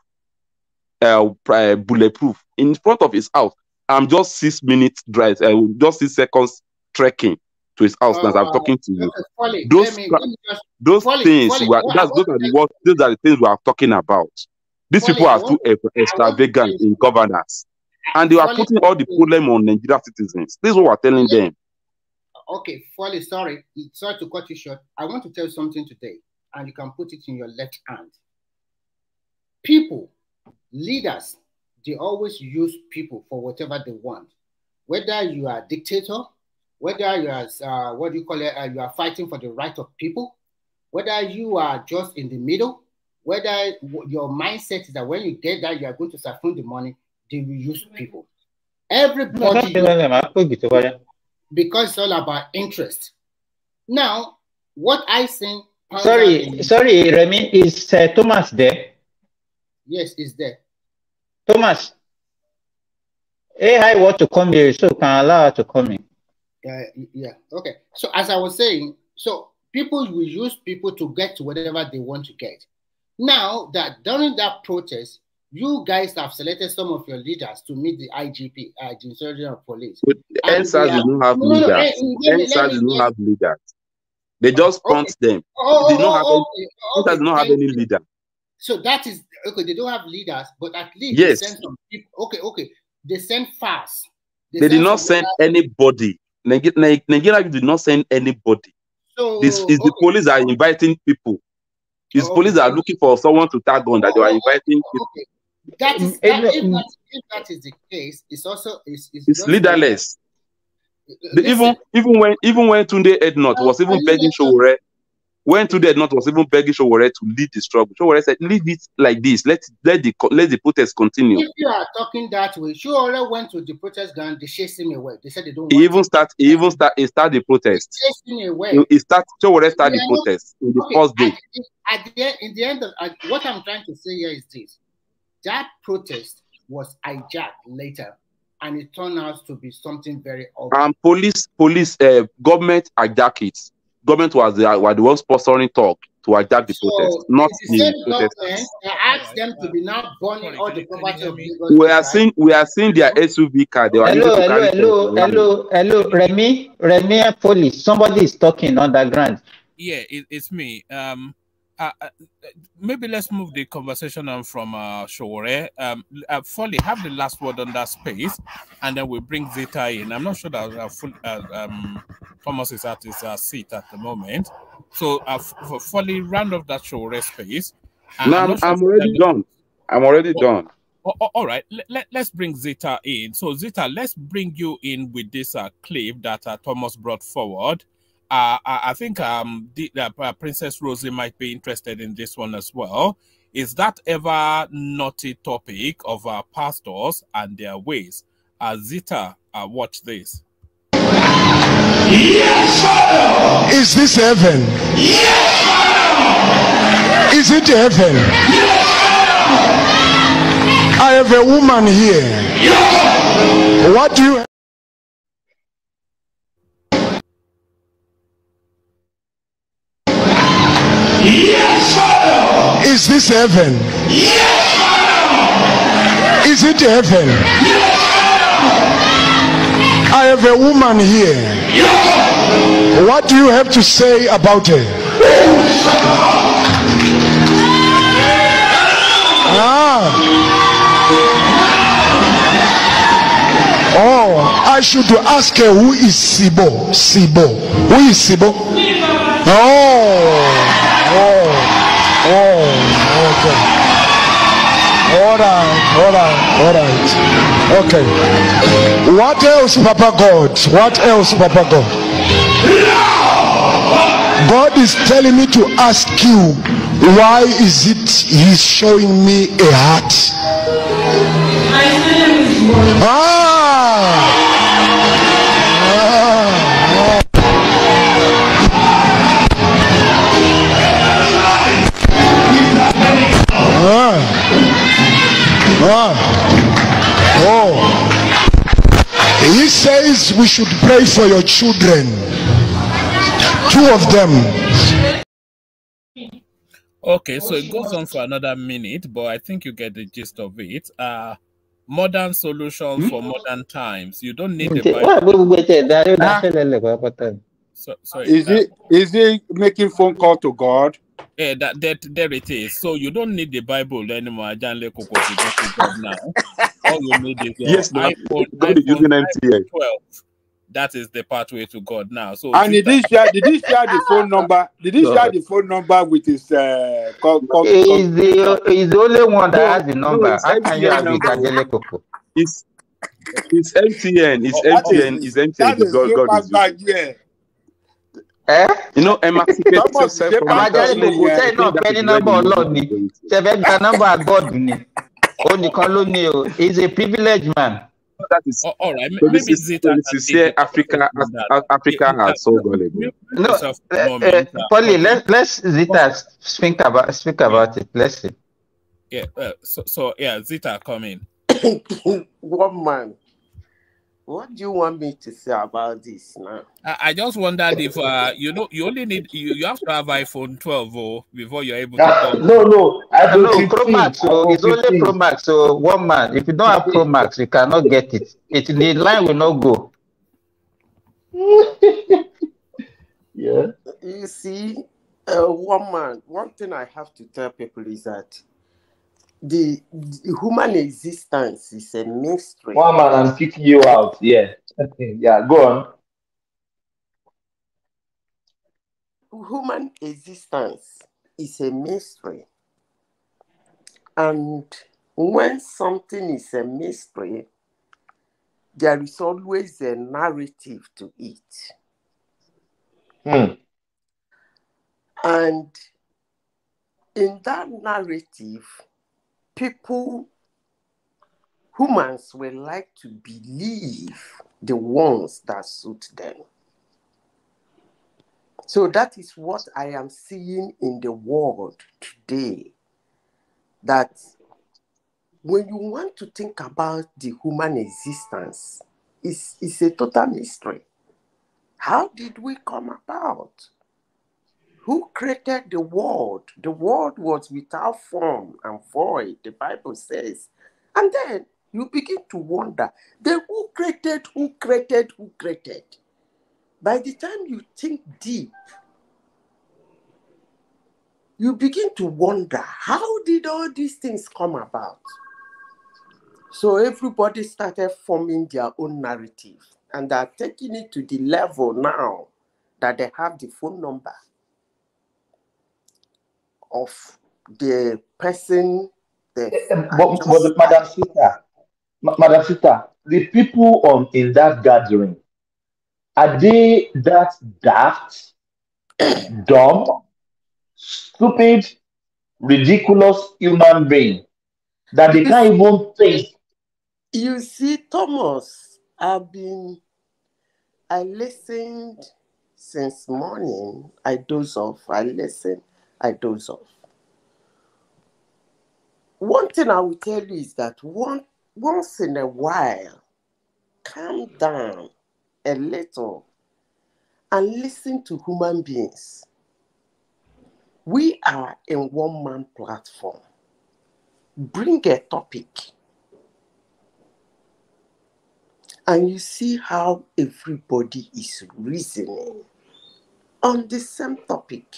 Bulletproof in front of his house. I'm just 6 minutes drive, just 6 seconds trekking to his house as I'm talking to you. Those things are the things we are talking about. These people are too extravagant in governance, and they are putting all the problem on Nigerian citizens. This is what we're telling them. Okay, Foley, sorry to cut you short. I want to tell you something today, and you can put it in your left hand. Leaders, they always use people for whatever they want. Whether you are a dictator, whether you are, you are fighting for the right of people, whether you are just in the middle, whether your mindset is that when you get that, you are going to siphon the money, they will use people. Everybody, because it's all about interest. Now, what I think... Sorry, Remy, is Thomas there? Yes, it's there. Thomas, AI want to come here, so can allow her to come in. Yeah, okay. So as I was saying, so people will use people to get to whatever they want to get. Now that during that protest, you guys have selected some of your leaders to meet the IGP, the Insurgent of Police. But NSAS does not have leaders. NSAS does not have leaders. They just front them. They do not have any leader. So that is okay. They don't have leaders, but at least yes. They send some people. Okay. They send fast. They did not send anybody. Nigeria did not send anybody. So this is the police that are inviting people. It's police that are looking for someone to tag on that they are inviting people. Okay. If that is the case, it's also it's leaderless. Even when Tunde Ednut was even begging Showore. When Tunde Ednut was even begging Showore to lead the struggle, Showore said, "Leave it like this. Let the protest continue." If you are talking that way, Showore went to the protest ground. They chased him away. They said they don't. He started the protest. Chased him away. Showore started the protest in the first day. In the end of what I'm trying to say here is this: that protest was hijacked later, and it turned out to be something very ugly. And government hijack it. Government were the ones sponsoring talk to hijack the protest, not the same protesters. government that asked them to be now burning all the property of Lagos. We are seeing their SUV car. They were Hello, Remy and police. Somebody is talking underground. Yeah, it's me. Maybe let's move the conversation on from Showore. Folly, have the last word on that space, and then we'll bring Zeta in. I'm not sure that Thomas is at his seat at the moment. So, Folly, round off that Showore space. No, I'm already done. I'm already done. All right, let's bring Zeta in. So, Zeta, let's bring you in with this clip that Thomas brought forward. I think Princess Rosie might be interested in this one as well. Is that ever naughty topic of pastors and their ways? Zita, watch this. Yes, Father. Is this heaven? Yes, Father. Is it heaven? Yes, Father. I have a woman here. Yes. What do you? Yes, Father. Is this heaven? Yes, Father. Is it heaven? Yes, Father. I have a woman here. Yes. What do you have to say about her? Oh, I should ask her, who is Sibo? Sibo. Who is Sibo? Okay. All right. Okay. What else, Papa God? What else, Papa God? God is telling me to ask you, why is it he's showing me a heart? He says we should pray for your children. 2 of them. Okay, so it goes on for another minute, but I think you get the gist of it. Modern solutions for modern times. You don't need the Bible. Sorry. Is he making phone call to God? Yeah, there it is. So you don't need the Bible anymore. Now. All you need is your iPhone 12. That is the pathway to God now. So, and did he share the phone number? Did he share the phone number with his call? He's the only one that has the number. How can you have it? It's MTN. It's MTN. It's MTN. God is using. You know, emancipate yourself from He's a privileged man. That is all right. Maybe Zita Africa has so gullible. No, Polly, let's Zita speak about it. Let's see. Yeah. So Zita, come in. One man. What do you want me to say about this now? I just wondered if you only need you have to have iPhone 12 before you're able to. No, Pro Max. So it's only Pro Max. So one man, if you don't have Pro Max, you cannot get it. The line will not go. Yeah. You see, one man. One thing I have to tell people is that the human existence is a mystery. One man, I'm kicking you out. Yeah. Yeah, go on. Human existence is a mystery. And when something is a mystery, there is always a narrative to it. And in that narrative, humans will like to believe the ones that suit them. So that is what I am seeing in the world today. That when you want to think about the human existence, it's a total mystery. How did we come about? Who created the world? The world was without form and void, the Bible says. And then you begin to wonder, then who created, who created, who created? By the time you think deep, you begin to wonder, how did all these things come about? So everybody started forming their own narrative, and they're taking it to the level now that they have the phone number of the person. But Madam Sister, the people in that gathering, are they that daft, dumb, stupid, ridiculous human being that they can't even think? You see, Thomas, I listened since morning. I doze off. I listen, I doze off. One thing I will tell you is that once in a while, calm down a little and listen to human beings. We are in one-man platform. Bring a topic, and you see how everybody is reasoning on the same topic.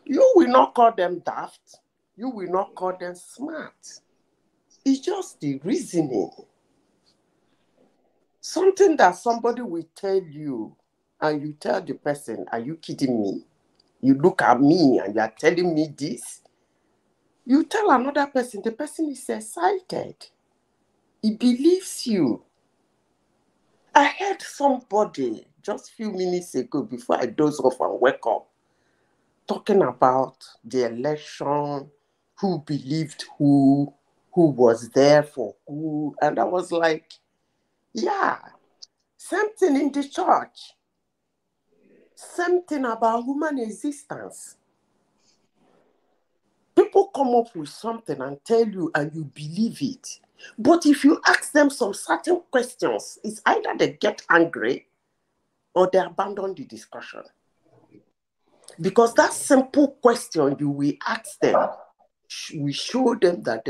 You will not call them daft. You will not call them smart. It's just the reasoning. Something that somebody will tell you, and you tell the person, are you kidding me? You look at me and you are telling me this. You tell another person, the person is excited. He believes you. I heard somebody just a few minutes ago before I doze off and wake up, talking about the election, who believed who was there for who. And I was like, yeah, same thing in the church. Same thing about human existence. People come up with something and tell you and you believe it. But if you ask them some certain questions, it's either they get angry or they abandon the discussion. Because that simple question you will ask them, we show them that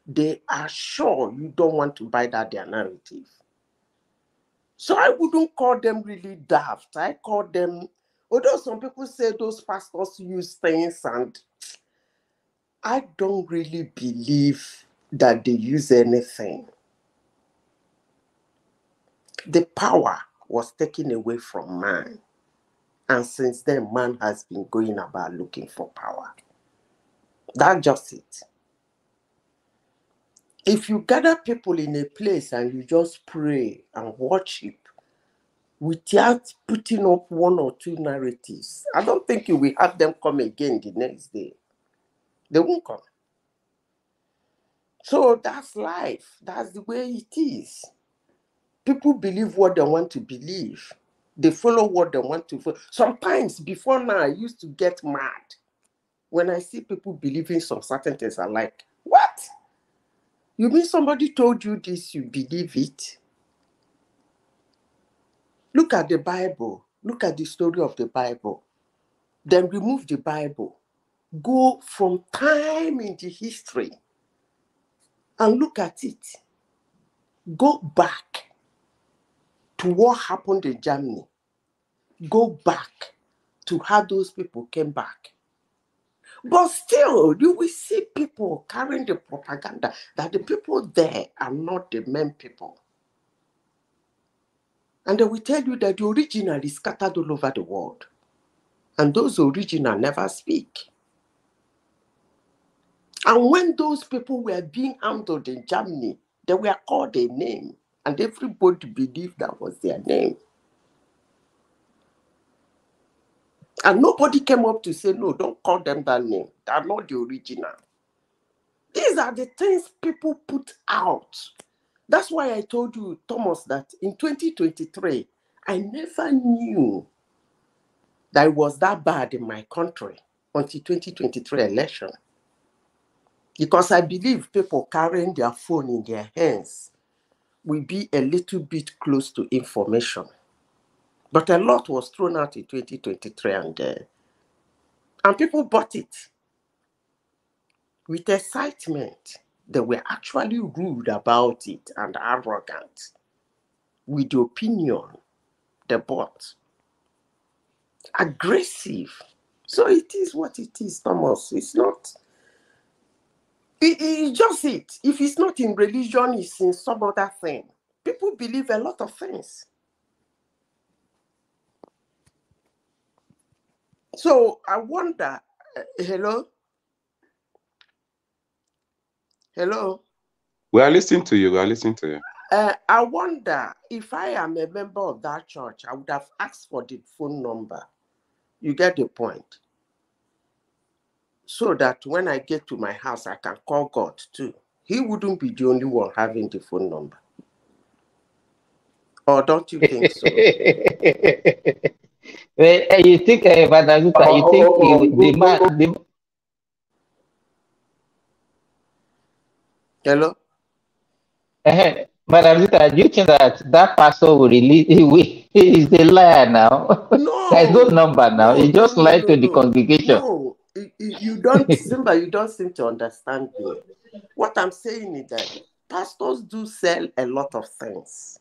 they are sure you don't want to buy that their narrative. So I wouldn't call them really daft. I call them, although some people say those pastors use things, and I don't really believe that they use anything. The power was taken away from man. And since then, man has been going about looking for power. That's just it. If you gather people in a place and you just pray and worship without putting up one or two narratives, I don't think you will have them come again the next day. They won't come. So that's life. That's the way it is. People believe what they want to believe. They follow what they want to follow. Sometimes before now, I used to get mad when I see people believing some certain things. I'm like, what? You mean somebody told you this, you believe it? Look at the Bible. Look at the story of the Bible. Then remove the Bible. Go from time into history and look at it. Go back to what happened in Germany. Go back to how those people came back. But still, you will see people carrying the propaganda that the people there are not the main people. And they will tell you that the original is scattered all over the world. And those original never speak. And when those people were being handled in Germany, they were called a name. And everybody believed that was their name. And nobody came up to say, no, don't call them that name. They are not the original. These are the things people put out. That's why I told you, Thomas, that in 2023, I never knew that it was that bad in my country until 2023 election. Because I believe people carrying their phone in their hands will be a little bit close to information. But a lot was thrown out in 2023 and people bought it with excitement. They were actually rude about it and arrogant with the opinion they bought. Aggressive. So it is what it is, Thomas. It's not. It's just it. If it's not in religion, it's in some other thing. People believe a lot of things. So I wonder, hello? Hello? We are listening to you. We are listening to you. I wonder if I am a member of that church, I would have asked for the phone number. You get the point? So that when I get to my house, I can call God too. He wouldn't be the only one having the phone number. Or don't you think so? Well, you think, Madam Zita, you think the man... Hello? Madam Zita, do you think that pastor will release? He's a liar now. No. There's no number now. He just lied to the congregation. No, you don't, Simba, you don't seem to understand me. What I'm saying is that pastors do sell a lot of things.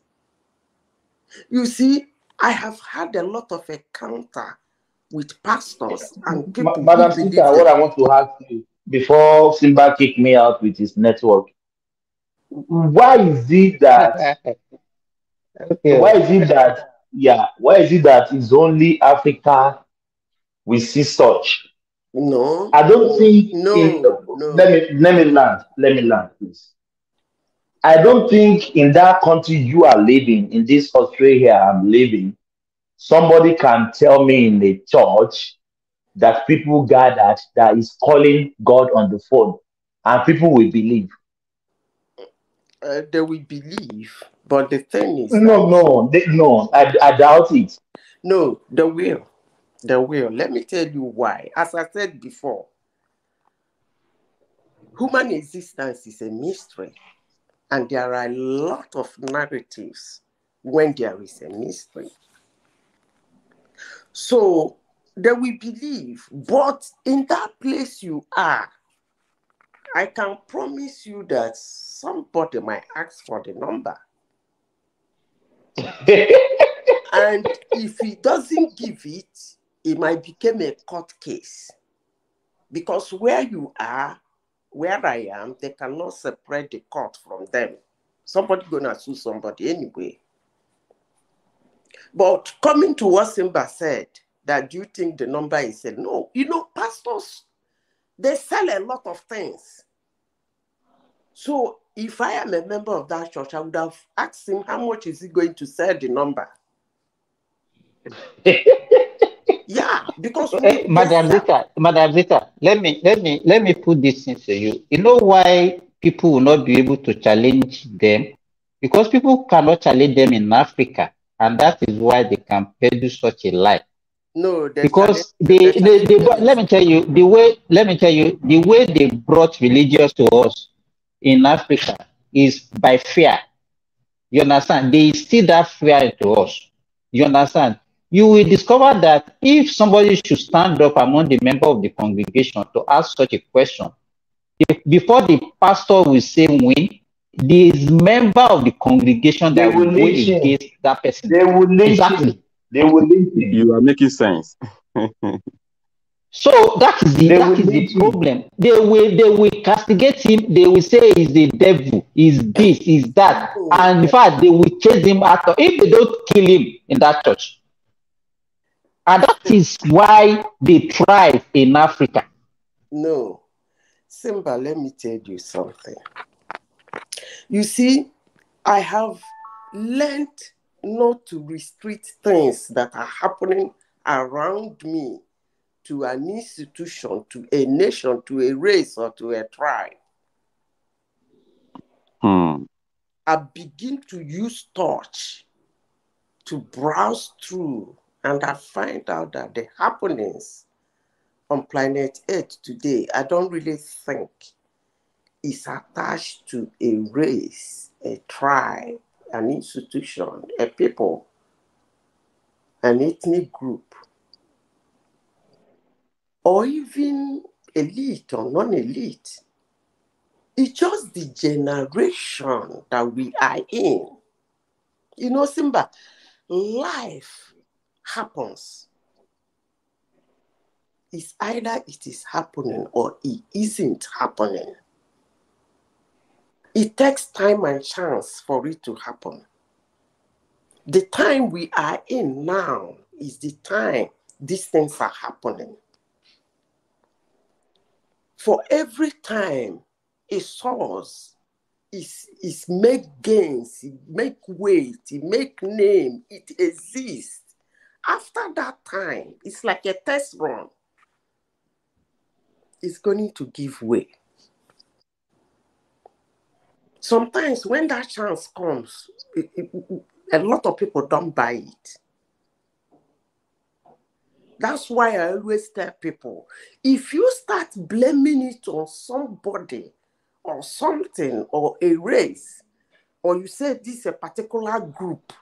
You see, I have had a lot of encounter with pastors and people. Madam Sita, what I want to ask you before Simba kick me out with his network, why is it that why is it that it's only Africa we see such? No. I don't think let me land, please. I don't think in that country you are living, in this Australia I'm living, somebody can tell me in a church that people gathered that is calling God on the phone and people will believe. They will believe, but the thing is I doubt it. No, they will. They will. Let me tell you why. As I said before, human existence is a mystery, and there are a lot of narratives when there is a mystery. So they will believe, but in that place you are, I can promise you that somebody might ask for the number. And if he doesn't give it, it might become a court case. Because where you are, where I am, they cannot separate the court from them. Somebody's going to sue somebody anyway. But coming to what Simba said, that you think the number is said, no, pastors, they sell a lot of things. So if I am a member of that church, I would have asked him how much is he going to sell the number. Yeah, because Madam Zita, let me put this into you. You know why people will not be able to challenge them? Because people cannot challenge them in Africa, and that is why they can peddle such a lie. No, because let me tell you the way they brought religious to us in Africa is by fear. You understand? They instill that fear into us. You understand? You will discover that if somebody should stand up among the member of the congregation to ask such a question, before the pastor will say win, the member of the congregation that will go against that person. They will lynch him. They will lynch him. You are making sense. So that is the problem. They will castigate him. They will say he's the devil, he's this, he's that. And in fact, they will chase him out if they don't kill him in that church. And that is why they thrive in Africa. No. Simba, let me tell you something. You see, I have learned not to restrict things that are happening around me to an institution, to a nation, to a race, or to a tribe. I begin to use touch to browse through, and I find out that the happenings on planet Earth today, I don't really think is attached to a race, a tribe, an institution, a people, an ethnic group, or even elite or non-elite. It's just the generation that we are in. You know, Simba, life happens. It's either it is happening or it isn't happening. It takes time and chance for it to happen. The time we are in now is the time these things are happening. For every time a source is make gains, it make weight, it make name, it exists. After that time, it's like a test run. It's going to give way. Sometimes when that chance comes, a lot of people don't buy it. That's why I always tell people, if you start blaming it on somebody or something or a race, or you say this is a particular group,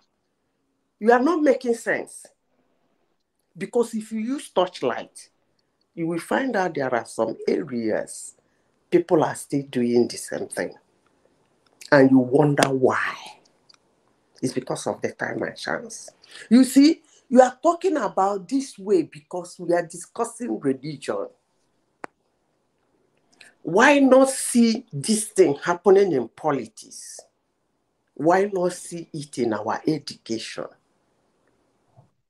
you are not making sense. Because if you use torchlight, you will find out there are some areas people are still doing the same thing. And you wonder why. It's because of the time and chance. You see, you are talking about this way because we are discussing religion. Why not see this thing happening in politics? Why not see it in our education?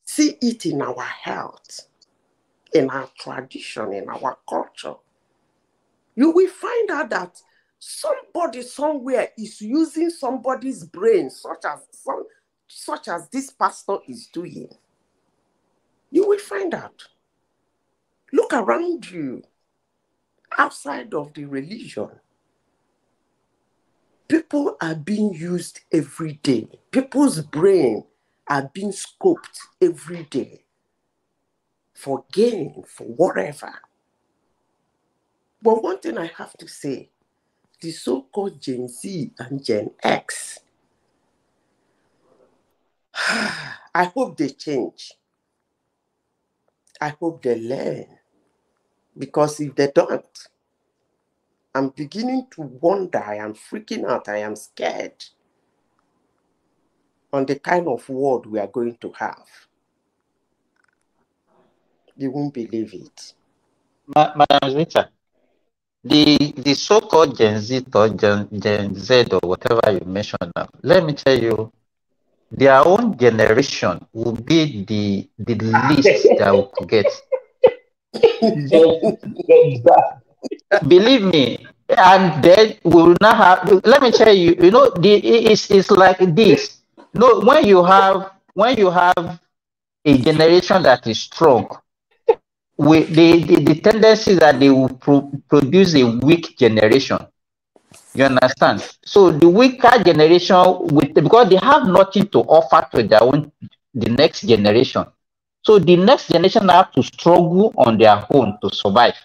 See it in our health, in our tradition, in our culture. You will find out that somebody somewhere is using somebody's brain, such as this pastor is doing. You will find out. Look around you, outside of the religion. People are being used every day. People's brain are being scoped every day for gain, for whatever. But one thing I have to say, the so-called Gen Z and Gen X, I hope they change. I hope they learn. Because if they don't, I'm beginning to wonder, I am freaking out, I am scared on the kind of world we are going to have. You won't believe it. Madam Zita, the so-called Gen Z or Gen Z or whatever you mentioned now, let me tell you, their own generation will be the least that will forget. Believe me, and then we will not have. Let me tell you, you know, it's like this. No, when you have a generation that is strong, the tendency that they will produce a weak generation. You understand? So the weaker generation, because they have nothing to offer to the next generation. So the next generation have to struggle on their own to survive.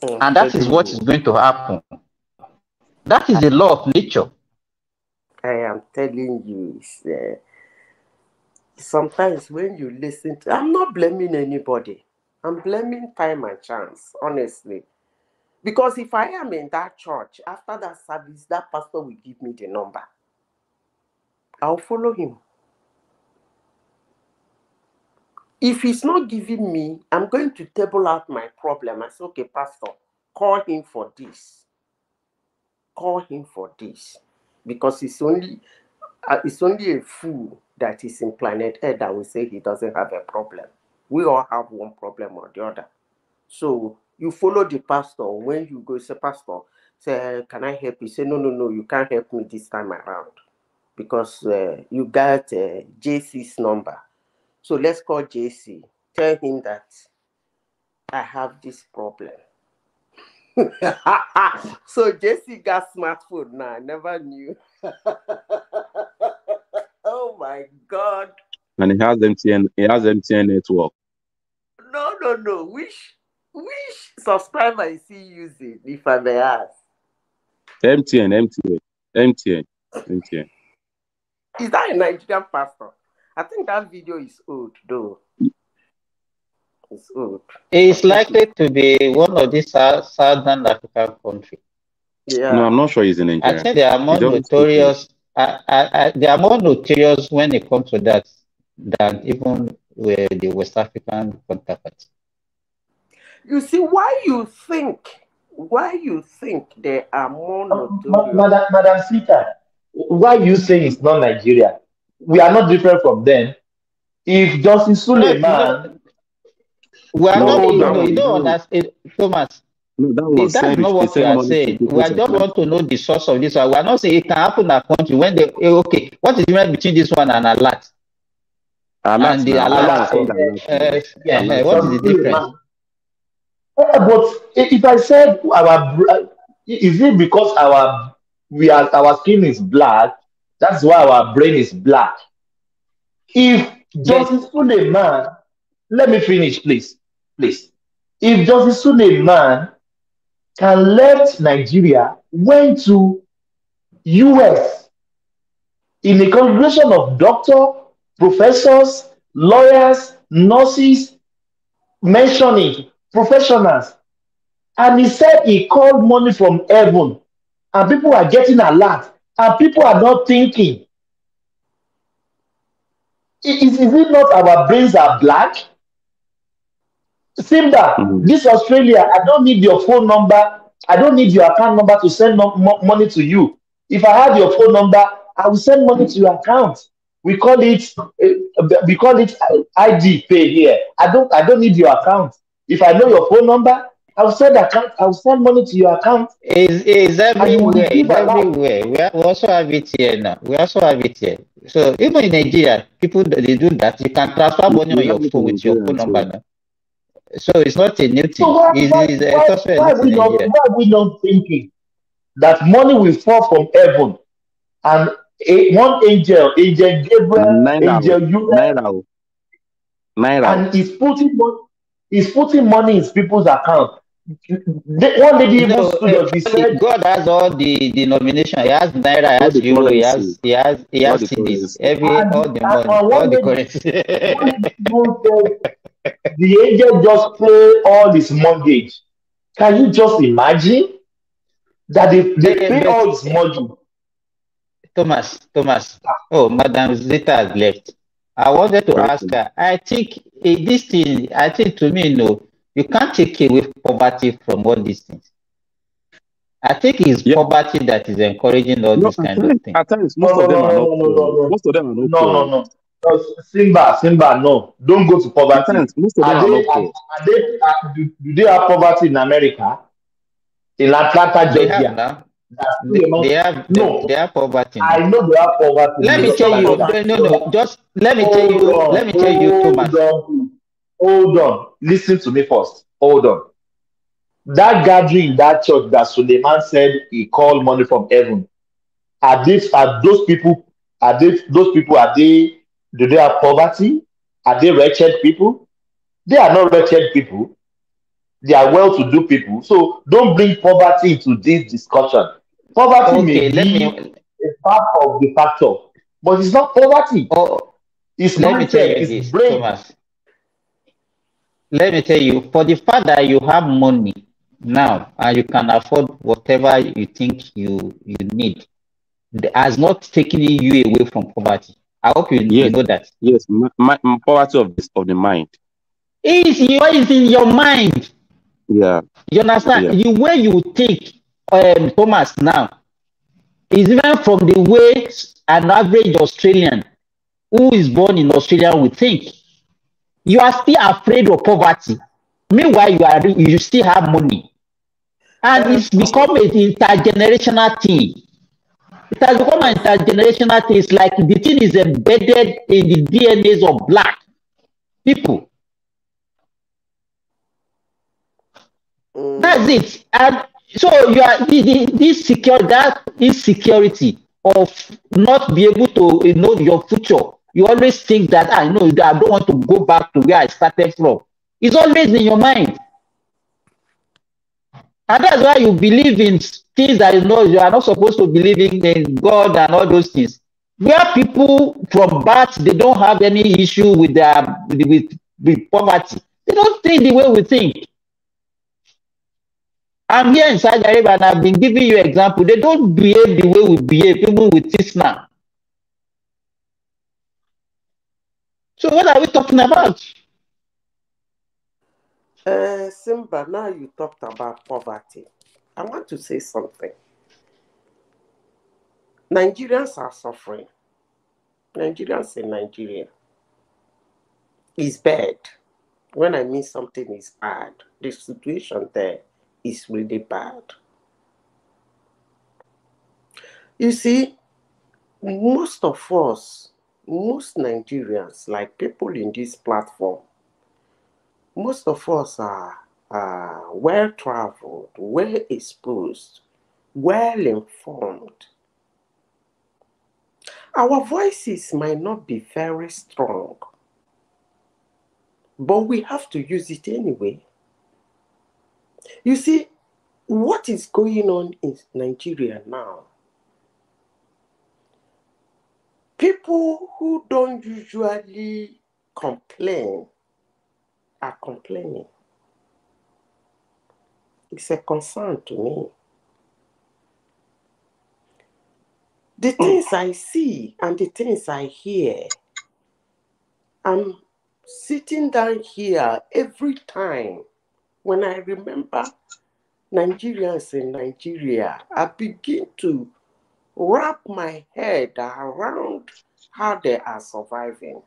And that is what is going to happen. That is the law of nature. I am telling you, sometimes when you listen to, I'm not blaming anybody. I'm blaming time and chance, honestly. Because if I am in that church, after that service, that pastor will give me the number. I'll follow him. If he's not giving me, I'm going to table out my problem. I say, okay, pastor, call him for this. Call him for this. Because it's only a fool that is in planet Earth that will say he doesn't have a problem. We all have one problem or the other. So you follow the pastor. When you go, say, pastor, say, can I help you? Say, no, you can't help me this time around. Because you got JC's number. So let's call JC. Tell him that I have this problem. So JC got smartphone now. I never knew. Oh my God. And he has MTN network. No. Which subscriber is he using, if I may ask? MTN. Is that a Nigerian pastor? I think that video is old, though. It's old. It's likely to be one of these southern African countries. Yeah. No, I'm not sure he's in Nigeria. I think they are more notorious. They are more notorious when it comes to that than even with the West African counterparts. You see, why you think they are more notorious? Madam Sita, why you saying it's not Nigeria? We are not different from them. If Justice Suleiman, we are not. You don't understand, Thomas. No, that's not what we are saying. We are just want to know the source of this one. We are not saying it can happen in a country when they okay. What is the difference between this one and alert? And the alert. What is the difference? But if I said is it because our skin is black? That's why our brain is black. If Justice Suleiman, let me finish, please. If Justice Suleiman can left Nigeria, went to US in a congregation of doctors, professors, lawyers, nurses, mentioning professionals, and he said he called money from heaven, and people are getting alert, and people are not thinking. Is it not our brains are black? Simba, this Australia, I don't need your phone number. I don't need your account number to send money to you. If I have your phone number, I will send money to your account. We call it ID pay here. I don't need your account. If I know your phone number, I will send money to your account. It's everywhere. It's everywhere. We also have it here now. So even in Nigeria, people they do that. You can transfer money on your phone with your phone number now. So it's not a new thing. So why are we not thinking that money will fall from heaven and one angel Gabriel, angel Uriel, and he's putting money in people's account. One lady even stood up. He said, God has all the denomination. He has naira, he has euro, he has cedis, all the money, all the currency. The angel just pay all his mortgage. Can you just imagine that they pay all his mortgage? Thomas. Oh, Madam Zita has left. I wanted to ask her. I think this thing. I think to me, you can't take away poverty from all these things. I think it's poverty that is encouraging all these kind of things. At times, most of them are not poor. Most of them are not poor. No. Simba, no. Don't go to poverty. Most of them are not poor. Do they have poverty in America? In Atlanta, Georgia? They have poverty. I know they have poverty. Let me tell you. No. Just let me tell you, Thomas. Hold on. Listen to me first. Hold on. That gathering in that church that Suleiman said he called money from heaven. Those people? Do they have poverty? Are they wretched people? They are not wretched people. They are well-to-do people. So don't bring poverty into this discussion. Poverty may be a part of the factor, but it's not poverty. It's mindset, it's brain. Thomas. Let me tell you, for the fact that you have money now and you can afford whatever you think you need, has not taken you away from poverty. I hope you know that. Yes, poverty of the mind. It's in your mind. Yeah. You understand? Yeah. The way you think, Thomas, now, is even from the way an average Australian who is born in Australia would think. You are still afraid of poverty. Meanwhile, you still have money. And it's become an intergenerational thing. It has become an intergenerational thing. It's like the thing is embedded in the DNAs of black people. That's it. And so you are this insecurity of not be able to know your future. You always think that I don't want to go back to where I started from. It's always in your mind. And that's why you believe in things that you are not supposed to believe in God and all those things. Where people from birth, they don't have any issue with with poverty. They don't think the way we think. I'm here in Saudi Arabia and I've been giving you an example. They don't behave the way we behave, even with Islam. So what are we talking about? Simba, now you talked about poverty. I want to say something. Nigerians are suffering. Nigerians in Nigeria is bad. When I mean something is bad, the situation there is really bad. You see, most of us, most Nigerians, like people in this platform, most of us are well-traveled, well-exposed, well-informed. Our voices might not be very strong, but we have to use it anyway. You see, what is going on in Nigeria now? People who don't usually complain are complaining. It's a concern to me. The things I see and the things I hear, I'm sitting down here every time when I remember Nigerians in Nigeria, I begin to wrap my head around how they are surviving.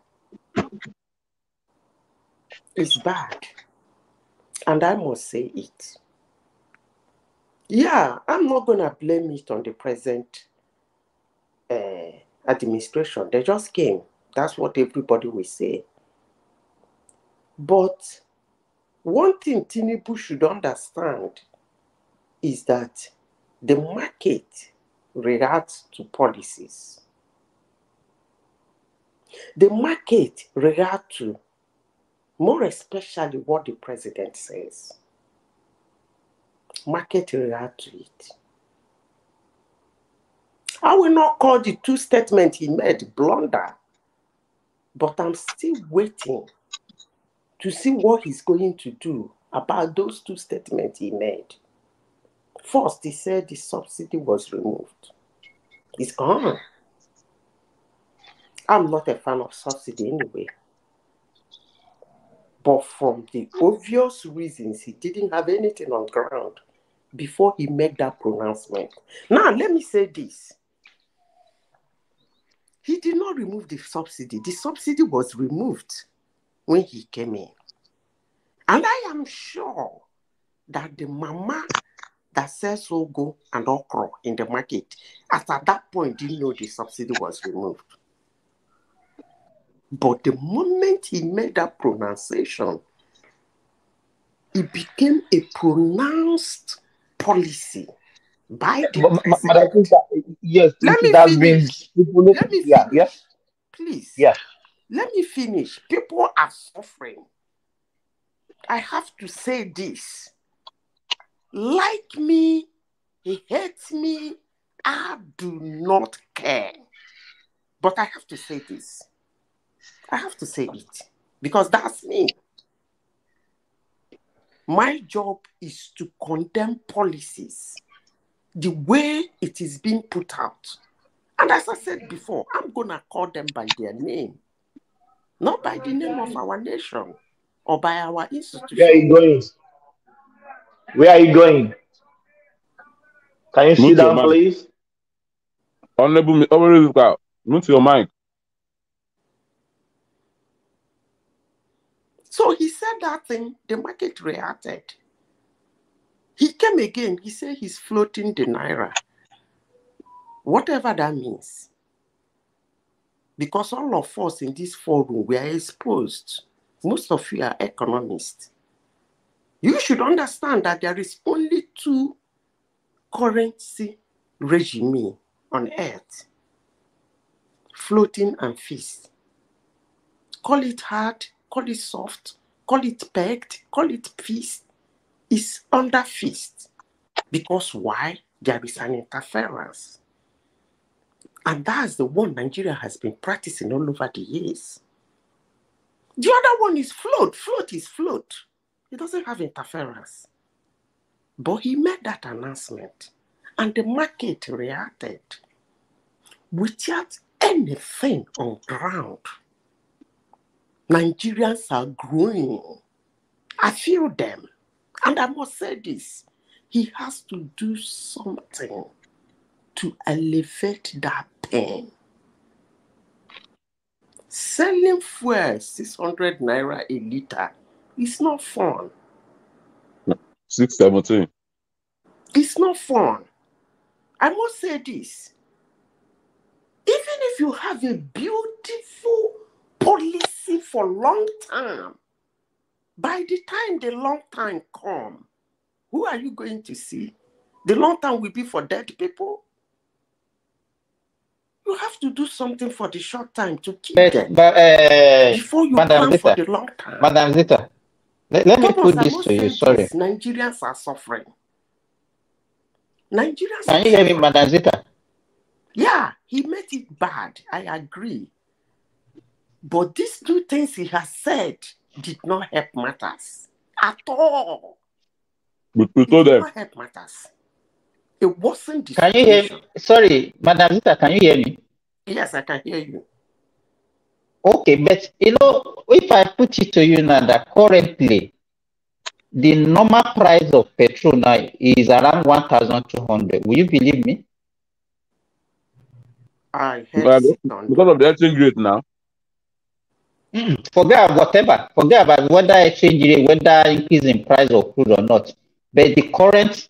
It's bad. And I must say it. Yeah, I'm not going to blame it on the present administration. They just came. That's what everybody will say. But one thing Tinubu should understand is that the market reacts to policies. The market reacts to, more especially, what the president says. Market reacts to it. I will not call the two statements he made blunder, but I'm still waiting to see what he's going to do about those two statements he made. First, he said the subsidy was removed. It's gone. I'm not a fan of subsidy anyway. But from the obvious reasons, he didn't have anything on ground before he made that pronouncement. Now, let me say this. He did not remove the subsidy. The subsidy was removed when he came in. And I am sure that the mama that sells ogo and okra in the market, at that point, didn't know the subsidy was removed. But the moment he made that pronunciation, it became a pronounced policy by the president. Yes, Let me that finish. means people. Let me finish. Yeah. Please. Yeah. Let me finish. People are suffering. I have to say this. Like me, he hates me, I do not care. But I have to say this. I have to say it. Because that's me. My job is to condemn policies the way it is being put out. And as I said before, I'm going to call them by their name. Not by the name of our nation or by our institution. Where are you going? Where are you going? Can you sit down, please? Honorable, mute your mic. So he said that thing, the market reacted. He came again, he said he's floating the naira. Whatever that means. Because all of us in this forum, we are exposed. Most of you are economists. You should understand that there is only two currency regime on earth. Floating and fixed. Call it hard, call it soft, call it pegged, call it fist, is under fist. Because why? There is an interference. And that's the one Nigeria has been practicing all over the years. The other one is float. Float is float. It doesn't have interference. But he made that announcement. And the market reacted without anything on ground. Nigerians are growing. I feel them. And I must say this. He has to do something to elevate that pain. Selling fuel 600 naira a liter is not fun. 617. It's not fun. I must say this. Even if you have a beautiful policy for long term, by the time the long time come, who are you going to see? The long term will be for dead people. You have to do something for the short time to keep them. Before you plan for the long term. Madam Zita, let me put this to you. Sorry. Nigerians are suffering. Nigerians Can you hear me, Madam Zita? Yeah, he made it bad. I agree. But these two things he has said did not help matters at all. We told them. Did not help matters. It wasn't the Can you hear me? Sorry, Madam Zita, can you hear me? Yes, I can hear you. Okay, but you know, if I put it to you now that currently the normal price of petrol now is around 1,200, will you believe me? I heard because of the exchange rate now. Forget about whatever. Forget about whether exchange rate, whether increase in price of crude or not. But the current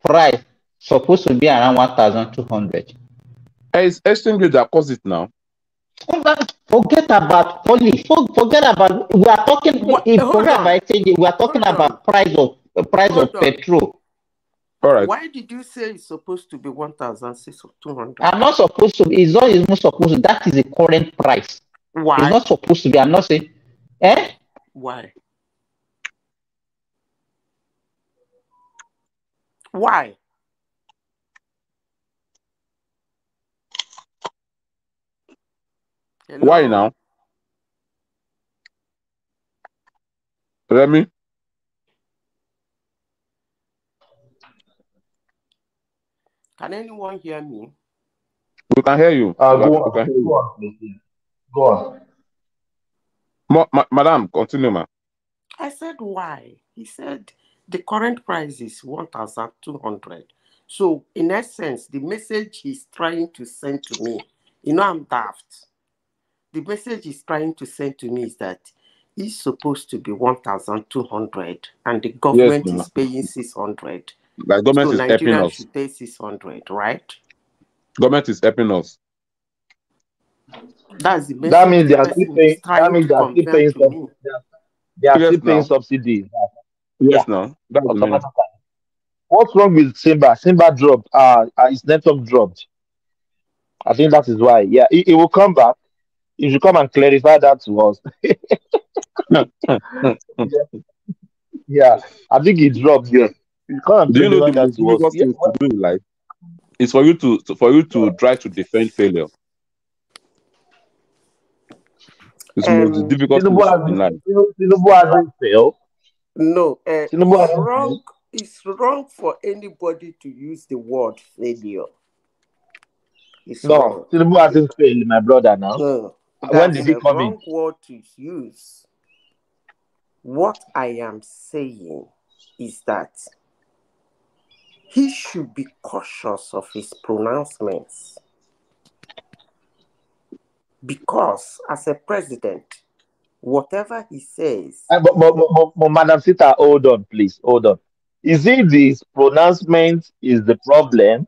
price supposed to be around 1,200. It's exchange rate that caused it now. Forget about policy. Forget about. We are talking. Forget about exchange rate. We are talking about price of petrol. All right. Why did you say it's supposed to be 1,200? I'm not supposed to. It's not even supposed to. That is the current price. Why? It's not supposed to be. I'm not saying. Eh? Why? Why? Hello? Why now? Remy? Can anyone hear me? We can hear you. Go on. Go on. Madam, continue, ma. I said why? He said the current price is 1,200. So, in essence, the message he's trying to send to me, you know, I'm daft. The message he's trying to send to me is that it's supposed to be 1,200 and the government is paying 600. The government is helping us. Should pay 600, right? Government is helping us. That's the message. That means they are still paying. That means they are still paying some. They are still paying subsidy. Yes, no. That's automatically. What's wrong with Simba? Simba dropped. His network dropped. I think that is why. Yeah, it will come back. You should come and clarify that to us. Yeah, I think it dropped. Yeah. You come and clarify that to us. Thing to do in life is for you to try to defend failure. It's the most difficult thing in life. Tinubu hasn't failed. No, it's wrong for anybody to use the word failure. It's wrong. Tinubu hasn't failed, my brother. Now, when did he come in? Wrong word to use. What I am saying is that he should be cautious of his pronouncements. Because as a president, whatever he says... But Madam Sita, hold on, please. Hold on. Is it this pronouncement is the problem?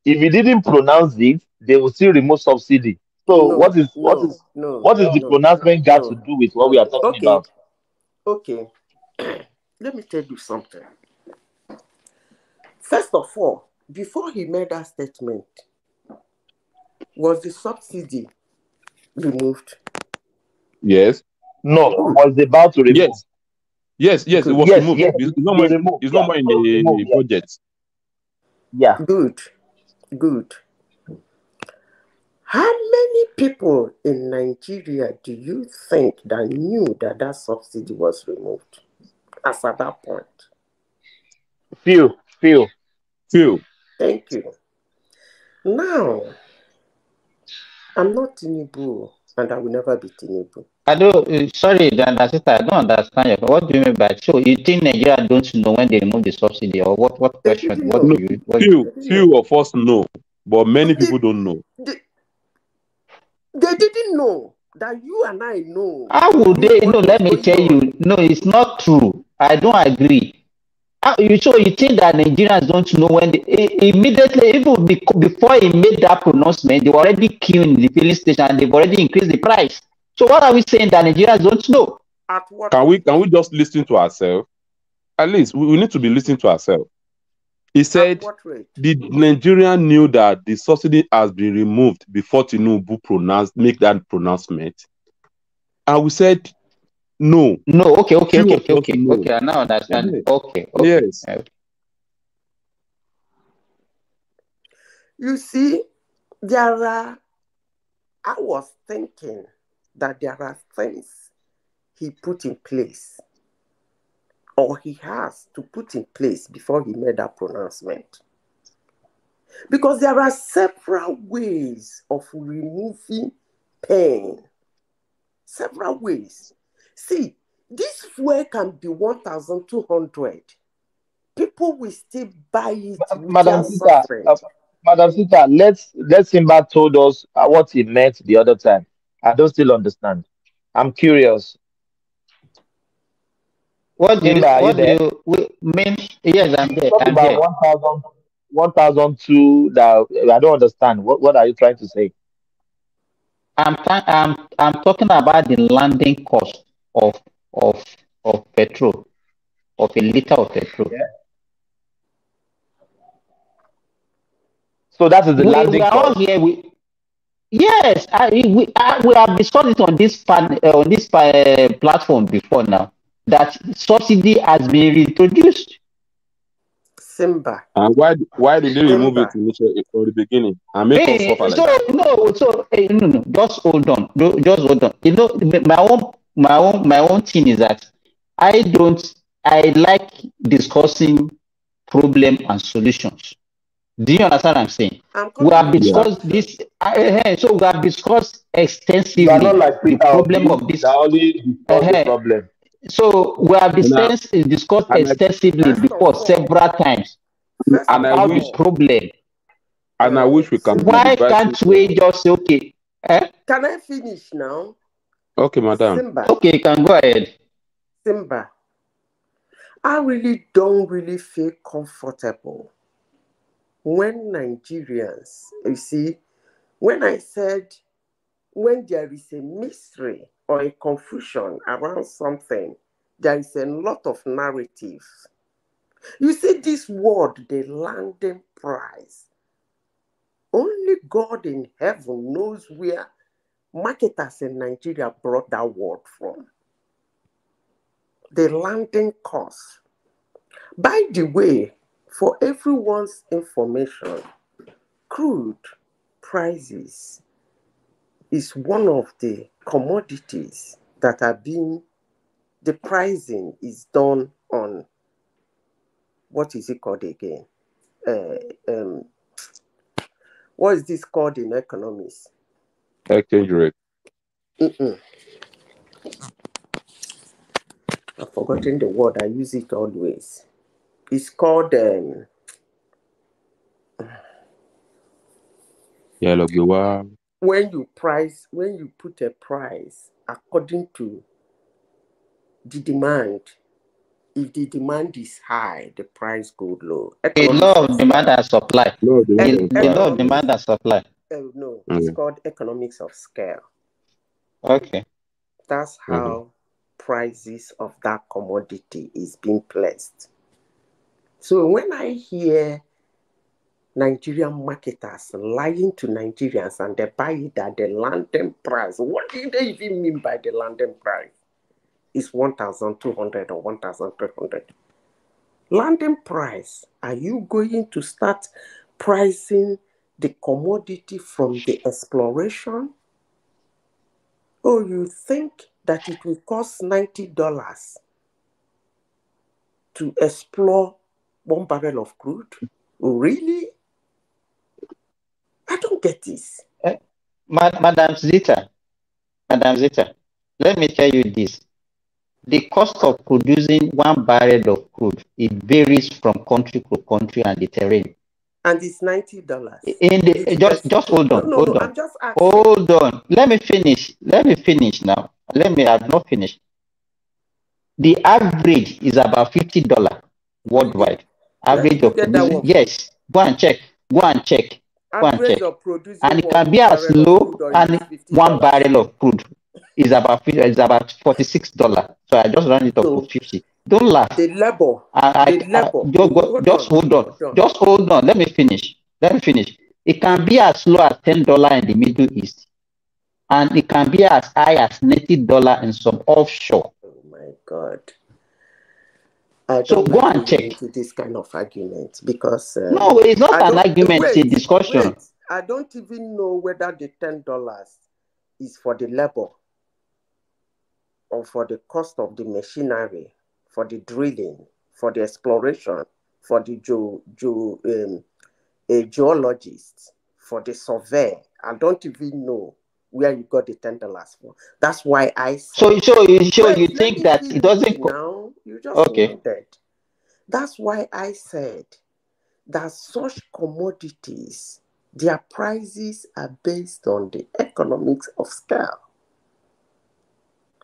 If he didn't pronounce it, they will still remove subsidy. So what is the pronouncement got to do with what we are talking about? Okay. Let me tell you something. First of all, before he made that statement, was the subsidy removed? Yes. No, was about to remove. Yes. Yes, it was Yes, removed. yes, It's they not more. removed. It's Yeah, not more in it was the removed. Yeah, budget. yeah. Good. How many people in Nigeria do you think that knew that that subsidy was removed as at that point? Few. Thank you. Now, I'm not Tinubu, and I will never be Tinubu. I don't. Sorry, sister, I don't understand you. What do you mean by so? You think Nigeria don't know when they remove the subsidy, or what? What They question? didn't What know. do you? What do you? Few of us know, but many people don't know. They didn't know that you and I know. How would they? No, let me tell you. No, it's not true. I don't agree. You think that Nigerians don't know when immediately, even before he made that pronouncement, they were already queuing in the filling station and they've already increased the price. So what are we saying that Nigerians don't know? At what Can we just listen to ourselves? At least we need to be listening to ourselves. He said the Nigerian knew that the subsidy has been removed before Tinubu make that pronouncement. And we said no. No, okay. I now understand. Okay. Yes. You see, I was thinking that there are things he put in place, or he has to put in place before he made that pronouncement. Because there are several ways of removing pain. Several ways. See, this fuel can be 1,200. People will still buy it Madam without Sita, suffering. Madam Sita, let Simba told us what he meant the other time. I don't still understand. I'm curious. What do Simba, are you there? you mean? Yes, I'm there. Talk I'm about here. 1,002. That I don't understand. What are you trying to say? I'm talking about the landing cost of petrol, of a liter of petrol. Yeah. So that is the landing We are cost. all here. Yes, we have discussed it on this platform before now. That subsidy has been reintroduced. Simba. And why did they remove it initially from the beginning and make us suffer like that? No, just hold on. Just hold on. You know, my own thing is that I like discussing problem and solutions. Do you understand what I'm saying? We have discussed this. So we have discussed extensively You are not like the problem of this. only discuss the problem. So we have discussed extensively before several times about the problem. And I wish we can. Why can't we just say, okay? Can I finish now? Okay, madam. Simba. Okay, you can go ahead. Simba, I really don't feel comfortable when Nigerians, you see, when I said when there is a mystery or a confusion around something, there is a lot of narratives. You see this word, the landing price. Only God in heaven knows where marketers in Nigeria brought that word from. The landing cost. By the way, for everyone's information, crude prices is one of the commodities that are being, the pricing is done on, what is it called again? What is this called in economics? Exchange rate. I've forgotten the word. I use it always. It's called when you put a price according to the demand. If the demand is high, the price goes low. The law of demand and supply. The law of demand and supply. No, it's called economics of scale. Okay. That's how prices of that commodity is being placed. So when I hear Nigerian marketers lying to Nigerians and they buy it at the landing price, what do they even mean by the landing price? is 1,200 or 1,300. Landing price, are you going to start pricing the commodity from the exploration? Or you think that it will cost $90 to explore 1 barrel of crude? Really? I don't get this. Madam Zita, let me tell you this. The cost of producing 1 barrel of crude, it varies from country to country and the terrain. And it's $90. In the just hold on, No, hold on. I'm just asking. Hold on. Let me finish now. I've not finished. The average is about $50 worldwide. Average of producing. Yes. Go and check. Average of producing and it can be as low as 1 barrel of crude is about $46. So I just round it up to 50. Don't laugh. The labor. Just hold on. Let me finish. It can be as low as $10 in the Middle East, and it can be as high as $90 in some offshore. Oh my God! I don't so go and check into this kind of argument because no, it's not an argument. It's a discussion. Wait, I don't even know whether the $10 is for the labor or for the cost of the machinery, for the drilling, for the exploration, for the geologist, for the survey. I don't even know where you got the $10 for. That's why I said. So you think that it doesn't now? You just wondered. That's why I said that such commodities, their prices are based on the economics of scale.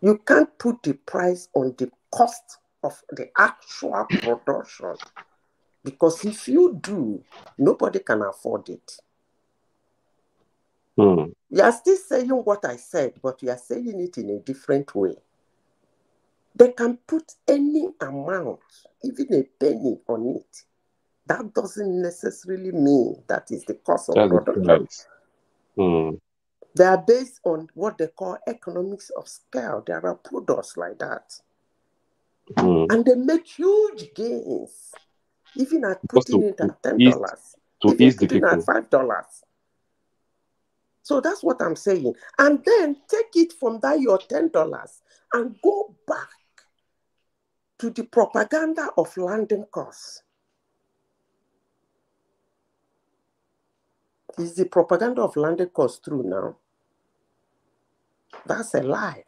You can't put the price on the cost of the actual production, because if you do, nobody can afford it. You are still saying what I said, but you are saying it in a different way. They can put any amount, even a penny on it. That doesn't necessarily mean that is the cost of production. They are based on what they call economics of scale. There are products like that. And they make huge gains, even at putting it at $10, even putting at $5. So that's what I'm saying. And then take it from that your $10 and go back to the propaganda of landing costs. Is the propaganda of landing costs true now? That's a lie.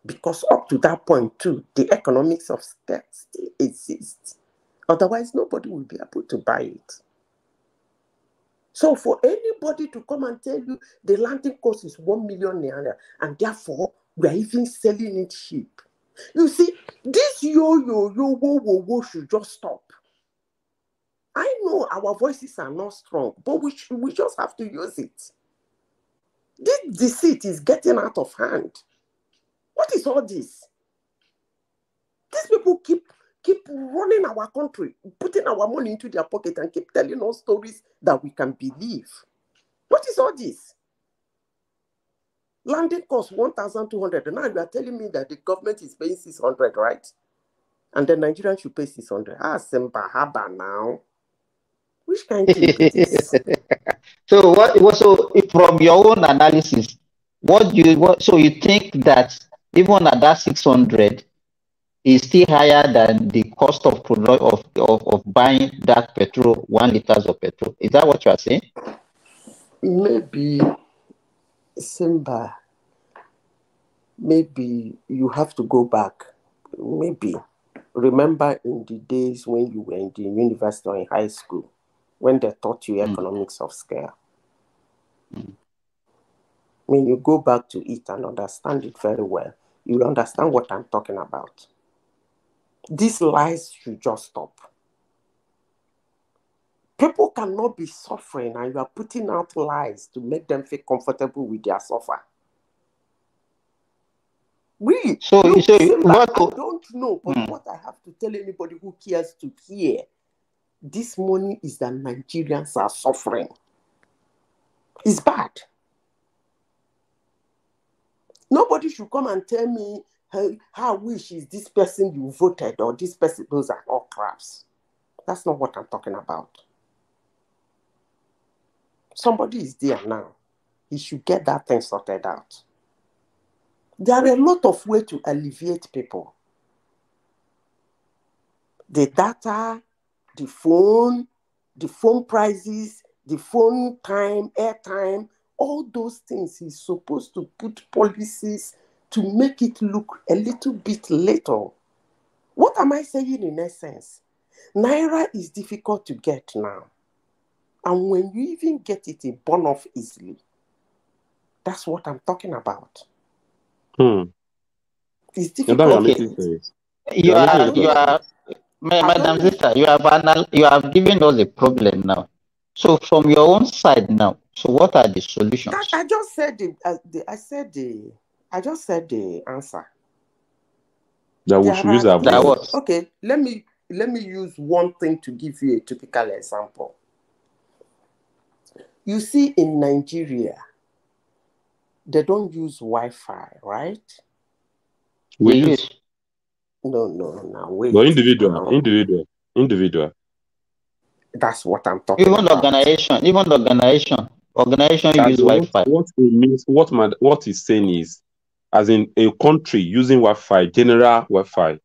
Because up to that point too, the economics of scale still exists. Otherwise, nobody will be able to buy it. So for anybody to come and tell you the landing cost is 1 million naira and therefore we are even selling it cheap. You see, this yo should just stop. I know our voices are not strong, but we just have to use it. This deceit is getting out of hand. What is all this? These people keep running our country, putting our money into their pocket and keep telling us stories that we can believe. What is all this? Landing costs 1,200. And now you are telling me that the government is paying 600, right? And the Nigerians should pay 600. Simba Haba now. Which kind of thing is this? So from your own analysis, so you think that even at that 600 is still higher than the cost of buying that petrol, 1 liter of petrol? Is that what you are saying? Maybe, Simba, maybe you have to go back. Maybe. Remember in the days when you were in the university or in high school, when they taught you economics of scale. When you go back to it and understand it very well, you'll understand what I'm talking about. These lies should just stop. People cannot be suffering and you are putting out lies to make them feel comfortable with their suffer. Really? I don't know, but what I have to tell anybody who cares to hear this morning is that Nigerians are suffering. It's bad. Nobody should come and tell me how wish is this person you voted or this person? Those are all craps. That's not what I'm talking about. Somebody is there now. He should get that thing sorted out. There are a lot of ways to alleviate people. The data, the phone prices, the phone time, airtime, all those things. He's supposed to put policies to make it look a little bit little. What am I saying in essence? Naira is difficult to get now. And when you even get it, it burn off easily. That's what I'm talking about. It's difficult. Madam Sister, you have given us a problem now. So from your own side now, so what are the solutions? I just said the answer. That we should use our brain. Okay, let me use one thing to give you a typical example. You see, in Nigeria, they don't use Wi-Fi, right? We use. No, wait. But individual. That's what I'm talking about. Even organization use Wi-Fi. What it means, what he's saying is, as in a country using Wi-Fi, general Wi-Fi.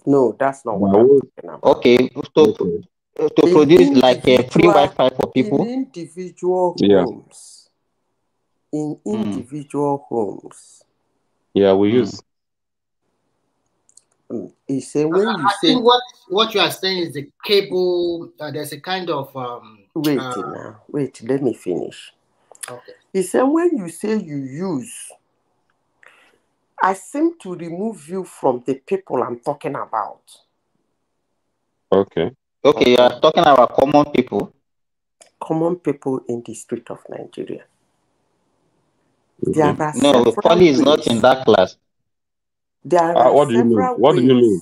No, that's not what I'm talking about. Okay, to produce like a free Wi-Fi for people. In individual homes. In individual homes. Yeah, we use. He said when you say what you are saying is the cable. There's a kind of wait. Let me finish. Okay. He said when you say you use, I seem to remove you from the people I'm talking about. Okay. Okay, you are talking about common people. Common people in the street of Nigeria. No, Polly is not in that class. There are what do you mean? What do you mean?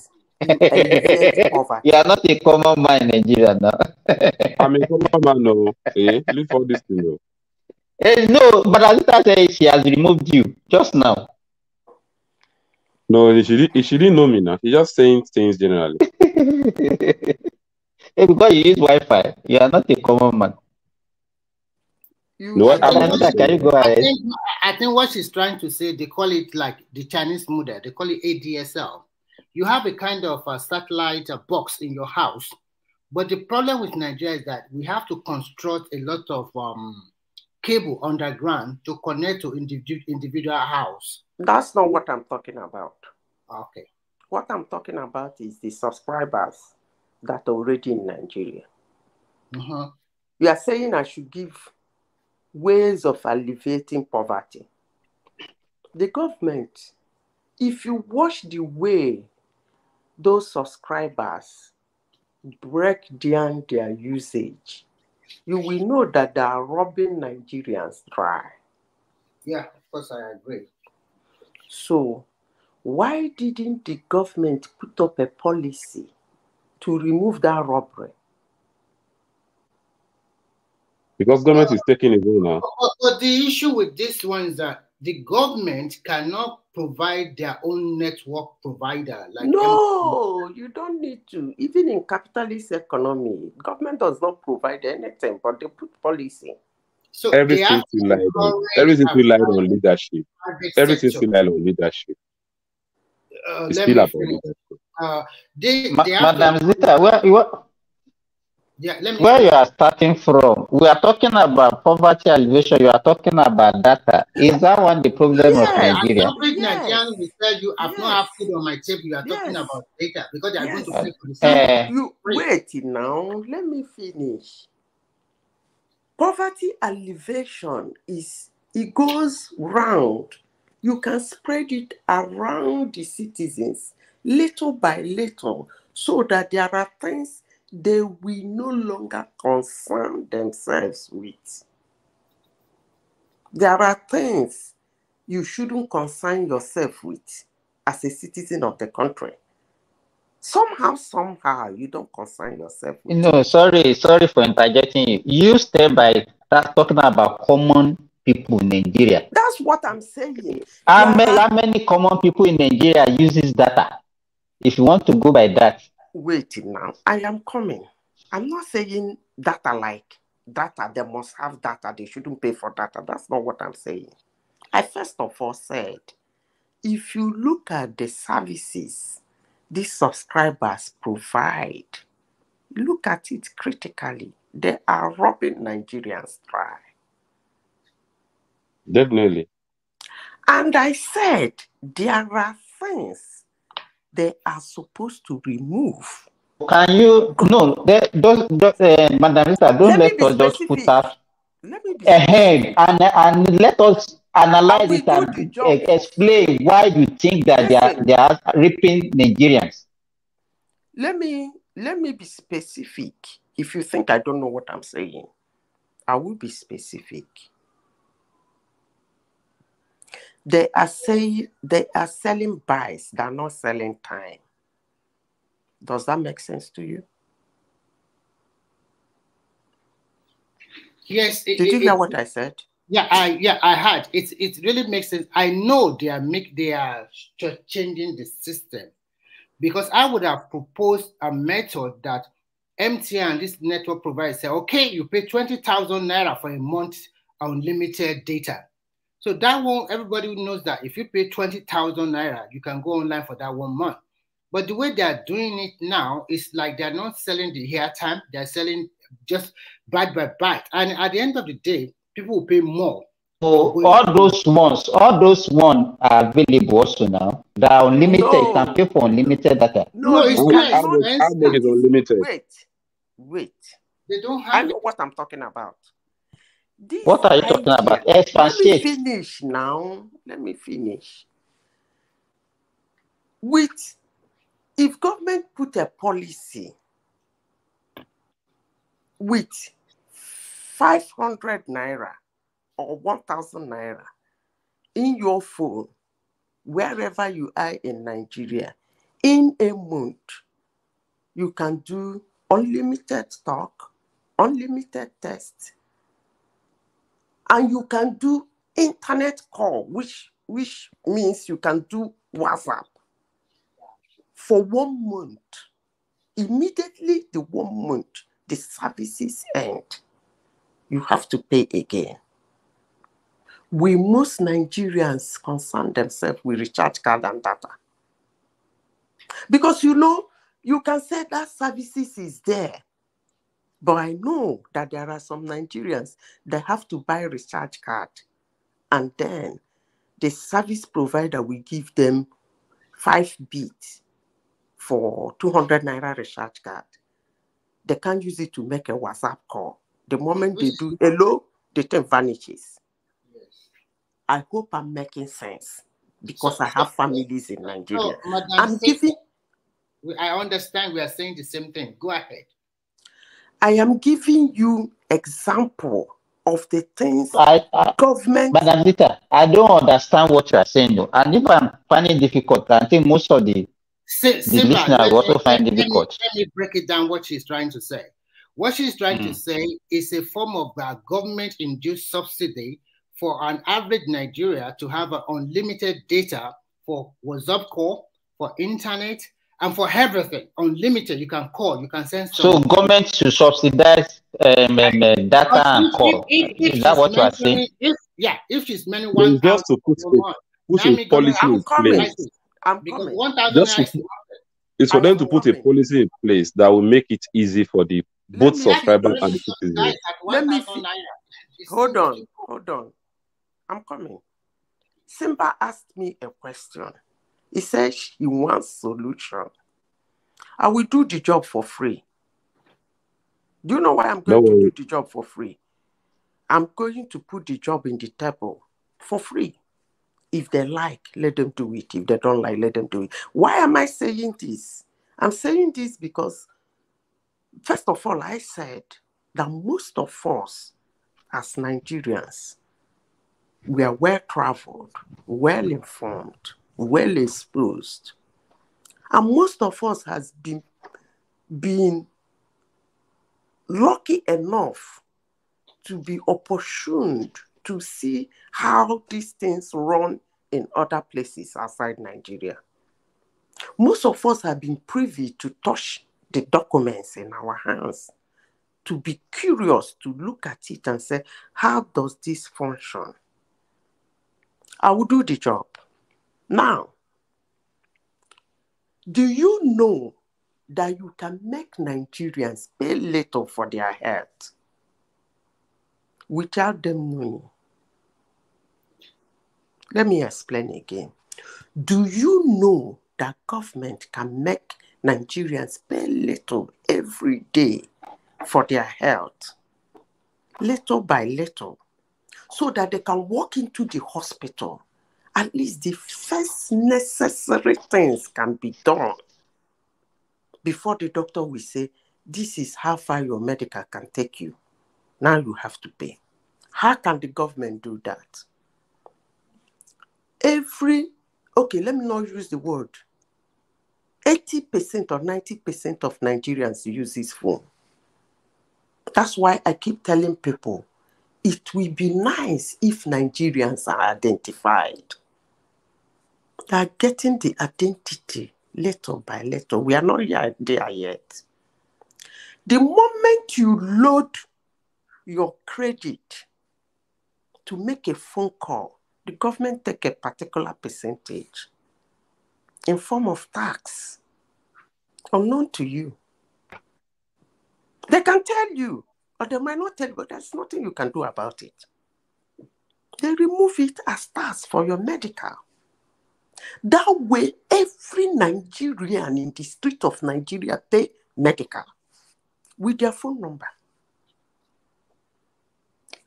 You are not a common man in Nigeria now. I'm a common man, no. Leave all this thing, though. No, but Azita said she has removed you just now. No, she didn't know me now. She's just saying things generally. Because you use Wi-Fi, you are not a common man. I think what she's trying to say, they call it like the Chinese model. They call it ADSL. You have a kind of a satellite box in your house, but the problem with Nigeria is that we have to construct a lot of cable underground to connect to individual house. That's not what I'm talking about. Okay. What I'm talking about is the subscribers that are already in Nigeria. You are saying I should give ways of alleviating poverty. The government, if you watch the way those subscribers break down their usage, you will know that they are robbing Nigerians dry. Yeah, of course I agree. So, why didn't the government put up a policy to remove that robbery? Because government is taking it away now. But the issue with this one is that the government cannot provide their own network provider. No, you don't need to. Even in capitalist economy, government does not provide anything, but they put policy. So everything relied on leadership. Everything relied on leadership. It's still about leadership. Madam Zita, where you are starting from, we are talking about poverty alleviation, you are talking about data. Is that one the problem of Nigeria? Nigerian will tell you, I've not have food on my table, you are talking about data, because they are going to pay for the same. Wait now, let me finish. Poverty alleviation it goes round. You can spread it around the citizens, little by little, so that there are things they will no longer concern themselves with. There are things you shouldn't concern yourself with as a citizen of the country. Somehow, you don't concern yourself with sorry for interjecting you. You start by talking about common people in Nigeria. That's what I'm saying. How many common people in Nigeria uses data? If you want to go by that. Wait now. I am coming. I'm not saying data like data. They must have data. They shouldn't pay for data. That's not what I'm saying. I first of all said, if you look at the services these subscribers provide, look at it critically. They are robbing Nigerians dry. Definitely. And I said, there are things they are supposed to remove. Can you, no, Madam Lisa, don't let us just put us ahead and let us analyze it and explain why you think that they are raping Nigerians. Let me be specific. If you think I don't know what I'm saying, I will be specific. They are selling buys, they are not selling time. Does that make sense to you? Yes. Did you hear what I said? Yeah, I heard. It really makes sense. I know they are changing the system, because I would have proposed a method that MTN and this network provider say, okay, you pay 20,000 naira for a month unlimited data. So that one, everybody knows that if you pay 20,000 naira, you can go online for that 1 month. But the way they are doing it now is like they're not selling the airtime, they're selling just byte by byte. And at the end of the day, people will pay more. So all those ones are available also now. They are unlimited. No. You can pay for unlimited data. No, how much is unlimited? Wait. They don't have. I know what I'm talking about. What are you talking about? Let me finish now. Let me finish. If government put a policy with 500 naira or 1,000 naira in your phone, wherever you are in Nigeria, in a month, you can do unlimited talk, unlimited text, and you can do internet call, which means you can do WhatsApp for 1 month. Immediately the 1 month, the services end. You have to pay again. Most Nigerians concern themselves with recharge card and data. Because you can say that services is there. But I know that there are some Nigerians that have to buy a recharge card, and then the service provider will give them 5 bits for 200 naira recharge card. They can't use it to make a WhatsApp call. The moment they do hello, the thing vanishes. Yes. I hope I'm making sense, because I have families in Nigeria. So, Madam, I understand we are saying the same thing. Go ahead. I am giving you example of the things government. Madam Zita, I don't understand what you are saying, though. And if I'm finding it difficult, I think most of the listeners also find it difficult. Let me break it down what she's trying to say. What she's trying to say is a form of government-induced subsidy for an average Nigeria to have unlimited data for WhatsApp call, for internet, and for everything. Unlimited, you can call, you can send. So government to subsidize data and call. Is that what you are saying? If she's spending 1,000 just to put a policy in place. It's for them to put a policy in place that will make it easy for the both subscribers and the citizens. Let me hold on. I'm coming. Simba asked me a question. He says he wants solution. I will do the job for free. Do you know why I'm going to do the job for free? I'm going to put the job in the table for free. If they like, let them do it. If they don't like, let them do it. Why am I saying this? I'm saying this because, first of all, I said that most of us as Nigerians, we are well-traveled, well-informed, well-exposed. And most of us has been lucky enough to be opportuned to see how these things run in other places outside Nigeria. Most of us have been privy to touch the documents in our hands, to be curious, to look at it and say, how does this function? I will do the job. Now, do you know that you can make Nigerians pay little for their health without them knowing? Let me explain again. Do you know that government can make Nigerians pay little every day for their health, little by little, so that they can walk into the hospital? At least the first necessary things can be done before the doctor will say, this is how far your medical can take you. Now you have to pay. How can the government do that? Okay, let me not use the word. 80% or 90% of Nigerians use this phone. That's why I keep telling people, it will be nice if Nigerians are identified. They are getting the identity little by little. We are not there yet. The moment you load your credit to make a phone call, the government take a particular percentage in form of tax, unknown to you. They can tell you, or they might not tell you, but there's nothing you can do about it. They remove it as tax for your medical. That way, every Nigerian in the street of Nigeria pay medical with their phone number.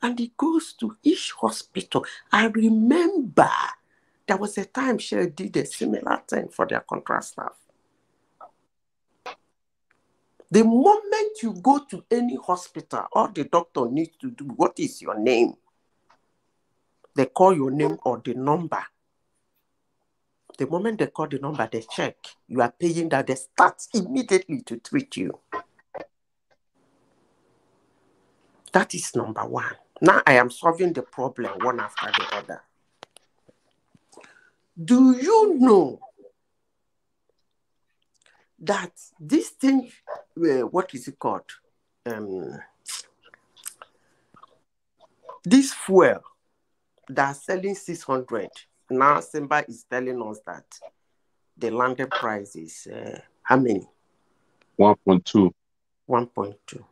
And it goes to each hospital. I remember there was a time Shell did a similar thing for their contract staff. The moment you go to any hospital, all the doctor needs to do, what is your name? They call your name or the number. The moment they call the number, they check. You are paying that, they start immediately to treat you. That is number one. Now I am solving the problem one after the other. Do you know that this thing, what is it called? This fuel that's selling 600. Now Simba is telling us that the landed price is how many? 1.2. 1.2.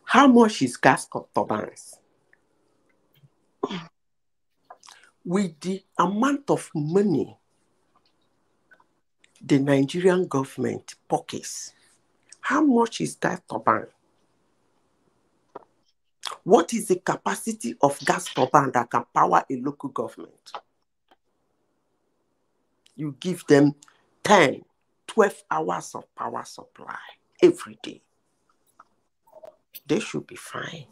How much is gas turbines? With the amount of money the Nigerian government pockets, how much is that turbine? What is the capacity of gas turbine that can power a local government? You give them 10, 12 hours of power supply every day. They should be fine.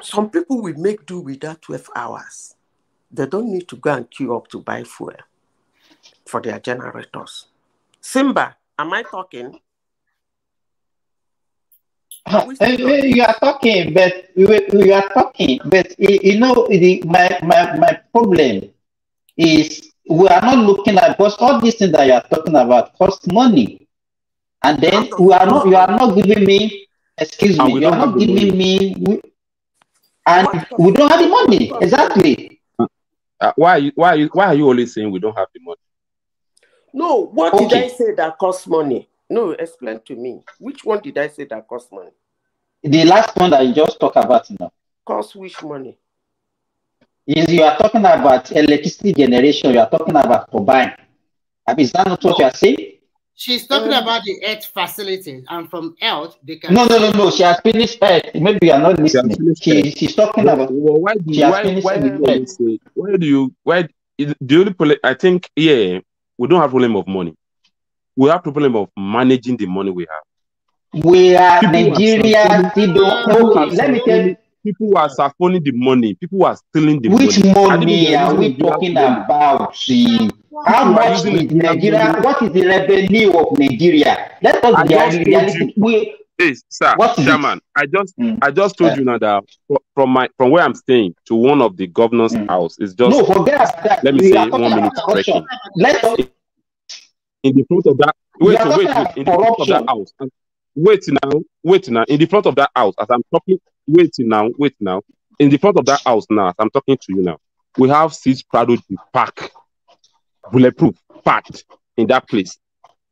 Some people will make do with that 12 hours. They don't need to go and queue up to buy fuel for their generators. Simba, am I talking? You are talking, but you are talking, but you know my problem is we are not looking at, because all these things that you are talking about cost money, and then you are not giving me, excuse me, you are not giving me, and we don't have the money. Exactly. Why are you always saying we don't have the money? No, what did I say that costs money? No, explain to me. Which one did I say that costs money? The last one that you just talked about now. Cost which money? Is you are talking about electricity generation, you are talking about turbine. Is that not what you are saying? She's talking about the Earth facility, and from Earth they can. No. She has finished Earth. Maybe you are not listening. She's talking about. Why do the only problem? I think we don't have problem of money. We have problem of managing the money we have. We are Nigeria. Let me tell you. People are siphoning the money. People are stealing the money. Which money are we talking about? How much is Nigeria? What is the revenue of Nigeria? Let us be reality. Hey, sir, What is Chairman, I just told you now that from where I'm staying to one of the governor's house is just, no, forget about that. let me We are say, talking 1 minute about corruption. trekking. Let us. In the front of that, We wait, are so talking wait, about in the front of that corruption. house. Wait now, in the front of that house, as I'm talking, wait now, in the front of that house now, as I'm talking to you now, we have 6 Prado Jeep park, bulletproof, parked in that place.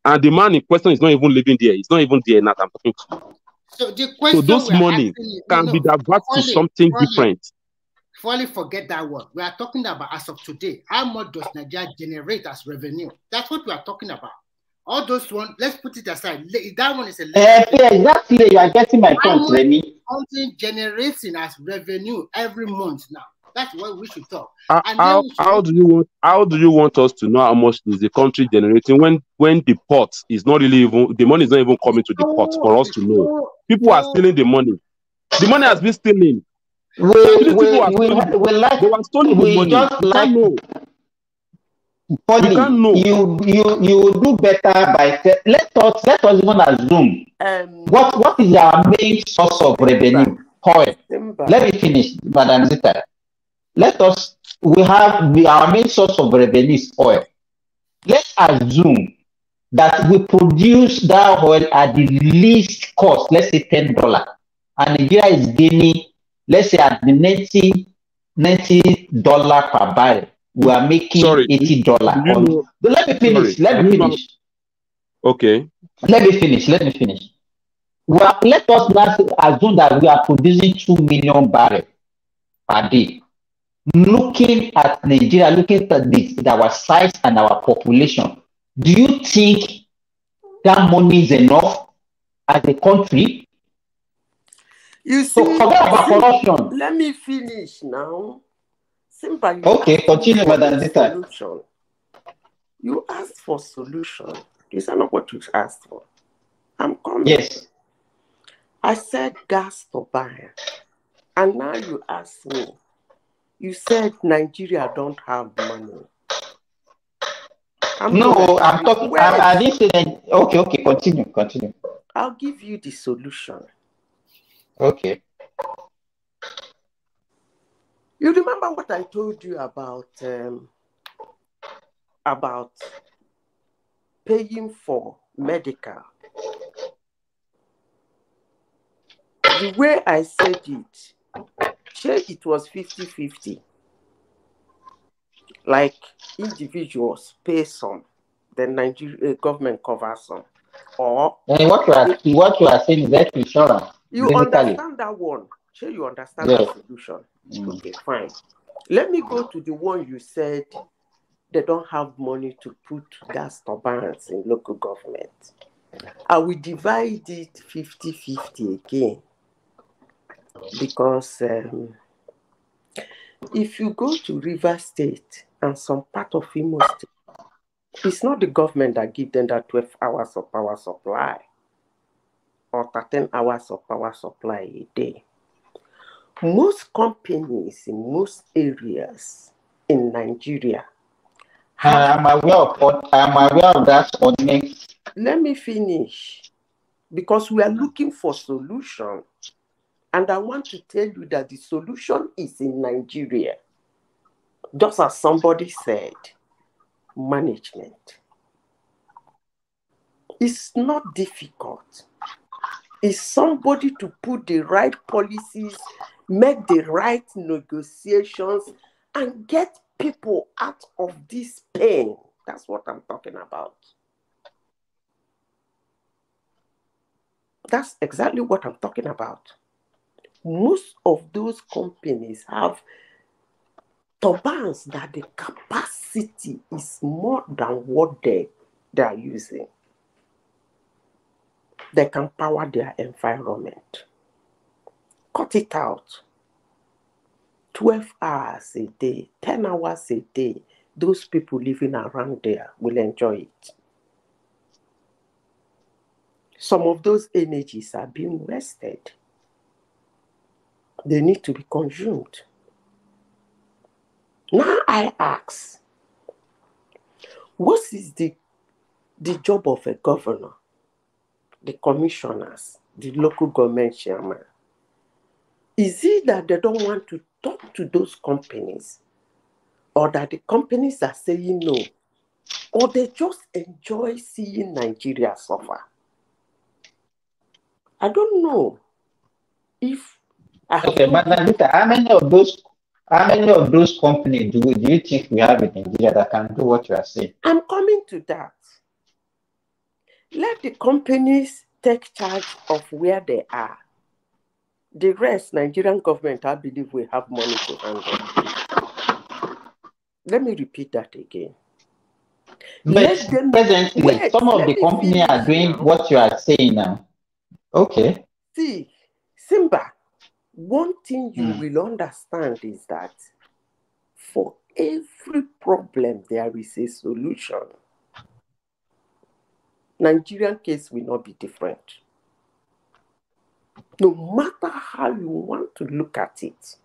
And the man in question is not even living there. He's not even there now. I'm talking to you. So the So question those we are money asking is, can be diverted to something different. Fully forget that word. We are talking about as of today. How much does Nigeria generate as revenue? That's what we are talking about. All those ones, let's put it aside. That one is a exactly. You are getting my point, Remy. Something generating as revenue every month now. That's what we should talk. How do you want us to know how much is the country generating when the pot is not really even, the money is not even coming to the pot for us to know? People are stealing the money. The money has been stealing. We just like know. Polly, you do better by let us even assume what is our main source of revenue? Oil. Let me finish, Madam Zita. Our main source of revenue is oil. Let's assume that we produce that oil at the least cost, let's say $10, and Nigeria is gaining, let's say at the $90 per barrel. We are making $80. Let me finish. Okay. Let me finish. Let us not assume that we are producing 2 million barrels per day. Looking at Nigeria, looking at our size and our population, do you think that money is enough as a country? You so see, forget about corruption. Let me finish now. Simba, okay, continue, Madam Zita. You asked for solution. These are not what you asked for. I'm coming. Yes. I said gas turbine. And now you ask me. You said Nigeria don't have money. I'm talking. I didn't say that. Okay. Continue. I'll give you the solution. Okay. You remember what I told you about paying for medical? The way I said it, it was 50-50. Like individuals pay some, the Nigerian government covers some. Or what you are saying is that insurance. You understand that one? Sure, you understand that solution. Okay, fine. Let me go to the one you said they don't have money to put gas turbines in local government. I will divide it 50-50 again. Because if you go to River State and some part of Imo State, it's not the government that gives them that 12 hours of power supply or 13 hours of power supply a day. Most companies in most areas in Nigeria. I am aware of that. Let me finish. Because we are looking for solution. And I want to tell you that the solution is in Nigeria. Just as somebody said, management. It's not difficult. It's somebody to put the right policies, make the right negotiations, and get people out of this pain. That's what I'm talking about. That's exactly what I'm talking about. Most of those companies have turbines that the capacity is more than what they are using. They can power their environment. Cut it out. 12 hours a day, 10 hours a day, those people living around there will enjoy it. Some of those energies are being wasted. They need to be consumed. Now I ask, what is the job of a governor, the commissioners, the local government chairman. Is it that they don't want to talk to those companies, or that the companies are saying no, or they just enjoy seeing Nigeria suffer? I don't know if Okay, Madam Lita, how many of those companies do you think we have in Nigeria that can do what you are saying? I'm coming to that. Let the companies take charge of where they are. The rest, Nigerian government, I believe, will have money to handle. Let me repeat that again. But presently, some of the companies are doing what you are saying now. Okay. See, Simba, one thing you will understand is that for every problem, there is a solution. Nigerian case will not be different. No matter how you want to look at it,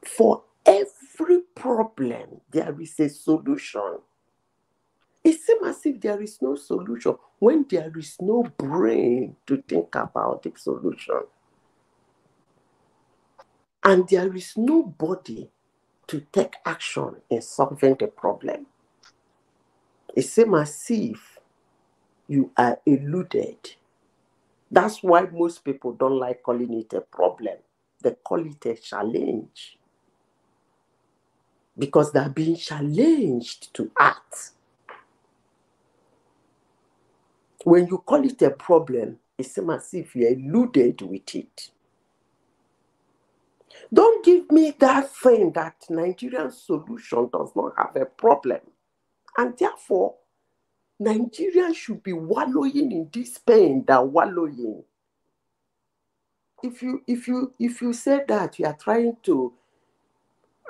for every problem, there is a solution. It seems as if there is no solution when there is no brain to think about the solution. And there is nobody to take action in solving the problem. It seems as if you are eluded. That's why most people don't like calling it a problem. They call it a challenge. Because they're being challenged to act. When you call it a problem, it seems as if you're eluded with it. Don't give me that thing that Nigerian solution does not have a problem. And therefore, Nigerians should be wallowing in this pain than wallowing. If you say that, you are trying to,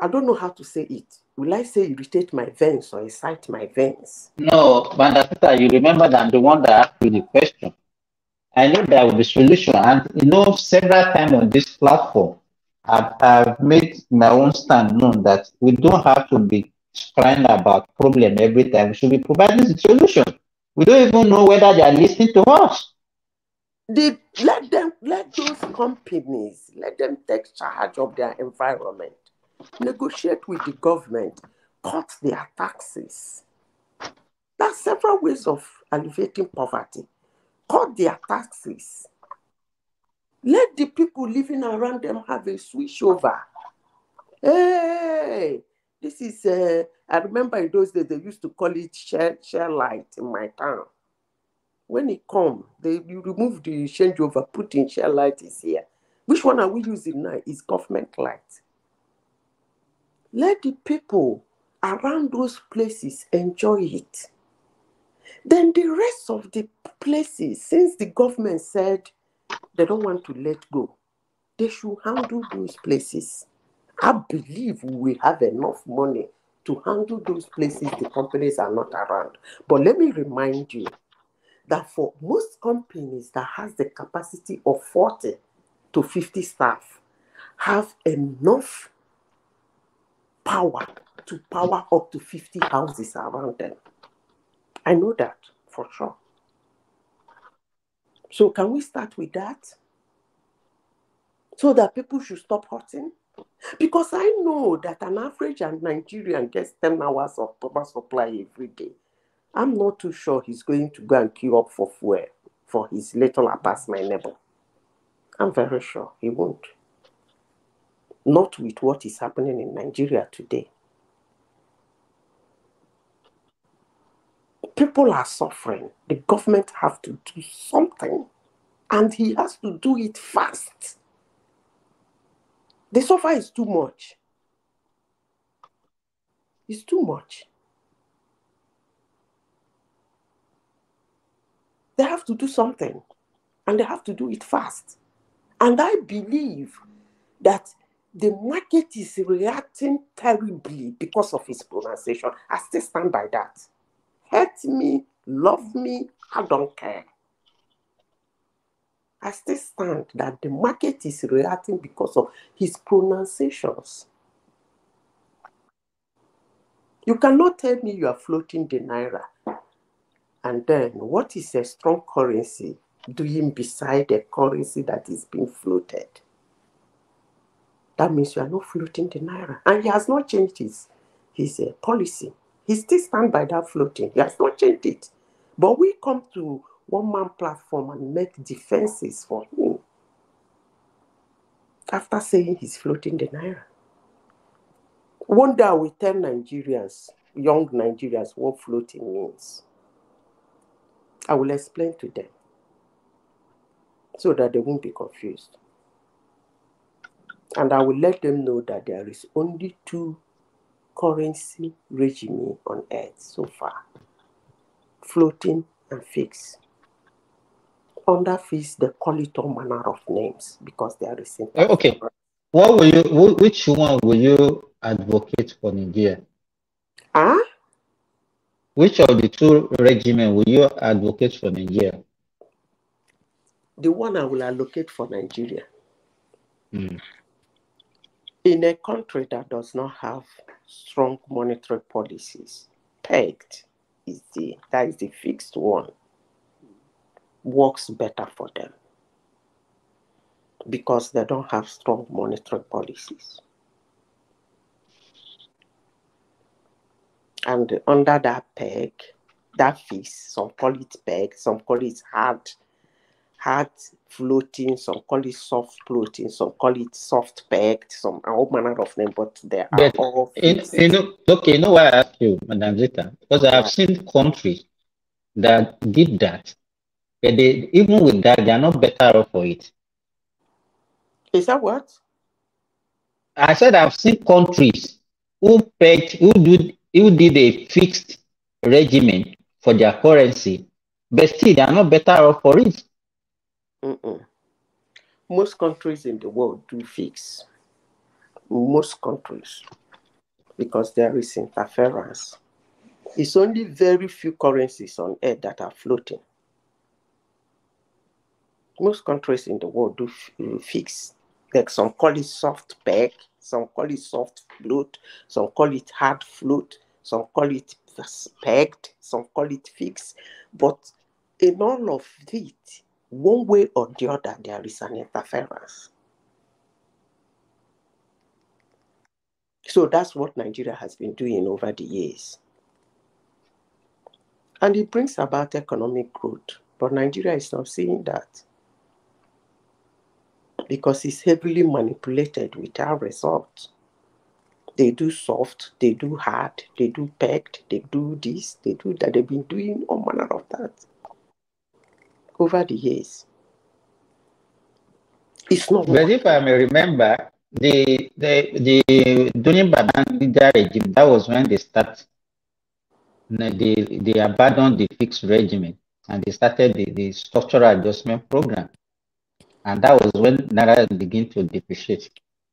I don't know how to say it. Will I say irritate my veins or excite my veins? No, Madam, you remember that I'm the one that asked you the question. I know there will be solution, and several times on this platform, I've made my own stand known that we don't have to be crying about problem every time. We should be providing the solution. We don't even know whether they are listening to us. Let those companies, let them take charge of their environment, negotiate with the government, cut their taxes. There are several ways of alleviating poverty. Cut their taxes. Let the people living around them have a switch over. Hey, this is, I remember in those days they used to call it share light in my town. When it comes, you remove the changeover, put in share light is here. Which one are we using now? Is government light. Let the people around those places enjoy it. Then the rest of the places, since the government said they don't want to let go, they should handle those places. I believe we have enough money to handle those places the companies are not around. But let me remind you that for most companies that has the capacity of 40 to 50 staff have enough power to power up to 50 houses around them. I know that for sure. So can we start with that? So that people should stop hurting? Because I know that an average Nigerian gets 10 hours of power supply every day. I'm not too sure he's going to go and queue up for fuel for his little Abbas, my neighbor. I'm very sure he won't. Not with what is happening in Nigeria today. People are suffering. The government have to do something. And he has to do it fast. The suffer is too much. It's too much. They have to do something. And they have to do it fast. And I believe that the market is reacting terribly because of his pronunciation. I still stand by that. Hate me, love me, I don't care. I still stand that the market is reacting because of his pronunciations. You cannot tell me you are floating the naira. And then what is a strong currency doing beside the currency that is being floated. That means you are not floating the naira. And he has not changed his policy. He still stands by that floating. He has not changed it. But we come to one-man platform and make defenses for him after saying he's floating the naira. One day I will tell Nigerians, young Nigerians, what floating means. I will explain to them so that they won't be confused. And I will let them know that there is only 2 currency regime on earth so far: floating and fixed. Under fixed, they call it all manner of names because they are recent. Okay. What will you? Which one will you advocate for Nigeria? Which of the 2 regimens will you advocate for Nigeria? The one I will allocate for Nigeria. In a country that does not have strong monetary policies, pegged that is the fixed one, works better for them because they don't have strong monetary policies. And under that peg, that fix, some call it peg, some call it hard floating, some call it soft floating, some call it soft pegged, some all manner of names, but they are all fixed. Okay, you know why I ask you, Madam Zita? Because I have seen countries that did that, but even with that, they are not better off for it. Is that what? I said I've seen countries who did a fixed regimen for their currency, but still they are not better off for it. Most countries in the world do fix. Most countries, because there is interference. It's only very few currencies on earth that are floating. Most countries in the world do fix. Like some call it soft peg, some call it soft float, some call it hard float, some call it pegged, some call it fixed. But in all of it, one way or the other, there is an interference. So that's what Nigeria has been doing over the years. And it brings about economic growth. But Nigeria is not seeing that because it's heavily manipulated without result. They do soft, they do hard, they do pegged, they do this, they do that. They've been doing all manner of that over the years. It's not. But if I may remember, the during Babangida regime, that was when they start. They abandoned the fixed regimen and they started the structural adjustment program, and that was when Naira began to depreciate.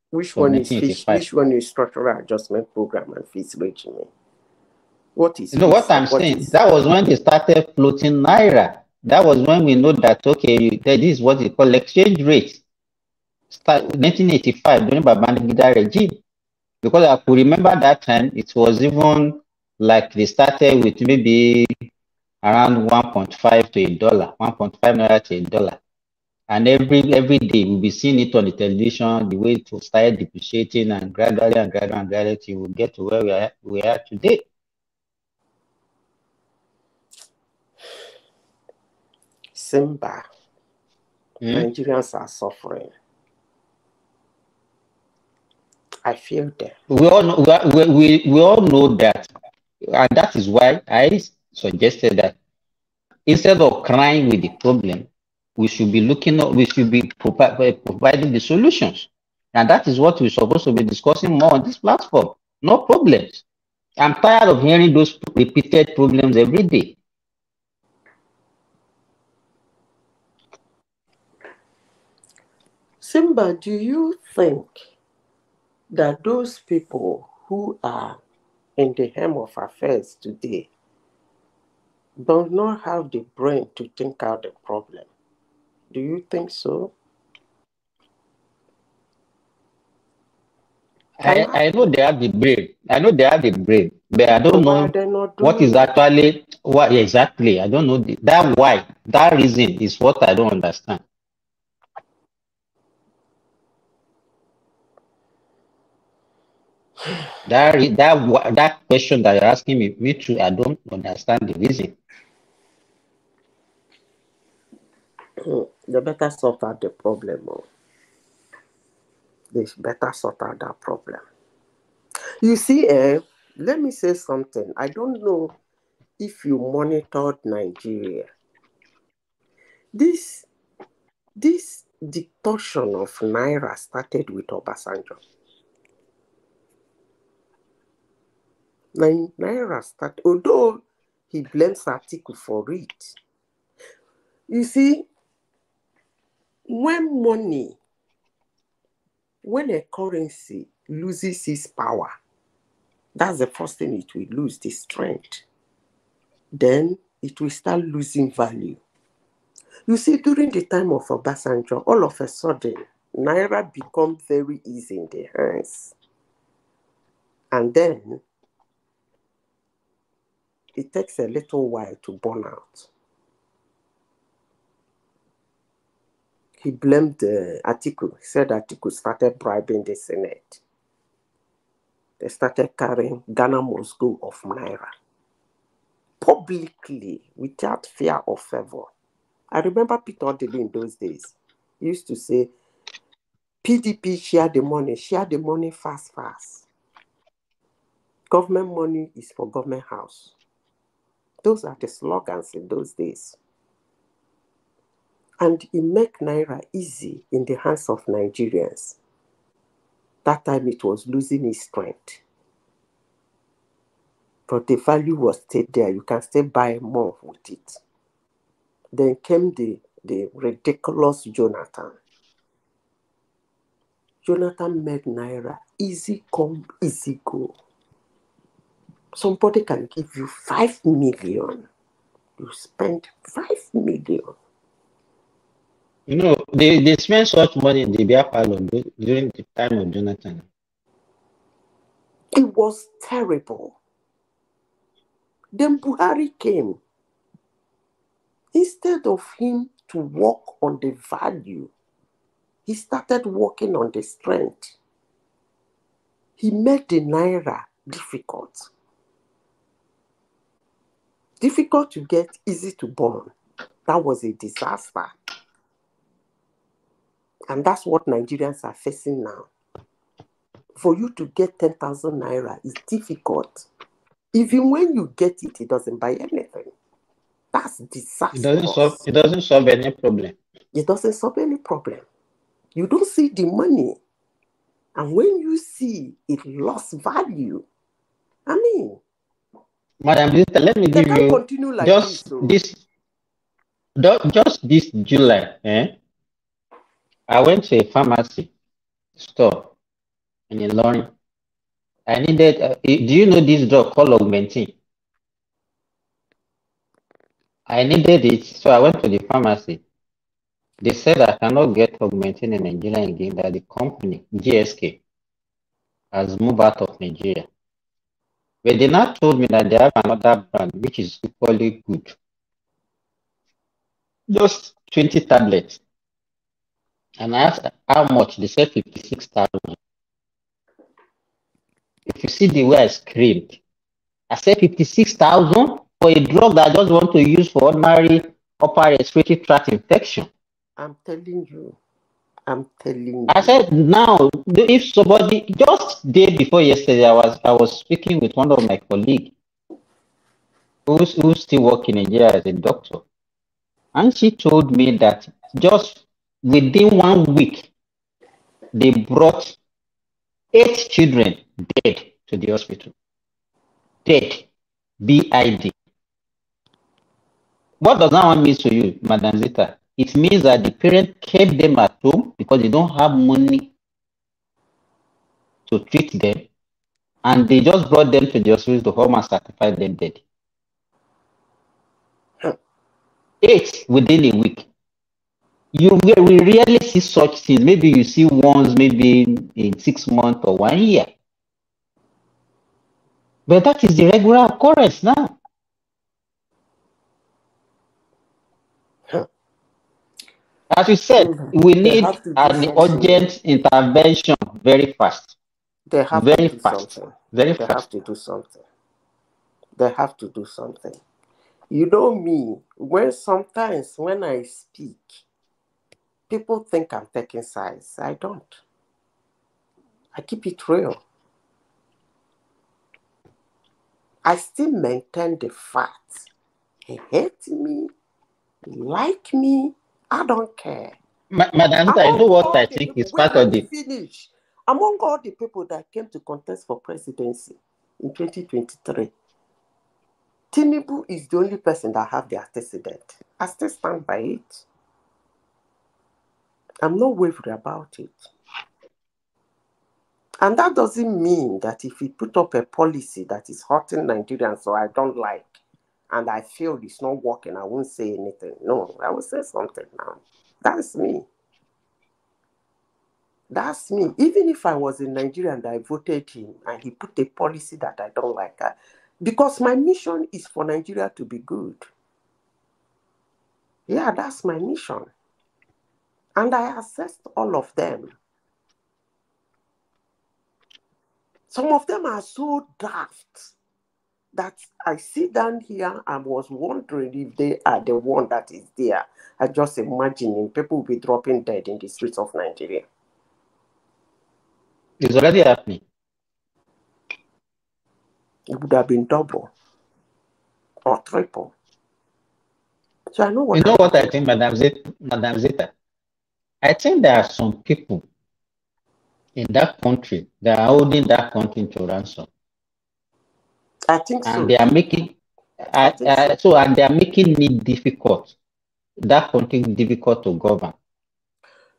Which one is structural adjustment program and fixed regimen? What is? No, what I'm saying, that was when they started floating Naira. That was when we know that okay, that is what they call exchange rate. Start 1985 during Babangida regime, because I could remember that time it was even like they started with maybe around 1.5 to $1, 1.5 Naira to $1. And every day we'll be seeing it on the television, the way it will start depreciating and gradually till we get to where we are today. Simba, Nigerians are suffering. I feel that. We all know that, and that is why I suggested that instead of crying with the problem, we should be providing the solutions, and that is what we're supposed to be discussing more on this platform. No problems. I'm tired of hearing those repeated problems every day. Simba, do you think that those people who are in the helm of affairs today do not have the brain to think out the problem? Do you think so? I know they have the brain. I know they have the brain, But I don't Why are know they not what is doing it? actually what exactly. I don't know that why. That reason is what I don't understand. That question that you're asking me too, I don't understand the reason. They better sort out the problem. They better sort out that problem. You see, let me say something. I don't know if you monitored Nigeria. This dictation of Naira started with Obasanjo. Naira started, although he blames Atiku for it. You see, when a currency loses its power, that's the first thing it will lose, the strength. Then it will start losing value. You see, during the time of Obasanjo, all of a sudden, Naira become very easy in the hands. And then it takes a little while to burn out. He blamed Atiku. He said Atiku started bribing the Senate. They started carrying Ghana must go of Naira publicly without fear or favor. I remember Peter Odili in those days. He used to say, PDP share the money fast. Government money is for government house. Those are the slogans in those days. And it made Naira easy in the hands of Nigerians. That time it was losing its strength. But the value was still there. You can still buy more with it. Then came the ridiculous Jonathan. Jonathan made Naira easy come, easy go. Somebody can give you 5 million. You spend 5 million. You know, they spent such money in the beer parlor during the time of Jonathan. It was terrible. Then Buhari came. Instead of him to work on the value, he started working on the strength. He made the Naira difficult. Difficult to get, easy to burn. That was a disaster. And that's what Nigerians are facing now. For you to get 10,000 Naira is difficult. Even when you get it, it doesn't buy anything. That's disastrous. It doesn't solve any problem. It doesn't solve any problem. You don't see the money. And when you see it lost value, I mean, Madam Minister, let me give you continue like just this July. I went to a pharmacy store in Ilorin. I needed. Do you know this drug called Augmentin? I needed it, so I went to the pharmacy. They said I cannot get Augmentin in Nigeria again. That the company GSK has moved out of Nigeria. But they now told me that they have another brand which is equally good. Just 20 tablets. And I asked how much. They said 56,000. If you see the way I screamed, I said 56,000 for a drug that I just want to use for ordinary upper respiratory tract infection. I'm telling you. I said now, if somebody just day before yesterday, I was speaking with one of my colleagues who's still working in Nigeria as a doctor, and she told me that just within 1 week they brought 8 children dead to the hospital. Dead, BID. What does that one mean to you, Madam Zita? It means that the parent kept them at home because they don't have money to treat them, and they just brought them to the hospital to home and sacrifice them dead. 8 within a week. We rarely see such things. Maybe you see once, maybe in 6 months or 1 year. But that is the regular occurrence now. As you said, we need an urgent intervention very fast. They have very to do fast. something. Very they fast. have to do something. They have to do something. You know me, sometimes when I speak, people think I'm taking sides. I don't. I keep it real. I still maintain the fact. He hates me, like me, I don't care. Madam, I know what I think is part of the... Finish. Among all the people that came to contest for presidency in 2023, Tinubu is the only person that have the antecedent. I still stand by it. I'm not worried about it. And that doesn't mean that if he put up a policy that is hurting Nigerians, so I don't like, and I feel it's not working, I won't say anything. No, I will say something now. That's me. That's me. Even if I was in Nigeria and I voted him and he put a policy that I don't like, because my mission is for Nigeria to be good. Yeah, that's my mission. And I assessed all of them. Some of them are so daft that I sit down here and was wondering if they are the one that is there. I just imagining people will be dropping dead in the streets of Nigeria. It's already happening. It would have been double or triple. So I know what I think, Madam Zeta? I think there are some people in that country that are holding that country to ransom. I think so. And they are making and they are making it difficult. That country difficult to govern.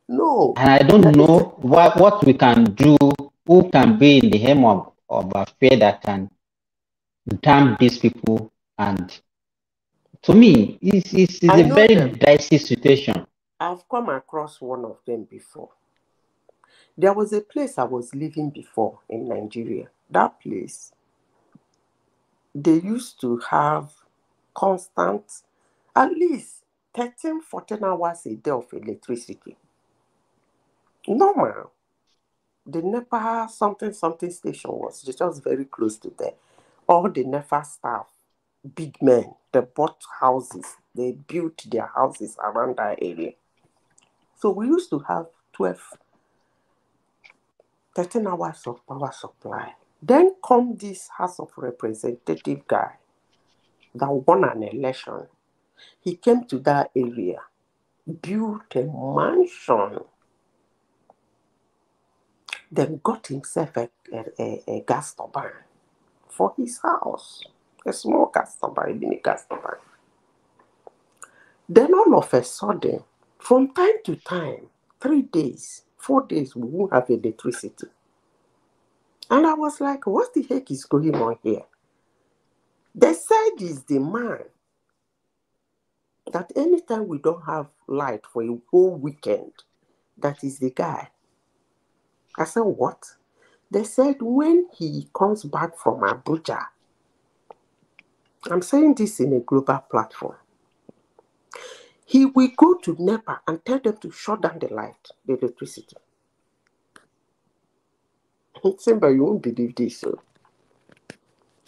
No. And I don't know what we can do, who can be in the helm of affair that can damn these people. And to me, it's a very dicey situation. I've come across one of them before. There was a place I was living before in Nigeria. That place, they used to have constant, at least 13, 14 hours a day of electricity. Normal. The NEPA something station was just very close to there. All the NEPA staff, big men, they bought houses. They built their houses around that area. So we used to have 13 hours of power supply. Then come this House of Representative guy that won an election. He came to that area, built a mansion, then got himself a gas turbine for his house, a small gas turbine, a mini gas turbine. Then all of a sudden, from time to time, 3 days, 4 days, we won't have electricity. And I was like, what the heck is going on here? They said it's the man that anytime we don't have light for a whole weekend, that is the guy. I said, what? They said when he comes back from Abuja, I'm saying this in a global platform, he will go to NEPA and tell them to shut down the light, the electricity. Simba, you won't believe this. So.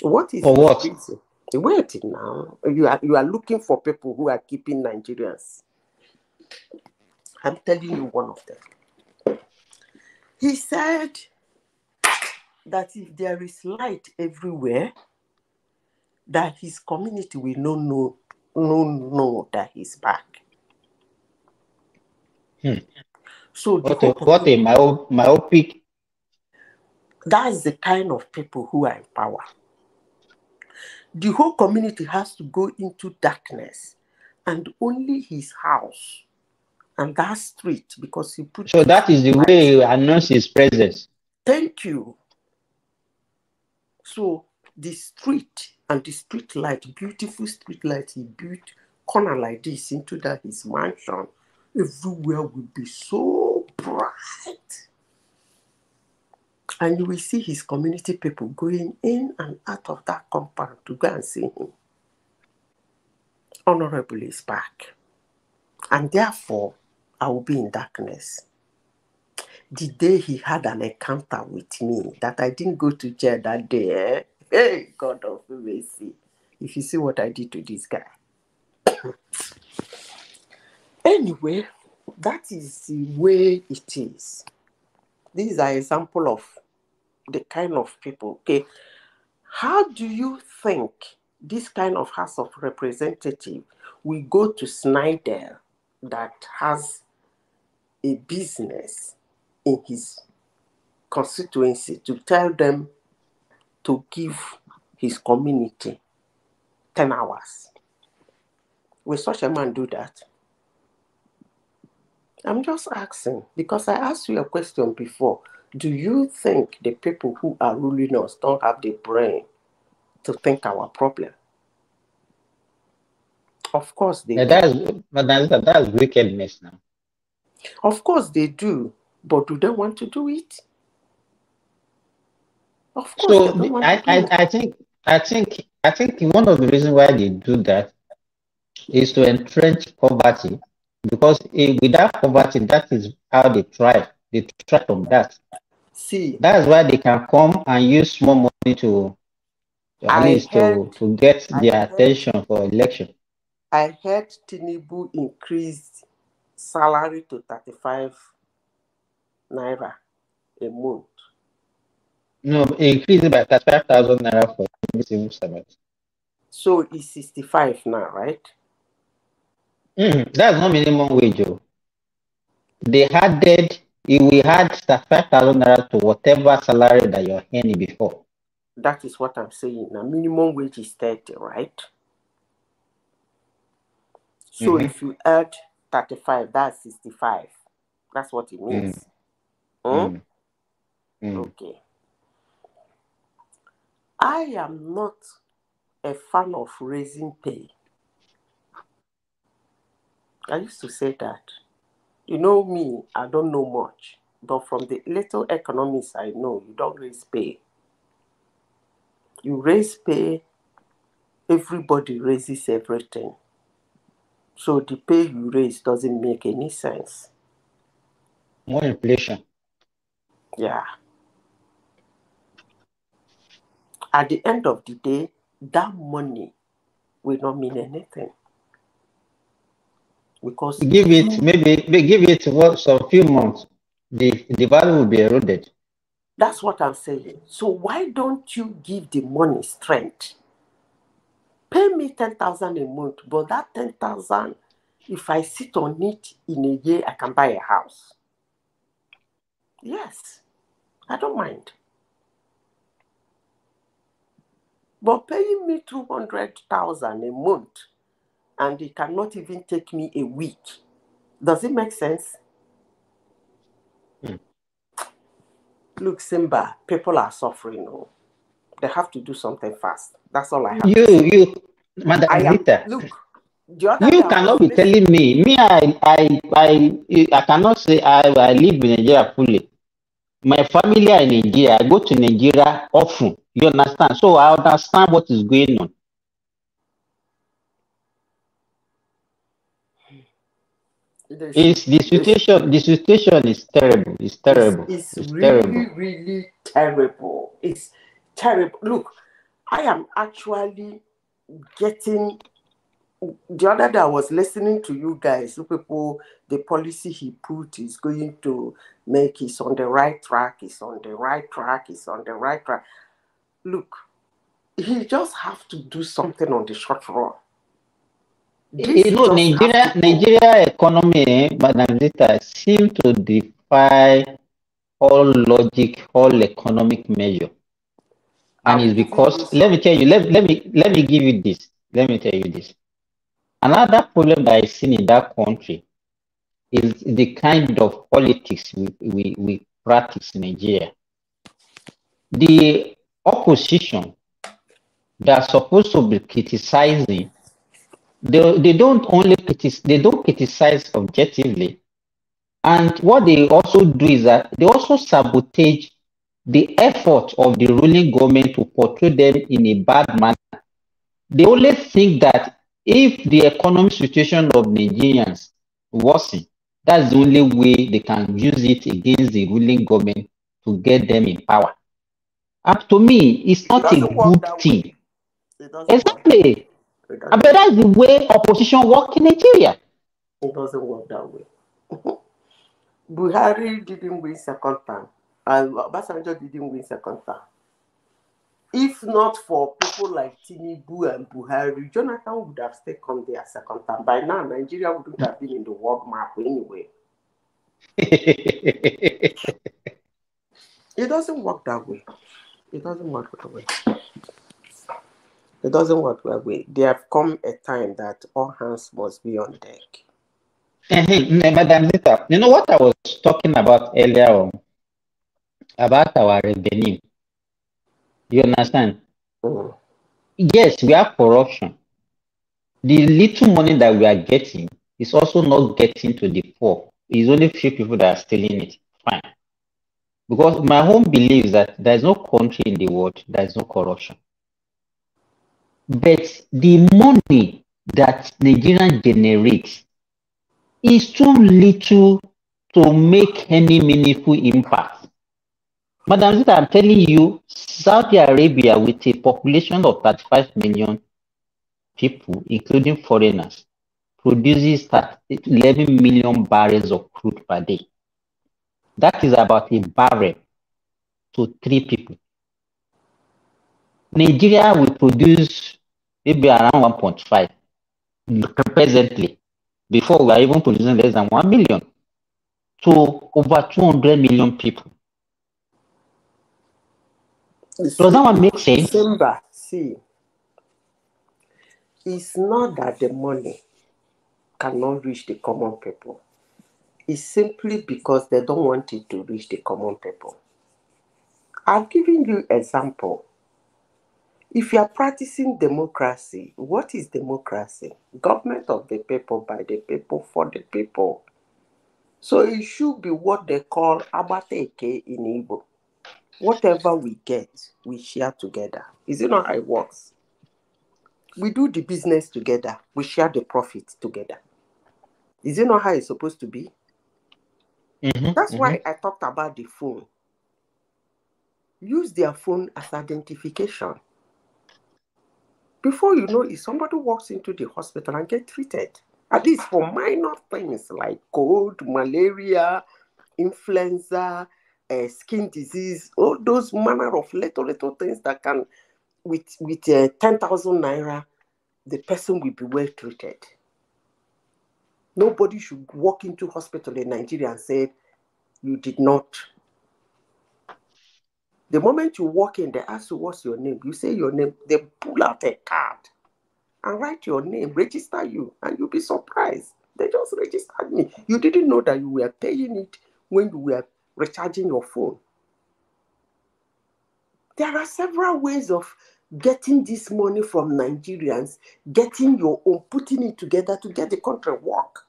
What is what? Reason? Wait now. You are looking for people who are keeping Nigerians. I'm telling you one of them. He said that if there is light everywhere, that his community will not know that he's back. So what a myopic. That's the kind of people who are in power. The whole community has to go into darkness, and only his house and that street, because he put. So that is the way he announced his presence. Thank you. So the street and the street light, beautiful street light, he built corner like this into that his mansion. Everywhere will be so bright. And you will see his community people going in and out of that compound to go and see him. Honorable is back. And therefore, I will be in darkness. The day he had an encounter with me, that I didn't go to jail that day, hey, God of mercy. If you see what I did to this guy. Anyway, that is the way it is. These are example of the kind of people. Okay, how do you think this kind of House of Representative will go to Snyder that has a business in his constituency to tell them to give his community 10 hours? Will such a man do that? I'm just asking, because I asked you a question before. Do you think the people who are ruling us don't have the brain to think our problem? Of course they do. That's wickedness now. Of course they do, but do they want to do it? Of course So they don't want to do it. I think one of the reasons why they do that is to entrench poverty, because without poverty, that is how they thrive. They thrive from that. See, that's why they can come and use small money to at least to get their attention for election. I heard Tinubu increased salary to 35 naira a month. No, increase it by 35,000 naira for every civil servant. So it's 65 now, right? That's not minimum wage. They added, we had 35,000 naira to whatever salary that you're earning before. That is what I'm saying. Now, minimum wage is 30, right? So if you add 35, that's 65. That's what it means. Okay. I am not a fan of raising pay. I used to say that. You know me, I don't know much. But from the little economics I know, you don't raise pay. You raise pay, everybody raises everything. So the pay you raise doesn't make any sense. More inflation. Yeah. At the end of the day, that money will not mean anything. Because give it what, some few months, the value will be eroded. That's what I'm saying. So why don't you give the money strength? Pay me 10,000 a month, but that 10,000, if I sit on it in a year, I can buy a house. Yes, I don't mind. But paying me 200,000 a month, and it cannot even take me a week. Does it make sense? Look, Simba, people are suffering. Oh. They have to do something fast. That's all I have to say. Madam Zita, look, the other you cannot be telling me. I cannot say I live in Nigeria fully. My family are in Nigeria. I go to Nigeria often. You understand? So I understand what is going on. It's the situation is terrible. It's terrible. It's really, really terrible. It's terrible. Look, I am actually getting. The other day I was listening to you guys. You people, the policy he put is going to make it on the right track. It's on the right track. It's on the right track. Look, he just have to do something on the short run. You know, Nigeria economy, Madam Zita, seem to defy all logic, all economic measure. And it's because, let me tell you, let me give you this. Let me tell you this. Another problem that I've seen in that country is the kind of politics we practice in Nigeria. The opposition that's supposed to be criticizing, they don't criticize objectively. And what they also do is that they also sabotage the effort of the ruling government to portray them in a bad manner. They always think that if the economic situation of Nigerians worsen, that's the only way they can use it against the ruling government to get them in power. Up to me, it's not a good thing. Exactly. But that's the way opposition work in Nigeria. It doesn't work that way. Buhari didn't win second time. And Obasanjo didn't win second time. If not for people like Tinubu and Buhari, Jonathan would have still come there second time. By now, Nigeria wouldn't have been in the world map anyway. It doesn't work that way. It doesn't work that way. It doesn't work that way. There have come a time that all hands must be on deck. Madam Zita, you know what I was talking about earlier on? About our revenue. You understand? Mm. Yes, we have corruption. The little money that we are getting is also not getting to the poor. It's only few people that are stealing it. Fine. Because my own belief is that there is no country in the world that is no corruption. But the money that Nigerian generates is too little to make any meaningful impact. Madam Zita, I'm telling you, Saudi Arabia, with a population of 35 million people, including foreigners, produces 11 million barrels of crude per day. That is about a barrel to 3 people. Nigeria will produce maybe around 1.5 presently. Before, we are even producing less than 1 million to over 200 million people. Does that one make sense? Simba, see, it's not that the money cannot reach the common people. It's simply because they don't want it to reach the common people. I've given you an example. If you are practicing democracy, what is democracy? Government of the people, by the people, for the people. So it should be what they call abateke in Igbo. Whatever we get, we share together. Is it not how it works? We do the business together. We share the profit together. Is it not how it's supposed to be? That's why I talked about the phone. Use their phone as identification. Before you know it, somebody walks into the hospital and gets treated. At least for minor things like cold, malaria, influenza, skin disease, all those manner of little things that can, with 10,000 naira, the person will be well treated. Nobody should walk into hospital in Nigeria and say, you did not. The moment you walk in, they ask you, what's your name? You say your name, they pull out a card and write your name, register you, and you'll be surprised. They just registered me. You didn't know that you were paying it when you were recharging your phone. There are several ways of getting this money from Nigerians, getting your own, putting it together to get the country work.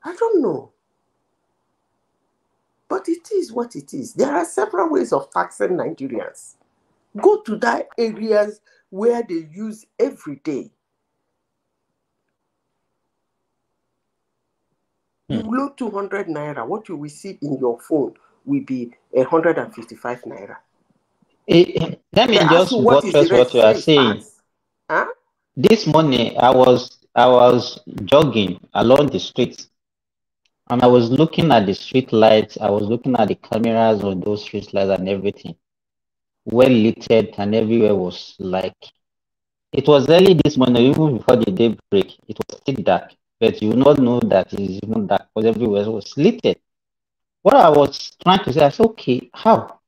I don't know. But it is what it is. There are several ways of taxing Nigerians. Go to that areas where they use every day. You load 200 naira. What you will see in your phone will be 155 naira. Let me just buttress what you are saying. Huh? This morning, I was jogging along the streets. And I was looking at the street lights, I was looking at the cameras on those street lights and everything. Well lit and everywhere was like, it was early this morning, even before the day break, it was still dark. But you will not know that it is even dark because everywhere was lit. What I was trying to say, I said, okay, how?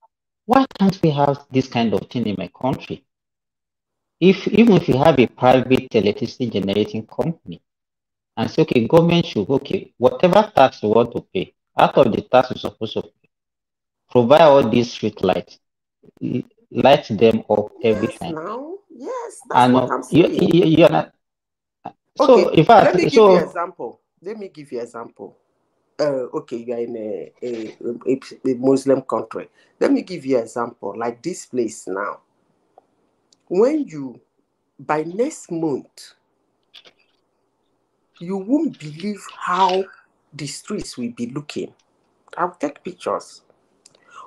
Why can't we have this kind of thing in my country? Even if you have a private electricity generating company, and say, okay, government should, okay, whatever tax you want to pay, out of the tax you're supposed to pay, provide all these street lights, light them up every time. Now, yes, that's what I'm saying. You're not, okay, so in fact, let me give you an example. Let me give you an example. okay, you are in a Muslim country. Let me give you an example. Like this place now, when you, by next month, you won't believe how the streets will be looking. I'll take pictures.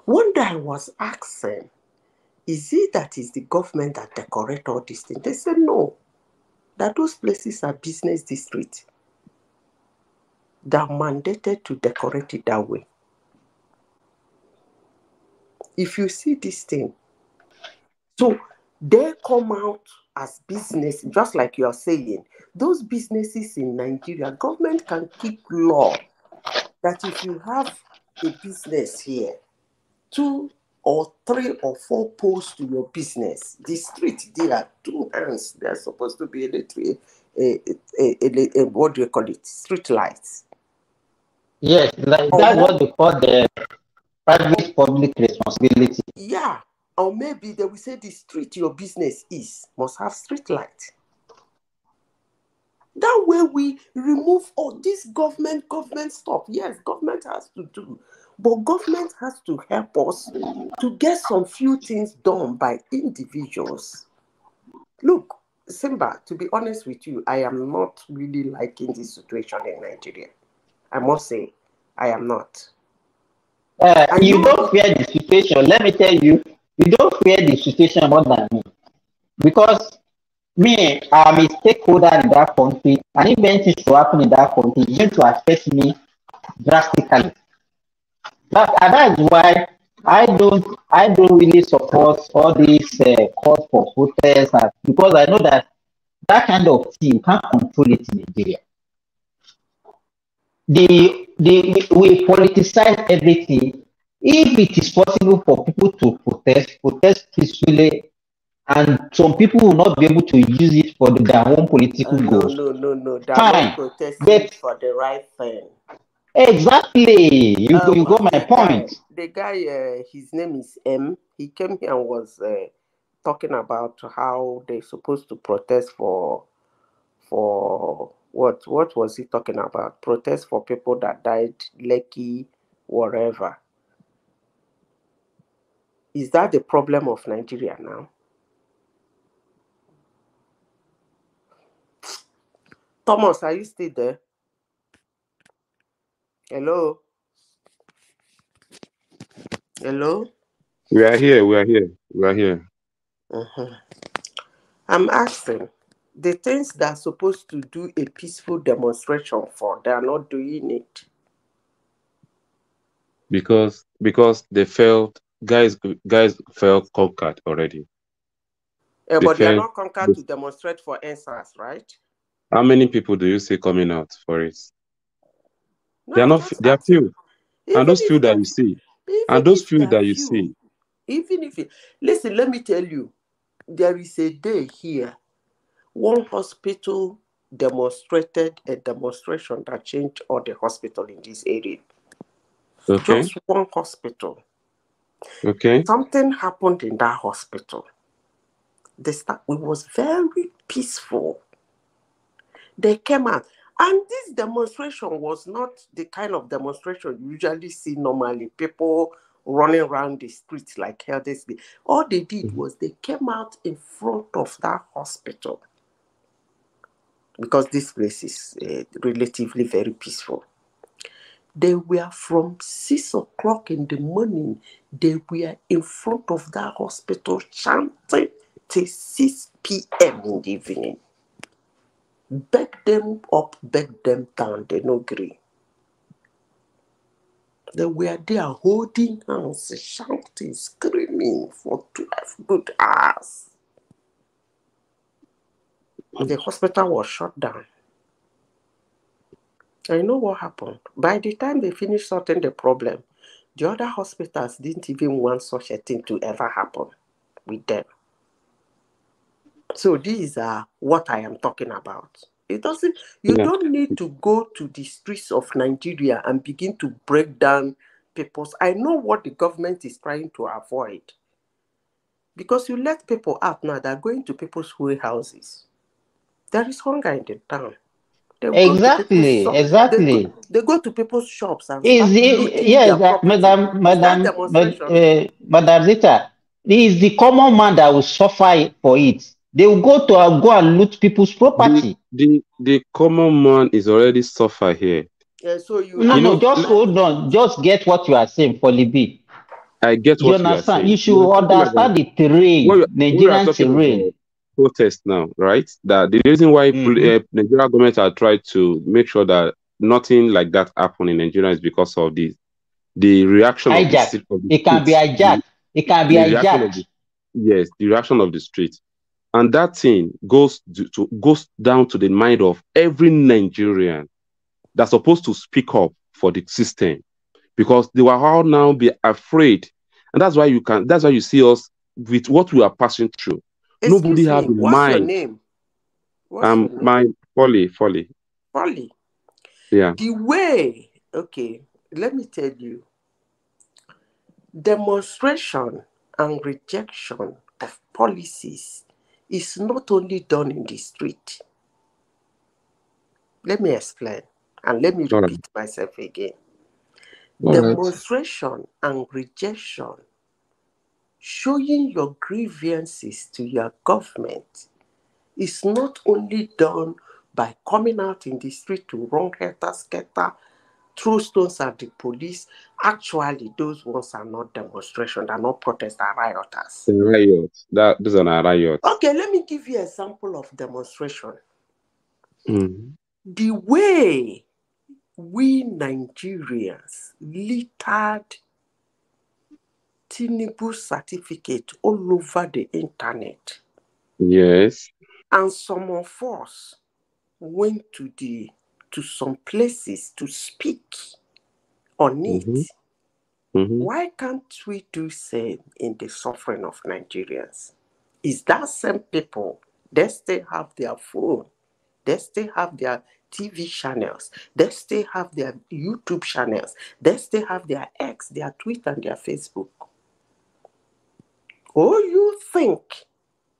One day I was asking, is it that is the government that decorate all these things? They said no, that those places are business districts. They are mandated to decorate it that way. If you see this thing, so they come out as business, just like you are saying. Those businesses in Nigeria, government can keep law that if you have a business here, 2 or 3 or 4 poles to your business, the street there are 2 hands. They are supposed to be electric, what do you call it? Street lights. Yes, like that's what they call the private public responsibility. Yeah, or maybe they will say the street your business is must have street light. That way we remove all this government stuff. Yes, government has to do, but government has to help us to get some few things done by individuals. Look, Simba, to be honest with you, I am not really liking this situation in Nigeria. I must say, I am not. You don't fear the situation. Let me tell you, you don't fear the situation more than me. Because me, I'm a stakeholder in that country, and if anything should happen in that country, it's going to affect me drastically. That's why I don't really support all these calls for protests, because I know that kind of thing you can't control it in Nigeria. We politicize everything. If it is possible for people to protest peacefully, and some people will not be able to use it for their own political goals. No. They're fine. not protesting for the right thing. Exactly. You got my point. The guy, his name is M. He came here and was talking about how they're supposed to protest for what was he talking about? Protest for people that died, Lekki, wherever. Is that the problem of Nigeria now? Thomas, are you still there? Hello? Hello? We are here. We are here. We are here. I'm asking, the things that are supposed to do a peaceful demonstration for, they are not doing it. Because they felt guys felt conquered already. But they are not conquered to demonstrate for answers, right? How many people do you see coming out for it? No, they are not. They are few, and those few that you see, even if listen, let me tell you, there is a day here, one hospital demonstrated a demonstration that changed all the hospital in this area. Okay. Just one hospital. Okay. Something happened in that hospital. It was very peaceful. They came out. And this demonstration was not the kind of demonstration you usually see normally. People running around the streets like hell. All they did was they came out in front of that hospital. Because this place is relatively very peaceful. They were from 6 o'clock in the morning. They were in front of that hospital chanting till 6 p.m. in the evening. Beg them up, beg them down, they no agree. They were there holding hands, shouting, screaming for 12 good hours. The hospital was shut down. I know what happened. By the time they finished sorting the problem, the other hospitals didn't even want such a thing to ever happen with them. So these are what I am talking about. You don't need to go to the streets of Nigeria and begin to break down people's. I know what the government is trying to avoid. Because you let people out now, they're going to people's houses. There is hunger in the town. Exactly, exactly. They go to people's shops and Is start looting yes, their property. Madam Zita, it is the common man that will suffer for it. They will go and loot people's property. The common man is already suffer here. So no, just hold on. Just get what you are saying for Libby. I get what you are saying. You should understand the terrain, Nigerian terrain. Protest now, right? That the reason why Nigerian government are trying to make sure that nothing like that happen in Nigeria is because of the reaction of the street. It can be hijacked. It can be hijacked. Yes, the reaction of the street, and that thing goes down to the mind of every Nigerian that's supposed to speak up for the system, because they will all now be afraid, and that's why you see us with what we are passing through. Nobody have in what's mind. Your name? What's your name? My Folly. Folly. Yeah. The way, okay, let me tell you, demonstration and rejection of policies is not only done in the street. Let me explain, and let me repeat myself again. Demonstration and rejection, showing your grievances to your government, is not only done by coming out in the street to run helter-skelter, throw stones at the police. Actually, those ones are not demonstration, they're not protest, they're rioters. Riots. Those are not riots. Okay, let me give you an example of demonstration. The way we Nigerians littered Tinubu'S certificate all over the internet. Yes. And some of us went to some places to speak on it. Why can't we do same in the suffering of Nigerians? Is that same people, they still have their phone, they still have their TV channels, they still have their YouTube channels, they still have their X, their Twitter, and their Facebook. Or you think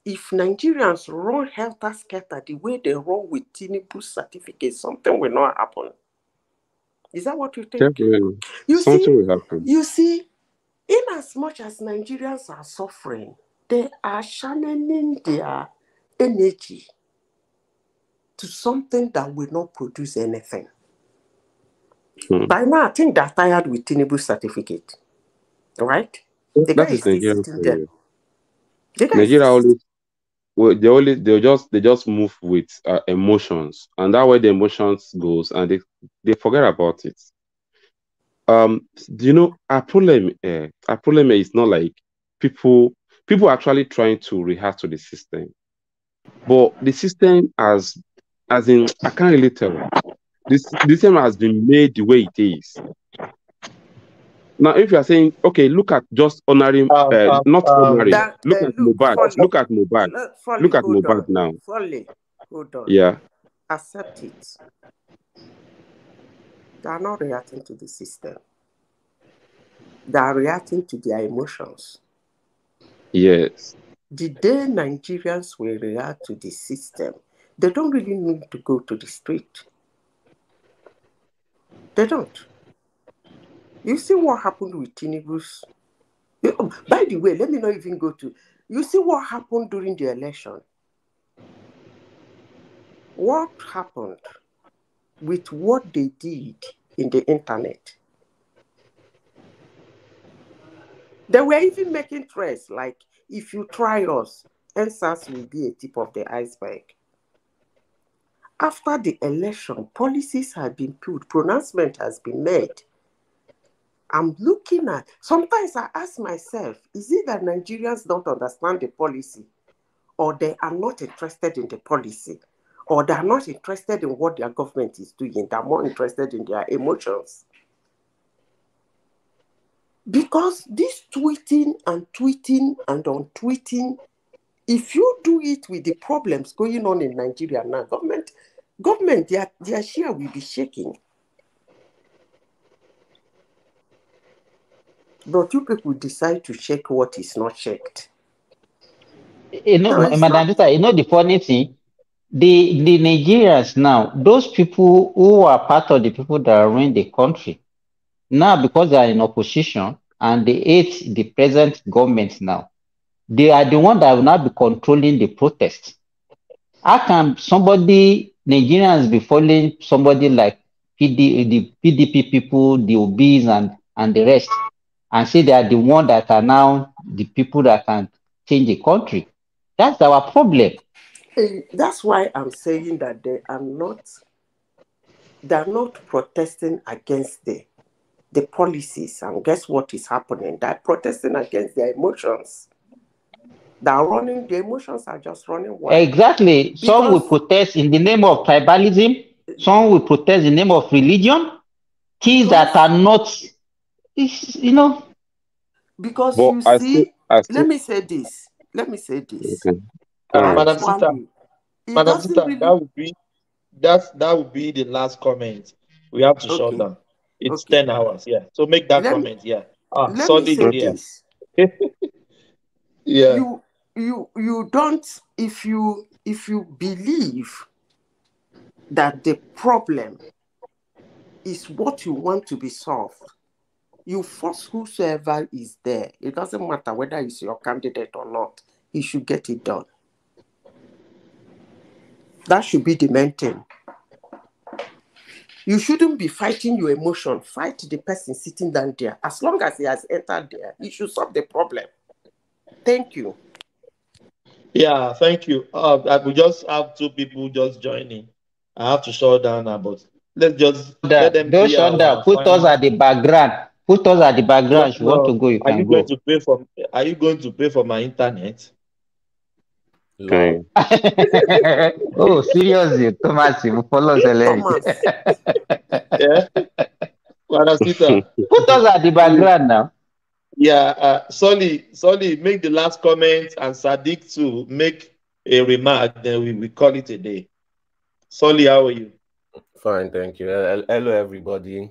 if Nigerians run helter-skelter the way they run with Tinubu'S certificate, something will not happen? Is that what you think? Definitely. Something will happen. You see, in as much as Nigerians are suffering, they are channeling their energy to something that will not produce anything. By now, I think they're tired with Tinubu'S certificate, right? The guy That is still Nigerian sitting for there. you. Nigeria they just move with emotions, and that way the emotions goes, and they forget about it. Our problem is not like people actually trying to react to the system, but the system as in I can't really tell. This system has been made the way it is. Now, if you are saying, okay, look at just honoring, not honoring, look at Mohbad. Look at Mohbad now. Hold on. Yeah. Accept it. They are not reacting to the system. They are reacting to their emotions. Yes. The day Nigerians will react to the system, they don't really need to go to the street. They don't. You see what happened with Tinubu'S? By the way, let me not even go to... You see what happened during the election? What happened with what they did in the internet? They were even making threats like, if you try us, NSAS will be a tip of the iceberg. After the election, policies have been put, pronouncement has been made. I'm looking at, sometimes I ask myself, is it that Nigerians don't understand the policy, or they are not interested in the policy, or they are not interested in what their government is doing, they're more interested in their emotions? Because this tweeting and untweeting, if you do it with the problems going on in Nigeria now, government, their share will be shaking. But you people decide to check what is not checked. Madam Dita, the funny thing, the Nigerians now, those people who are part of the people that are running the country, now because they are in opposition and they hate the present government now, they are the one that will now be controlling the protest. How can somebody, Nigerians, be following somebody like the PDP people, the OBs and the rest, and say they are the one that are now the people that can change the country? That's our problem. That's why I'm saying that they're not protesting against the policies, and guess what is happening? They're protesting against their emotions. The emotions are just running wild. Exactly. Some will protest in the name of tribalism, some will protest in the name of religion, things that are not, you know. Because but you see, let me say this. Okay. Madam Sita, it Madam doesn't Sita, really. that would be the last comment. We have to shut down. It's 10 hours, yeah. So make that comment, yeah. Let Solid me say here. this. Yeah. You don't, if you believe that the problem is what you want to be solved, you force whosoever is there. It doesn't matter whether it's your candidate or not. He should get it done. That should be the main thing. You shouldn't be fighting your emotion. Fight the person sitting down there. As long as he has entered there, he should solve the problem. Thank you. Yeah, thank you. We just have two people just joining. I have to shut down now, but let's just let them Don't be shut down. our Put us final. at the background. Put us at the background. If you want to go, you Are you can going go. to pay for? Are you going to pay for my internet? Okay. Oh, seriously, Thomas, you follow the Yeah. Madam Sita. Put us at the background now. Yeah, Solly, make the last comment, and Sadiq too make a remark. Then we call it a day. Solly, how are you? Fine, thank you. Hello, everybody.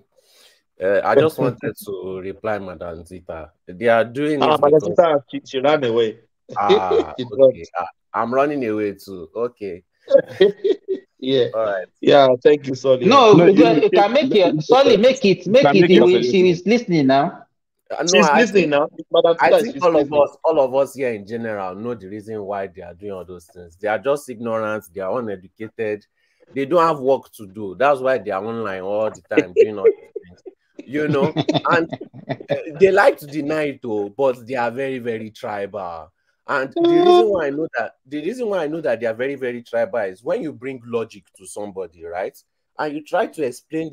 I just wanted to reply, Madam Zita. They are doing it Madam because Zita, she ran away. okay. I'm running away too. Okay. Yeah. All right. Yeah, thank you, Solly. No, you can make it. Sorry, make it. She is listening now. No, She's listening now. Madam I Zita, think she's all listening. of us here in general know the reason why they are doing all those things. They are just ignorant. They are uneducated. They don't have work to do. That's why they are online all the time doing all these things. You know, and they like to deny it though, but they are very, very tribal. And the reason why I know that they are very, very tribal is when you bring logic to somebody, right? And you try to explain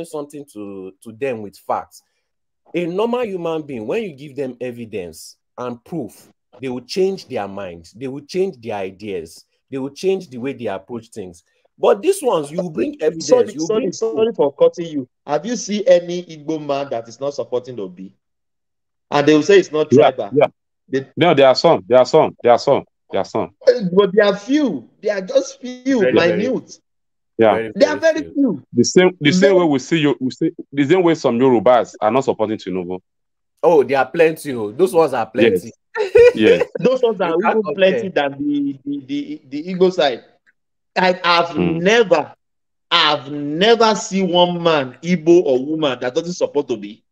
something to them with facts. A normal human being, when you give them evidence and proof, they will change their mind. They will change their ideas. They will change the way they approach things. But these ones, you bring evidence. Sorry for cutting you. Have you seen any Igbo man that is not supporting Obi? And they will say it's not tribal. Yeah. No, there are some. But they are few. They are just few, minute. Yeah, they are very few. The same way we see the same way some Yorubas are not supporting Tinubu. Oh, there are plenty. Those ones are plenty. Yes. Those ones are even plenty than the Igbo side. I've never seen one man, Igbo or woman, that doesn't support Obi.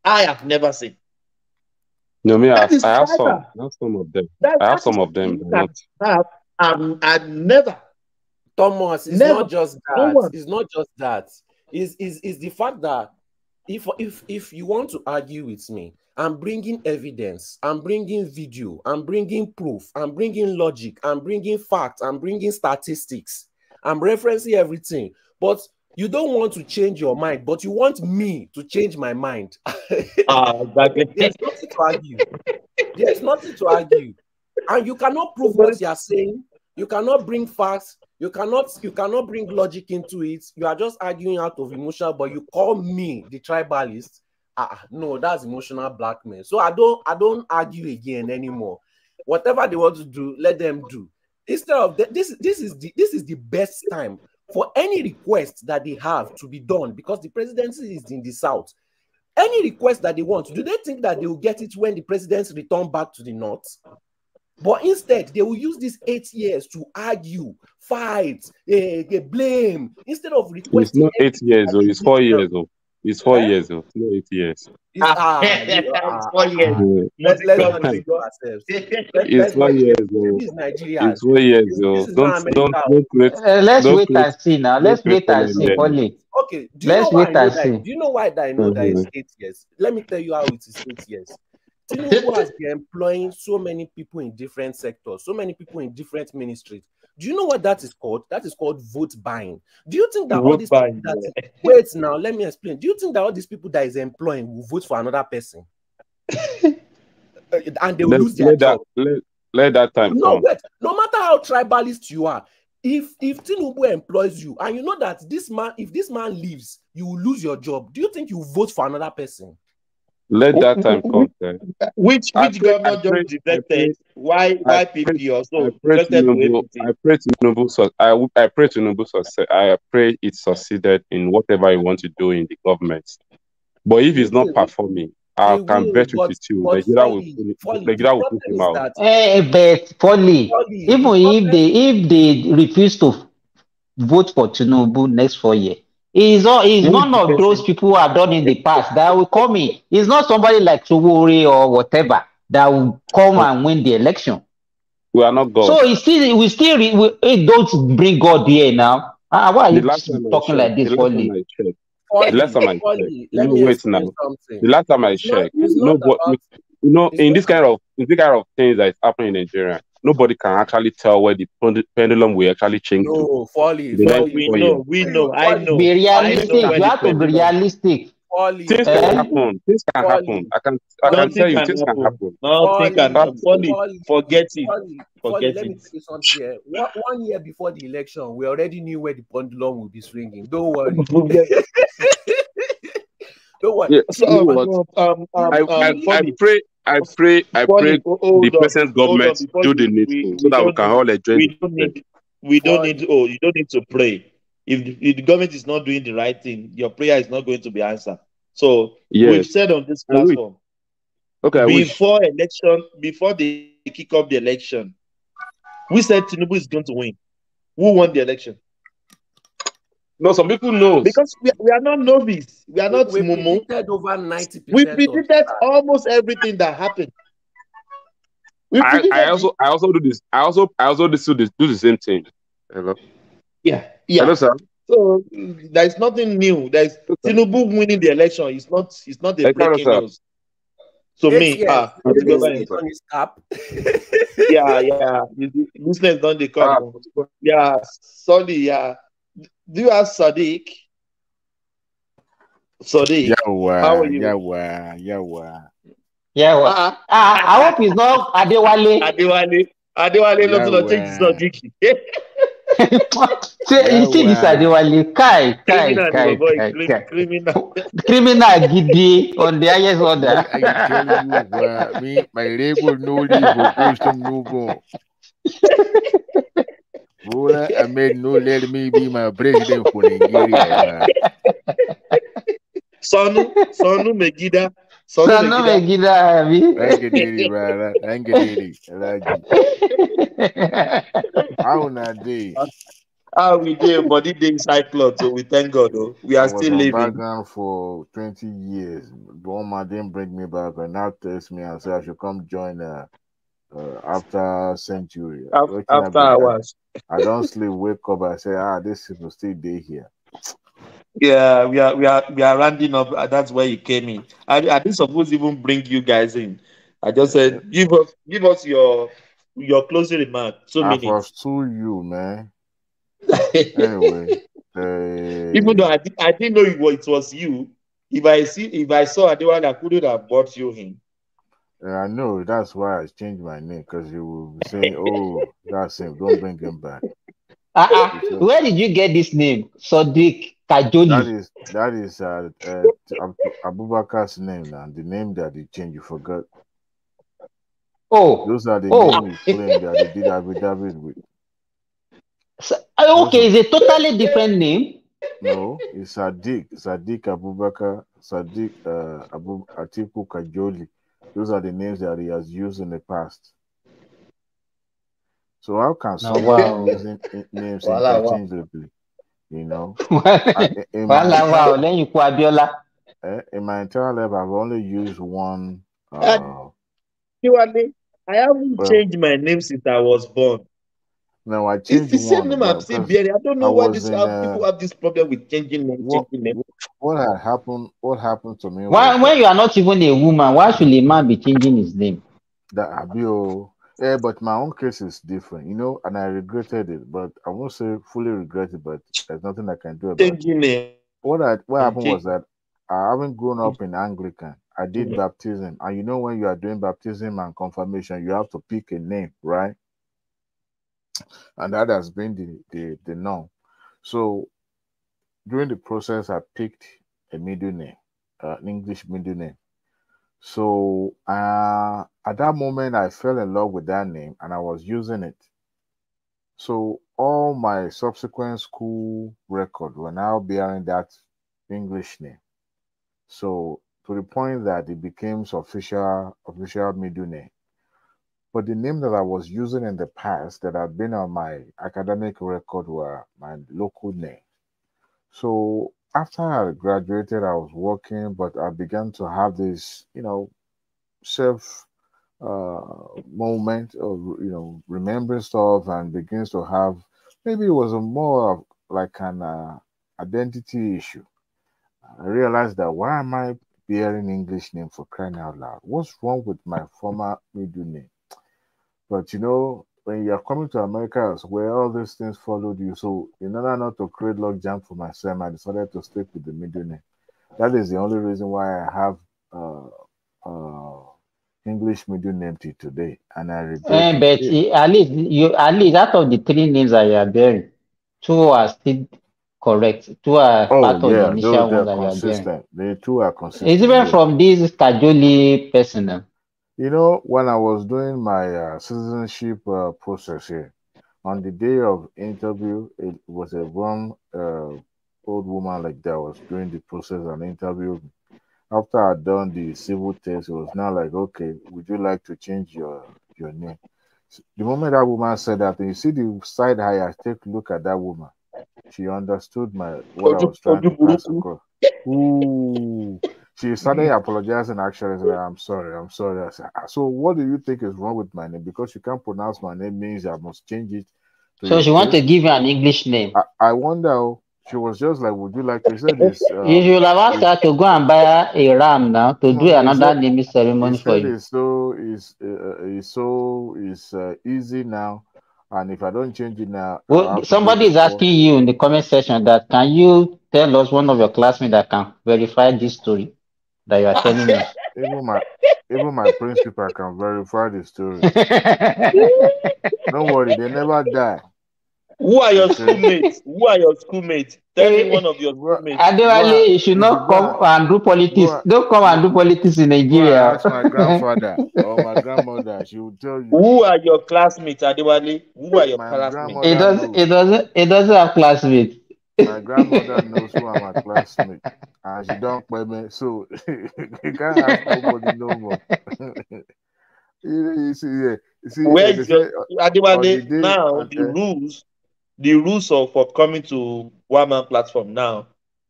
I have never seen. No, me, I have some. Not some of them. I have some of them. I've never. Thomas, it's not just that. It's not just that. It's the fact that if you want to argue with me, I'm bringing evidence, I'm bringing video, I'm bringing proof, I'm bringing logic, I'm bringing facts, I'm bringing statistics, I'm referencing everything. But you don't want to change your mind, but you want me to change my mind. Exactly. There's nothing to argue. There's nothing to argue. And you cannot prove what you are saying. You cannot bring facts. You cannot bring logic into it. You are just arguing out of emotion, but you call me the tribalist. No, that's emotional blackmail. So I don't argue again anymore. Whatever they want to do, let them do. Instead of this is the best time for any request that they have to be done, because the presidency is in the south. Any request that they want, do they think that they will get it when the presidents return back to the north? But instead, they will use these 8 years to argue, fight, blame, instead of It's requesting. not 8 years, or it's 4 years, or it's 4 years, or it's not 8 years. It's 4 years. Let's not Yeah. deceive ourselves. It's 4 years, or This is Nigeria. it's 4 years, This or is not America. Let's wait and see now. Let's wait and see, Polly. Okay, do you know why I know that? Do you know why I know that it's 8 years? Let me tell you how it is 8 years. Tinubu has been employing so many people in different sectors, so many people in different ministries. Do you know what that is called? That is called vote buying. Do you think that all these people wait now, let me explain. Do you think that all these people that is employing will vote for another person? And they will lose their job? Let that time come. Wait. No matter how tribalist you are, if Tinubu employs you and you know that if this man leaves, you will lose your job, do you think you vote for another person? Let that time come. Which governor just defected? Why PP also defected to APC? I pray Tinubu success. I pray it succeeded in whatever he wants to do in the government. But if he's not performing, I can bet with you Nigeria will put him out. But Polly, even if they refuse to vote for Tinubu next 4 years, he's none of those people who have done in the past that will come in. He's not somebody like Sowore or whatever that will come and win the election. We are not God. So don't bring God here now. Why are you talking like this, Polly? The last time I checked, the last time I checked, in this kind of things that is happening in Nigeria, nobody can actually tell where the pendulum will actually change to. We know. I know. Be realistic. You have to be realistic. Things can happen. Things can happen. I can tell you, things can happen. Nothing can happen. Forget it. Let me tell you something here. 1 year before the election, we already knew where the pendulum would be swinging. Don't worry. Don't worry. Yeah, so I pray the present government do the needful so that we can all enjoy. You don't need to pray. If the government is not doing the right thing, your prayer is not going to be answered. So we've said on this platform, before they kick off the election, we said Tinubu is going to win. Who won the election? No, some people know. Because we are not novice. We are not Mumu. Over 90%. We predicted almost everything that happened. I also do this. I also do the same thing. Hello. Yeah. Hello, sir. So there is nothing new. There is Tinubu winning the election. It's not a breaking news. So me, on his cap. yeah. Business done the come. Yeah, sorry, yeah. Do you ask Sadiq? Sadiq, how are you? Yeah. I hope it's not Adewale. Adewale not to change his Sadiq. You see this Adewale, Kai. Criminal giddy on the highest order. I tell you, my label no legal. I made no let me be my president for Nigeria. Sonu Megida. Sonu Megida. Thank you. How not day? How we do body day inside cloth, so we thank God. We are still living. Background for 20 years. Boma didn't bring me back, and now tells me I said I should come join after century. After hours. I don't sleep, wake up, I say, this people still day here. Yeah, we are rounding up. That's where you came in. I didn't suppose even bring you guys in. I just said give us your closing remark. 2 minutes. I pursue you, man. Anyway, even though I didn't know it was you. If I saw anyone, I couldn't have brought you in. I know, that's why I changed my name, because you will be saying, oh, that's him, don't bring him back. Where did you get this name? Sadiq Kajoli. That is Abubakar's name now, the name that they changed, you forgot. Oh. Those are the names he claimed that they did David with. Okay, is a totally different name? No, it's Sadiq Abubakar, Sadiq Atiku Kajoli. Those are the names that he has used in the past. So how can someone using names interchangeably? You know, in my entire life, I've only used one. I haven't changed my name since I was born. No, I changed it's the same name I'm still bearing. I don't know why people have this problem with changing name. What had happened? What happened to me? When you are not even a woman, why should a man be changing his name? Yeah, but my own case is different, you know, and I regretted it, but I won't say fully regretted, but there's nothing I can do about it. What happened was that I haven't grown up in Anglican. I did baptism, and you know when you are doing baptism and confirmation, you have to pick a name, right? And that has been the norm. So during the process, I picked a middle name, an English middle name. So at that moment, I fell in love with that name and I was using it. So all my subsequent school records were now bearing that English name. So to the point that it became official middle name. But the name that I was using in the past that had been on my academic record were my local name. So after I graduated, I was working, but I began to have this, you know, self moment of, you know, remembering stuff and begins to have, maybe it was a more of like an identity issue. I realized that why am I bearing English name, for crying out loud? What's wrong with my former middle name? But you know, when you're coming to America as well, all these things followed you. So in order not to create logjam for myself, I decided to stick with the middle name. That is the only reason why I have English middle name till today, and I regret but at least out of the 3 names that you are bearing, 2 are still correct. 2 are part of the initial one that you are bearing. The 2 are consistent. It's even from this Kajoli person. You know, when I was doing my citizenship process here, on the day of interview, it was a one old woman like that was doing the process and interviewed me. After I'd done the civil test, it was now like, okay, would you like to change your name? So the moment that woman said that, and you see the side eye, I take a look at that woman. She understood what I was trying to pass across. Ooh. She started apologizing. Actually, said, I'm sorry. I said, so what do you think is wrong with my name? Because you can't pronounce my name means I must change it. So she wants to give you an English name. I wonder. She was just like, would you like to say this? You should have asked her to go and buy a ram now to do another naming ceremony for you. It's easy now. And if I don't change it now, well, somebody is asking you in the comment section that can you tell us one of your classmates that can verify this story that you are telling us? Even my principal can verify the story. Don't worry, they never die. Who are your schoolmates? Tell me one of your schoolmates. Adewale, you should not come and do politics. Don't come and do politics in Nigeria. Ask my grandfather or my grandmother. She will tell you. Who are your classmates, Adewale? Who are your classmates? It doesn't have classmates. My grandmother knows who are my classmates, and she don't pay me, so you can't ask nobody no more. You see, where is your Adewale now? The rules for coming to one man platform now,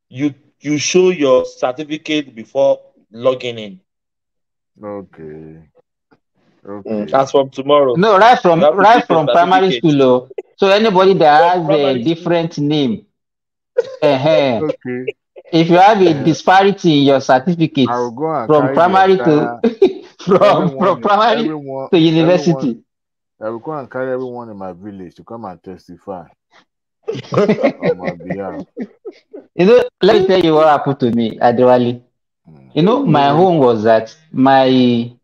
you show your certificate before logging in. Okay. As from tomorrow. No, right from primary school. So anybody that has a different name, if you have a disparity in your certificates from primary to from primary to university, I will go and carry everyone in my village to come and testify on my behalf. You know, let me tell you what happened to me, Adewale. You know, my home was that my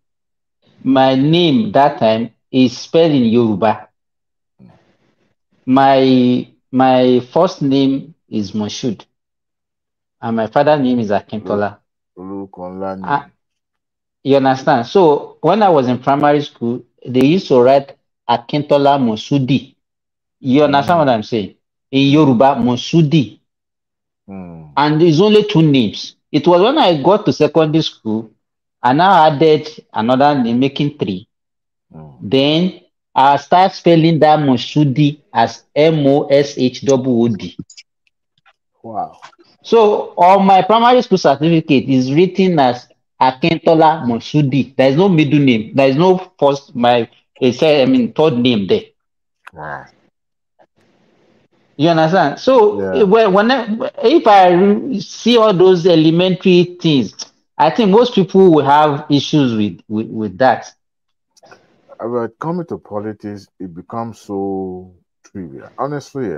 name that time is spelled in Yoruba. My first name is Moshood, and my father's name is Akintola. You understand? So when I was in primary school, they used to write Akintola Mosudi. You understand what I'm saying? In Yoruba, Mosudi. And there's only 2 names. It was when I got to secondary school, I now added another name, making 3. Then I'll start spelling that Moshudi as Moshwood. Wow. So on my primary school certificate is written as Akintola Moshudi. There is no middle name. There is no first third name there. Wow. You understand? So if I see all those elementary things, I think most people will have issues with that. But coming to politics, it becomes so trivial. Honestly,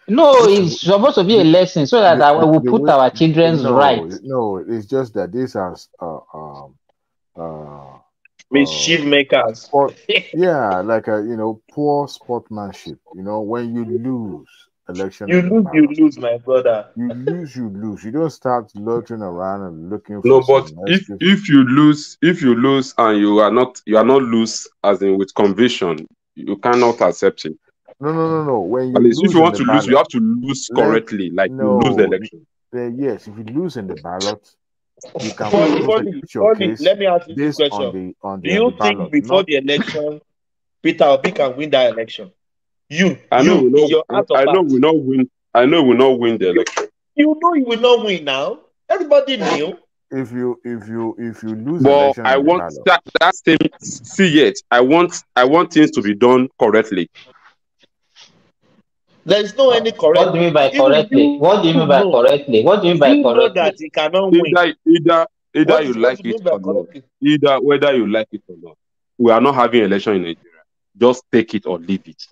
no, it's supposed to be a lesson so that we will put our children's right. No, it's just that these are mischief makers. Like poor sportsmanship. When you lose election, you lose, my brother. You lose. You don't start looking around and looking for. No, but if you lose and you are not lose as in with conviction, you cannot accept it. No. When you at least lose if you want to ballot, lose, you have to lose correctly. Like you lose the election. Yes, if you lose in the ballot, you can put your case. Let me ask you this question: do you think before the election, Peter Obi can win that election? I know we not win. I know we not win the election. You know you will not win now. Everybody knew. If you lose but election, I want that same. See yet, I want things to be done correctly. There is no any correct. What do you mean by correctly? What do you mean by correctly? What do you mean by correctly? Know that he cannot win. Either you like it or not. Either whether you like it or not. We are not having election in Nigeria. Just take it or leave it.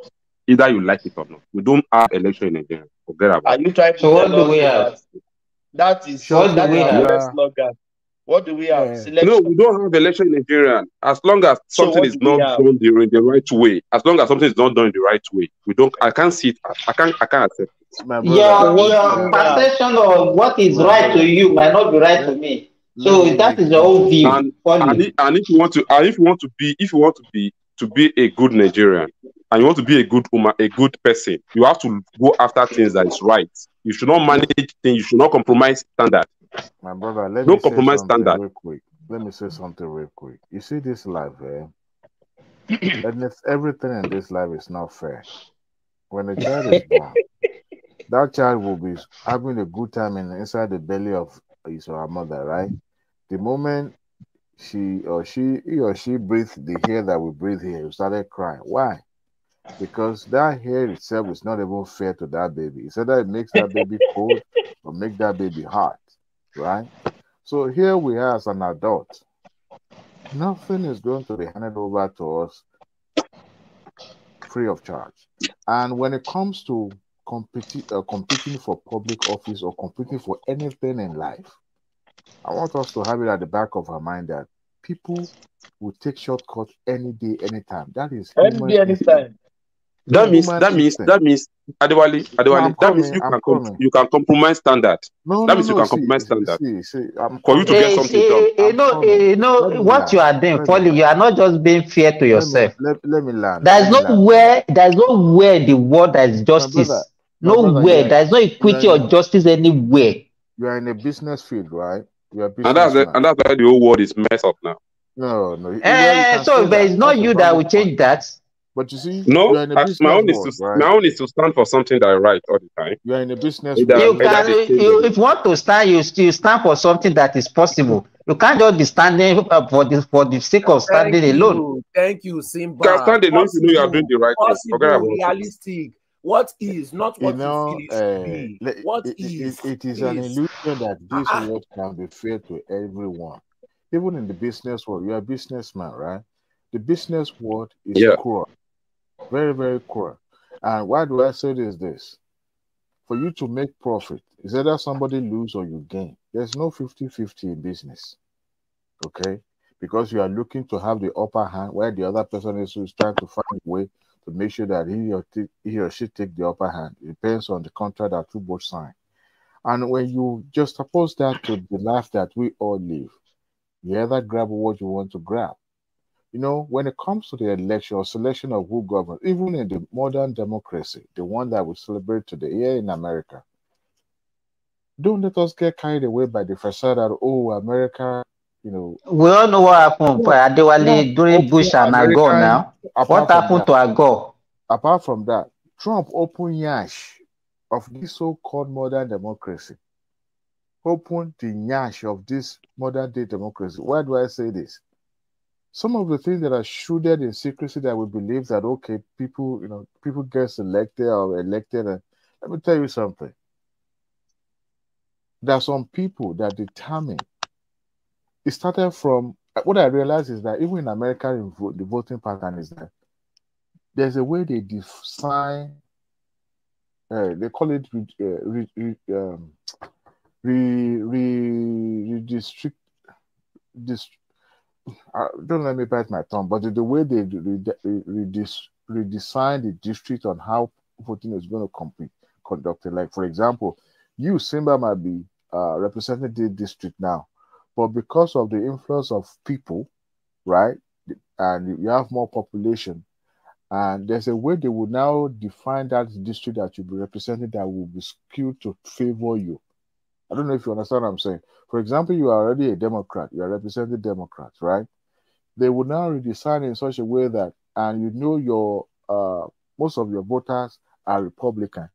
Either you like it or not. We don't have election in Nigeria. Forget about it. Are you trying to what do we have? That is the slogan. What do we have? Selection. No, we don't have election in Nigeria. As long as something is not done in the right way, as long as something is not done in the right way, we don't. I can't see it. I can't accept it. Your perception of what is right to you might not be right to me. So that is your own view. And if you want to be a good Nigerian, and you want to be a good woman, a good person, you have to go after things that is right. You should not manage things. You should not compromise standard. My brother, let me say something real quick. You see this life, everything in this life is not fair. When a child is born, that child will be having a good time inside the belly of his or her mother, right? The moment he or she breathes the air that we breathe here, he started crying. Why? Because that hair itself is not even fair to that baby. It's either it makes that baby cold or make that baby hot, right? So here we are as an adult. Nothing is going to be handed over to us free of charge. And when it comes to competing for public office or competing for anything in life, I want us to have it at the back of our mind that people will take shortcuts any day, anytime. That is any day, anytime. That means, Adewale, that means you can compromise standard. That means you can compromise standard. For you to get something done. What you are doing, Folly, you are not just being fair to yourself. Let me land. There's nowhere in the world that is justice. Nowhere. There's no equity or justice anywhere. You are in a business field, right? And that's why the whole world is messed up now. No. But it's not you that will change that. But you see, no, you're in a business my own is to stand for something that is right all the time. You're in a business if you want to stand, you stand for something that is possible. You can't just be standing for the sake of standing alone. Thank you, Simba. You can stand alone if you know you are doing the right thing. Forget about realistic. What is not what you feel it be. What is? It is an illusion that this world can be fair to everyone. Even in the business world, you're a businessman, right? The business world is cruel. Very, very cruel. And why do I say this? For you to make profit, is either somebody lose or you gain. There's no 50-50 in business. Okay? Because you are looking to have the upper hand where the other person is trying to find a way to make sure that he or she take the upper hand. It depends on the contract that you both sign. And when you just oppose that to the life that we all live, you either grab what you want to grab. You know, when it comes to the election or selection of who governs, even in the modern democracy, the one that we celebrate today here in America, don't let us get carried away by the facade that, America, We all know what happened for Adewale during Bush and Gore now. What happened to Agor? Apart from that, Trump opened yash of this so-called modern democracy. Open the yash of this modern day democracy. Why do I say this? Some of the things that are shrouded in secrecy that we believe that, okay, people, people get elected or elected. And let me tell you something. There are some people that determine. It started from, what I realized is that even in America, the voting pattern is that there's a way they define, they call it redistrict. Don't let me bite my tongue, but the way they redesign the district on how voting is going to be conducted. Like, for example, you, Simba, might be representing the district now, but because of the influence of people, right, and you have more population, and there's a way they will now define that district that you'll be representing that will be skewed to favor you. I don't know if you understand what I'm saying. For example, you are already a Democrat. You are representing Democrats, right? They will now redesign in such a way that, and your most of your voters are Republican.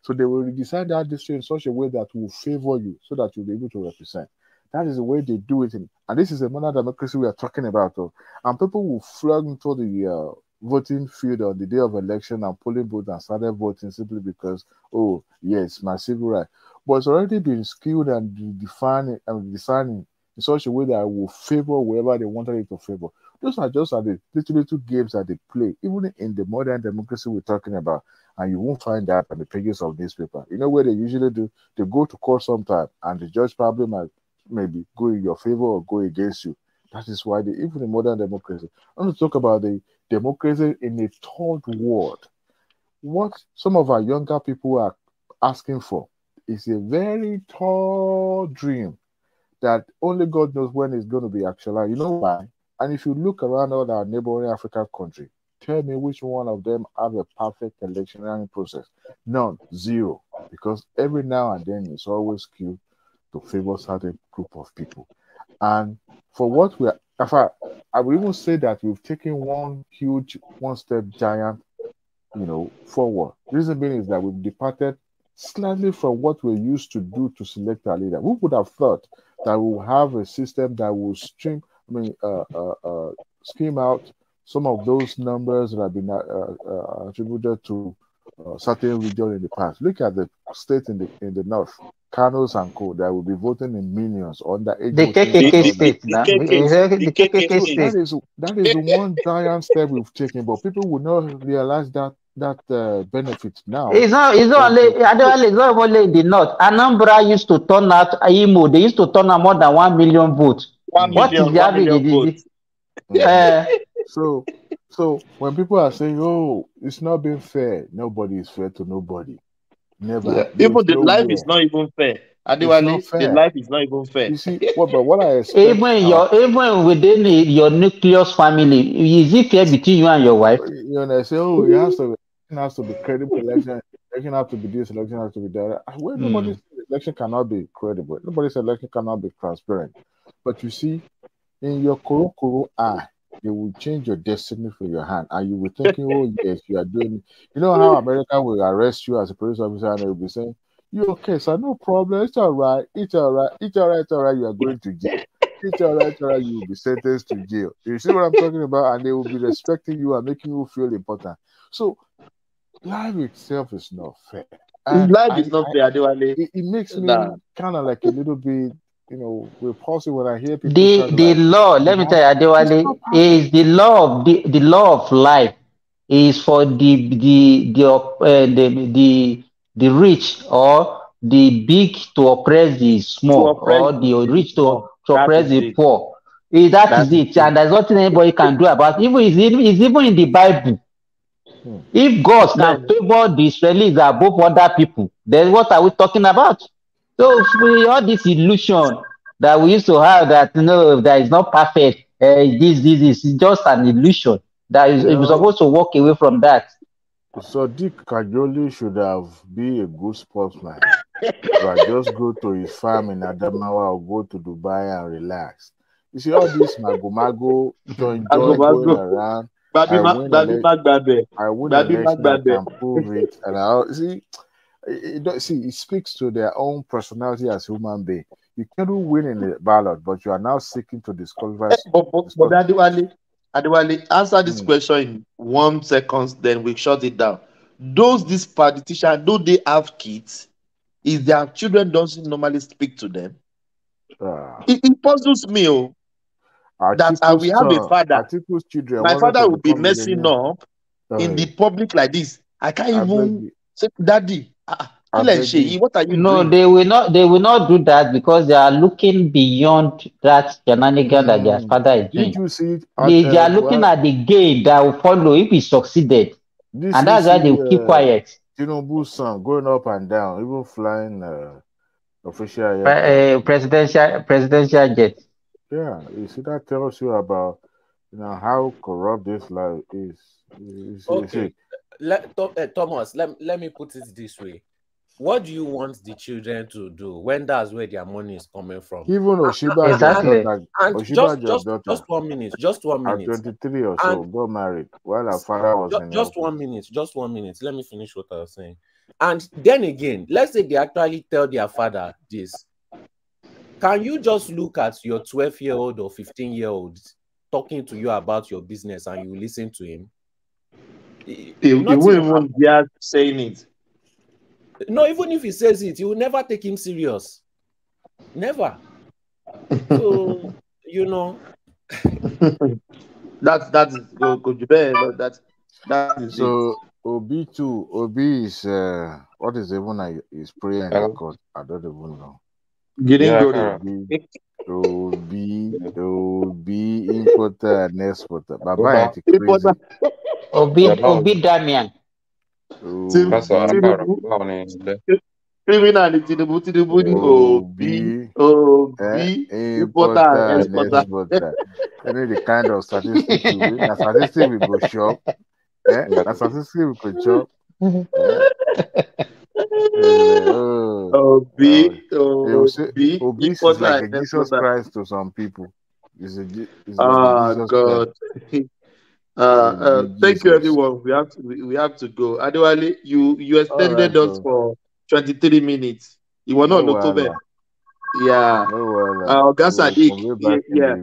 So they will redesign that district in such a way that will favor you so that you'll be able to represent. That is the way they do it. And this is a modern democracy we are talking about. And people will flood into the voting field on the day of election and polling booth and started voting simply because, oh, yes, my civil right. But it's already been skewed and designing in such a way that will favor whoever they wanted it to favor. Those are just the little games that they play, even in the modern democracy we're talking about. And you won't find that on the pages of newspaper. You know where they usually do? They go to court sometime, and the judge probably might maybe go in your favor or go against you. That is why even in modern democracy. I want to talk about the democracy in a third world. What some of our younger people are asking for is a very tall dream that only God knows when it's going to be actualized. You know why? And if you look around all our neighboring African countries, tell me which one of them have a perfect electionary process. None. Zero. Because every now and then it's always skewed to favor certain group of people. And for what we are, I would even say that we've taken one step giant, forward. The reason being is that we've departed slightly from what we used to do to select our leader. Who would have thought that we will have a system that will scheme out some of those numbers that have been attributed to certain region in the past? Look at the state in the north, Kanos and Co. That will be voting in millions under age. The KKK state now. The KKK state. That is the one giant step we've taken, but people will not realize that benefit now. It's not only in the north. Anambra used to turn out Imo. They used to turn out more than 1 million votes. What is the average? So when people are saying, "Oh, it's not being fair," nobody is fair to nobody. Never. Yeah. Even the life is not even fair. Adewale, the life is not even fair. You see, what I expect. Even within your nucleus family, is it fair between you and your wife? They say, "Oh, it has to be credible election. Election has to be this. Election has to be that." Well, nobody said election cannot be credible. Nobody said election cannot be transparent. But you see, in your koro eye, they will change your destiny from your hand, and you will thinking, "Oh yes, you are doing." You know how America will arrest you as a police officer, and they will be saying, "You okay, sir? No problem. It's all right. It's all right. It's all right. It's all right. You are going to jail. It's all right. It's all right. You will be sentenced to jail." You see what I'm talking about? And they will be respecting you and making you feel important. So life itself is not fair. Life is not fair, Adewale. It makes me kind of like a little bit. Repulsive when I hear people. The law, let me tell you, Adewale, is the law of life is for the rich or the big to oppress the small, or the rich to oppress the poor. That is it, and there's nothing anybody can do about it. It's even in the Bible. If God can favor the Israelis above other people, then what are we talking about? So all this illusion that we used to have that that is not perfect, this is just an illusion that is supposed to walk away from that. So Dick Kajoli should have been a good sportsman. But just go to his farm in Adamawa or go to Dubai and relax. You see all this mago join going around. I win an election, I can prove it, and I see. It speaks to their own personality as human being. You cannot win in the ballot, but you are now seeking to disqualify. But Adewale, answer this question in 1 second, then we shut it down. These politicians, do they have kids? Is their children doesn't normally speak to them? It puzzles me. That I will have a father. My father will be messing up in the public like this. I can't even say, Daddy, what are you doing? No, they will not do that because they are looking beyond that shenanigan that their father is doing. Did you see it? They are looking at the gain that will follow if he succeeded. And that's why they will keep quiet. Tinubu'S son going up and down, even flying official presidential jet. Yeah, you see, that tells you about how corrupt this life is. Okay, Thomas, let me put it this way. What do you want the children to do when that's where their money is coming from? Even Oshiba just 1 minute. At 23 or so, got married while her father was in just 1 minute. Just 1 minute. Let me finish what I was saying. And then again, let's say they actually tell their father this. Can you just look at your 12-year-old or 15-year-old talking to you about your business and you listen to him? He won't even dare saying it. No, even if he says it, you will never take him serious. Never. So, that is so Obi too. Obi is what is even his prayer in the court? I don't even know. Getting good. Obi importer and exporter. Baba is crazy. Obi Damian. Criminal Tinubu, importer and exporter. You know the kind of statistics we win. The statistics we go shop. The statistics we go chop. Obi is like a Jesus Christ to some people. It's like a Jesus God. Thank you, everyone. We have to go. Adewale, you extended us for 23 minutes. You were not October. Yeah.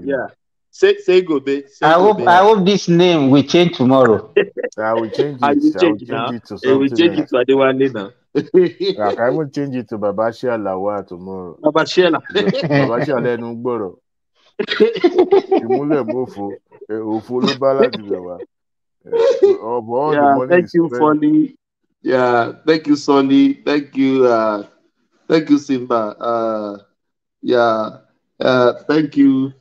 Yeah. Say go, babe. I hope this name will change tomorrow. I will change it. I will change it to something. We change it to Adewale now. I can even change it to Babashia Lawa tomorrow. Babashia Lenugboro. Imule Mofo. Ofolo Baladi Lawa. Thank you, Folly. Yeah, thank you, Sonny. Thank you, Simba. Thank you,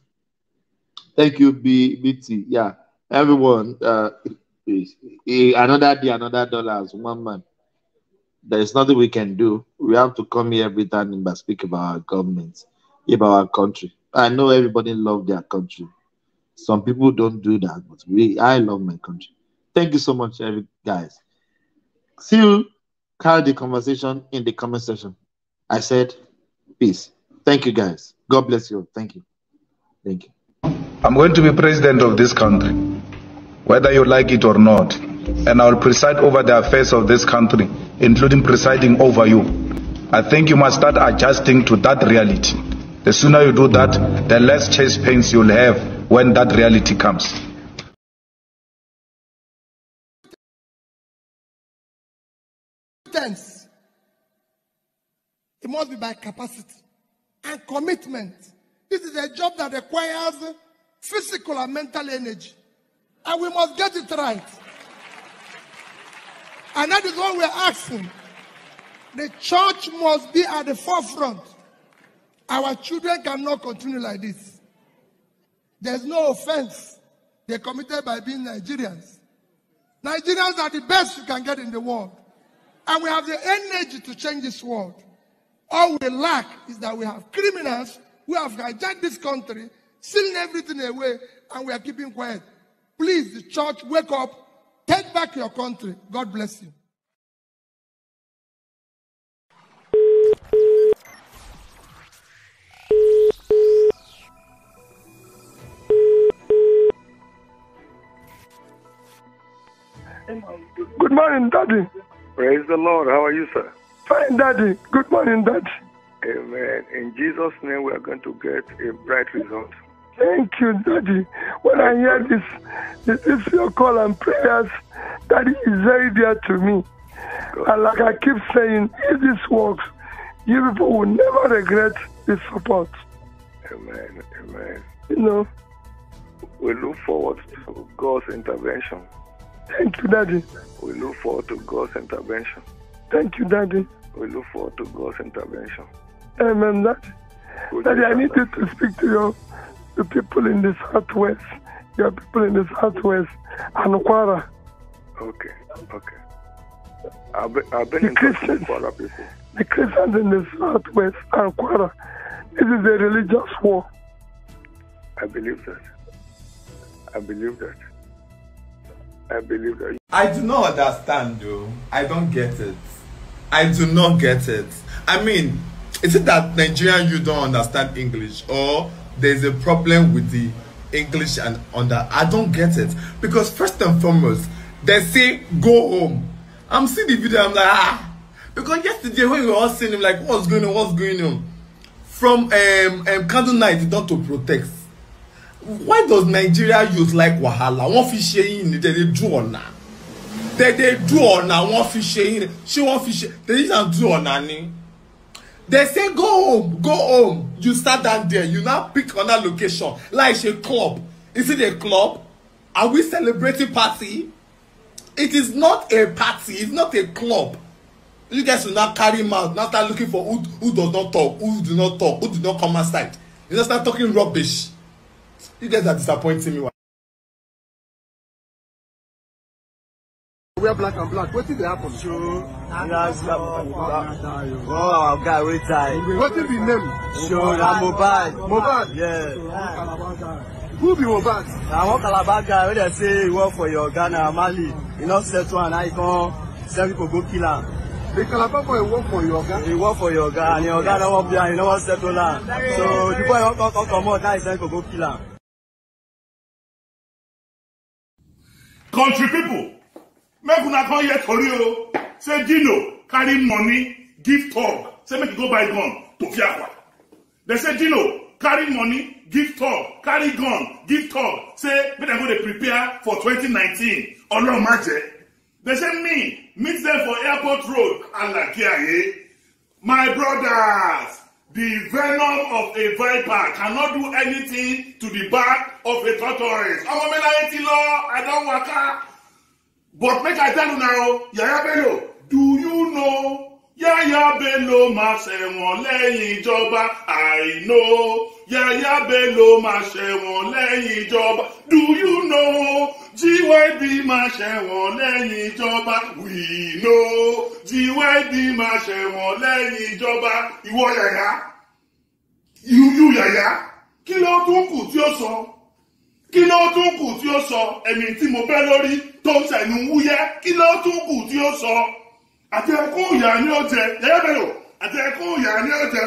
BT. Yeah, everyone. Another day, another dollar as one man. There is nothing we can do. We have to come here every time and speak about our government, about our country. I know everybody loves their country. Some people don't do that, but I love my country. Thank you so much, guys. See you. Carry the conversation in the comment section. I said peace. Thank you, guys. God bless you. Thank you. Thank you. I'm going to be president of this country, whether you like it or not. And I will preside over the affairs of this country, including presiding over you. I think you must start adjusting to that reality. The sooner you do that, the less chest pains you'll have when that reality comes. It must be by capacity and commitment. This is a job that requires physical and mental energy. And we must get it right. And that is what we're asking. The church must be at the forefront. Our children cannot continue like this. There's no offense they're committed by being Nigerians. Nigerians are the best you can get in the world. And we have the energy to change this world. All we lack is that we have criminals who have hijacked this country, stealing everything away, and we are keeping quiet. Please, the church, wake up. Take back your country. God bless you. Good morning, Daddy. Praise the Lord. How are you, sir? Fine, Daddy. Good morning, Daddy. Amen. In Jesus' name, we are going to get a bright result. Thank you, Daddy. When I hear this your call and prayers, Daddy is very dear to me. And like I keep saying, if this works, you people will never regret this support. Amen. Amen. You know. We look forward to God's intervention. Thank you, Daddy. We look forward to God's intervention. Thank you, Daddy. We look forward to God's intervention. Amen, Daddy. Daddy, I need you to speak to the people in the Southwest. Your people in the Southwest and Kwara. Okay. I've been in touch with Kwara people. The Christians in the Southwest and Kwara. This is a religious war. I believe that. I believe that. I do not understand, though. I don't get it. I do not get it. I mean, is it that Nigerian you don't understand English, or there's a problem with the English and I don't get it. Because first and foremost, they say go home. I'm seeing the video, I'm like, because yesterday when we were all seeing him, like, what's going on? From candle night, not to protest. Why does Nigeria use like wahala? One fish in they do on now. They do on now. One fish in she one fish. They didn't do on any. They say go home. You start down there. You now pick another location like a club. Is it a club? Are we celebrating party? It is not a party. It's not a club. You guys will not carry mouth. Now start looking for who does not talk, who do not talk, who do not come outside. You just start talking rubbish. You guys are disappointing me. We are black and black. What did happen? Sure. Oh, our guy, wait time. What is the name? Sure, I'm Mohbad. Mohbad? Yeah. Who be Mohbad? I want Calabar guy. When they say you work for your Ghana, Mali, you not settle and I can send people go kill him. The Calabar boy work for your Ghana? He work for your Ghana, and your Ghana won't be and you know what settle him. So the boy won't come out, now he send people go kill him. Country people, make una come here tori o. Say Dino carry money, give talk. Say make you go buy gun to Fiakwa. They say Dino carry money, give talk, carry gun, give talk. Say make dem go dey prepare for 2019. Ọlọ́run má jẹ́. They say meet them for airport road. Alakiaye. My brothers, the venom of a viper cannot do anything to the back of a tortoise. I don't waka. But make I tell you now, Yaya Bello, do you know Yaya Bello ma ṣẹ̀wọ̀n lẹ́yìn ìjọba? I know Yaya Bello ma ṣẹ̀wọ̀n lẹ́yìn ìjọba. Do you know GYB ma ṣẹ̀wọ̀n lẹ́yìn ìjọba? We know GYB ma ṣẹ̀wọ̀n lẹ́yìn ìjọba. Ìwọ Yaya, you Yaya, kí ló tún kù tí ó sọ? Kí ló tún kù tí ó sọ? Ẹni tí mo bẹ́ lórí tó ń ṣẹ̀nu wúyẹ́, kí ló tún kù tí ó sọ? Àti ẹkún ìyá ni ó jẹ, Yaya Bello, àti ẹkún ìyá ni ó jẹ.